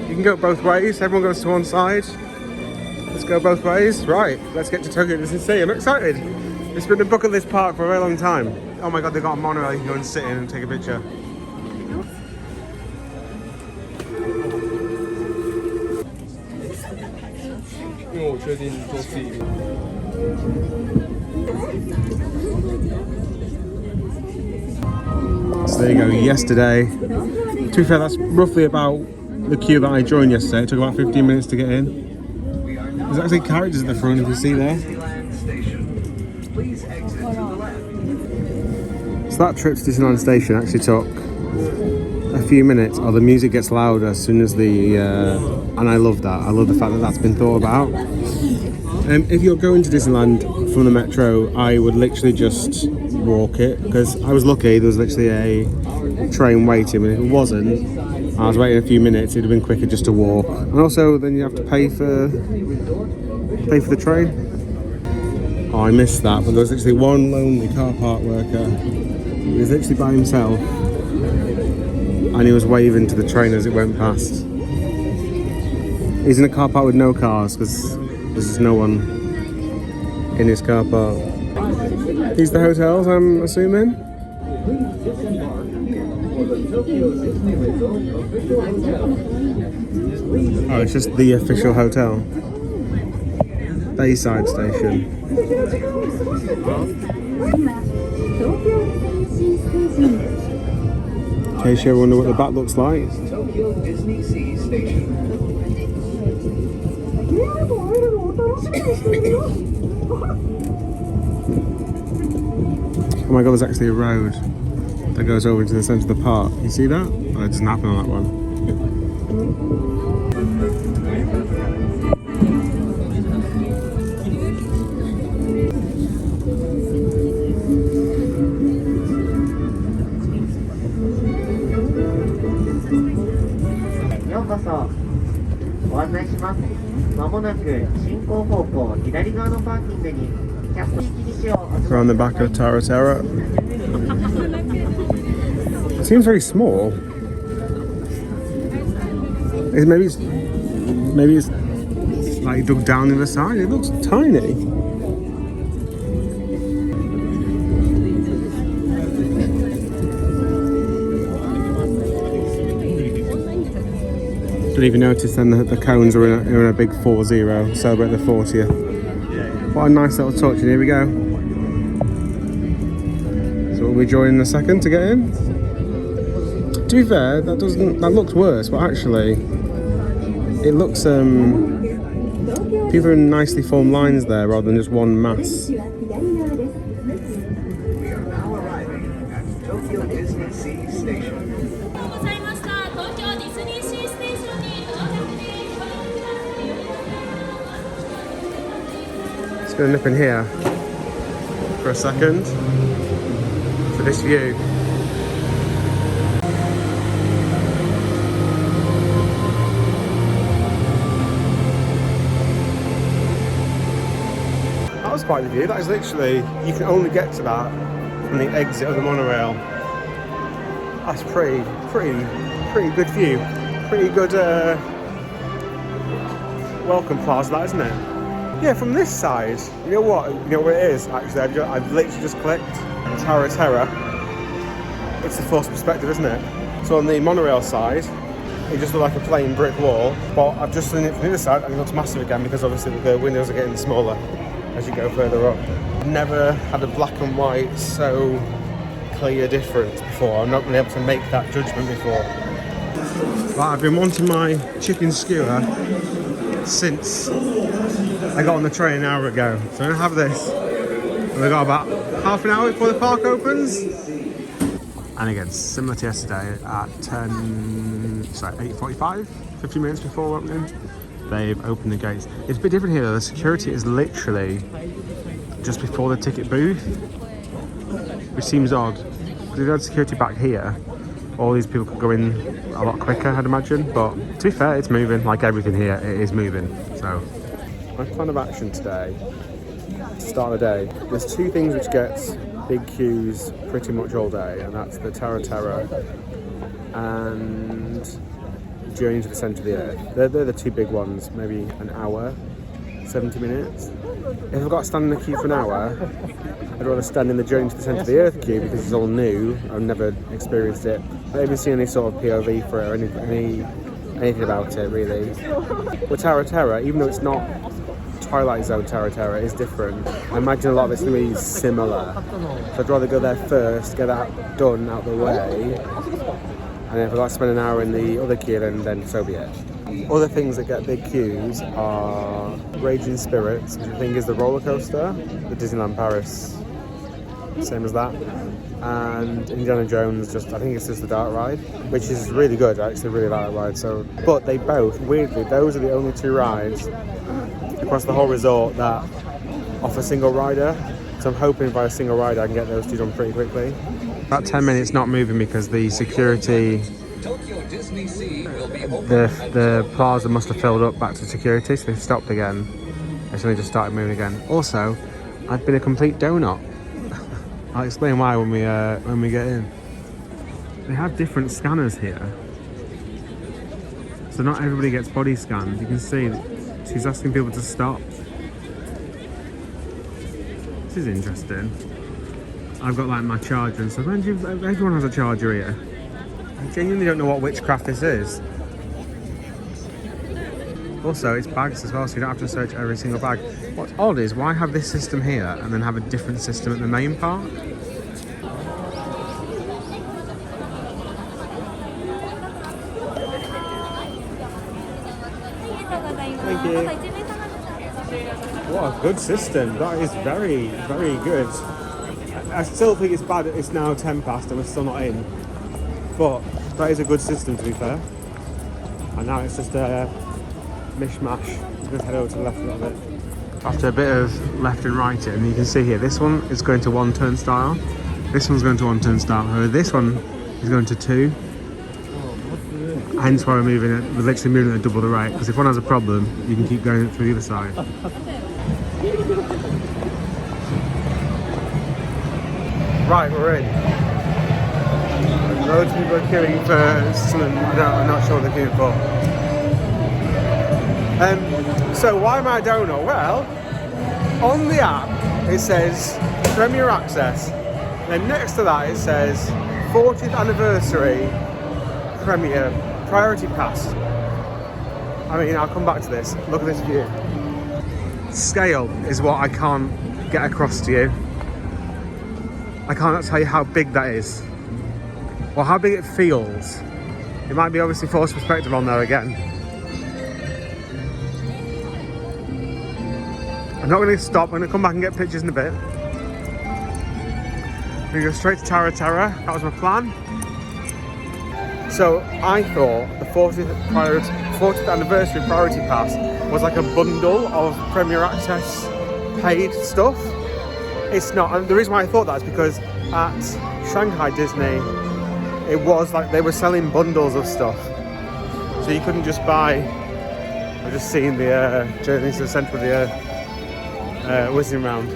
you can go both ways. Everyone goes to one side. Let's go both ways. Right, let's get to Tokyo DisneySea. I'm excited. It's been a bucket list park for a very long time. Oh my god, they've got a monorail you can go and sit in and take a picture. So there you go, yesterday. To be fair, that's roughly about the queue that I joined yesterday. It took about 15 minutes to get in. There's actually characters at the front, if you see there. So that trip to Disneyland Station actually took a few minutes. Oh, the music gets louder as soon as the... and I love that. I love the fact that that's been thought about. If you're going to Disneyland from the metro, I would literally just walk it, because I was lucky, there was literally a train waiting, and if it wasn't, I was waiting a few minutes, it'd have been quicker just to walk. And also then you have to pay for the train. Oh, I missed that, but there was literally one lonely car park worker. He was literally by himself, and he was waving to the train as it went past. He's in a car park with no cars, because there's just no one in his car park. These are the hotels, I'm assuming. Oh, it's just the official hotel. Bayside Station. In case you ever wonder what the back looks like. Tokyo DisneySea Station. Oh my god, there's actually a road that goes over into the centre of the park. You see that? Oh, it doesn't happen on that one. We're on the back of Tara Terra. It seems very small. Maybe it's like dug down in the side. It looks tiny. Didn't even notice then that the cones are in a big 4-0, celebrate the 40th. What a nice little touch, and here we go. So we'll be joining in a second to get in. To be fair, that looks worse, but actually it looks people are in nicely formed lines there rather than just one mass. We are now arriving at Tokyo DisneySea Station. Just gonna nip in here for a second for this view. That was quite the view. That is literally, you can only get to that from the exit of the monorail. That's pretty good view. Pretty good welcome plaza, that, isn't it? Yeah, from this side, you know what it is, actually, I've literally just clicked Tower of Terror. It's the forced perspective, isn't it? So on the monorail side, it just looked like a plain brick wall, but I've just seen it from the other side and it looks massive again because obviously the windows are getting smaller as you go further up. I've never had a black and white so clear difference before. I've not been able to make that judgment before. Right, I've been wanting my chicken skewer since I got on the train an hour ago. So I'm gonna have this. And we've got about half an hour before the park opens. And again, similar to yesterday, at 8:45, 50 minutes before opening, they've opened the gates. It's a bit different here though. The security is literally just before the ticket booth, which seems odd. If they had security back here, all these people could go in a lot quicker, I'd imagine. But to be fair, it's moving. Like everything here, it is moving. So, my plan of action today, to start the day, there's two things which gets big queues pretty much all day, and that's the Terra and Journey to the Centre of the Earth. They're the two big ones, maybe an hour, 70 minutes. If I've got to stand in the queue for an hour, I'd rather stand in the Journey to the Centre of the Earth queue because it's all new. I've never experienced it. I haven't even seen any sort of POV for it or anything about it really. But Terra, even though it's not Twilight Zone Terra, is different. I imagine a lot of it's going to be similar. So I'd rather go there first, get that done out the way, and if I've got to spend an hour in the other queue, then so be it. Other things that get big queues are Raging Spirits, which I think is the roller coaster, the Disneyland Paris, same as that, and Indiana Jones, I think it's just the dark ride, which is really good. I actually really like that ride. So, but they both, weirdly, those are the only two rides across the whole resort that offer single rider. So I'm hoping by a single rider I can get those two done pretty quickly. About 10 minutes not moving because the security, the plaza must have filled up back to security, so they've stopped again. It's only just started moving again. Also, I've been a complete donut. I'll explain why when we get in. They have different scanners here, so not everybody gets body scanned. You can see she's asking people to stop. This is interesting. I've got like my charger and stuff. Everyone has a charger here. I genuinely don't know what witchcraft this is. Also, it's bags as well, so you don't have to search every single bag. What's odd is, why have this system here and then have a different system at the main park? Thank you. What a good system. That is very, very good. I still think it's bad that it's now 10 past and we're still not in. But that is a good system, to be fair. And now it's just a mishmash. I'm going to head over to the left a little bit. After a bit of left and right and you can see here, this one is going to one turnstile. This one's going to one turnstile. However, this one is going to two. Hence why we're moving it. We're literally moving it at double the rate. Because if one has a problem, you can keep going through the other side. Right, we're in. Loads of people are queuing for something I'm not sure what they're queuing for. So why am I a donut? Well, on the app it says Premier Access. Then next to that it says 40th Anniversary Premier Priority Pass. I mean, I'll come back to this. Look at this view. Scale is what I can't get across to you. I can't tell you how big that is. Or how big it feels. It might be obviously forced perspective on there again. I'm not going to stop. I'm going to come back and get pictures in a bit. I'm going to go straight to Terra. That was my plan. So I thought the 40th Anniversary Priority Pass was like a bundle of Premier Access paid stuff. It's not. And the reason why I thought that is because at Shanghai Disney, it was like they were selling bundles of stuff. So you couldn't just buy, I've just seen the Journey to the Centre of the Earth whizzing round.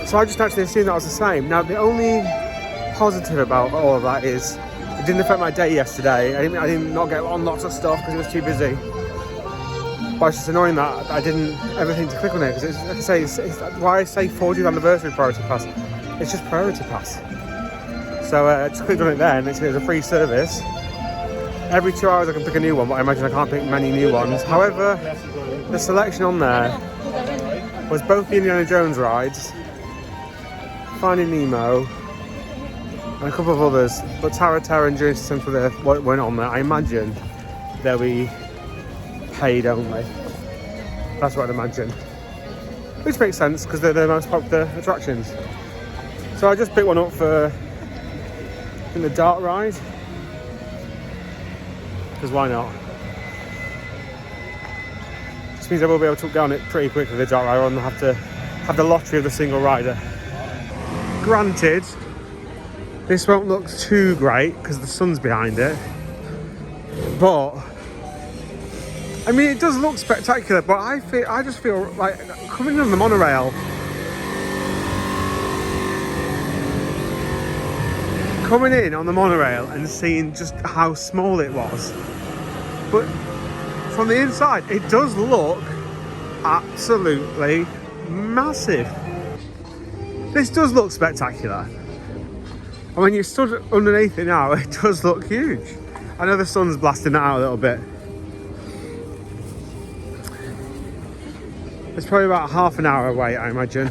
So I just actually assumed that was the same. Now the only positive about all of that is it didn't affect my day yesterday. I didn't not get on lots of stuff because it was too busy. But it's just annoying that I didn't ever think to click on it because it's, like I say, it's why I say 40th Anniversary Priority Pass. It's just Priority Pass. So I just clicked on it there and it's a free service. Every 2 hours I can pick a new one, but I imagine I can't pick many new ones. However, the selection on there was both the Indiana Jones rides, Finding Nemo, and a couple of others, but Tara and Journey to Central there weren't on there. I imagine they'll be paid only. That's what I'd imagine. Which makes sense because they're the most popular attractions. So I just picked one up for in the dark ride. Because why not? This means I will be able to go on it pretty quickly, the dark ride, rather than have to have the lottery of the single rider. Granted, this won't look too great because the sun's behind it. But I mean, it does look spectacular, but I just feel like coming on the monorail, coming in on the monorail and seeing just how small it was. But from the inside, it does look absolutely massive. This does look spectacular. And when you stood underneath it now, it does look huge. I know the sun's blasting it out a little bit. It's probably about half an hour away, I imagine.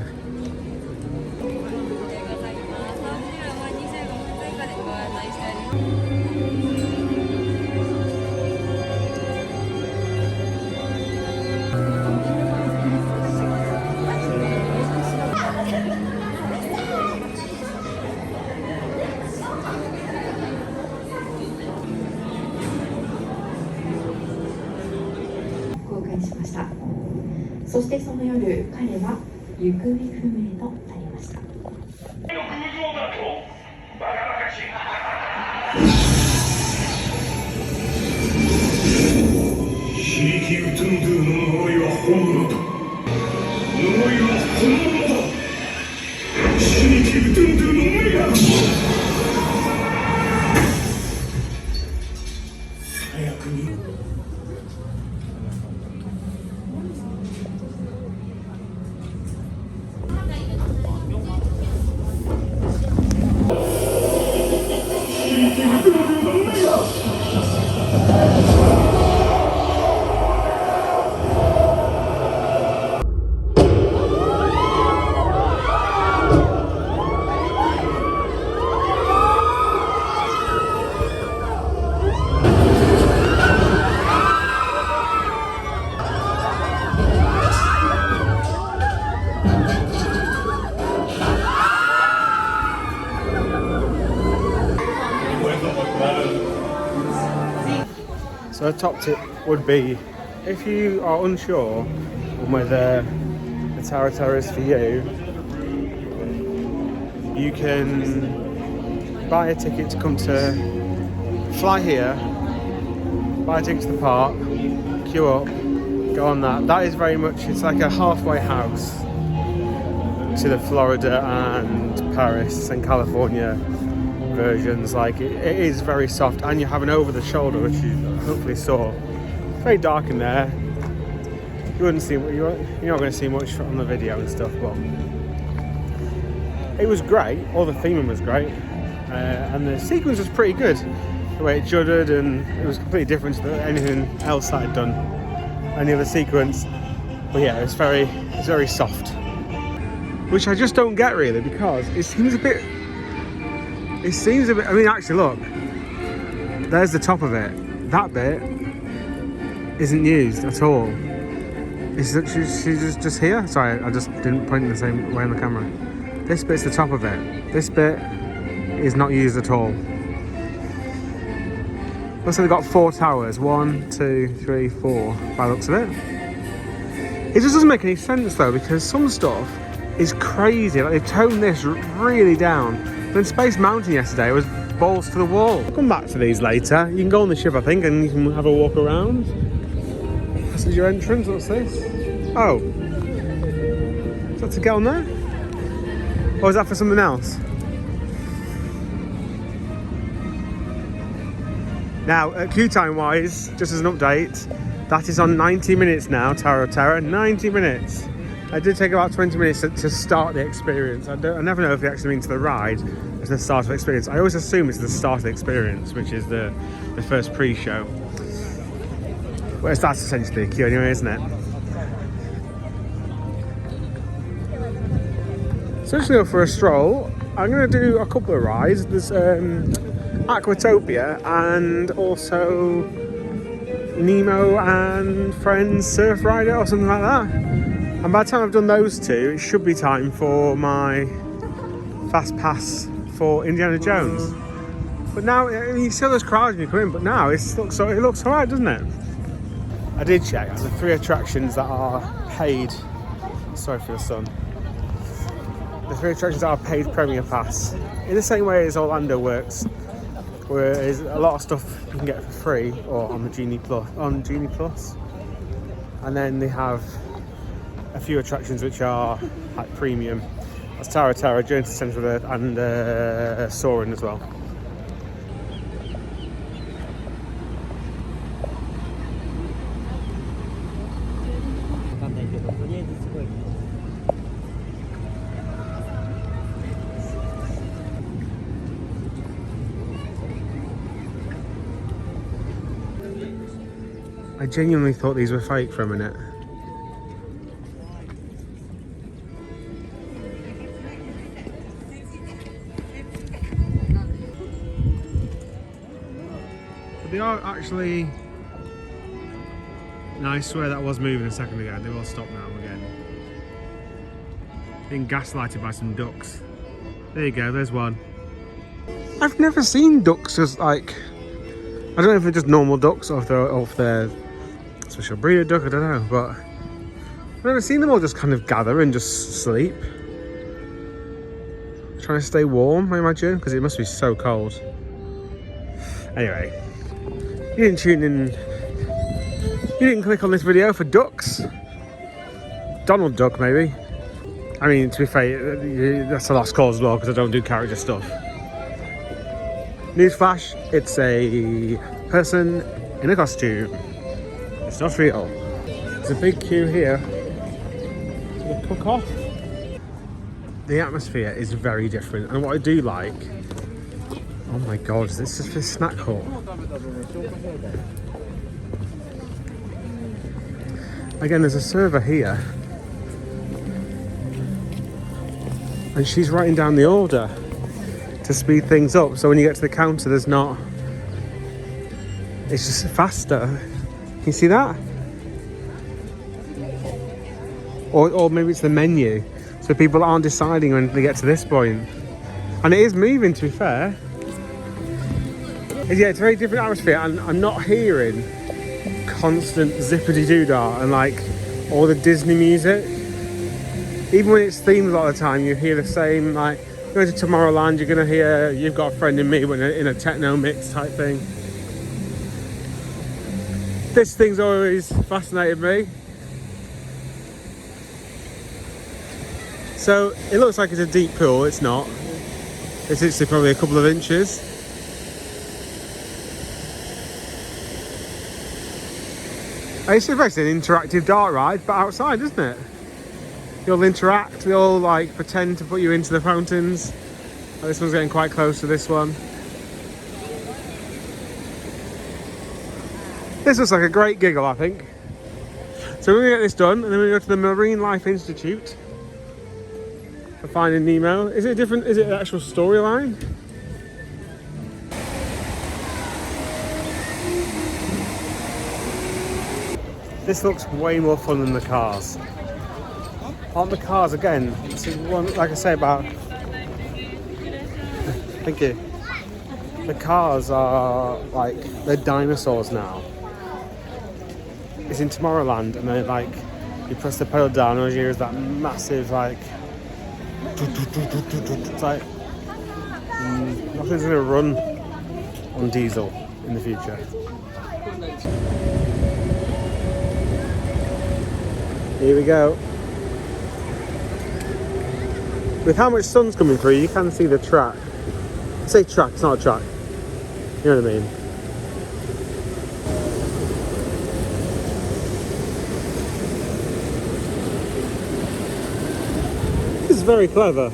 So a top tip would be, if you are unsure on whether the Tara is for you, you can buy a ticket to come to fly here, buy a ticket to the park, queue up, go on that. That is very much, it's like a halfway house to the Florida and Paris and California versions. Like it is very soft, and you have an over the shoulder, which you hopefully saw. It's very dark in there. You wouldn't see, you're not going to see much on the video and stuff, but it was great. All the theming was great, and the sequence was pretty good. The way it juddered, and it was completely different to anything else I'd done, any other sequence. But yeah, it's very soft, which I just don't get really, because it seems a bit. I mean, actually, look. There's the top of it. That bit isn't used at all. She's just here. Sorry, I just didn't point in the same way on the camera. This bit's the top of it. This bit is not used at all. Looks like they've got 4 towers. 1, 2, 3, 4. By the looks of it. It just doesn't make any sense though, because some stuff is crazy. Like they've toned this really down. But in Space Mountain yesterday, it was balls to the wall. I'll come back to these later. You can go on the ship, I think, and you can have a walk around. This is your entrance. What's this? Oh. Is that to get on there? Or is that for something else? Now, queue time wise, just as an update, that is on 90 minutes now, Tower of Terror. 90 minutes. It did take about 20 minutes to start the experience. I never know if it actually means the ride as the start of the experience. I always assume it's the start of the experience, which is the first pre-show. Well, that's essentially a queue anyway, isn't it? So let's go for a stroll I'm going to do a couple of rides. There's Aquatopia and also Nemo and Friends Surf Rider or something like that. And by the time I've done those two, it should be time for my fast pass for Indiana Jones. But now, I mean, you see all those crowds when you come in, but now it looks alright, doesn't it? I did check the 3 attractions that are paid. Sorry for the sun. The 3 attractions that are paid Premier Pass, in the same way as Orlando works, whereas a lot of stuff you can get for free or on the Genie Plus, and then they have a few attractions which are like premium. That's Tower Terror, Journey to Central Earth, and Soarin' as well. I genuinely thought these were fake for a minute. But they are actually... No, I swear that was moving a second ago. They will stop now again. Being gaslighted by some ducks. There you go, there's one. I've never seen ducks as like... I don't know if they're just normal ducks or if they're special breed of duck, I don't know, but I've never seen them all just kind of gather and just sleep. Trying to stay warm, I imagine, because it must be so cold. Anyway, you didn't tune in, you didn't click on this video for ducks. Donald Duck, maybe. I mean, to be fair, that's a lost cause as well, because I don't do character stuff. Newsflash, it's a person in a costume. It's not real. There's a big queue here to the cook-off. The atmosphere is very different, and what I do like... Oh my god, is this just a snack hall? Again, there's a server here. And she's writing down the order to speed things up, so when you get to the counter there's not... It's just faster. Can you see that? Or maybe it's the menu, so people aren't deciding when they get to this point. And it is moving, to be fair. Yeah, it's a very different atmosphere, and I'm not hearing constant zippity-doo-dah and like all the Disney music. Even when it's themed a lot of the time, you hear the same, like, going to Tomorrowland, you're going to hear You've Got a Friend in Me when in a techno mix type thing. This thing's always fascinated me. So it looks like it's a deep pool, it's not. It's actually probably a couple of inches. It's basically an interactive dark ride, but outside, isn't it? You'll interact, they'll like pretend to put you into the fountains. Oh, this one's getting quite close to this one. This looks like a great giggle, I think. So we're gonna get this done, and then we're gonna go to the Marine Life Institute for Finding Nemo. Is it different? Is it an actual storyline? This looks way more fun than the cars. Aren't the cars, again, this is one, like I say about... Thank you. The cars are like, they're dinosaurs now. It's in Tomorrowland, and then like, you press the pedal down and you hear that massive like... It's like... nothing's gonna run on diesel in the future. Here we go. With how much sun's coming through, you can see the track. I say track, it's not a track. You know what I mean? This is very clever.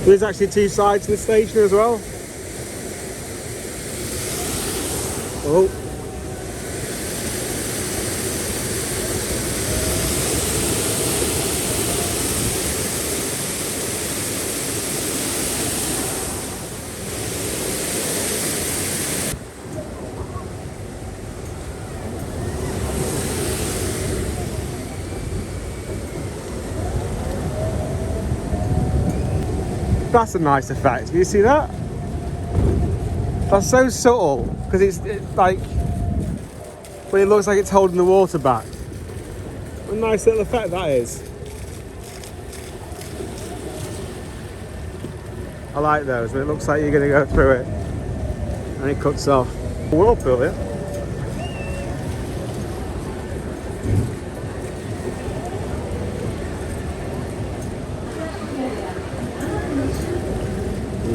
There's actually two sides to the station as well. Oh. That's a nice effect. Do you see that? That's so subtle because it's like, but it looks like it's holding the water back. What a nice little effect that is. I like those. When it looks like you're going to go through it and it cuts off. Whirlpool, yeah.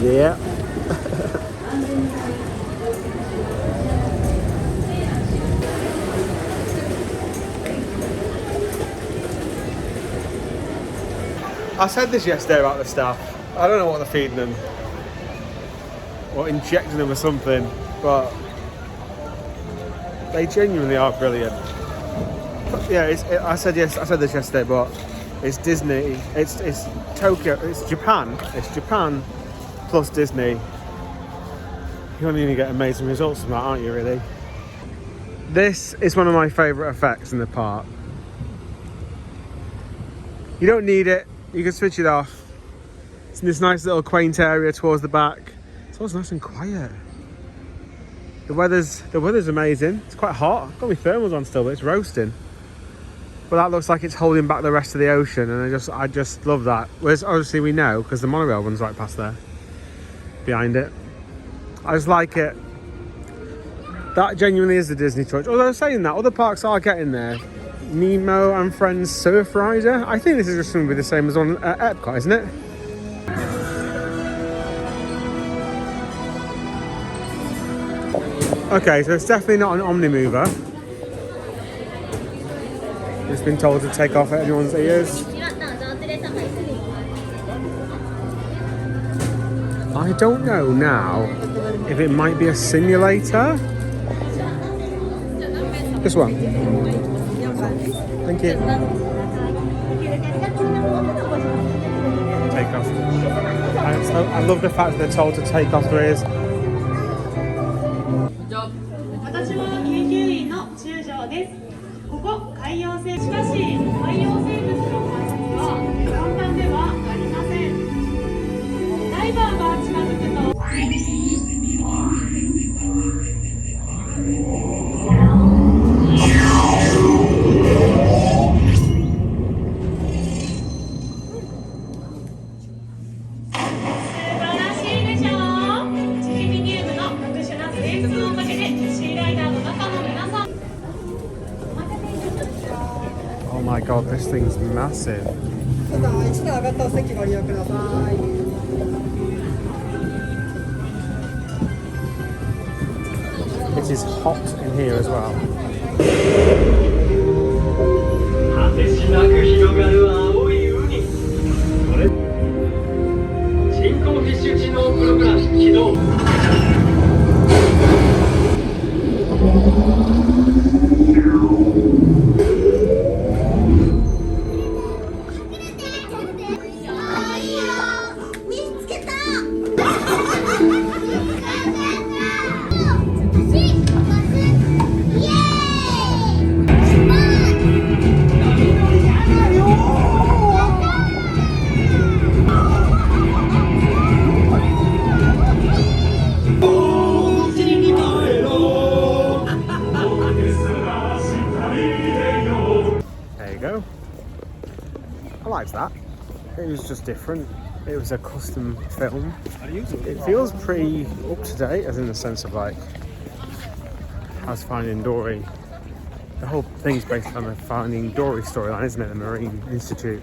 Yeah. I said this yesterday about the staff. I don't know what they're feeding them or injecting them or something, but they genuinely are brilliant. But yeah, I said this yesterday, but it's Disney, it's Tokyo, it's Japan plus Disney. You're only going to get amazing results from that, aren't you, really? This is one of my favourite effects in the park. You don't need it, you can switch it off. It's in this nice little quaint area towards the back. It's always nice and quiet. The weather's amazing. It's quite hot. I've got my thermals on still, but it's roasting. But that looks like it's holding back the rest of the ocean, and I just love that. Whereas obviously we know, because the monorail runs right past there, behind it. I just like it. That genuinely is the Disney touch. Although saying that, other parks are getting there. Nemo and Friends Surf Rider. I think this is just going to be the same as on Epcot, isn't it? Okay, so it's definitely not an Omnimover. It's been told to take off anyone's ears. I don't know now if it might be a simulator. This one. Thank you. Take off. I love the fact that they're told to take off their ears. 私は研究員の中条です。ここ海洋生物、しかし海洋生物の観察は簡単ではありません。ダイバーが近づくと。Oh my god, this thing's massive. It is hot in here as well. 果てしなく広がる青い海。人工フィッシュ知能プログラム起動。That. It was just different. It was a custom film. It feels pretty up to date, as in the sense of like has Finding Dory. The whole thing's based on the Finding Dory storyline, isn't it? The Marine Institute.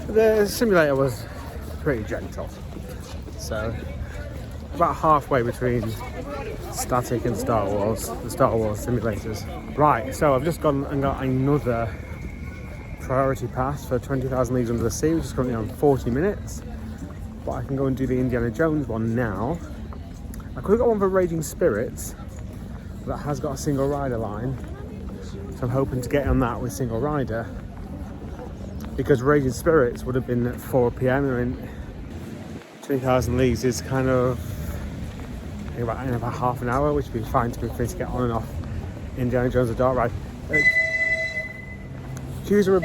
The simulator was pretty gentle. So about halfway between Static and Star Wars, the Star Wars simulators. Right, so I've just gone and got another priority pass for 20,000 Leagues Under the Sea, which is currently on 40 minutes. But I can go and do the Indiana Jones one now. I could have got one for Raging Spirits, but that has got a single rider line. So I'm hoping to get on that with single rider. Because Raging Spirits would have been at 4 PM and 20,000 Leagues is kind of about half an hour, which would be fine to be free to get on and off Indiana Jones: The Dark Ride. Queues are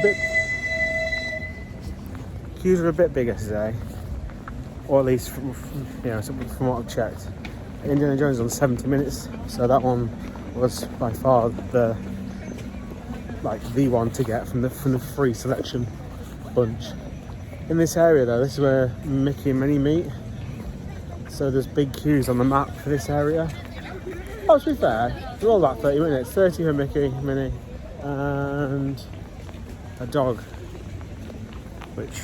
queues are a bit bigger today, or at least from what I've checked. Indiana Jones on 70 minutes, so that one was by far the one to get from the free selection bunch. In this area though, this is where Mickey and Minnie meet, so there's big queues on the map for this area. Oh, to be fair, they're all about 30 minutes, 30 for Mickey, Minnie, and a dog, which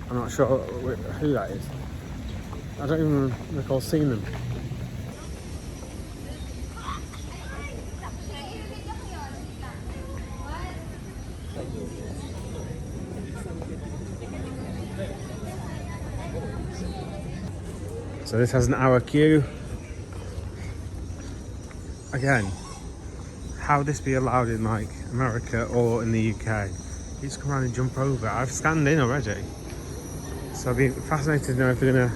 I'm not sure who that is. I don't even recall seeing them. So this has an hour queue. Again, how would this be allowed in like America or in the UK? You just come around and jump over. I've scanned in already. So I'd be fascinated to know if they're gonna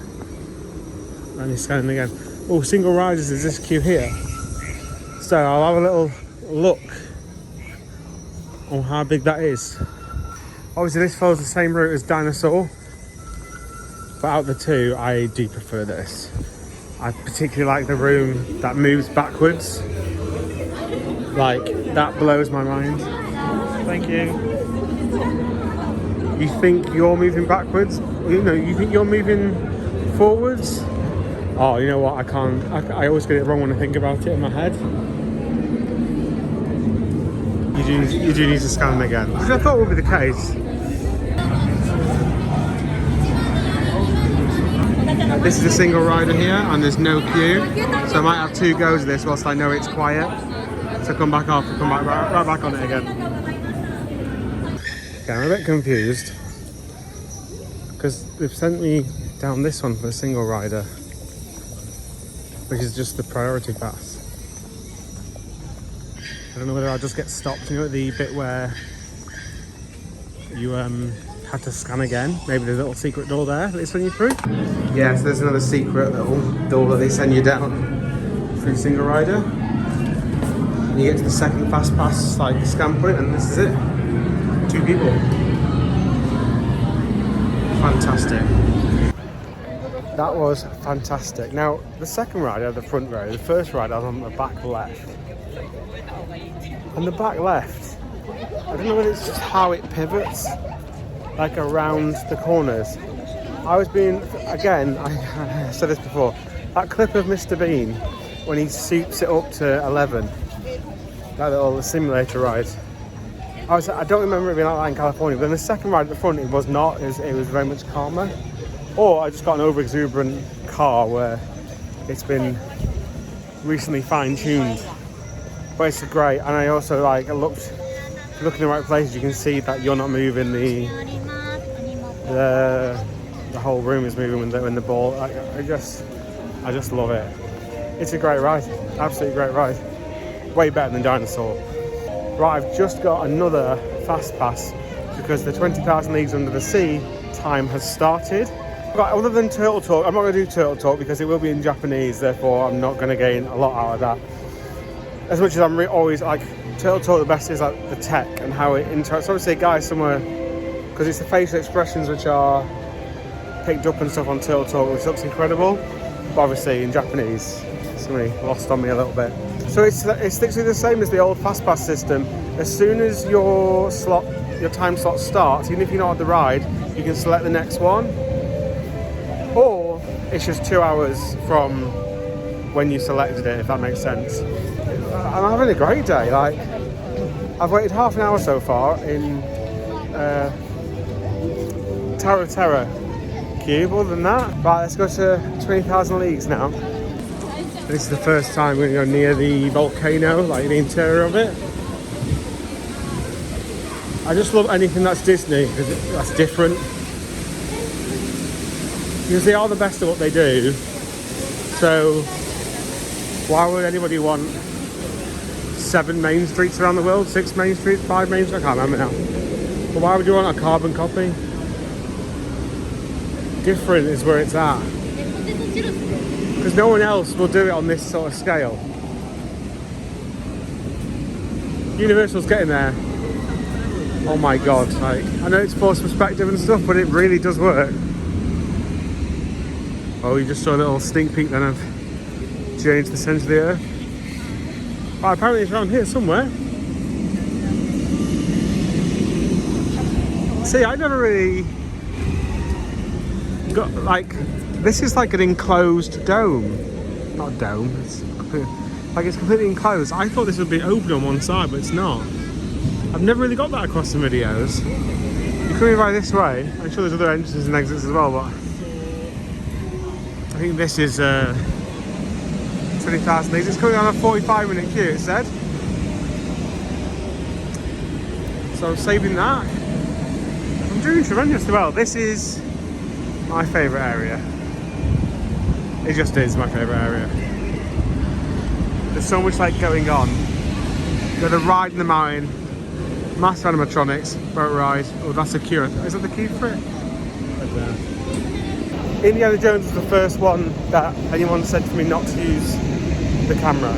let me scan in again. Oh, single riders is this queue here. So I'll have a little look on how big that is. Obviously this follows the same route as Dinosaur, but out of the two, I do prefer this. I particularly like the room that moves backwards. Like, that blows my mind. Thank you. You think you're moving backwards? You think you're moving forwards? Oh, you know what, I can't. I always get it wrong when I think about it in my head. You do need to scan them again, which I thought would be the case. This is a single rider here and there's no queue, so I might have 2 goes of this whilst I know it's quiet. So come back off and come back right back on it again. Okay, I'm a bit confused because they've sent me down this one for a single rider, which is just the priority pass. I don't know whether I'll just get stopped, you know, at the bit where you have to scan again. Maybe there's a little secret door there that they send you through. Yeah, so there's another secret little door that they send you down through single rider. And you get to the second fast pass like scan point, and this is it. 2 people. Fantastic. That was fantastic. Now, the second ride I had the front row, the first ride I was on the back left. And the back left, I don't know whether it's just how it pivots, like around the corners. I was being, again, I said this before, that clip of Mr. Bean when he soups it up to 11, that little simulator ride. I don't remember it being like that in California, but in the second ride at the front it was not, it was very much calmer. Or I just got an over-exuberant car where it's been recently fine-tuned. But it's great, and I also if you look in the right places, you can see that you're not moving, the whole room is moving when the ball. I just love it. It's a great ride, absolutely great ride. Way better than Dinosaur. Right, I've just got another fast pass because the 20,000 Leagues Under the Sea time has started. Right, other than Turtle Talk, I'm not going to do Turtle Talk because it will be in Japanese, therefore I'm not going to gain a lot out of that. As much as I'm always like, Turtle Talk, the best is like the tech and how it interacts. Obviously a guy somewhere, because it's the facial expressions which are picked up and stuff on Turtle Talk, which looks incredible. But obviously in Japanese, it's really lost on me a little bit. So it's literally the same as the old fast pass system. As soon as your time slot starts, even if you're not at the ride, you can select the next one. Or it's just 2 hours from when you selected it, if that makes sense. I'm having a great day. Like, I've waited half an hour so far in Tower of Terror queue. Other than that, right, let's go to 20,000 Leagues now. This is the first time we're going to go near the volcano, like the interior of it. I just love anything that's Disney because that's different. Because they are the best at what they do. So why would anybody want 7 main streets around the world? 6 main streets? 5 main streets? I can't remember now. But why would you want a carbon copy? Different is where it's at. Because no one else will do it on this sort of scale. Universal's getting there. Oh my god, like, I know it's forced perspective and stuff, but it really does work. Oh, you just saw a little sneak peek then of Journey to the Centre of the Earth. Oh, apparently it's around here somewhere. See, I never really got, like, this is like an enclosed dome. Not dome, it's completely enclosed. I thought this would be open on one side, but it's not. I've never really got that across the videos. You're coming by this way. I'm sure there's other entrances and exits as well, but I think this is 20,000 litres. It's coming on a 45-minute queue, it said. So I'm saving that. I'm doing tremendous well. This is my favourite area. It just is my favourite area. There's so much like going on. You got a ride in the mountain, massive animatronics, boat ride. Oh, that's a queue. Is that the queue for it? Right there. Indiana Jones was the first one that anyone said to me not to use the camera.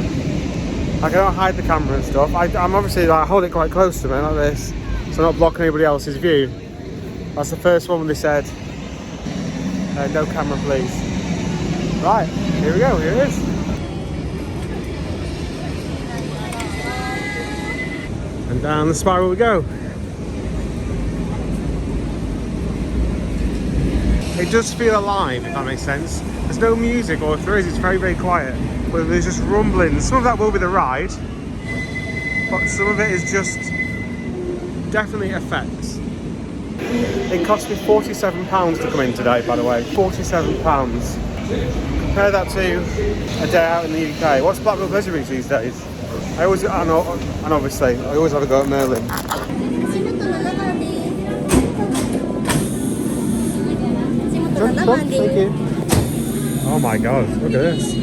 Like, I don't hide the camera and stuff. I'm obviously like, I hold it quite close to me like this, so I'm not blocking anybody else's view. That's the first one when they said, no camera please. Right, here we go, here it is. And down the spiral we go. It does feel alive, if that makes sense. There's no music, or if there is, it's very, very quiet. But there's just rumbling. Some of that will be the ride, but some of it is just definitely effects. It cost me £47 to come in today, by the way. £47. Compare that to a day out in the UK. What's Blackpool Pleasure Beach these days? I always, and obviously, I always have a go at Merlin. Thank you. Oh my god, look at this.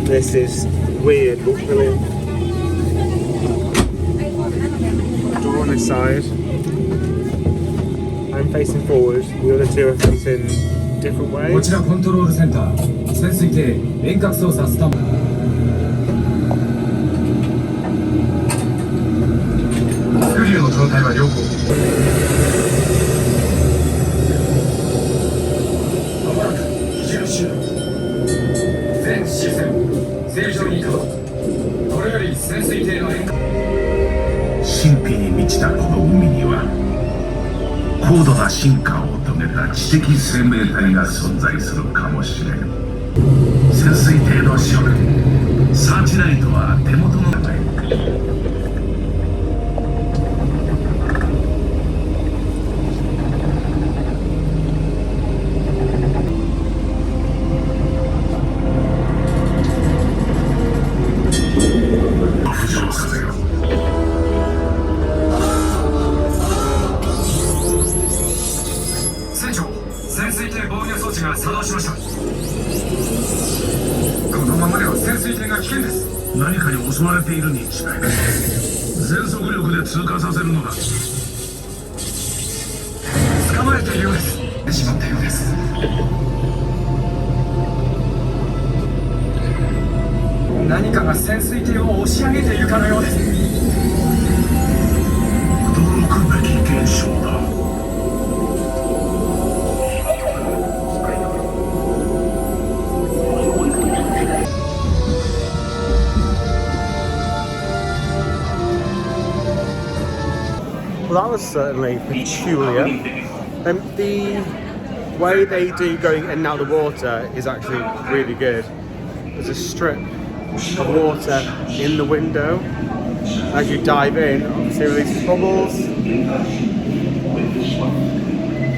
This is weird, but brilliant. Door on this side. I'm facing forward, the other two are facing different ways. こちらコントロールセンター。潜水艇遠隔操作スタンバイ。スクリューの状態は良好。まもなく基準終了。全システム正常に稼働。これより潜水艇の遠隔。神秘に満ちたこの海には高度な進化を遂げた知的生命体が存在するかもしれん。潜水艇の主力サーチライトは手元の中へ。浮上させよ。潜水艇防御装置が作動しました。このままでは潜水艇が危険です。何かに襲われているに違いない。全速力で通過させるのだ。捕まえているようです。出しまったようです。何かが潜水艇を押し上げているかのようです。驚くべき現象だ。Well, that was certainly peculiar. The way they do going in and out of the water is actually really good. There's a strip of water in the window. As you dive in, obviously releases bubbles.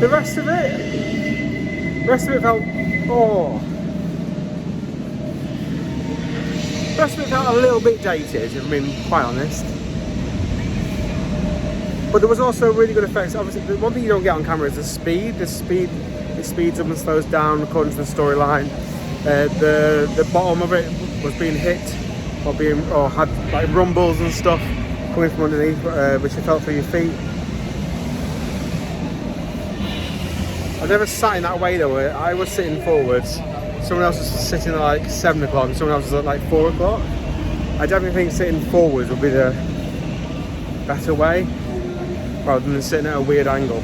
The rest of it felt, the rest of it felt a little bit dated, if I'm being quite honest. But there was also really good effects. Obviously, the one thing you don't get on camera is the speed. It speeds up and slows down according to the storyline. The bottom of it was being hit or had like rumbles and stuff coming from underneath, which you felt for your feet. I've never sat in that way though. I was sitting forwards. Someone else was sitting at like 7 o'clock and someone else was at like 4 o'clock. I definitely think sitting forwards would be the better way rather than sitting at a weird angle.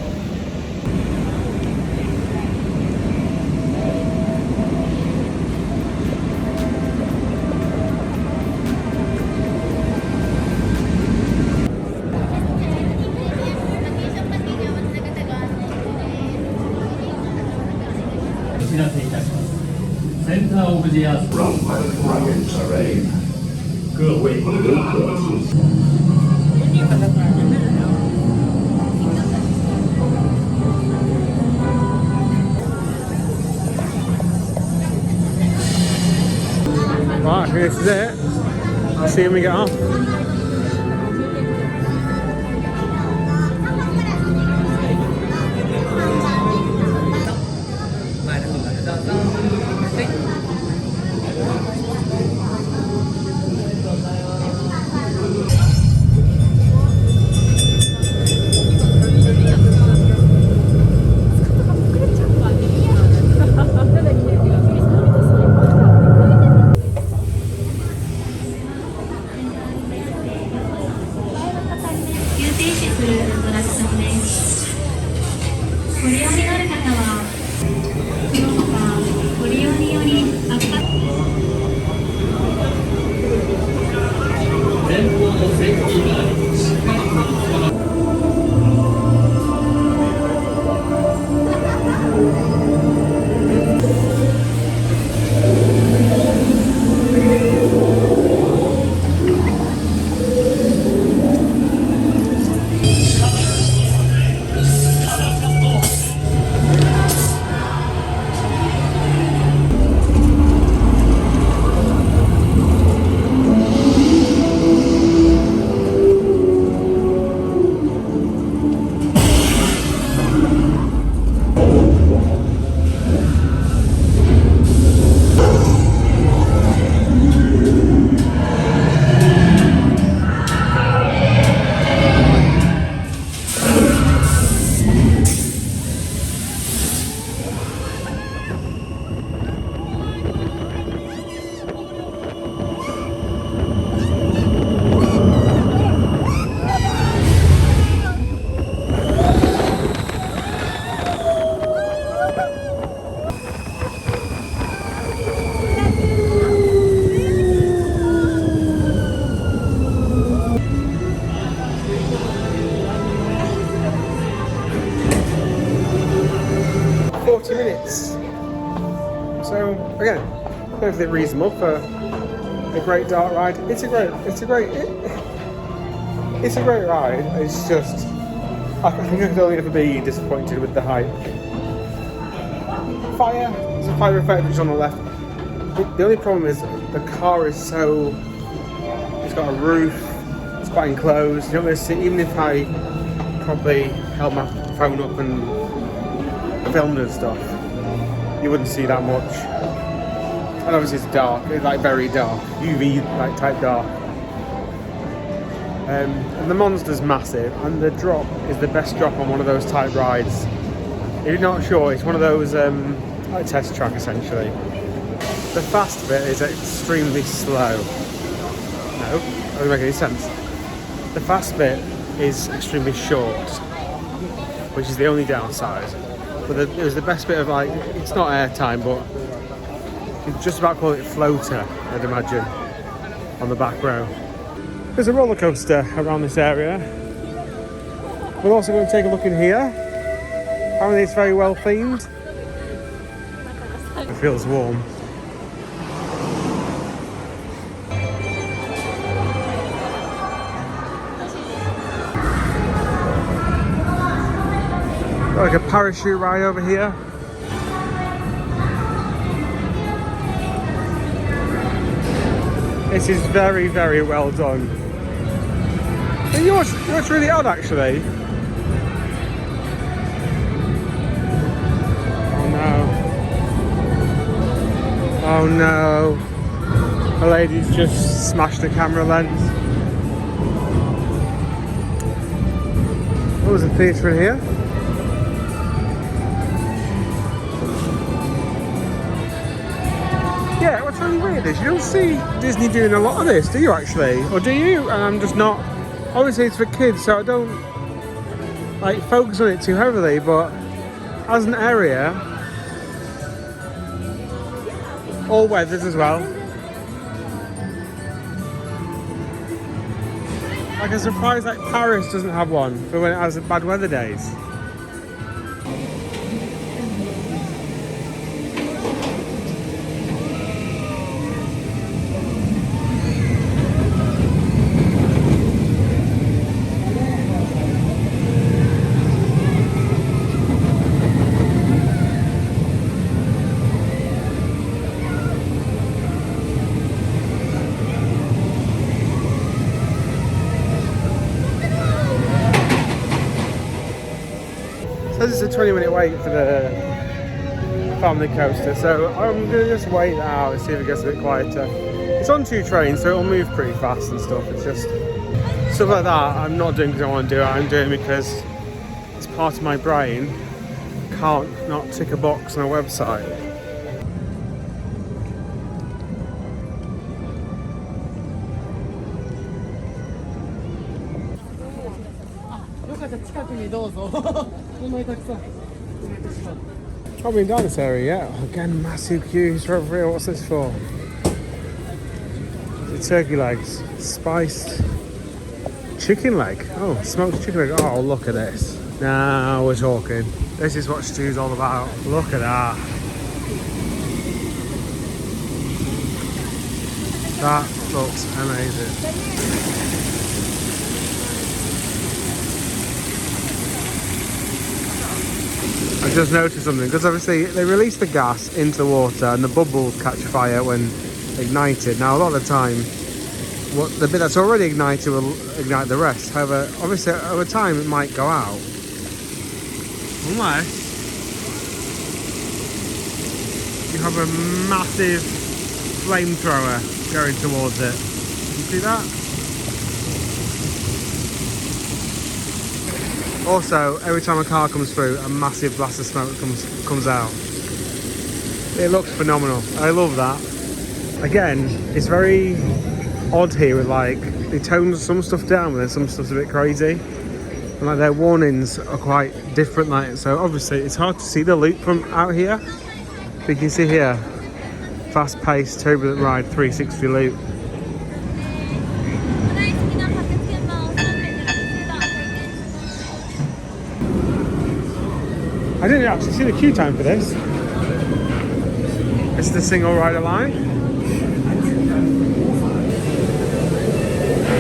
Center of the earth. Rugged terrain. 各位游客请。 Right, this is it. I'll see when we get off. So again, perfectly reasonable for a great dark ride. It's a great ride. It's just I think I could only ever be disappointed with the height. There's a fire effect which is on the left. The only problem is the car is so, it's got a roof, it's quite enclosed. You don't really see, even if I probably held my phone up and filmed and stuff, you wouldn't see that much. And obviously it's dark, it's like very dark, UV like type dark. And the monster's massive, and the drop is the best drop on one of those type rides. If you're not sure, it's one of those like test track essentially. The fast bit is extremely slow. No, that doesn't make any sense. The fast bit is extremely short, which is the only downside. But it was the best bit of, like, it's not airtime, but you'd just about call it floater, I'd imagine, on the back row. There's a roller coaster around this area. We're also going to take a look in here. Apparently it's very well themed. It feels warm. Got like a parachute ride over here. This is very, very well done. And you know what's really odd actually? Oh no. Oh no. The lady's just smashed the camera lens. Oh, there's a theatre in here. Yeah, what's really weird is you don't see Disney doing a lot of this, do you actually? Or do you? And I'm just not... Obviously it's for kids, so I don't like focus on it too heavily, but as an area, all weathers as well. Like I'm surprised like Paris doesn't have one for when it has bad weather days. It's a 20-minute wait for the family coaster, so I'm gonna just wait that out and see if it gets a bit quieter. It's on 2 trains, so it'll move pretty fast and stuff. It's just stuff like that I'm not doing because I want to do it. I'm doing it because it's part of my brain. Can't not tick a box on a website. I've been down this area yet. Again, massive queues for over here. What's this for? The turkey legs. Spiced chicken leg. Oh, smoked chicken leg. Oh, look at this. Now we're talking. This is what stew's all about. Look at that. That looks amazing. I just noticed something, because obviously they release the gas into water and the bubbles catch fire when ignited. Now a lot of the time, the bit that's already ignited will ignite the rest. However, obviously over time it might go out. Unless you have a massive flamethrower going towards it. Can you see that? Also, every time a car comes through, a massive blast of smoke comes out. It looks phenomenal. I love that. Again, it's very odd here with like, they tone some stuff down, but then some stuff's a bit crazy. And like their warnings are quite different. Like, so obviously it's hard to see the loop from out here. But you can see here, fast-paced, turbulent ride, 360 loop. I didn't actually see the queue time for this. It's the single rider line.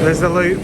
There's the loop.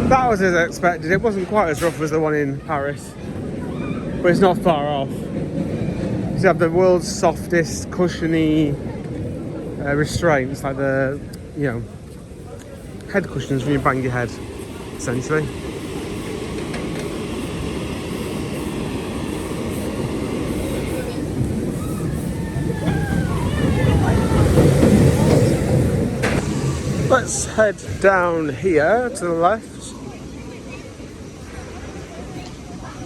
That was as expected. It wasn't quite as rough as the one in Paris, but it's not far off. So you have the world's softest, cushiony restraints, like the, you know, head cushions when you bang your head, essentially. Let's head down here to the left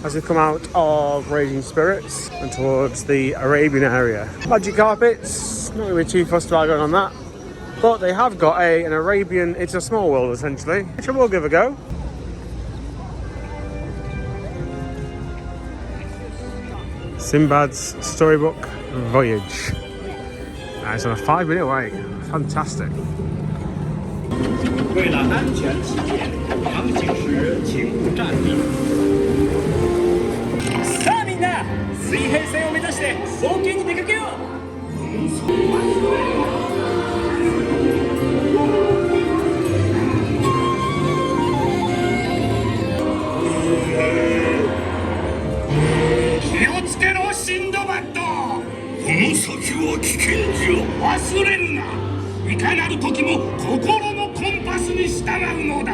as we come out of Raging Spirits and towards the Arabian area. Magic carpets, not really too fussed about going on that, but they have got an Arabian, it's a small world essentially, which I will give a go. Sinbad's Storybook Voyage. It's on a 5-minute wait. Fantastic. 为了安全起见，航行时请勿站立。さあみんな、水平線を目指して冒険に出かけよう。気をつけろシンドバッド。この先は危険じゃ。忘れるな。いかなる時も心のコンパスに従うのだ。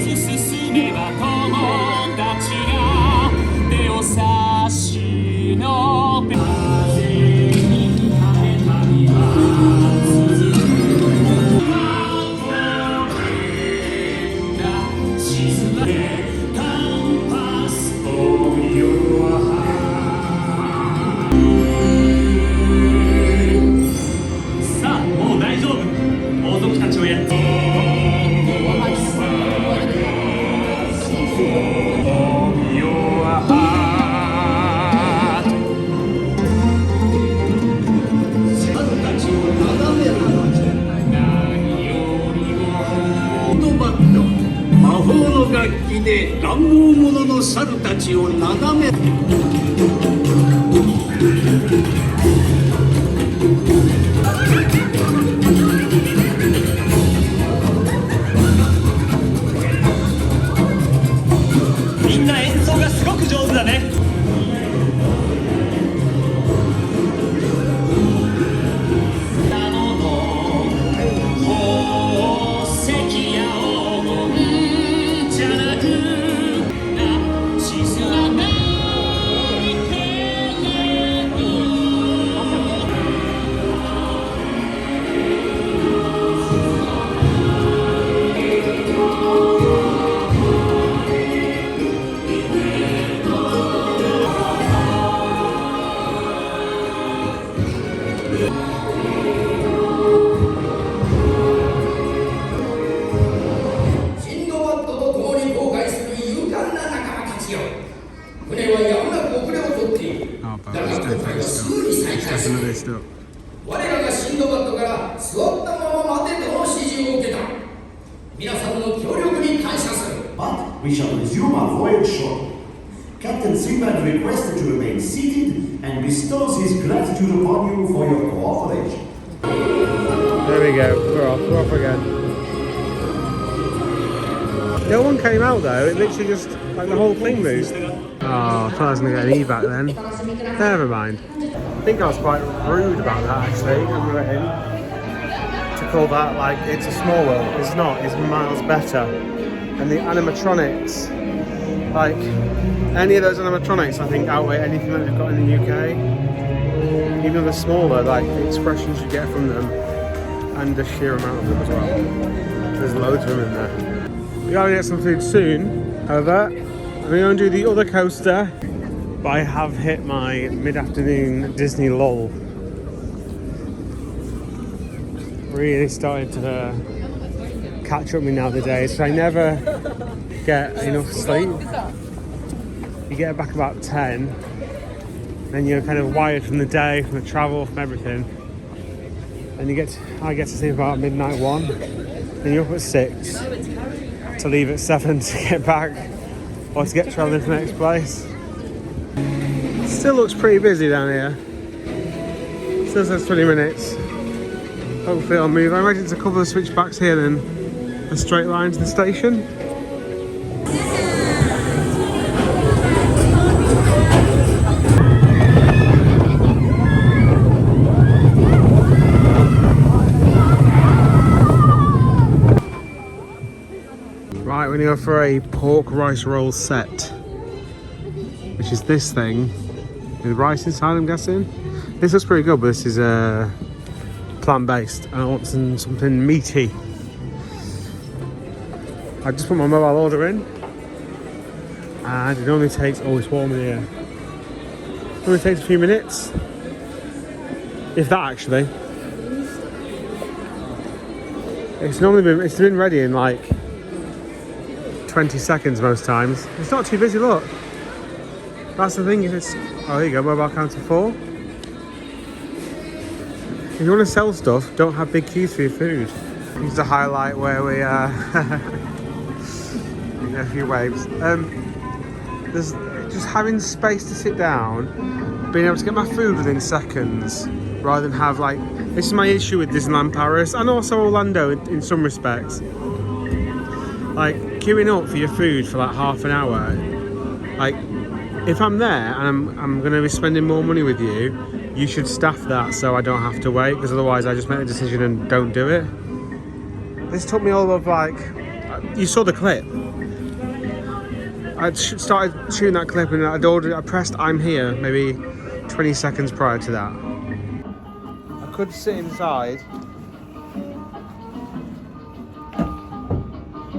進めば友達が手を差し伸べ風にかけ旅は続く。沈めカンパスを夜はさあもう大丈夫。王族たちをやって魔法の楽器で乱暴者の猿たちをなだめみんな演奏がすごく上手だね。我らがシンドバッドから座ったまま待てとの指示を受けた。皆さんの協力に感謝する。But we shall resume our voyage shortly. Captain Sinbad requested to remain seated and bestows his gratitude upon you for your cooperation. There we go. We're off again. No one came out though. It literally just like the whole thing moved. Oh, I thought I was going to get an evac then. Never mind. I think I was quite rude about that actually when we went in. To call that like it's a small world. It's not. It's miles better. And the animatronics, like any of those animatronics, I think outweigh anything that we've got in the UK. Even though they're smaller, like the expressions you get from them and the sheer amount of them as well. There's loads of them in there. We gotta get some food soon. However, we're going to do the other coaster. But I have hit my mid-afternoon Disney lull. Really started to catch up with me now the days. So I never get enough sleep. You get back about 10, then you're kind of wired from the day, from the travel, from everything. And I get to sleep about midnight 1. Then you're up at 6 to leave at 7 to get back or to get travelling to the next place. Still looks pretty busy down here. Still says 20 minutes. Hopefully I'll move. I imagine it's a couple of switchbacks here then a straight line to the station. Right, we're gonna go for a pork rice roll set, which is this thing with rice inside, I'm guessing. This looks pretty good, but this is plant-based. I want something meaty. I just put my mobile order in, and it only takes, oh it's warm in here. It only takes a few minutes, if that actually. It's been ready in like 20 seconds most times. It's not too busy, look. That's the thing, if it's... Oh, here you go, mobile counter 4. If you want to sell stuff, don't have big queues for your food. Here's the highlight where we are. A few waves. There's just having space to sit down, being able to get my food within seconds, rather than have like... This is my issue with Disneyland Paris, and also Orlando in some respects. Like, queuing up for your food for like half an hour. Like, if I'm there and I'm going to be spending more money with you, you should staff that so I don't have to wait, because otherwise I just make a decision and don't do it. This took me all of like... You saw the clip. I started shooting that clip and I pressed I'm here maybe 20 seconds prior to that. I could sit inside.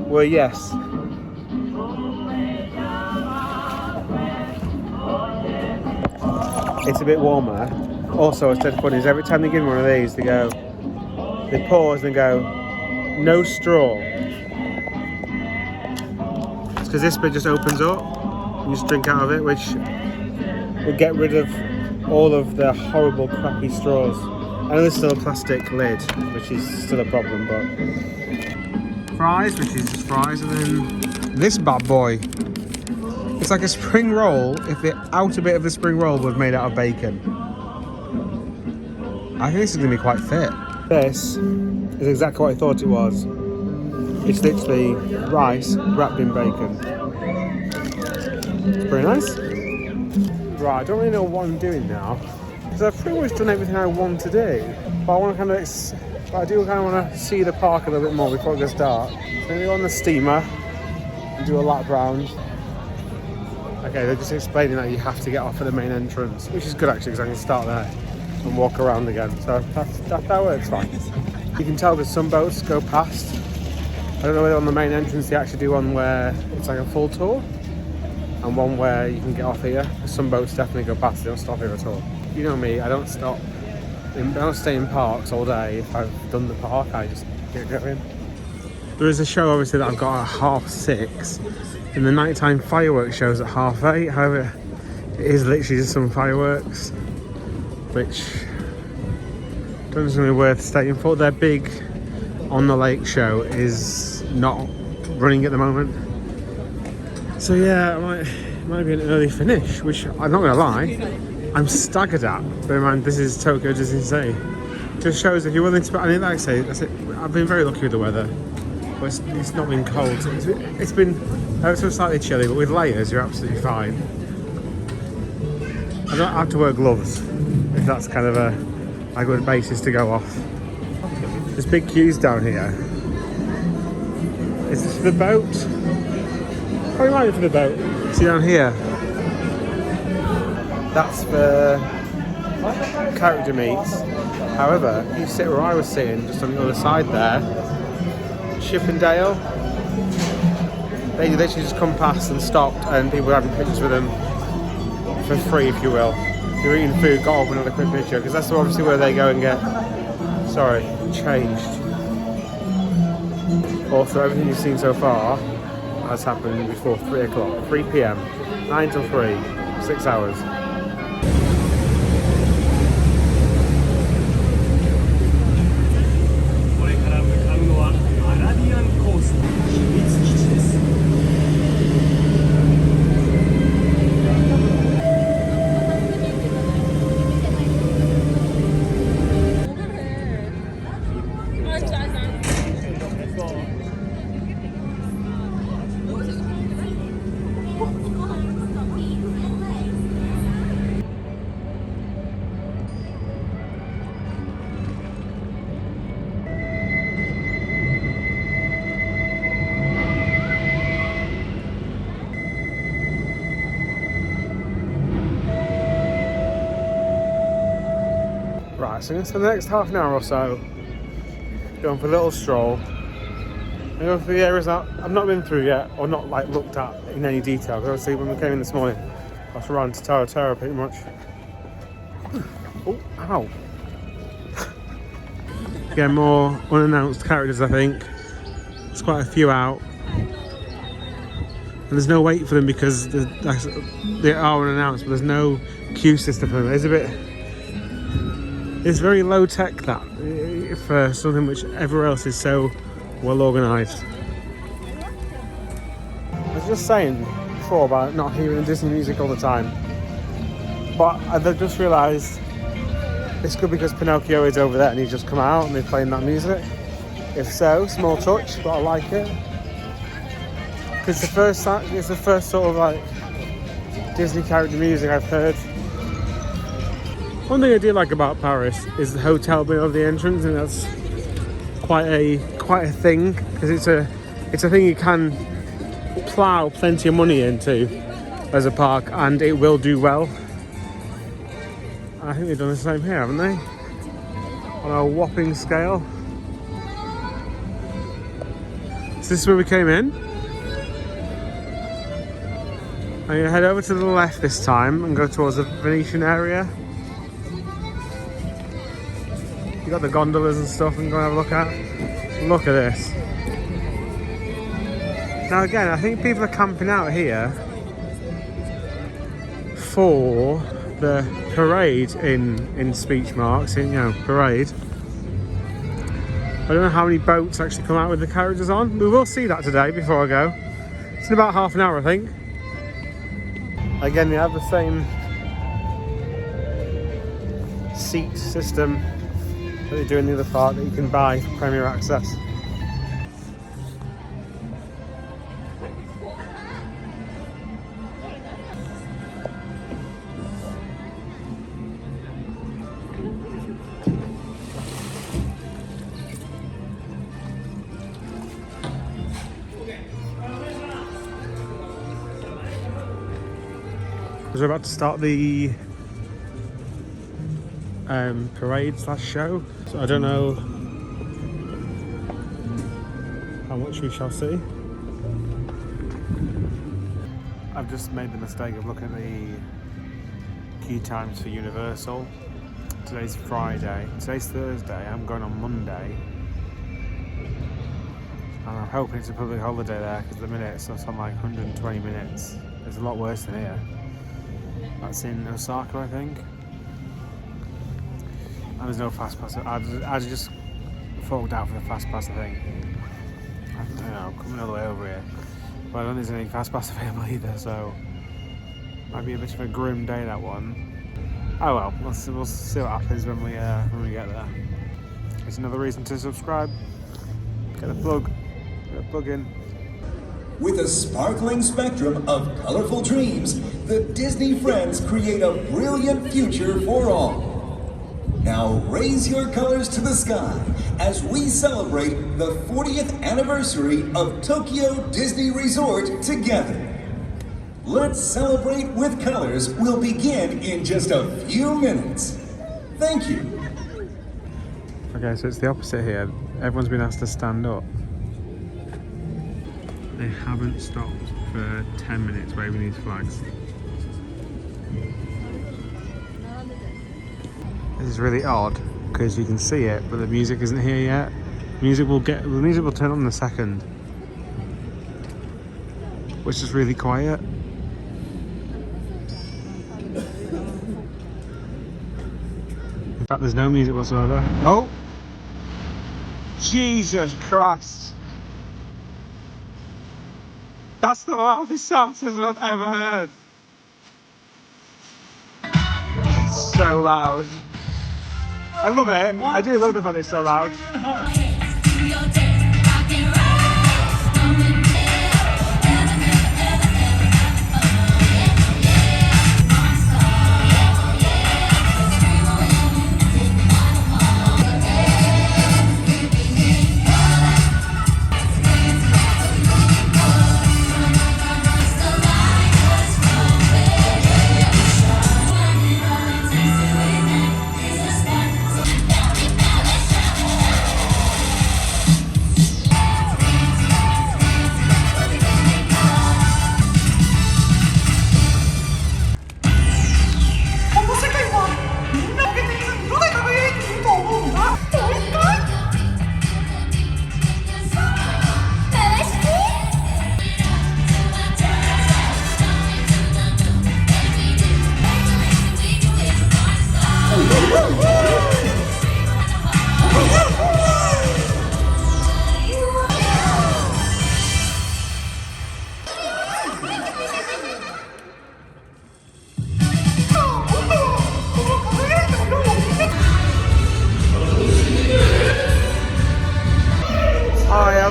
Well, yes. It's a bit warmer. Also, what's dead funny is every time they give me one of these, they pause and go, no straw. It's because this bit just opens up and you just drink out of it, which will get rid of all of the horrible, crappy straws. I know there's still a plastic lid, which is still a problem, but... Fries, which is just fries, and then this bad boy. It's like a spring roll if the outer bit of the spring roll was made out of bacon. I think this is going to be quite fit. This is exactly what I thought it was. It's literally rice wrapped in bacon. It's pretty nice. Right, I don't really know what I'm doing now, because I've pretty much done everything I want to do. But I want to I do kind of want to see the park a little bit more before it gets dark. So I'm going to go on the steamer and do a lap round. Okay, they're just explaining that you have to get off at the main entrance, which is good actually, because I can start there and walk around again. So that works fine. You can tell because some boats go past. I don't know whether on the main entrance they actually do one where it's like a full tour, and one where you can get off here. Some boats definitely go past, they don't stop here at all. You know me, I don't stay in parks all day. If I've done the park, I just get going. There is a show obviously that I've got at 6:30, and the nighttime fireworks show's at 8:30. However, it is literally just some fireworks, which don't seem to be worth staying for. Their big on the lake show is not running at the moment. So yeah, it might be an early finish, which I'm not gonna lie, I'm staggered at. Bear in mind, this is Tokyo DisneySea. Just shows if you're willing to. I mean, like I say, that's it. I've been very lucky with the weather. But it's not been cold. It's been ever so slightly chilly, but with layers, you're absolutely fine. I don't have to wear gloves, if that's kind of a good basis to go off. There's big queues down here. Is this for the boat? Probably might be for the boat. See down here? That's for character meets. However, you sit where I was sitting, just on the other side there, Chippendale, they literally just come past and stopped, and people were having pictures with them for free, if you will. If you're eating food, got up another quick picture, because that's obviously where they go and get, changed. Also, everything you've seen so far has happened before 3 o'clock, 3 p.m, 9 till 3, 6 hours. Right, so for the next half an hour or so, going for a little stroll. I'm going through the areas that I've not been through yet, or not like looked at in any detail. Because obviously when we came in this morning, I was around to Taro pretty much. Oh, ow. Yeah, more unannounced characters, I think. There's quite a few out. And there's no wait for them because they are unannounced, but there's no queue system for them. It's very low tech, that, for something which everywhere else is so well organised. I was just saying before about not hearing Disney music all the time, but I've just realised it's good because Pinocchio is over there and he's just come out and they're playing that music. If so, small touch, but I like it. Because it's the first sort of like Disney character music I've heard. One thing I do like about Paris is the hotel being over the entrance, and that's quite a thing, because it's a thing you can plough plenty of money into as a park, and it will do well. I think they've done the same here, haven't they? On a whopping scale. So this is where we came in. I'm going to head over to the left this time and go towards the Venetian area. You got the gondolas and stuff and go and have a look at. Look at this. Now again, I think people are camping out here for the parade in speech marks, parade. I don't know how many boats actually come out with the carriages on. We will see that today before I go. It's in about half an hour, I think. Again, they have the same seat system that they do in the other park that you can buy for Premier Access. We're about to start the parade / show, so I don't know how much we shall see. I've just made the mistake of looking at the queue times for Universal. Today's Friday, today's Thursday, I'm going on Monday. And I'm hoping it's a public holiday there, because the minutes are something like 120 minutes. It's a lot worse than here. That's in Osaka, I think. And there's no fast pass. I just forked out for the fast pass, I think. I don't know, coming all the way over here. But I don't think there's any fast pass available either, so might be a bit of a grim day, that one. Oh well, we'll see what happens when we get there. It's another reason to subscribe. Get a plug in. With a sparkling spectrum of colorful dreams, the Disney friends create a brilliant future for all. Now raise your colors to the sky as we celebrate the 40th anniversary of Tokyo Disney Resort together. Let's celebrate with colors will begin in just a few minutes. Thank you. Okay, so it's the opposite here. Everyone's been asked to stand up. They haven't stopped for 10 minutes waving these flags. This is really odd because you can see it, but the music isn't here yet. The music will turn on in a second, which is really quiet. In fact, there's no music whatsoever. Oh! Jesus Christ! That's the loudest sound system I've ever heard. It's so loud. I love it. I do love it when it's so loud.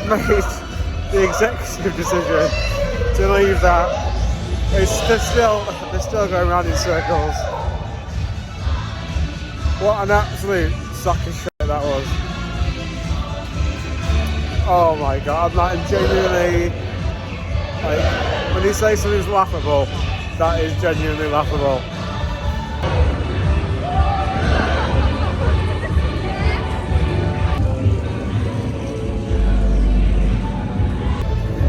have made the executive decision to leave that. They're still going around in circles. What an absolute sack of shit that was. Oh my god, I'm like genuinely, like, when you say something's laughable, that is genuinely laughable.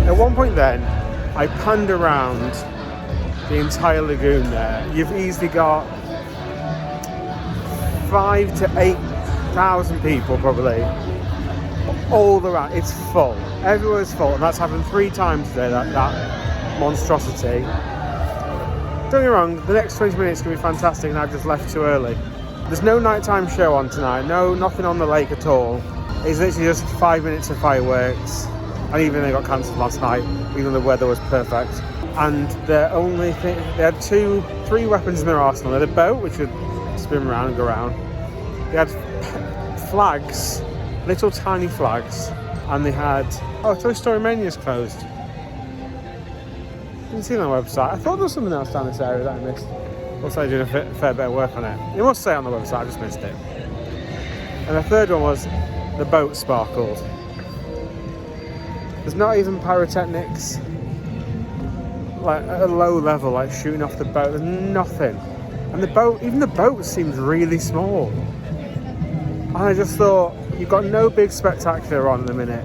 At one point then, I panned around the entire lagoon there. You've easily got 5,000 to 8,000 people probably all around. It's full. Everywhere's full, and that's happened 3 times today, that monstrosity. Don't get me wrong, the next 20 minutes can be fantastic, and I've just left too early. There's no nighttime show on tonight, nothing on the lake at all. It's literally just 5 minutes of fireworks, and even they got cancelled last night, even though the weather was perfect. And the only thing, they had 3 weapons in their arsenal. They had a boat, which would spin around and go around. They had flags, little tiny flags, and they had, oh, Toy Story Mania's closed. Didn't see it on the website. I thought there was something else down this area that I missed. Looks like they're doing a fair bit of work on it. It must say on the website, I just missed it. And the third one was the boat sparkled. There's not even pyrotechnics, like at a low level, like shooting off the boat. There's nothing. And the boat, even the boat seems really small. And I just thought, you've got no big spectacular on in a minute.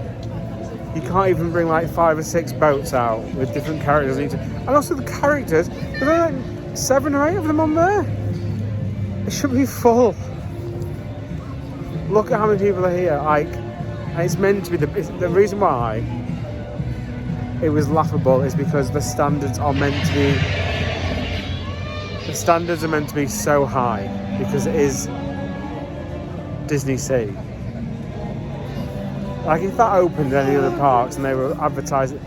You can't even bring like 5 or 6 boats out with different characters. And also the characters, there's only like 7 or 8 of them on there. It should be full. Look at how many people are here. Like, and it's meant to be the reason why it was laughable is because the standards are meant to be so high, because it is DisneySea. Like, if that opened any other parks and they were advertising,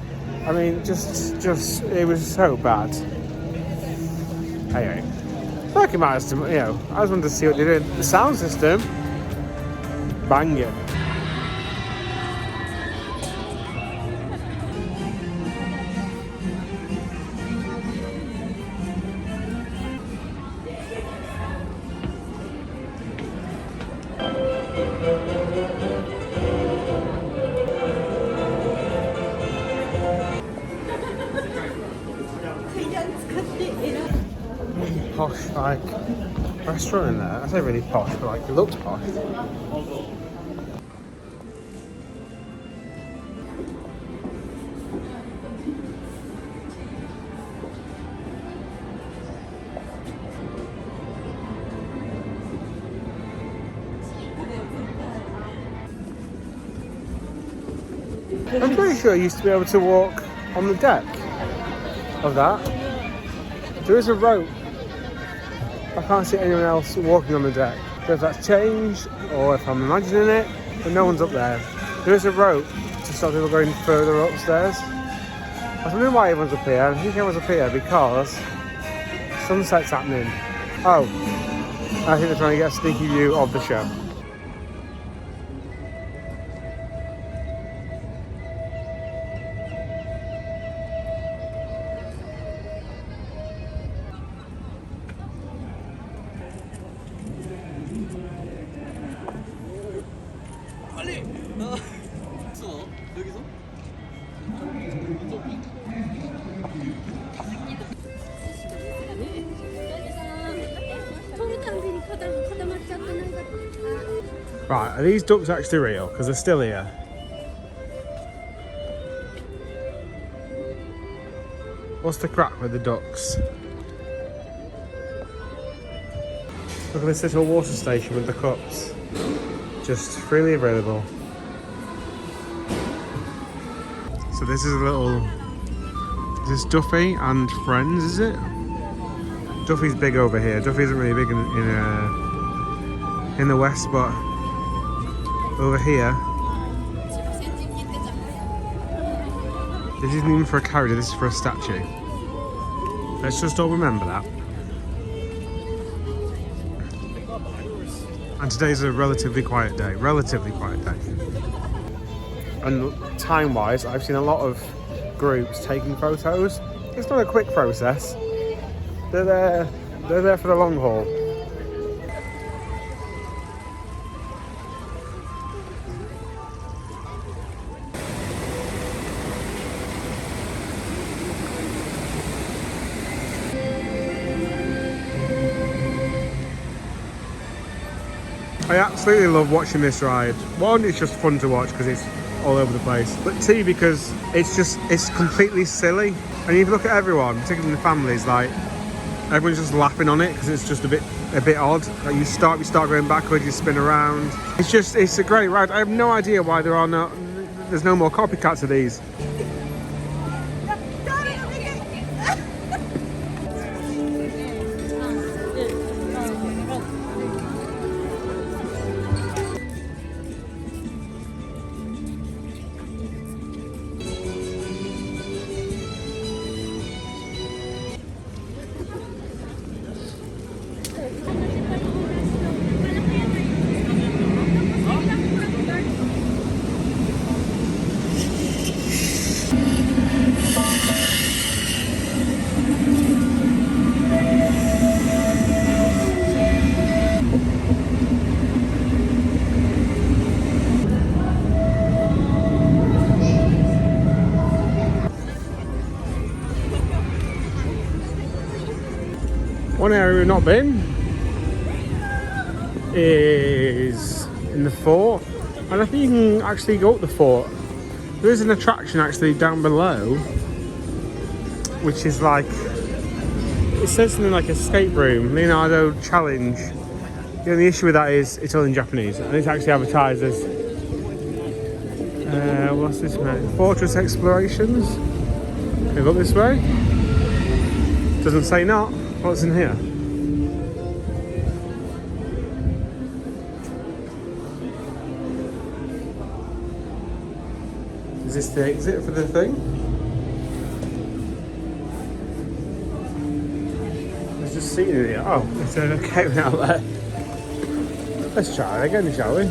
I mean, just it was so bad. Anyway, I recognise them, you know, I just wanted to see what they're doing. The sound system, banging. Posh, like, restaurant in there. I say really posh, but like, it looked posh. I'm pretty sure I used to be able to walk on the deck of that. There is a rope. I can't see anyone else walking on the deck. So if that's changed, or if I'm imagining it, but no one's up there. There is a rope to stop people going further upstairs. I was wondering why everyone's up here. I think everyone's up here because sunset's happening. Oh, I think they're trying to get a sneaky view of the show. Right, are these ducks actually real? Because they're still here. What's the crack with the ducks? Look at this little water station with the cups. Just freely available. So this is a little... Is this Duffy and Friends, is it? Duffy's big over here. Duffy isn't really big in the west, but over here, this isn't even for a character, this is for a statue. Let's just all remember that. And today's a relatively quiet day. and time-wise, I've seen a lot of groups taking photos. It's not a quick process. They're there for the long haul. I absolutely love watching this ride. One, it's just fun to watch because it's all over the place. But two, because it's completely silly. And you look at everyone, particularly the families, like everyone's just laughing on it because it's just a bit odd. Like you start going backwards, you spin around. It's a great ride. I have no idea why there's no more copycats of these. One area we've not been is in the fort, and I think you can actually go up the fort. There is an attraction actually down below, which is like, it says something like escape room, Leonardo challenge. The only issue with that is it's all in Japanese, and it's actually advertised as what's this, man? Fortress explorations. Can we go this way? Doesn't say not. What's in here? Is this the exit for the thing? There's just seating in here. Oh, it's a cave out there. Let's try it again, shall we?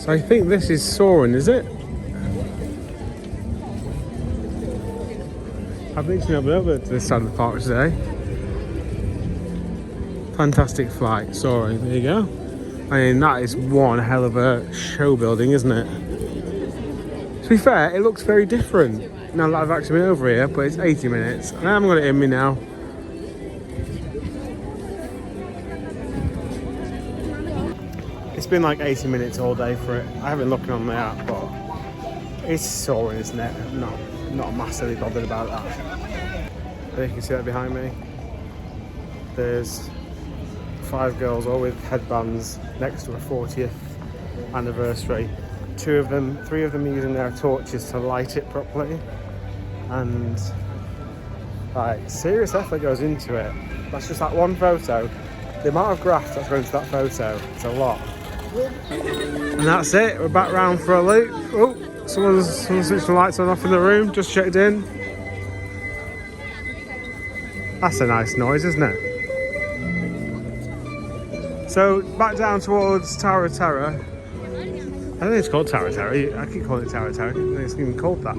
So I think this is Soarin', is it? I've literally been over to this side of the park today. Fantastic flight, Soarin', there you go. I mean, that is one hell of a show building, isn't it? To be fair, it looks very different now that I've actually been over here, but it's 80 minutes. And I haven't got it in me now. It's been like 80 minutes all day for it. I haven't looked on the app, but it's Soarin', isn't it? I'm not massively bothered about that. There you can see that behind me. There's 5 girls all with headbands next to a 40th anniversary. 3 of them are using their torches to light it properly. And like, serious effort goes into it. That's just that one photo. The amount of graft that's going into that photo is a lot. And that's it, we're back round for a loop. Oh, someone's switched the lights on off in the room, just checked in. That's a nice noise, isn't it? So, back down towards Tower of Terror. I don't think it's called Tower of Terror, I keep calling it Tower of Terror, I don't think it's even called that.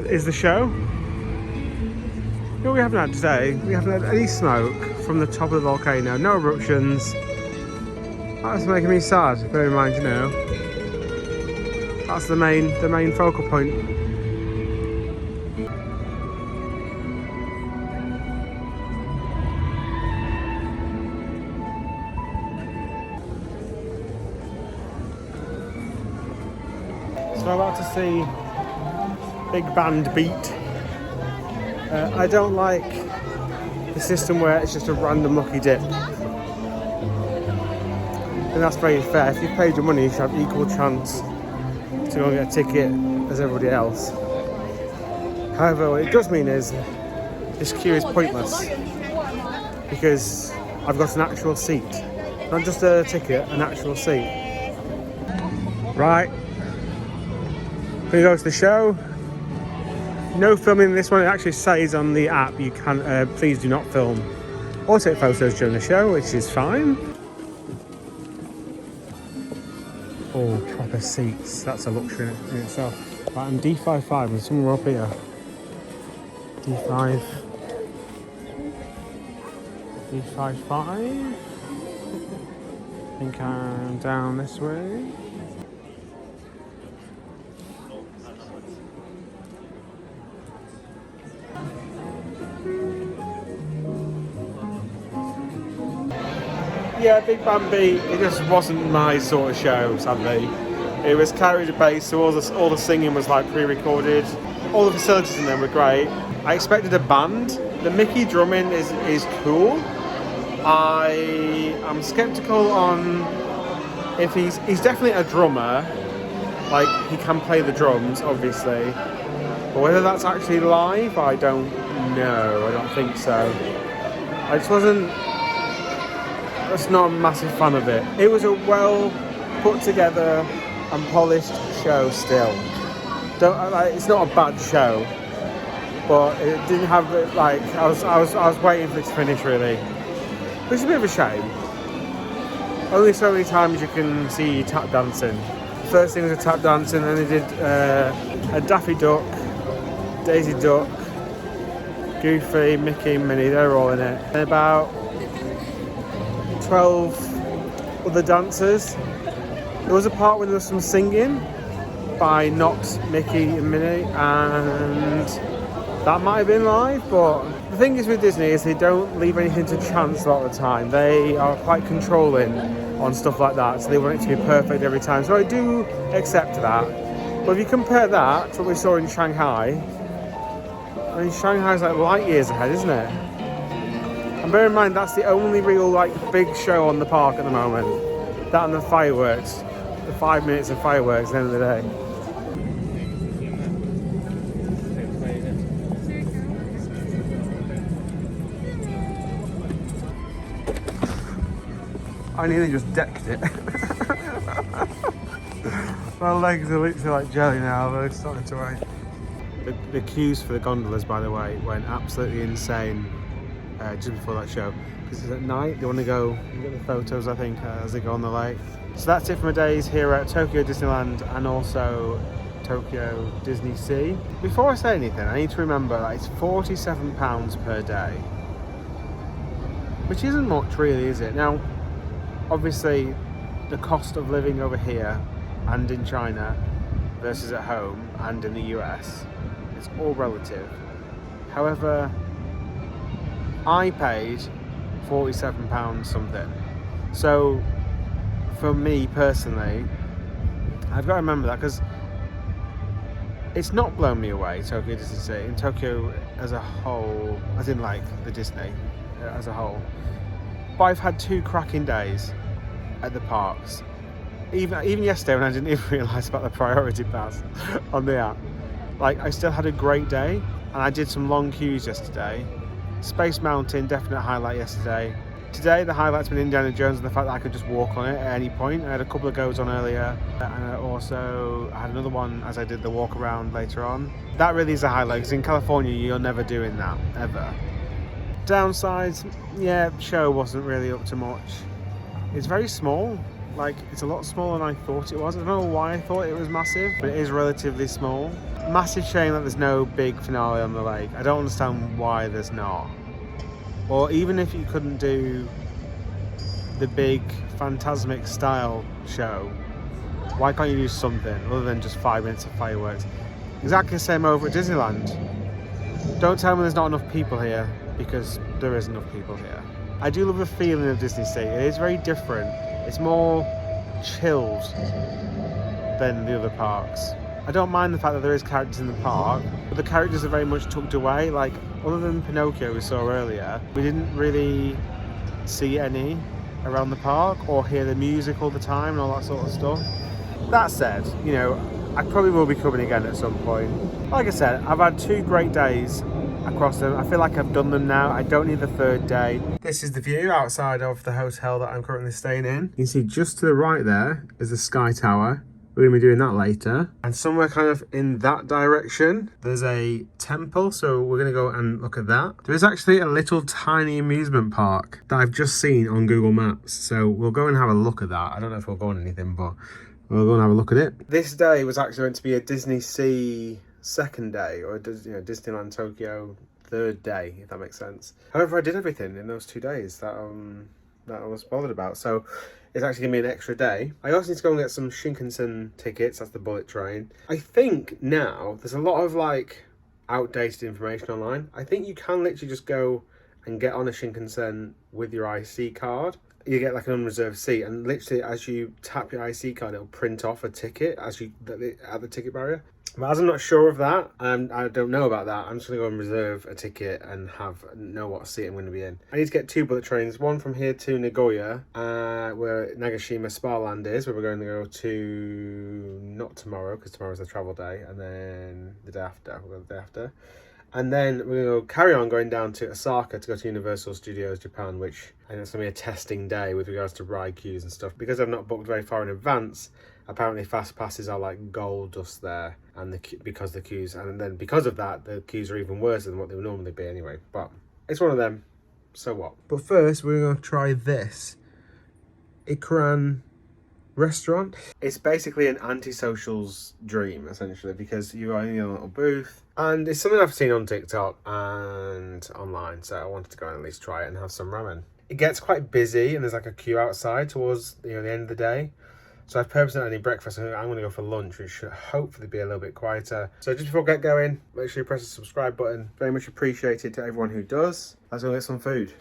Is the show. You know what we haven't had today? We haven't had any smoke from the top of the volcano, no eruptions. That's making me sad, bear in mind, you know. That's the main focal point. So I'm about to see Big Band Beat. I don't like the system where it's just a random lucky dip. And that's very fair. If you've paid your money, you should have equal chance to go and get a ticket as everybody else. However, what it does mean is this queue is pointless because I've got an actual seat. Not just a ticket, an actual seat. Right. We go to the show. No filming in this one. It actually says on the app you can please do not film or take photos during the show, which is fine. Oh, proper seats. That's a luxury in itself. Right, I'm D55 and somewhere up here. D5. D55. I think I'm down this way. Yeah, Big Band Beat, it just wasn't my sort of show, sadly. It was carried based, so all the singing was like pre-recorded. All the facilities in there were great. I expected a band. The Mickey drumming is cool. I am skeptical on if he's definitely a drummer. Like, he can play the drums, obviously. But whether that's actually live, I don't know. I don't think so. I just wasn't... That's not a massive fan of it. It was a well put together and polished show still. It's not a bad show, but it didn't have like I was waiting for it to finish really, which is a bit of a shame. Only so many times you can see tap dancing. First thing was a tap dancing, then they did a Daffy Duck, Daisy Duck, Goofy, Mickey, Minnie. They're all in it. And about 12 other dancers. There was a part where there was some singing by not Mickey and Minnie, and that might have been live, but the thing is with Disney is they don't leave anything to chance a lot of the time. They are quite controlling on stuff like that, so they want it to be perfect every time. So I do accept that. But if you compare that to what we saw in Shanghai, I mean, Shanghai's like light years ahead, isn't it? And bear in mind, that's the only real like big show on the park at the moment. That and the fireworks. The 5 minutes of fireworks at the end of the day. I nearly just decked it. My legs are literally like jelly now, they're starting to rain. The queues for the gondolas, by the way, went absolutely insane just before that show. Because it's at night, they want to go get the photos, I think, as they go on the lake. So that's it for my days here at Tokyo Disneyland and also Tokyo DisneySea. Before I say anything, I need to remember that it's £47 per day, which isn't much really, is it? Now, obviously, the cost of living over here and in China versus at home and in the US, it's all relative. However, I paid £47 something. So, for me personally, I've got to remember that because it's not blown me away, Tokyo DisneySea, in Tokyo as a whole, as in like the Disney as a whole. But I've had 2 cracking days at the parks. Even yesterday when I didn't even realise about the priority pass on the app. Like, I still had a great day, and I did some long queues yesterday. Space Mountain, definite highlight yesterday. Today the highlight's been Indiana Jones and the fact that I could just walk on it at any point. I had a couple of goes on earlier, and I also had another one as I did the walk around later on. That really is a highlight, because in California you're never doing that, ever. Downsides, yeah, show wasn't really up to much. It's very small, like it's a lot smaller than I thought it was. I don't know why I thought it was massive, but it is relatively small. Massive shame that there's no big finale on the lake. I don't understand why there's not. Or even if you couldn't do the big Phantasmic style show, why can't you do something other than just 5 minutes of fireworks? Exactly the same over at Disneyland. Don't tell me there's not enough people here, because there is enough people here. I do love the feeling of DisneySea. It is very different. It's more chilled than the other parks. I don't mind the fact that there is characters in the park, but the characters are very much tucked away. Like, other than Pinocchio we saw earlier, we didn't really see any around the park or hear the music all the time and all that sort of stuff. That said, you know, I probably will be coming again at some point. Like I said, I've had 2 great days across them. I feel like I've done them now. I don't need the 3rd day. This is the view outside of the hotel that I'm currently staying in. You can see just to the right there is the Sky Tower. We're going to be doing that later. And somewhere kind of in that direction, there's a temple, so we're going to go and look at that. There is actually a little tiny amusement park that I've just seen on Google Maps, so we'll go and have a look at that. I don't know if we'll go on anything, but we'll go and have a look at it. This day was actually meant to be a DisneySea 2nd day, or Disneyland Tokyo 3rd day, if that makes sense. However, I did everything in those 2 days that I was bothered about, so it's actually going to be an extra day. I also need to go and get some Shinkansen tickets, that's the bullet train. I think now, there's a lot of like outdated information online. I think you can literally just go and get on a Shinkansen with your IC card. You get like an unreserved seat, and literally as you tap your IC card, it'll print off a ticket at the ticket barrier. But as I'm not sure of that, and I don't know about that, I'm just going to go and reserve a ticket and know what seat I'm going to be in. I need to get 2 bullet trains, one from here to Nagoya, where Nagashima Spa Land is, where we're going to go to, not tomorrow, because tomorrow's the travel day, and then the day after, we'll go the day after. And then we're going to carry on going down to Osaka to go to Universal Studios Japan, which I think it's going to be a testing day with regards to ride queues and stuff. Because I've not booked very far in advance, apparently fast passes are like gold dust there, and because the queues, and then because of that, the queues are even worse than what they would normally be anyway. But it's one of them, so what? But first, we're going to try this Ichiran restaurant. It's basically an anti-social's dream, essentially, because you're in a little booth, and it's something I've seen on TikTok and online, so I wanted to go and at least try it and have some ramen. It gets quite busy, and there's like a queue outside towards the end of the day. So I've purposely not had any breakfast. I'm going to go for lunch, which should hopefully be a little bit quieter. So just before I get going, make sure you press the subscribe button. Very much appreciated to everyone who does. Let's go get some food.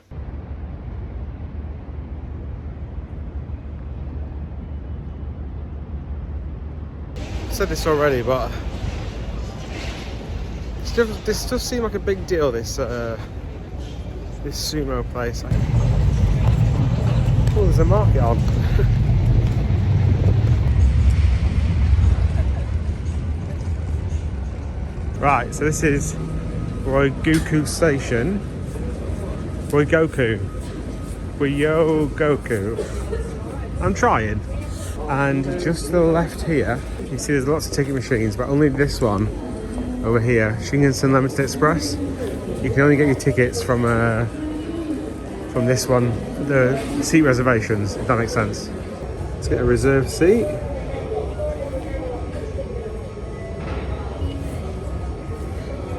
I said this already, but this does seem like a big deal, this sumo place. Oh, there's a market on. Right, so this is Ryogoku Station. Ryogoku. I'm trying. And just to the left here, you see there's lots of ticket machines, but only this one over here, Shinkansen Limited Express. You can only get your tickets from this one, the seat reservations, if that makes sense. Let's get a reserved seat.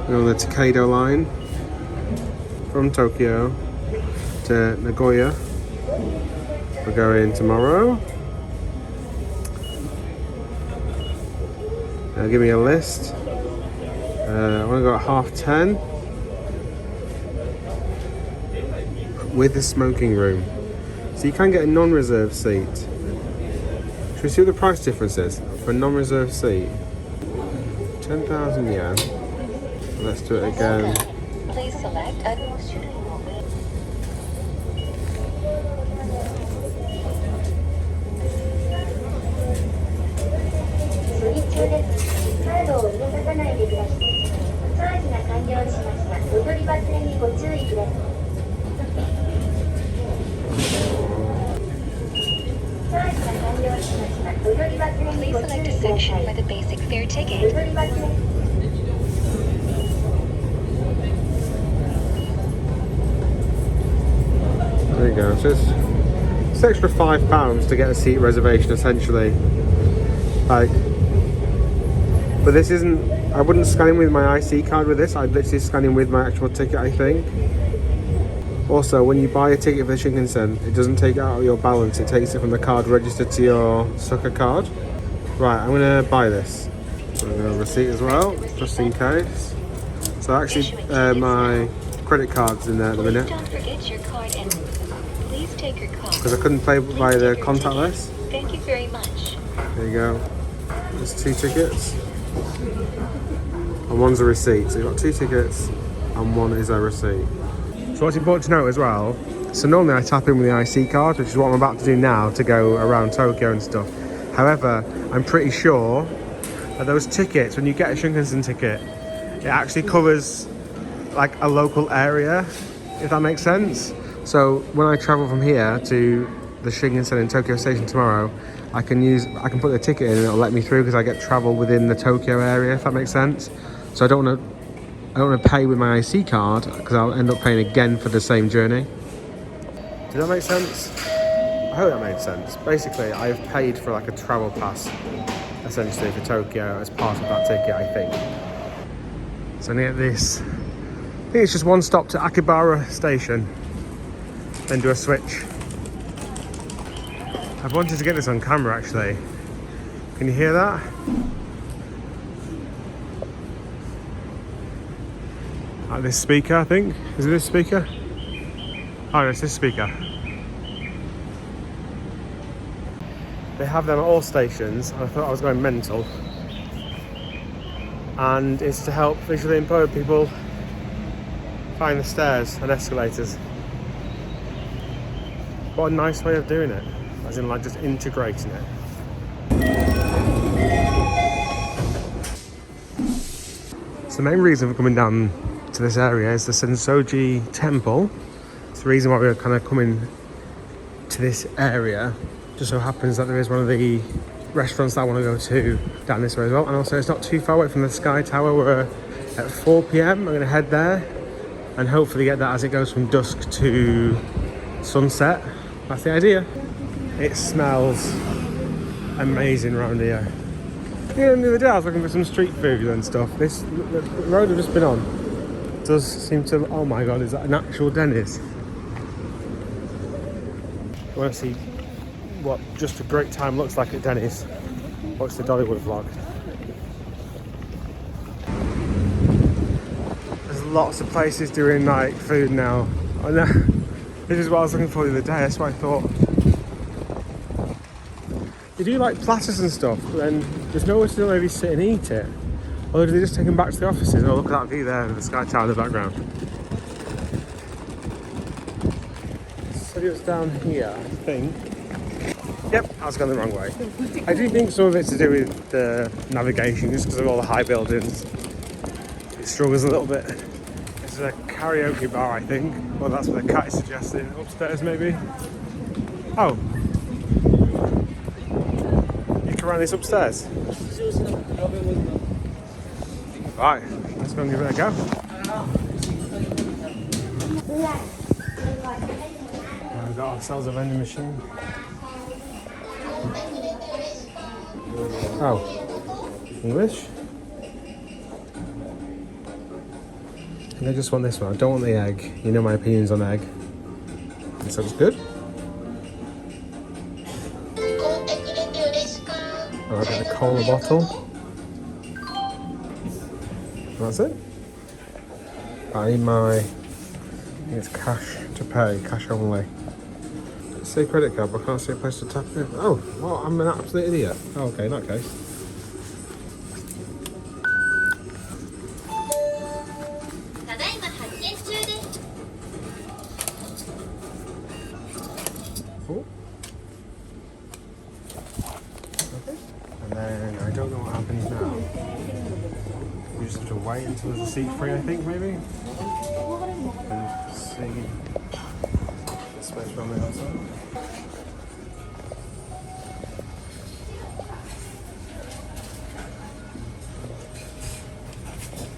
We're on the Tokaido line from Tokyo to Nagoya. We're going tomorrow. Give me a list. I want to go at 10:30 with the smoking room. So you can get a non-reserved seat. Should we see what the price difference is for a non-reserved seat? 10,000 yen. Let's do it again. Please select a Please select a section for the basic fare ticket. There you go. So it's extra £5 to get a seat reservation, essentially. Like, but this isn't. I wouldn't scan in with my IC card with this. I'd literally scan in with my actual ticket, I think. Also, when you buy a ticket for the Shinkansen, it doesn't take it out of your balance. It takes it from the card registered to your Sucker card. Right, I'm gonna buy this. I'm gonna have a receipt as well, just in case. So actually, my credit card's in there at the minute. Don't forget your card and please take your card. Because I couldn't pay by the contactless. Thank you very much. There you go. There's 2 tickets. And one's a receipt. So you've got 2 tickets and 1 is a receipt. So what's important to note as well, so normally I tap in with the IC card, which is what I'm about to do now to go around Tokyo and stuff. However, I'm pretty sure that those tickets, when you get a Shinkansen ticket, it actually covers like a local area, if that makes sense. So when I travel from here to the Shinkansen in Tokyo Station tomorrow, I can put the ticket in and it'll let me through because I get travel within the Tokyo area, if that makes sense. So I don't want to pay with my IC card because I'll end up paying again for the same journey. Does that make sense? I hope that made sense. Basically, I've paid for like a travel pass, essentially, for Tokyo as part of that ticket, I think. So near this, I think it's just one stop to Akihabara Station, then do a switch. I've wanted to get this on camera, actually. Can you hear that? Like this speaker, I think. Is it this speaker? Oh, no, it's this speaker. They have them at all stations. I thought I was going mental. And it's to help visually impaired people find the stairs and escalators. What a nice way of doing it. As in, like, just integrating it. So the main reason for coming down to this area is the Sensoji temple. It's the reason why we're kind of coming to this area. Just so happens that there is one of the restaurants that I want to go to down this way as well. And also it's not too far away from the Sky Tower. We're at 4 PM. I'm going to head there and hopefully get that as it goes from dusk to sunset. That's the idea. It smells amazing around here. Yeah, the other day I was looking for some street food and stuff. The road I've just been on does seem to, oh my god, is that an actual Denny's? I want to see what just a great time looks like at Denny's. Watch the Dollywood vlog. There's lots of places doing like food now. I know. This is what I was looking for the other day, that's what I thought. They do like platters and stuff, but then there's nowhere to maybe sit and eat it. Or do they just take them back to the offices? Oh, look at that view there with the Sky Tower in the background. So it was down here, I think. Yep, I was going the wrong way. I do think some of it's to do with the navigation, just because of all the high buildings. It struggles a little bit. This is a karaoke bar, I think. Well, that's what the cat is suggesting. Upstairs, maybe. Oh. You can run this upstairs. Right, let's go and give it a go. We've got ourselves a vending machine. Oh, English? I think I just want this one. I don't want the egg. You know my opinions on egg. This looks good. I'll get the cola bottle. That's it. I need my, I think it's cash to pay, cash only. Let's see credit card, but I can't see a place to tap in. Oh, well, I'm an absolute idiot. Oh, okay, in that case. Oh. Okay. And then I don't know what happens now. We just have to wait until there's a seat free, I think, maybe? And see the space from the outside.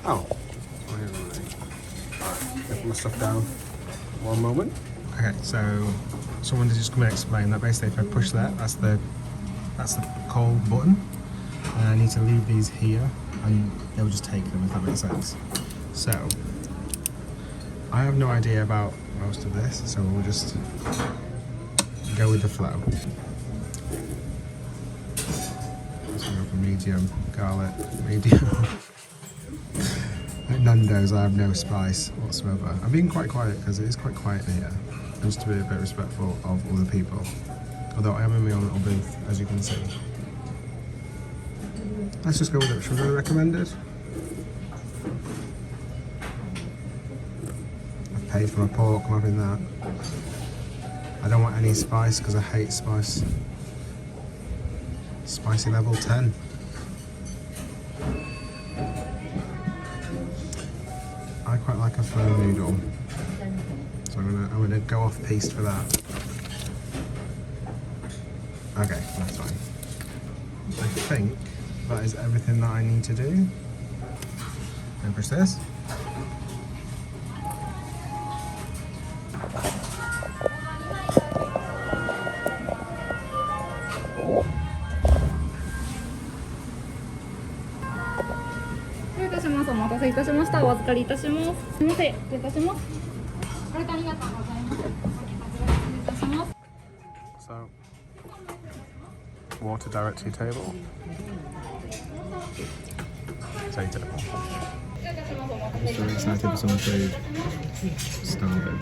Oh. Alright, put my stuff down. One moment. Okay, so someone just come and explain that basically if I push that, that's the call button. And I need to leave these here and they'll just take them, if that makes sense. So, I have no idea about most of this, so we'll just go with the flow. Let's go for medium, garlic, medium. At Nando's I have no spice whatsoever. I'm being quite quiet because it is quite quiet here, just to be a bit respectful of other people. Although I am in my own little booth, as you can see. Let's just go with it. Should we go with recommended? I've paid for my pork, I'm having that. I don't want any spice because I hate spice. Spicy level 10. I quite like a firm noodle. So I'm gonna go off piste for that. Okay, that's fine. I think that is everything that I need to do. And push this. So, water direct to your table. Potato. Just really excited for some food. Starving.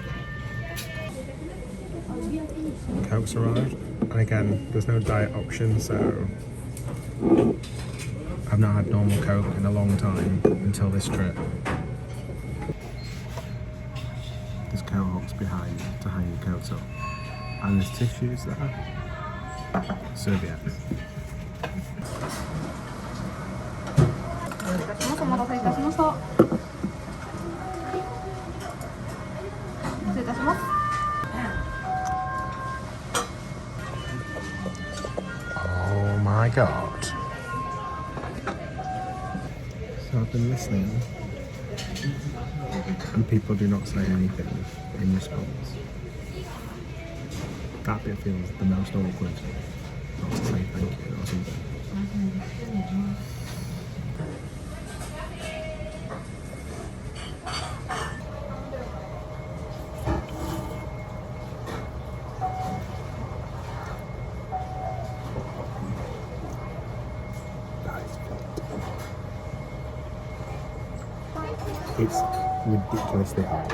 Coke's arrived. And again, there's no diet option, so I've not had normal Coke in a long time until this trip. There's cohorts behind to hang your coats up. And there's tissues there. Serviettes. Oh my god. So I've been listening and people do not say anything in response. That bit feels the most awkward. Not to say thank you or something. It's ridiculously hot.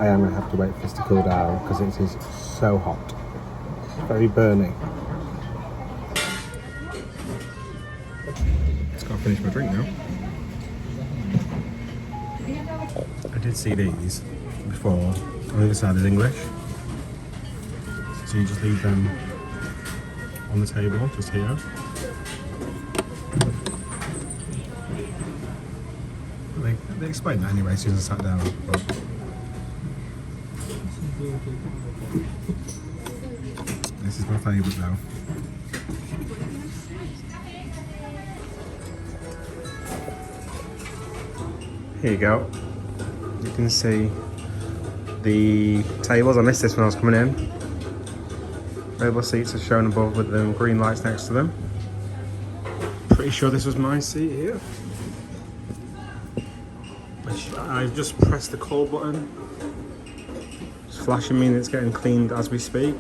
I am going to have to wait for this to cool down because it is so hot. Very burning. Just got to finish my drink now. I did see these before. On the other side is English. So you just leave them on the table, just here. They explained that anyway as soon as I sat down. But this is my favourite though. Here you go. You can see the tables. I missed this when I was coming in. Available seats are shown above with the green lights next to them. Pretty sure this was my seat here. I've just pressed the call button. It's flashing me that it's getting cleaned as we speak.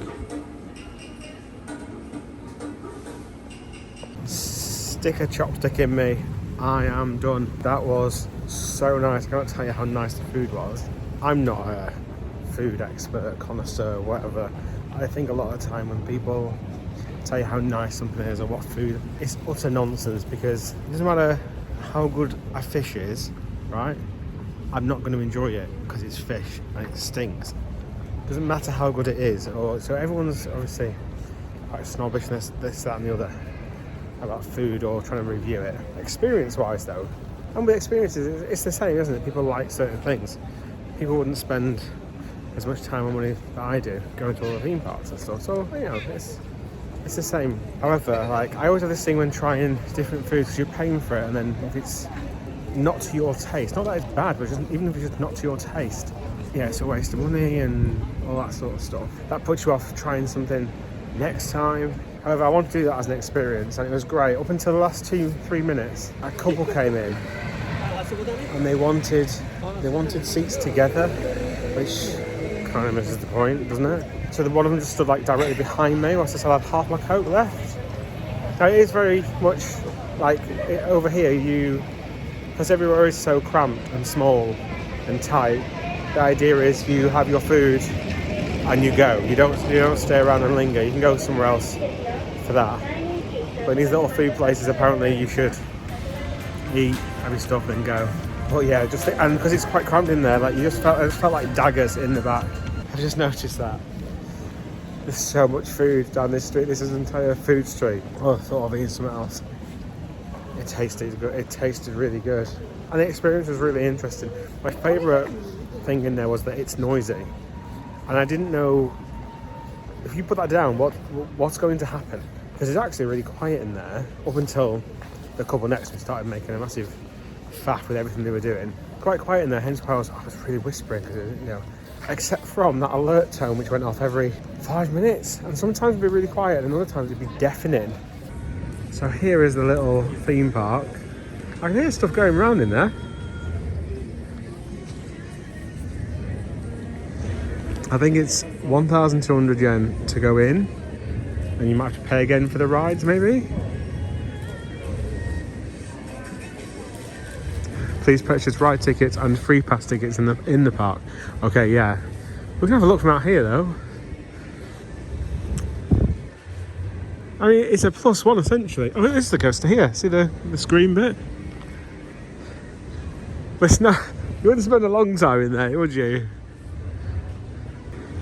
Stick a chopstick in me. I am done. That was so nice. I can't tell you how nice the food was. I'm not a food expert, connoisseur, whatever. I think a lot of the time when people tell you how nice something is or what food, it's utter nonsense, because it doesn't matter how good a fish is, right? I'm not going to enjoy it because it's fish and it stinks. It doesn't matter how good it is. So everyone's obviously quite snobbish, this, that and the other about food or trying to review it. Experience-wise though, and with experiences, it's the same, isn't it? People like certain things. People wouldn't spend as much time and money that I do going to all the theme parks and stuff. So, you know, it's the same. However, like, I always have this thing when trying different foods, because you're paying for it, and then if it's not to your taste, not that it's bad, but just, even if it's just not to your taste, yeah, it's a waste of money and all that sort of stuff. That puts you off trying something next time. However, I want to do that as an experience, and it was great. Up until the last 2-3 minutes, a couple came in and they wanted seats together, which kind of misses the point, doesn't it? So the one of them just stood like directly behind me whilst I still had half my coat left. Now it is very much like over here, because everywhere is so cramped and small and tight, the idea is you have your food and you go. You don't stay around and linger. You can go somewhere else for that. But in these little food places, apparently you should eat, have your stuff, and go. But yeah, and because it's quite cramped in there, like I just felt like daggers in the back. I've just noticed that. There's so much food down this street. This is an entire food street. Oh, I thought of eating something else. It tasted good. It tasted really good, and the experience was really interesting. My favourite thing in there was that it's noisy, and I didn't know if you put that down, what's going to happen, because it's actually really quiet in there up until the couple next to me started making a massive faff with everything they were doing. Quite quiet in there, hence why I was really whispering, because you know, except from that alert tone which went off every 5 minutes, and sometimes it'd be really quiet and other times it'd be deafening. So here is the little theme park. I can hear stuff going around in there. I think it's 1,200 yen to go in, and you might have to pay again for the rides maybe. Please purchase ride tickets and free pass tickets in the park. Okay, yeah. We can have a look from out here though. I mean, it's a +1 essentially. Oh, this is the coaster here. See the screen bit? But it's not. You wouldn't spend a long time in there, would you?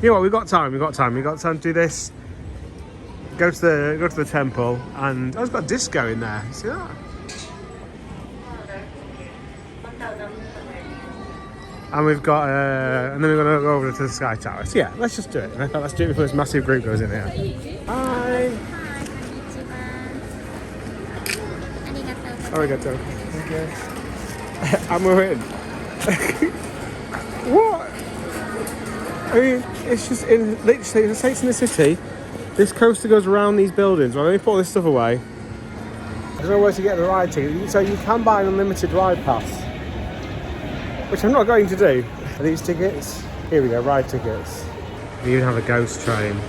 You know what? We've got time. We've got time to do this. Go to the temple, and it's got a disco in there. See that? And we've got, and then we're going to go over to the Sky Tower. So yeah, let's just do it. I thought let's do it before this massive group goes in here. Hi. Arigato. Thank you. And we're in. What? I mean, it's just literally, it's in the city. This coaster goes around these buildings. Well, let me put all this stuff away. There's no way to get the ride ticket, so you can buy an unlimited ride pass, which I'm not going to do. Are these tickets? Here we go, ride tickets. We even have a ghost train.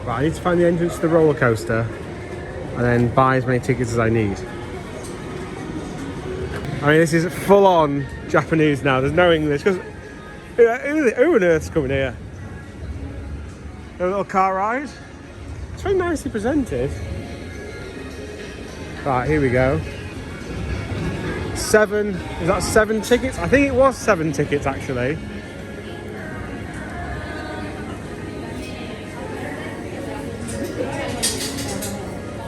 Right, I need to find the entrance to the roller coaster and then buy as many tickets as I need. I mean, this is full on Japanese now. There's no English, because who on earth's coming here? A little car ride. It's very nicely presented. Right, here we go. Is that 7 tickets? I think it was 7 tickets actually.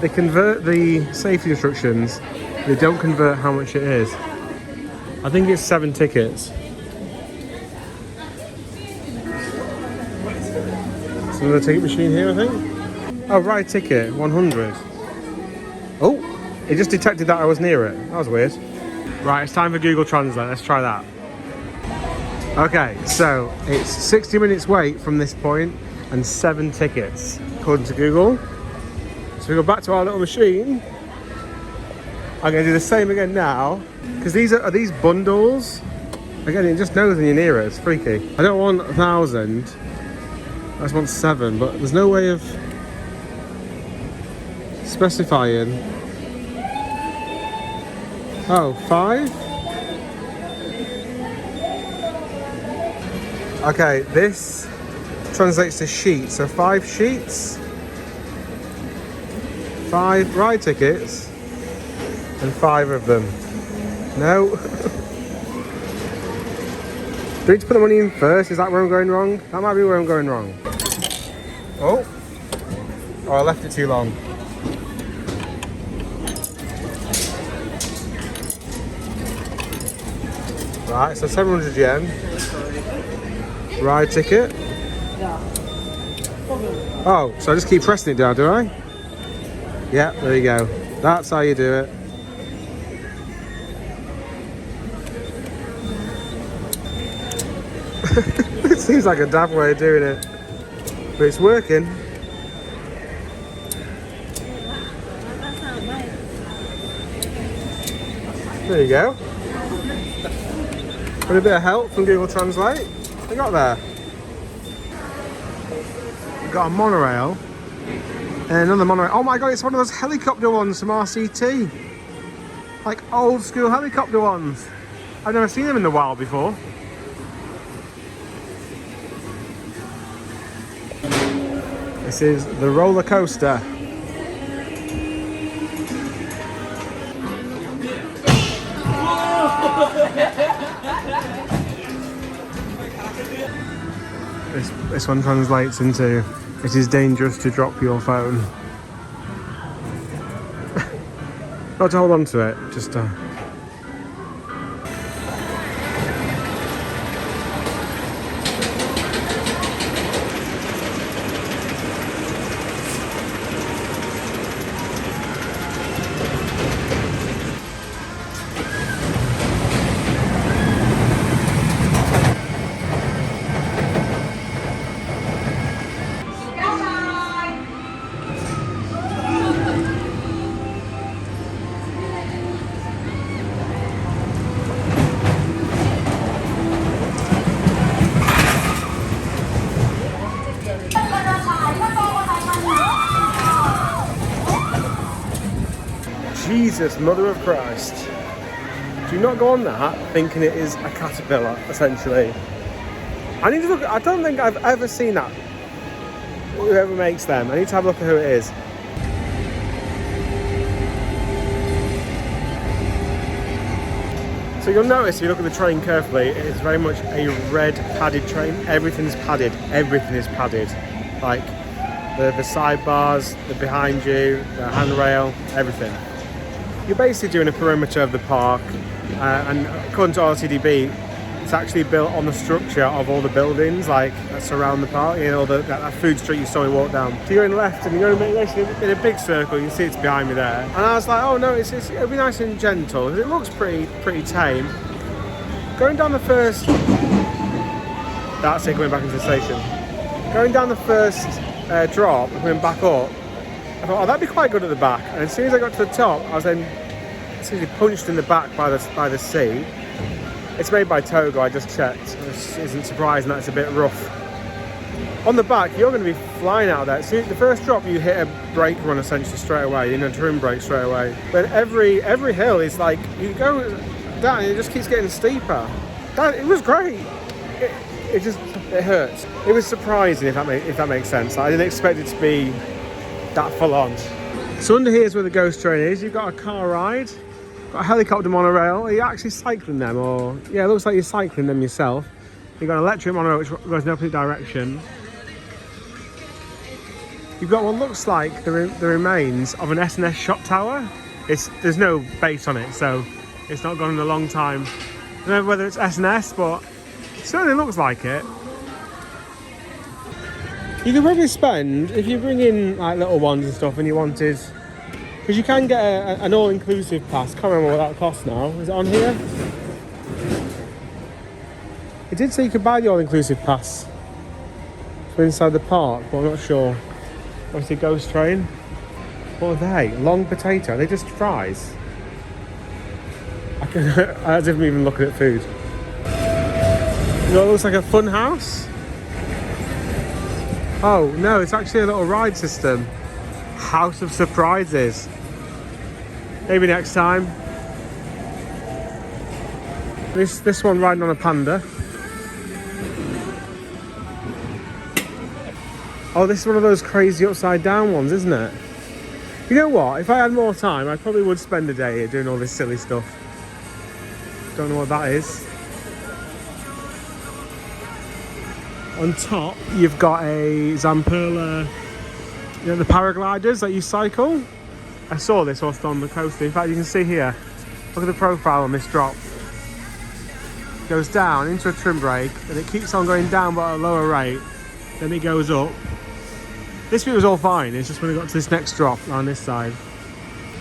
They convert the safety instructions, they don't convert how much it is. I think it's 7 tickets. There's another ticket machine here, I think. Oh, ride ticket, 100. Oh, it just detected that I was near it. That was weird. Right, it's time for Google Translate. Let's try that. Okay, so it's 60 minutes wait from this point and 7 tickets, according to Google. So we go back to our little machine. I'm going to do the same again now, because these are these bundles. Again, it just knows when you're near it. It's freaky. I don't want 1,000. I just want 7, but there's no way of specifying. Oh, 5? Okay, this translates to sheets. So 5 sheets, 5 ride tickets, and 5 of them. No. Do we need to put the money in first? Is that where I'm going wrong? That might be where I'm going wrong. Oh, I left it too long. Right, so 700 yen. Ride ticket. Oh, so I just keep pressing it down, do I? Yeah, there you go. That's how you do it. It seems like a daft way of doing it, but it's working. There you go. With a bit of help from Google Translate, we got there. We've got a monorail and another monorail. Oh my god, it's one of those helicopter ones from RCT. Like old school helicopter ones. I've never seen them in the wild before. This is the roller coaster. This one translates into, it is dangerous to drop your phone. Not to hold on to it, just Jesus, Mother of Christ. Do not go on that thinking it is a caterpillar, essentially. I need to look, I don't think I've ever seen that. Whoever makes them. I need to have a look at who it is. So you'll notice if you look at the train carefully, it is very much a red padded train. Everything's padded. Everything is padded. Like the sidebars, the behind you, the handrail, everything. You're basically doing a perimeter of the park, and according to RTDB, it's actually built on the structure of all the buildings like that surround the park. You know, that food street you saw me walk down. So you're going left and you're going in a big circle. You can see it's behind me there. And I was like, oh no, it'll be nice and gentle. It looks pretty tame. Going down the first, that's it, going back into the station. Going down the first drop and coming back up, I thought, oh, that'd be quite good at the back. And as soon as I got to the top, I was then essentially punched in the back by the sea. It's made by Togo, I just checked. It isn't surprising that it's a bit rough. On the back, you're going to be flying out there. So the first drop, you hit a brake run essentially straight away, you know, trim brake straight away. But every hill is like, you go down and it just keeps getting steeper. It was great. It hurts. It was surprising, if that makes sense. I didn't expect it to be that full on. So under here is where the ghost train is. You've got a car ride, got a helicopter monorail. Are you actually cycling them, or yeah, it looks like you're cycling them yourself. You've got an electric monorail which goes in the opposite direction. You've got what looks like the remains of an S&S shop tower. There's no base on it, so it's not gone in a long time. I don't know whether it's S&S, but it certainly looks like it. You could probably spend, if you bring in like little ones and stuff and you wanted, because you can get an all-inclusive pass. Can't remember what that costs now. Is it on here? It did say you could buy the all-inclusive pass for inside the park, but I'm not sure. Obviously, ghost train. What are they? Long potato. Are they just fries? I didn't even look at food. You know, it looks like a fun house. Oh no, it's actually a little ride system. House of Surprises. Maybe next time. This one riding on a panda. Oh, this is one of those crazy upside down ones, isn't it? You know what? If I had more time, I probably would spend a day here doing all this silly stuff. Don't know what that is. On top, you've got a Zamperla, you know, the paragliders that you cycle. I saw this whilst on the coaster. In fact, you can see here, look at the profile on this drop. It goes down into a trim brake, and it keeps on going down but at a lower rate. Then it goes up. This bit was all fine, it's just when it got to this next drop on this side.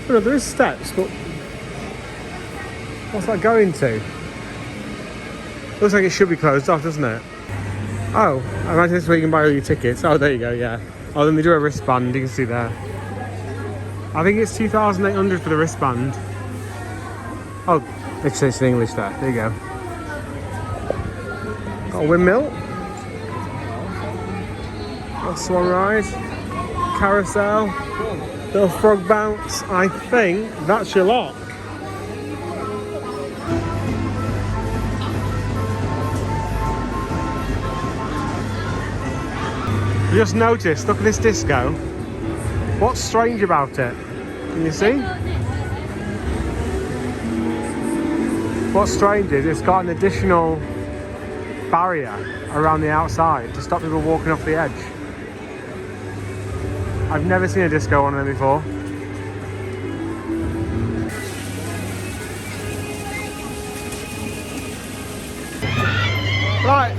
Oh, no, there is steps, but what's that going to? Looks like it should be closed off, doesn't it? Oh, I imagine this is where you can buy all your tickets. Oh, there you go, yeah. Oh, then they do a wristband, you can see there. I think it's 2,800 for the wristband. Oh, it says in English there. There you go. Got a windmill. Got a swan ride. Carousel. Little frog bounce. I think that's your lot. You just noticed, look at this disco. What's strange about it? Can you see? What's strange is it's got an additional barrier around the outside to stop people walking off the edge. I've never seen a disco on them before. Right.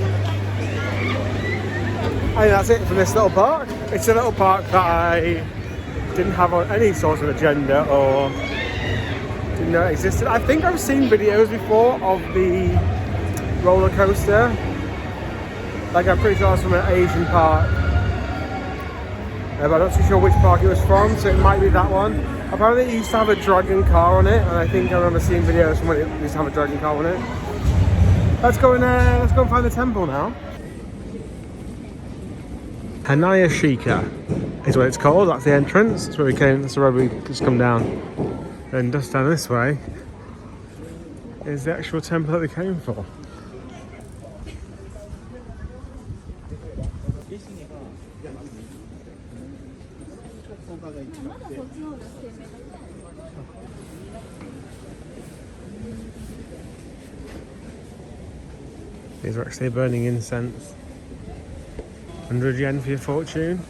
I think that's it from this little park. It's a little park that I didn't have any sort of agenda or didn't know it existed. I think I've seen videos before of the roller coaster. Like, I'm pretty sure it's from an Asian park. But I'm not too sure which park it was from, so it might be that one. Apparently it used to have a dragon car on it, and I think I remember seeing videos from when it used to have a dragon car on it. Let's go and find the temple now. Hanayashika is what it's called. That's the entrance. That's where we came. That's the road we just come down. Then just down this way is the actual temple that we came for. These are actually burning incense. 100 yen for your fortune.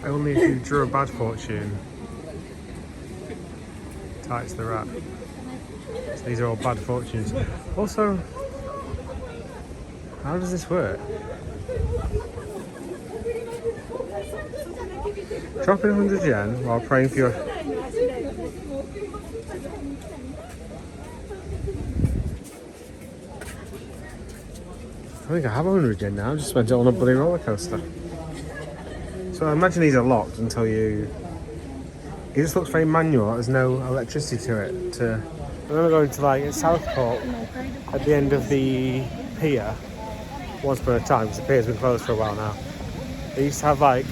Only if you drew a bad fortune. Tights the rat. So these are all bad fortunes. Also, how does this work? Drop in 100 yen while praying for your... I think I have 100 yen now. I just spent it on a bloody roller coaster. So I imagine these are locked until you... It just looks very manual. There's no electricity to it. I remember going to like Southport at the end of the pier once upon a time, because the pier's been closed for a while now. They used to have like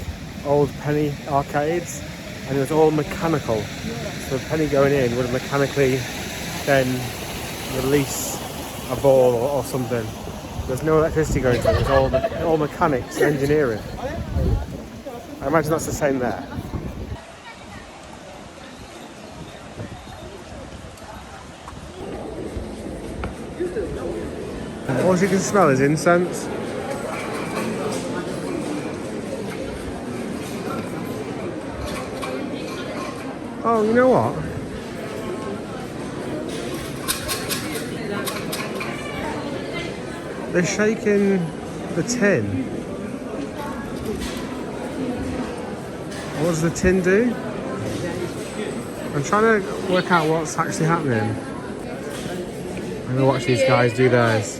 old penny arcades, and it was all mechanical. So the penny going in would mechanically then release a ball or something. There's no electricity going to it. It's all mechanics, engineering. I imagine that's the same there. All you can smell is incense. Oh, you know what? They're shaking the tin. What does the tin do? I'm trying to work out what's actually happening. I'm gonna watch these guys do theirs.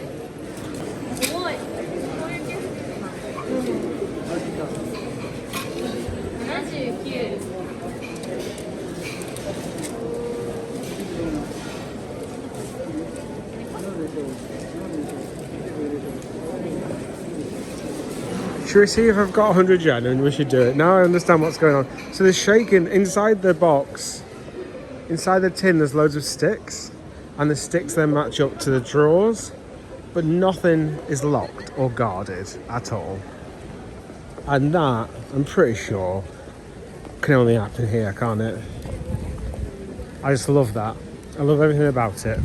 Should we see if I've got 100 yen and we should do it? Now I understand what's going on. So there's shaking inside the box. Inside the tin there's loads of sticks. And the sticks then match up to the drawers. But nothing is locked or guarded at all. And that, I'm pretty sure, can only happen here, can't it? I just love that. I love everything about it.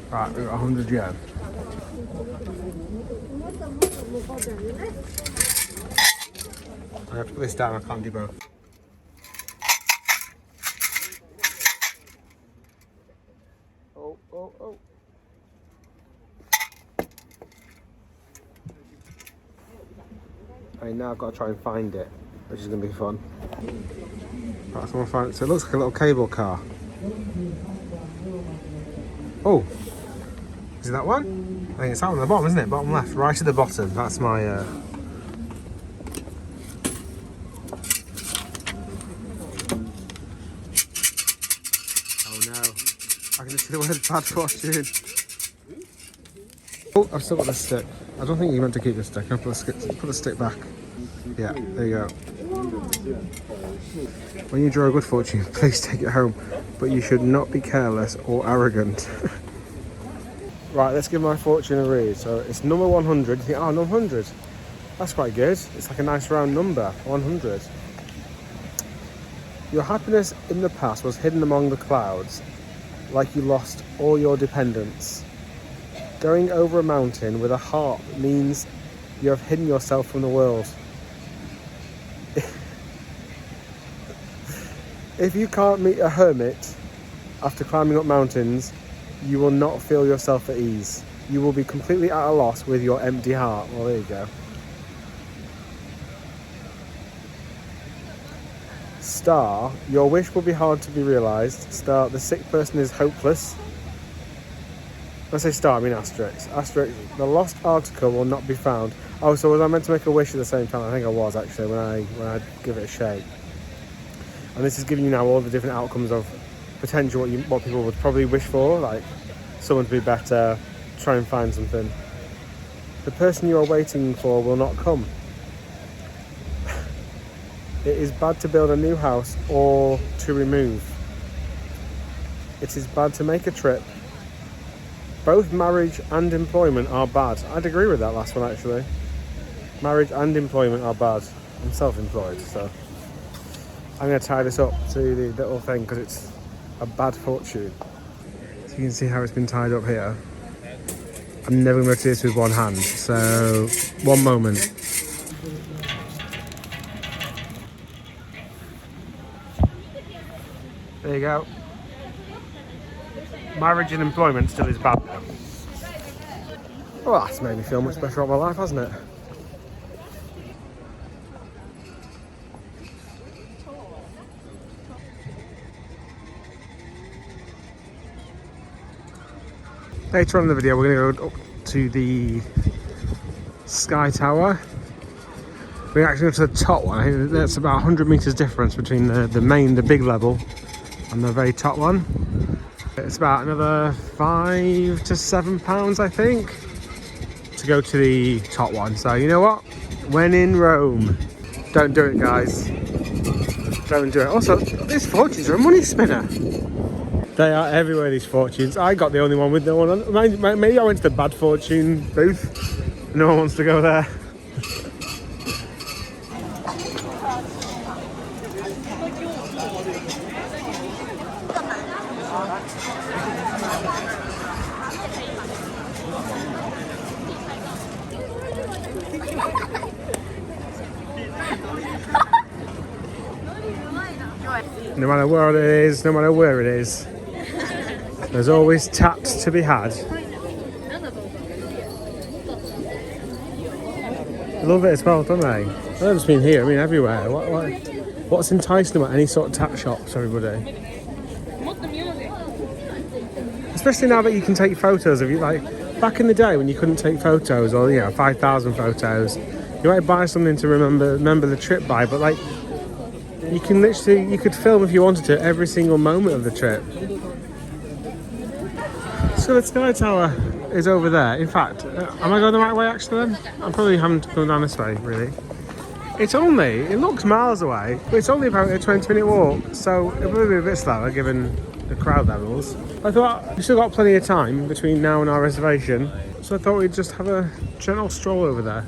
Right, we've got 100 yen. I have to put this down, I can't do both. Oh, oh, oh. I now got to try and find it, which is going to be fun. Right, so, find it. So it looks like a little cable car. Oh, is it that one? I think it's that one at the bottom, isn't it? Bottom left, right at the bottom. That's my... Oh no, I can see the word bad fortune. Oh, I've still got the stick. I don't think you meant to keep the stick. I'll put the stick back. Yeah, there you go. When you draw a good fortune, please take it home. But you should not be careless or arrogant. Right, let's give my fortune a read. So it's number 100. You think, oh, number 100. That's quite good. It's like a nice round number, 100. Your happiness in the past was hidden among the clouds, like you lost all your dependents. Going over a mountain with a harp means you have hidden yourself from the world. If you can't meet a hermit after climbing up mountains, you will not feel yourself at ease. You will be completely at a loss with your empty heart. Well, there you go. Star, your wish will be hard to be realised. Star, the sick person is hopeless. When I say star, I mean asterisk. Asterisk, the lost article will not be found. Oh, so was I meant to make a wish at the same time? I think I was actually when I give it a shake. And this is giving you now all the different outcomes of potential what people would probably wish for, like someone to be better, try and find something. The person you are waiting for will not come. It is bad to build a new house or to remove. It is bad to make a trip. Both marriage and employment are bad. I'd agree with that last one actually. Marriage and employment are bad. I'm self-employed, so I'm going to tie this up to the little thing because it's a bad fortune. So you can see how it's been tied up here. I'm never going to do this with one hand, so one moment. There you go. Marriage and employment still is bad though. Well, that's made me feel much better about my life, hasn't it? Later on in the video, we're going to go up to the Sky Tower. We're actually going to the top one. I think that's about 100 meters difference between the big level, and the very top one. It's about another £5 to £7, I think, to go to the top one. So you know what? When in Rome, don't do it, guys. Don't do it. Also, these fortunes are a money spinner. They are everywhere, these fortunes. I got the only one with no one on. Maybe I went to the bad fortune booth. No one wants to go there. No matter where it is, no matter where it is, there's always taps to be had. I love it as well, don't they? I don't just mean here, I mean everywhere. What's enticing about any sort of tap shops, everybody? Especially now that you can take photos of you, like back in the day when you couldn't take photos, or 5,000 photos. You might buy something to remember the trip by, but like you could film if you wanted to every single moment of the trip. So the Sky Tower, is over there. In fact, am I going the right way actually then? I'm probably having to go down this way, really. It looks miles away, but it's only about a 20-minute walk, so it'll probably be a bit slower given the crowd levels. I thought we still got plenty of time between now and our reservation, so I thought we'd just have a gentle stroll over there.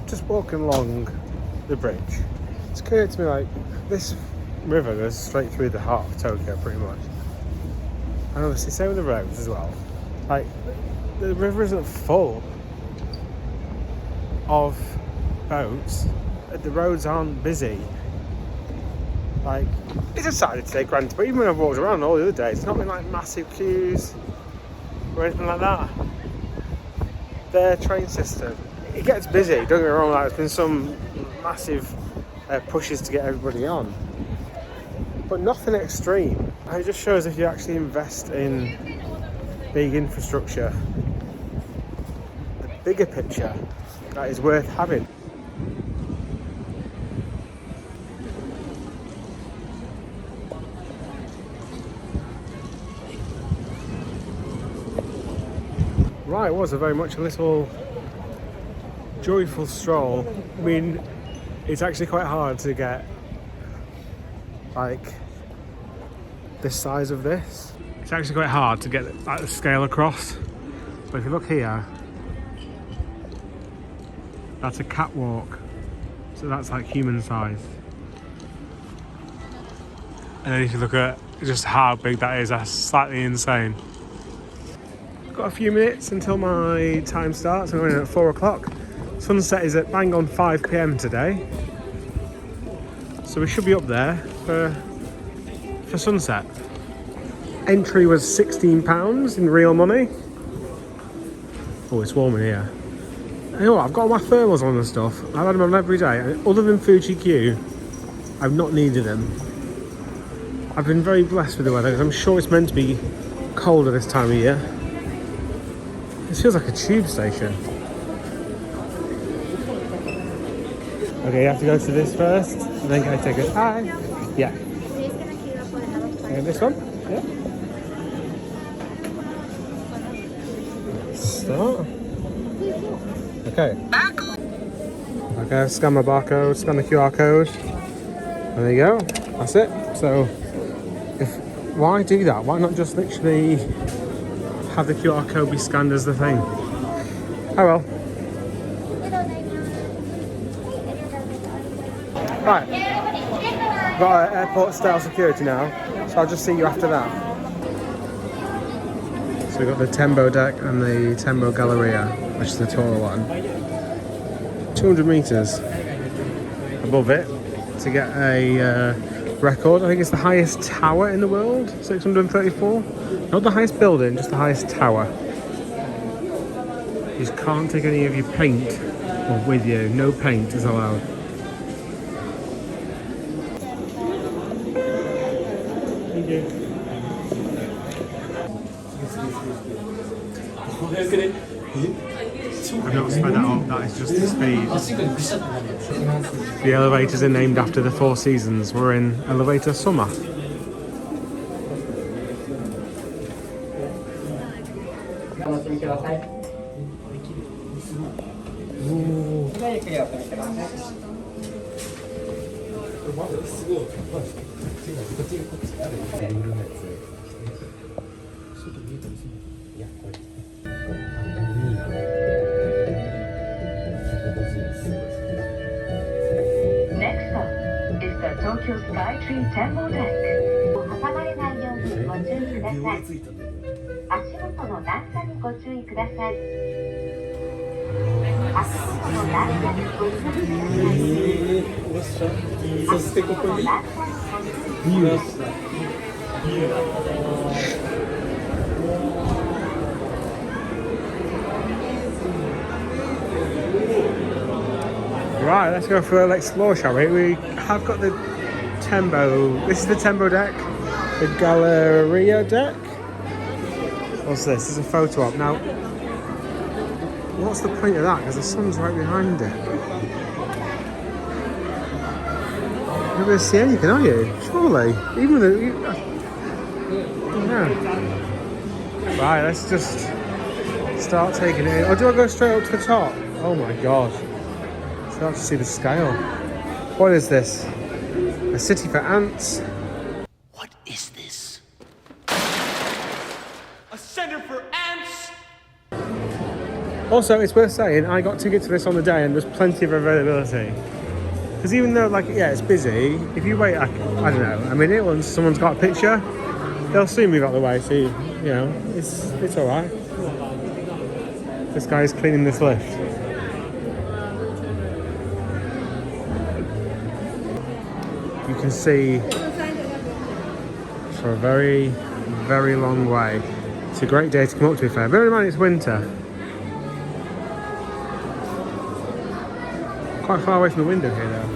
Just walking along the bridge, it's clear to me like this river goes straight through the heart of Tokyo pretty much. And obviously same with the roads as well. Like the river isn't full of boats, the roads aren't busy. Like it's a Saturday today, granted, but even when I've walked around all the other days, it's not been like massive queues or anything like that. Their train system, it gets busy, don't get me wrong, like, there's been some massive pushes to get everybody on, but nothing extreme. And it just shows if you actually invest in big infrastructure, the bigger picture, that is worth having. Right, it was very much a little joyful stroll. I mean, it's actually quite hard to get like this size of this. It's actually quite hard to get like the scale across. But if you look here, that's a catwalk. So that's like human size. And then if you look at just how big that is, that's slightly insane. Got a few minutes until my time starts. I'm going in at 4 o'clock. Sunset is at bang on 5 PM today, so we should be up there for sunset. Entry was £16 in real money. Oh, it's warm in here. You know what, I've got my thermals on and stuff. I've had them on every day, and other than Fuji-Q, I've not needed them. I've been very blessed with the weather because I'm sure it's meant to be colder this time of year. This feels like a tube station. Okay, you have to go to this first, and then get a ticket. Hi. Yeah. And this one? Yeah. Start. Okay. Okay, scan my barcode, scan the QR code. And there you go. That's it. So, why do that? Why not just literally have the QR code be scanned as the thing? Oh well. Right, got airport style security now, so I'll just see you after that. So we've got the Tembo deck and the Tembo Galleria, which is the taller one. 200 metres above it to get a record. I think it's the highest tower in the world, 634. Not the highest building, just the highest tower. You just can't take any of your paint with you, no paint is allowed. I've not sped that up, that is just the speed. The elevators are named after the Four Seasons. We're in elevator summer. Next up is the Tokyo Skytree Tembo Deck. 挟まれないようにご注意ください。足元の段差にご注意ください。そしてここにビュー。Right, let's go for a little explore, shall we? We have got the Tembo. This is the Tembo deck, the Galleria deck. What's this? There's a photo op. Now, what's the point of that? Because the sun's right behind it. You're not going to see anything, are you? Surely. Even though yeah. Right, let's just start taking it in. Or do I go straight up to the top? Oh my god. Start to see the scale. What is this? A city for ants? What is this? A center for ants? Also, it's worth saying, I got tickets for this on the day and there's plenty of availability. Because even though, like, yeah, it's busy, if you wait, I don't know, a minute once someone's got a picture, they'll soon move out of the way, so, you know, it's alright. This guy is cleaning this lift. You can see for a very, very long way. It's a great day to come up, to be fair. Bear in mind it's winter. Quite far away from the window here though.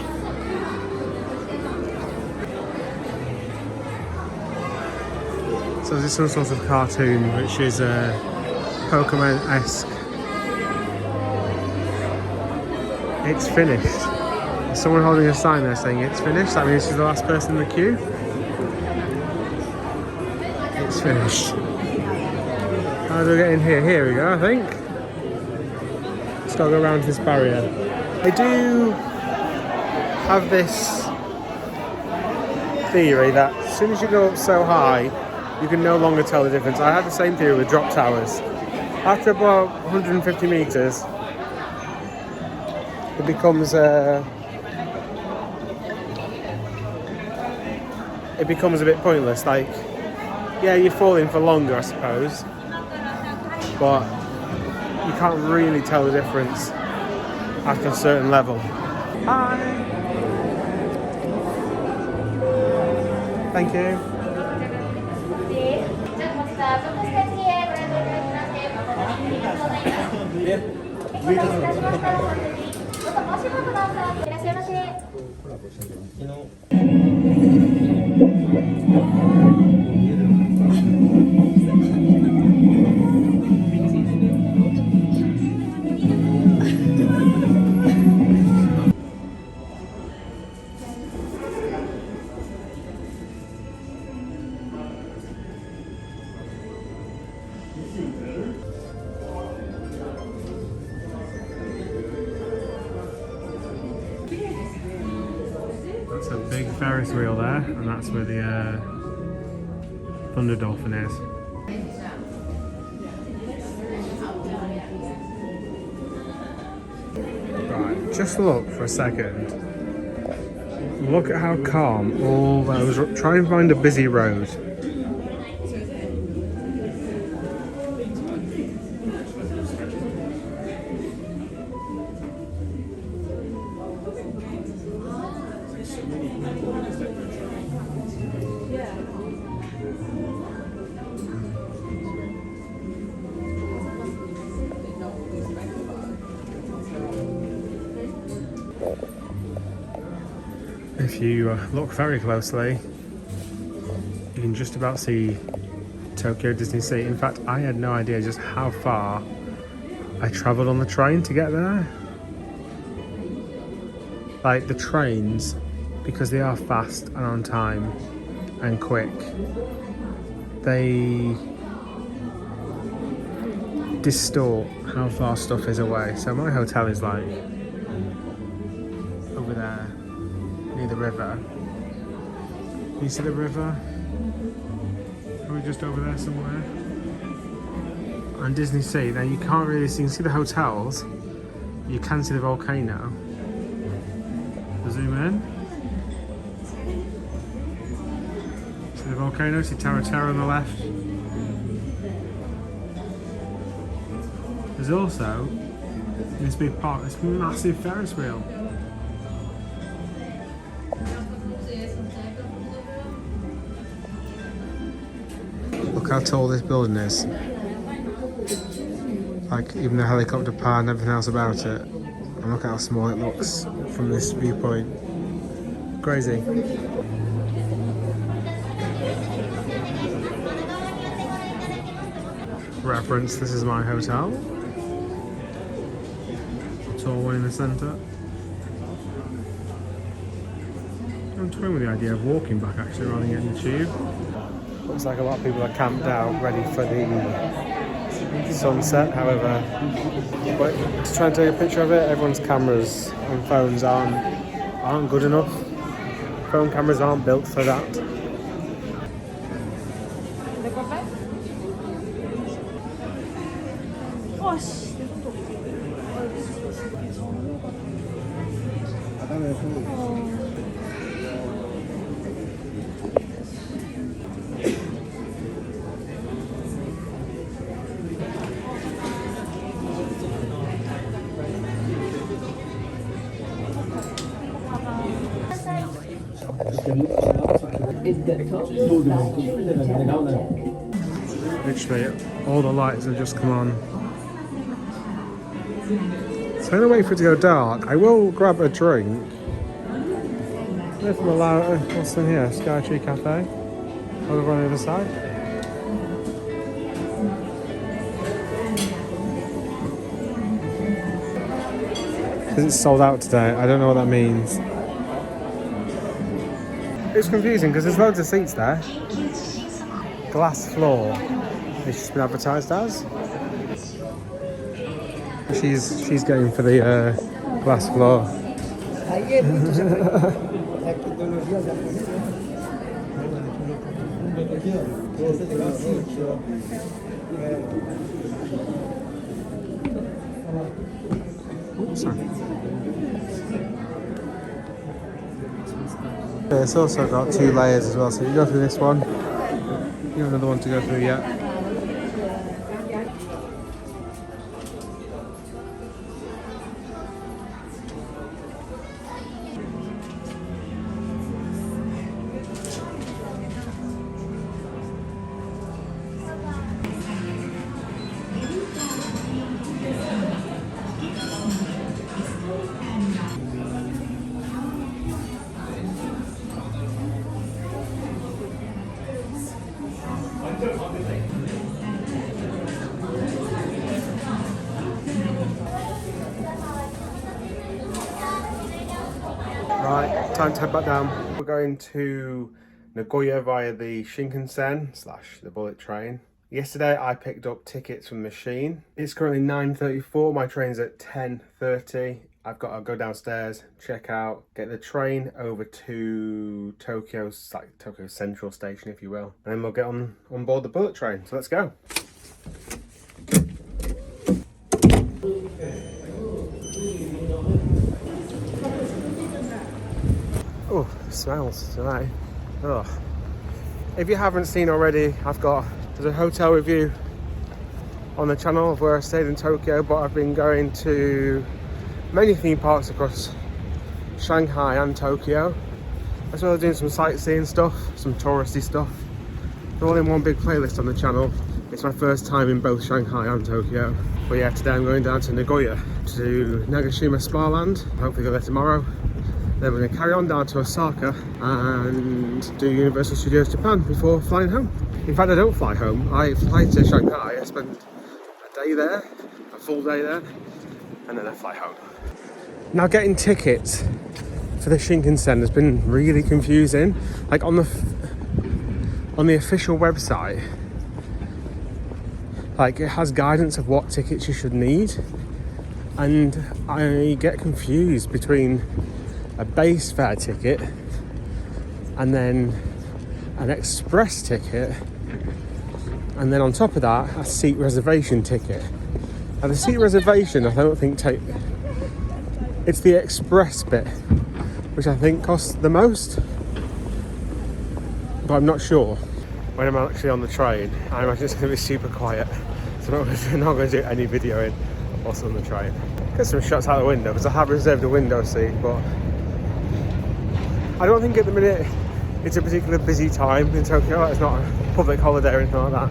So this is some sort of cartoon which is Pokemon-esque. It's finished. There's someone holding a sign there saying it's finished. That means she's the last person in the queue. It's finished. How do we get in here? Here we go, I think. Just gotta go around this barrier. I do have this theory that as soon as you go up so high, you can no longer tell the difference. I had the same theory with drop towers. After about 150 meters, it becomes a bit pointless. Like, yeah, you're falling for longer, I suppose, but you can't really tell the difference after a certain level. Hi. Thank you. That's a big Ferris wheel there, and that's where the Thunder Dolphin is. Right, just look for a second. Look at how calm all those. Try and find a busy road. If you look very closely, you can just about see Tokyo DisneySea. In fact, I had no idea just how far I travelled on the train to get there. Like, the trains, because they are fast and on time and quick, they distort how far stuff is away. So my hotel is like over there near the river. Can you see the river? Are we just over there somewhere? And DisneySea, now you can't really see, you can see the hotels, you can see the volcano. Zoom in. See the volcano, see Terra Terra on the left. There's also This big park, this massive Ferris wheel. Look how tall this building is. Like even the helicopter pad and everything else about it. And look how small it looks from this viewpoint. Crazy. Reference, this is my hotel. Tall one in the centre. I'm toying with the idea of walking back actually rather than getting the tube. Looks like a lot of people are camped out ready for the sunset, however, but to try and take a picture of it, everyone's cameras and phones aren't good enough. Phone cameras aren't built for that. Literally, all the lights have just come on. So I'm gonna wait for it to go dark. I will grab a drink. What's in here? Skytree Cafe. Over on the other side. Because it's sold out today. I don't know what that means. It's confusing because there's loads of seats there. Glass floor. It's just been advertised as. She's going for the glass floor. Oops, sorry. It's also got 2 layers as well, so you go through this one. You have another one to go through yet. Right, time to head back down. We're going to Nagoya via the Shinkansen / the bullet train. Yesterday I picked up tickets from the machine. It's currently 9:34, my train's at 10:30. I've got to go downstairs, check out, get the train over to Tokyo Central Station, if you will. And then we'll get on board the bullet train, so let's go. Oh, it smells tonight. Oh. If you haven't seen already, there's a hotel review on the channel of where I stayed in Tokyo, but I've been going to many theme parks across Shanghai and Tokyo, as well as doing some sightseeing stuff, some touristy stuff. They're all in one big playlist on the channel. It's my first time in both Shanghai and Tokyo. But yeah, today I'm going down to Nagoya, to Nagashima Spa Land. Hopefully go there tomorrow. Then we're going to carry on down to Osaka and do Universal Studios Japan before flying home. In fact, I don't fly home. I fly to Shanghai. I spend a day there, a full day there, and then I fly home. Now, getting tickets for the Shinkansen has been really confusing. Like on the official website, like it has guidance of what tickets you should need, and I get confused between a base fare ticket and then an express ticket, and then on top of that a seat reservation ticket. Now the seat reservation I don't think it's the express bit which I think costs the most, but I'm not sure. When I'm actually on the train, I imagine it's going to be super quiet, so I'm not going to do any videoing also on the train. Get some shots out the window because I have reserved a window seat, but I don't think at the minute it's a particularly busy time in Tokyo. It's not a public holiday or anything like that.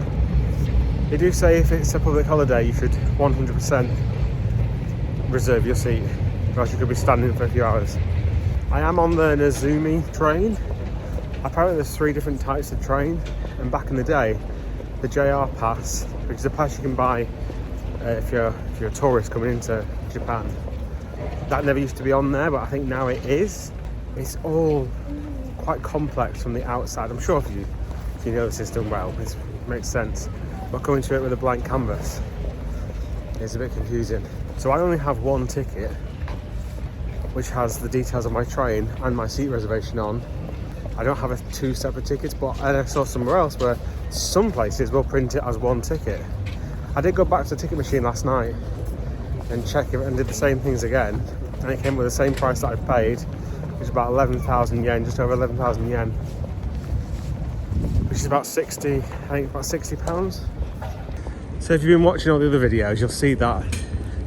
They do say if it's a public holiday you should 100% reserve your seat, or else you could be standing for a few hours. I am on the Nezumi train. Apparently there's 3 different types of train, and back in the day the JR pass, which is a pass you can buy if you're a tourist coming into Japan, that never used to be on there, but I think now it is. It's all quite complex from the outside. I'm sure if you know the system well, it makes sense. But coming to it with a blank canvas is a bit confusing. So I only have one ticket, which has the details of my train and my seat reservation on. I don't have 2 separate tickets, but I saw somewhere else where some places will print it as one ticket. I did go back to the ticket machine last night and check it and did the same things again, and it came with the same price that I paid, which is about 11,000 yen, just over 11,000 yen, which is about 60, I think about 60 pounds. So if you've been watching all the other videos, you'll see that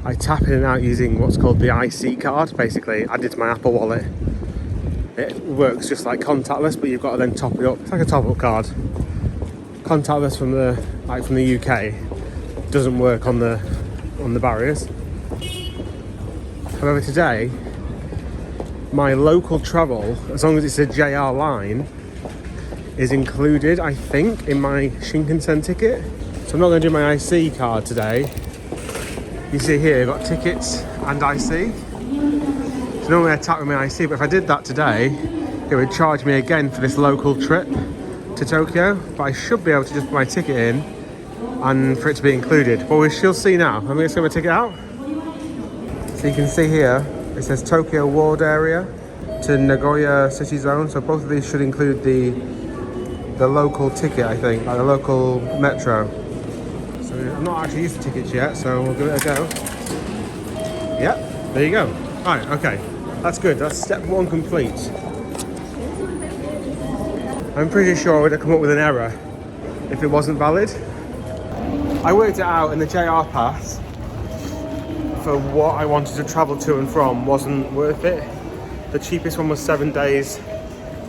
I tap in and out using what's called the IC card, basically added to my Apple Wallet. It works just like contactless, but you've got to then top it up. It's like a top-up card. Contactless from the UK doesn't work on the barriers. However, today my local travel, as long as it's a JR line, is included, I think, in my Shinkansen ticket. So I'm not going to do my IC card today. You see here, I've got tickets and IC. So normally I tap with my IC, but if I did that today, it would charge me again for this local trip to Tokyo. But I should be able to just put my ticket in and for it to be included. But we shall see now. I'm just going to take it out. So you can see here, it says Tokyo Ward Area to Nagoya City Zone. So both of these should include the local ticket, I think, like the local metro. So I've not actually used the tickets yet, so we'll give it a go. Yep, there you go. Right, okay, that's good. That's step 1 complete. I'm pretty sure I would have come up with an error if it wasn't valid. I worked it out in the JR pass for what I wanted to travel to and from wasn't worth it. The cheapest one was 7 days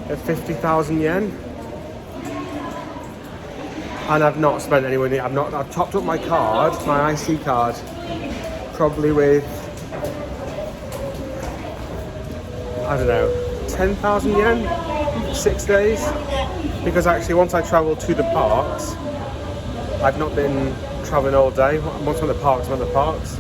at 50,000 yen. And I've not spent anywhere near, I've topped up my card, my IC card, probably with, I don't know, 10,000 yen, 6 days. Because actually once I travel to the parks, I've not been traveling all day. Once I'm at the parks, I'm at the parks.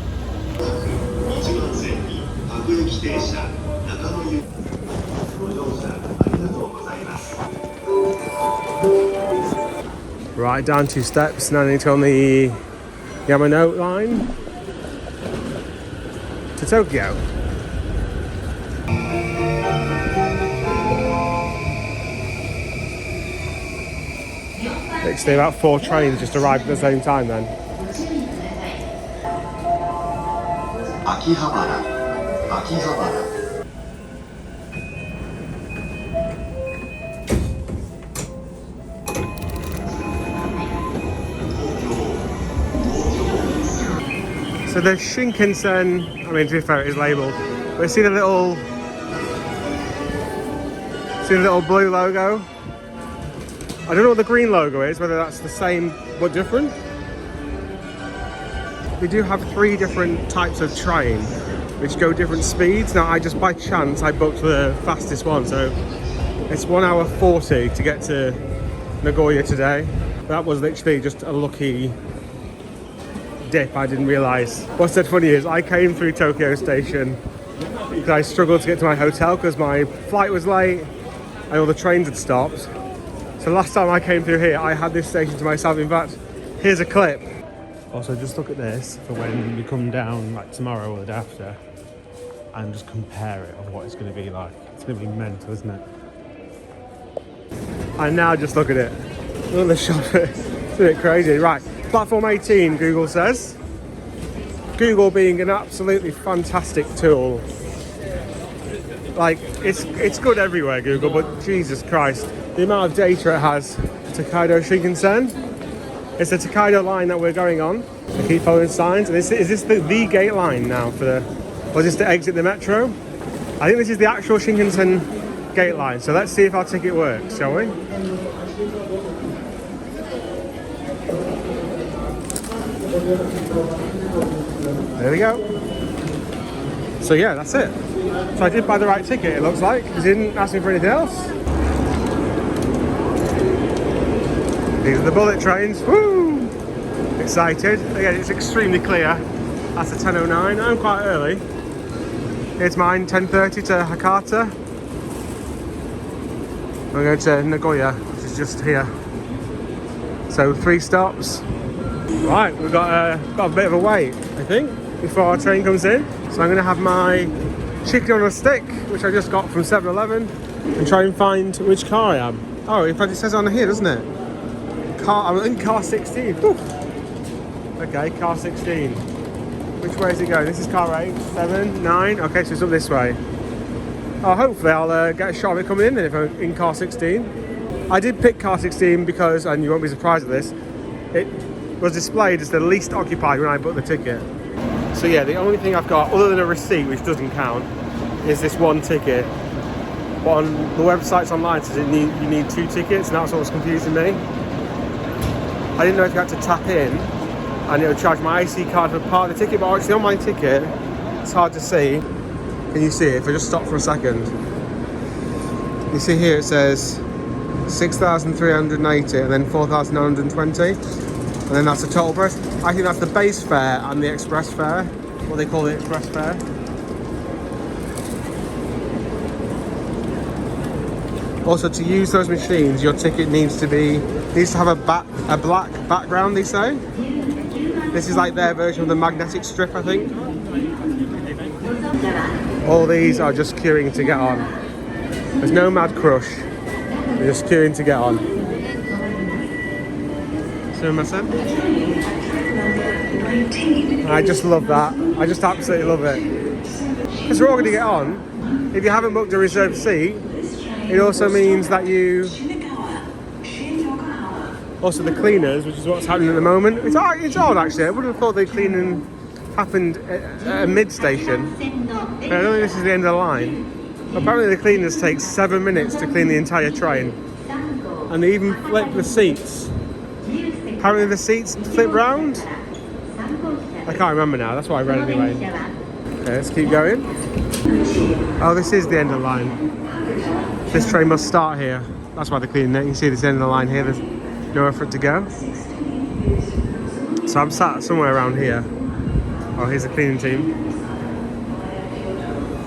Right, down 2 steps, now I need to go on the Yamanote line to Tokyo. Actually, about 4 trains just arrived at the same time then. Akihabara. So the Shinkansen, I mean, to be fair, it is labelled, but see the little blue logo? I don't know what the green logo is, whether that's the same but different. We do have 3 different types of train which go different speeds. Now, I just by chance I booked the fastest one, so it's 1 hour 40 to get to Nagoya today. That was literally just a lucky dip. I didn't realise. What's so funny is I came through Tokyo Station because I struggled to get to my hotel because my flight was late and all the trains had stopped. So last time I came through here, I had this station to myself. In fact, here's a clip. Also, just look at this for when you come down like tomorrow or the day after and just compare it of what it's going to be like. It's going to be mental, isn't it? And now just look at it. Look at the shop. It's a bit crazy. Right, platform 18, Google says. Google being an absolutely fantastic tool. Like, it's good everywhere, Google, but Jesus Christ. The amount of data it has to Kaido Shinkansen It's the Tokaido line that we're going on. I keep following signs. And is this the gate line now for the, or is this to exit the metro? I think this is the actual Shinkansen gate line. So let's see if our ticket works, shall we? There we go. So yeah, that's it. So I did buy the right ticket, it looks like, because he didn't ask me for anything else. These are the bullet trains. Woo! Excited. Again, it's extremely clear. That's a 10:09. I'm quite early. Here's mine, 10:30 to Hakata. We're going to Nagoya, which is just here. So 3 stops. Right, we've got a bit of a wait, I think, before our train comes in. So I'm going to have my chicken on a stick, which I just got from 7-Eleven, and try and find which car I am. Oh, in fact it says on here, doesn't it? I'm in car 16. Whew. Okay, car 16. Which way is it going? This is car 8, 7, 9. Okay, so it's up this way. Oh, hopefully I'll get a shot of it coming in then if I'm in car 16. I did pick car 16 because, and you won't be surprised at this, it was displayed as the least occupied when I booked the ticket. So yeah, the only thing I've got, other than a receipt, which doesn't count, is this one ticket. But on the websites online, it says you need 2 tickets, and that's what was confusing me. I didn't know if you had to tap in, and it would charge my IC card for part of the ticket, but actually on my ticket, it's hard to see. Can you see it? If I just stop for a second. You see here it says 6,380 and then 4,920. And then that's the total price. I think that's the base fare and the express fare. What they call the express fare. Also, to use those machines, your ticket needs to have a black background, they say. This is like their version of the magnetic strip, I think. All these are just queuing to get on. There's no mad crush. They're just queuing to get on. See what I said? I just love that. I just absolutely love it. Because we're all going to get on. If you haven't booked a reserved seat, it also means that you... Also the cleaners, which is what's happening at the moment. It's odd actually. I would have thought the cleaning happened at a mid-station. But I don't think this is the end of the line. Apparently the cleaners take 7 minutes to clean the entire train. And they even flip the seats. Apparently the seats flip round. I can't remember now, that's what I read anyway. Okay, let's keep going. Oh, this is the end of the line. This train must start here. That's why they're cleaning it. You can see this end of the line here. There's nowhere for it to go. So I'm sat somewhere around here. Oh, here's the cleaning team.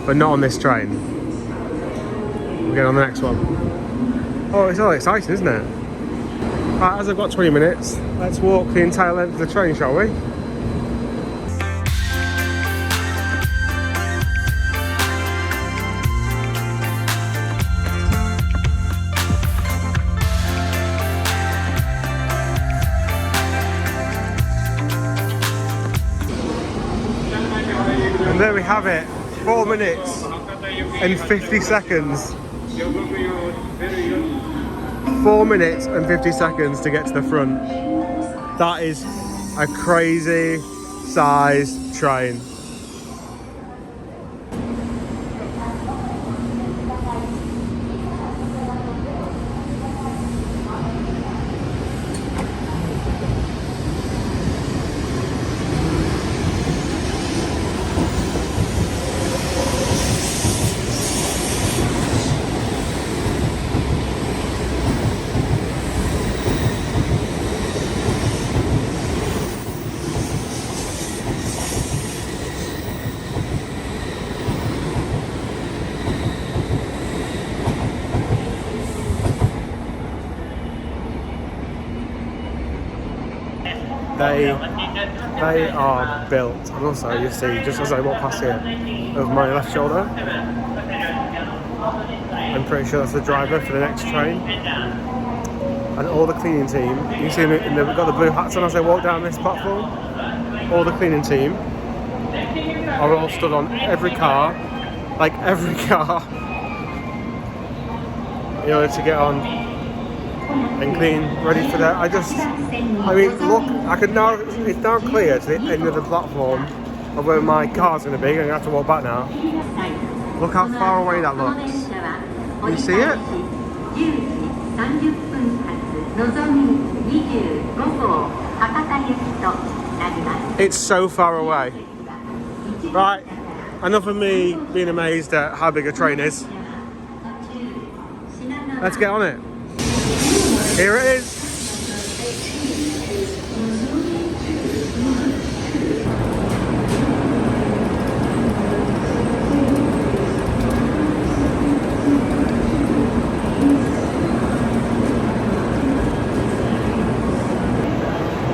But not on this train. We'll get on the next one. Oh, it's all exciting, isn't it? Right, as I've got 20 minutes, let's walk the entire length of the train, shall we? And there we have it, 4 minutes and 50 seconds. 4 minutes and 50 seconds to get to the front. That is a crazy sized train. They are built, and also you see, just as I walk past here, over my left shoulder, I'm pretty sure that's the driver for the next train. And all the cleaning team, you see they've got the blue hats on as they walk down this platform. All the cleaning team are all stood on every car, like every car, in order to get on and clean, ready for that. I mean, look, it's now clear to the end of the platform of where my car's going to be. I'm going to have to walk back now. Look how far away that looks. Can you see it? It's so far away. Right, enough of me being amazed at how big a train is. Let's get on it. Here it is.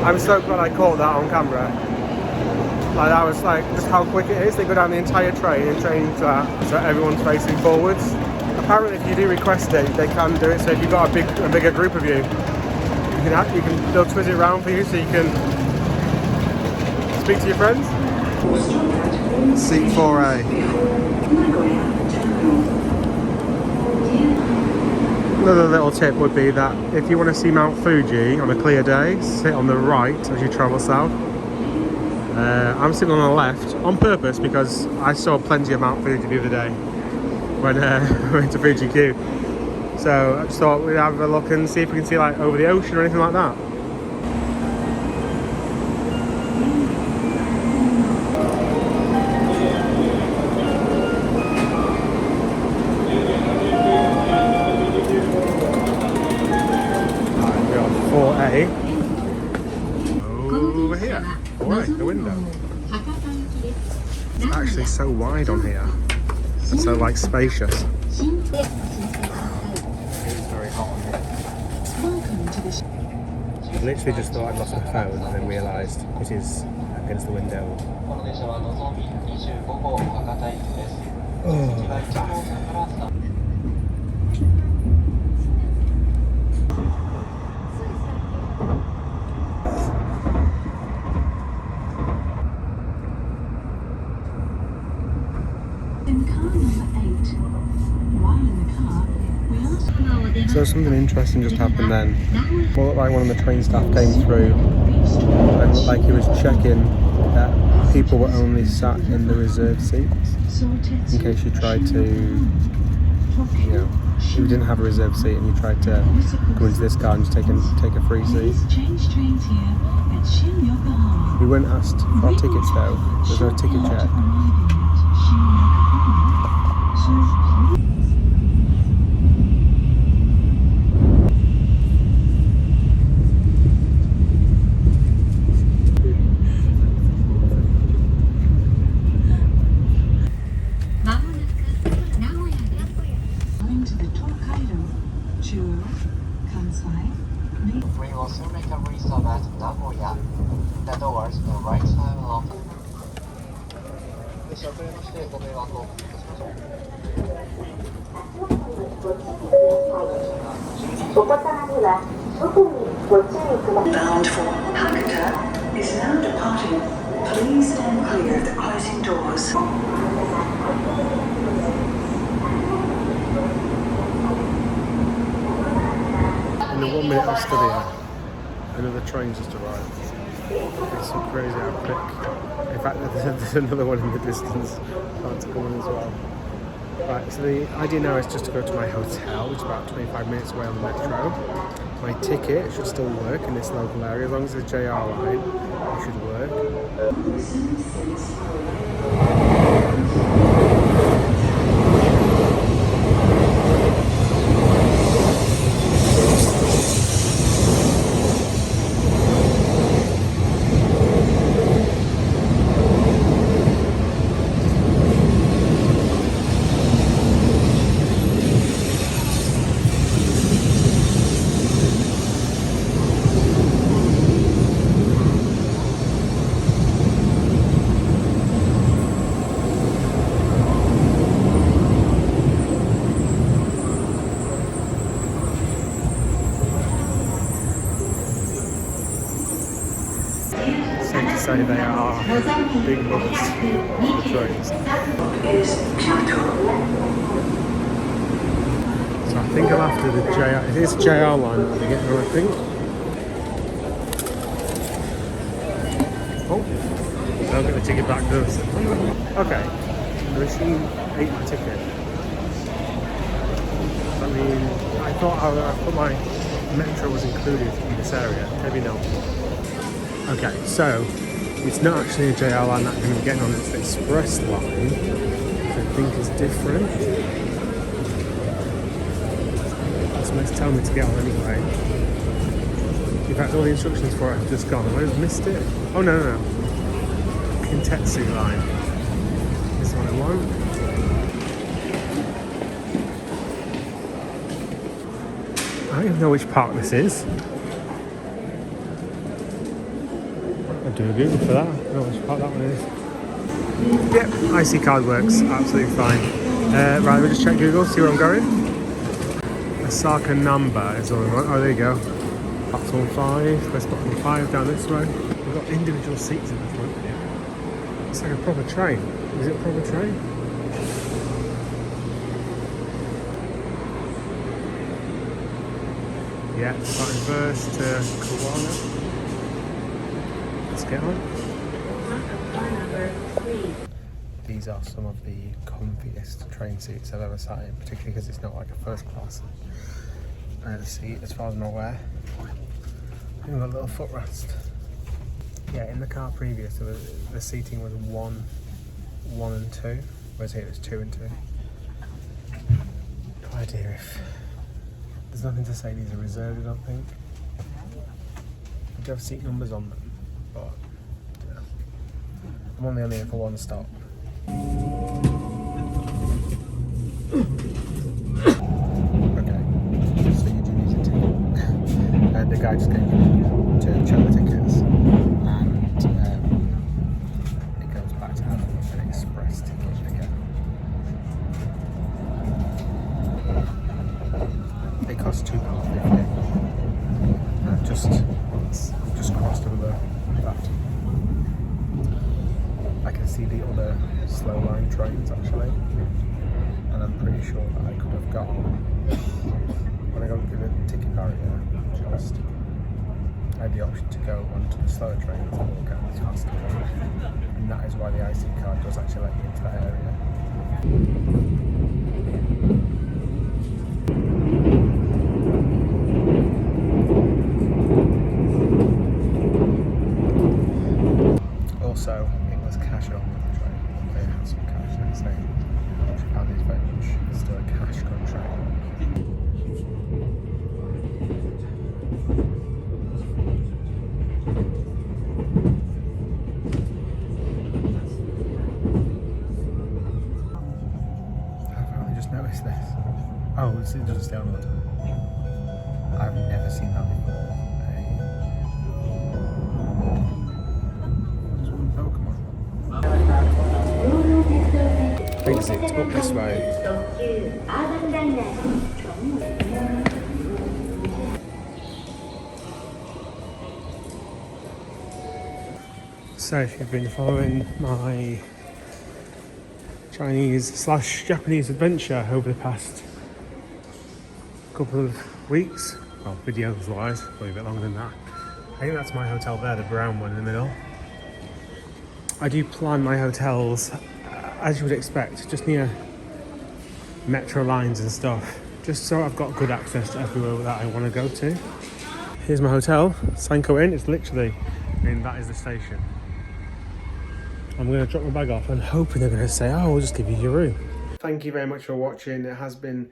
I'm so glad I caught that on camera. Like, that was like just how quick it is. They go down the entire train and train to that, so everyone's facing forwards. Apparently, if you do request it, they can do it. So if you've got a bigger group of you, they'll twist it around for you, so you can speak to your friends. Seat 4A. Another little tip would be that if you want to see Mount Fuji on a clear day, sit on the right as you travel south. I'm sitting on the left on purpose because I saw plenty of Mount Fuji the other day when we went to Fuji-Q. So I just thought we'd have a look and see if we can see like over the ocean or anything like that. Right, we're on 4A. Over here. Alright, the window. It's actually so wide on here. And so like spacious. It is very hot on here. I literally just thought I'd lost my phone and then realised it is against the window. Oh, so something interesting just happened then. It looked like one of the train staff came through and it looked like he was checking that people were only sat in the reserved seats in case you tried to, you know, if you didn't have a reserved seat and you tried to go into this car and just take a free seat. We weren't asked for our tickets though, there's no ticket check. We will soon make a restop at Nagoya. The doors will right side along. 列車遅れましてご迷惑をおかけいたしましょう。Bound for Hakata is now departing. Please stand clear of the closing doors. In the 1 minute I stood here, another train just arrived. It's so crazy how quick. In fact, there's another one in the distance about to come in as well. Right, so the idea now is just to go to my hotel, which is about 25 minutes away on the metro. My ticket should still work in this local area, as long as it's a JR line, it should work. Say they are big bugs, the trains. So I think I'm after the JR. It is JR line that I'll be getting on, I think. Oh, I'll get the ticket back first. Okay, the machine ate my ticket. I mean, I thought I thought my metro was included in this area. Maybe not. Okay, so it's not actually a JR line that I'm going to be getting on. It's the express line, which I think is different. It's telling me to get on anyway. In fact, all the instructions for it have just gone. I might have missed it. Oh no. Kintetsu line. This is what I want. I don't even know which park this is. I'll do a Google for that. I don't know which park that one is. Yep, IC card works absolutely fine. Right, we'll just check Google, see where I'm going. Osaka number is all we want. Oh, there you go. Platform 5. Where's platform 5? Down this way. We've got individual seats in the front here. It's like a proper train. Is it a proper train? Yeah, starting first to Kawana. Let's get on. These are some of the comfiest train seats I've ever sat in, particularly because it's not like a first class seat as far as I'm aware. We've got a little footrest. Yeah, in the car previous the seating was 1 and 2, whereas here it's 2 and 2. No idea if there's nothing to say these are reserved, I don't think. I do have seat numbers on them, but yeah. I'm only here for one stop. Okay, so you do need a ticket. And the guy just came to check the tickets, and it goes back to having an express ticket again. It costs £2.50. Just crossed over that. I can see the other slow line trains actually, and I'm pretty sure that I could have got on when I got through the ticket barrier. Just I had the option to go onto the slower trains or get on the faster train, and that is why the IC card does actually let you into that area. Also, it was cash only on the train. They had some cash next day. Japan is very much still a cash country. I've only just noticed this. Oh, it doesn't stay on all the time. I've never seen that before. Exit up this way. So if you've been following my Chinese/Japanese adventure over the past couple of weeks, well, videos wise, probably a bit longer than that. I think that's my hotel there, the brown one in the middle. I do plan my hotels as you would expect, just near metro lines and stuff, just so I've got good access to everywhere that I want to go to. Here's my hotel, Senso Inn. It's literally, that is the station. I'm going to drop my bag off and hoping they're going to say, oh, we'll just give you your room. Thank you very much for watching. It has been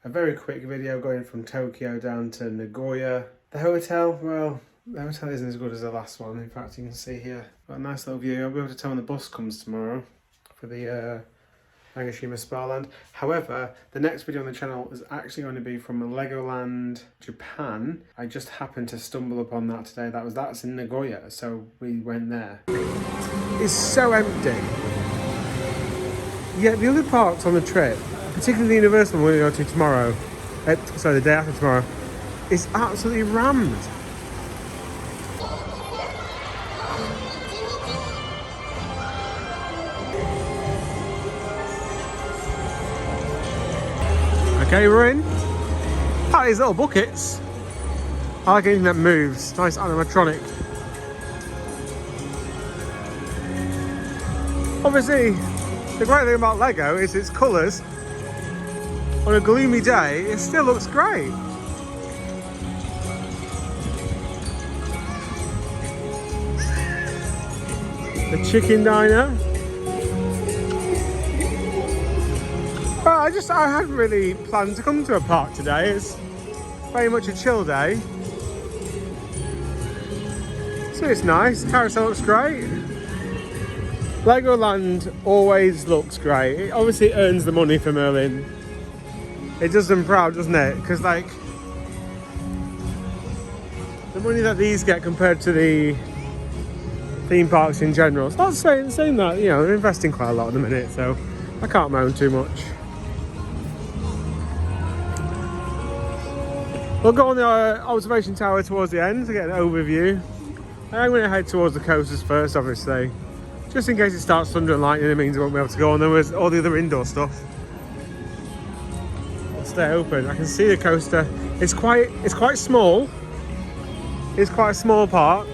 a very quick video going from Tokyo down to Nagoya. The hotel, well, the hotel isn't as good as the last one. In fact, you can see here, got a nice little view. I'll be able to tell when the bus comes tomorrow for the Nagashima Spa-Land. However, the next video on the channel is actually going to be from Legoland Japan. I just happened to stumble upon that today. That's in Nagoya, so we went there. It's so empty. Yeah, the other parts on the trip, particularly the Universal one we're going to go to tomorrow, the day after tomorrow, is absolutely rammed. Okay, we're in. Oh, these little buckets. I like anything that moves. Nice animatronic. Obviously, the great thing about Lego is its colours. On a gloomy day, it still looks great. The chicken diner. But I hadn't really planned to come to a park today. It's very much a chill day. So it's nice. Carousel looks great. Legoland always looks great. It obviously earns the money for Merlin. It does them proud, doesn't it? Because like the money that these get compared to the theme parks in general. It's not saying that, you know, they're investing quite a lot at the minute, so I can't moan too much. We'll go on the observation tower towards the end to get an overview. I'm going to head towards the coasters first, obviously. Just in case it starts thunder and lightning, it means I won't be able to go on. There was all the other indoor stuff. I'll stay open. I can see the coaster. It's quite small. It's quite a small park.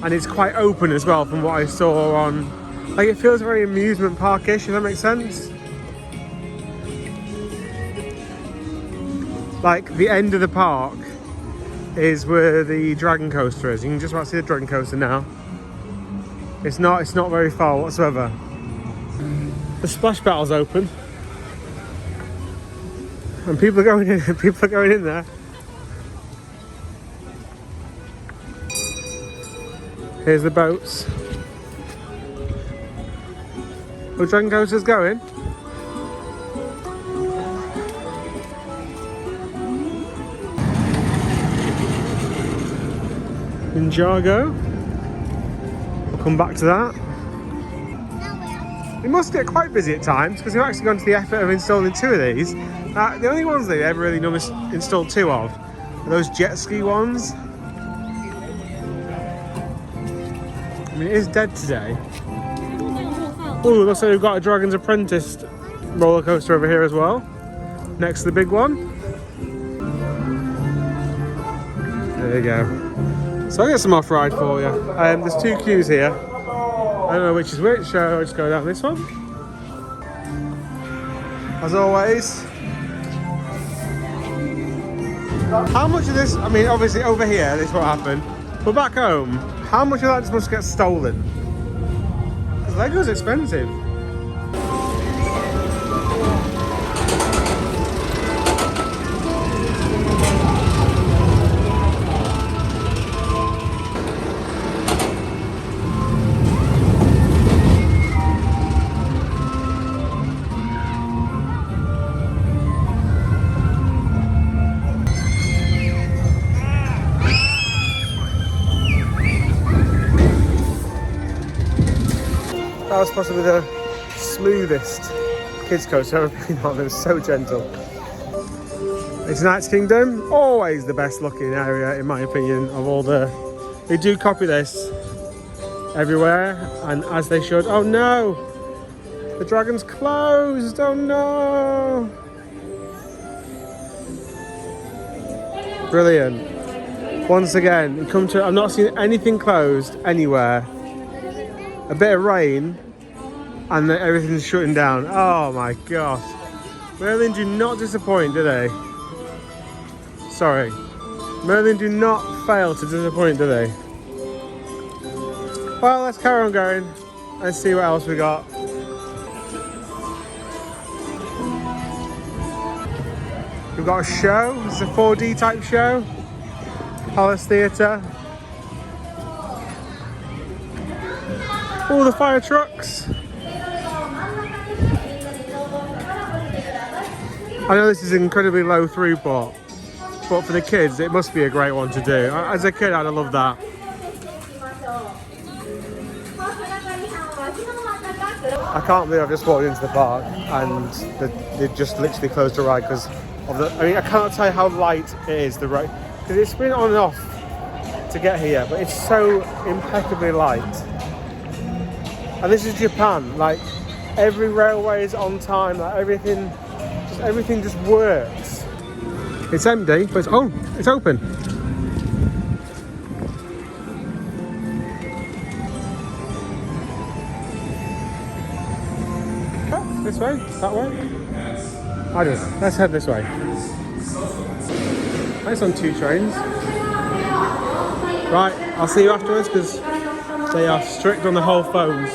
And it's quite open as well from what I saw on... Like, it feels very amusement park-ish, if that makes sense. Like, the end of the park is where the dragon coaster is. You can just about see the dragon coaster now. It's not very far whatsoever. The splash battle's open. And people are going in there. Here's the boats. The dragon coaster's going. Ninjago. We'll come back to that. It must get quite busy at times because they've actually gone to the effort of installing 2 of these. The only ones they've ever really installed 2 of are those jet ski ones. I mean, it is dead today. Oh, looks like we've got a Dragon's Apprentice roller coaster over here as well. Next to the big one. There you go. So I'll get some off-ride for you. There's 2 queues here. I don't know which is which, so I'll just go down this one. As always. How much of this, I mean, obviously over here, this will happen. But back home, how much of that just must get stolen? Because Lego's expensive. That was possibly the smoothest kids coaster I've ever been on. It was so gentle. It's Knight's Kingdom, always the best looking area in my opinion of all the... They do copy this everywhere, and as they should. Oh no! The dragon's closed! Oh no! Brilliant. Once again, you come to... I've not seen anything closed anywhere. A bit of rain and then everything's shutting down. Oh my gosh. Merlin do not disappoint, do they? Sorry. Merlin do not fail to disappoint, do they? Well, let's carry on going and see what else we got. We've got a show. This is a 4D type show. Palace Theatre. All the fire trucks. I know this is incredibly low throughput, but for the kids it must be a great one to do. As a kid I'd have loved that. I can't believe I've just walked into the park and they just literally closed the ride because of the... I mean, I cannot tell you how light it is, the ride, because it's been on and off to get here, but it's so impeccably light. And this is Japan, like every railway is on time, like everything just works. It's empty, but it's open. This way? That way? I don't know. Let's head this way. It's on 2 trains. Right, I'll see you afterwards because they are strict on the whole phones.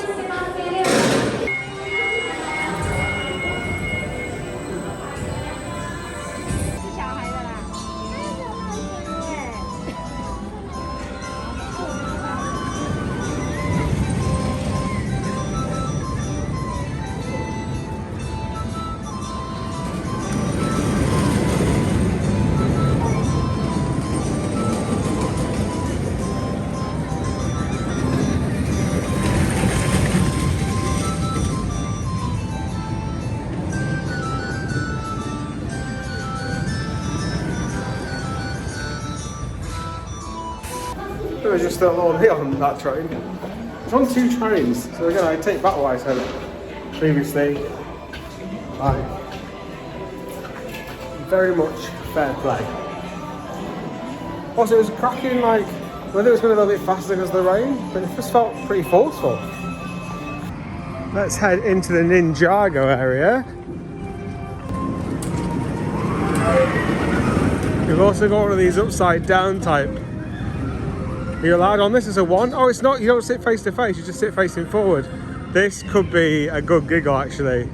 There was just a little hill on that train. It's on 2 trains, so again I take back what I said previously. Like, very much fair play. Also, it was cracking, like, whether it was going a little bit faster because of the rain, but it just felt pretty forceful. Let's head into the Ninjago area. We've also got one of these upside down type. Are you allowed on this as a 1? Oh, it's not. You don't sit face to face, you just sit facing forward. This could be a good giggle actually.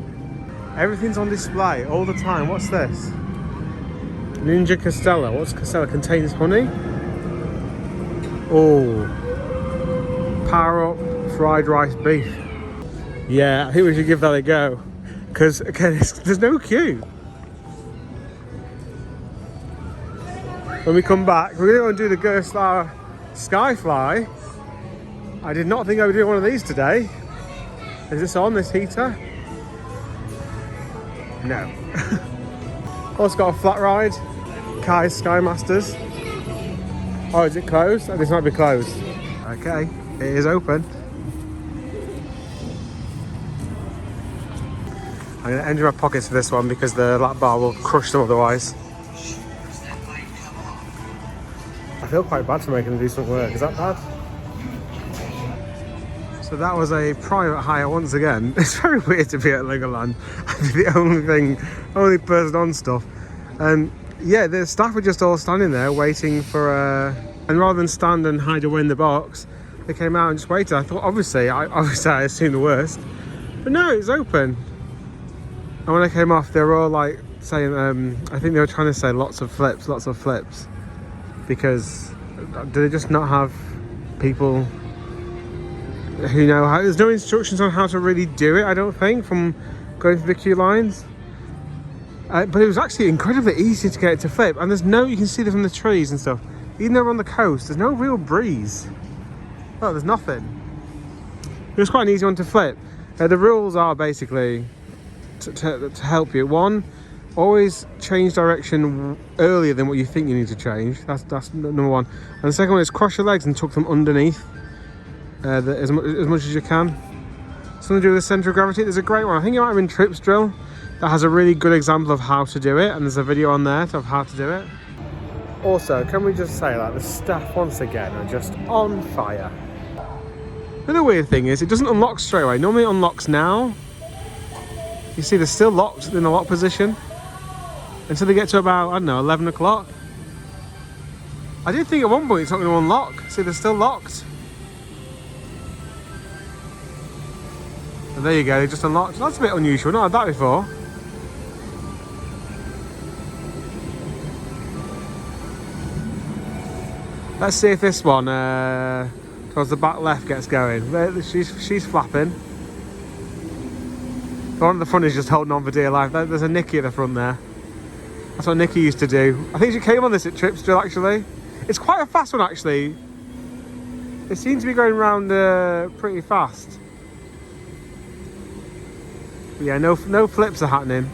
Everything's on display all the time. What's this? Ninja Castella. What's Castella? Contains honey? Oh. Power up fried rice beef. Yeah, I think we should give that a go. Because, again, there's no queue. When we come back, we're going to do the Gerstlauer Skyfly. I did not think I would do one of these today. Is this on, this heater? No. Also got a flat ride. Kai's Skymasters. Oh, is it closed? Oh, this might be closed. Okay, it is open. I'm going to empty my pockets for this one because the lap bar will crush them otherwise. I feel quite bad for making them do some work. Is that bad? So that was a private hire once again. It's very weird to be at Legoland. I'm the only person on stuff. And yeah, the staff were just all standing there waiting for and rather than stand and hide away in the box, they came out and just waited. I thought obviously I assumed the worst. But no, it's open. And when I came off, they were all like saying, I think they were trying to say lots of flips. Because do they just not have people who know how? There's no instructions on how to really do it, I don't think, from going through the queue lines. But it was actually incredibly easy to get it to flip. And you can see them from the trees and stuff. Even though we're on the coast, there's no real breeze. Oh, there's nothing. It was quite an easy one to flip. The rules are basically to help you. 1, always change direction earlier than what you think you need to change. That's number 1. And the second one is cross your legs and tuck them underneath as much as you can. Something to do with the centre of gravity. There's a great one. I think it might have been Trips Drill that has a really good example of how to do it, and there's a video on there of how to do it. Also, can we just say that the staff once again are just on fire. Another weird thing is it doesn't unlock straight away. Normally it unlocks now. You see they're still locked in the lock position until they get to about, I don't know, 11 o'clock. I did think at one point it's not going to unlock. See, they're still locked. And there you go, they just unlocked. That's a bit unusual, not had that before. Let's see if this one towards the back left gets going. She's flapping. The one at the front is just holding on for dear life. There's a Nikki at the front there. That's what Nikki used to do. I think she came on this at Trips Drill actually. It's quite a fast one actually. It seems to be going around pretty fast. But yeah, no flips are happening.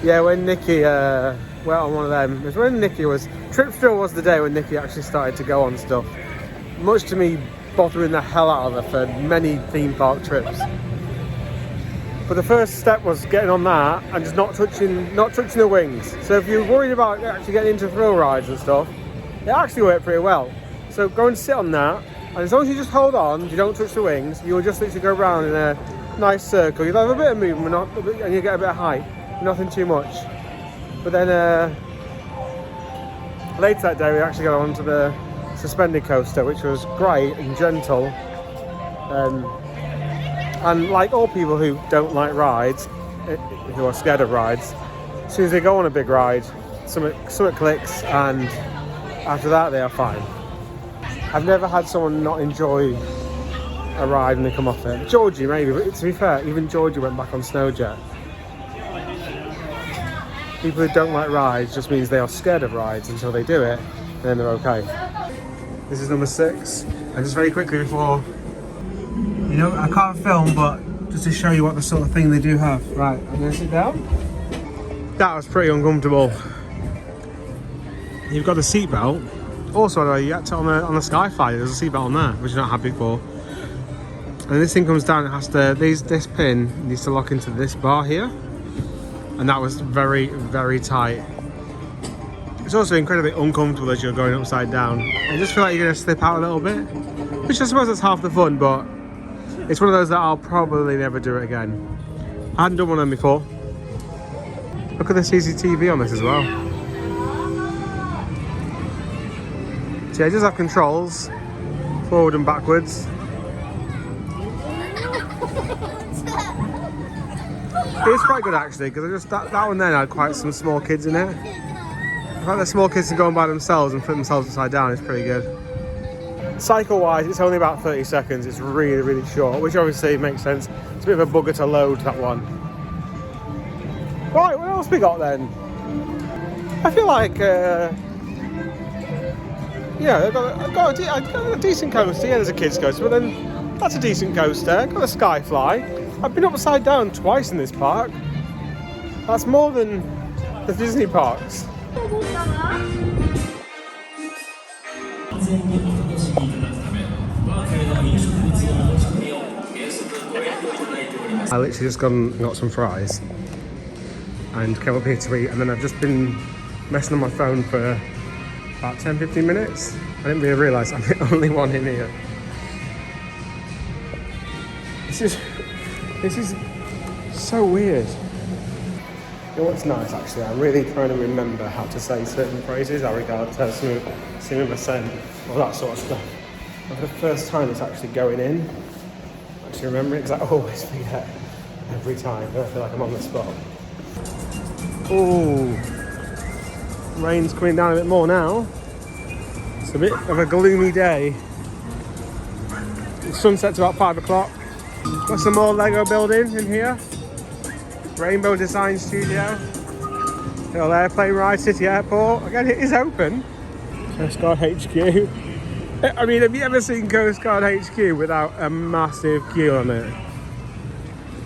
Yeah, when Nikki went on one of them, it was when Nikki was... Trips Drill was the day when Nikki actually started to go on stuff. Much to me bothering the hell out of her for many theme park trips. But the first step was getting on that and just not touching the wings. So if you're worried about actually getting into thrill rides and stuff, it actually worked pretty well. So go and sit on that, and as long as you just hold on, you don't touch the wings, you'll just literally go around in a nice circle. You'll have a bit of movement and you get a bit of height, nothing too much. But then later that day we actually got onto the suspended coaster, which was great and gentle. And like all people who don't like rides, who are scared of rides, as soon as they go on a big ride, something clicks, and after that they are fine. I've never had someone not enjoy a ride when they come off it. Georgie maybe, but to be fair, even Georgie went back on Snowjet. People who don't like rides just means they are scared of rides until they do it, and then they're okay. This is number 6, and just very quickly before, you know, I can't film, but just to show you what the sort of thing they do have. Right, I'm gonna sit down. That was pretty uncomfortable. You've got the seatbelt. Also, you get to on the Skyfly, there's a seatbelt on there, which I don't have before. And this thing comes down, it has to, this pin needs to lock into this bar here. And that was very, very tight. It's also incredibly uncomfortable as you're going upside down. I just feel like you're gonna slip out a little bit, which I suppose that's half the fun, but it's one of those that I'll probably never do it again. I hadn't done one of them before. Look at the CCTV on this as well. So yeah, it does have controls, forward and backwards. It's quite good actually, because that one then had quite some small kids in it. In fact, the small kids can go on by themselves and flip themselves upside down. It's pretty good. Cycle wise, it's only about 30 seconds. It's really, really short, which obviously makes sense. It's a bit of a bugger to load, that one. Right, what else we got then? I feel like, yeah, I've got a decent coaster. Yeah, there's a kids coaster, but then that's a decent coaster. I've got a Skyfly. I've been upside down twice in this park. That's more than the Disney parks. I literally just gone and got some fries and came up here to eat, and then I've just been messing on my phone for about 10-15 minutes. I didn't really realise I'm the only one in here. This is so weird. You know what's nice actually? I'm really trying to remember how to say certain phrases, arigato, sumimasen, all that sort of stuff. And for the first time it's actually going in. Actually remember it, because I always forget every time. I feel like I'm on the spot. Oh, rain's coming down a bit more now. It's a bit of a gloomy day. The sunset's about 5 o'clock. Got some more Lego building in here. Rainbow Design Studio. Little airplane ride, City Airport. Again, it is open. Coast Guard HQ. I mean, have you ever seen Coast Guard HQ without a massive queue on it?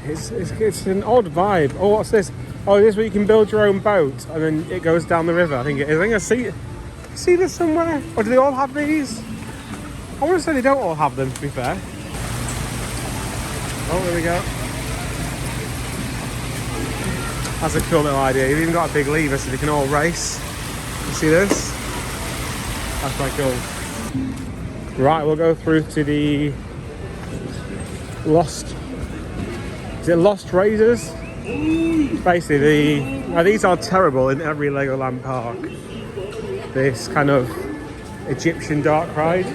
It's an odd vibe. Oh, what's this? Oh, this is where you can build your own boat and then it goes down the river. I think it is. I think I see this somewhere. Or do they all have these? I want to say they don't all have them, to be fair. Oh, there we go. That's a cool little idea. You've even got a big lever so they can all race. You see this? That's quite cool. Right, we'll go through to the Lost. Is it Lost Raiders? Basically, these are terrible in every Legoland park. This kind of Egyptian dark ride.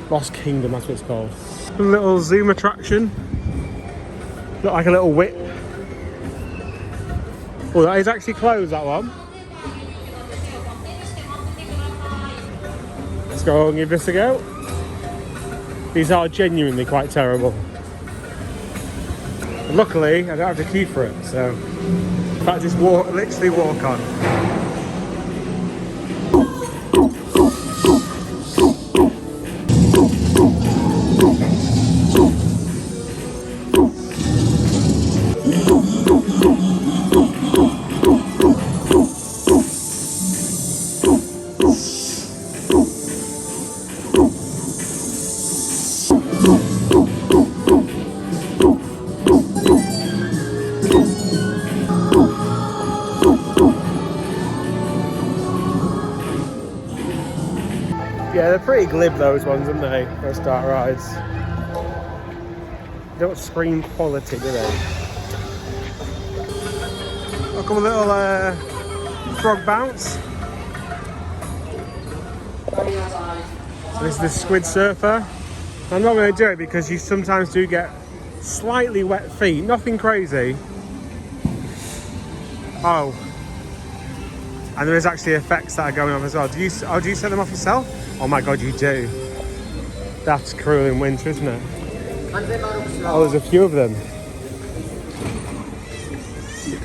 Lost Kingdom, that's what it's called. A little Zoom attraction. Look like a little whip. Oh, that is actually closed, that one. Let's go and give this a go. These are genuinely quite terrible. But luckily, I don't have to queue for it, so in fact, just literally walk on. pretty glib, those ones, aren't they? Those start rides. They don't scream quality, do they? Look at a little frog bounce. So this is the squid surfer. I'm not going to do it because you sometimes do get slightly wet feet. Nothing crazy. Oh. And there is actually effects that are going on as well. Do you set them off yourself? Oh my god, you do. That's cruel in winter, isn't it? Oh, there's a few of them.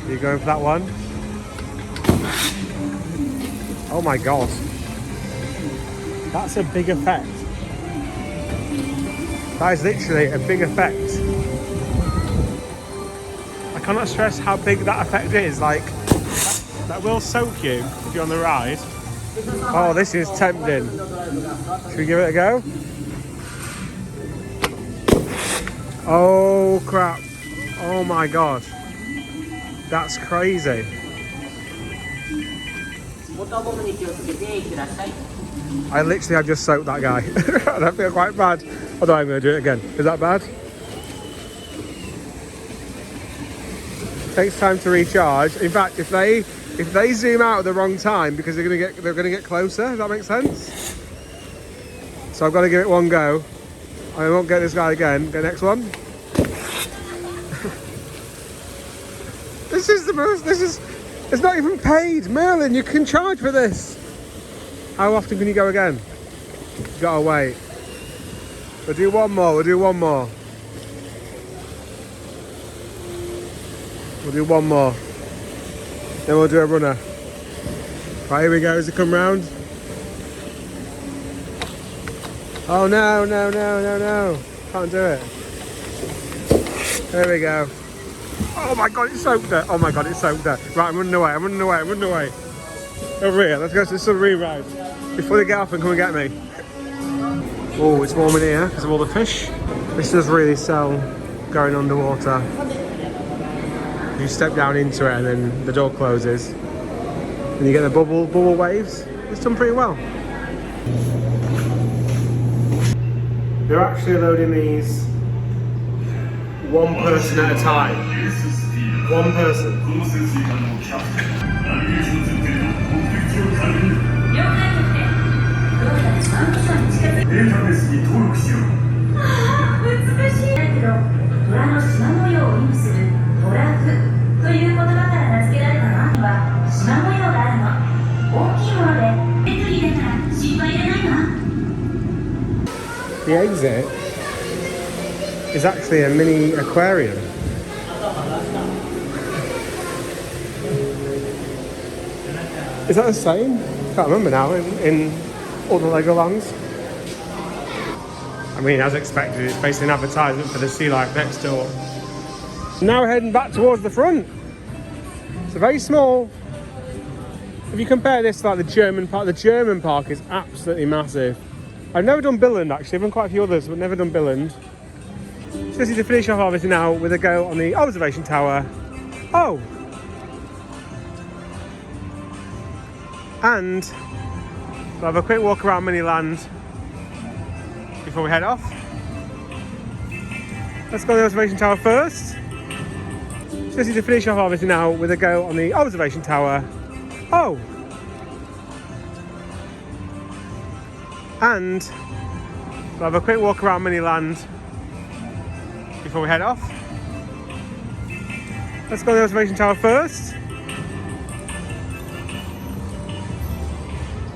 Are you going for that one? Oh my god. That's a big effect. That is literally a big effect. I cannot stress how big that effect is. Like, that will soak you if you're on the ride. Oh, this is tempting. Should we give it a go? Oh crap. Oh my god. That's crazy. I literally have just soaked that guy. I don't feel quite bad. Although I'm going to do it again. Is that bad? Takes time to recharge. In fact, if they zoom out at the wrong time because they're going to get closer, does that make sense? So I've got to give it one go. I won't get this guy again. Go next one. This is it's not even paid. Merlin, you can charge for this. How often can you go again? You gotta wait. We'll do one more. We'll do one more. We'll do one more. Then we'll do a runner. Right, here we go. As it come round. Oh no, no, no, no, no. Can't do it. There we go. Oh my god, it's soaked there. Oh my god, it's soaked there. Right, I'm running away. I'm running away. I'm running away. Over here. Let's go to the submarine ride. Before they get off and come and get me. Oh, it's warm in here because of all the fish. This does really sell going underwater. You step down into it and then the door closes. And you get the bubble waves. It's done pretty well. They're actually loading these one person at a time. One person. The exit is actually a mini aquarium. Is that the same? Can't remember now in all the Legolands. I mean, as expected, it's basically an advertisement for the sea life next door. Now we're heading back towards the front. It's very small. If you compare this to like the German park is absolutely massive. I've never done Billund actually, I've done quite a few others, but never done Billund. So this is to finish off obviously now with a go on the observation tower. Oh! And we'll have a quick walk around Miniland before we head off. Let's go on the observation tower first. So this is to finish off obviously now with a go on the observation tower. Oh! And we'll have a quick walk around Miniland before we head off. Let's go on the observation tower first.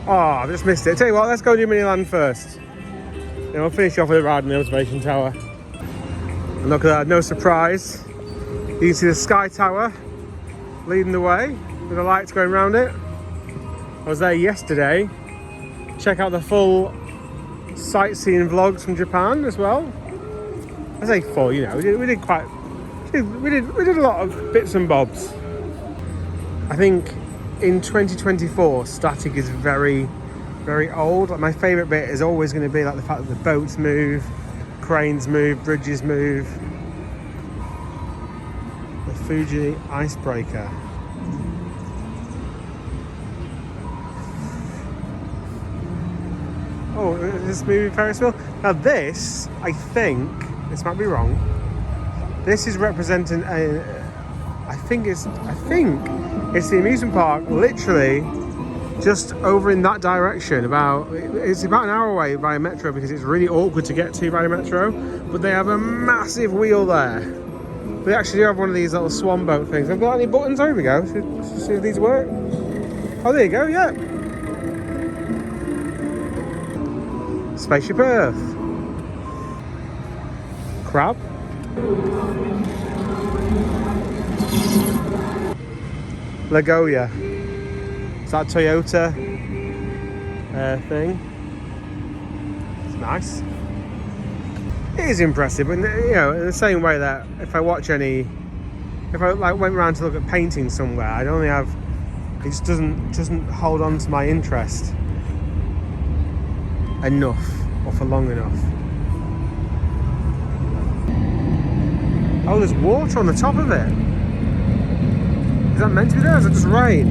Oh, I've just missed it. Tell you what, let's go do Miniland first. Then we'll finish off with a ride on the observation tower. And look at that, no surprise. You can see the Sky Tower leading the way with the lights going around it. I was there yesterday. Check out the full sightseeing vlogs from Japan as well. I say full, you know, we did a lot of bits and bobs. I think in 2024, static is very, very old. Like my favourite bit is always going to be like the fact that the boats move, cranes move, bridges move. The Fuji icebreaker. Oh, is this moving Ferris wheel? Now this, I think, this might be wrong. This is representing a, I think it's the amusement park, literally just over in that direction. It's about an hour away by metro because it's really awkward to get to by metro. But they have a massive wheel there. They actually do have one of these little swan boat things. Have they got any buttons? Oh, here we go. Let's see if these work. Oh, there you go. Yeah. Spaceship Earth. Crab. Nagoya. Is that Toyota thing? It's nice. It is impressive, and you know, in the same way that if I like went around to look at painting somewhere, I'd only have, it just doesn't hold on to my interest enough or for long enough. Oh, there's water on the top of it. Is that meant to be there, or is it just rain?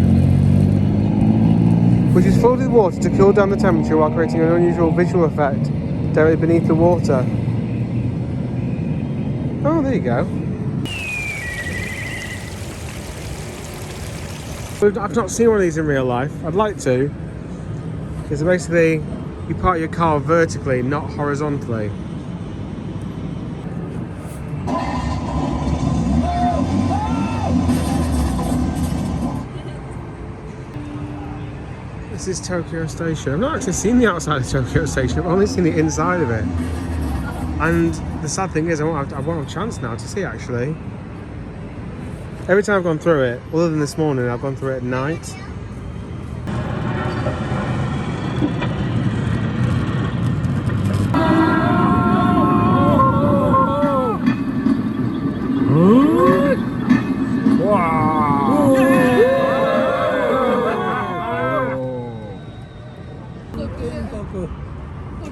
Which is filled with water to cool down the temperature while creating an unusual visual effect directly beneath the water. Oh, there you go. I've not seen one of these in real life. I'd like to. Because basically, you park your car vertically, not horizontally. This is Tokyo Station. I've not actually seen the outside of Tokyo Station. I've only seen the inside of it. And the sad thing is, I won't have a chance now to see, actually. Every time I've gone through it, other than this morning, I've gone through it at night.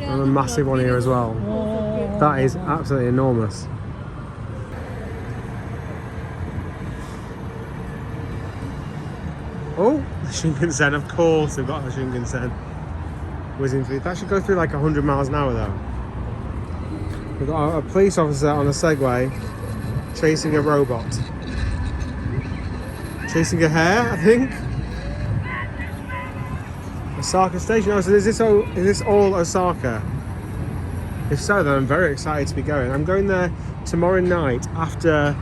And a massive one here as well. That is absolutely enormous. Oh, the Shinkansen, of course they've got the Shinkansen whizzing through. That should go through like 100 miles an hour though. We've got a police officer on a Segway chasing a robot. Chasing a hare, I think. Osaka Station. Oh, so is this all Osaka? If so, then I'm very excited to be going. I'm going there tomorrow night after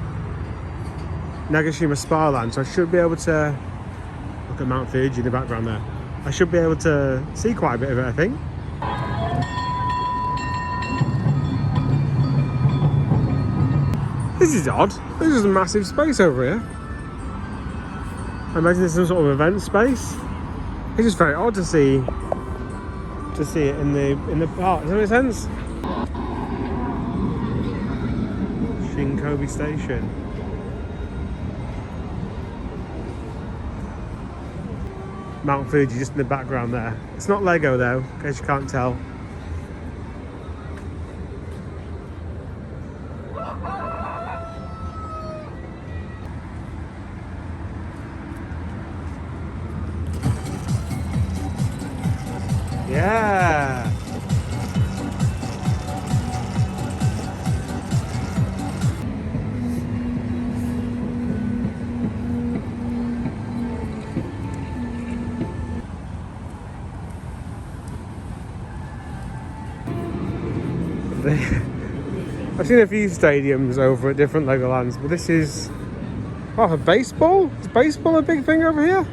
Nagashima Spa Land, so I should be able to look at Mount Fuji in the background there. I should be able to see quite a bit of it, I think. This is odd. This is a massive space over here. I imagine there's some sort of event space. It's just very odd to see it in the park. Does that make sense? Shinkobi Station. Mount Fuji just in the background there. It's not Lego though, in case you can't tell. Yeah. I've seen a few stadiums over at different Legolands, but this is... Oh, a baseball? Is baseball a big thing over here?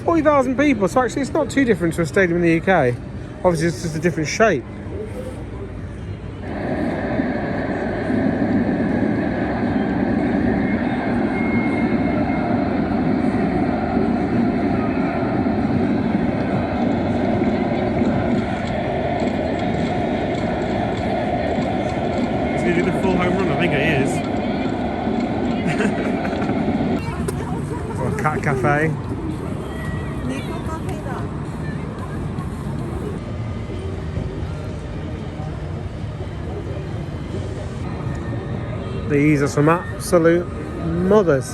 40,000 people, so actually it's not too different to a stadium in the UK. Obviously it's just a different shape. Is he doing the full home run? I think it is. Or a cat cafe. These are some absolute mothers.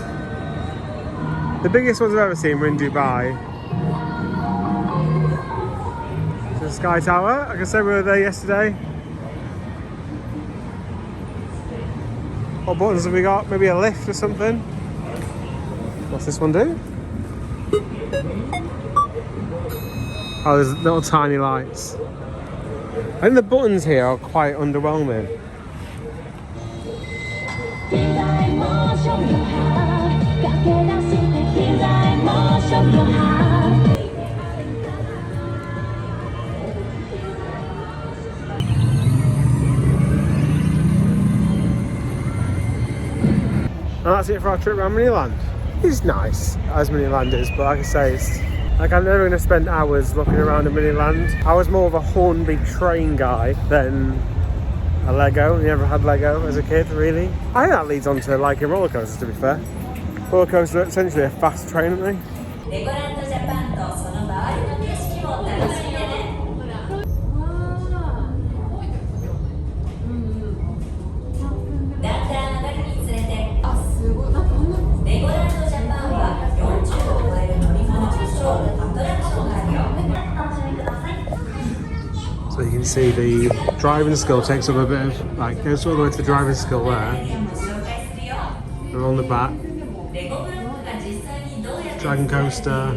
The biggest ones I've ever seen were in Dubai. the Sky Tower. Like I said, we were there yesterday. What buttons have we got? Maybe a lift or something? What's this one do? Oh, there's little tiny lights. I think the buttons here are quite underwhelming. And that's it for our trip around Miniland. It's nice, as Miniland is, but like I say, it's like I'm never going to spend hours looking around a Miniland. I was more of a Hornby train guy than a Lego. I never had Lego as a kid, really. I think that leads on to liking roller coasters, to be fair. Roller coasters are essentially a fast train, aren't they? Legoland Japan とその周りの景色も楽しんでね。だんだん上がるにつれて、レゴランドジャパンは40を超える乗り物、ショー、アトラクションがあるよ。お楽しみください。So you can see the driving skill takes up a bit of, like, goes all the way to the driving skill there. And on the back, Dragon Coaster.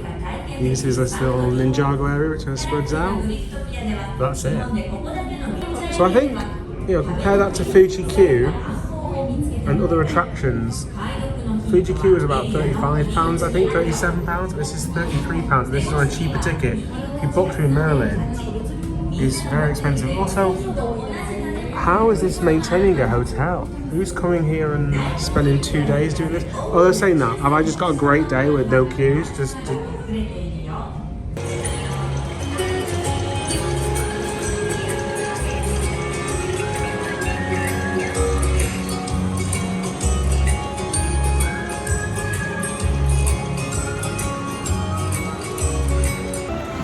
You can see there's this little Ninjago area which kind of spreads out. That's it. So I think, you know, compare that to Fuji-Q and other attractions. Fuji-Q was about £35, I think, £37. This is £33. This is on a cheaper ticket. If you book through Merlin, it's very expensive. Also, how is this maintaining a hotel? Who's coming here and spending 2 days doing this? Oh, they're saying that. Have I just got a great day with no queues? Just to...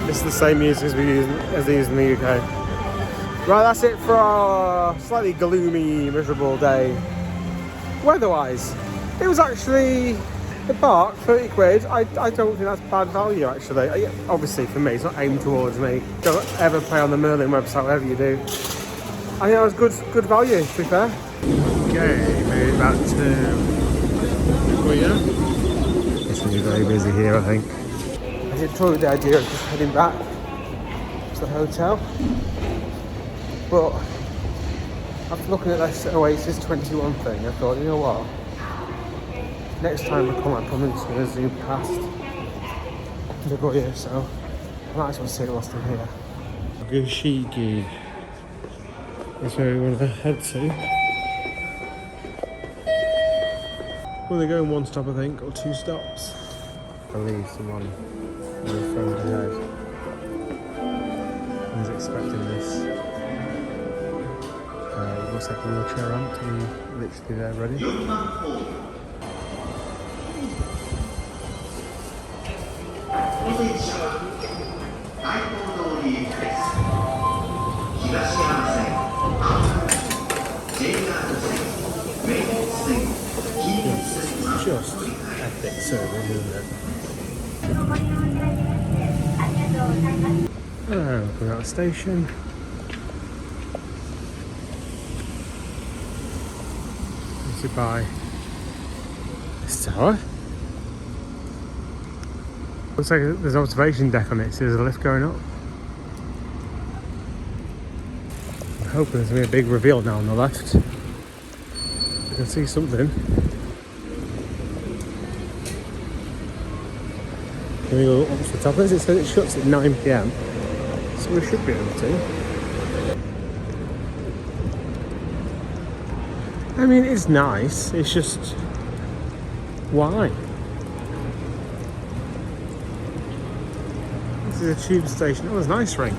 This is the same music as they use in the UK. Right, that's it for our slightly gloomy, miserable day. Weather-wise, it was actually the park, 30 quid. I don't think that's bad value, actually. Obviously, for me, it's not aimed towards me. Don't ever play on the Merlin website, whatever you do. I think that was good value, to be fair. Okay, made it back to Nagoya. It's going to be very busy here, I think. I did toy with the idea of just heading back to the hotel. But after looking at this Oasis 21 thing, I thought, you know what? Next time I come, I'm probably just going to zoom past Nagoya, so I might as well see what's in here. Fuji-Q. That's where we want to head to. Well, they're going one stop, I think, or 2 stops. I believe someone in the front ahead is expecting this. Looks like a wheelchair ramp to be literally there ready. Just epic service, isn't it? Coming out of the station. By this tower. Looks like there's an observation deck on it, so there's a lift going up. I'm hoping there's going to be a big reveal now on the left. You can see something. Can we go up to the top? As it says, it shuts at 9 PM, so we should be able to. I mean, it's nice, it's just... why? This is a tube station. Oh, there's an ice rink.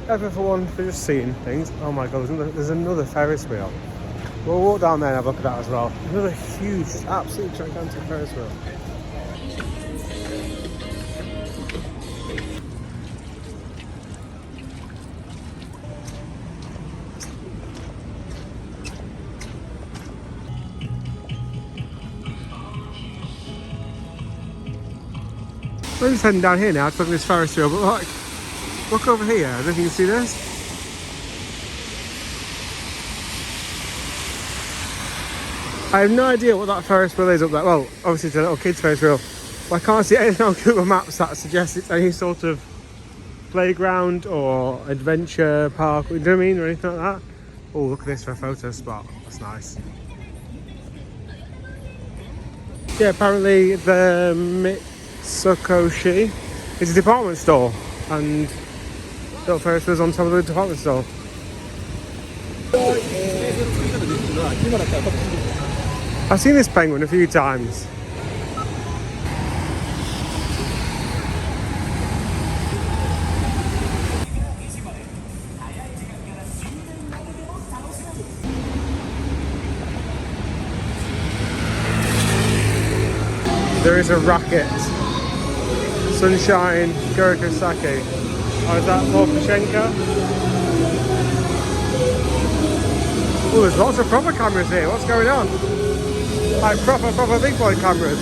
Ever for one for just seeing things. Oh my god, there's another Ferris wheel. We'll walk down there and have a look at that as well. Another huge, absolutely gigantic Ferris wheel. We're just heading down here now to look at this Ferris wheel, but look over here. I don't know if you can see this. I have no idea what that Ferris wheel is up there. Well, obviously it's a little kids Ferris wheel. But I can't see anything on Google Maps that suggests it's any sort of playground or adventure park, you know what I mean, or anything like that. Oh, look at this for a photo spot. That's nice. Yeah, apparently the Mitsukoshi is a department store, and little Ferris wheel's on top of the department store. I've seen this penguin a few times. There is a racket. Sunshine Gorikosaki. Oh, is that for Pashenka? Oh, there's lots of proper cameras here. What's going on? Like proper big boy cameras.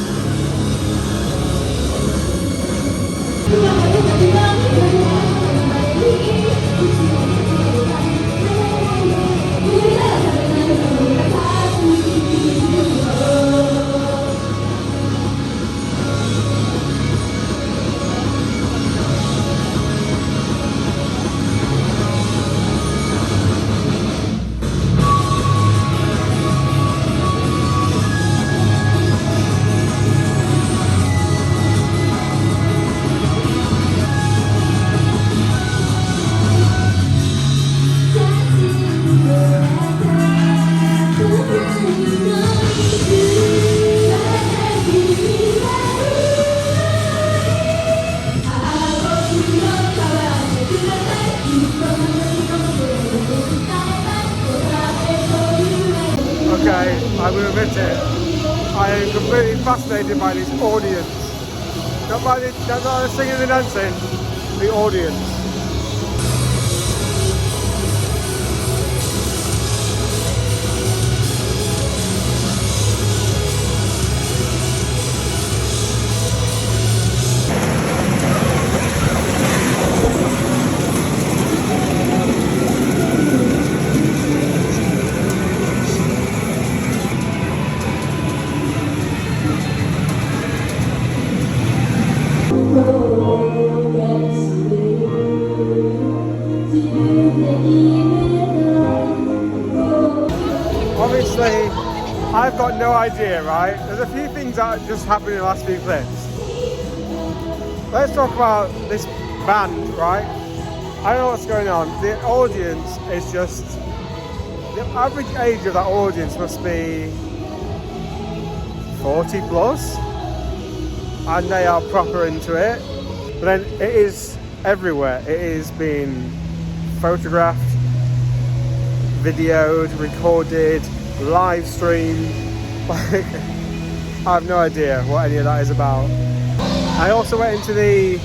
Okay, I will admit it. I am completely fascinated by this audience. Not the singing and dancing, the audience. Obviously, I've got no idea, right? There's a few things that just happened in the last few clips. Let's talk about this band, right? I don't know what's going on. The audience is just... The average age of that audience must be 40 plus. And they are proper into it. But then it is everywhere. It is being photographed, videoed, recorded, live streamed. Like, I have no idea what any of that is about. I also went into the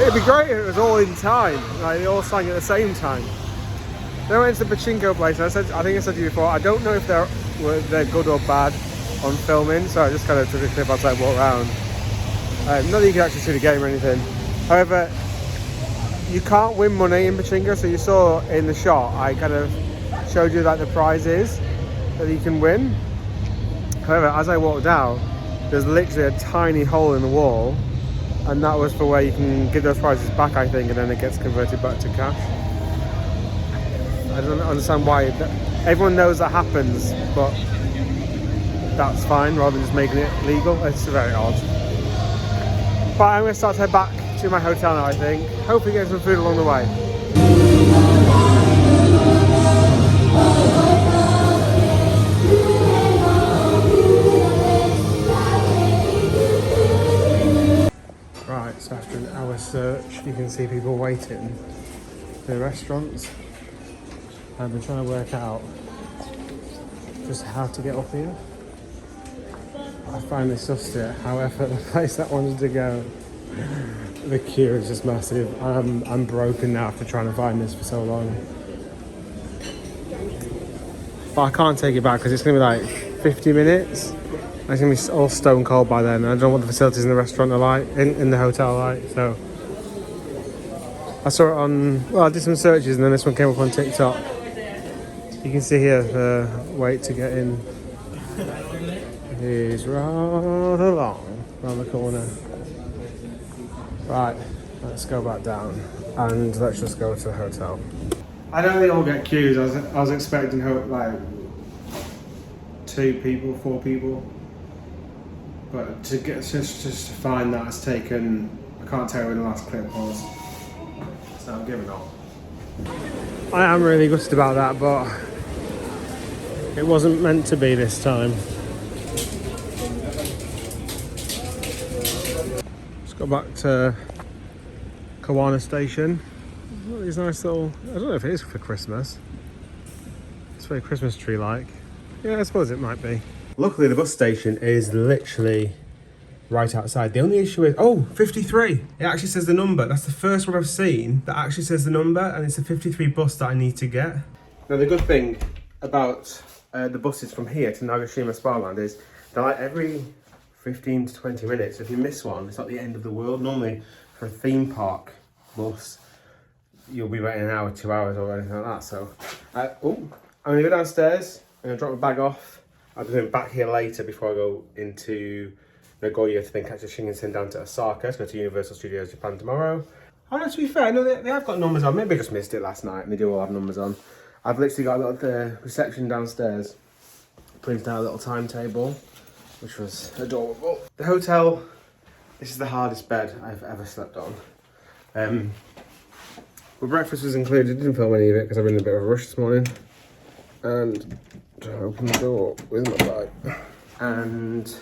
it'd be great if it was all in time, like they all sang at the same time. Then I went to the pachinko place, and I think I said to you before, I don't know if they're good or bad on filming, so I just kind of took a clip outside, walk around. Not that you can actually see the game or anything. However, you can't win money in pachinko, so you saw in the shot, I kind of showed you like the prizes that you can win. However, as I walked out, there's literally a tiny hole in the wall, and that was for where you can give those prizes back, I think, and then it gets converted back to cash. I don't understand why. Everyone knows that happens, but that's fine, rather than just making it legal. It's very odd. But I'm going to start to head back to my hotel now, I think. Hopefully get some food along the way. Right, so after an hour search, you can see people waiting for the restaurants. I've been trying to work out just how to get up here. I finally sussed it. However, the place that I wanted to go, the queue is just massive. I'm broken now after trying to find this for so long. But I can't take it back because it's going to be like 50 minutes. It's going to be all stone cold by then. I don't know what the facilities in the restaurant are like, in the hotel are like, so. I saw it on, well, I did some searches and then this one came up on TikTok. You can see here the wait to get in is rather long around the corner. Right, let's go back down and let's just go to the hotel. I don't think all get queues. I was expecting like 2 people, 4 people, but to get just to find that it's taken. I can't tell you when the last clip was, so I'm giving up. I am really gutted about that, but it wasn't meant to be this time. Let's go back to Kawana Station. These nice little, I don't know if it is for Christmas. It's very Christmas tree like. Yeah, I suppose it might be. Luckily the bus station is literally right outside. The only issue is, oh, 53. It actually says the number. That's the first one I've seen that actually says the number, and it's a 53 bus that I need to get. Now the good thing about the buses from here to Nagashima Spa-Land is they're like every 15 to 20 minutes. If you miss one, it's not the end of the world. Normally for a theme park bus, you'll be waiting an hour, 2 hours or anything like that. So, I'm gonna go downstairs, I'm gonna drop my bag off. I'll be back here later before I go into Nagoya to then catch a Shinkansen down to Osaka to go to Universal Studios Japan tomorrow. Oh no, to be fair, no, they have got numbers on. Maybe I just missed it last night and they do all have numbers on. I've literally got a little reception downstairs, printed out a little timetable, which was adorable. The hotel, this is the hardest bed I've ever slept on. Well, breakfast was included, didn't film any of it because I've been in a bit of a rush this morning. And to open the door with my bag. And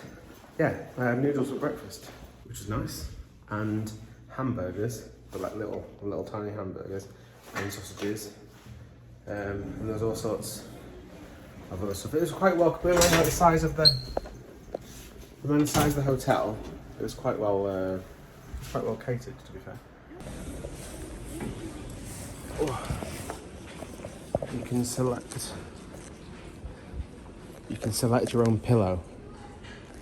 yeah, I had noodles for breakfast, which is nice. And hamburgers, but like little tiny hamburgers, and sausages. And there's all sorts of other stuff. It was quite well, like the size of the hotel. It was quite well catered, to be fair. Oh. You can select your own pillow.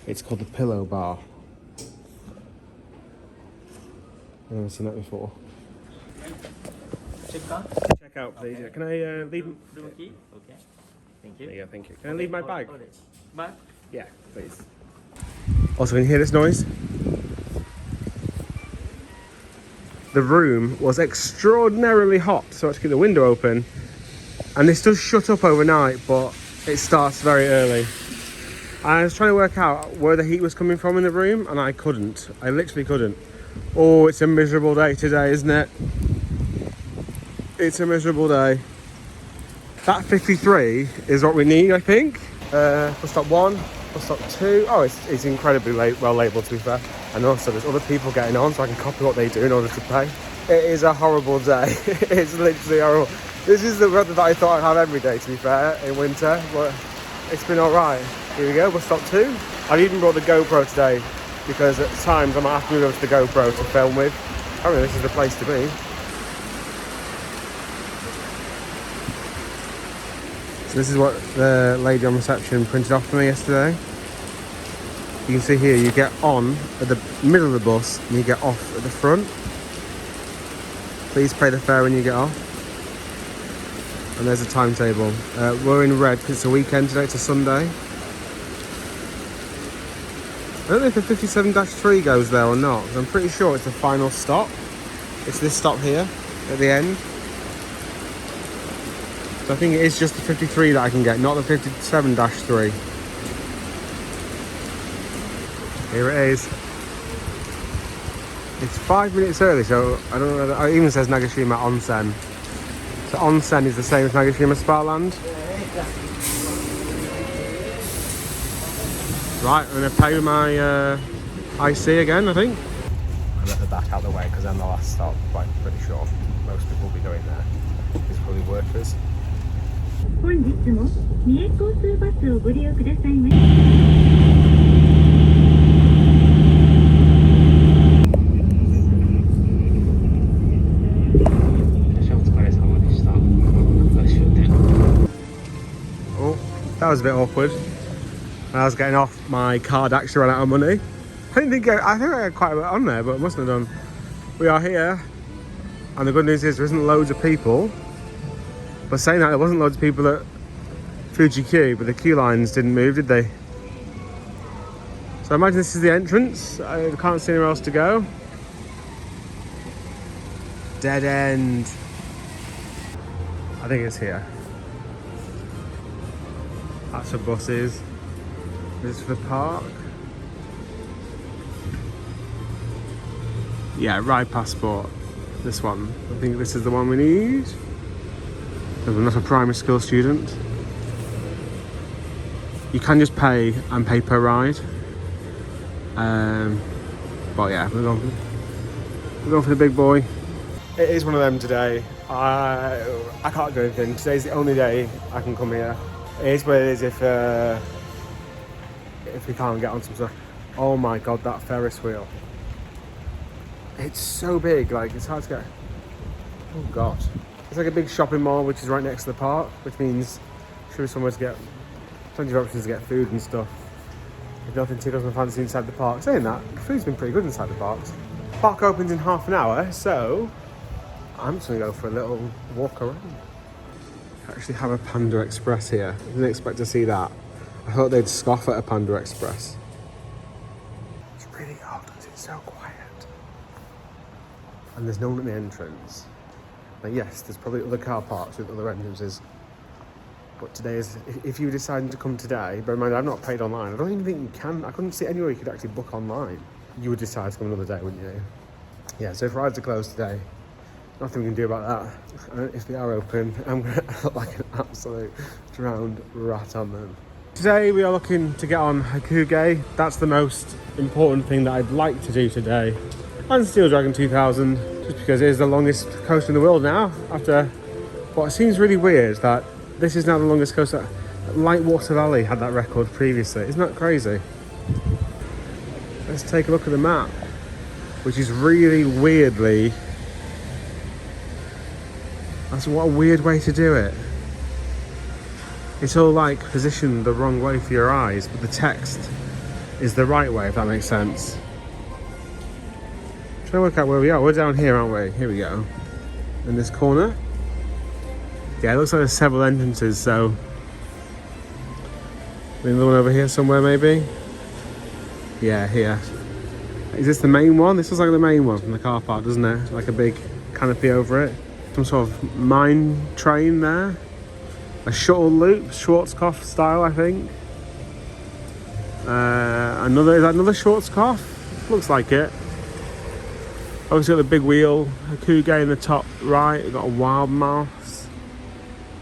It's called the pillow bar. I've never seen that before. Check out, please. Yeah. Can I leave the key? Okay. Thank you. Yeah, thank you. Can I leave my bag? Bag? Yeah, please. Also, can you hear this noise? The room was extraordinarily hot, so I had to keep the window open. And this does shut up overnight, but it starts very early. I was trying to work out where the heat was coming from in the room, and I couldn't. I literally couldn't. Oh, it's a miserable day today, isn't it? It's a miserable day. That 53 is what we need, I think. Bus stop 1, bus stop 2. Oh, it's incredibly well labelled, to be fair. And also there's other people getting on, so I can copy what they do in order to pay. It is a horrible day. It's literally horrible. This is the weather that I thought I'd have every day, to be fair, in winter, but it's been all right. Here we go, bus stop 2. I've even brought the GoPro today, because at times I might have to move over to the GoPro to film with. Apparently this is the place to be. So this is what the lady on reception printed off for me yesterday. You can see here, you get on at the middle of the bus and you get off at the front. Please pay the fare when you get off. And there's a timetable. We're in red because it's a weekend today, it's a Sunday. I don't know if the 57-3 goes there or not. I'm pretty sure it's the final stop. It's this stop here at the end. So I think it is just the 53 that I can get, not the 57-3. Here it is. It's 5 minutes early, so I don't know. It even says Nagashima Onsen. So Onsen is the same as Nagashima Spa-Land. Right, I'm going to pay with my IC again, I think. I let the back out of the way because I'm the last stop, but I'm pretty sure most people will be going there. It's probably workers. 本日も三重交通バスをご利用くださいませ。Oh, that was a bit awkward. When I was getting off, my card actually ran out of money. I think I had quite a bit on there, but it mustn't have done. We are here, and the good news is there isn't loads of people. But saying that, there wasn't loads of people at Fuji-Q, but the queue lines didn't move, did they? So I imagine this is the entrance. I can't see anywhere else to go. Dead end. I think it's here. That's for buses. This is for the park. Yeah, ride passport. This one. I think this is the one we need. I'm not a primary school student. You can just pay and pay per ride. But yeah, we're going for the big boy. It is one of them today. I can't do anything. Today's the only day I can come here. It is what it is if we can't get on some stuff. Oh my god, that Ferris wheel. It's so big, like it's hard to get. Oh god. It's like a big shopping mall which is right next to the park, which means sure somewhere to get plenty of options to get food and stuff. If nothing too doesn't fancy inside the park. Saying that, the food's been pretty good inside the parks. Park opens in half an hour, so I'm just gonna go for a little walk around. I actually have a Panda Express here. I didn't expect to see that. I thought they'd scoff at a Panda Express. It's really odd because it's so quiet. And there's no one at the entrance. Now yes, there's probably other car parks with other entrances. But today is, if you were deciding to come today, bear in mind I've not paid online. I don't even think you can. I couldn't see anywhere you could actually book online. You would decide to come another day, wouldn't you? Yeah, so if rides are closed today, nothing we can do about that. If they are open, I'm going to look like an absolute drowned rat on them. Today we are looking to get on Hakuge. That's the most important thing that I'd like to do today. And Steel Dragon 2000, just because it is the longest coaster in the world now. After what seems really weird that this is now the longest coaster. Lightwater Valley had that record previously. Isn't that crazy? Let's take a look at the map, which is really weirdly. That's what a weird way to do it. It's all like positioned the wrong way for your eyes, but the text is the right way, if that makes sense. Trying to work out where we are. We're down here, aren't we? Here we go. In this corner. Yeah, it looks like there's several entrances, so another one over here somewhere, maybe. Yeah, here. Is this the main one? This looks like the main one from the car park, doesn't it? Like a big canopy over it. Some sort of mine train there. A shuttle loop, Schwarzkopf style, I think. Is that another Schwarzkopf? Looks like it. Obviously got the big wheel, a Kuge in the top right. We've got a wild mouse.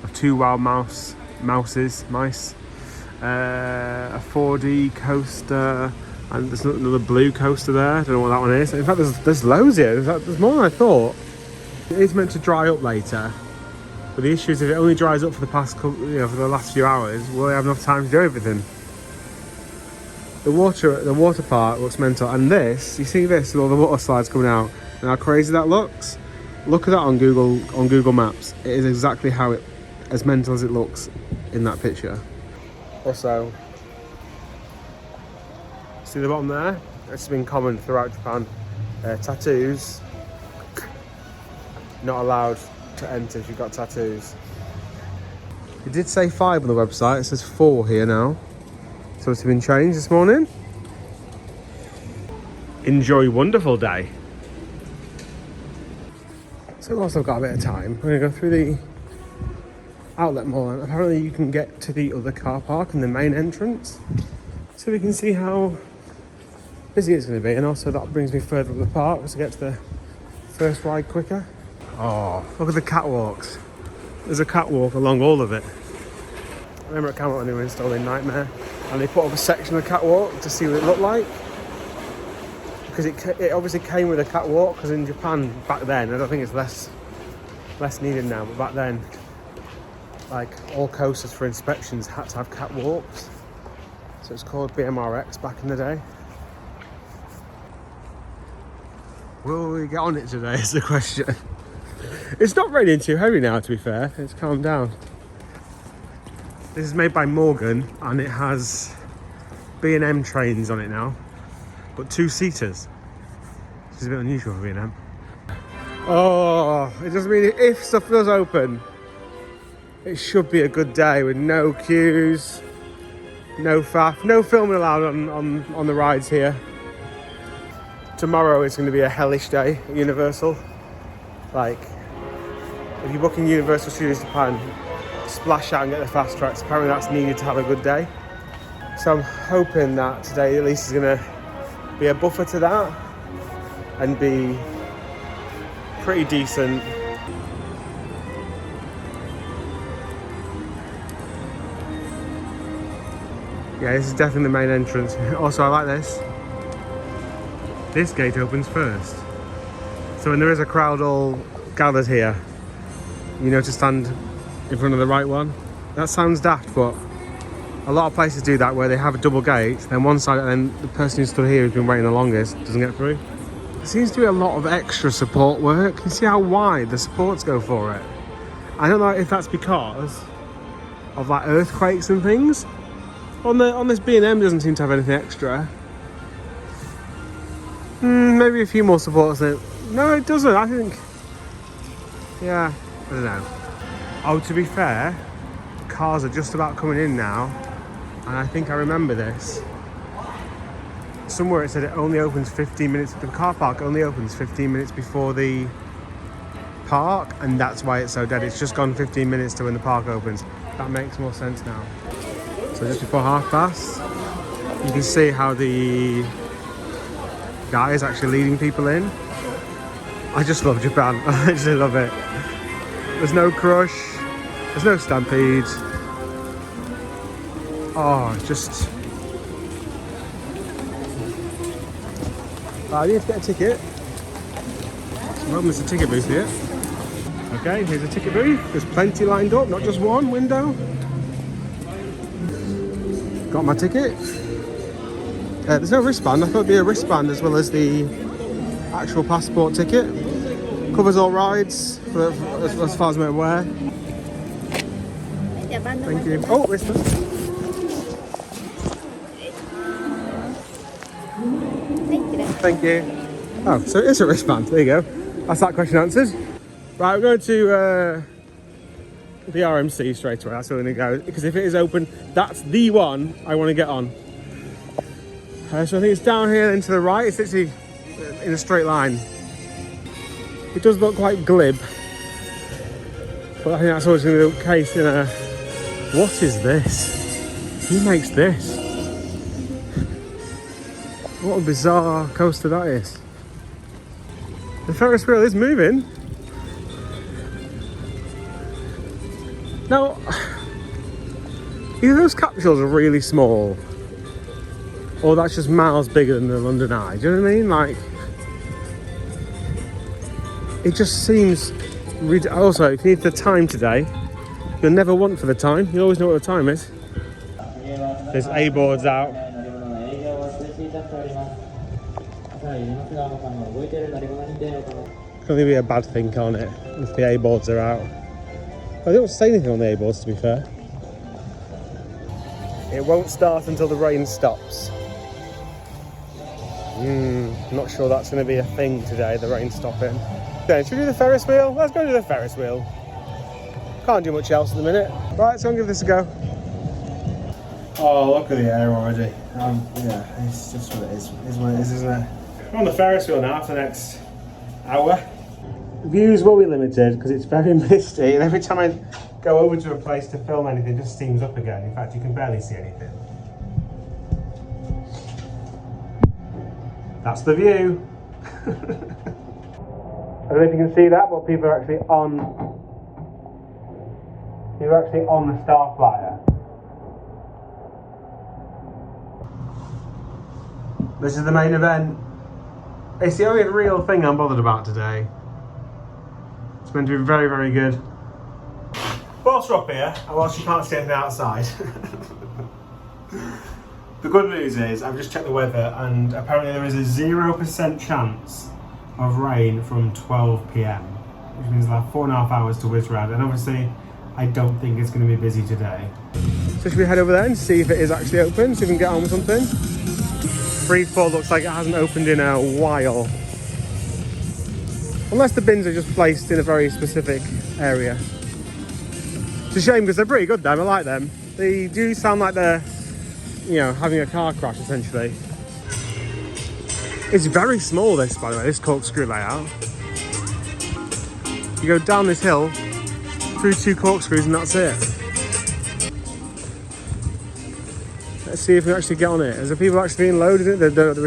Or two wild mice. A 4D coaster. And there's another blue coaster there. I don't know what that one is. In fact, there's loads here. There's more than I thought. It is meant to dry up later. But the issue is if it only dries up for the past couple, for the last few hours, will they have enough time to do everything? The water park looks mental. And this, you see this with all the water slides coming out and how crazy that looks? Look at that on Google Maps. It is exactly as mental as it looks in that picture. Also, see the bottom there? It's been common throughout Japan. Tattoos, not allowed to enter if you've got tattoos. It did say 5 on the website, it says 4 here now. So it's been changed this morning. Enjoy wonderful day. So we've also got a bit of time. We're gonna go through the outlet mall and apparently you can get to the other car park in the main entrance. So we can see how busy it's going to be, and also that brings me further up the park to get to the first ride quicker. Oh, look at the catwalks. There's a catwalk along all of it. I remember at Camelot when they were installing Nightmare and they put up a section of the catwalk to see what it looked like, because it obviously came with a catwalk, because in Japan back then, I don't think it's less needed now, but back then like all coasters for inspections had to have catwalks, so it's called BMRX back in the day. Will we get on it today is the question. It's not raining too heavy now, to be fair. It's calmed down. This is made by Morgan and it has B&M trains on it now, but 2-seaters. Which is a bit unusual for B&M. Oh, it doesn't mean if stuff does open, it should be a good day with no queues, no faff, no filming allowed on the rides here. Tomorrow is going to be a hellish day at Universal. Like, if you're booking Universal Studios Japan, splash out and get the fast tracks. Apparently that's needed to have a good day. So I'm hoping that today at least is going to be a buffer to that and be pretty decent. Yeah, this is definitely the main entrance. Also, I like this. This gate opens first. So when there is a crowd all gathered here, you know to stand in front of the right one. That sounds daft, but a lot of places do that where they have a double gate, then one side, and then the person who stood here who's been waiting the longest doesn't get through. There seems to be a lot of extra support work. You see how wide the supports go for it? I don't know if that's because of like earthquakes and things. On this B&M doesn't seem to have anything extra. Maybe a few more supports in it. No, it doesn't. I think, yeah, I don't know. Oh, to be fair, cars are just about coming in now, and I think I remember this. Somewhere it said it only opens 15 minutes, the car park only opens 15 minutes before the park, and that's why it's so dead. It's just gone 15 minutes to when the park opens. That makes more sense now. So just before past, you can see how the guy is actually leading people in. I just love Japan. I just love it. There's no crush. There's no stampede. Oh, just... I need to get a ticket. Well, there's a ticket booth here. Okay, here's a ticket booth. There's plenty lined up, not just one window. Got my ticket. There's no wristband. I thought it'd be a wristband as well as the actual passport ticket. Covers all rides, as far as I'm aware. Thank you. Oh, wristband. Thank you. Oh, so it is a wristband. There you go. That's that question answered. Right, we're going to the RMC straight away. That's where we're going to go. Because if it is open, that's the one I want to get on. So I think it's down here and to the right. It's literally in a straight line. It does look quite glib. But I think that's always going to be the case in a... What is this? Who makes this? What a bizarre coaster that is. The Ferris wheel is moving. Now, either those capsules are really small, or that's just miles bigger than the London Eye. Do you know what I mean? Like, it just seems... Also, if you need the time today, you'll never want for the time. You always know what the time is. There's A boards out. Can only be a bad thing, can't it? If the A boards are out. I don't say anything on the A boards, to be fair. It won't start until the rain stops. Not sure that's going to be a thing today, the rain stopping. Okay, should we do the Ferris wheel? Let's go do the Ferris wheel. Can't do much else at the minute. Right, so I'm going to give this a go. Oh, look at the air already. Yeah, it's just what it is. It's what it is, isn't it? We're on the Ferris wheel now for the next hour. Views will be limited because it's very misty, and every time I go over to a place to film anything, it just steams up again. In fact, you can barely see anything. That's the view. I don't know if you can see that, but people are actually on. You're actually on the Starflyer. This is the main event. It's the only real thing I'm bothered about today. It's meant to be very, very good. Whilst we're up here, and whilst you can't see anything outside, the good news is I've just checked the weather, and apparently there is a 0% chance of rain from 12 PM, which means like 4.5 hours to whiz round, and obviously I don't think it's going to be busy today. So should we head over there and see if it is actually open, see if we can get on with something? Free fall looks like it hasn't opened in a while. Unless the bins are just placed in a very specific area. It's a shame because they're pretty good, them. I like them. They do sound like they're, you know, having a car crash essentially. It's very small, this, by the way, this corkscrew layout. You go down this hill, through 2 corkscrews, and that's it. Let's see if we actually get on it. Is there people actually being loaded?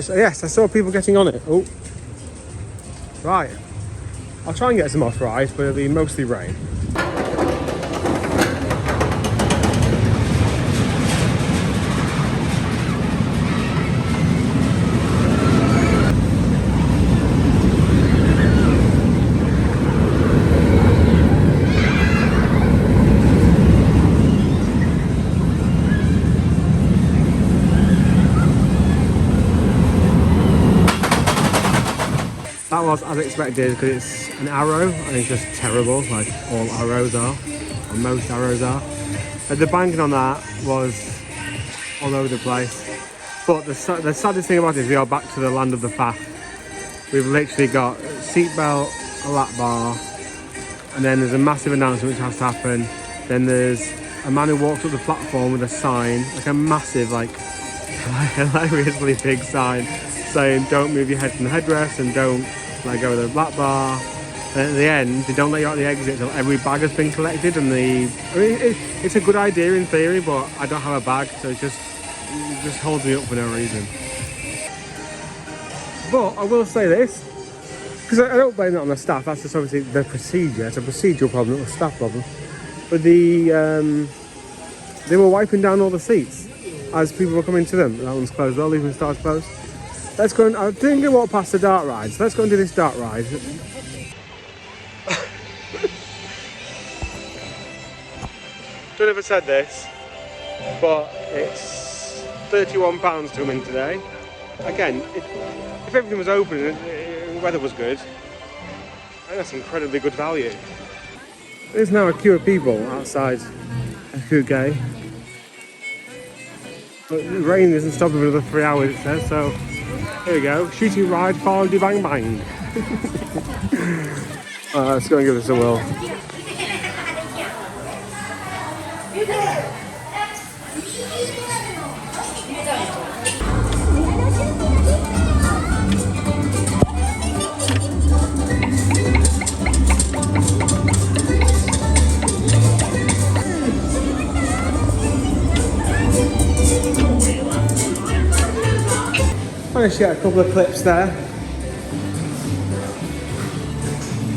Yes, I saw people getting on it. Oh, right. I'll try and get some off-ride, but it'll be mostly rain. That was as expected because it's an arrow and it's just terrible, like all arrows are, or most arrows are. But the banking on that was all over the place. But the saddest thing about it is we are back to the land of the faff. We've literally got a seatbelt, a lap bar, and then there's a massive announcement which has to happen. Then there's a man who walks up the platform with a sign, like a massive, like hilariously big sign, saying don't move your head from the headrest and don't let go of the lap bar. And at the end, they don't let you out the exit until every bag has been collected. And it's a good idea in theory, but I don't have a bag, so it just holds me up for no reason. But I will say this, because I don't blame that on the staff. That's just obviously the procedure. It's a procedural problem, not a staff problem. But they were wiping down all the seats as people were coming to them. That one's closed. Well, leaving star's closed. Let's go and, I didn't get walk past the dart ride, so let's go and do this dart ride. Don't know if I said this, but it's £31 to come in today. Again, if everything was open and the weather was good, I think that's incredibly good value. There's now a queue of people outside Fuji. But the rain isn't stopping for another 3 hours, it says, so here we go. Shooting ride, follow the bang bang. Let's go and give this a whirl. Managed to get a couple of clips there.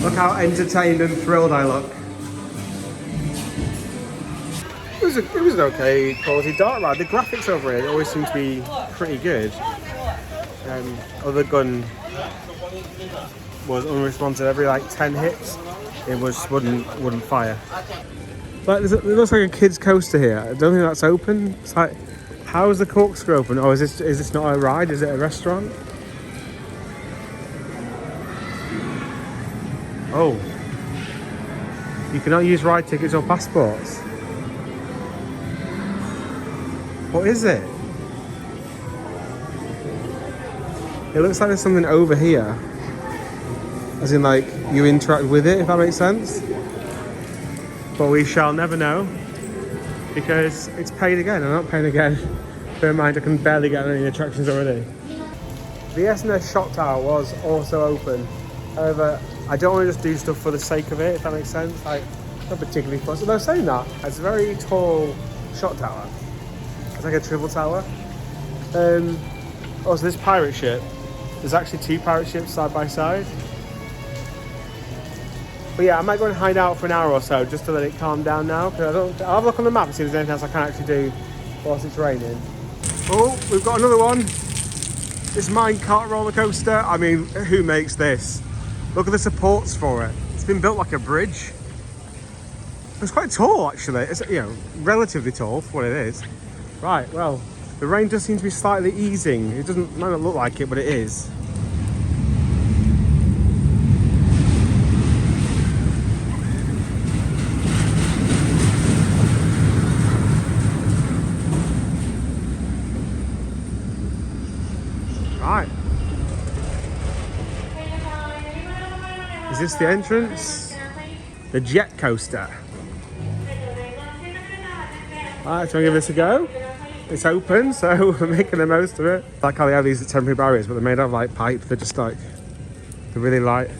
Look how entertained and thrilled I look. It was an okay quality dart ride. The graphics over here always seem to be pretty good. Other gun was unresponsive. Every like 10 hits, it wouldn't fire. But it looks like a kid's coaster here. I don't think that's open. It's like, how is the corkscrew open? Oh, is this not a ride? Is it a restaurant? Oh, you cannot use ride tickets or passports. What is it? It looks like there's something over here. As in, like, you interact with it, if that makes sense. But we shall never know. Because it's paid again. I'm not paying again. Bear in mind, I can barely get any attractions already. The S&S shot tower was also open. However, I don't want to just do stuff for the sake of it, if that makes sense. Like, not particularly fussed. Although saying that, it's a very tall shot tower. It's like a triple tower. Also, this pirate ship. There's actually 2 pirate ships side by side. But yeah, I might go and hide out for an hour or so just to let it calm down now. Because I'll have a look on the map and see if there's anything else I can actually do whilst it's raining. Oh, we've got another one. This minecart roller coaster. I mean, who makes this? Look at the supports for it. It's been built like a bridge. It's quite tall, actually. It's, you know, relatively tall for what it is. Right, well, the rain does seem to be slightly easing. It might not look like it, but it is. this the entrance? The jet coaster. Alright, so I'll give this a go. It's open, so we're making the most of it. I like how they have these temporary barriers, but they're made out of like pipe. They're just like, they're really light.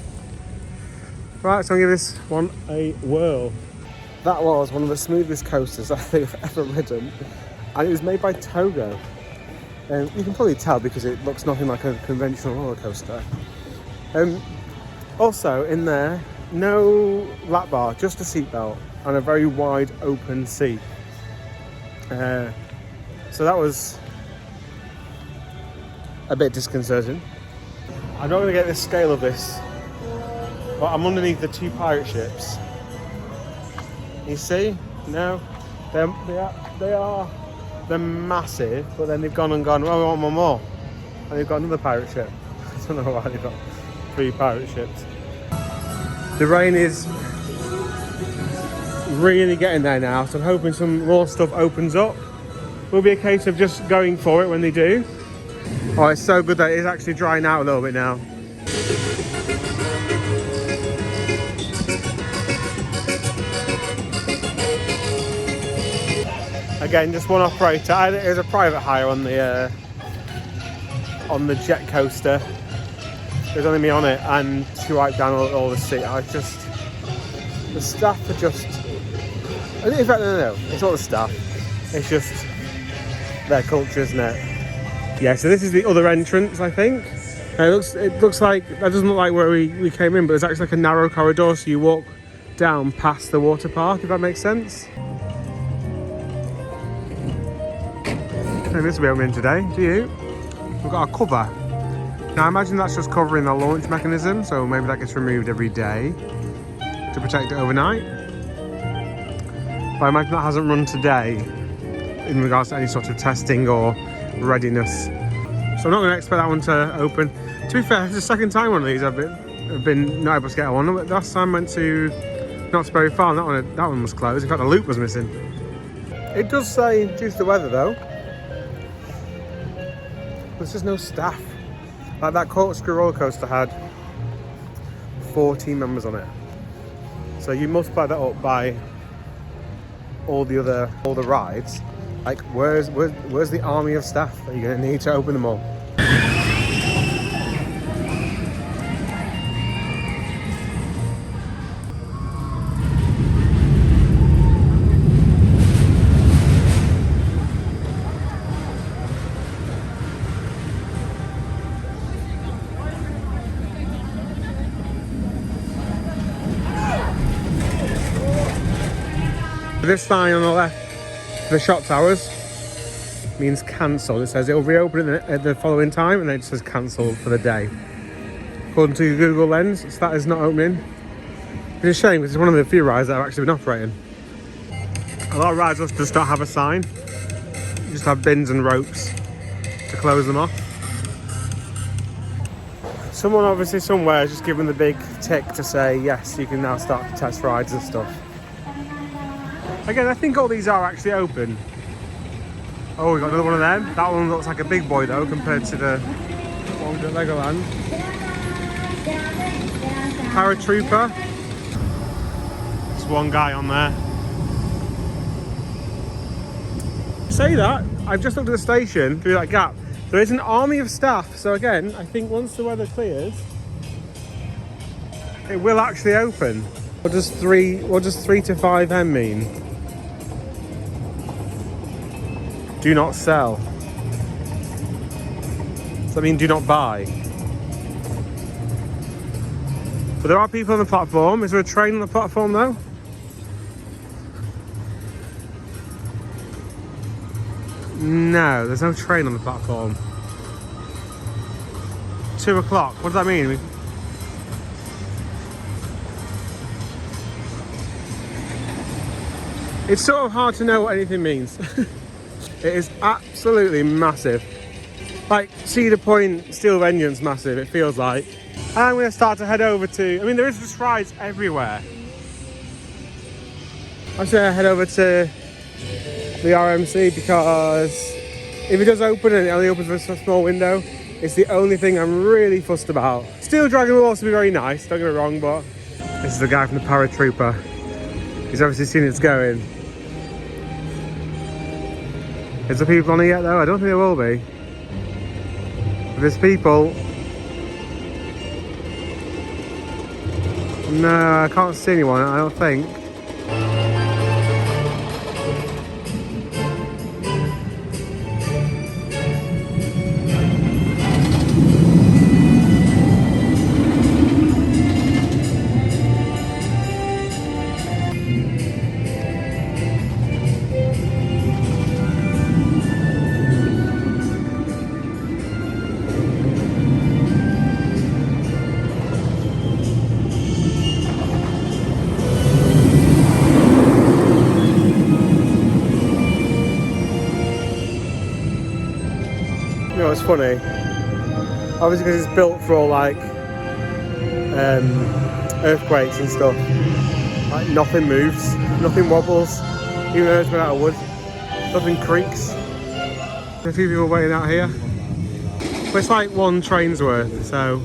Right, so I'll give this one a whirl. That was one of the smoothest coasters I think I've ever ridden. And it was made by Togo. You can probably tell because it looks nothing like a conventional roller coaster. Also in there, no lap bar, just a seatbelt and a very wide open seat. So that was a bit disconcerting. I'm not going to get the scale of this, but I'm underneath the two pirate ships. You see? No? They're massive, but then they've gone and gone, oh, we want one more. And they've got another pirate ship. I don't know why they've got 3 pirate ships. The rain is really getting there now, so I'm hoping some more stuff opens up. Will be a case of just going for it when they do. Oh, it's so good that it is actually drying out a little bit now. Again, just one operator. It was a private hire on the jet coaster. There's only me on it, and she wiped down all the seat. The staff are just. In fact, no, it's not the staff. It's just their culture, isn't it? Yeah. So this is the other entrance, I think. It looks like that doesn't look like where we came in, but it's actually like a narrow corridor, so you walk down past the water park, if that makes sense. I think this will be opening today, do you? We've got a cover. Now I imagine that's just covering the launch mechanism, so maybe that gets removed every day to protect it overnight. But I imagine that hasn't run today in regards to any sort of testing or readiness. So I'm not going to expect that one to open. To be fair, it's the second time one of these I've been not able to get one. The last time I went to not very far, that one was closed. In fact, the loop was missing. It does say due to the weather though. There's just no staff. Like that corkscrew roller coaster had 4 team members on it. So you multiply that up by all the rides. Like where's the army of staff that you're gonna need to open them all? This sign on the left, the shop towers, means cancel. It says it'll reopen at the following time, and then it says cancel for the day. According to Google Lens, so that is not opening. It's a shame because it's one of the few rides that have actually been operating. A lot of rides just don't have a sign. You just have bins and ropes to close them off. Someone obviously somewhere has just given the big tick to say yes, you can now start to test rides and stuff. Again, I think all these are actually open. Oh, we've got another one of them. That one looks like a big boy though compared to the one at Legoland. Paratrooper. There's one guy on there. Say that, I've just looked at the station through that gap. There is an army of staff. So again, I think once the weather clears, it will actually open. What does 3 to 5 M mean? Do not sell. Does that mean do not buy? But there are people on the platform. Is there a train on the platform though? No, there's no train on the platform. 2 o'clock. What does that mean? It's sort of hard to know what anything means. It is absolutely massive. Like Cedar Point Steel Engine's massive, it feels like. And I'm going to start to head over to, I mean there is just rides everywhere. I'm just going to head over to the RMC because if it does open and it only opens for a small window, It's the only thing I'm really fussed about. Steel Dragon will also be very nice, don't get me wrong, but this is the guy from the paratrooper. He's obviously seen it's going. Is there people on it yet though? I don't think there will be. If there's people. No, I can't see anyone, I don't think. You know, it's funny. Obviously, because it's built for all like earthquakes and stuff. Like nothing moves, nothing wobbles. Even though it's made out of wood, nothing creaks. A few people waiting out here. But it's like one train's worth, so.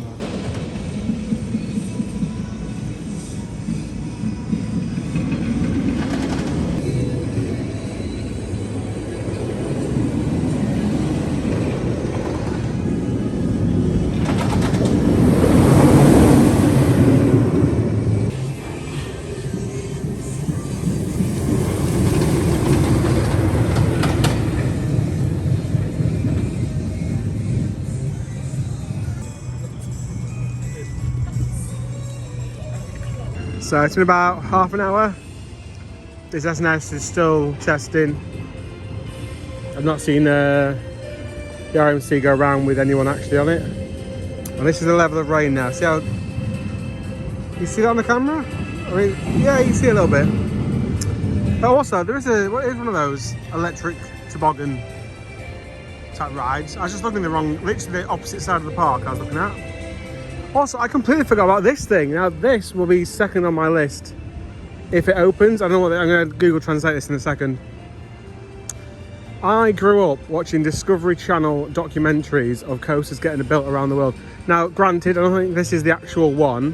So it's been about half an hour. This SNS is still testing. I've not seen the RMC go around with anyone actually on it. And this is the level of rain now. See how, you see that on the camera? I mean, yeah, you see a little bit. But also, there is one of those electric toboggan type rides. I was just looking literally the opposite side of the park I was looking at. Also, I completely forgot about this thing. Now, this will be second on my list if it opens. I don't know what I'm going to Google Translate this in a second. I grew up watching Discovery Channel documentaries of coasters getting built around the world. Now, granted, I don't think this is the actual one.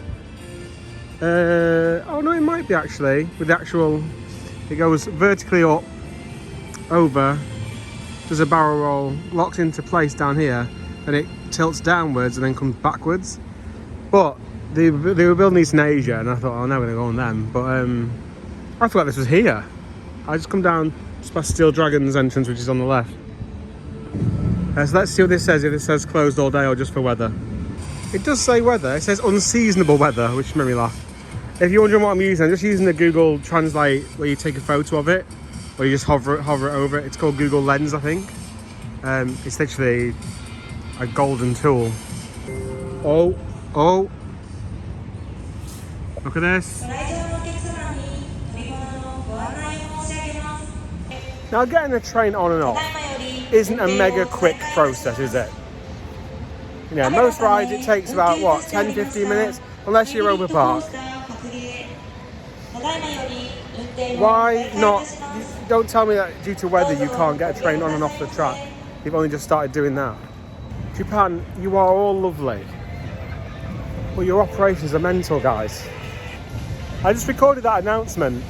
Oh no, it might be actually. With the actual, it goes vertically up, over, does a barrel roll, locks into place down here, and it tilts downwards and then comes backwards. But they were building these in Asia, and I thought, oh, now we're going to go on them. But I thought this was here. I just come down just past Steel Dragon's entrance, which is on the left. So let's see what this says, if it says closed all day or just for weather. It does say weather. It says unseasonable weather, which made me laugh. If you're wondering what I'm using, I'm just using the Google Translate, where you take a photo of it, or you just hover it over it. It's called Google Lens, I think. It's literally a golden tool. Oh, look at this. Now, getting a train on and off isn't a mega quick process, is it? You know, most rides it takes about, what, 10-15 minutes? Unless you're over park. Why not? Don't tell me that due to weather you can't get a train on and off the track. You've only just started doing that. Japan, you are all lovely. Well, your operations are mental, guys. I just recorded that announcement.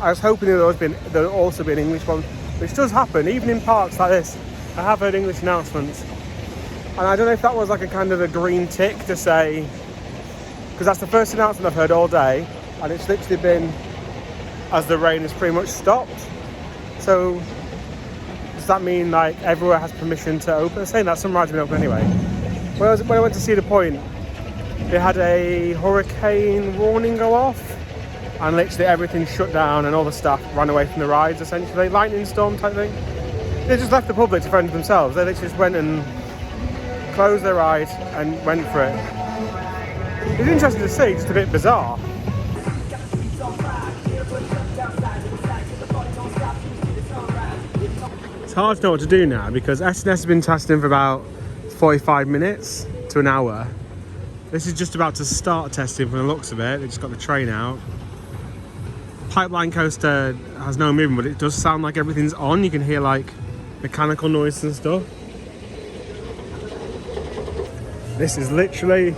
I was hoping there would also be an English one, which does happen, even in parks like this. I have heard English announcements. And I don't know if that was like a kind of a green tick to say, because that's the first announcement I've heard all day, and it's literally been as the rain has pretty much stopped. So does that mean like everywhere has permission to open? They're saying that some rides have been open anyway. When I went to see the point, they had a hurricane warning go off, and literally everything shut down and all the staff ran away from the rides, essentially. Lightning storm type thing. They just left the public to fend for themselves. They literally just went and closed their ride and went for it. It was interesting to see, just a bit bizarre. It's hard to know what to do now because SNS has been testing for about 45 minutes to an hour. This is just about to start testing from the looks of it. They just got the train out. Pipeline coaster has no movement, but it does sound like everything's on. You can hear like mechanical noises and stuff. This is literally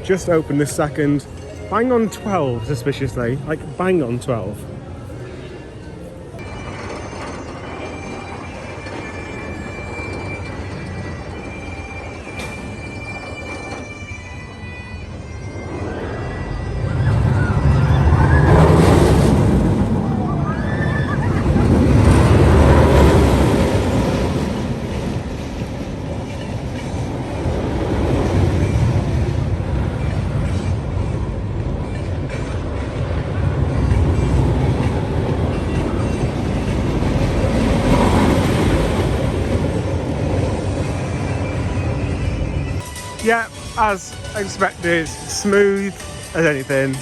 just opened this second. Bang on 12, suspiciously. Like, bang on 12. Yeah, as expected, smooth as anything.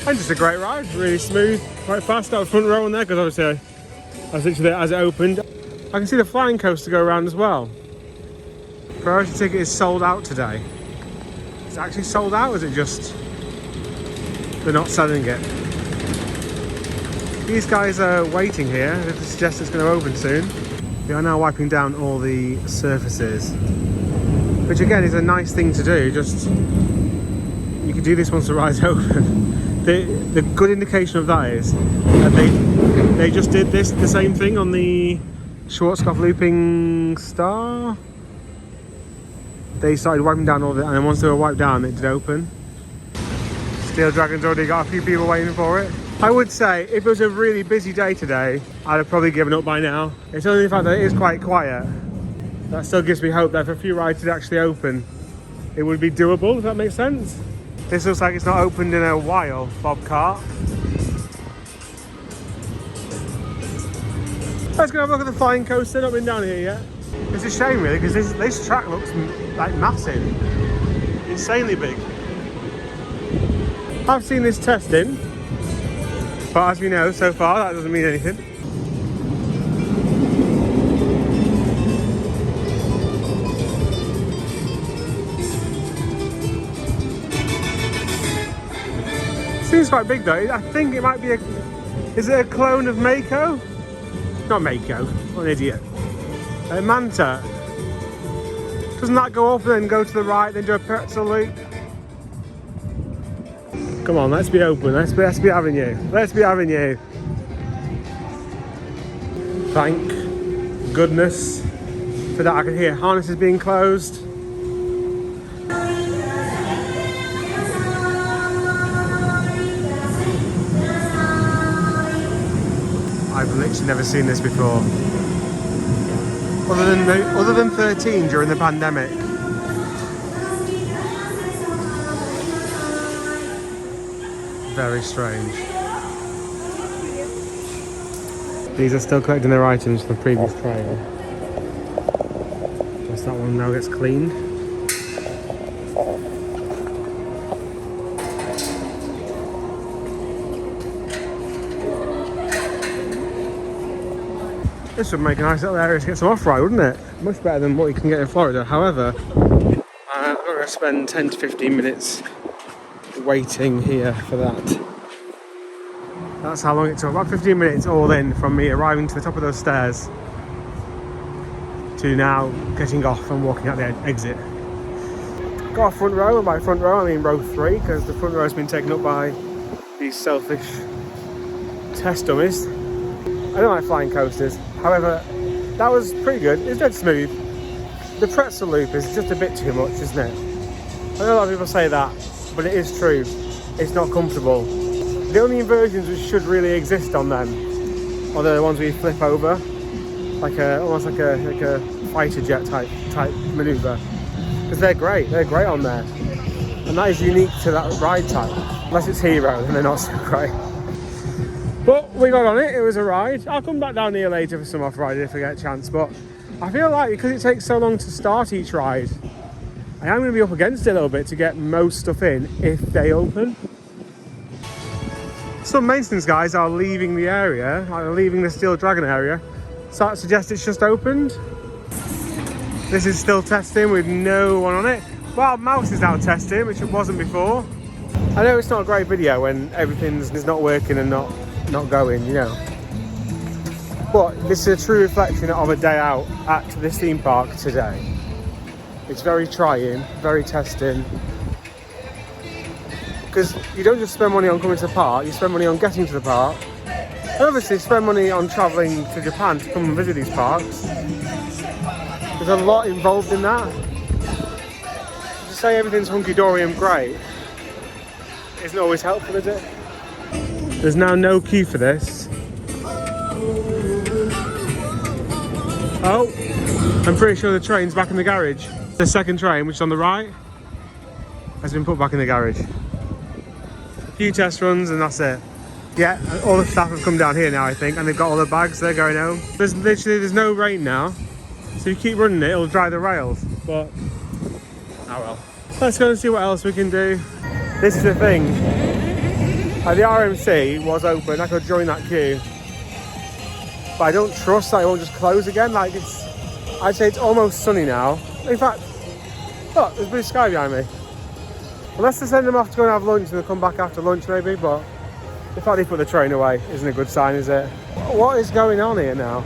And just a great ride, really smooth, quite fast. I was front row on there because obviously I was literally there as it opened. I can see the flying coaster go around as well. Priority ticket is sold out today. Is it actually sold out or is it just they're not selling it? These guys are waiting here. They suggest it's going to open soon. They are now wiping down all the surfaces. Which again is a nice thing to do, just you can do this once the ride's open. The good indication of that is that they just did the same thing on the Schwarzkopf Looping Star. They started wiping down all the, and then once they were wiped down it did open. Steel Dragon's already got a few people waiting for it. I would say if it was a really busy day today, I'd have probably given up by now. It's only the fact that it is quite quiet. That still gives me hope that if a few rides did actually open, it would be doable, if that makes sense. This looks like it's not opened in a while, Bobcart. Let's go have a look at the flying coaster, not been down here yet. It's a shame really, because this track looks like massive, insanely big. I've seen this testing, but as we know so far, that doesn't mean anything. Seems quite big though. I think it might be is it a clone of Mako? Not Mako, what an idiot. Manta. Doesn't that go off and then go to the right, then do a pretzel loop? Come on, let's be open, let's be having you. Let's be having you. Thank goodness for that. I can hear harnesses being closed. I've literally never seen this before. Other than 13 during the pandemic. Very strange. These are still collecting their items from the previous train. Guess that one now gets cleaned. This would make a nice little area to get some off-ride, wouldn't it? Much better than what you can get in Florida. However, I'm not going to spend 10 to 15 minutes waiting here for that. That's how long it took. About 15 minutes all in from me arriving to the top of those stairs to now getting off and walking out the exit. Got off front row, and by front row I mean row 3, because the front row has been taken up by these selfish test dummies. I don't like flying coasters. However, that was pretty good. It's dead smooth. The pretzel loop is just a bit too much, isn't it? I know a lot of people say that, but it is true. It's not comfortable. The only inversions which should really exist on them are the ones where you flip over, like almost like a fighter jet type manoeuvre. Because they're great on there, and that is unique to that ride type. Unless it's Hero, then they're not so great. But we got on it, it was a ride. I'll come back down here later for some off-ride if I get a chance, but I feel like because it takes so long to start each ride, I am going to be up against it a little bit to get most stuff in if they open. Some maintenance guys are leaving the area, are leaving the Steel Dragon area, so that suggests it's just opened. This is still testing with no one on it. Wild Mouse is now testing, which it wasn't before. I know it's not a great video when everything's not working and not going, you know. But this is a true reflection of a day out at this theme park today. It's very trying, very testing. Because you don't just spend money on coming to the park, you spend money on getting to the park. And obviously spend money on travelling to Japan to come and visit these parks. There's a lot involved in that. To say everything's hunky-dory and great isn't always helpful, is it? There's now no queue for this. Oh, I'm pretty sure the train's back in the garage. The second train, which is on the right, has been put back in the garage. A few test runs and that's it. Yeah, all the staff have come down here now, I think, and they've got all the bags, they're going home. There's no rain now, so if you keep running it, it'll dry the rails, but oh well. Let's go and see what else we can do. This is the thing, the RMC was open, I could join that queue, but I don't trust that it won't just close again. Like I'd say it's almost sunny now. In fact, look, there's blue sky behind me. Unless they send them off to go and have lunch and they'll come back after lunch maybe, but the fact they put the train away isn't a good sign, is it? What is going on here now?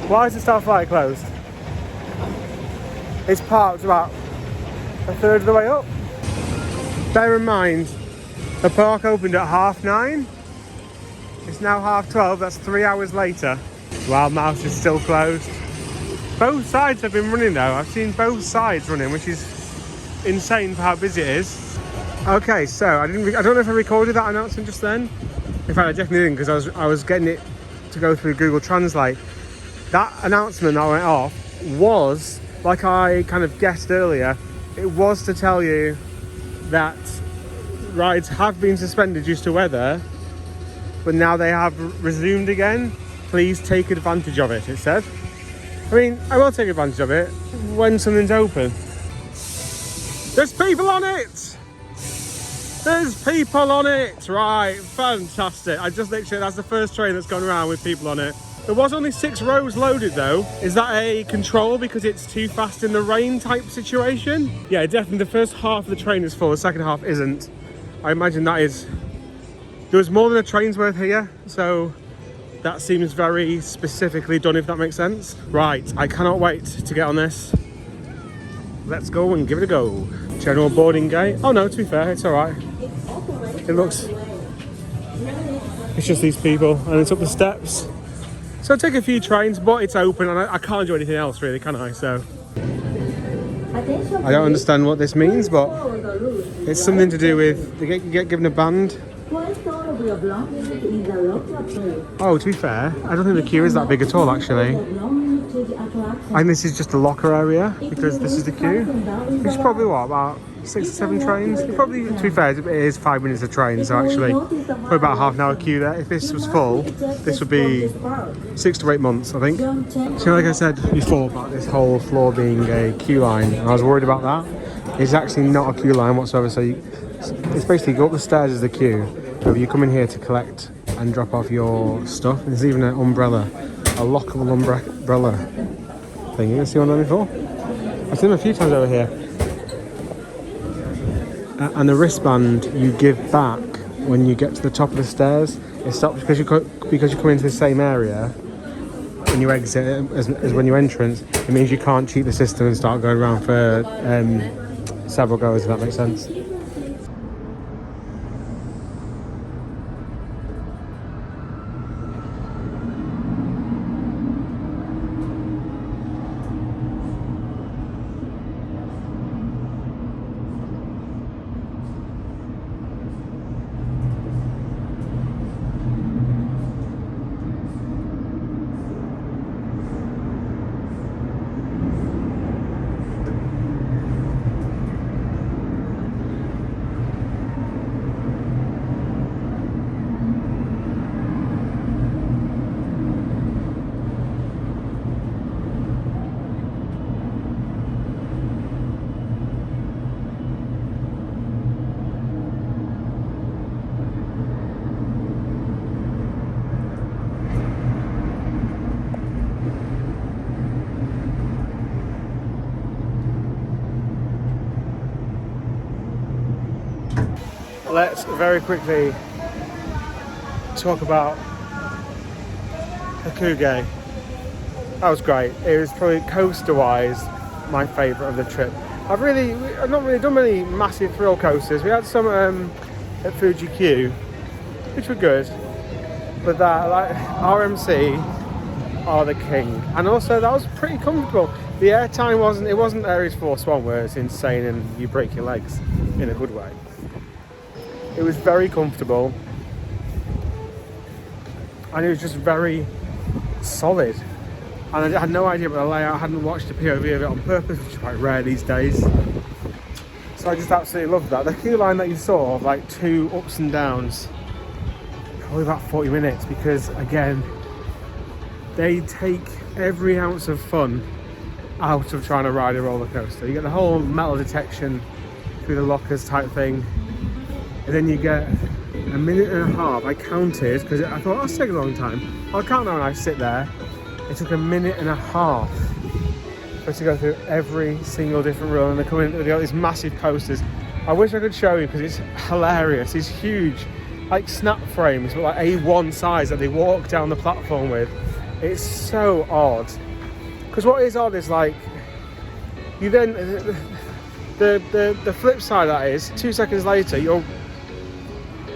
Why is the Starflight closed? It's parked about a third of the way up. Bear in mind, the park opened at 9:30. It's now 12:30, that's 3 hours later. Wild Mouse is still closed. Both sides have been running though. I've seen both sides running, which is insane for how busy it is. Okay, so I don't know if I recorded that announcement just then. In fact, I definitely didn't, because I was getting it to go through Google Translate. That announcement that went off was, like I kind of guessed earlier, it was to tell you that rides have been suspended due to weather, but now they have resumed again. Please take advantage of it, it said. I mean, I will take advantage of it when something's open. There's people on it! There's people on it! Right, fantastic. I just literally, that's the first train that's gone around with people on it. There was only 6 rows loaded though. Is that a control because it's too fast in the rain type situation? Yeah, definitely the first half of the train is full, the second half isn't. I imagine that is... There was more than a train's worth here, so that seems very specifically done, if that makes sense. Right, I cannot wait to get on this. Let's go and give it a go. General boarding gate. Oh no, to be fair, it's all right. It looks... It's just these people, and it's up the steps. So I take a few trains, but it's open, and I can't do anything else really, can I? So I don't understand what this means, but it's something to do with you get given a band. Oh, to be fair, I don't think the queue is that big at all, actually. And this is just a locker area, because this is the queue. Which is probably, what, about 6 or 7 trains? Probably, to be fair, it is 5 minutes a train, so actually, probably about a half an hour queue there. If this was full, this would be 6 to 8 months, I think. So like I said before about this whole floor being a queue line, and I was worried about that. It's actually not a queue line whatsoever, so it's basically go up the stairs is the queue. So you come in here to collect and drop off your stuff. There's even an umbrella, a lockable umbrella thing. You ever see one of them before? I've seen them a few times over here. And the wristband you give back when you get to the top of the stairs. It stops because you come into the same area when you exit as when you entrance. It means you can't cheat the system and start going around for several goers, if that makes sense. Let's very quickly talk about the Kuge. That was great. It was probably coaster-wise my favourite of the trip. I've not really done many massive thrill coasters. We had some at Fuji-Q, which were good, but that, like, RMC are the king. And also that was pretty comfortable. The airtime wasn't Aries Force 1 where it's insane and you break your legs in a good way. It was very comfortable and it was just very solid. And I had no idea about the layout. I hadn't watched the POV of it on purpose, which is quite rare these days. So I just absolutely loved that. The queue line that you saw of like 2 ups and downs, probably about 40 minutes, because again, they take every ounce of fun out of trying to ride a roller coaster. You get the whole metal detection through the lockers type thing, and then you get a minute and a half. I counted because I thought, that's taking a long time. I'll count now when I sit there. It took a minute and a half for us to go through every single different run, and they come in, they got these massive coasters. I wish I could show you because it's hilarious. These huge, like, snap frames, but like A1 size that they walk down the platform with. It's so odd. Because what is odd is, like, you then, the flip side of that is 2 seconds later you're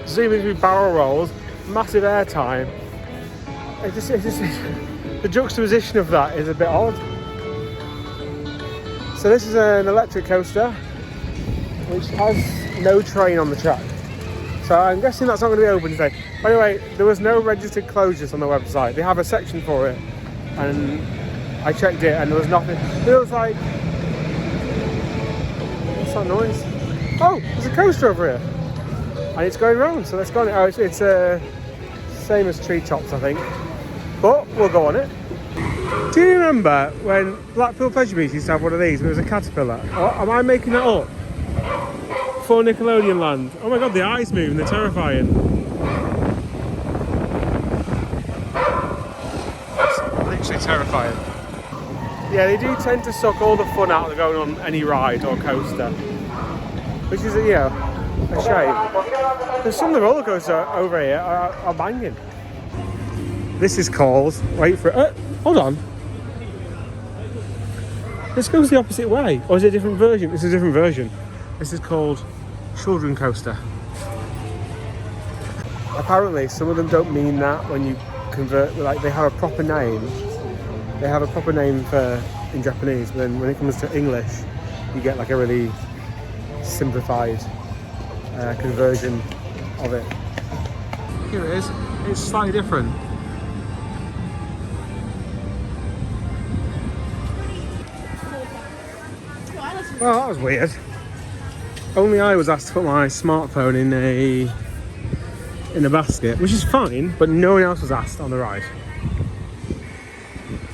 zooming through barrel rolls, massive airtime. It's just the juxtaposition of that is a bit odd. So this is an electric coaster which has no train on the track. So I'm guessing that's not going to be open today. By the way, there was no registered closures on the website. They have a section for it, and I checked it and there was nothing. It was like, what's that noise? Oh, there's a coaster over here. And it's going round, so let's go on it. Oh, it's same as Treetops, I think. But we'll go on it. Do you remember when Blackpool Pleasure Beach used to have one of these? It was a caterpillar. Or am I making that up? For Nickelodeon Land. Oh my god, the eyes moving, they're terrifying. That's literally terrifying. Yeah, they do tend to suck all the fun out of going on any ride or coaster. Which is, a shame. Because some of the roller coasters over here are banging. This is called, wait for it, hold on. This goes the opposite way, or is it a different version? This is a different version. This is called Children Coaster. Apparently, some of them don't mean that when you convert, like they have a proper name. They have a proper name for in Japanese, but then when it comes to English, you get like a really simplified conversion of it. Here it is. It's slightly different. Well, that was weird. Only I was asked to put my smartphone in a basket, which is fine, but no one else was asked on the ride.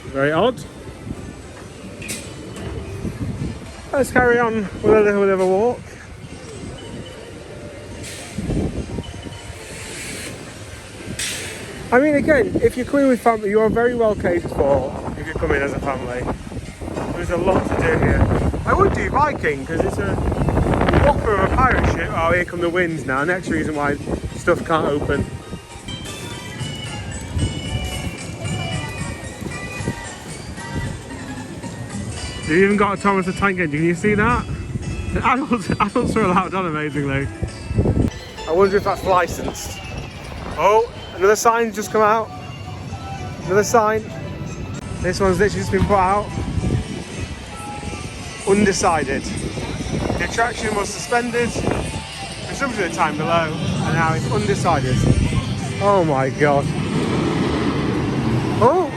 Very odd. Let's carry on with a little bit of a walk. I mean, again, if you're coming with family, you are very well catered for if you're coming as a family. There's a lot to do here. I would do Viking because it's a whopper of a pirate ship. Oh, here come the winds now. Next reason why stuff can't open. They've even got a Thomas the Tank Engine. Can you see that? Adults are allowed on, amazingly. I wonder if that's licensed. Oh, another sign's just come out. Another sign. This one's literally just been put out. Undecided. The attraction was suspended. Resumption of time below, and now it's undecided. Oh my god. Oh,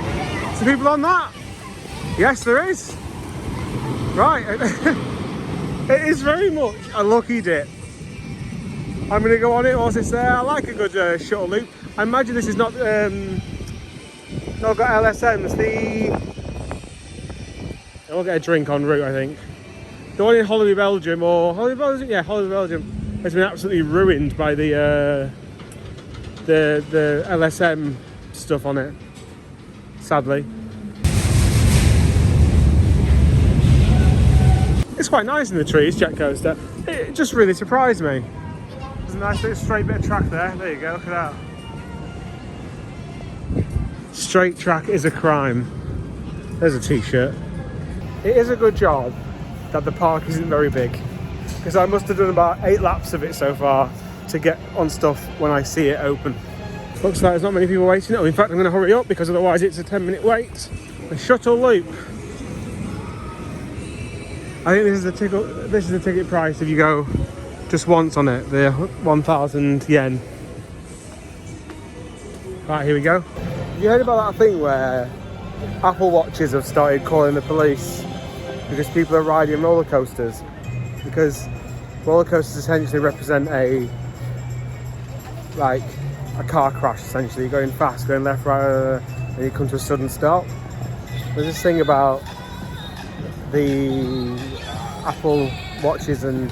some people on that? Yes, there is. Right. It is very much a lucky dip. I'm going to go on it whilst it's there. I like a good shuttle loop. I imagine this is not got LSMs. I'll get a drink en route, I think. The one in Hollywood, Belgium, Hollywood, Belgium, has been absolutely ruined by the LSM stuff on it, sadly. It's quite nice in the trees, jet coaster. It just really surprised me. There's a nice little straight bit of track there. There you go, look at that. Straight track is a crime. There's a t-shirt. it is a good job that the park isn't very big, because I must have done about 8 laps of it so far to get on stuff when I see it open. Looks like there's not many people waiting. In fact, I'm going to hurry up because otherwise it's a 10-minute wait. The shuttle loop. I think this is the ticket price if you go just once on it, the 1,000 yen. Right, here we go. You heard about that thing where Apple Watches have started calling the police because people are riding roller coasters? Because roller coasters essentially represent a car crash, essentially. You're going fast, going left, right, and you come to a sudden stop. There's this thing about the Apple Watches and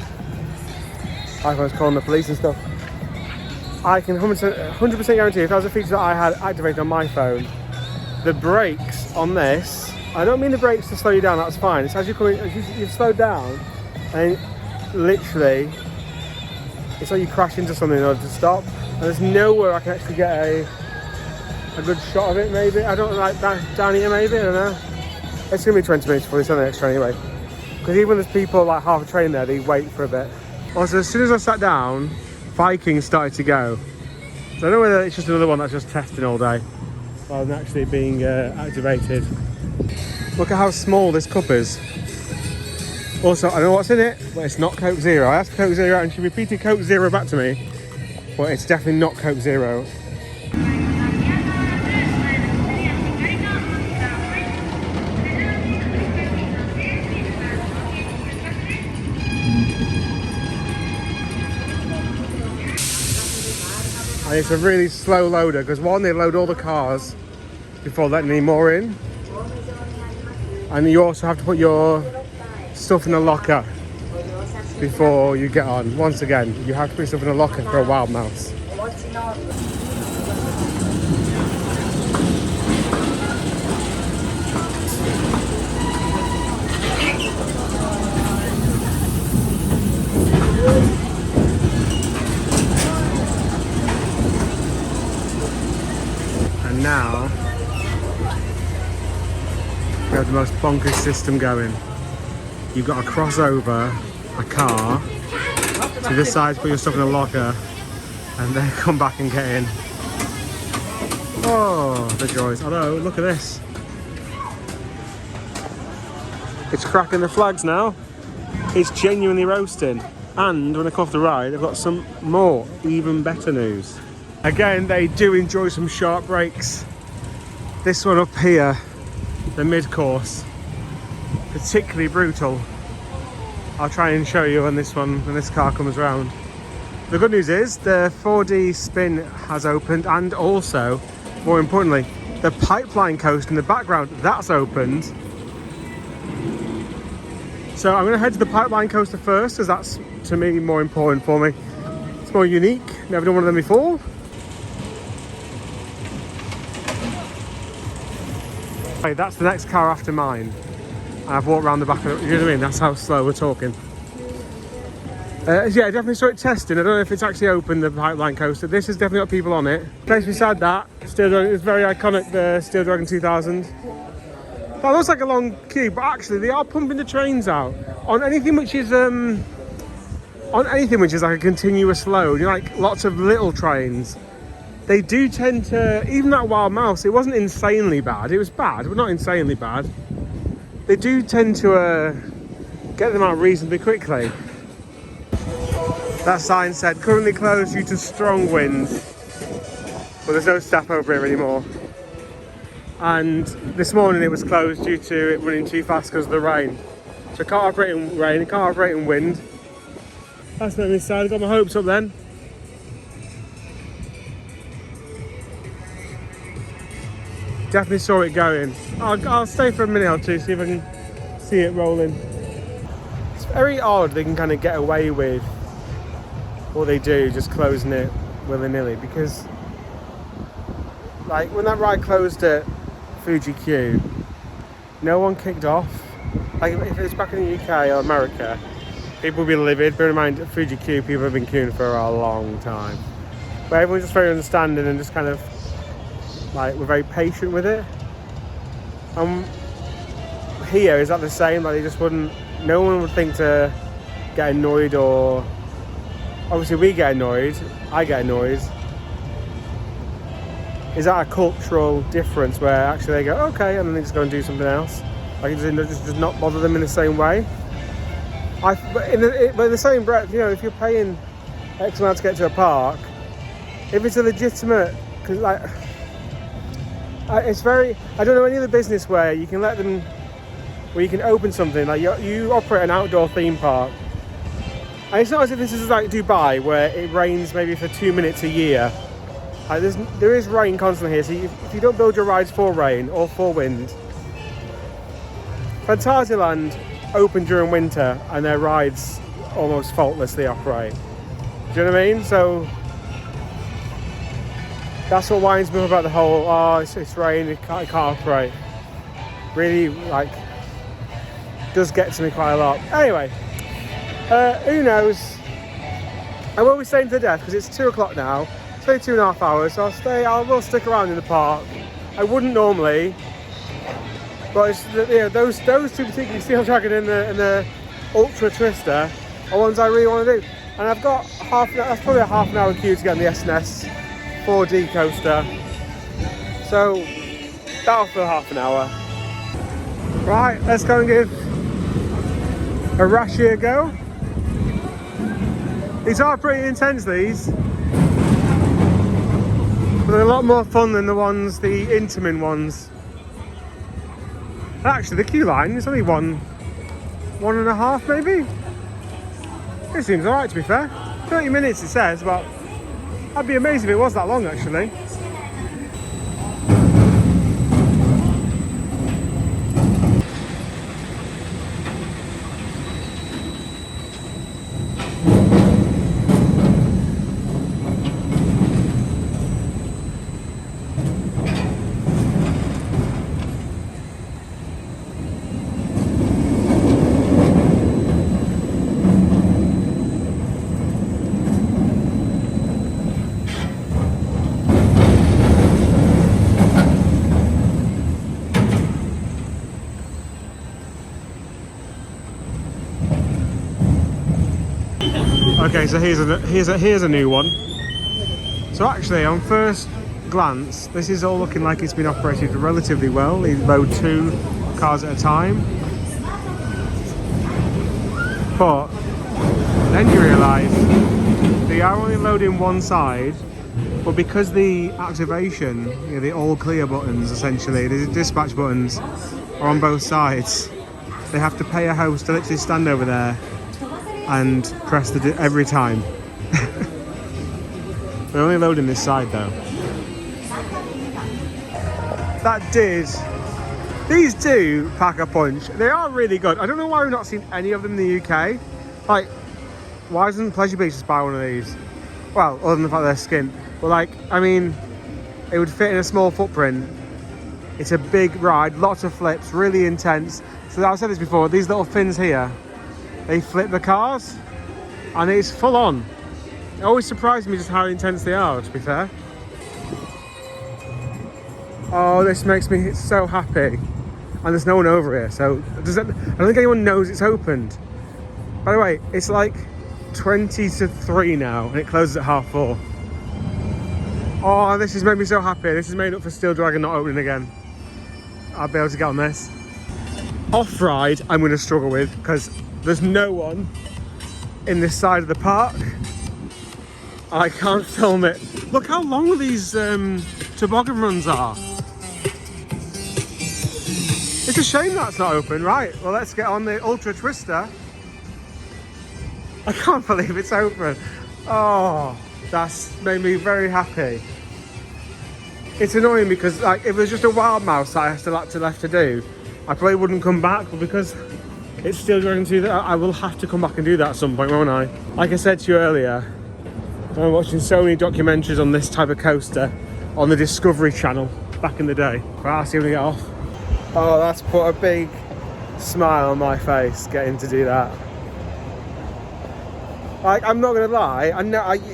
iPhones calling the police and stuff. I can 100% guarantee if that was a feature that I had activated on my phone, the brakes on this, I don't mean the brakes to slow you down, that's fine. It's as you're coming, you've slowed down, and literally, it's like you crash into something in order to stop. And there's nowhere I can actually get a good shot of it, maybe. I don't know, like that down here, maybe, I don't know. It's going to be 20 minutes before it's on the next train anyway. Because even when there's people like half a train there, they wait for a bit. Also, as soon as I sat down, Vikings started to go. So I don't know whether it's just another one that's just testing all day rather than actually being activated. Look at how small this cup is. Also, I don't know what's in it, but it's not Coke Zero. I asked Coke Zero and she repeated Coke Zero back to me, but it's definitely not Coke Zero. And it's a really slow loader because one, they load all the cars before letting any more in, and you also have to put your stuff in a locker before you get on. Once again, you have to put stuff in a locker for a wild mouse. Now we have the most bonkers system going. You've got to cross over a car to this side, put your stuff in a locker, and then come back and get in. Oh, the joys. Although, look at this. It's cracking the flags now. It's genuinely roasting. And when I come off the ride, I've got some more, even better news. Again, they do enjoy some sharp brakes. This one up here, the mid-course, particularly brutal. I'll try and show you on this one when this car comes around. The good news is the 4D spin has opened, and also, more importantly, the pipeline coaster in the background, that's opened. So I'm going to head to the pipeline coaster first, as that's, to me, more important for me. It's more unique, never done one of them before. That's the next car after mine. And I've walked around the back of it, you know what I mean? That's how slow we're talking. Yeah, I definitely saw it testing. I don't know if it's actually open, the pipeline coaster. This has definitely got people on it. Place beside that, Steel Dragon, it's very iconic, the Steel Dragon 2000. That looks like a long queue, but actually they are pumping the trains out. On anything which is like a continuous load, you know, like lots of little trains. They do tend to, even that Wild Mouse, it wasn't insanely bad. It was bad, but not insanely bad. They do tend to get them out reasonably quickly. That sign said, currently closed due to strong winds. But there's no staff over here anymore. And this morning it was closed due to it running too fast because of the rain. So it can't operate in rain, it can't operate in wind. That's not this side, I've got my hopes up then. Definitely saw it going. I'll stay for a minute or two, see if I can see it rolling. It's very odd they can kind of get away with what they do, just closing it willy-nilly, because like when that ride closed at Fuji-Q, no one kicked off. Like if it was back in the UK or America, people would be livid. Bear in mind, at Fuji-Q, people have been queuing for a long time. But everyone's just very understanding and just kind of like, we're very patient with it. here, is that the same? Like, they just wouldn't, no one would think to get annoyed, or obviously we get annoyed, I get annoyed. Is that a cultural difference where actually they go, okay, and then they just go and do something else? Like, it just not bother them in the same way? But in the same breath, you know, if you're paying X amount to get to a park, if it's a legitimate, because like, it's very, I don't know any other business where you can let them, where you can open something, like you operate an outdoor theme park, and it's not as if this is like Dubai where it rains maybe for 2 minutes a year. Like, there is rain constantly here, so if you don't build your rides for rain or for wind. Fantasyland open during winter and their rides almost faultlessly operate. Do you know what I mean? So that's what winds me up about the whole, oh, it's rain, it can't operate. Really, like, does get to me quite a lot. Anyway, who knows? I will be staying to death because it's 2 o'clock now. It's only 2.5 hours, so I will stick around in the park. I wouldn't normally, but it's, you know, those two particularly, Steel Dragon and the Ultra Twister, are ones I really want to do. And I've got that's probably a half an hour queue to get on the SNS 4D coaster. So that'll fill half an hour. Right, let's go and give Arashi a go. These are pretty intense, these. But they're a lot more fun than the Intamin ones. Actually, the queue line is only 1.5 maybe? It seems alright, to be fair. 30 minutes it says, but I'd be amazed if it was that long actually. Okay, so here's a new one. So actually, on first glance, this is all looking like it's been operated relatively well. They load 2 cars at a time. But then you realise they are only loading one side, but because the activation, you know, the all clear buttons essentially, the dispatch buttons are on both sides, they have to pay a host to literally stand over there and press every time. They're only loading this side though. These do pack a punch. They are really good. I don't know why we've not seen any of them in the UK. Like, why doesn't Pleasure Beach just buy one of these? Well, other than the fact they're skint. But like, I mean, it would fit in a small footprint. It's a big ride, lots of flips, really intense. So I've said this before, these little fins here, they flip the cars and it's full on. It always surprised me just how intense they are, to be fair. Oh, this makes me so happy. And there's no one over here, so I don't think anyone knows it's opened. By the way, it's like 20 to 3 now and it closes at 4:30. Oh, this has made me so happy. This has made up for Steel Dragon not opening again. I'll be able to get on this. Off-ride, I'm going to struggle with because there's no one in this side of the park. I can't film it. Look how long these toboggan runs are. It's a shame that's not open. Right, well, let's get on the Ultra Twister. I can't believe it's open. Oh, that's made me very happy. It's annoying because, like, if it was just a wild mouse that I still had left to do, I probably wouldn't come back, but because it's Steel Dragon 2, I will have to come back and do that at some point, won't I? Like I said to you earlier, I'm watching so many documentaries on this type of coaster on the Discovery Channel back in the day. Right, I'll see when we get off. Oh, that's put a big smile on my face, getting to do that. Like, I'm not gonna lie,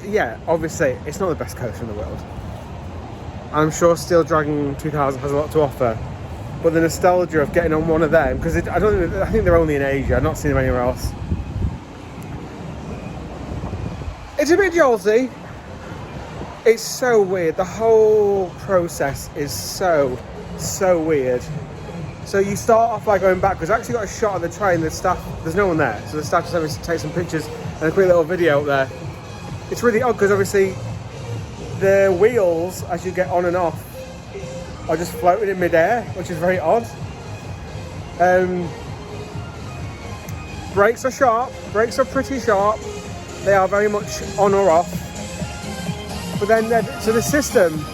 yeah, obviously, it's not the best coaster in the world. I'm sure Steel Dragon 2000 has a lot to offer. but the nostalgia of getting on one of them, because I think they're only in Asia. I've not seen them anywhere else. It's a bit jolty. It's so weird. The whole process is so weird. So you start off by going backwards. I actually got a shot of the train. The staff, there's no one there, so the staff just having to take some pictures and a quick little video up there. It's really odd because obviously the wheels, as you get on and off, are just floating in midair, which is very odd. Brakes are sharp. Brakes are pretty sharp. They are very much on or off. But then, so the system,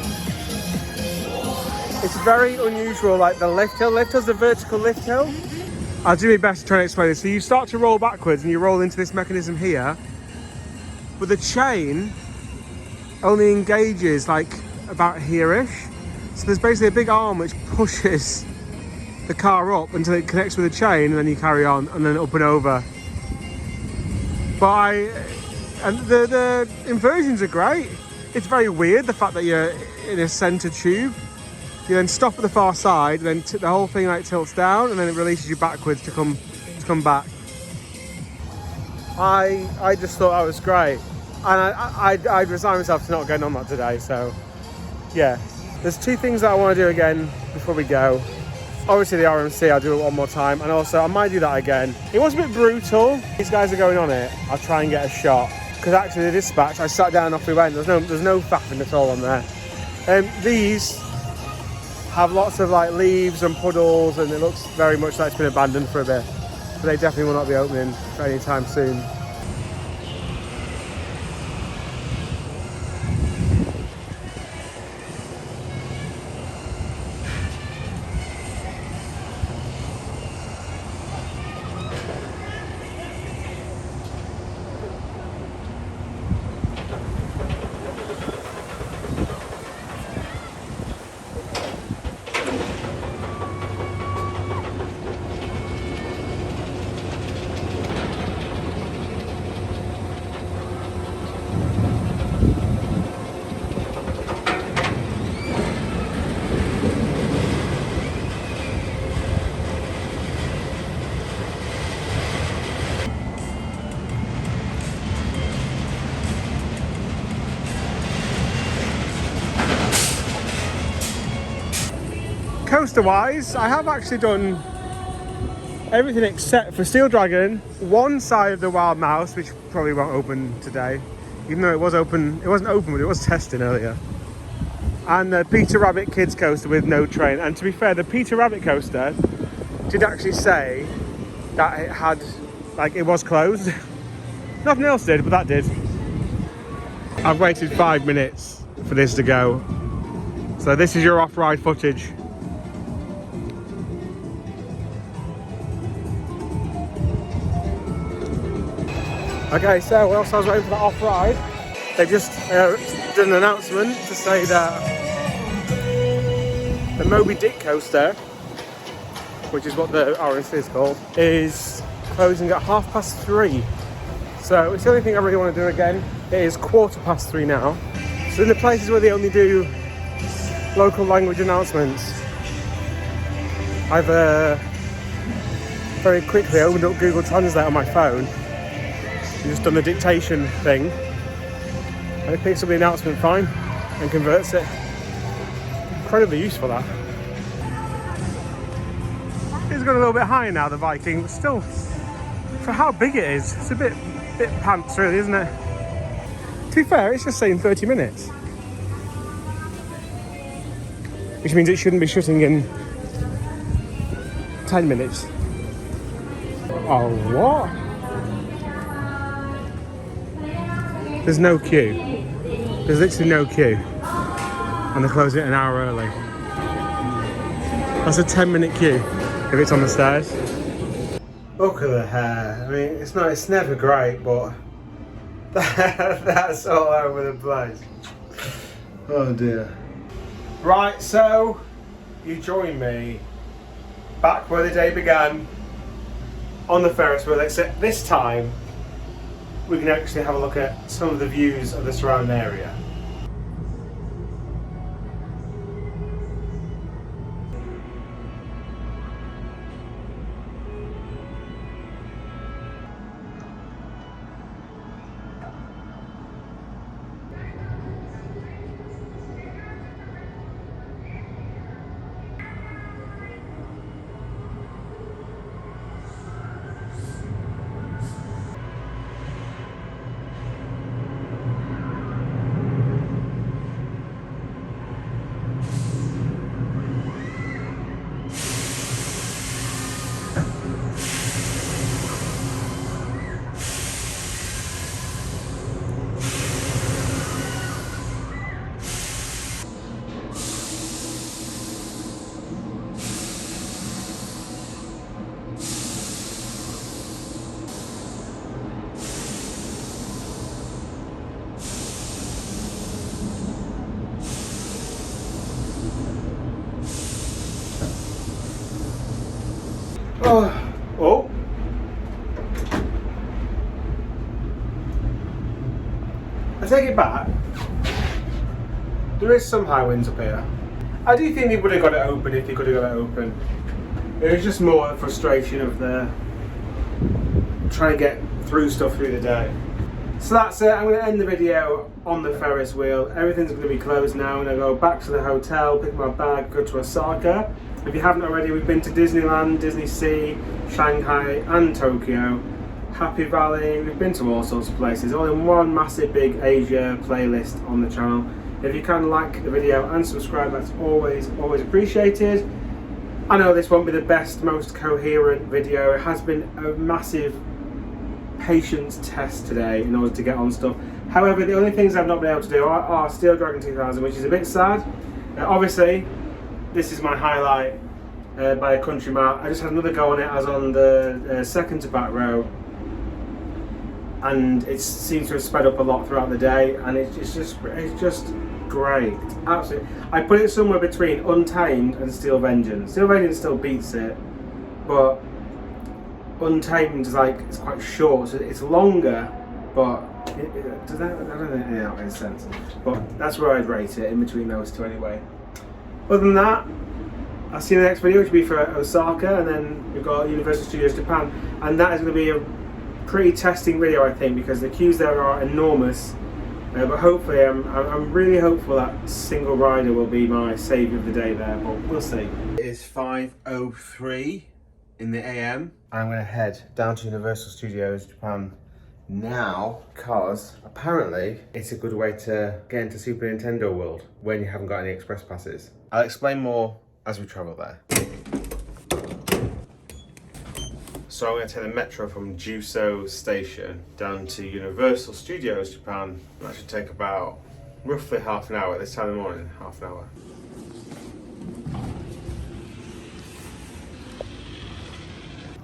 it's very unusual. Like the lift hill is the vertical lift hill. I'll do my best to try and explain this. So you start to roll backwards and you roll into this mechanism here, but the chain only engages like about here-ish. So there's basically a big arm which pushes the car up until it connects with the chain, and then you carry on, and then up and over. And the inversions are great. It's very weird, the fact that you're in a centre tube. You then stop at the far side, and then the whole thing like tilts down, and then it releases you backwards to come back. I just thought that was great, and I'd resigned myself to not going on that today. So yeah, there's two things that I want to do again before we go. Obviously the RMC, I'll do it one more time, and also I might do that again. It was a bit brutal. These guys are going on it. I'll try and get a shot, because actually the dispatch, I sat down and off we went. There's no faffing at all on there. These have lots of like leaves and puddles, and it looks very much like it's been abandoned for a bit. But they definitely will not be opening for any time soon. Coaster wise, I have actually done everything except for Steel Dragon, one side of the Wild Mouse, which probably won't open today, even though it was open. It wasn't open, but it was testing earlier. And the Peter Rabbit Kids coaster with no train. And to be fair, the Peter Rabbit coaster did actually say that it had, like, it was closed. Nothing else did, but that did. I've waited 5 minutes for this to go. So this is your off-ride footage. Okay, so whilst I was waiting for that off-ride, they just did an announcement to say that the Moby Dick coaster, which is what the RMC is called, is closing at 3:30. So it's the only thing I really want to do again. It is 3:15 now. So in the places where they only do local language announcements, I've very quickly opened up Google Translate on my phone. Just done the dictation thing, and it picks up the announcement fine and converts it. Incredibly useful, that. It's got a little bit higher now, the Viking, but still, for how big it is, it's a bit pants really, isn't it? To be fair, it's just saying 30 minutes. Which means it shouldn't be shutting in 10 minutes. Oh, what? There's no queue. There's literally no queue. And they're closing it an hour early. That's a 10-minute queue if it's on the stairs. Look at the hair. I mean, it's never great, but that's all over the place. Oh dear. Right, so you join me back where the day began on the Ferris wheel, except this time we can actually have a look at some of the views of the surrounding area. Oh. I take it back. There is some high winds up here. I do think they would have got it open if they could have got it open. It was just more the frustration of the trying to get through stuff through the day. So that's it. I'm going to end the video on the Ferris wheel. Everything's going to be closed now. I'm going to go back to the hotel, pick my bag, go to Osaka. If you haven't already, we've been to Disneyland, DisneySea, Shanghai and Tokyo. Happy Valley, we've been to all sorts of places, all in one massive big Asia playlist on the channel. If you can like the video and subscribe, that's always appreciated. I know this won't be the best, most coherent video. It has been a massive patience test today in order to get on stuff. However, the only things I've not been able to do are Steel Dragon 2000, which is a bit sad. Obviously, this is my highlight by a country mile. I just had another go on it. I was on the second to back row, and it seems to have sped up a lot throughout the day, and it's just great. Absolutely. I put it somewhere between Untamed and Steel Vengeance. Steel Vengeance still beats it, but Untamed is like, it's quite short, so it's longer, but does that, I don't think that makes sense. But that's where I'd rate it, in between those two anyway. Other than that, I'll see you in the next video, which will be for Osaka, and then we've got Universal Studios Japan, and that is going to be a pretty testing video, I think, because the queues there are enormous. But hopefully, I'm really hopeful that single rider will be my saviour of the day there, but we'll see. It is 5:03 in the AM. I'm going to head down to Universal Studios Japan now, because apparently it's a good way to get into Super Nintendo World when you haven't got any express passes. I'll explain more as we travel there. So I'm going to take the metro from Juso Station down to Universal Studios Japan. That should take about roughly half an hour at this time of the morning, half an hour.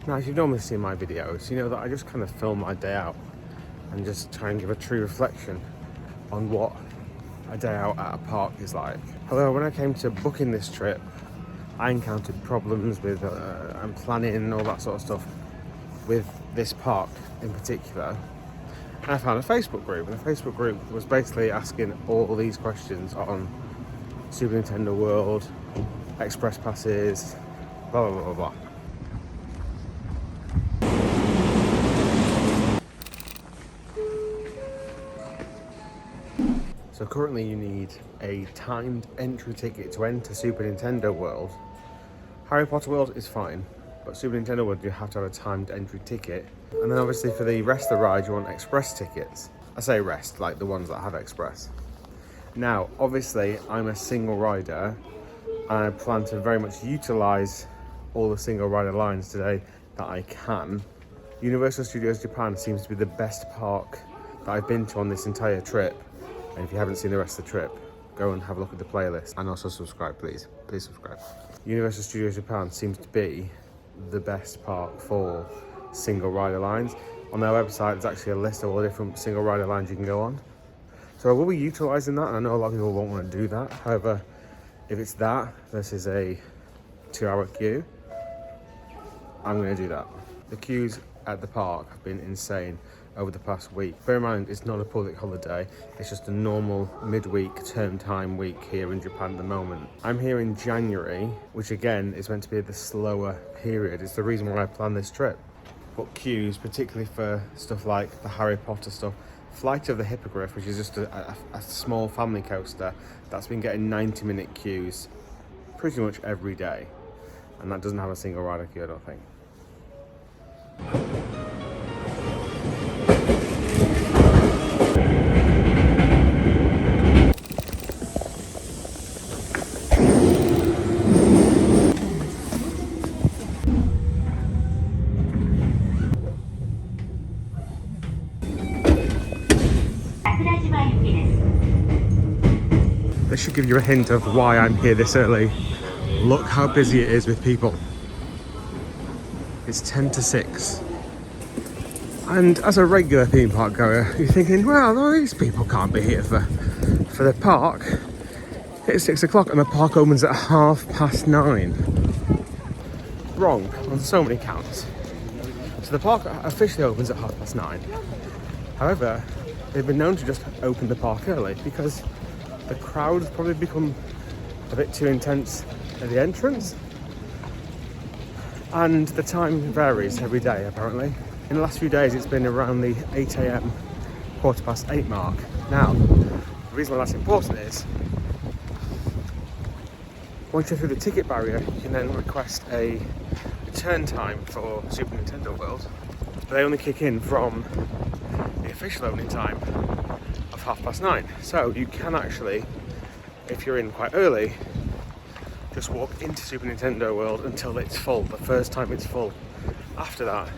Now, if you've normally seen my videos, you know that I just kind of film my day out and just try and give a true reflection on what a day out at a park is like. However, when I came to booking this trip, I encountered problems with and planning and all that sort of stuff with this park in particular. And I found a Facebook group, and the Facebook group was basically asking all these questions on Super Nintendo World, express passes, blah blah blah blah. So currently you need a timed entry ticket to enter Super Nintendo World. Harry Potter World is fine, but Super Nintendo World, you have to have a timed entry ticket. And then obviously for the rest of the ride, you want express tickets. I say rest, like the ones that have express. Now, obviously I'm a single rider, and I plan to very much utilize all the single rider lines today that I can. Universal Studios Japan seems to be the best park that I've been to on this entire trip. And if you haven't seen the rest of the trip, go and have a look at the playlist, and also subscribe, please. Please subscribe. Universal Studios Japan seems to be the best park for single rider lines. On their website, there's actually a list of all the different single rider lines you can go on. So I will be utilising that, and I know a lot of people won't want to do that. However, if it's that versus a 2-hour queue, I'm going to do that. The queues at the park have been insane over the past week. Bear in mind, it's not a public holiday, it's just a normal midweek term time week here in Japan at the moment. I'm here in January, which again is meant to be the slower period. It's the reason why I planned this trip. But queues, particularly for stuff like the Harry Potter stuff, Flight of the Hippogriff, which is just a small family coaster, that's been getting 90-minute queues pretty much every day. And that doesn't have a single rider queue, I don't think. This should give you a hint of why I'm here this early. Look how busy it is with people. It's 10 to 6. And as a regular theme park goer, you're thinking, well, these people can't be here for the park. It's 6 o'clock and the park opens at 9:30. wrong on so many counts. So the park officially opens at 9:30. However, they've been known to just open the park early because the crowds probably become a bit too intense at the entrance. And the time varies every day, apparently. In the last few days, it's been around the 8 a.m, 8:15 mark. Now, the reason why that's important is, once you're through the ticket barrier, you can then request a return time for Super Nintendo World. But they only kick in from the official opening time of 9:30. So you can actually, if you're in quite early, just walk into Super Nintendo World until it's full, the first time it's full. After that,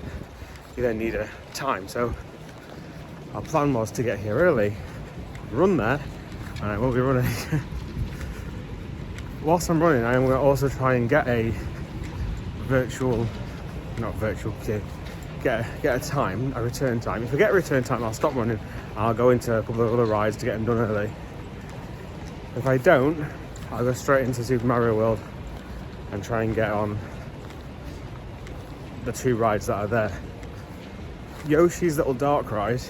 you then need a time. So our plan was to get here early, run there, and I will be running. Whilst I'm running, I am going to also try and get a get a time, a return time. If I get a return time, I'll stop running and I'll go into a couple of other rides to get them done early. If I don't, I'll go straight into Super Mario World and try and get on the 2 rides that are there. Yoshi's Little Dark Ride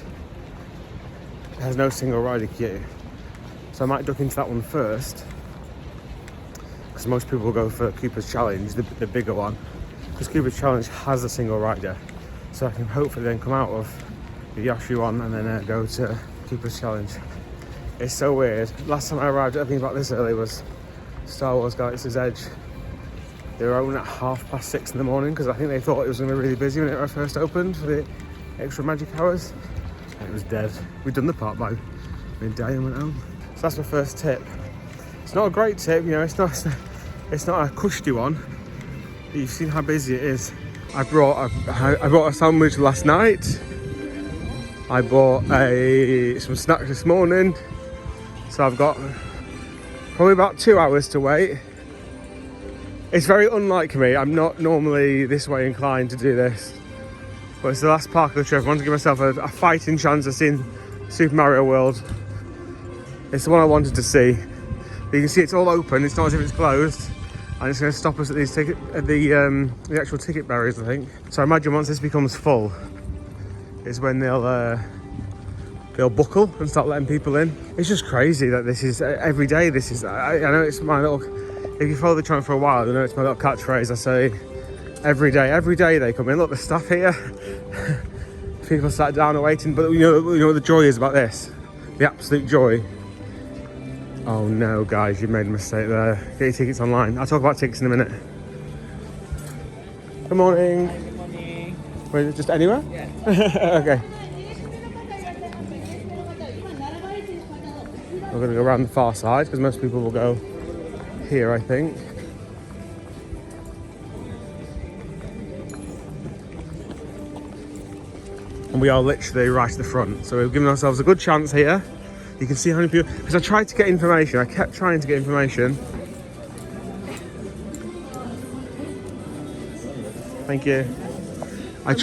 has no single rider queue, so I might duck into that one first, because most people will go for Koopa's Challenge, the bigger one, because Koopa's Challenge has a single rider, so I can hopefully then come out of the Yoshi one and then go to Koopa's Challenge. It's so weird. Last time I arrived, I think about this early, was Star Wars Galaxy's Edge. They were open at 6:30 in the morning because I think they thought it was going to be really busy when it first opened for the extra magic hours, and it was dead. We'd done the park by midday and went home. So that's my first tip. It's not a great tip, you know, it's not a cushy one. But you've seen how busy it is. I brought a sandwich last night. I bought some snacks this morning. So I've got probably about 2 hours to wait. It's very unlike me. I'm not normally this way inclined to do this. But it's the last park of the trip. I want to give myself a fighting chance of seeing Super Mario World. It's the one I wanted to see. But you can see it's all open. It's not as if it's closed. And it's going to stop us at these the actual ticket barriers, I think. So I imagine once this becomes full, is when they'll buckle and start letting people in. It's just crazy that this is every day. This is I know it's my little. If you follow the channel for a while, you know it's my little catchphrase. I say every day they come in. Look, the staff here. People sat down and waiting, but you know what the joy is about this. The absolute joy. Oh no, guys, you made a mistake there. Get your tickets online. I'll talk about tickets in a minute. Good morning. Good morning. Wait, just anywhere? Yeah. Okay. We're going to go around the far side because most people will go here, I think. And we are literally right at the front, so we've given ourselves a good chance here. You can see how many people, because I tried to get information, I kept trying to get information. Thank you. I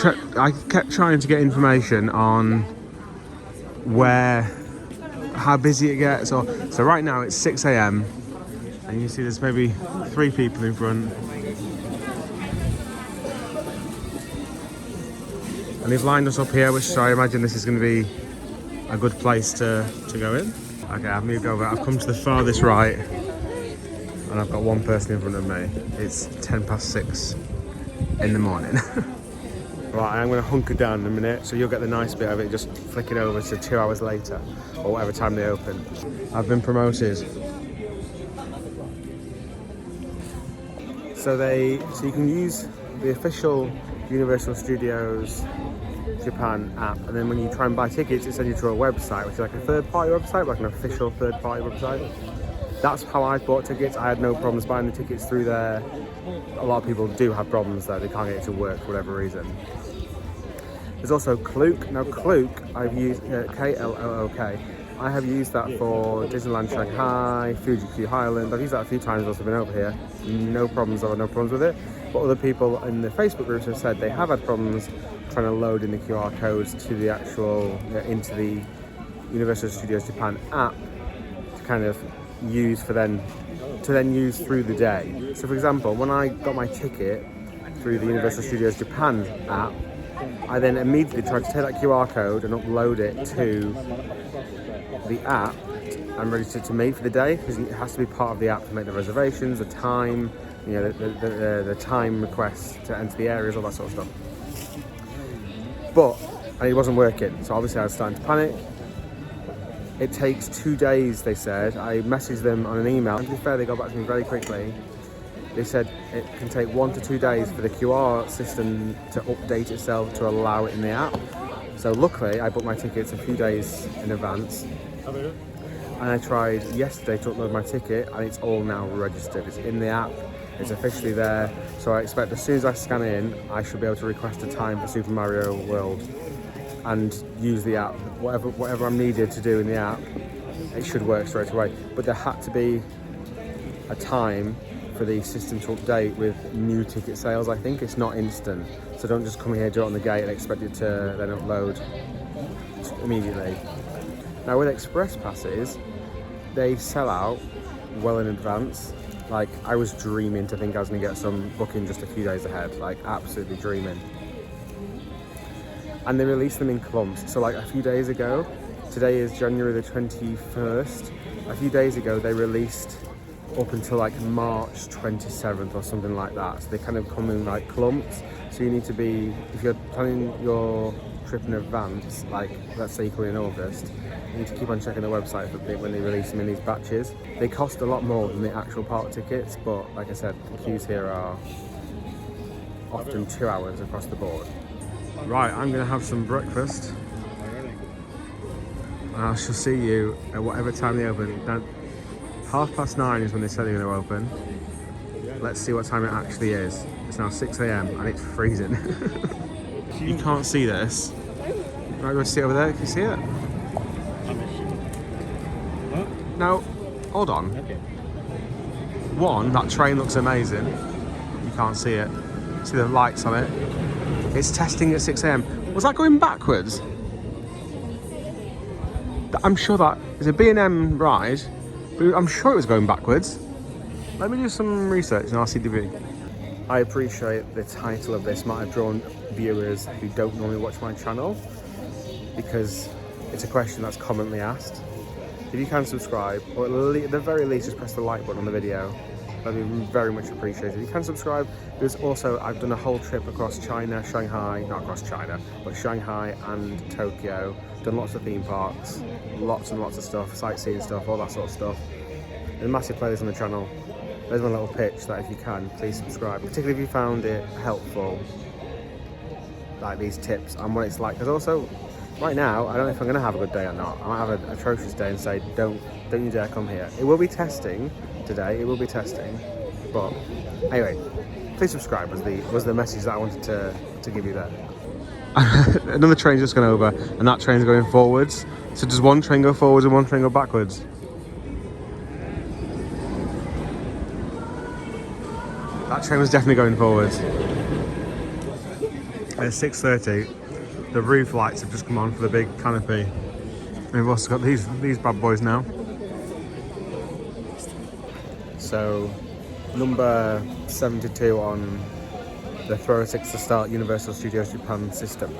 kept trying to get information on how busy it gets. So right now it's 6 a.m. and you can see there's maybe 3 people in front. And they've lined us up here, which so I imagine this is going to be a good place to go in. Okay, I've moved over. I've come to the farthest right and I've got one person in front of me. It's 6:10 in the morning. Right, I'm going to hunker down in a minute, so you'll get the nice bit of it, just flicking over to 2 hours later, or whatever time they open. I've been promoted. So you can use the official Universal Studios Japan app, and then when you try and buy tickets, it sends you to a website, which is like a third-party website, like an official third-party website. That's how I bought tickets. I had no problems buying the tickets through there. A lot of people do have problems there. They can't get it to work for whatever reason. There's also Klook. Now Klook, I've used Klook. I have used that for Disneyland Shanghai, Fuji-Q Highland. I've used that a few times whilst I've been over here. No problems. I've had no problems with it. But other people in the Facebook groups have said they have had problems trying to load in the QR codes to the actual into the Universal Studios Japan app to kind of use use through the day. So for example, when I got my ticket through the Universal Studios Japan app, I then immediately tried to take that QR code and upload it to the app and register it to me for the day, because it has to be part of the app to make the reservations, the time, you know, the time requests to enter the areas, all that sort of stuff. But it wasn't working, so obviously I was starting to panic. It takes 2 days, they said. I messaged them on an email, and to be fair, they got back to me very quickly. They said it can take 1 to 2 days for the QR system to update itself to allow it in the app. So luckily, I booked my tickets a few days in advance. And I tried yesterday to upload my ticket, and it's all now registered. It's in the app, it's officially there. So I expect as soon as I scan in, I should be able to request a time for Super Mario World and use the app. Whatever I'm needed to do in the app, it should work straight away. But there had to be a time for the system to update with new ticket sales. I think it's not instant, so don't just come here, do it on the gate and expect it to then upload immediately. Now with express passes, they sell out well in advance. Like, I was dreaming to think I was gonna get some booking just a few days ahead, like absolutely dreaming. And they release them in clumps. So like a few days ago, today is January the 21st, a few days ago they released up until like March 27th or something like that. So they kind of come in like clumps. So you need to be, if you're planning your trip in advance, like let's say you come in August, you need to keep on checking the website for when they release them in these batches. They cost a lot more than the actual park tickets, but like I said, the queues here are often 2 hours across the board. Right, I'm gonna have some breakfast. And I shall see you at whatever time they open. Now, 9:30 is when they said they're going to open. Let's see what time it actually is. It's now 6 AM and it's freezing. You can't see this. Right, go see it over there. Can you see it? No, hold on. One, that train looks amazing. You can't see it. See the lights on it. It's testing at 6 AM. Was that going backwards? I'm sure that is a B&M ride. I'm sure it was going backwards. Let me do some research in RCDB. I appreciate the title of this might have drawn viewers who don't normally watch my channel, because it's a question that's commonly asked. If you can subscribe, or at the very least just press the like button on the video, that'd be very much appreciated. If you can subscribe, because also I've done a whole trip across China, Shanghai, not across China, but Shanghai and Tokyo. Done lots of theme parks, lots and lots of stuff, sightseeing stuff, all that sort of stuff. There's a massive playlist on the channel. There's my little pitch that if you can, please subscribe, particularly if you found it helpful, like these tips and what it's like. Because also, right now, I don't know if I'm going to have a good day or not. I might have an atrocious day and say, don't you dare come here. It will be testing today, it will be testing. But anyway, please subscribe was the message that I wanted to give you there. Another train's just gone over, and that train's going forwards. So does one train go forwards and one train go backwards? That train was definitely going forwards. At 6:30, the roof lights have just come on for the big canopy. And we've also got these bad boys now. So, number 72 on the Throw 6 to Start Universal Studios Japan system.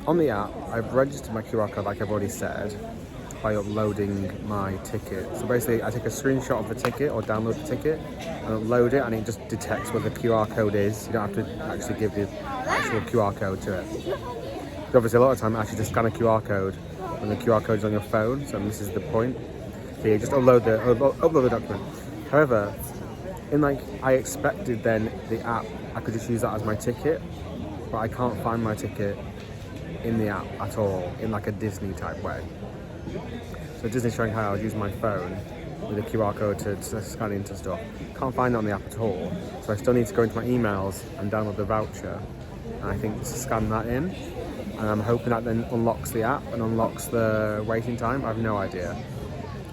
On the app, I've registered my QR code like I've already said by uploading my ticket. So basically I take a screenshot of the ticket or download the ticket and upload it, and it just detects what the QR code is. You don't have to actually give the actual QR code to it. So obviously a lot of time I actually just scan a QR code and the QR code is on your phone, so this is the point. So you just upload the document. However, I expected then the app, I could just use that as my ticket, but I can't find my ticket in the app at all, in like a Disney type way. So Disney Shanghai, I'll use my phone with a QR code to scan into stuff. Can't find it on the app at all, so I still need to go into my emails and download the voucher, and I think scan that in, and I'm hoping that then unlocks the app and unlocks the waiting time. I have no idea.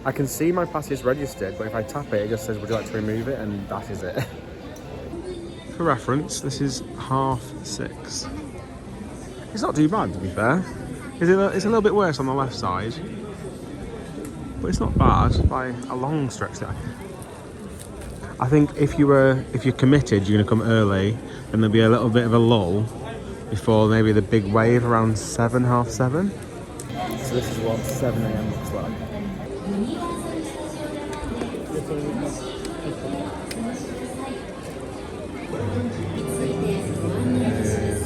I can see my pass is registered, but if I tap it, it just says, would you like to remove it? And that is it. For reference, this is 6:30. It's not too bad, to be fair. It's a little bit worse on the left side, but it's not bad by a long stretch there. I think if you're committed, you're going to come early, and there'll be a little bit of a lull before maybe the big wave around 7, half 7. So this is what 7 a.m. looks like.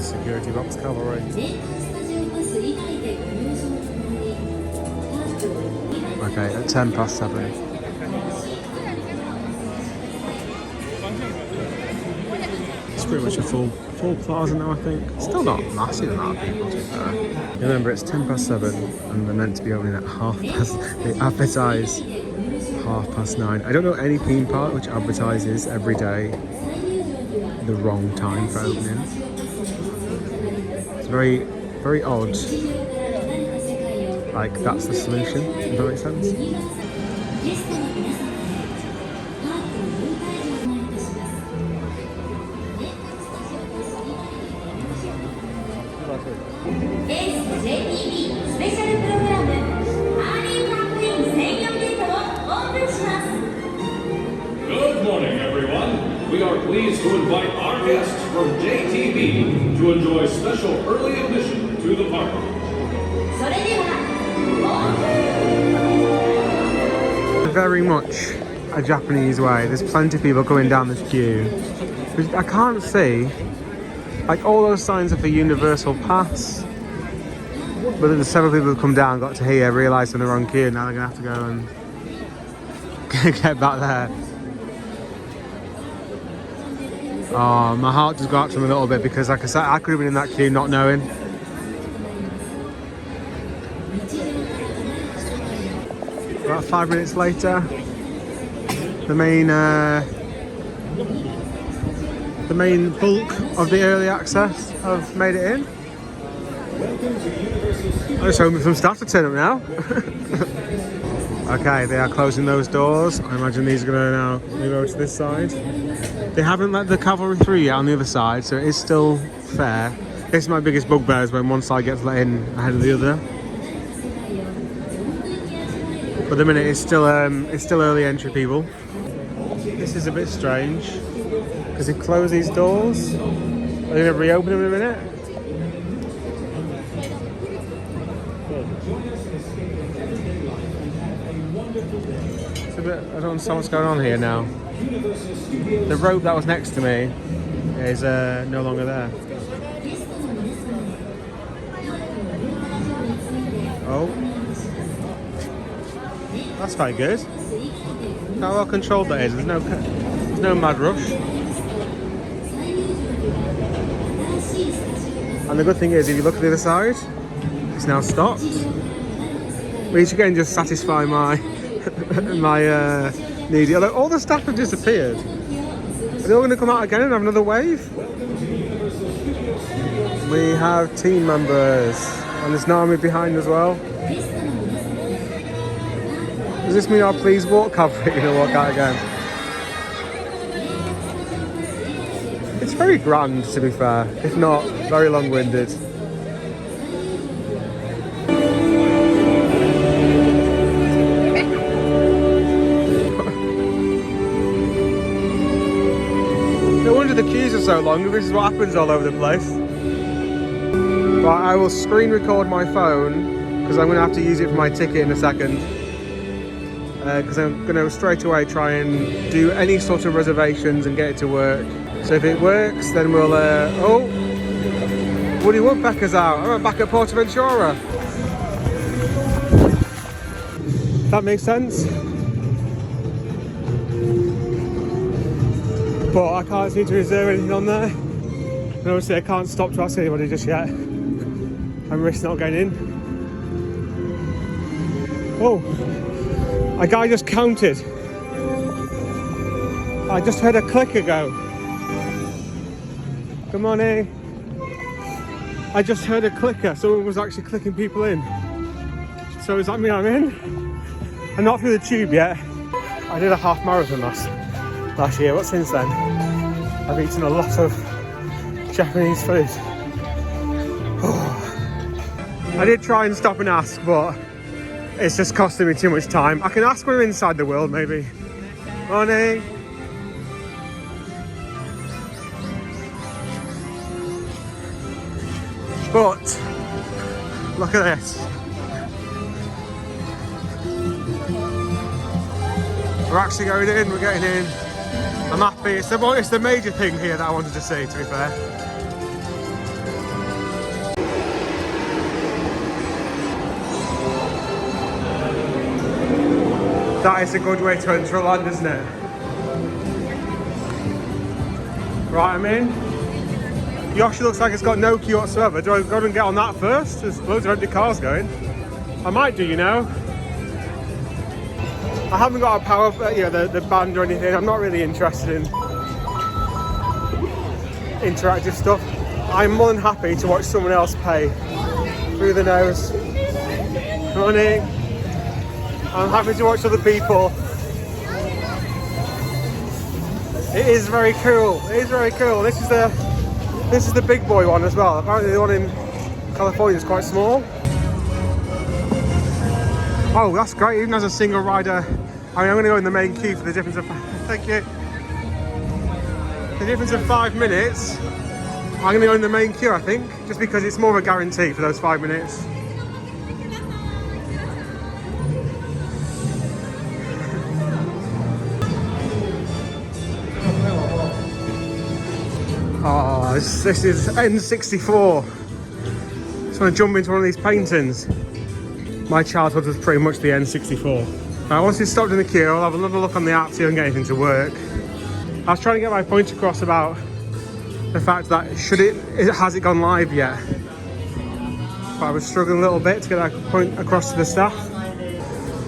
Security box cavalry. Okay, at 10 past 7. It's pretty much a full plaza now, I think. Still not a massive amount of people, to be fair. Remember, it's 10 past 7 and they're meant to be opening at half past. They advertise 9:30. I don't know any theme park which advertises every day the wrong time for opening. It's very, very odd. Like, that's the solution, if that makes sense. Good morning, everyone. We are pleased to invite our guests from JTB to enjoy special early admission to the park. Very much a Japanese way. There's plenty of people going down this queue. I can't see, like, all those signs are for Universal Pass, but there's several people who come down, got to here, realised they're in the wrong queue, now they're going to have to go and get back there. Oh, my heart just got out to them a little bit because, like I said, I could have been in that queue not knowing. About 5 minutes later, the main bulk of the early access have made it in. I'm just hoping for some staff to turn up now. Okay, they are closing those doors. I imagine these are going to now move over to this side. They haven't let the cavalry through yet on the other side, so it is still fair. This is my biggest bugbear, is when one side gets let in ahead of the other. But the minute it's still early entry people. This is a bit strange because they've closed these doors. Are they going to reopen them in a minute? It's a bit, I don't understand what's going on here now. The rope that was next to me is no longer there. Oh. That's quite good. How well controlled that is. There's no mad rush. And the good thing is, if you look at the other side, it's now stopped. Which again just satisfy my needy. Although all the staff have disappeared. Are they all going to come out again and have another wave? We have team members, and there's Nami behind as well. Does this mean our please walk cavalry are going to walk out again? It's very grand, to be fair, if not very long-winded. No wonder the queues are so long. This is what happens all over the place. Right, I will screen record my phone because I'm going to have to use it for my ticket in a second. Because I'm going to straight away try and do any sort of reservations and get it to work. So if it works, then we'll... oh! Woody Woodpecker's out. I'm back at Portaventura. That makes sense. But I can't seem to reserve anything on there. And obviously I can't stop to ask anybody just yet. I'm risking not getting in. Oh! A guy just counted. I just heard a clicker go. Good morning. I just heard a clicker. Someone was actually clicking people in. So does that mean I'm in? I'm not through the tube yet. I did a half marathon last year, but since then I've eaten a lot of Japanese food. I did try and stop and ask, but it's just costing me too much time. I can ask when we're inside the world, maybe. Morning. But look at this. We're actually going in, we're getting in. I'm happy. It's the major thing here that I wanted to see, to be fair. That is a good way to enter a land, isn't it? Right, I'm in. Yoshi looks like it's got no queue whatsoever. Do I go and get on that first? There's loads of empty cars going. I might do, you know. I haven't got a power, the band or anything. I'm not really interested in interactive stuff. I'm more than happy to watch someone else pay through the nose. Money. I'm happy to watch other people. It is very cool. It is very cool. This is the big boy one as well. Apparently the one in California is quite small. Oh, that's great. Even as a single rider, I mean, I'm going to go in the main queue for the difference of. Thank you. The difference of 5 minutes. I'm going to go in the main queue, I think, just because it's more of a guarantee for those 5 minutes. Oh, this is N64. Just want to jump into one of these paintings. My childhood was pretty much the N64. Once it's stopped in the queue, I'll have another look on the app, see if I can get anything to work. I was trying to get my point across about the fact that has it gone live yet? But I was struggling a little bit to get that point across to the staff.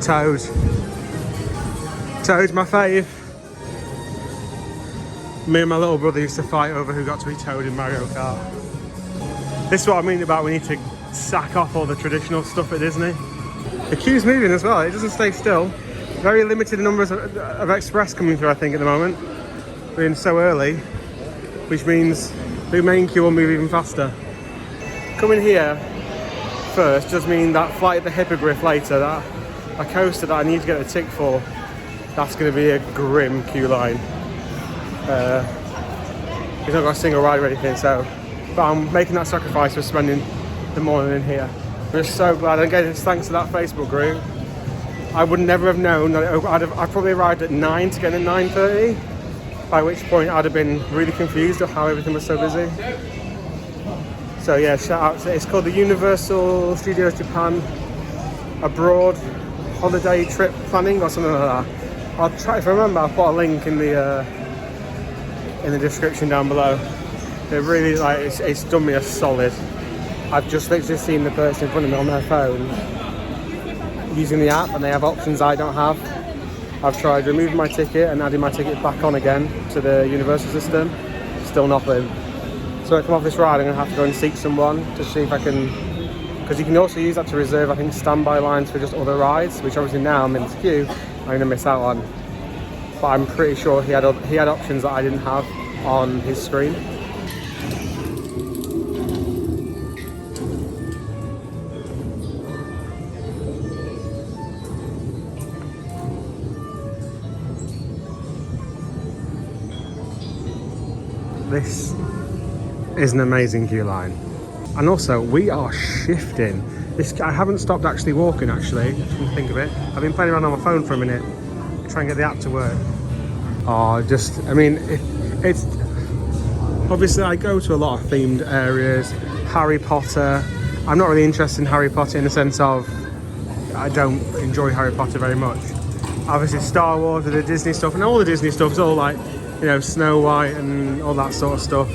Toad. Toad's my fave. Me and my little brother used to fight over who got to be Toad in Mario Kart. This is what I mean about we need to sack off all the traditional stuff at Disney. The queue's moving as well, it doesn't stay still. Very limited numbers of express coming through, I think, at the moment. Being so early, which means the main queue will move even faster. Coming here first does mean that flight at the Hippogriff later, that a coaster that I need to get a tick for, that's going to be a grim queue line. He's not got a single ride or anything, but I'm making that sacrifice for spending the morning in here. I'm just so glad, and again, it's thanks to that Facebook group. I would never have known that I'd probably arrived at 9 to get in at 9:30, by which point I'd have been really confused of how everything was so busy. So yeah, shout out to it. It's called the Universal Studios Japan Abroad Holiday Trip Planning or something like that. I'll try, if I remember, I'll put a link in the description down below. It really, it's done me a solid. I've just literally seen the person in front of me on their phone using the app, and they have options I don't have. I've tried removing my ticket and adding my ticket back on again to the Universal system. Still nothing. So I come off this ride, I'm going to have to go and seek someone to see if I can, because you can also use that to reserve, I think, standby lines for just other rides, which obviously now I'm in this queue, I'm going to miss out on. But I'm pretty sure he had options that I didn't have on his screen. This is an amazing queue line, and also we are shifting. I haven't stopped actually walking. Actually, come to think of it, I've been playing around on my phone for a minute, trying to get the app to work. I mean, it's obviously I go to a lot of themed areas. Harry Potter. I'm not really interested in Harry Potter in the sense of I don't enjoy Harry Potter very much. Obviously, Star Wars and the Disney stuff, and all the Disney stuff is all like, you know, Snow White and all that sort of stuff.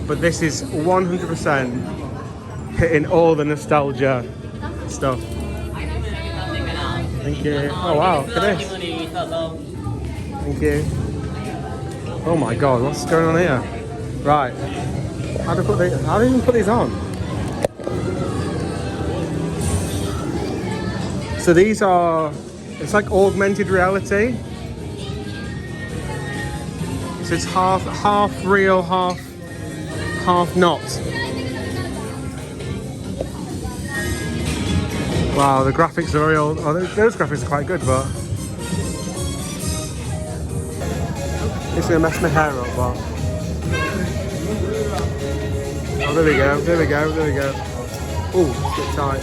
But this is 100% hitting all the nostalgia stuff. Thank you. Oh wow, look at this. Thank you. Oh my god, what's going on here? Right. How do I even put these on? So these are, it's like augmented reality. So it's half real, half not. Wow, the graphics are very old. Oh, those graphics are quite good, but it's gonna mess my hair up. But Oh, there we go, there we go, there we go. Oh, it's a bit tight.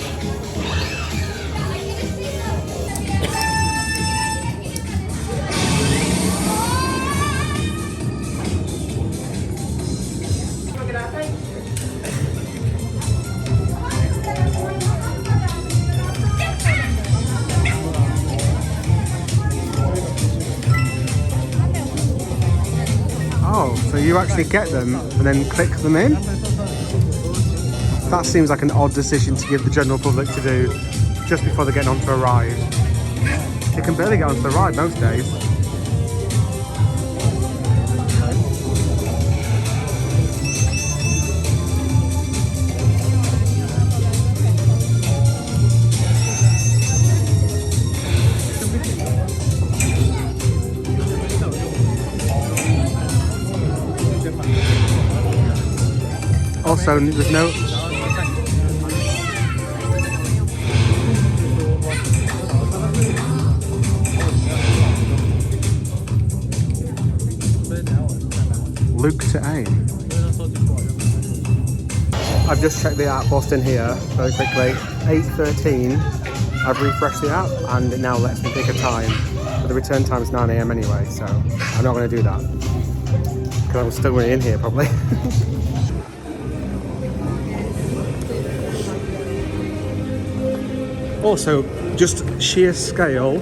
Oh, so you actually get them and then click them in? That seems like an odd decision to give the general public to do just before they're getting onto a ride. They can barely get onto the ride most days. Also, there's no... Luke to aim. I've just checked the app whilst in here very quickly. 8:13. I've refreshed the app and it now lets me pick a time. But the return time is 9 AM anyway, so I'm not going to do that. Because I'm still going to be in here probably. Also, just sheer scale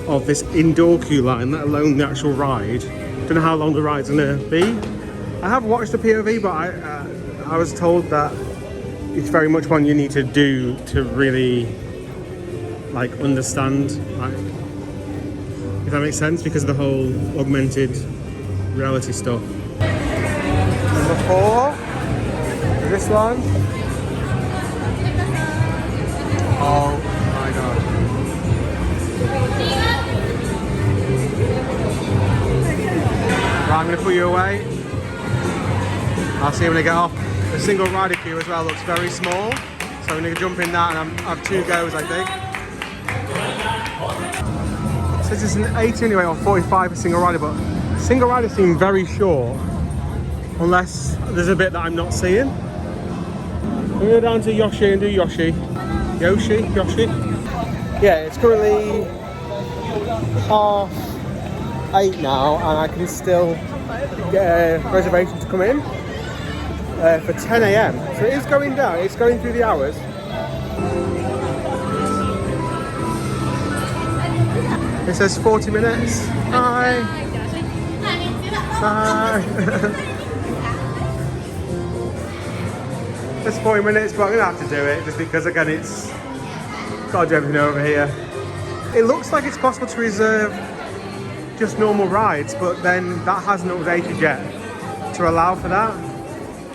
of this indoor queue line, let alone the actual ride. Don't know how long the ride's gonna be. I have watched the POV, but I was told that it's very much one you need to do to really like understand, like, if that makes sense, because of the whole augmented reality stuff. Number 4, this one. Oh my god. Right, I'm going to put you away. I'll see you when I get off. The single rider queue as well looks very small. So I'm going to jump in that and I have 2 goes, I think. So this is an 80 anyway, or 45 for single rider, but single riders seem very short. Unless there's a bit that I'm not seeing. I'm going to go down to Yoshi and do Yoshi. Yoshi? Yeah, it's currently 8:30 now and I can still get a reservation to come in for 10 AM. So it is going down, it's going through the hours. It says 40 minutes. Hi. Hi. It's 40 minutes, but I'm going to have to do it just because, again, it's got to do everything over here. It looks like it's possible to reserve just normal rides, but then that hasn't updated yet to allow for that.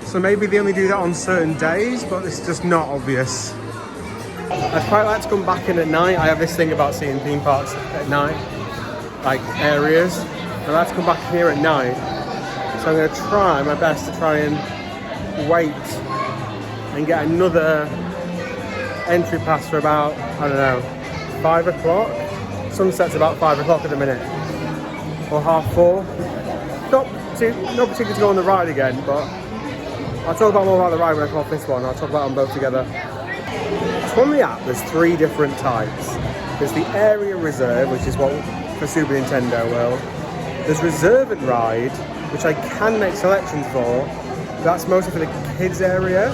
So maybe they only do that on certain days, but it's just not obvious. I'd quite like to come back in at night. I have this thing about seeing theme parks at night, like areas. I'd like to come back here at night. So I'm going to try my best to try and wait and get another entry pass for about, I don't know, 5 o'clock. Sunset's about 5 o'clock at the minute, or 4:30. Not particularly to go on the ride again, but I'll talk about more about the ride when I come off this one. I'll talk about them both together. So on the app, there's 3 different types. There's the area reserve, which is what for Super Nintendo World. There's reserve and ride, which I can make selections for. That's mostly for the kids area.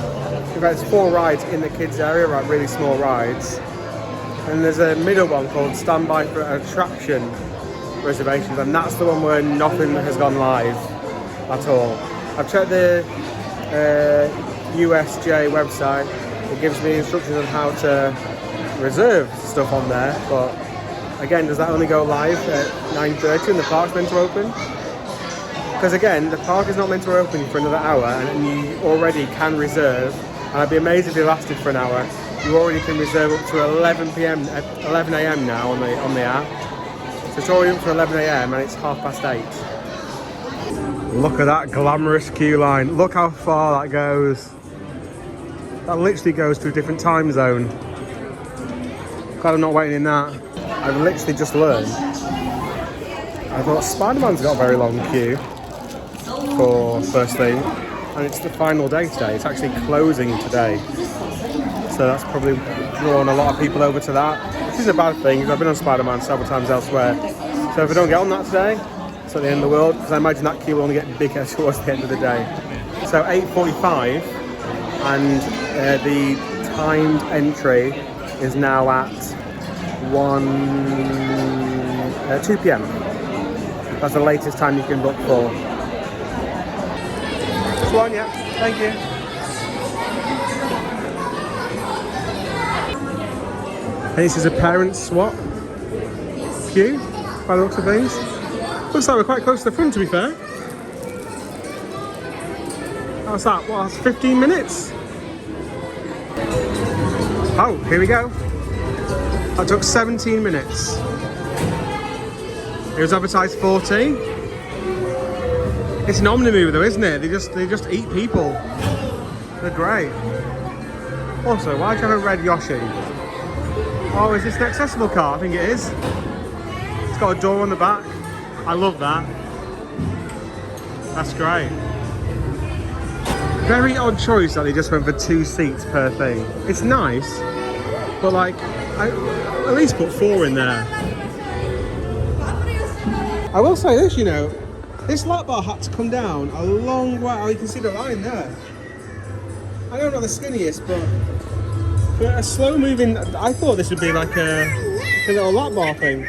In fact, there's 4 rides in the kids area, right, really small rides. And there's a middle one called Standby for Attraction Reservations, and that's the one where nothing has gone live at all. I've checked the USJ website. It gives me instructions on how to reserve stuff on there, but again, does that only go live at 9:30 and the park's meant to open? Because again, the park is not meant to open for another hour, and you already can reserve. And I'd be amazed if it lasted for an hour. You already can reserve up to 11 AM now on the app. So it's already up to 11 AM and it's 8:30. Look at that glamorous queue line. Look how far that goes. That literally goes to a different time zone. Glad I'm not waiting in that. I've literally just learned. I thought Spider-Man's got a very long queue for first thing. and it's the final day today. It's actually closing today, so that's probably drawn a lot of people over to that, which isn't a bad thing because I've been on Spider-Man several times elsewhere. So if I don't get on that today, it's not the end of the world, because I imagine that queue will only get bigger towards the end of the day. So 8:45, and the timed entry is now at 2 p.m. That's the latest time you can book for. Just one, yeah. Thank you. And this is a parent swap queue, by the looks of things. Looks like we're quite close to the front, to be fair. How's that? What, that's 15 minutes? Oh, here we go. That took 17 minutes. It was advertised 40. It's an Omni movie though, isn't it? They just eat people. They're great. Also, why do you have a red Yoshi? Oh, is this an accessible car? I think it is. It's got a door on the back. I love that. That's great. Very odd choice that they just went for 2 seats per thing. It's nice, but like, at least put 4 in there. I will say this, you know, this lap bar had to come down a long way. Oh, you can see the line there. I know I'm not the skinniest, but for a slow moving, I thought this would be like a little lap bar thing.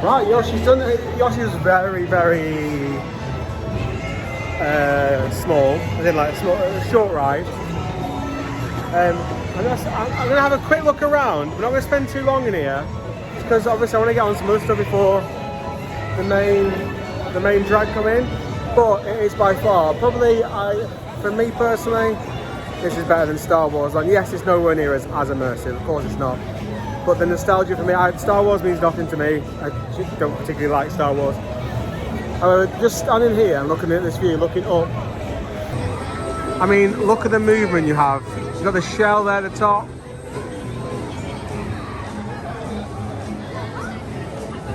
Right, Yoshi's done it. Yoshi's very, very small. I did like a short ride. I'm going to have a quick look around. We're not going to spend too long in here, because obviously I want to get on some other stuff before the main drag come in. But it is by far, probably, for me personally, this is better than Star Wars. Like, yes, it's nowhere near as immersive. Of course, it's not. But the nostalgia for me, Star Wars means nothing to me. I don't particularly like Star Wars. Just standing here and looking at this view, looking up. I mean, look at the movement you have. You've got the shell there at the top.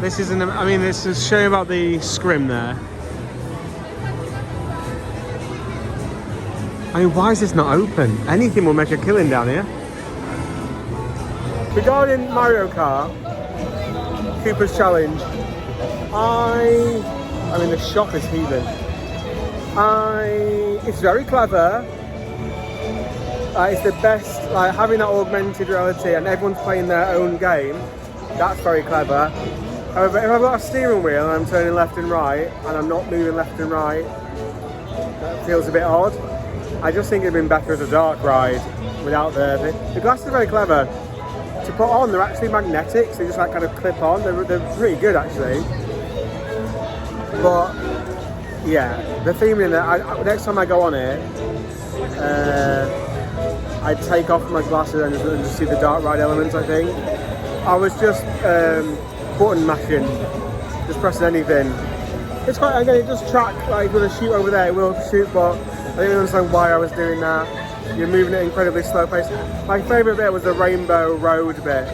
This isn't, I mean, this is showing about the scrim there. I mean, why is this not open? Anything will make a killing down here. Regarding Mario Kart, Cooper's Challenge, I mean the shop is heaving. It's very clever. It's the best, like having that augmented reality and everyone's playing their own game. That's very clever. However, if I've got a steering wheel and I'm turning left and right and I'm not moving left and right, that feels a bit odd. I just think it'd been better as a dark ride without the glasses are very clever. To put on, they're actually magnetic, so they just like kind of clip on. They're pretty good actually. But yeah, the theme in there. Next time I go on it, I'd take off my glasses and just see the dark ride elements. I think I was just button mashing, just pressing anything. It's quite, again, it does track, like with a shoot over there, it will shoot, but I didn't understand why I was doing that. You're moving at incredibly slow pace. My favourite bit was the Rainbow Road bit.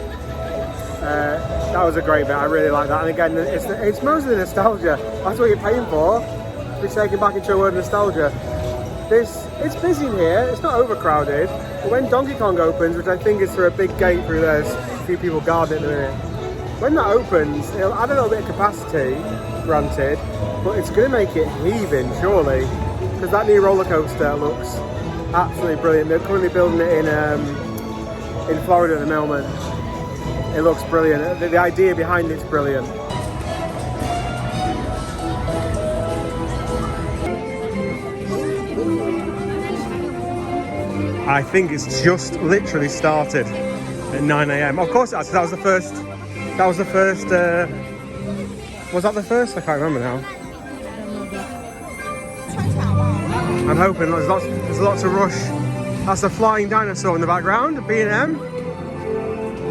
That was a great bit, I really like that. And again, it's mostly nostalgia. That's what you're paying for. To be taken back into a world of nostalgia. It's busy in here, it's not overcrowded. But when Donkey Kong opens, which I think is through a big gate through there, there's a few people guarding it at the minute. when that opens, it'll add a little bit of capacity, granted, but it's going to make it heaving, surely. Because that new roller coaster looks absolutely brilliant. They're currently building it in Florida at the moment. It looks brilliant. The idea behind it's brilliant. I think it's just literally started at 9 AM. Of course, that was the first. Was that the first? I can't remember now. I'm hoping there's lots of rush. That's a flying dinosaur in the background, a B&M.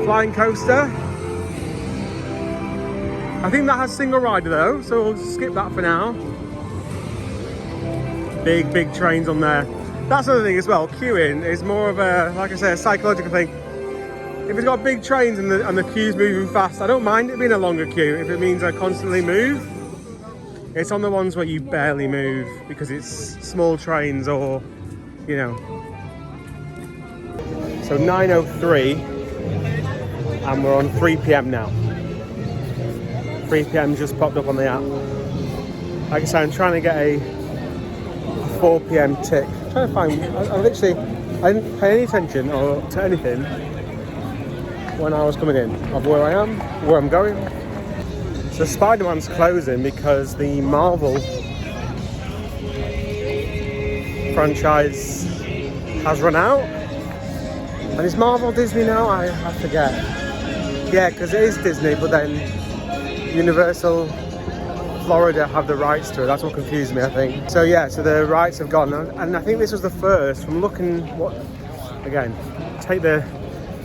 Flying coaster. I think that has single rider though, so we'll skip that for now. Big trains on there. That's another thing as well. Queuing is more of a, like I say, a psychological thing. If it's got big trains and the queue's moving fast, I don't mind it being a longer queue if it means I constantly move. It's on the ones where you barely move because it's small trains or, you know. So 9:03 and we're on 3 PM now. 3 PM just popped up on the app. Like I say, I'm trying to get a 4 PM tick. I'm trying to find, I didn't pay any attention to anything when I was coming in of where I am, where I'm going. So Spider-Man's closing because the Marvel franchise has run out. And is Marvel Disney now? I forget. Yeah, because it is Disney, but then Universal Florida have the rights to it. That's what confused me, I think. So yeah, so the rights have gone. And I think this was the first, from looking, again, take the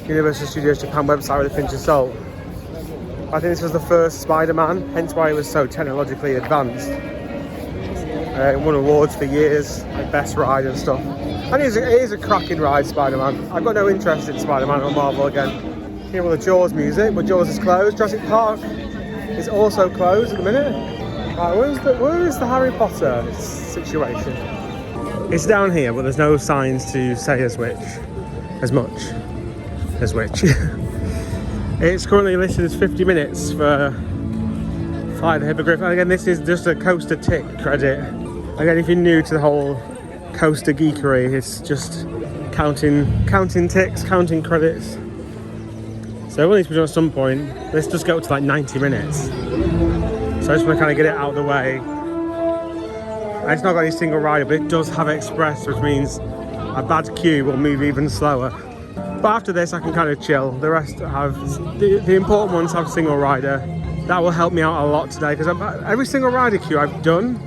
Universal Studios Japan website with a pinch of salt. I think this was the first Spider-Man, hence why it was so technologically advanced. It won awards for years, like best ride and stuff. And it is a cracking ride, Spider-Man. I've got no interest in Spider-Man or Marvel again. Hear all the Jaws music, but Jaws is closed. Jurassic Park is also closed at the minute. Right, where is the Harry Potter situation? It's down here, but there's no signs to say as much as which. It's currently listed as 50 minutes for Fly the Hippogriff. And again, this is just a coaster tick credit. Again, if you're new to the whole coaster geekery, it's just counting ticks, counting credits. So we'll need to be done at some point. Let's just go to like 90 minutes. So I just want to kind of get it out of the way. And it's not got any single rider, but it does have express, which means a bad queue will move even slower. But after this, I can kind of chill. The rest have, the important ones have single rider. That will help me out a lot today, because every single rider queue I've done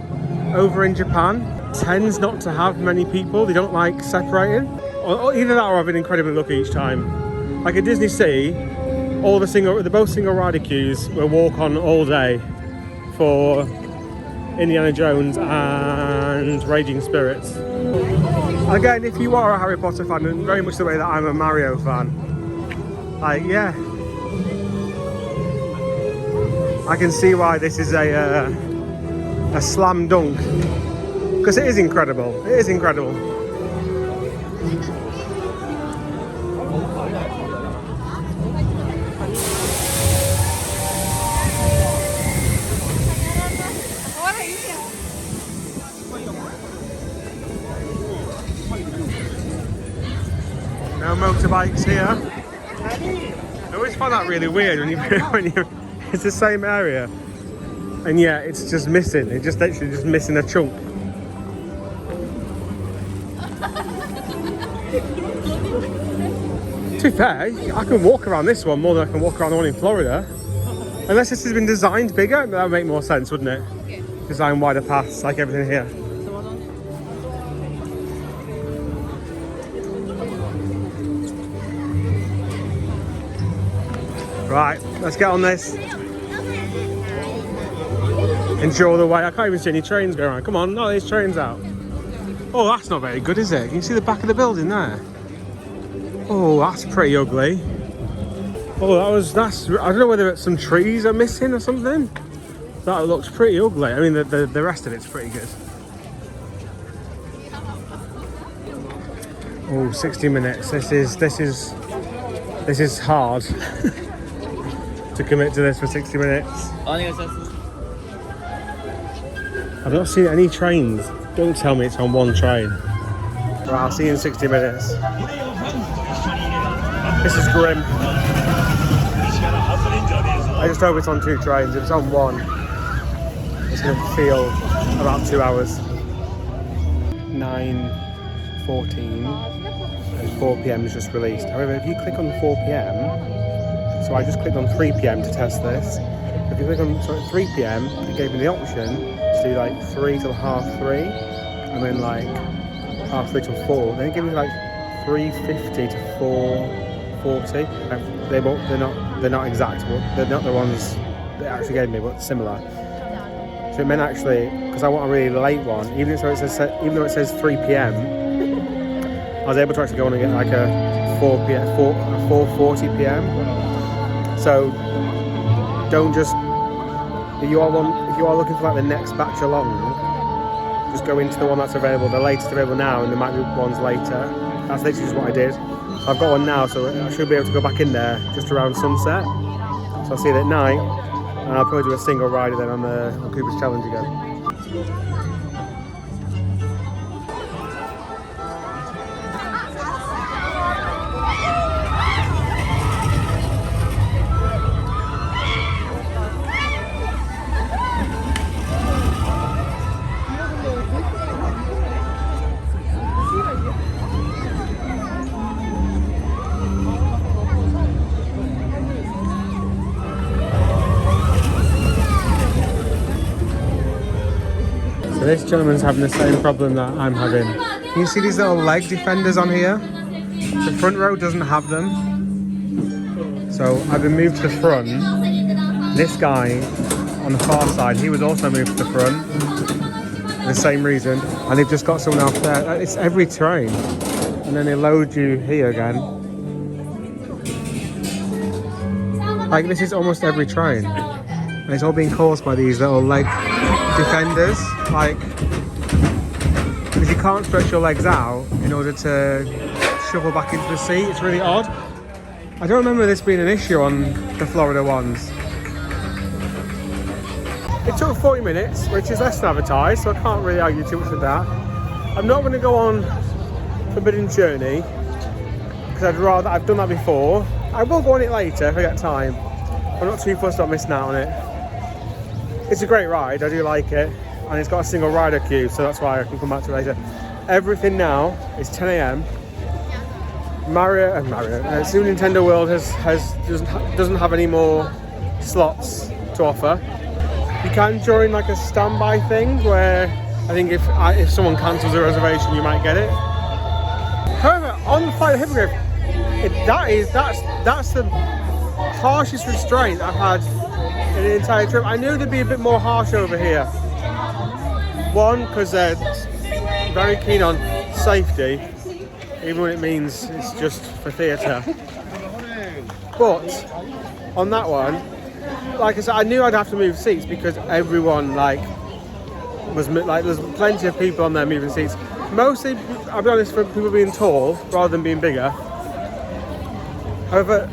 over in Japan tends not to have many people. They don't like separating. Or either that or I've been incredibly lucky each time. Like at DisneySea, both single rider queues will walk on all day for Indiana Jones and Raging Spirits. Again, if you are a Harry Potter fan, and very much the way that I'm a Mario fan, like, yeah, I can see why this is a slam dunk, because it is incredible. It is incredible. No motorbikes here. I always find that really weird when it's the same area, and yeah, it's just missing. It's just literally just missing a chunk. To be fair, I can walk around this one more than I can walk around the one in Florida. Unless this has been designed bigger, that would make more sense, wouldn't it? Design wider paths, like everything here. Right, let's get on this. Enjoy the way. I can't even see any trains going around. Come on, no, there's trains out. Oh, that's not very good, is it? Can you see the back of the building there? Oh, that's pretty ugly. Oh, that's, I don't know whether it's some trees are missing or something. That looks pretty ugly. I mean, the rest of it's pretty good. Oh, 60 minutes. This is hard. to commit to this for 60 minutes. I've not seen any trains. Don't tell me it's on one train. Right, I'll see you in 60 minutes. This is grim. I just hope it's on 2 trains. If it's on one, it's going to feel about 2 hours. 9:14 and 4 p.m. is just released. However, if you click on 4 p.m, so I just clicked on 3 p.m. to test this. If you click on 3 p.m, it gave me the option to do like 3 till 3:30, and then like 3:30 till 4. Then it gave me like 3:50 to 4:40. They're not exact. They're not the ones they actually gave me, but similar. So it meant actually, because I want a really late one, even though it says 3 p.m, I was able to actually go on and get like a 4:40 p.m. So don't just, if you are looking for like the next batch along, just go into the one that's available, the latest available now, and there might be ones later. That's literally just what I did. So I've got one now, so I should be able to go back in there just around sunset. So I'll see it at night, and I'll probably do a single rider then on Cooper's Challenge again. So this gentleman's having the same problem that I'm having. Can you see these little leg defenders on here? The front row doesn't have them. So I've been moved to the front. This guy on the far side, he was also moved to the front. For the same reason. And they've just got someone else there. It's every train. And then they load you here again. Like this is almost every train. And it's all being caused by these little leg defenders, like, because you can't stretch your legs out in order to shovel back into the seat. It's really odd. I don't remember this being an issue on the Florida ones. It took 40 minutes, which is less than advertised, so I can't really argue too much with that. I'm not going to go on Forbidden Journey because I've done that before. I will go on it later if I get time. I'm not too fussed about missing out on it. It's a great ride, I do like it, and it's got a single rider queue, so that's why I can come back to it later. Everything now is 10 a.m. Super Nintendo World doesn't have any more slots to offer. You can join like a standby thing where I think if someone cancels a reservation, you might get it. However, on the Flight of the Hippogriff, that's the harshest restraint I've had in the entire trip. I knew they'd be a bit more harsh over here. One, because they're very keen on safety, even when it means it's just for theatre. But on that one, like I said, I knew I'd have to move seats because everyone there's plenty of people on there moving seats. Mostly, I'll be honest, for people being tall rather than being bigger. However,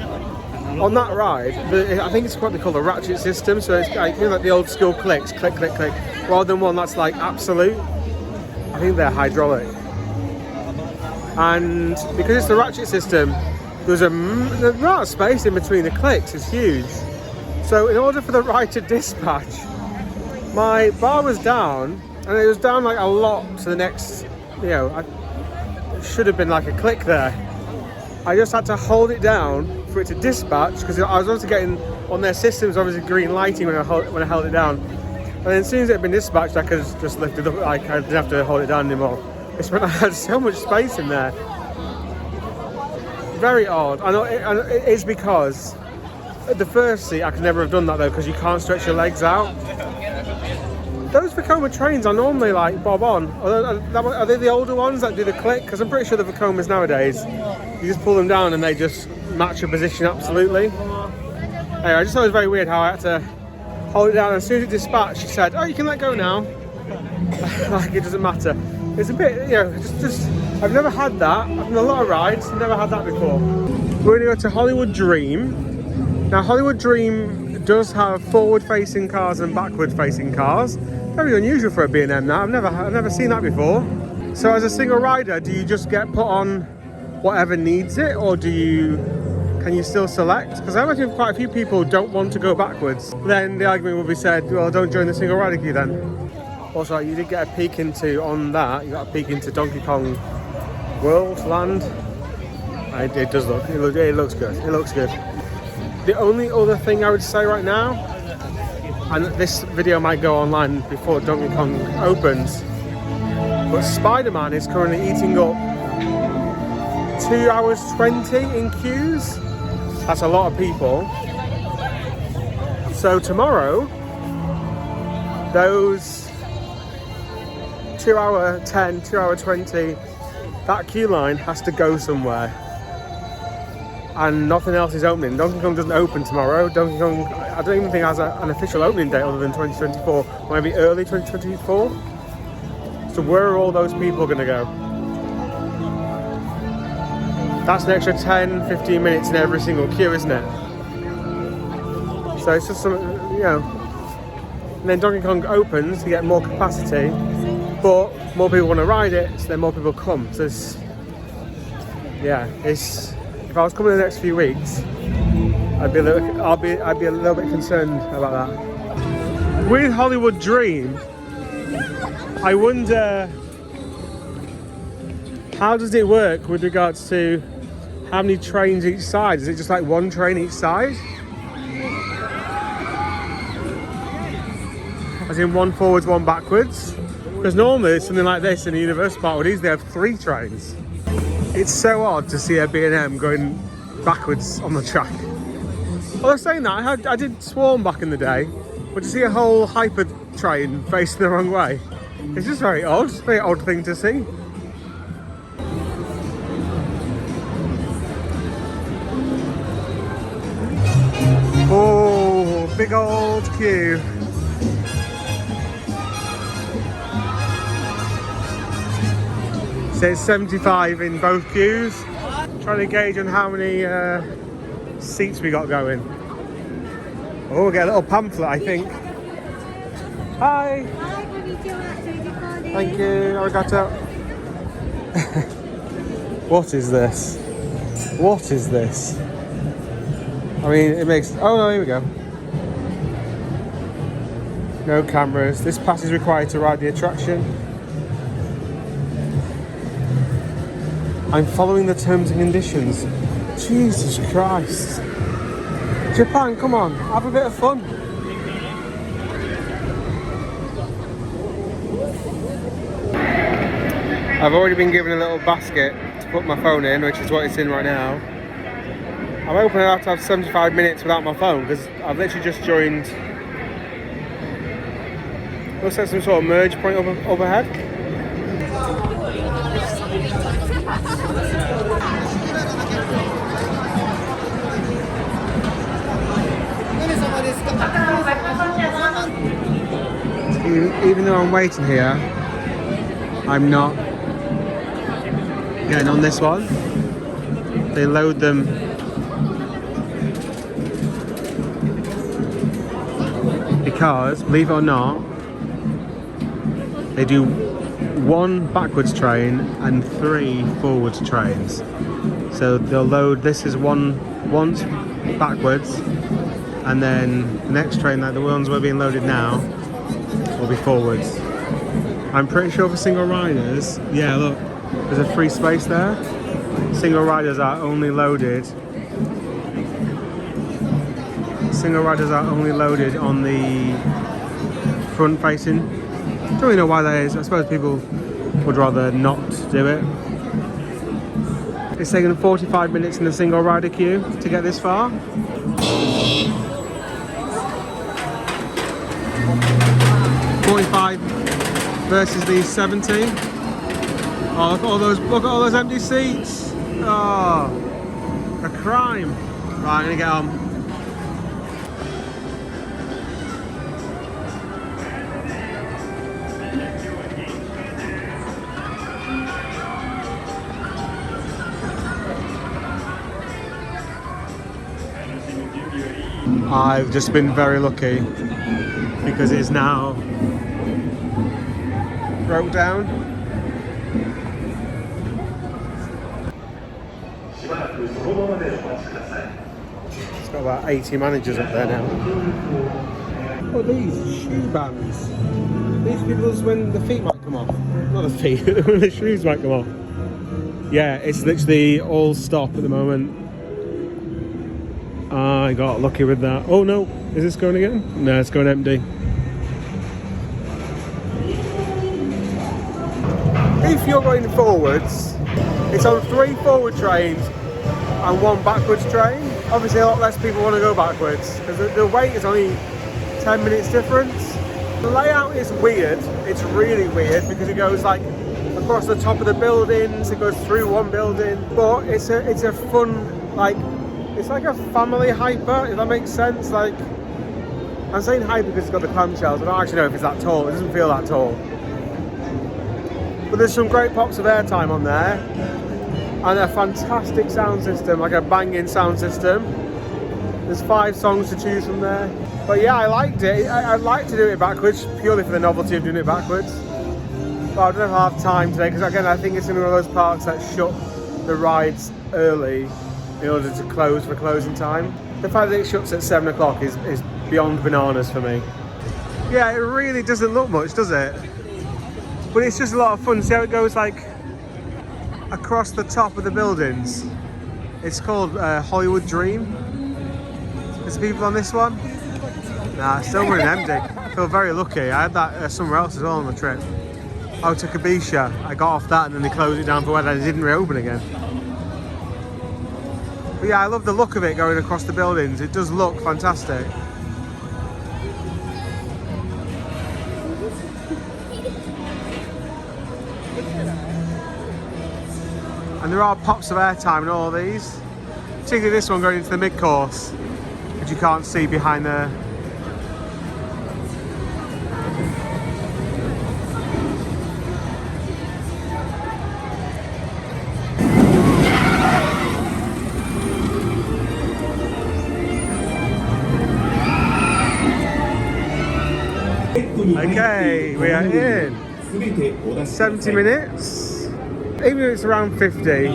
on that ride, I think it's what they call the ratchet system, so it's like, like the old school clicks, click, click, click, rather than one that's like absolute. I think they're hydraulic. And because it's the ratchet system, the amount of space in between the clicks is huge. So in order for the ride to dispatch, my bar was down, and it was down like a lot to the next, it should have been like a click there. I just had to hold it down for it to dispatch, because I was also getting on their systems obviously green lighting when I held it down. And then as soon as it had been dispatched, I could just lift it up, like I didn't have to hold it down anymore. It's when I had so much space in there. Very odd. I know it is because at the first seat I could never have done that though, because you can't stretch your legs out. Those Vekoma trains are normally like bob on. Are they the older ones that do the click? Because I'm pretty sure the Vekomas nowadays, you just pull them down and they just match your position absolutely. Anyway, I just thought it was very weird how I had to hold it down, and as soon as it dispatched, she said, "Oh, you can let go now." Like it doesn't matter. It's a bit, just I've never had that. I've done a lot of rides, I've never had that before. We're going to go to Hollywood Dream, Now, Hollywood Dream does have forward-facing cars and backward-facing cars. Very unusual for a B&M now. I've never seen that before. So as a single rider, do you just get put on whatever needs it, or can you still select? Because I imagine quite a few people don't want to go backwards. Then the argument will be said, well, don't join the single rider queue then. Also, you did get a peek into, on that, you got a peek into Donkey Kong World Land. It does look, it looks good. It looks good. The only other thing I would say right now, and this video might go online before Donkey Kong opens, but Spider-Man is currently eating up 2 hours 20 in queues. That's a lot of people. So tomorrow, those 2 hour 10, 2 hour 20, that queue line has to go somewhere. And nothing else is opening. Donkey Kong doesn't open tomorrow. Donkey Kong, I don't even think has an official opening date other than 2024. Maybe early 2024. So where are all those people going to go? That's an extra 10, 15 minutes in every single queue, isn't it? So it's just some, you know. And then Donkey Kong opens to get more capacity, but more people want to ride it, so then more people come. So it's, yeah, it's. If I was coming in the next few weeks, I'd be a little bit concerned about that. With Hollywood Dream, I wonder how does it work with regards to how many trains each side? Is it just like one train each side? As in one forwards, one backwards? Because normally something like this in the Universal Park would easily have 3 trains. It's so odd to see a B&M going backwards on the track. Although saying that, I did Swarm back in the day, but to see a whole hyper train facing the wrong way, it's just very odd. It's a very odd thing to see. Oh, big old queue. So it's 75 in both queues. Trying to gauge on how many seats we got going. Oh, we'll get a little pamphlet, I think. Hi. Thank you. Arigato. What is this? What is this? I mean, it makes... Oh no, here we go. No cameras. This pass is required to ride the attraction. I'm following the terms and conditions. Jesus Christ. Japan, come on, have a bit of fun. I've already been given a little basket to put my phone in, which is what it's in right now. I'm hoping I'll have to have 75 minutes without my phone because I've literally just joined. Looks like some sort of merge point overhead. Even though I'm waiting here, I'm not getting on this one. They load them because, believe it or not, they do 1 backwards train and 3 forwards trains. So they'll load, this is once backwards, and then the next train, like the ones we're being loaded now, will be forwards. I'm pretty sure for single riders, yeah, look, there's a free space there. Single riders are only loaded. Single riders are only loaded on the front facing. Don't really know why that is. I suppose people would rather not do it. It's taken 45 minutes in the single rider queue to get this far. 45 versus the 70. Oh, look at all those empty seats. Oh, a crime. Right, I'm gonna get on. I've just been very lucky because it's now broke down. It's got about 80 managers up there now. Oh, these shoe bands. These people is when the feet might come off. Not the feet, when the shoes might come off. Yeah, it's literally all stop at the moment. I got lucky with that. Oh no, is this going again? No, it's going empty. If you're going forwards, it's on 3 forward trains and 1 backwards train. Obviously a lot less people want to go backwards because the wait is only 10 minutes difference. The layout is weird. It's really weird because it goes like across the top of the buildings, it goes through one building, but it's a fun, like, it's like a family hyper, if that makes sense. Like, I'm saying hyper because it's got the clamshells. I don't actually know if it's that tall. It doesn't feel that tall. But there's some great pops of airtime on there and a fantastic sound system, like a banging sound system. There's 5 songs to choose from there. But yeah, I liked it. I'd like to do it backwards, purely for the novelty of doing it backwards. But I don't know if I'll have time today, because again, I think it's in one of those parks that shut the rides early in order to close for closing time. The fact that it shuts at 7 o'clock is beyond bananas for me. Yeah, it really doesn't look much, does it? But it's just a lot of fun. See how it goes like across the top of the buildings? It's called Hollywood Dream. There's people on this one. Nah, it's still running empty. I feel very lucky. I had that somewhere else as well on the trip. Oh, to Kabisha. I got off that and then they closed it down for weather and it didn't reopen again. But yeah, I love the look of it going across the buildings. It does look fantastic. And there are pops of airtime in all of these. Particularly this one going into the mid-course, which you can't see behind the... Okay, we are in 70 minutes, even if it's around 50,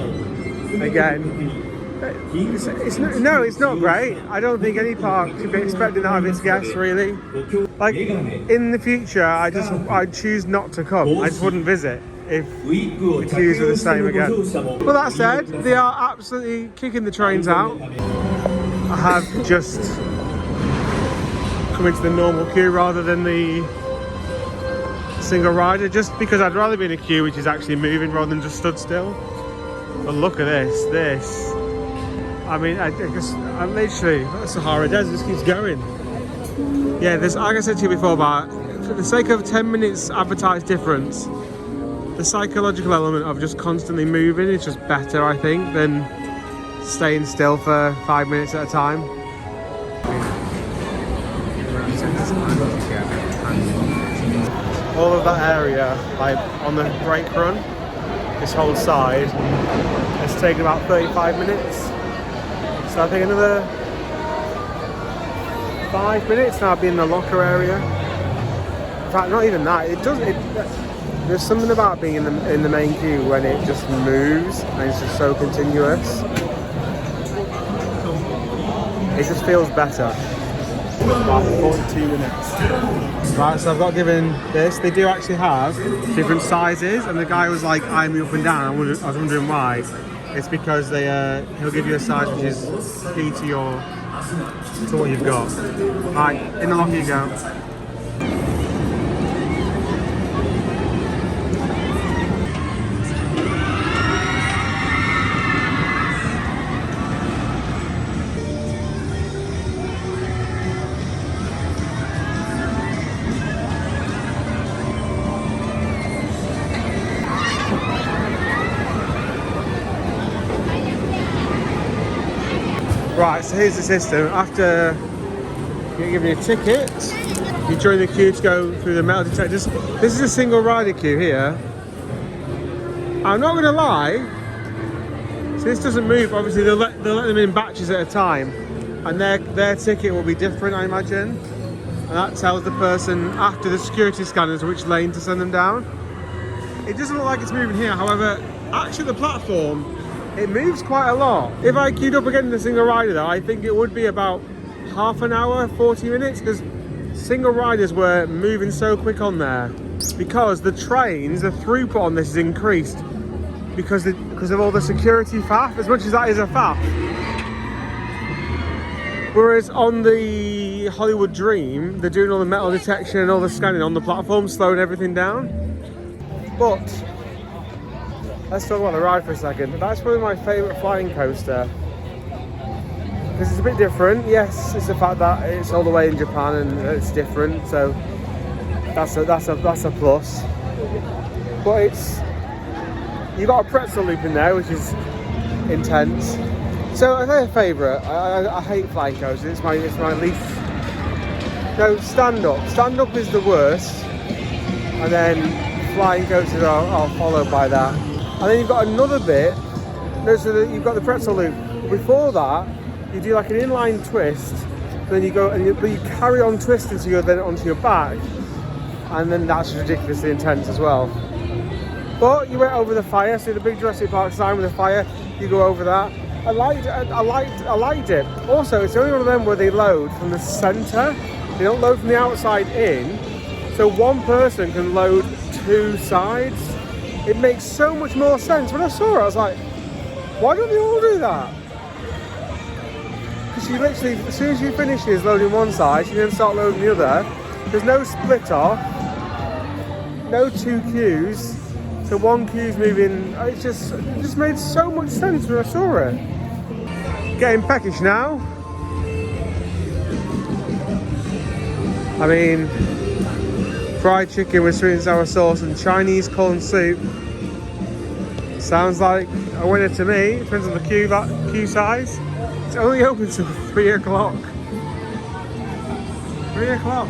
again, it's not great. I don't think any park should be expecting that of its guests, really. Like, in the future, I'd choose not to come. I just wouldn't visit if the queues were the same again. But that said, they are absolutely kicking the trains out. I have just come into the normal queue rather than the single rider, just because I'd rather be in a queue which is actually moving rather than just stood still. But look at this. I mean, I guess I'm literally, the Sahara Desert just keeps going. Yeah, there's, like I said to you before, about for the sake of 10 minutes advertised difference, the psychological element of just constantly moving is just better, I think, than staying still for 5 minutes at a time. All of that area, like on the brake run, this whole side, has taken about 35 minutes. So I think another 5 minutes and I'll be in the locker area. In fact, not even that. There's something about being in the main queue when it just moves and it's just so continuous. It just feels better. About 42 minutes. Right, so I've got given this. They do actually have different sizes, and the guy was like eyeing me up and down. I was wondering why. It's because he'll give you a size which is key to what you've got. Right, in the locker you go. Right, so here's the system. After you give me a ticket, you join the queue to go through the metal detectors. This is a single rider queue here. I'm not going to lie, so this doesn't move. Obviously, they'll let them in batches at a time. and their ticket will be different, I imagine. And that tells the person after the security scanners which lane to send them down. It doesn't look like it's moving here, however, actually the platform, it moves quite a lot. If I queued up again in the single rider though, I think it would be about half an hour, 40 minutes, because single riders were moving so quick on there. Because the trains, the throughput on this is increased because of all the security faff, as much as that is a faff. Whereas on the Hollywood Dream, they're doing all the metal detection and all the scanning on the platform, slowing everything down. But let's talk about the ride for a second. That's probably my favourite flying coaster. Because it's a bit different. Yes, it's the fact that it's all the way in Japan and it's different, so that's a plus. But it's, you got a pretzel loop in there, which is intense. So I say a favourite. I hate flying coasters. It's my least. No, stand up. Stand up is the worst, and then flying coasters are followed by that. And then you've got another bit. No, so you've got the pretzel loop. Before that, you do like an inline twist. Then you go but you carry on twisting, so you go then onto your back, and then that's ridiculously intense as well. But you went over the fire. See the big Jurassic Park sign with the fire. You go over that. I liked it. Also, it's the only one of them where they load from the centre. They don't load from the outside in. So one person can load two sides. It makes so much more sense. When I saw it, I was like, why don't they all do that? Because you literally, as soon as you finish loading one side, you then start loading the other. There's no split off, no two queues. So one queue's moving. It just made so much sense when I saw it. Getting peckish now. I mean, fried chicken with sweet and sour sauce and Chinese corn soup. Sounds like a winner to me. Depends on the queue size. It's only open till 3 o'clock. 3 o'clock.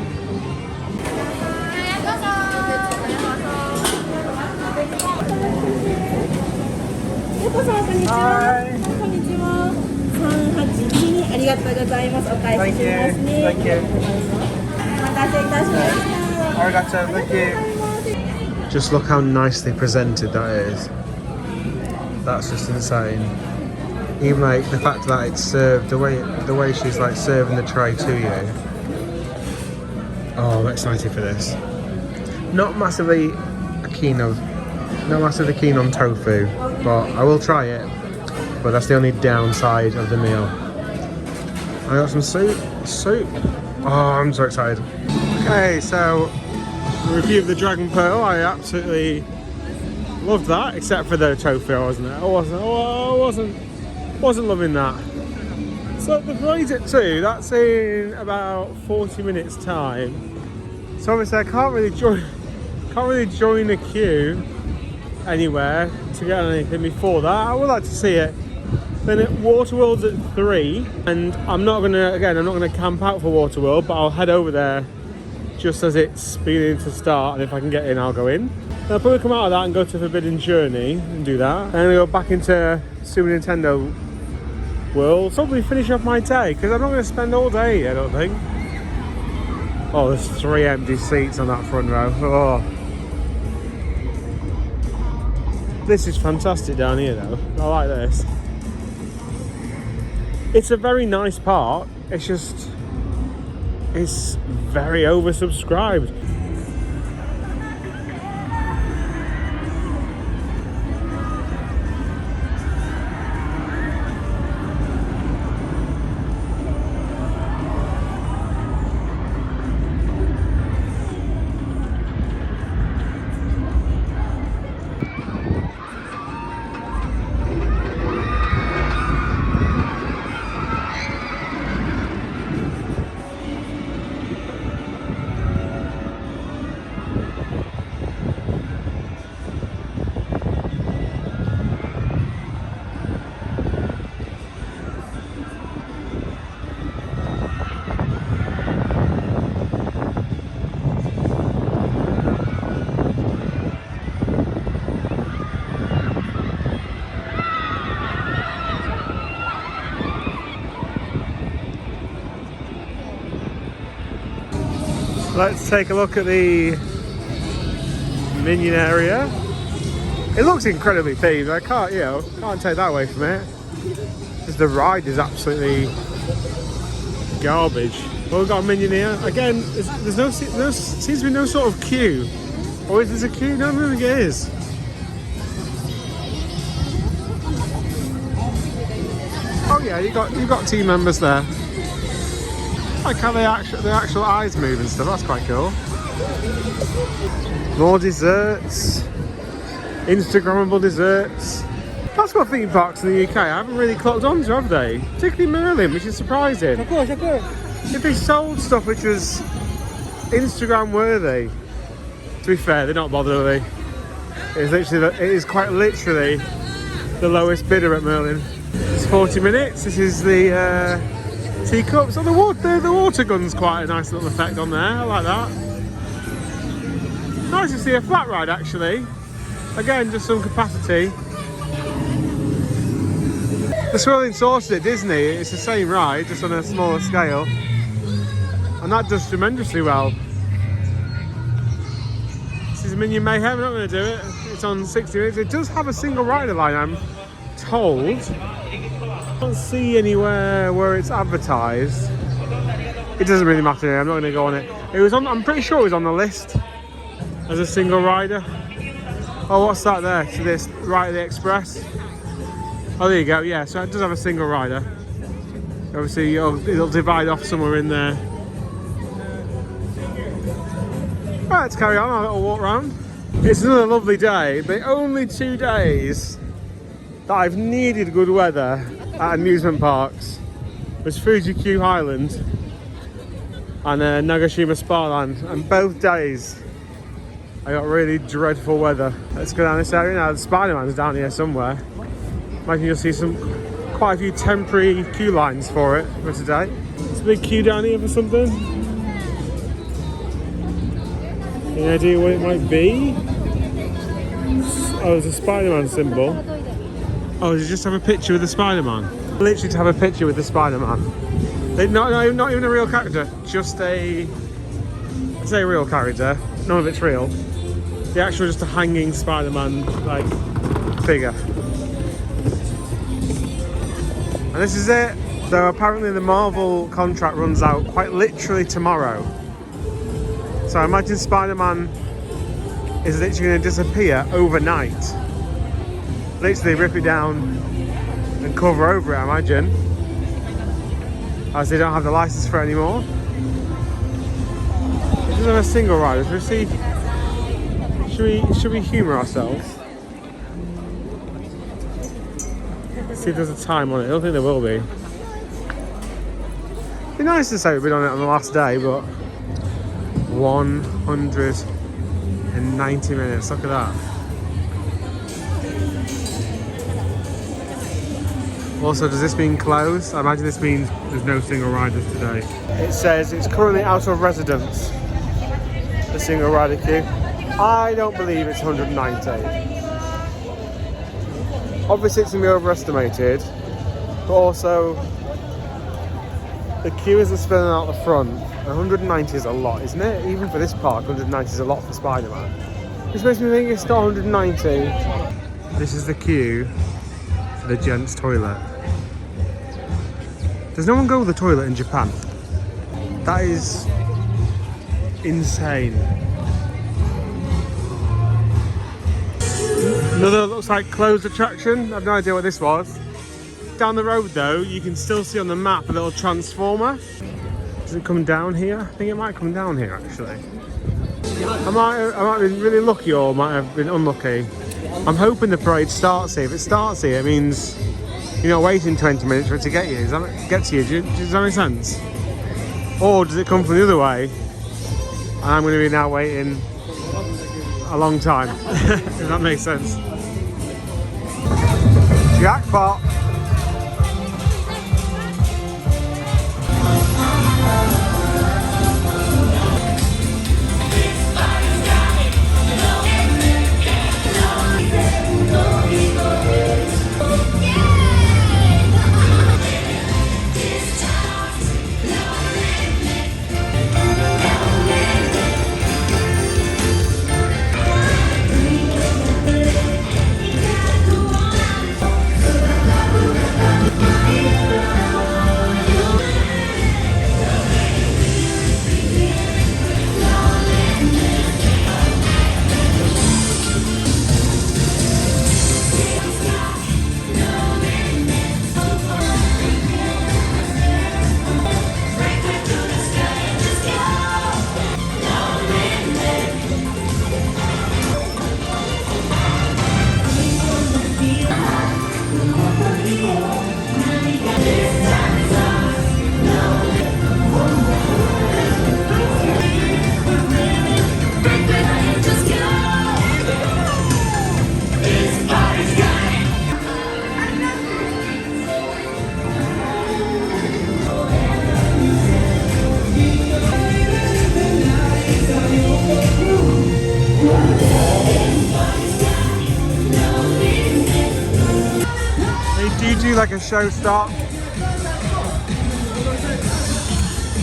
Hi. Thank you. Arigato, thank you. Just look how nicely presented that is. That's just insane. Even like the fact that it's served, the way she's like serving the tray to you. Oh, I'm excited for this. Not massively keen on tofu, but I will try it. But that's the only downside of the meal. I got some soup. Oh, I'm so excited. Okay, so review of the Dragon Pearl. I absolutely loved that, except for the tofu. I wasn't loving that. So the flight at 2, that's in about 40 minutes time. So obviously I can't really join a queue anywhere to get anything before that. I would like to see it. Then at Waterworld's at 3, and I'm not gonna camp out for Waterworld, but I'll head over there just as it's beginning to start, and if I can get in, I'll go in. Then I'll probably come out of that and go to Forbidden Journey and do that. Then I'll go back into Super Nintendo World, probably finish off my day, because I'm not going to spend all day, I don't think. Oh, there's 3 empty seats on that front row. Oh. This is fantastic down here though. I like this. It's a very nice park. It's just, it's very oversubscribed. Let's take a look at the Minion area. It looks incredibly themed. I can't take that away from it. Just the ride is absolutely garbage. Well, we've got a Minion here. Again, there seems to be no sort of queue. Or is there a queue? No, I don't think it is. Oh yeah, you got team members there. I like how the actual eyes move and stuff. That's quite cool. More desserts, Instagrammable desserts. That's got theme parks in the UK. I haven't really clocked on to, have they? Particularly Merlin, which is surprising. Of course. If they sold stuff which was Instagram worthy, to be fair, they're not bothered, are they? It is quite literally the lowest bidder at Merlin. It's 40 minutes. This is the teacups. Oh, the water gun's quite a nice little effect on there. I like that. Nice to see a flat ride actually. Again, just some capacity. The swirling saucer at Disney, it's the same ride, just on a smaller scale. And that does tremendously well. This is Minion Mayhem, I'm not going to do it. It's on 60 minutes. It does have a single rider line, I'm told. I don't see anywhere where it's advertised. It doesn't really matter, I'm not going to go on it. I'm pretty sure it was on the list as a single rider. Oh, what's that there? So this, right at the Express. Oh, there you go, yeah, so it does have a single rider. Obviously, it'll divide off somewhere in there. Right, let's carry on, our little walk round. It's another lovely day, but only 2 days that I've needed good weather at amusement parks. There's Fuji-Q Highland and Nagashima Spa-Land, and both days I got really dreadful weather. Let's go down this area now. The Spider-Man's down here somewhere. Imagine you'll see quite a few temporary queue lines for it for today. There's a big queue down here for something. Any idea what it might be? Oh, there's a Spider-Man symbol. Oh, does it just have a picture with the Spider-Man? Literally to have a picture with the Spider-Man. Not even a real character, just I say a real character, none of it's real. The actual just a hanging Spider-Man like figure. And this is it. So apparently the Marvel contract runs out quite literally tomorrow. So I imagine Spider-Man is literally going to disappear overnight. Literally rip it down and cover over it, I imagine. As they don't have the license for it anymore. It doesn't have a single rider. Should we humour ourselves? See if there's a time on it. I don't think there will be. It'd be nice to say we've been on it on the last day, but 190 minutes, look at that. Also, does this mean closed? I imagine this means there's no single riders today. It says it's currently out of residence, the single rider queue. I don't believe it's 190. Obviously it's going to be overestimated, but also the queue isn't spilling out the front. 190 is a lot, isn't it? Even for this park, 190 is a lot for Spider-Man. Which makes me think it's not 190. This is the queue for the gents' toilet. Does no one go to the toilet in Japan? That is insane. Another looks like closed attraction. I've no idea what this was. Down the road though, you can still see on the map a little transformer. Does it come down here? I think it might come down here actually. I might have been really lucky or might have been unlucky. I'm hoping the parade starts here. If it starts here, it means you're not waiting 20 minutes for it to get you. Does that make sense? Or does it come from the other way? And I'm going to be now waiting a long time, if that makes sense. Jackpot! seems like a show stop,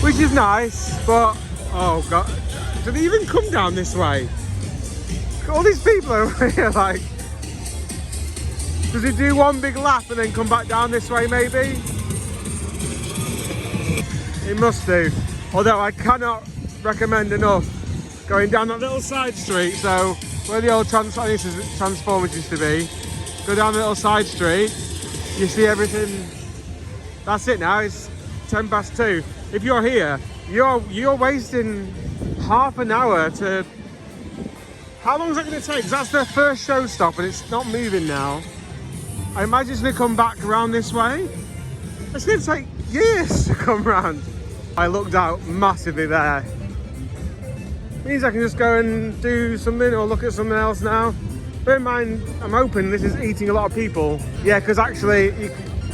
which is nice, but oh god, do they even come down this way? All these people over here, like, does he do one big lap and then come back down this way maybe? It must do. Although I cannot recommend enough going down that little side street. So where the old Transformers used to be, go down the little side street, you see everything. That's it now, it's 10 past 2. If you're here, you're wasting half an hour to... How long is that going to take? Because that's their first show stop and it's not moving now. I imagine it's going to come back around this way. It's going to take years to come round. I looked out massively there. Means I can just go and do something or look at something else now. Bear in mind, I'm hoping this is eating a lot of people. Yeah, because actually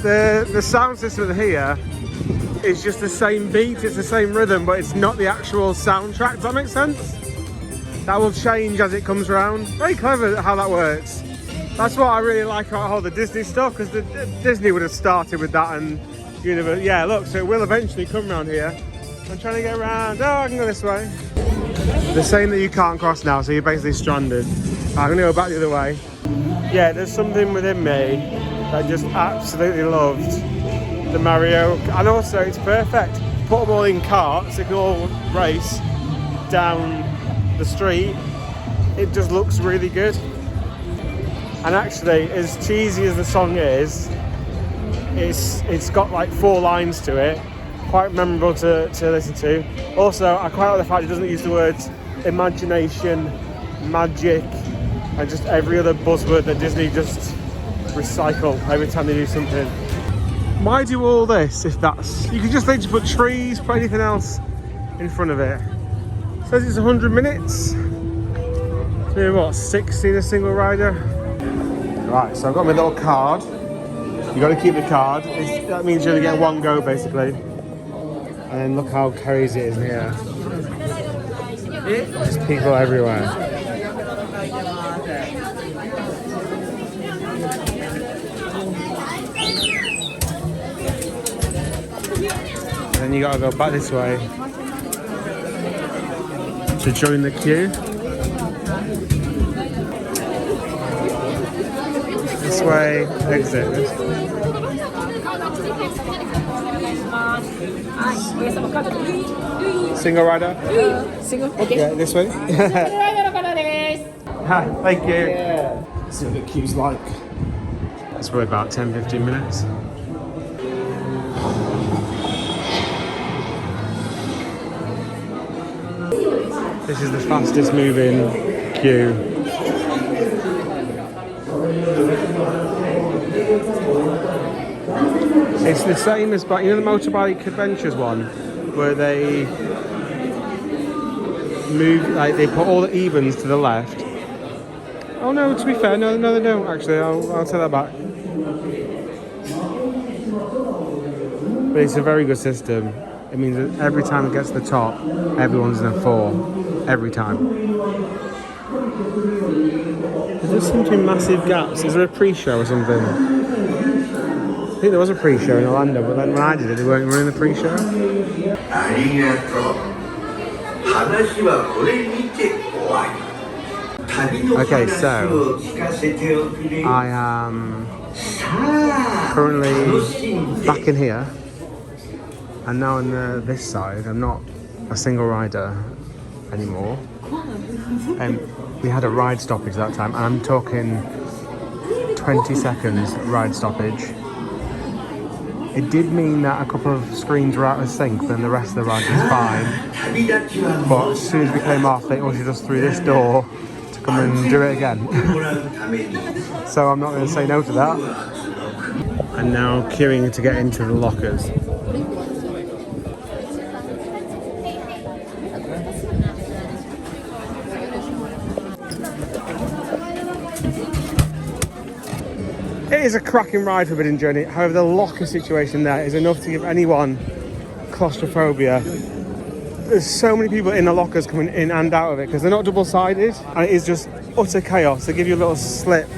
the sound system here is just the same beat, it's the same rhythm, but it's not the actual soundtrack. Does that make sense? That will change as it comes around. Very clever how that works. That's what I really like about all the Disney stuff, because Disney would have started with that and Universe. Yeah, look, so it will eventually come around here. I'm trying to get around. Oh, I can go this way. They're saying that you can't cross now, so you're basically stranded. I'm gonna go back the other way. Yeah, there's something within me that just absolutely loved the Mario, and also it's perfect. Put them all in carts, they can all race down the street. It just looks really good. And actually, as cheesy as the song is, it's got like 4 lines to it. Quite memorable to listen to. Also, I quite like the fact it doesn't use the words imagination, magic, and just every other buzzword that Disney just recycle every time they do something. Why do all this if that's... You could just literally put trees, put anything else in front of it. It says it's 100 minutes. So maybe what, 60 in a single rider? Right, so I've got my little card. You got to keep the card. That means you only get one go basically. And then look how crazy it is in here. There's people everywhere. And then you got to go back this way to join the queue. This way, exit. Single rider? Single? Okay. Yeah, this way. Hi, thank you. Yeah. Let's see what the queue's like. It's probably about 10-15 minutes. This is the fastest moving queue. It's the same as, you know, the motorbike adventures one, where they move, like they put all the evens to the left. Oh no, to be fair, no they don't actually. I'll take that back. But it's a very good system. It means that every time it gets to the top, everyone's in a 4. Every time. There just seem to be massive gaps. Is there a pre-show or something? I think there was a pre-show in Orlando, but then when I did it, they weren't running the pre-show. Okay, so I am currently back in here, and now on this side, I'm not a single rider anymore. And we had a ride stoppage that time, and I'm talking 20 seconds ride stoppage. It did mean that a couple of screens were out of sync, then the rest of the ride was fine. But as soon as we came off, they ushered us through this door to come and do it again. So I'm not going to say no to that. And now queuing to get into the lockers. It is a cracking ride, Forbidden Journey. However, the locker situation there is enough to give anyone claustrophobia. There's so many people in the lockers coming in and out of it because they're not double-sided, and it is just utter chaos. They give you a little slip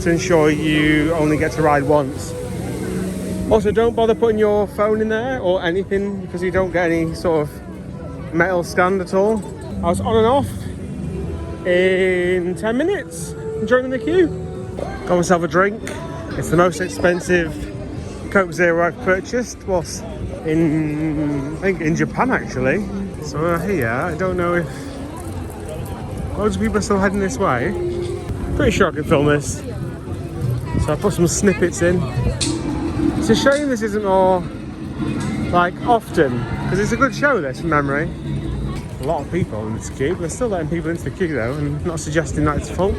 to ensure you only get to ride once. Also, don't bother putting your phone in there or anything because you don't get any sort of metal stand at all. I was on and off in 10 minutes during the queue. Got myself a drink. It's the most expensive Coke Zero I've purchased. Was in, I think, in Japan actually. So we're here. I don't know if loads of people are still heading this way. Pretty sure I can film this. So I put some snippets in. It's a shame this isn't more like often because it's a good show. This from memory. A lot of people in this queue. They're still letting people into the queue though, and not suggesting that it's full.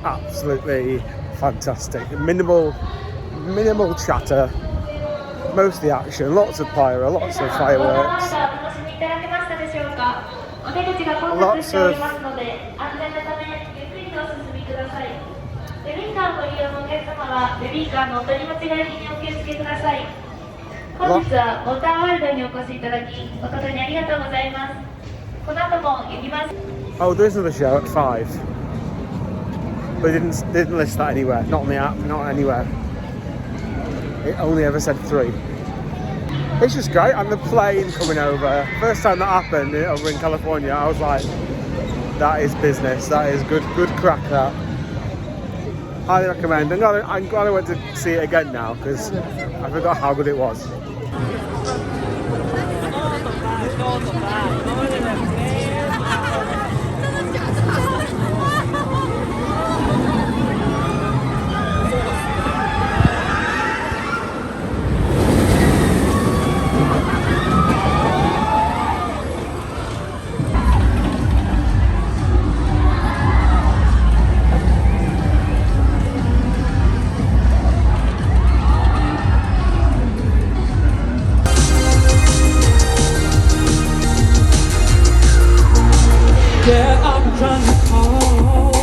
Absolutely fantastic. Minimal chatter, mostly action, lots of pyro, lots of fireworks, lots of Oh, there is another show at 5. But they didn't list that anywhere. Not on the app, not anywhere. It only ever said 3. It's just great. And the plane coming over. First time that happened over in California, I was like, that is business. That is good crack, that. Highly recommend. And I'm glad I went to see it again now because I forgot how good it was. Yeah, I'm trying to call.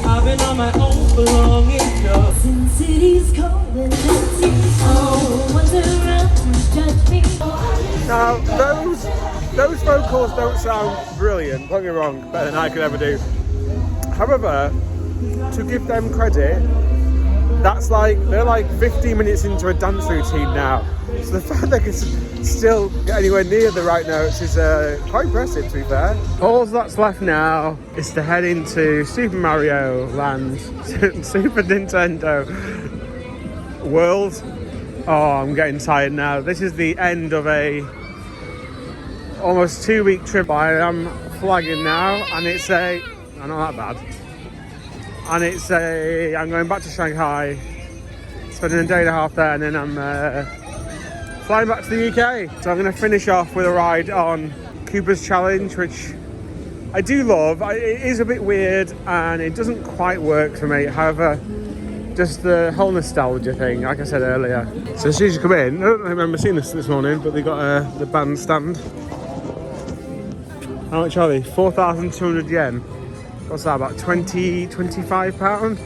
I've been on my own for long enough. Since city's calling, oh, what's around to judge me? Now, those vocals don't sound brilliant, don't get me wrong, better than I could ever do. However, to give them credit, that's like, they're like 15 minutes into a dance routine now. So the fact they can still get anywhere near the right notes is quite impressive, to be fair. All that's left now is to head into Super Mario Land, Super Nintendo World. Oh, I'm getting tired now. This is the end of a almost 2-week trip. I am flagging now, and it's not that bad. And I'm going back to Shanghai, spending a day and a half there, and then I'm flying back to the UK. So I'm going to finish off with a ride on Cooper's Challenge, which I do love. It is a bit weird and it doesn't quite work for me. However, just the whole nostalgia thing, like I said earlier. So as soon as you come in, I don't remember seeing this morning, but they got the bandstand. How much are they? 4,200 yen. What's that, about 25 pounds?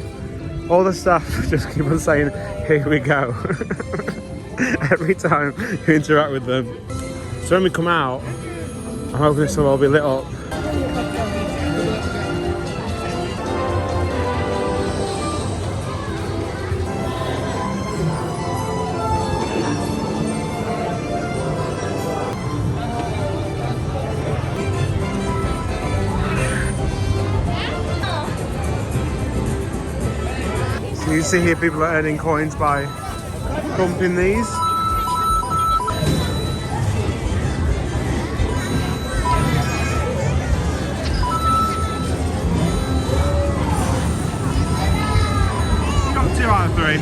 All the staff just keep on saying, here we go. Every time you interact with them. So when we come out, I'm hoping this will all be lit up. can see here people are earning coins by pumping these. Got 2 out of 3.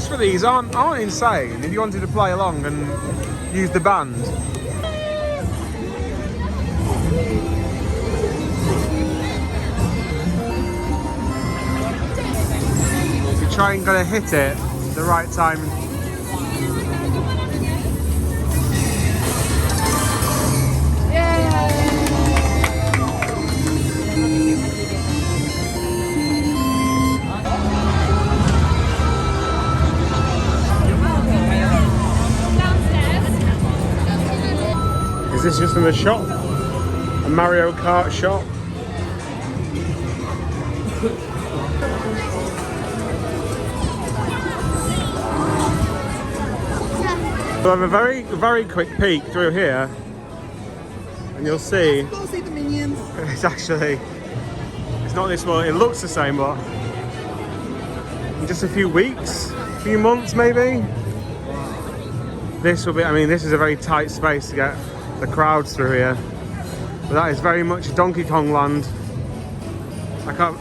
For these aren't insane if you wanted to play along and use the band. If you try and gotta hit it at the right time. Is this just from a shop? A Mario Kart shop? We'll have a very quick peek through here and you'll see. Go see the minions. It's actually, it's not this one, it looks the same, but in just a few weeks, a few months maybe, this will be, I mean, this is a very tight space to get the crowds through here, but that is very much Donkey Kong Land. I can't.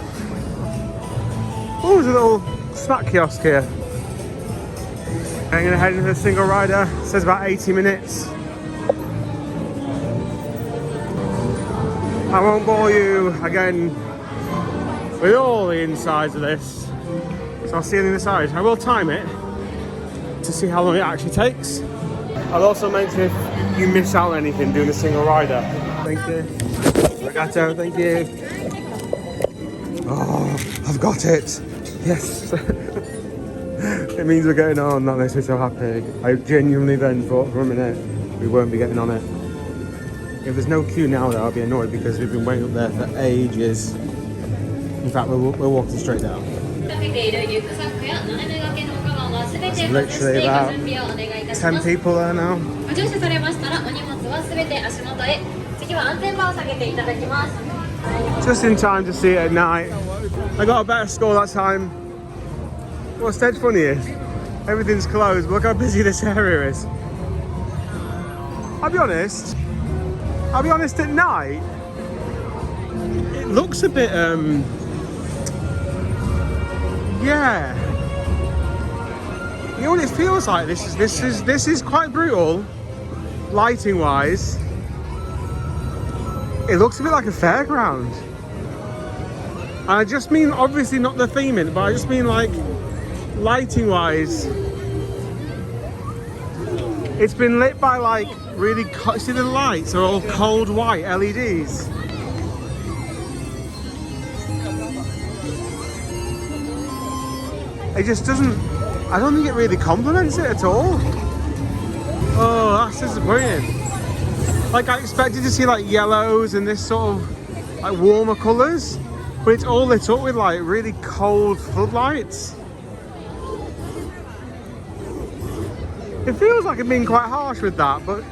Oh, there's a little snack kiosk here. I'm gonna head into the single rider. It says about 80 minutes. I won't bore you again with all the insides of this, so I'll see you on the other side. I will time it to see how long it actually takes. I'll also mention if you miss out on anything doing a single rider. Thank you. Arigato, thank you. Oh, I've got it. Yes. It means we're getting on. That makes me so happy. I genuinely then thought for a minute we won't be getting on it. If there's no queue now though, I'll be annoyed because we've been waiting up there for ages. In fact, we're walking straight down. There's literally about 10 people there now. Just in time to see it at night. I got a better score that time. What's dead funny is, everything's closed, but look how busy this area is. I'll be honest at night, it looks a bit, yeah. You know what it feels like? This is quite brutal, lighting wise. It looks a bit like a fairground. And I just mean obviously not the theming, but I just mean like lighting wise. It's been lit by like really, see the lights are all cold white LEDs. It just doesn't, I don't think it really complements it at all. Oh, that's disappointing. Like I expected to see like yellows and this sort of like warmer colours, but it's all lit up with like really cold floodlights. It feels like I'm being quite harsh with that, but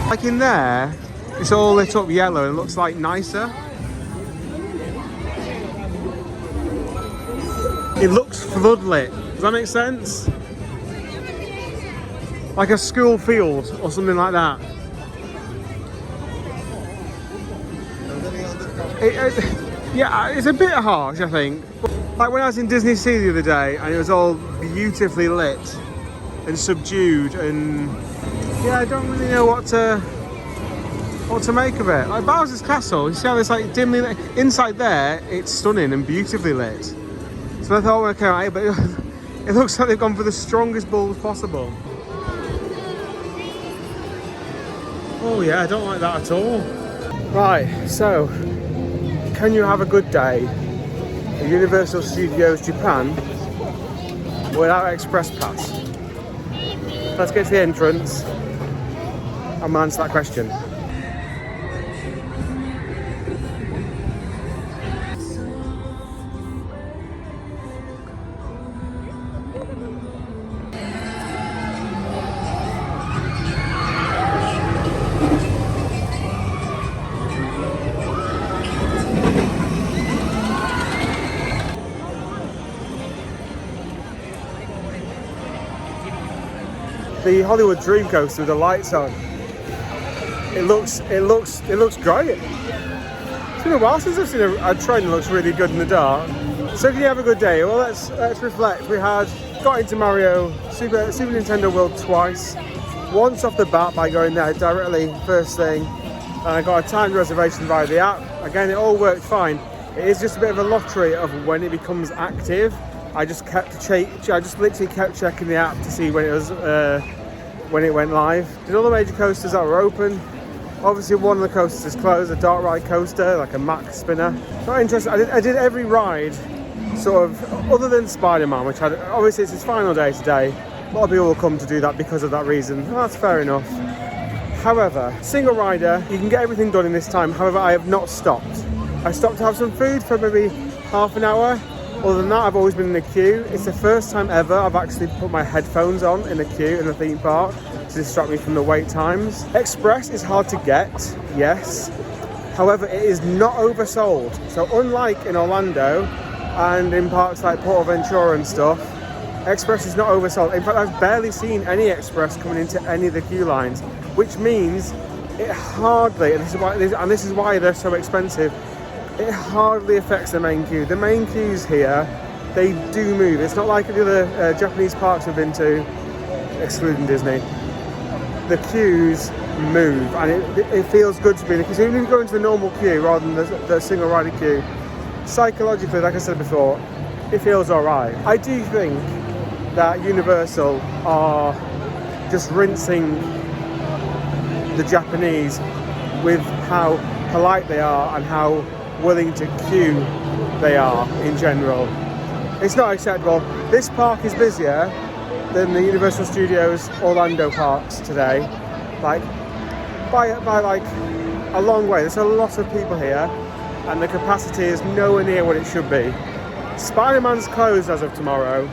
like in there, it's all lit up yellow and it looks like nicer. It looks floodlit. Does that make sense? Like a school field or something like that. Yeah, it's a bit harsh, I think. Like when I was in DisneySea the other day and it was all beautifully lit and subdued, and yeah, I don't really know what to make of it. Like Bowser's Castle, you see how it's like dimly lit? Inside there, it's stunning and beautifully lit. So I thought, okay, right, but it looks like they've gone for the strongest bulbs possible. Oh yeah, I don't like that at all. Right, so, can you have a good day at Universal Studios Japan without Express Pass? Let's get to the entrance and we'll answer that question. the Hollywood Dream Coaster with the lights on. It looks great. It's been a while since I've seen a train that looks really good in the dark. So can you have a good day? Well, let's reflect. We got into Mario Super Nintendo World twice. Once off the bat by going there directly first thing, and I got a timed reservation via the app. Again, it all worked fine. It is just a bit of a lottery of when it becomes active. I just literally kept checking the app to see when it went live. Did all the major coasters that were open. Obviously, one of the coasters is closed, a dark ride coaster, like a max spinner. Not interested. I did every ride, sort of, other than Spider-Man, which obviously it's his final day today. A lot of people will come to do that because of that reason. Well, that's fair enough. However, single rider, you can get everything done in this time. However, I have not stopped. I stopped to have some food for maybe half an hour. Other than that, I've always been in the queue. It's the first time ever I've actually put my headphones on in the queue in the theme park to distract me from the wait times. Express is hard to get, yes. However, it is not oversold. So unlike in Orlando and in parks like Portaventura and stuff, Express is not oversold. In fact, I've barely seen any Express coming into any of the queue lines, which means it hardly, and this is why they're so expensive, it hardly affects the main queue. The main queues here, they do move. It's not like the other Japanese parks we've been to, excluding Disney. The queues move, and it feels good to be in the queue. So even if you go into the normal queue rather than the single rider queue, psychologically, like I said before, it feels alright. I do think that Universal are just rinsing the Japanese with how polite they are and how willing to queue they are in general. It's not acceptable. This park is busier than the Universal Studios Orlando parks today, like by like a long way. There's a lot of people here and the capacity is nowhere near what it should be. Spider-Man's closed as of tomorrow.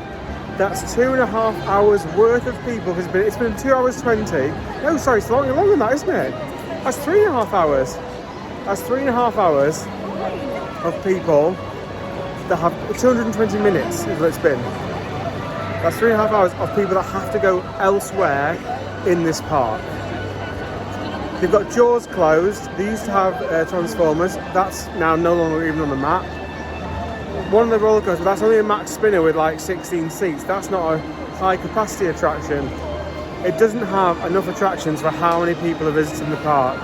That's 2.5 hours worth of people. It's been 2 hours 20. No, sorry, it's longer than that, isn't it? That's 3.5 hours. That's 3.5 hours of people that have 220 minutes is what it's been. That's 3.5 hours of people that have to go elsewhere in this park. They've got Jaws closed. They used to have Transformers. That's now no longer even on the map. One of the roller coasters, that's only a max spinner with like 16 seats. That's not a high capacity attraction. It doesn't have enough attractions for how many people are visiting the park.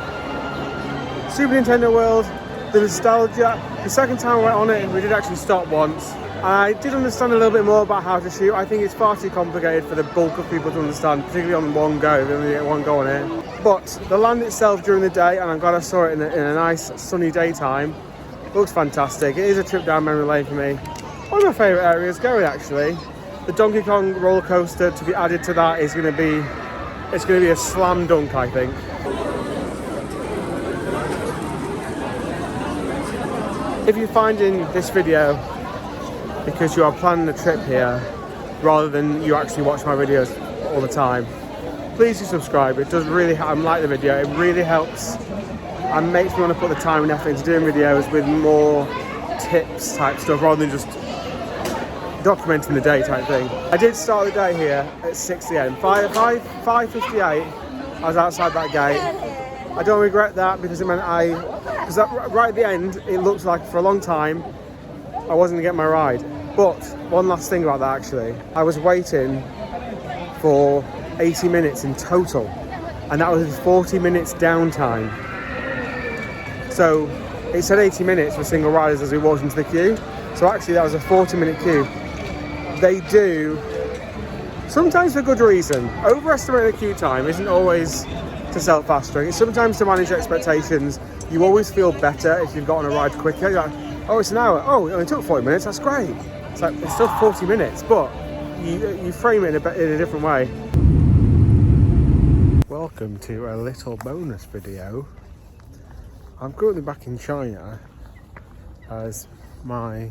Super Nintendo World, the nostalgia. The second time I went on it, we did actually stop once. I did understand a little bit more about how to shoot. I think it's far too complicated for the bulk of people to understand, particularly on one go. They only get one go on it. But the land itself during the day, and I'm glad I saw it in a nice sunny daytime, looks fantastic. It is a trip down memory lane for me. One of my favourite areas going actually. The Donkey Kong roller coaster to be added to that is going to be a slam dunk, I think. If you're finding this video because you are planning a trip here rather than you actually watch my videos all the time, please do subscribe. It does really, I'm like the video, it really helps and makes me want to put the time and effort into doing videos with more tips type stuff rather than just documenting the day type thing. I did start the day here at 6 a.m. 5:58 I was outside that gate. I don't regret that because it meant because right at the end it looked like for a long time I wasn't going to get my ride. But one last thing about that actually, I was waiting for 80 minutes in total and that was 40 minutes downtime. So it said 80 minutes for single riders as we walked into the queue. So actually that was a 40-minute queue. They do, sometimes for good reason, overestimate the queue time isn't always to sell faster. It's sometimes to manage expectations. You always feel better if you've got on a ride quicker. You're like, oh, it's an hour. Oh, it only took 40 minutes. That's great. It's like, it's still 40 minutes, but you frame it in a different way. Welcome to a little bonus video. I'm currently back in China as my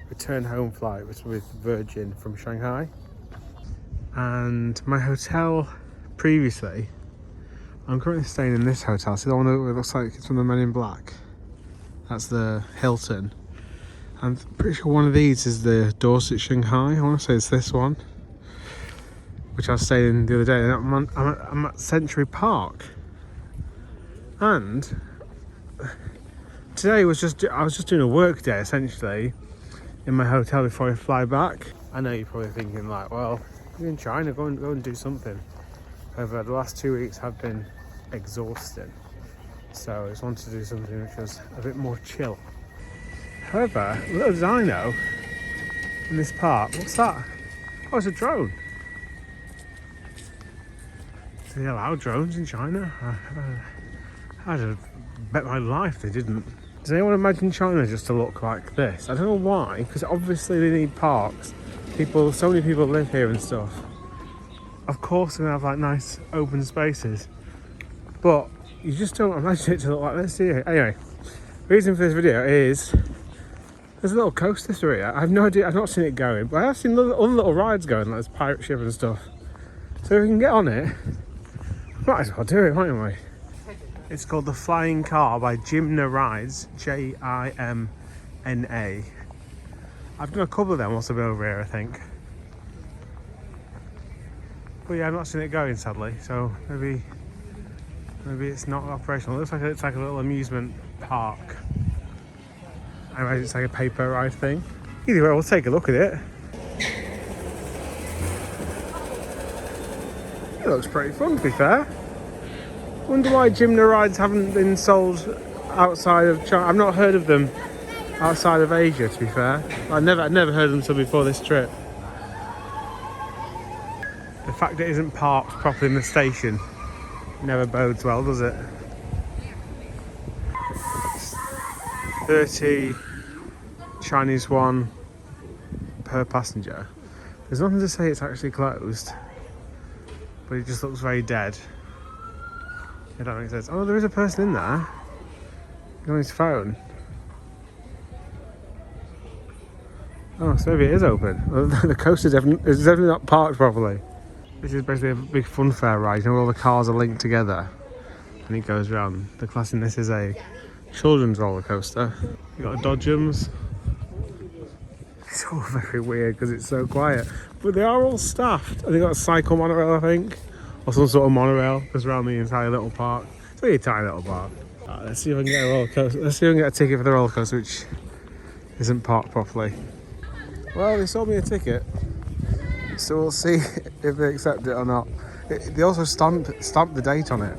return home flight was with Virgin from Shanghai. And my hotel previously, I'm currently staying in this hotel. See the one that looks like it's from the Men in Black? That's the Hilton. I'm pretty sure one of these is the Dorset Shanghai. I want to say it's this one. which I was saying the other day. I'm at Century Park, and today was I was just doing a work day essentially in my hotel before I fly back. I know you're probably thinking like, well, you're in China, go and do something. However, the last 2 weeks have been exhausting, so I just wanted to do something which was a bit more chill. However, little did I know, in this park, what's that? Oh, it's a drone. Do they allow drones in China? I'd have bet my life they didn't. Does anyone imagine China just to look like this? I don't know why, because obviously they need parks. So many people live here and stuff. Of course they're gonna have like nice open spaces, but you just don't imagine it to look like this, do you? Anyway, the reason for this video is there's a little coaster through here. I have no idea, I've not seen it going, but I have seen other little rides going, like this pirate ship and stuff. So if we can get on it, might as well do it, mightn't we? It's called the Flying Car by Jimna Rides, Jimna. I've done a couple of them whilst I've been over here, I think. But yeah, I've not seen it going, sadly, so maybe it's not operational. It looks like it's like a little amusement park. I imagine it's like a paper ride thing. Either way, we'll take a look at it. It looks pretty fun, to be fair. Wonder why Jimna rides haven't been sold outside of China. I've not heard of them outside of Asia, to be fair. I'd never heard of them until before this trip. The fact it isn't parked properly in the station never bodes well, does it? 30 Chinese yuan per passenger. There's nothing to say it's actually closed, but it just looks very dead. It don't make sense. Oh, there is a person in there on his phone. Oh, so maybe it is open. Well, the coaster is definitely not parked properly. This is basically a big fun fair ride, you know, where all the cars are linked together and it goes round. The class in this is a children's roller coaster. You got dodgems. It's all very weird because it's so quiet, but they are all staffed. And they got a cycle monorail, I think, or some sort of monorail goes around the entire little park. It's really a tiny little park. Right, let's see if I can get a roller coaster. Let's see if I can get a ticket for the roller coaster, which isn't parked properly. Well, they sold me a ticket, so we'll see if they accept it or not. They also stamped the date on it.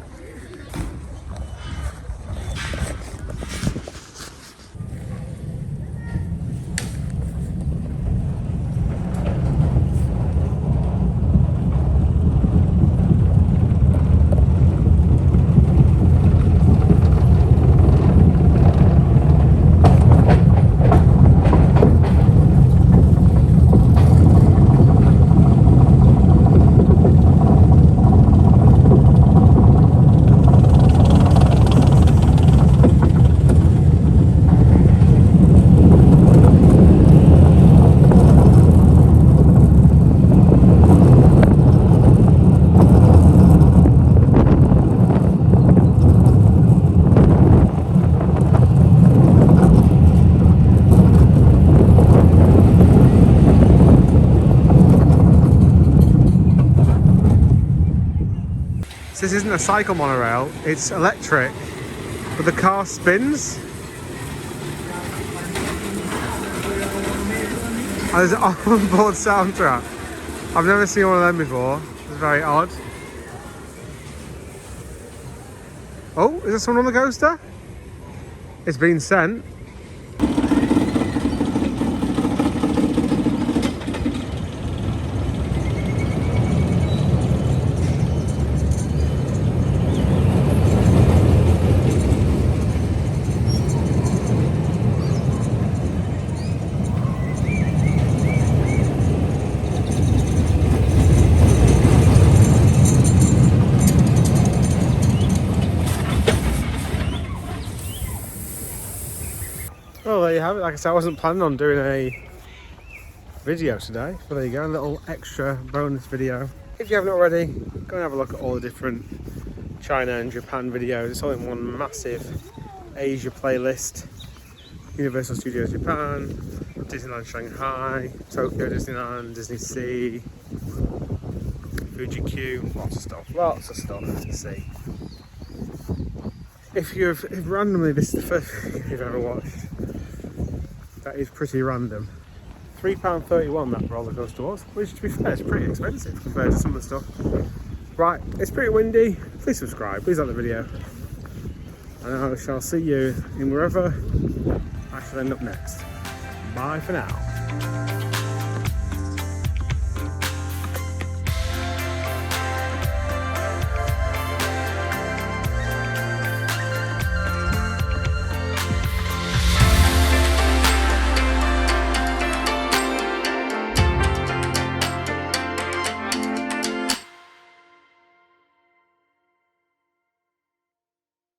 This isn't a cycle monorail, it's electric, but the car spins. And there's an on-board soundtrack. I've never seen one of them before. It's very odd. Oh, is there someone on the coaster? It's been sent. Well, there you have it. Like I said, I wasn't planning on doing a video today, but there you go, a little extra bonus video. If you haven't already, go and have a look at all the different China and Japan videos. It's all in one massive Asia playlist. Universal Studios Japan, Disneyland Shanghai, Tokyo Disneyland, DisneySea, Fuji-Q, lots of stuff to see. If randomly this is the first thing you've ever watched, that is pretty random. £3.31 that roller coaster was, which to be fair is pretty expensive compared to some of the stuff. Right, it's pretty windy. Please subscribe, please like the video. And I shall see you in wherever I shall end up next. Bye for now.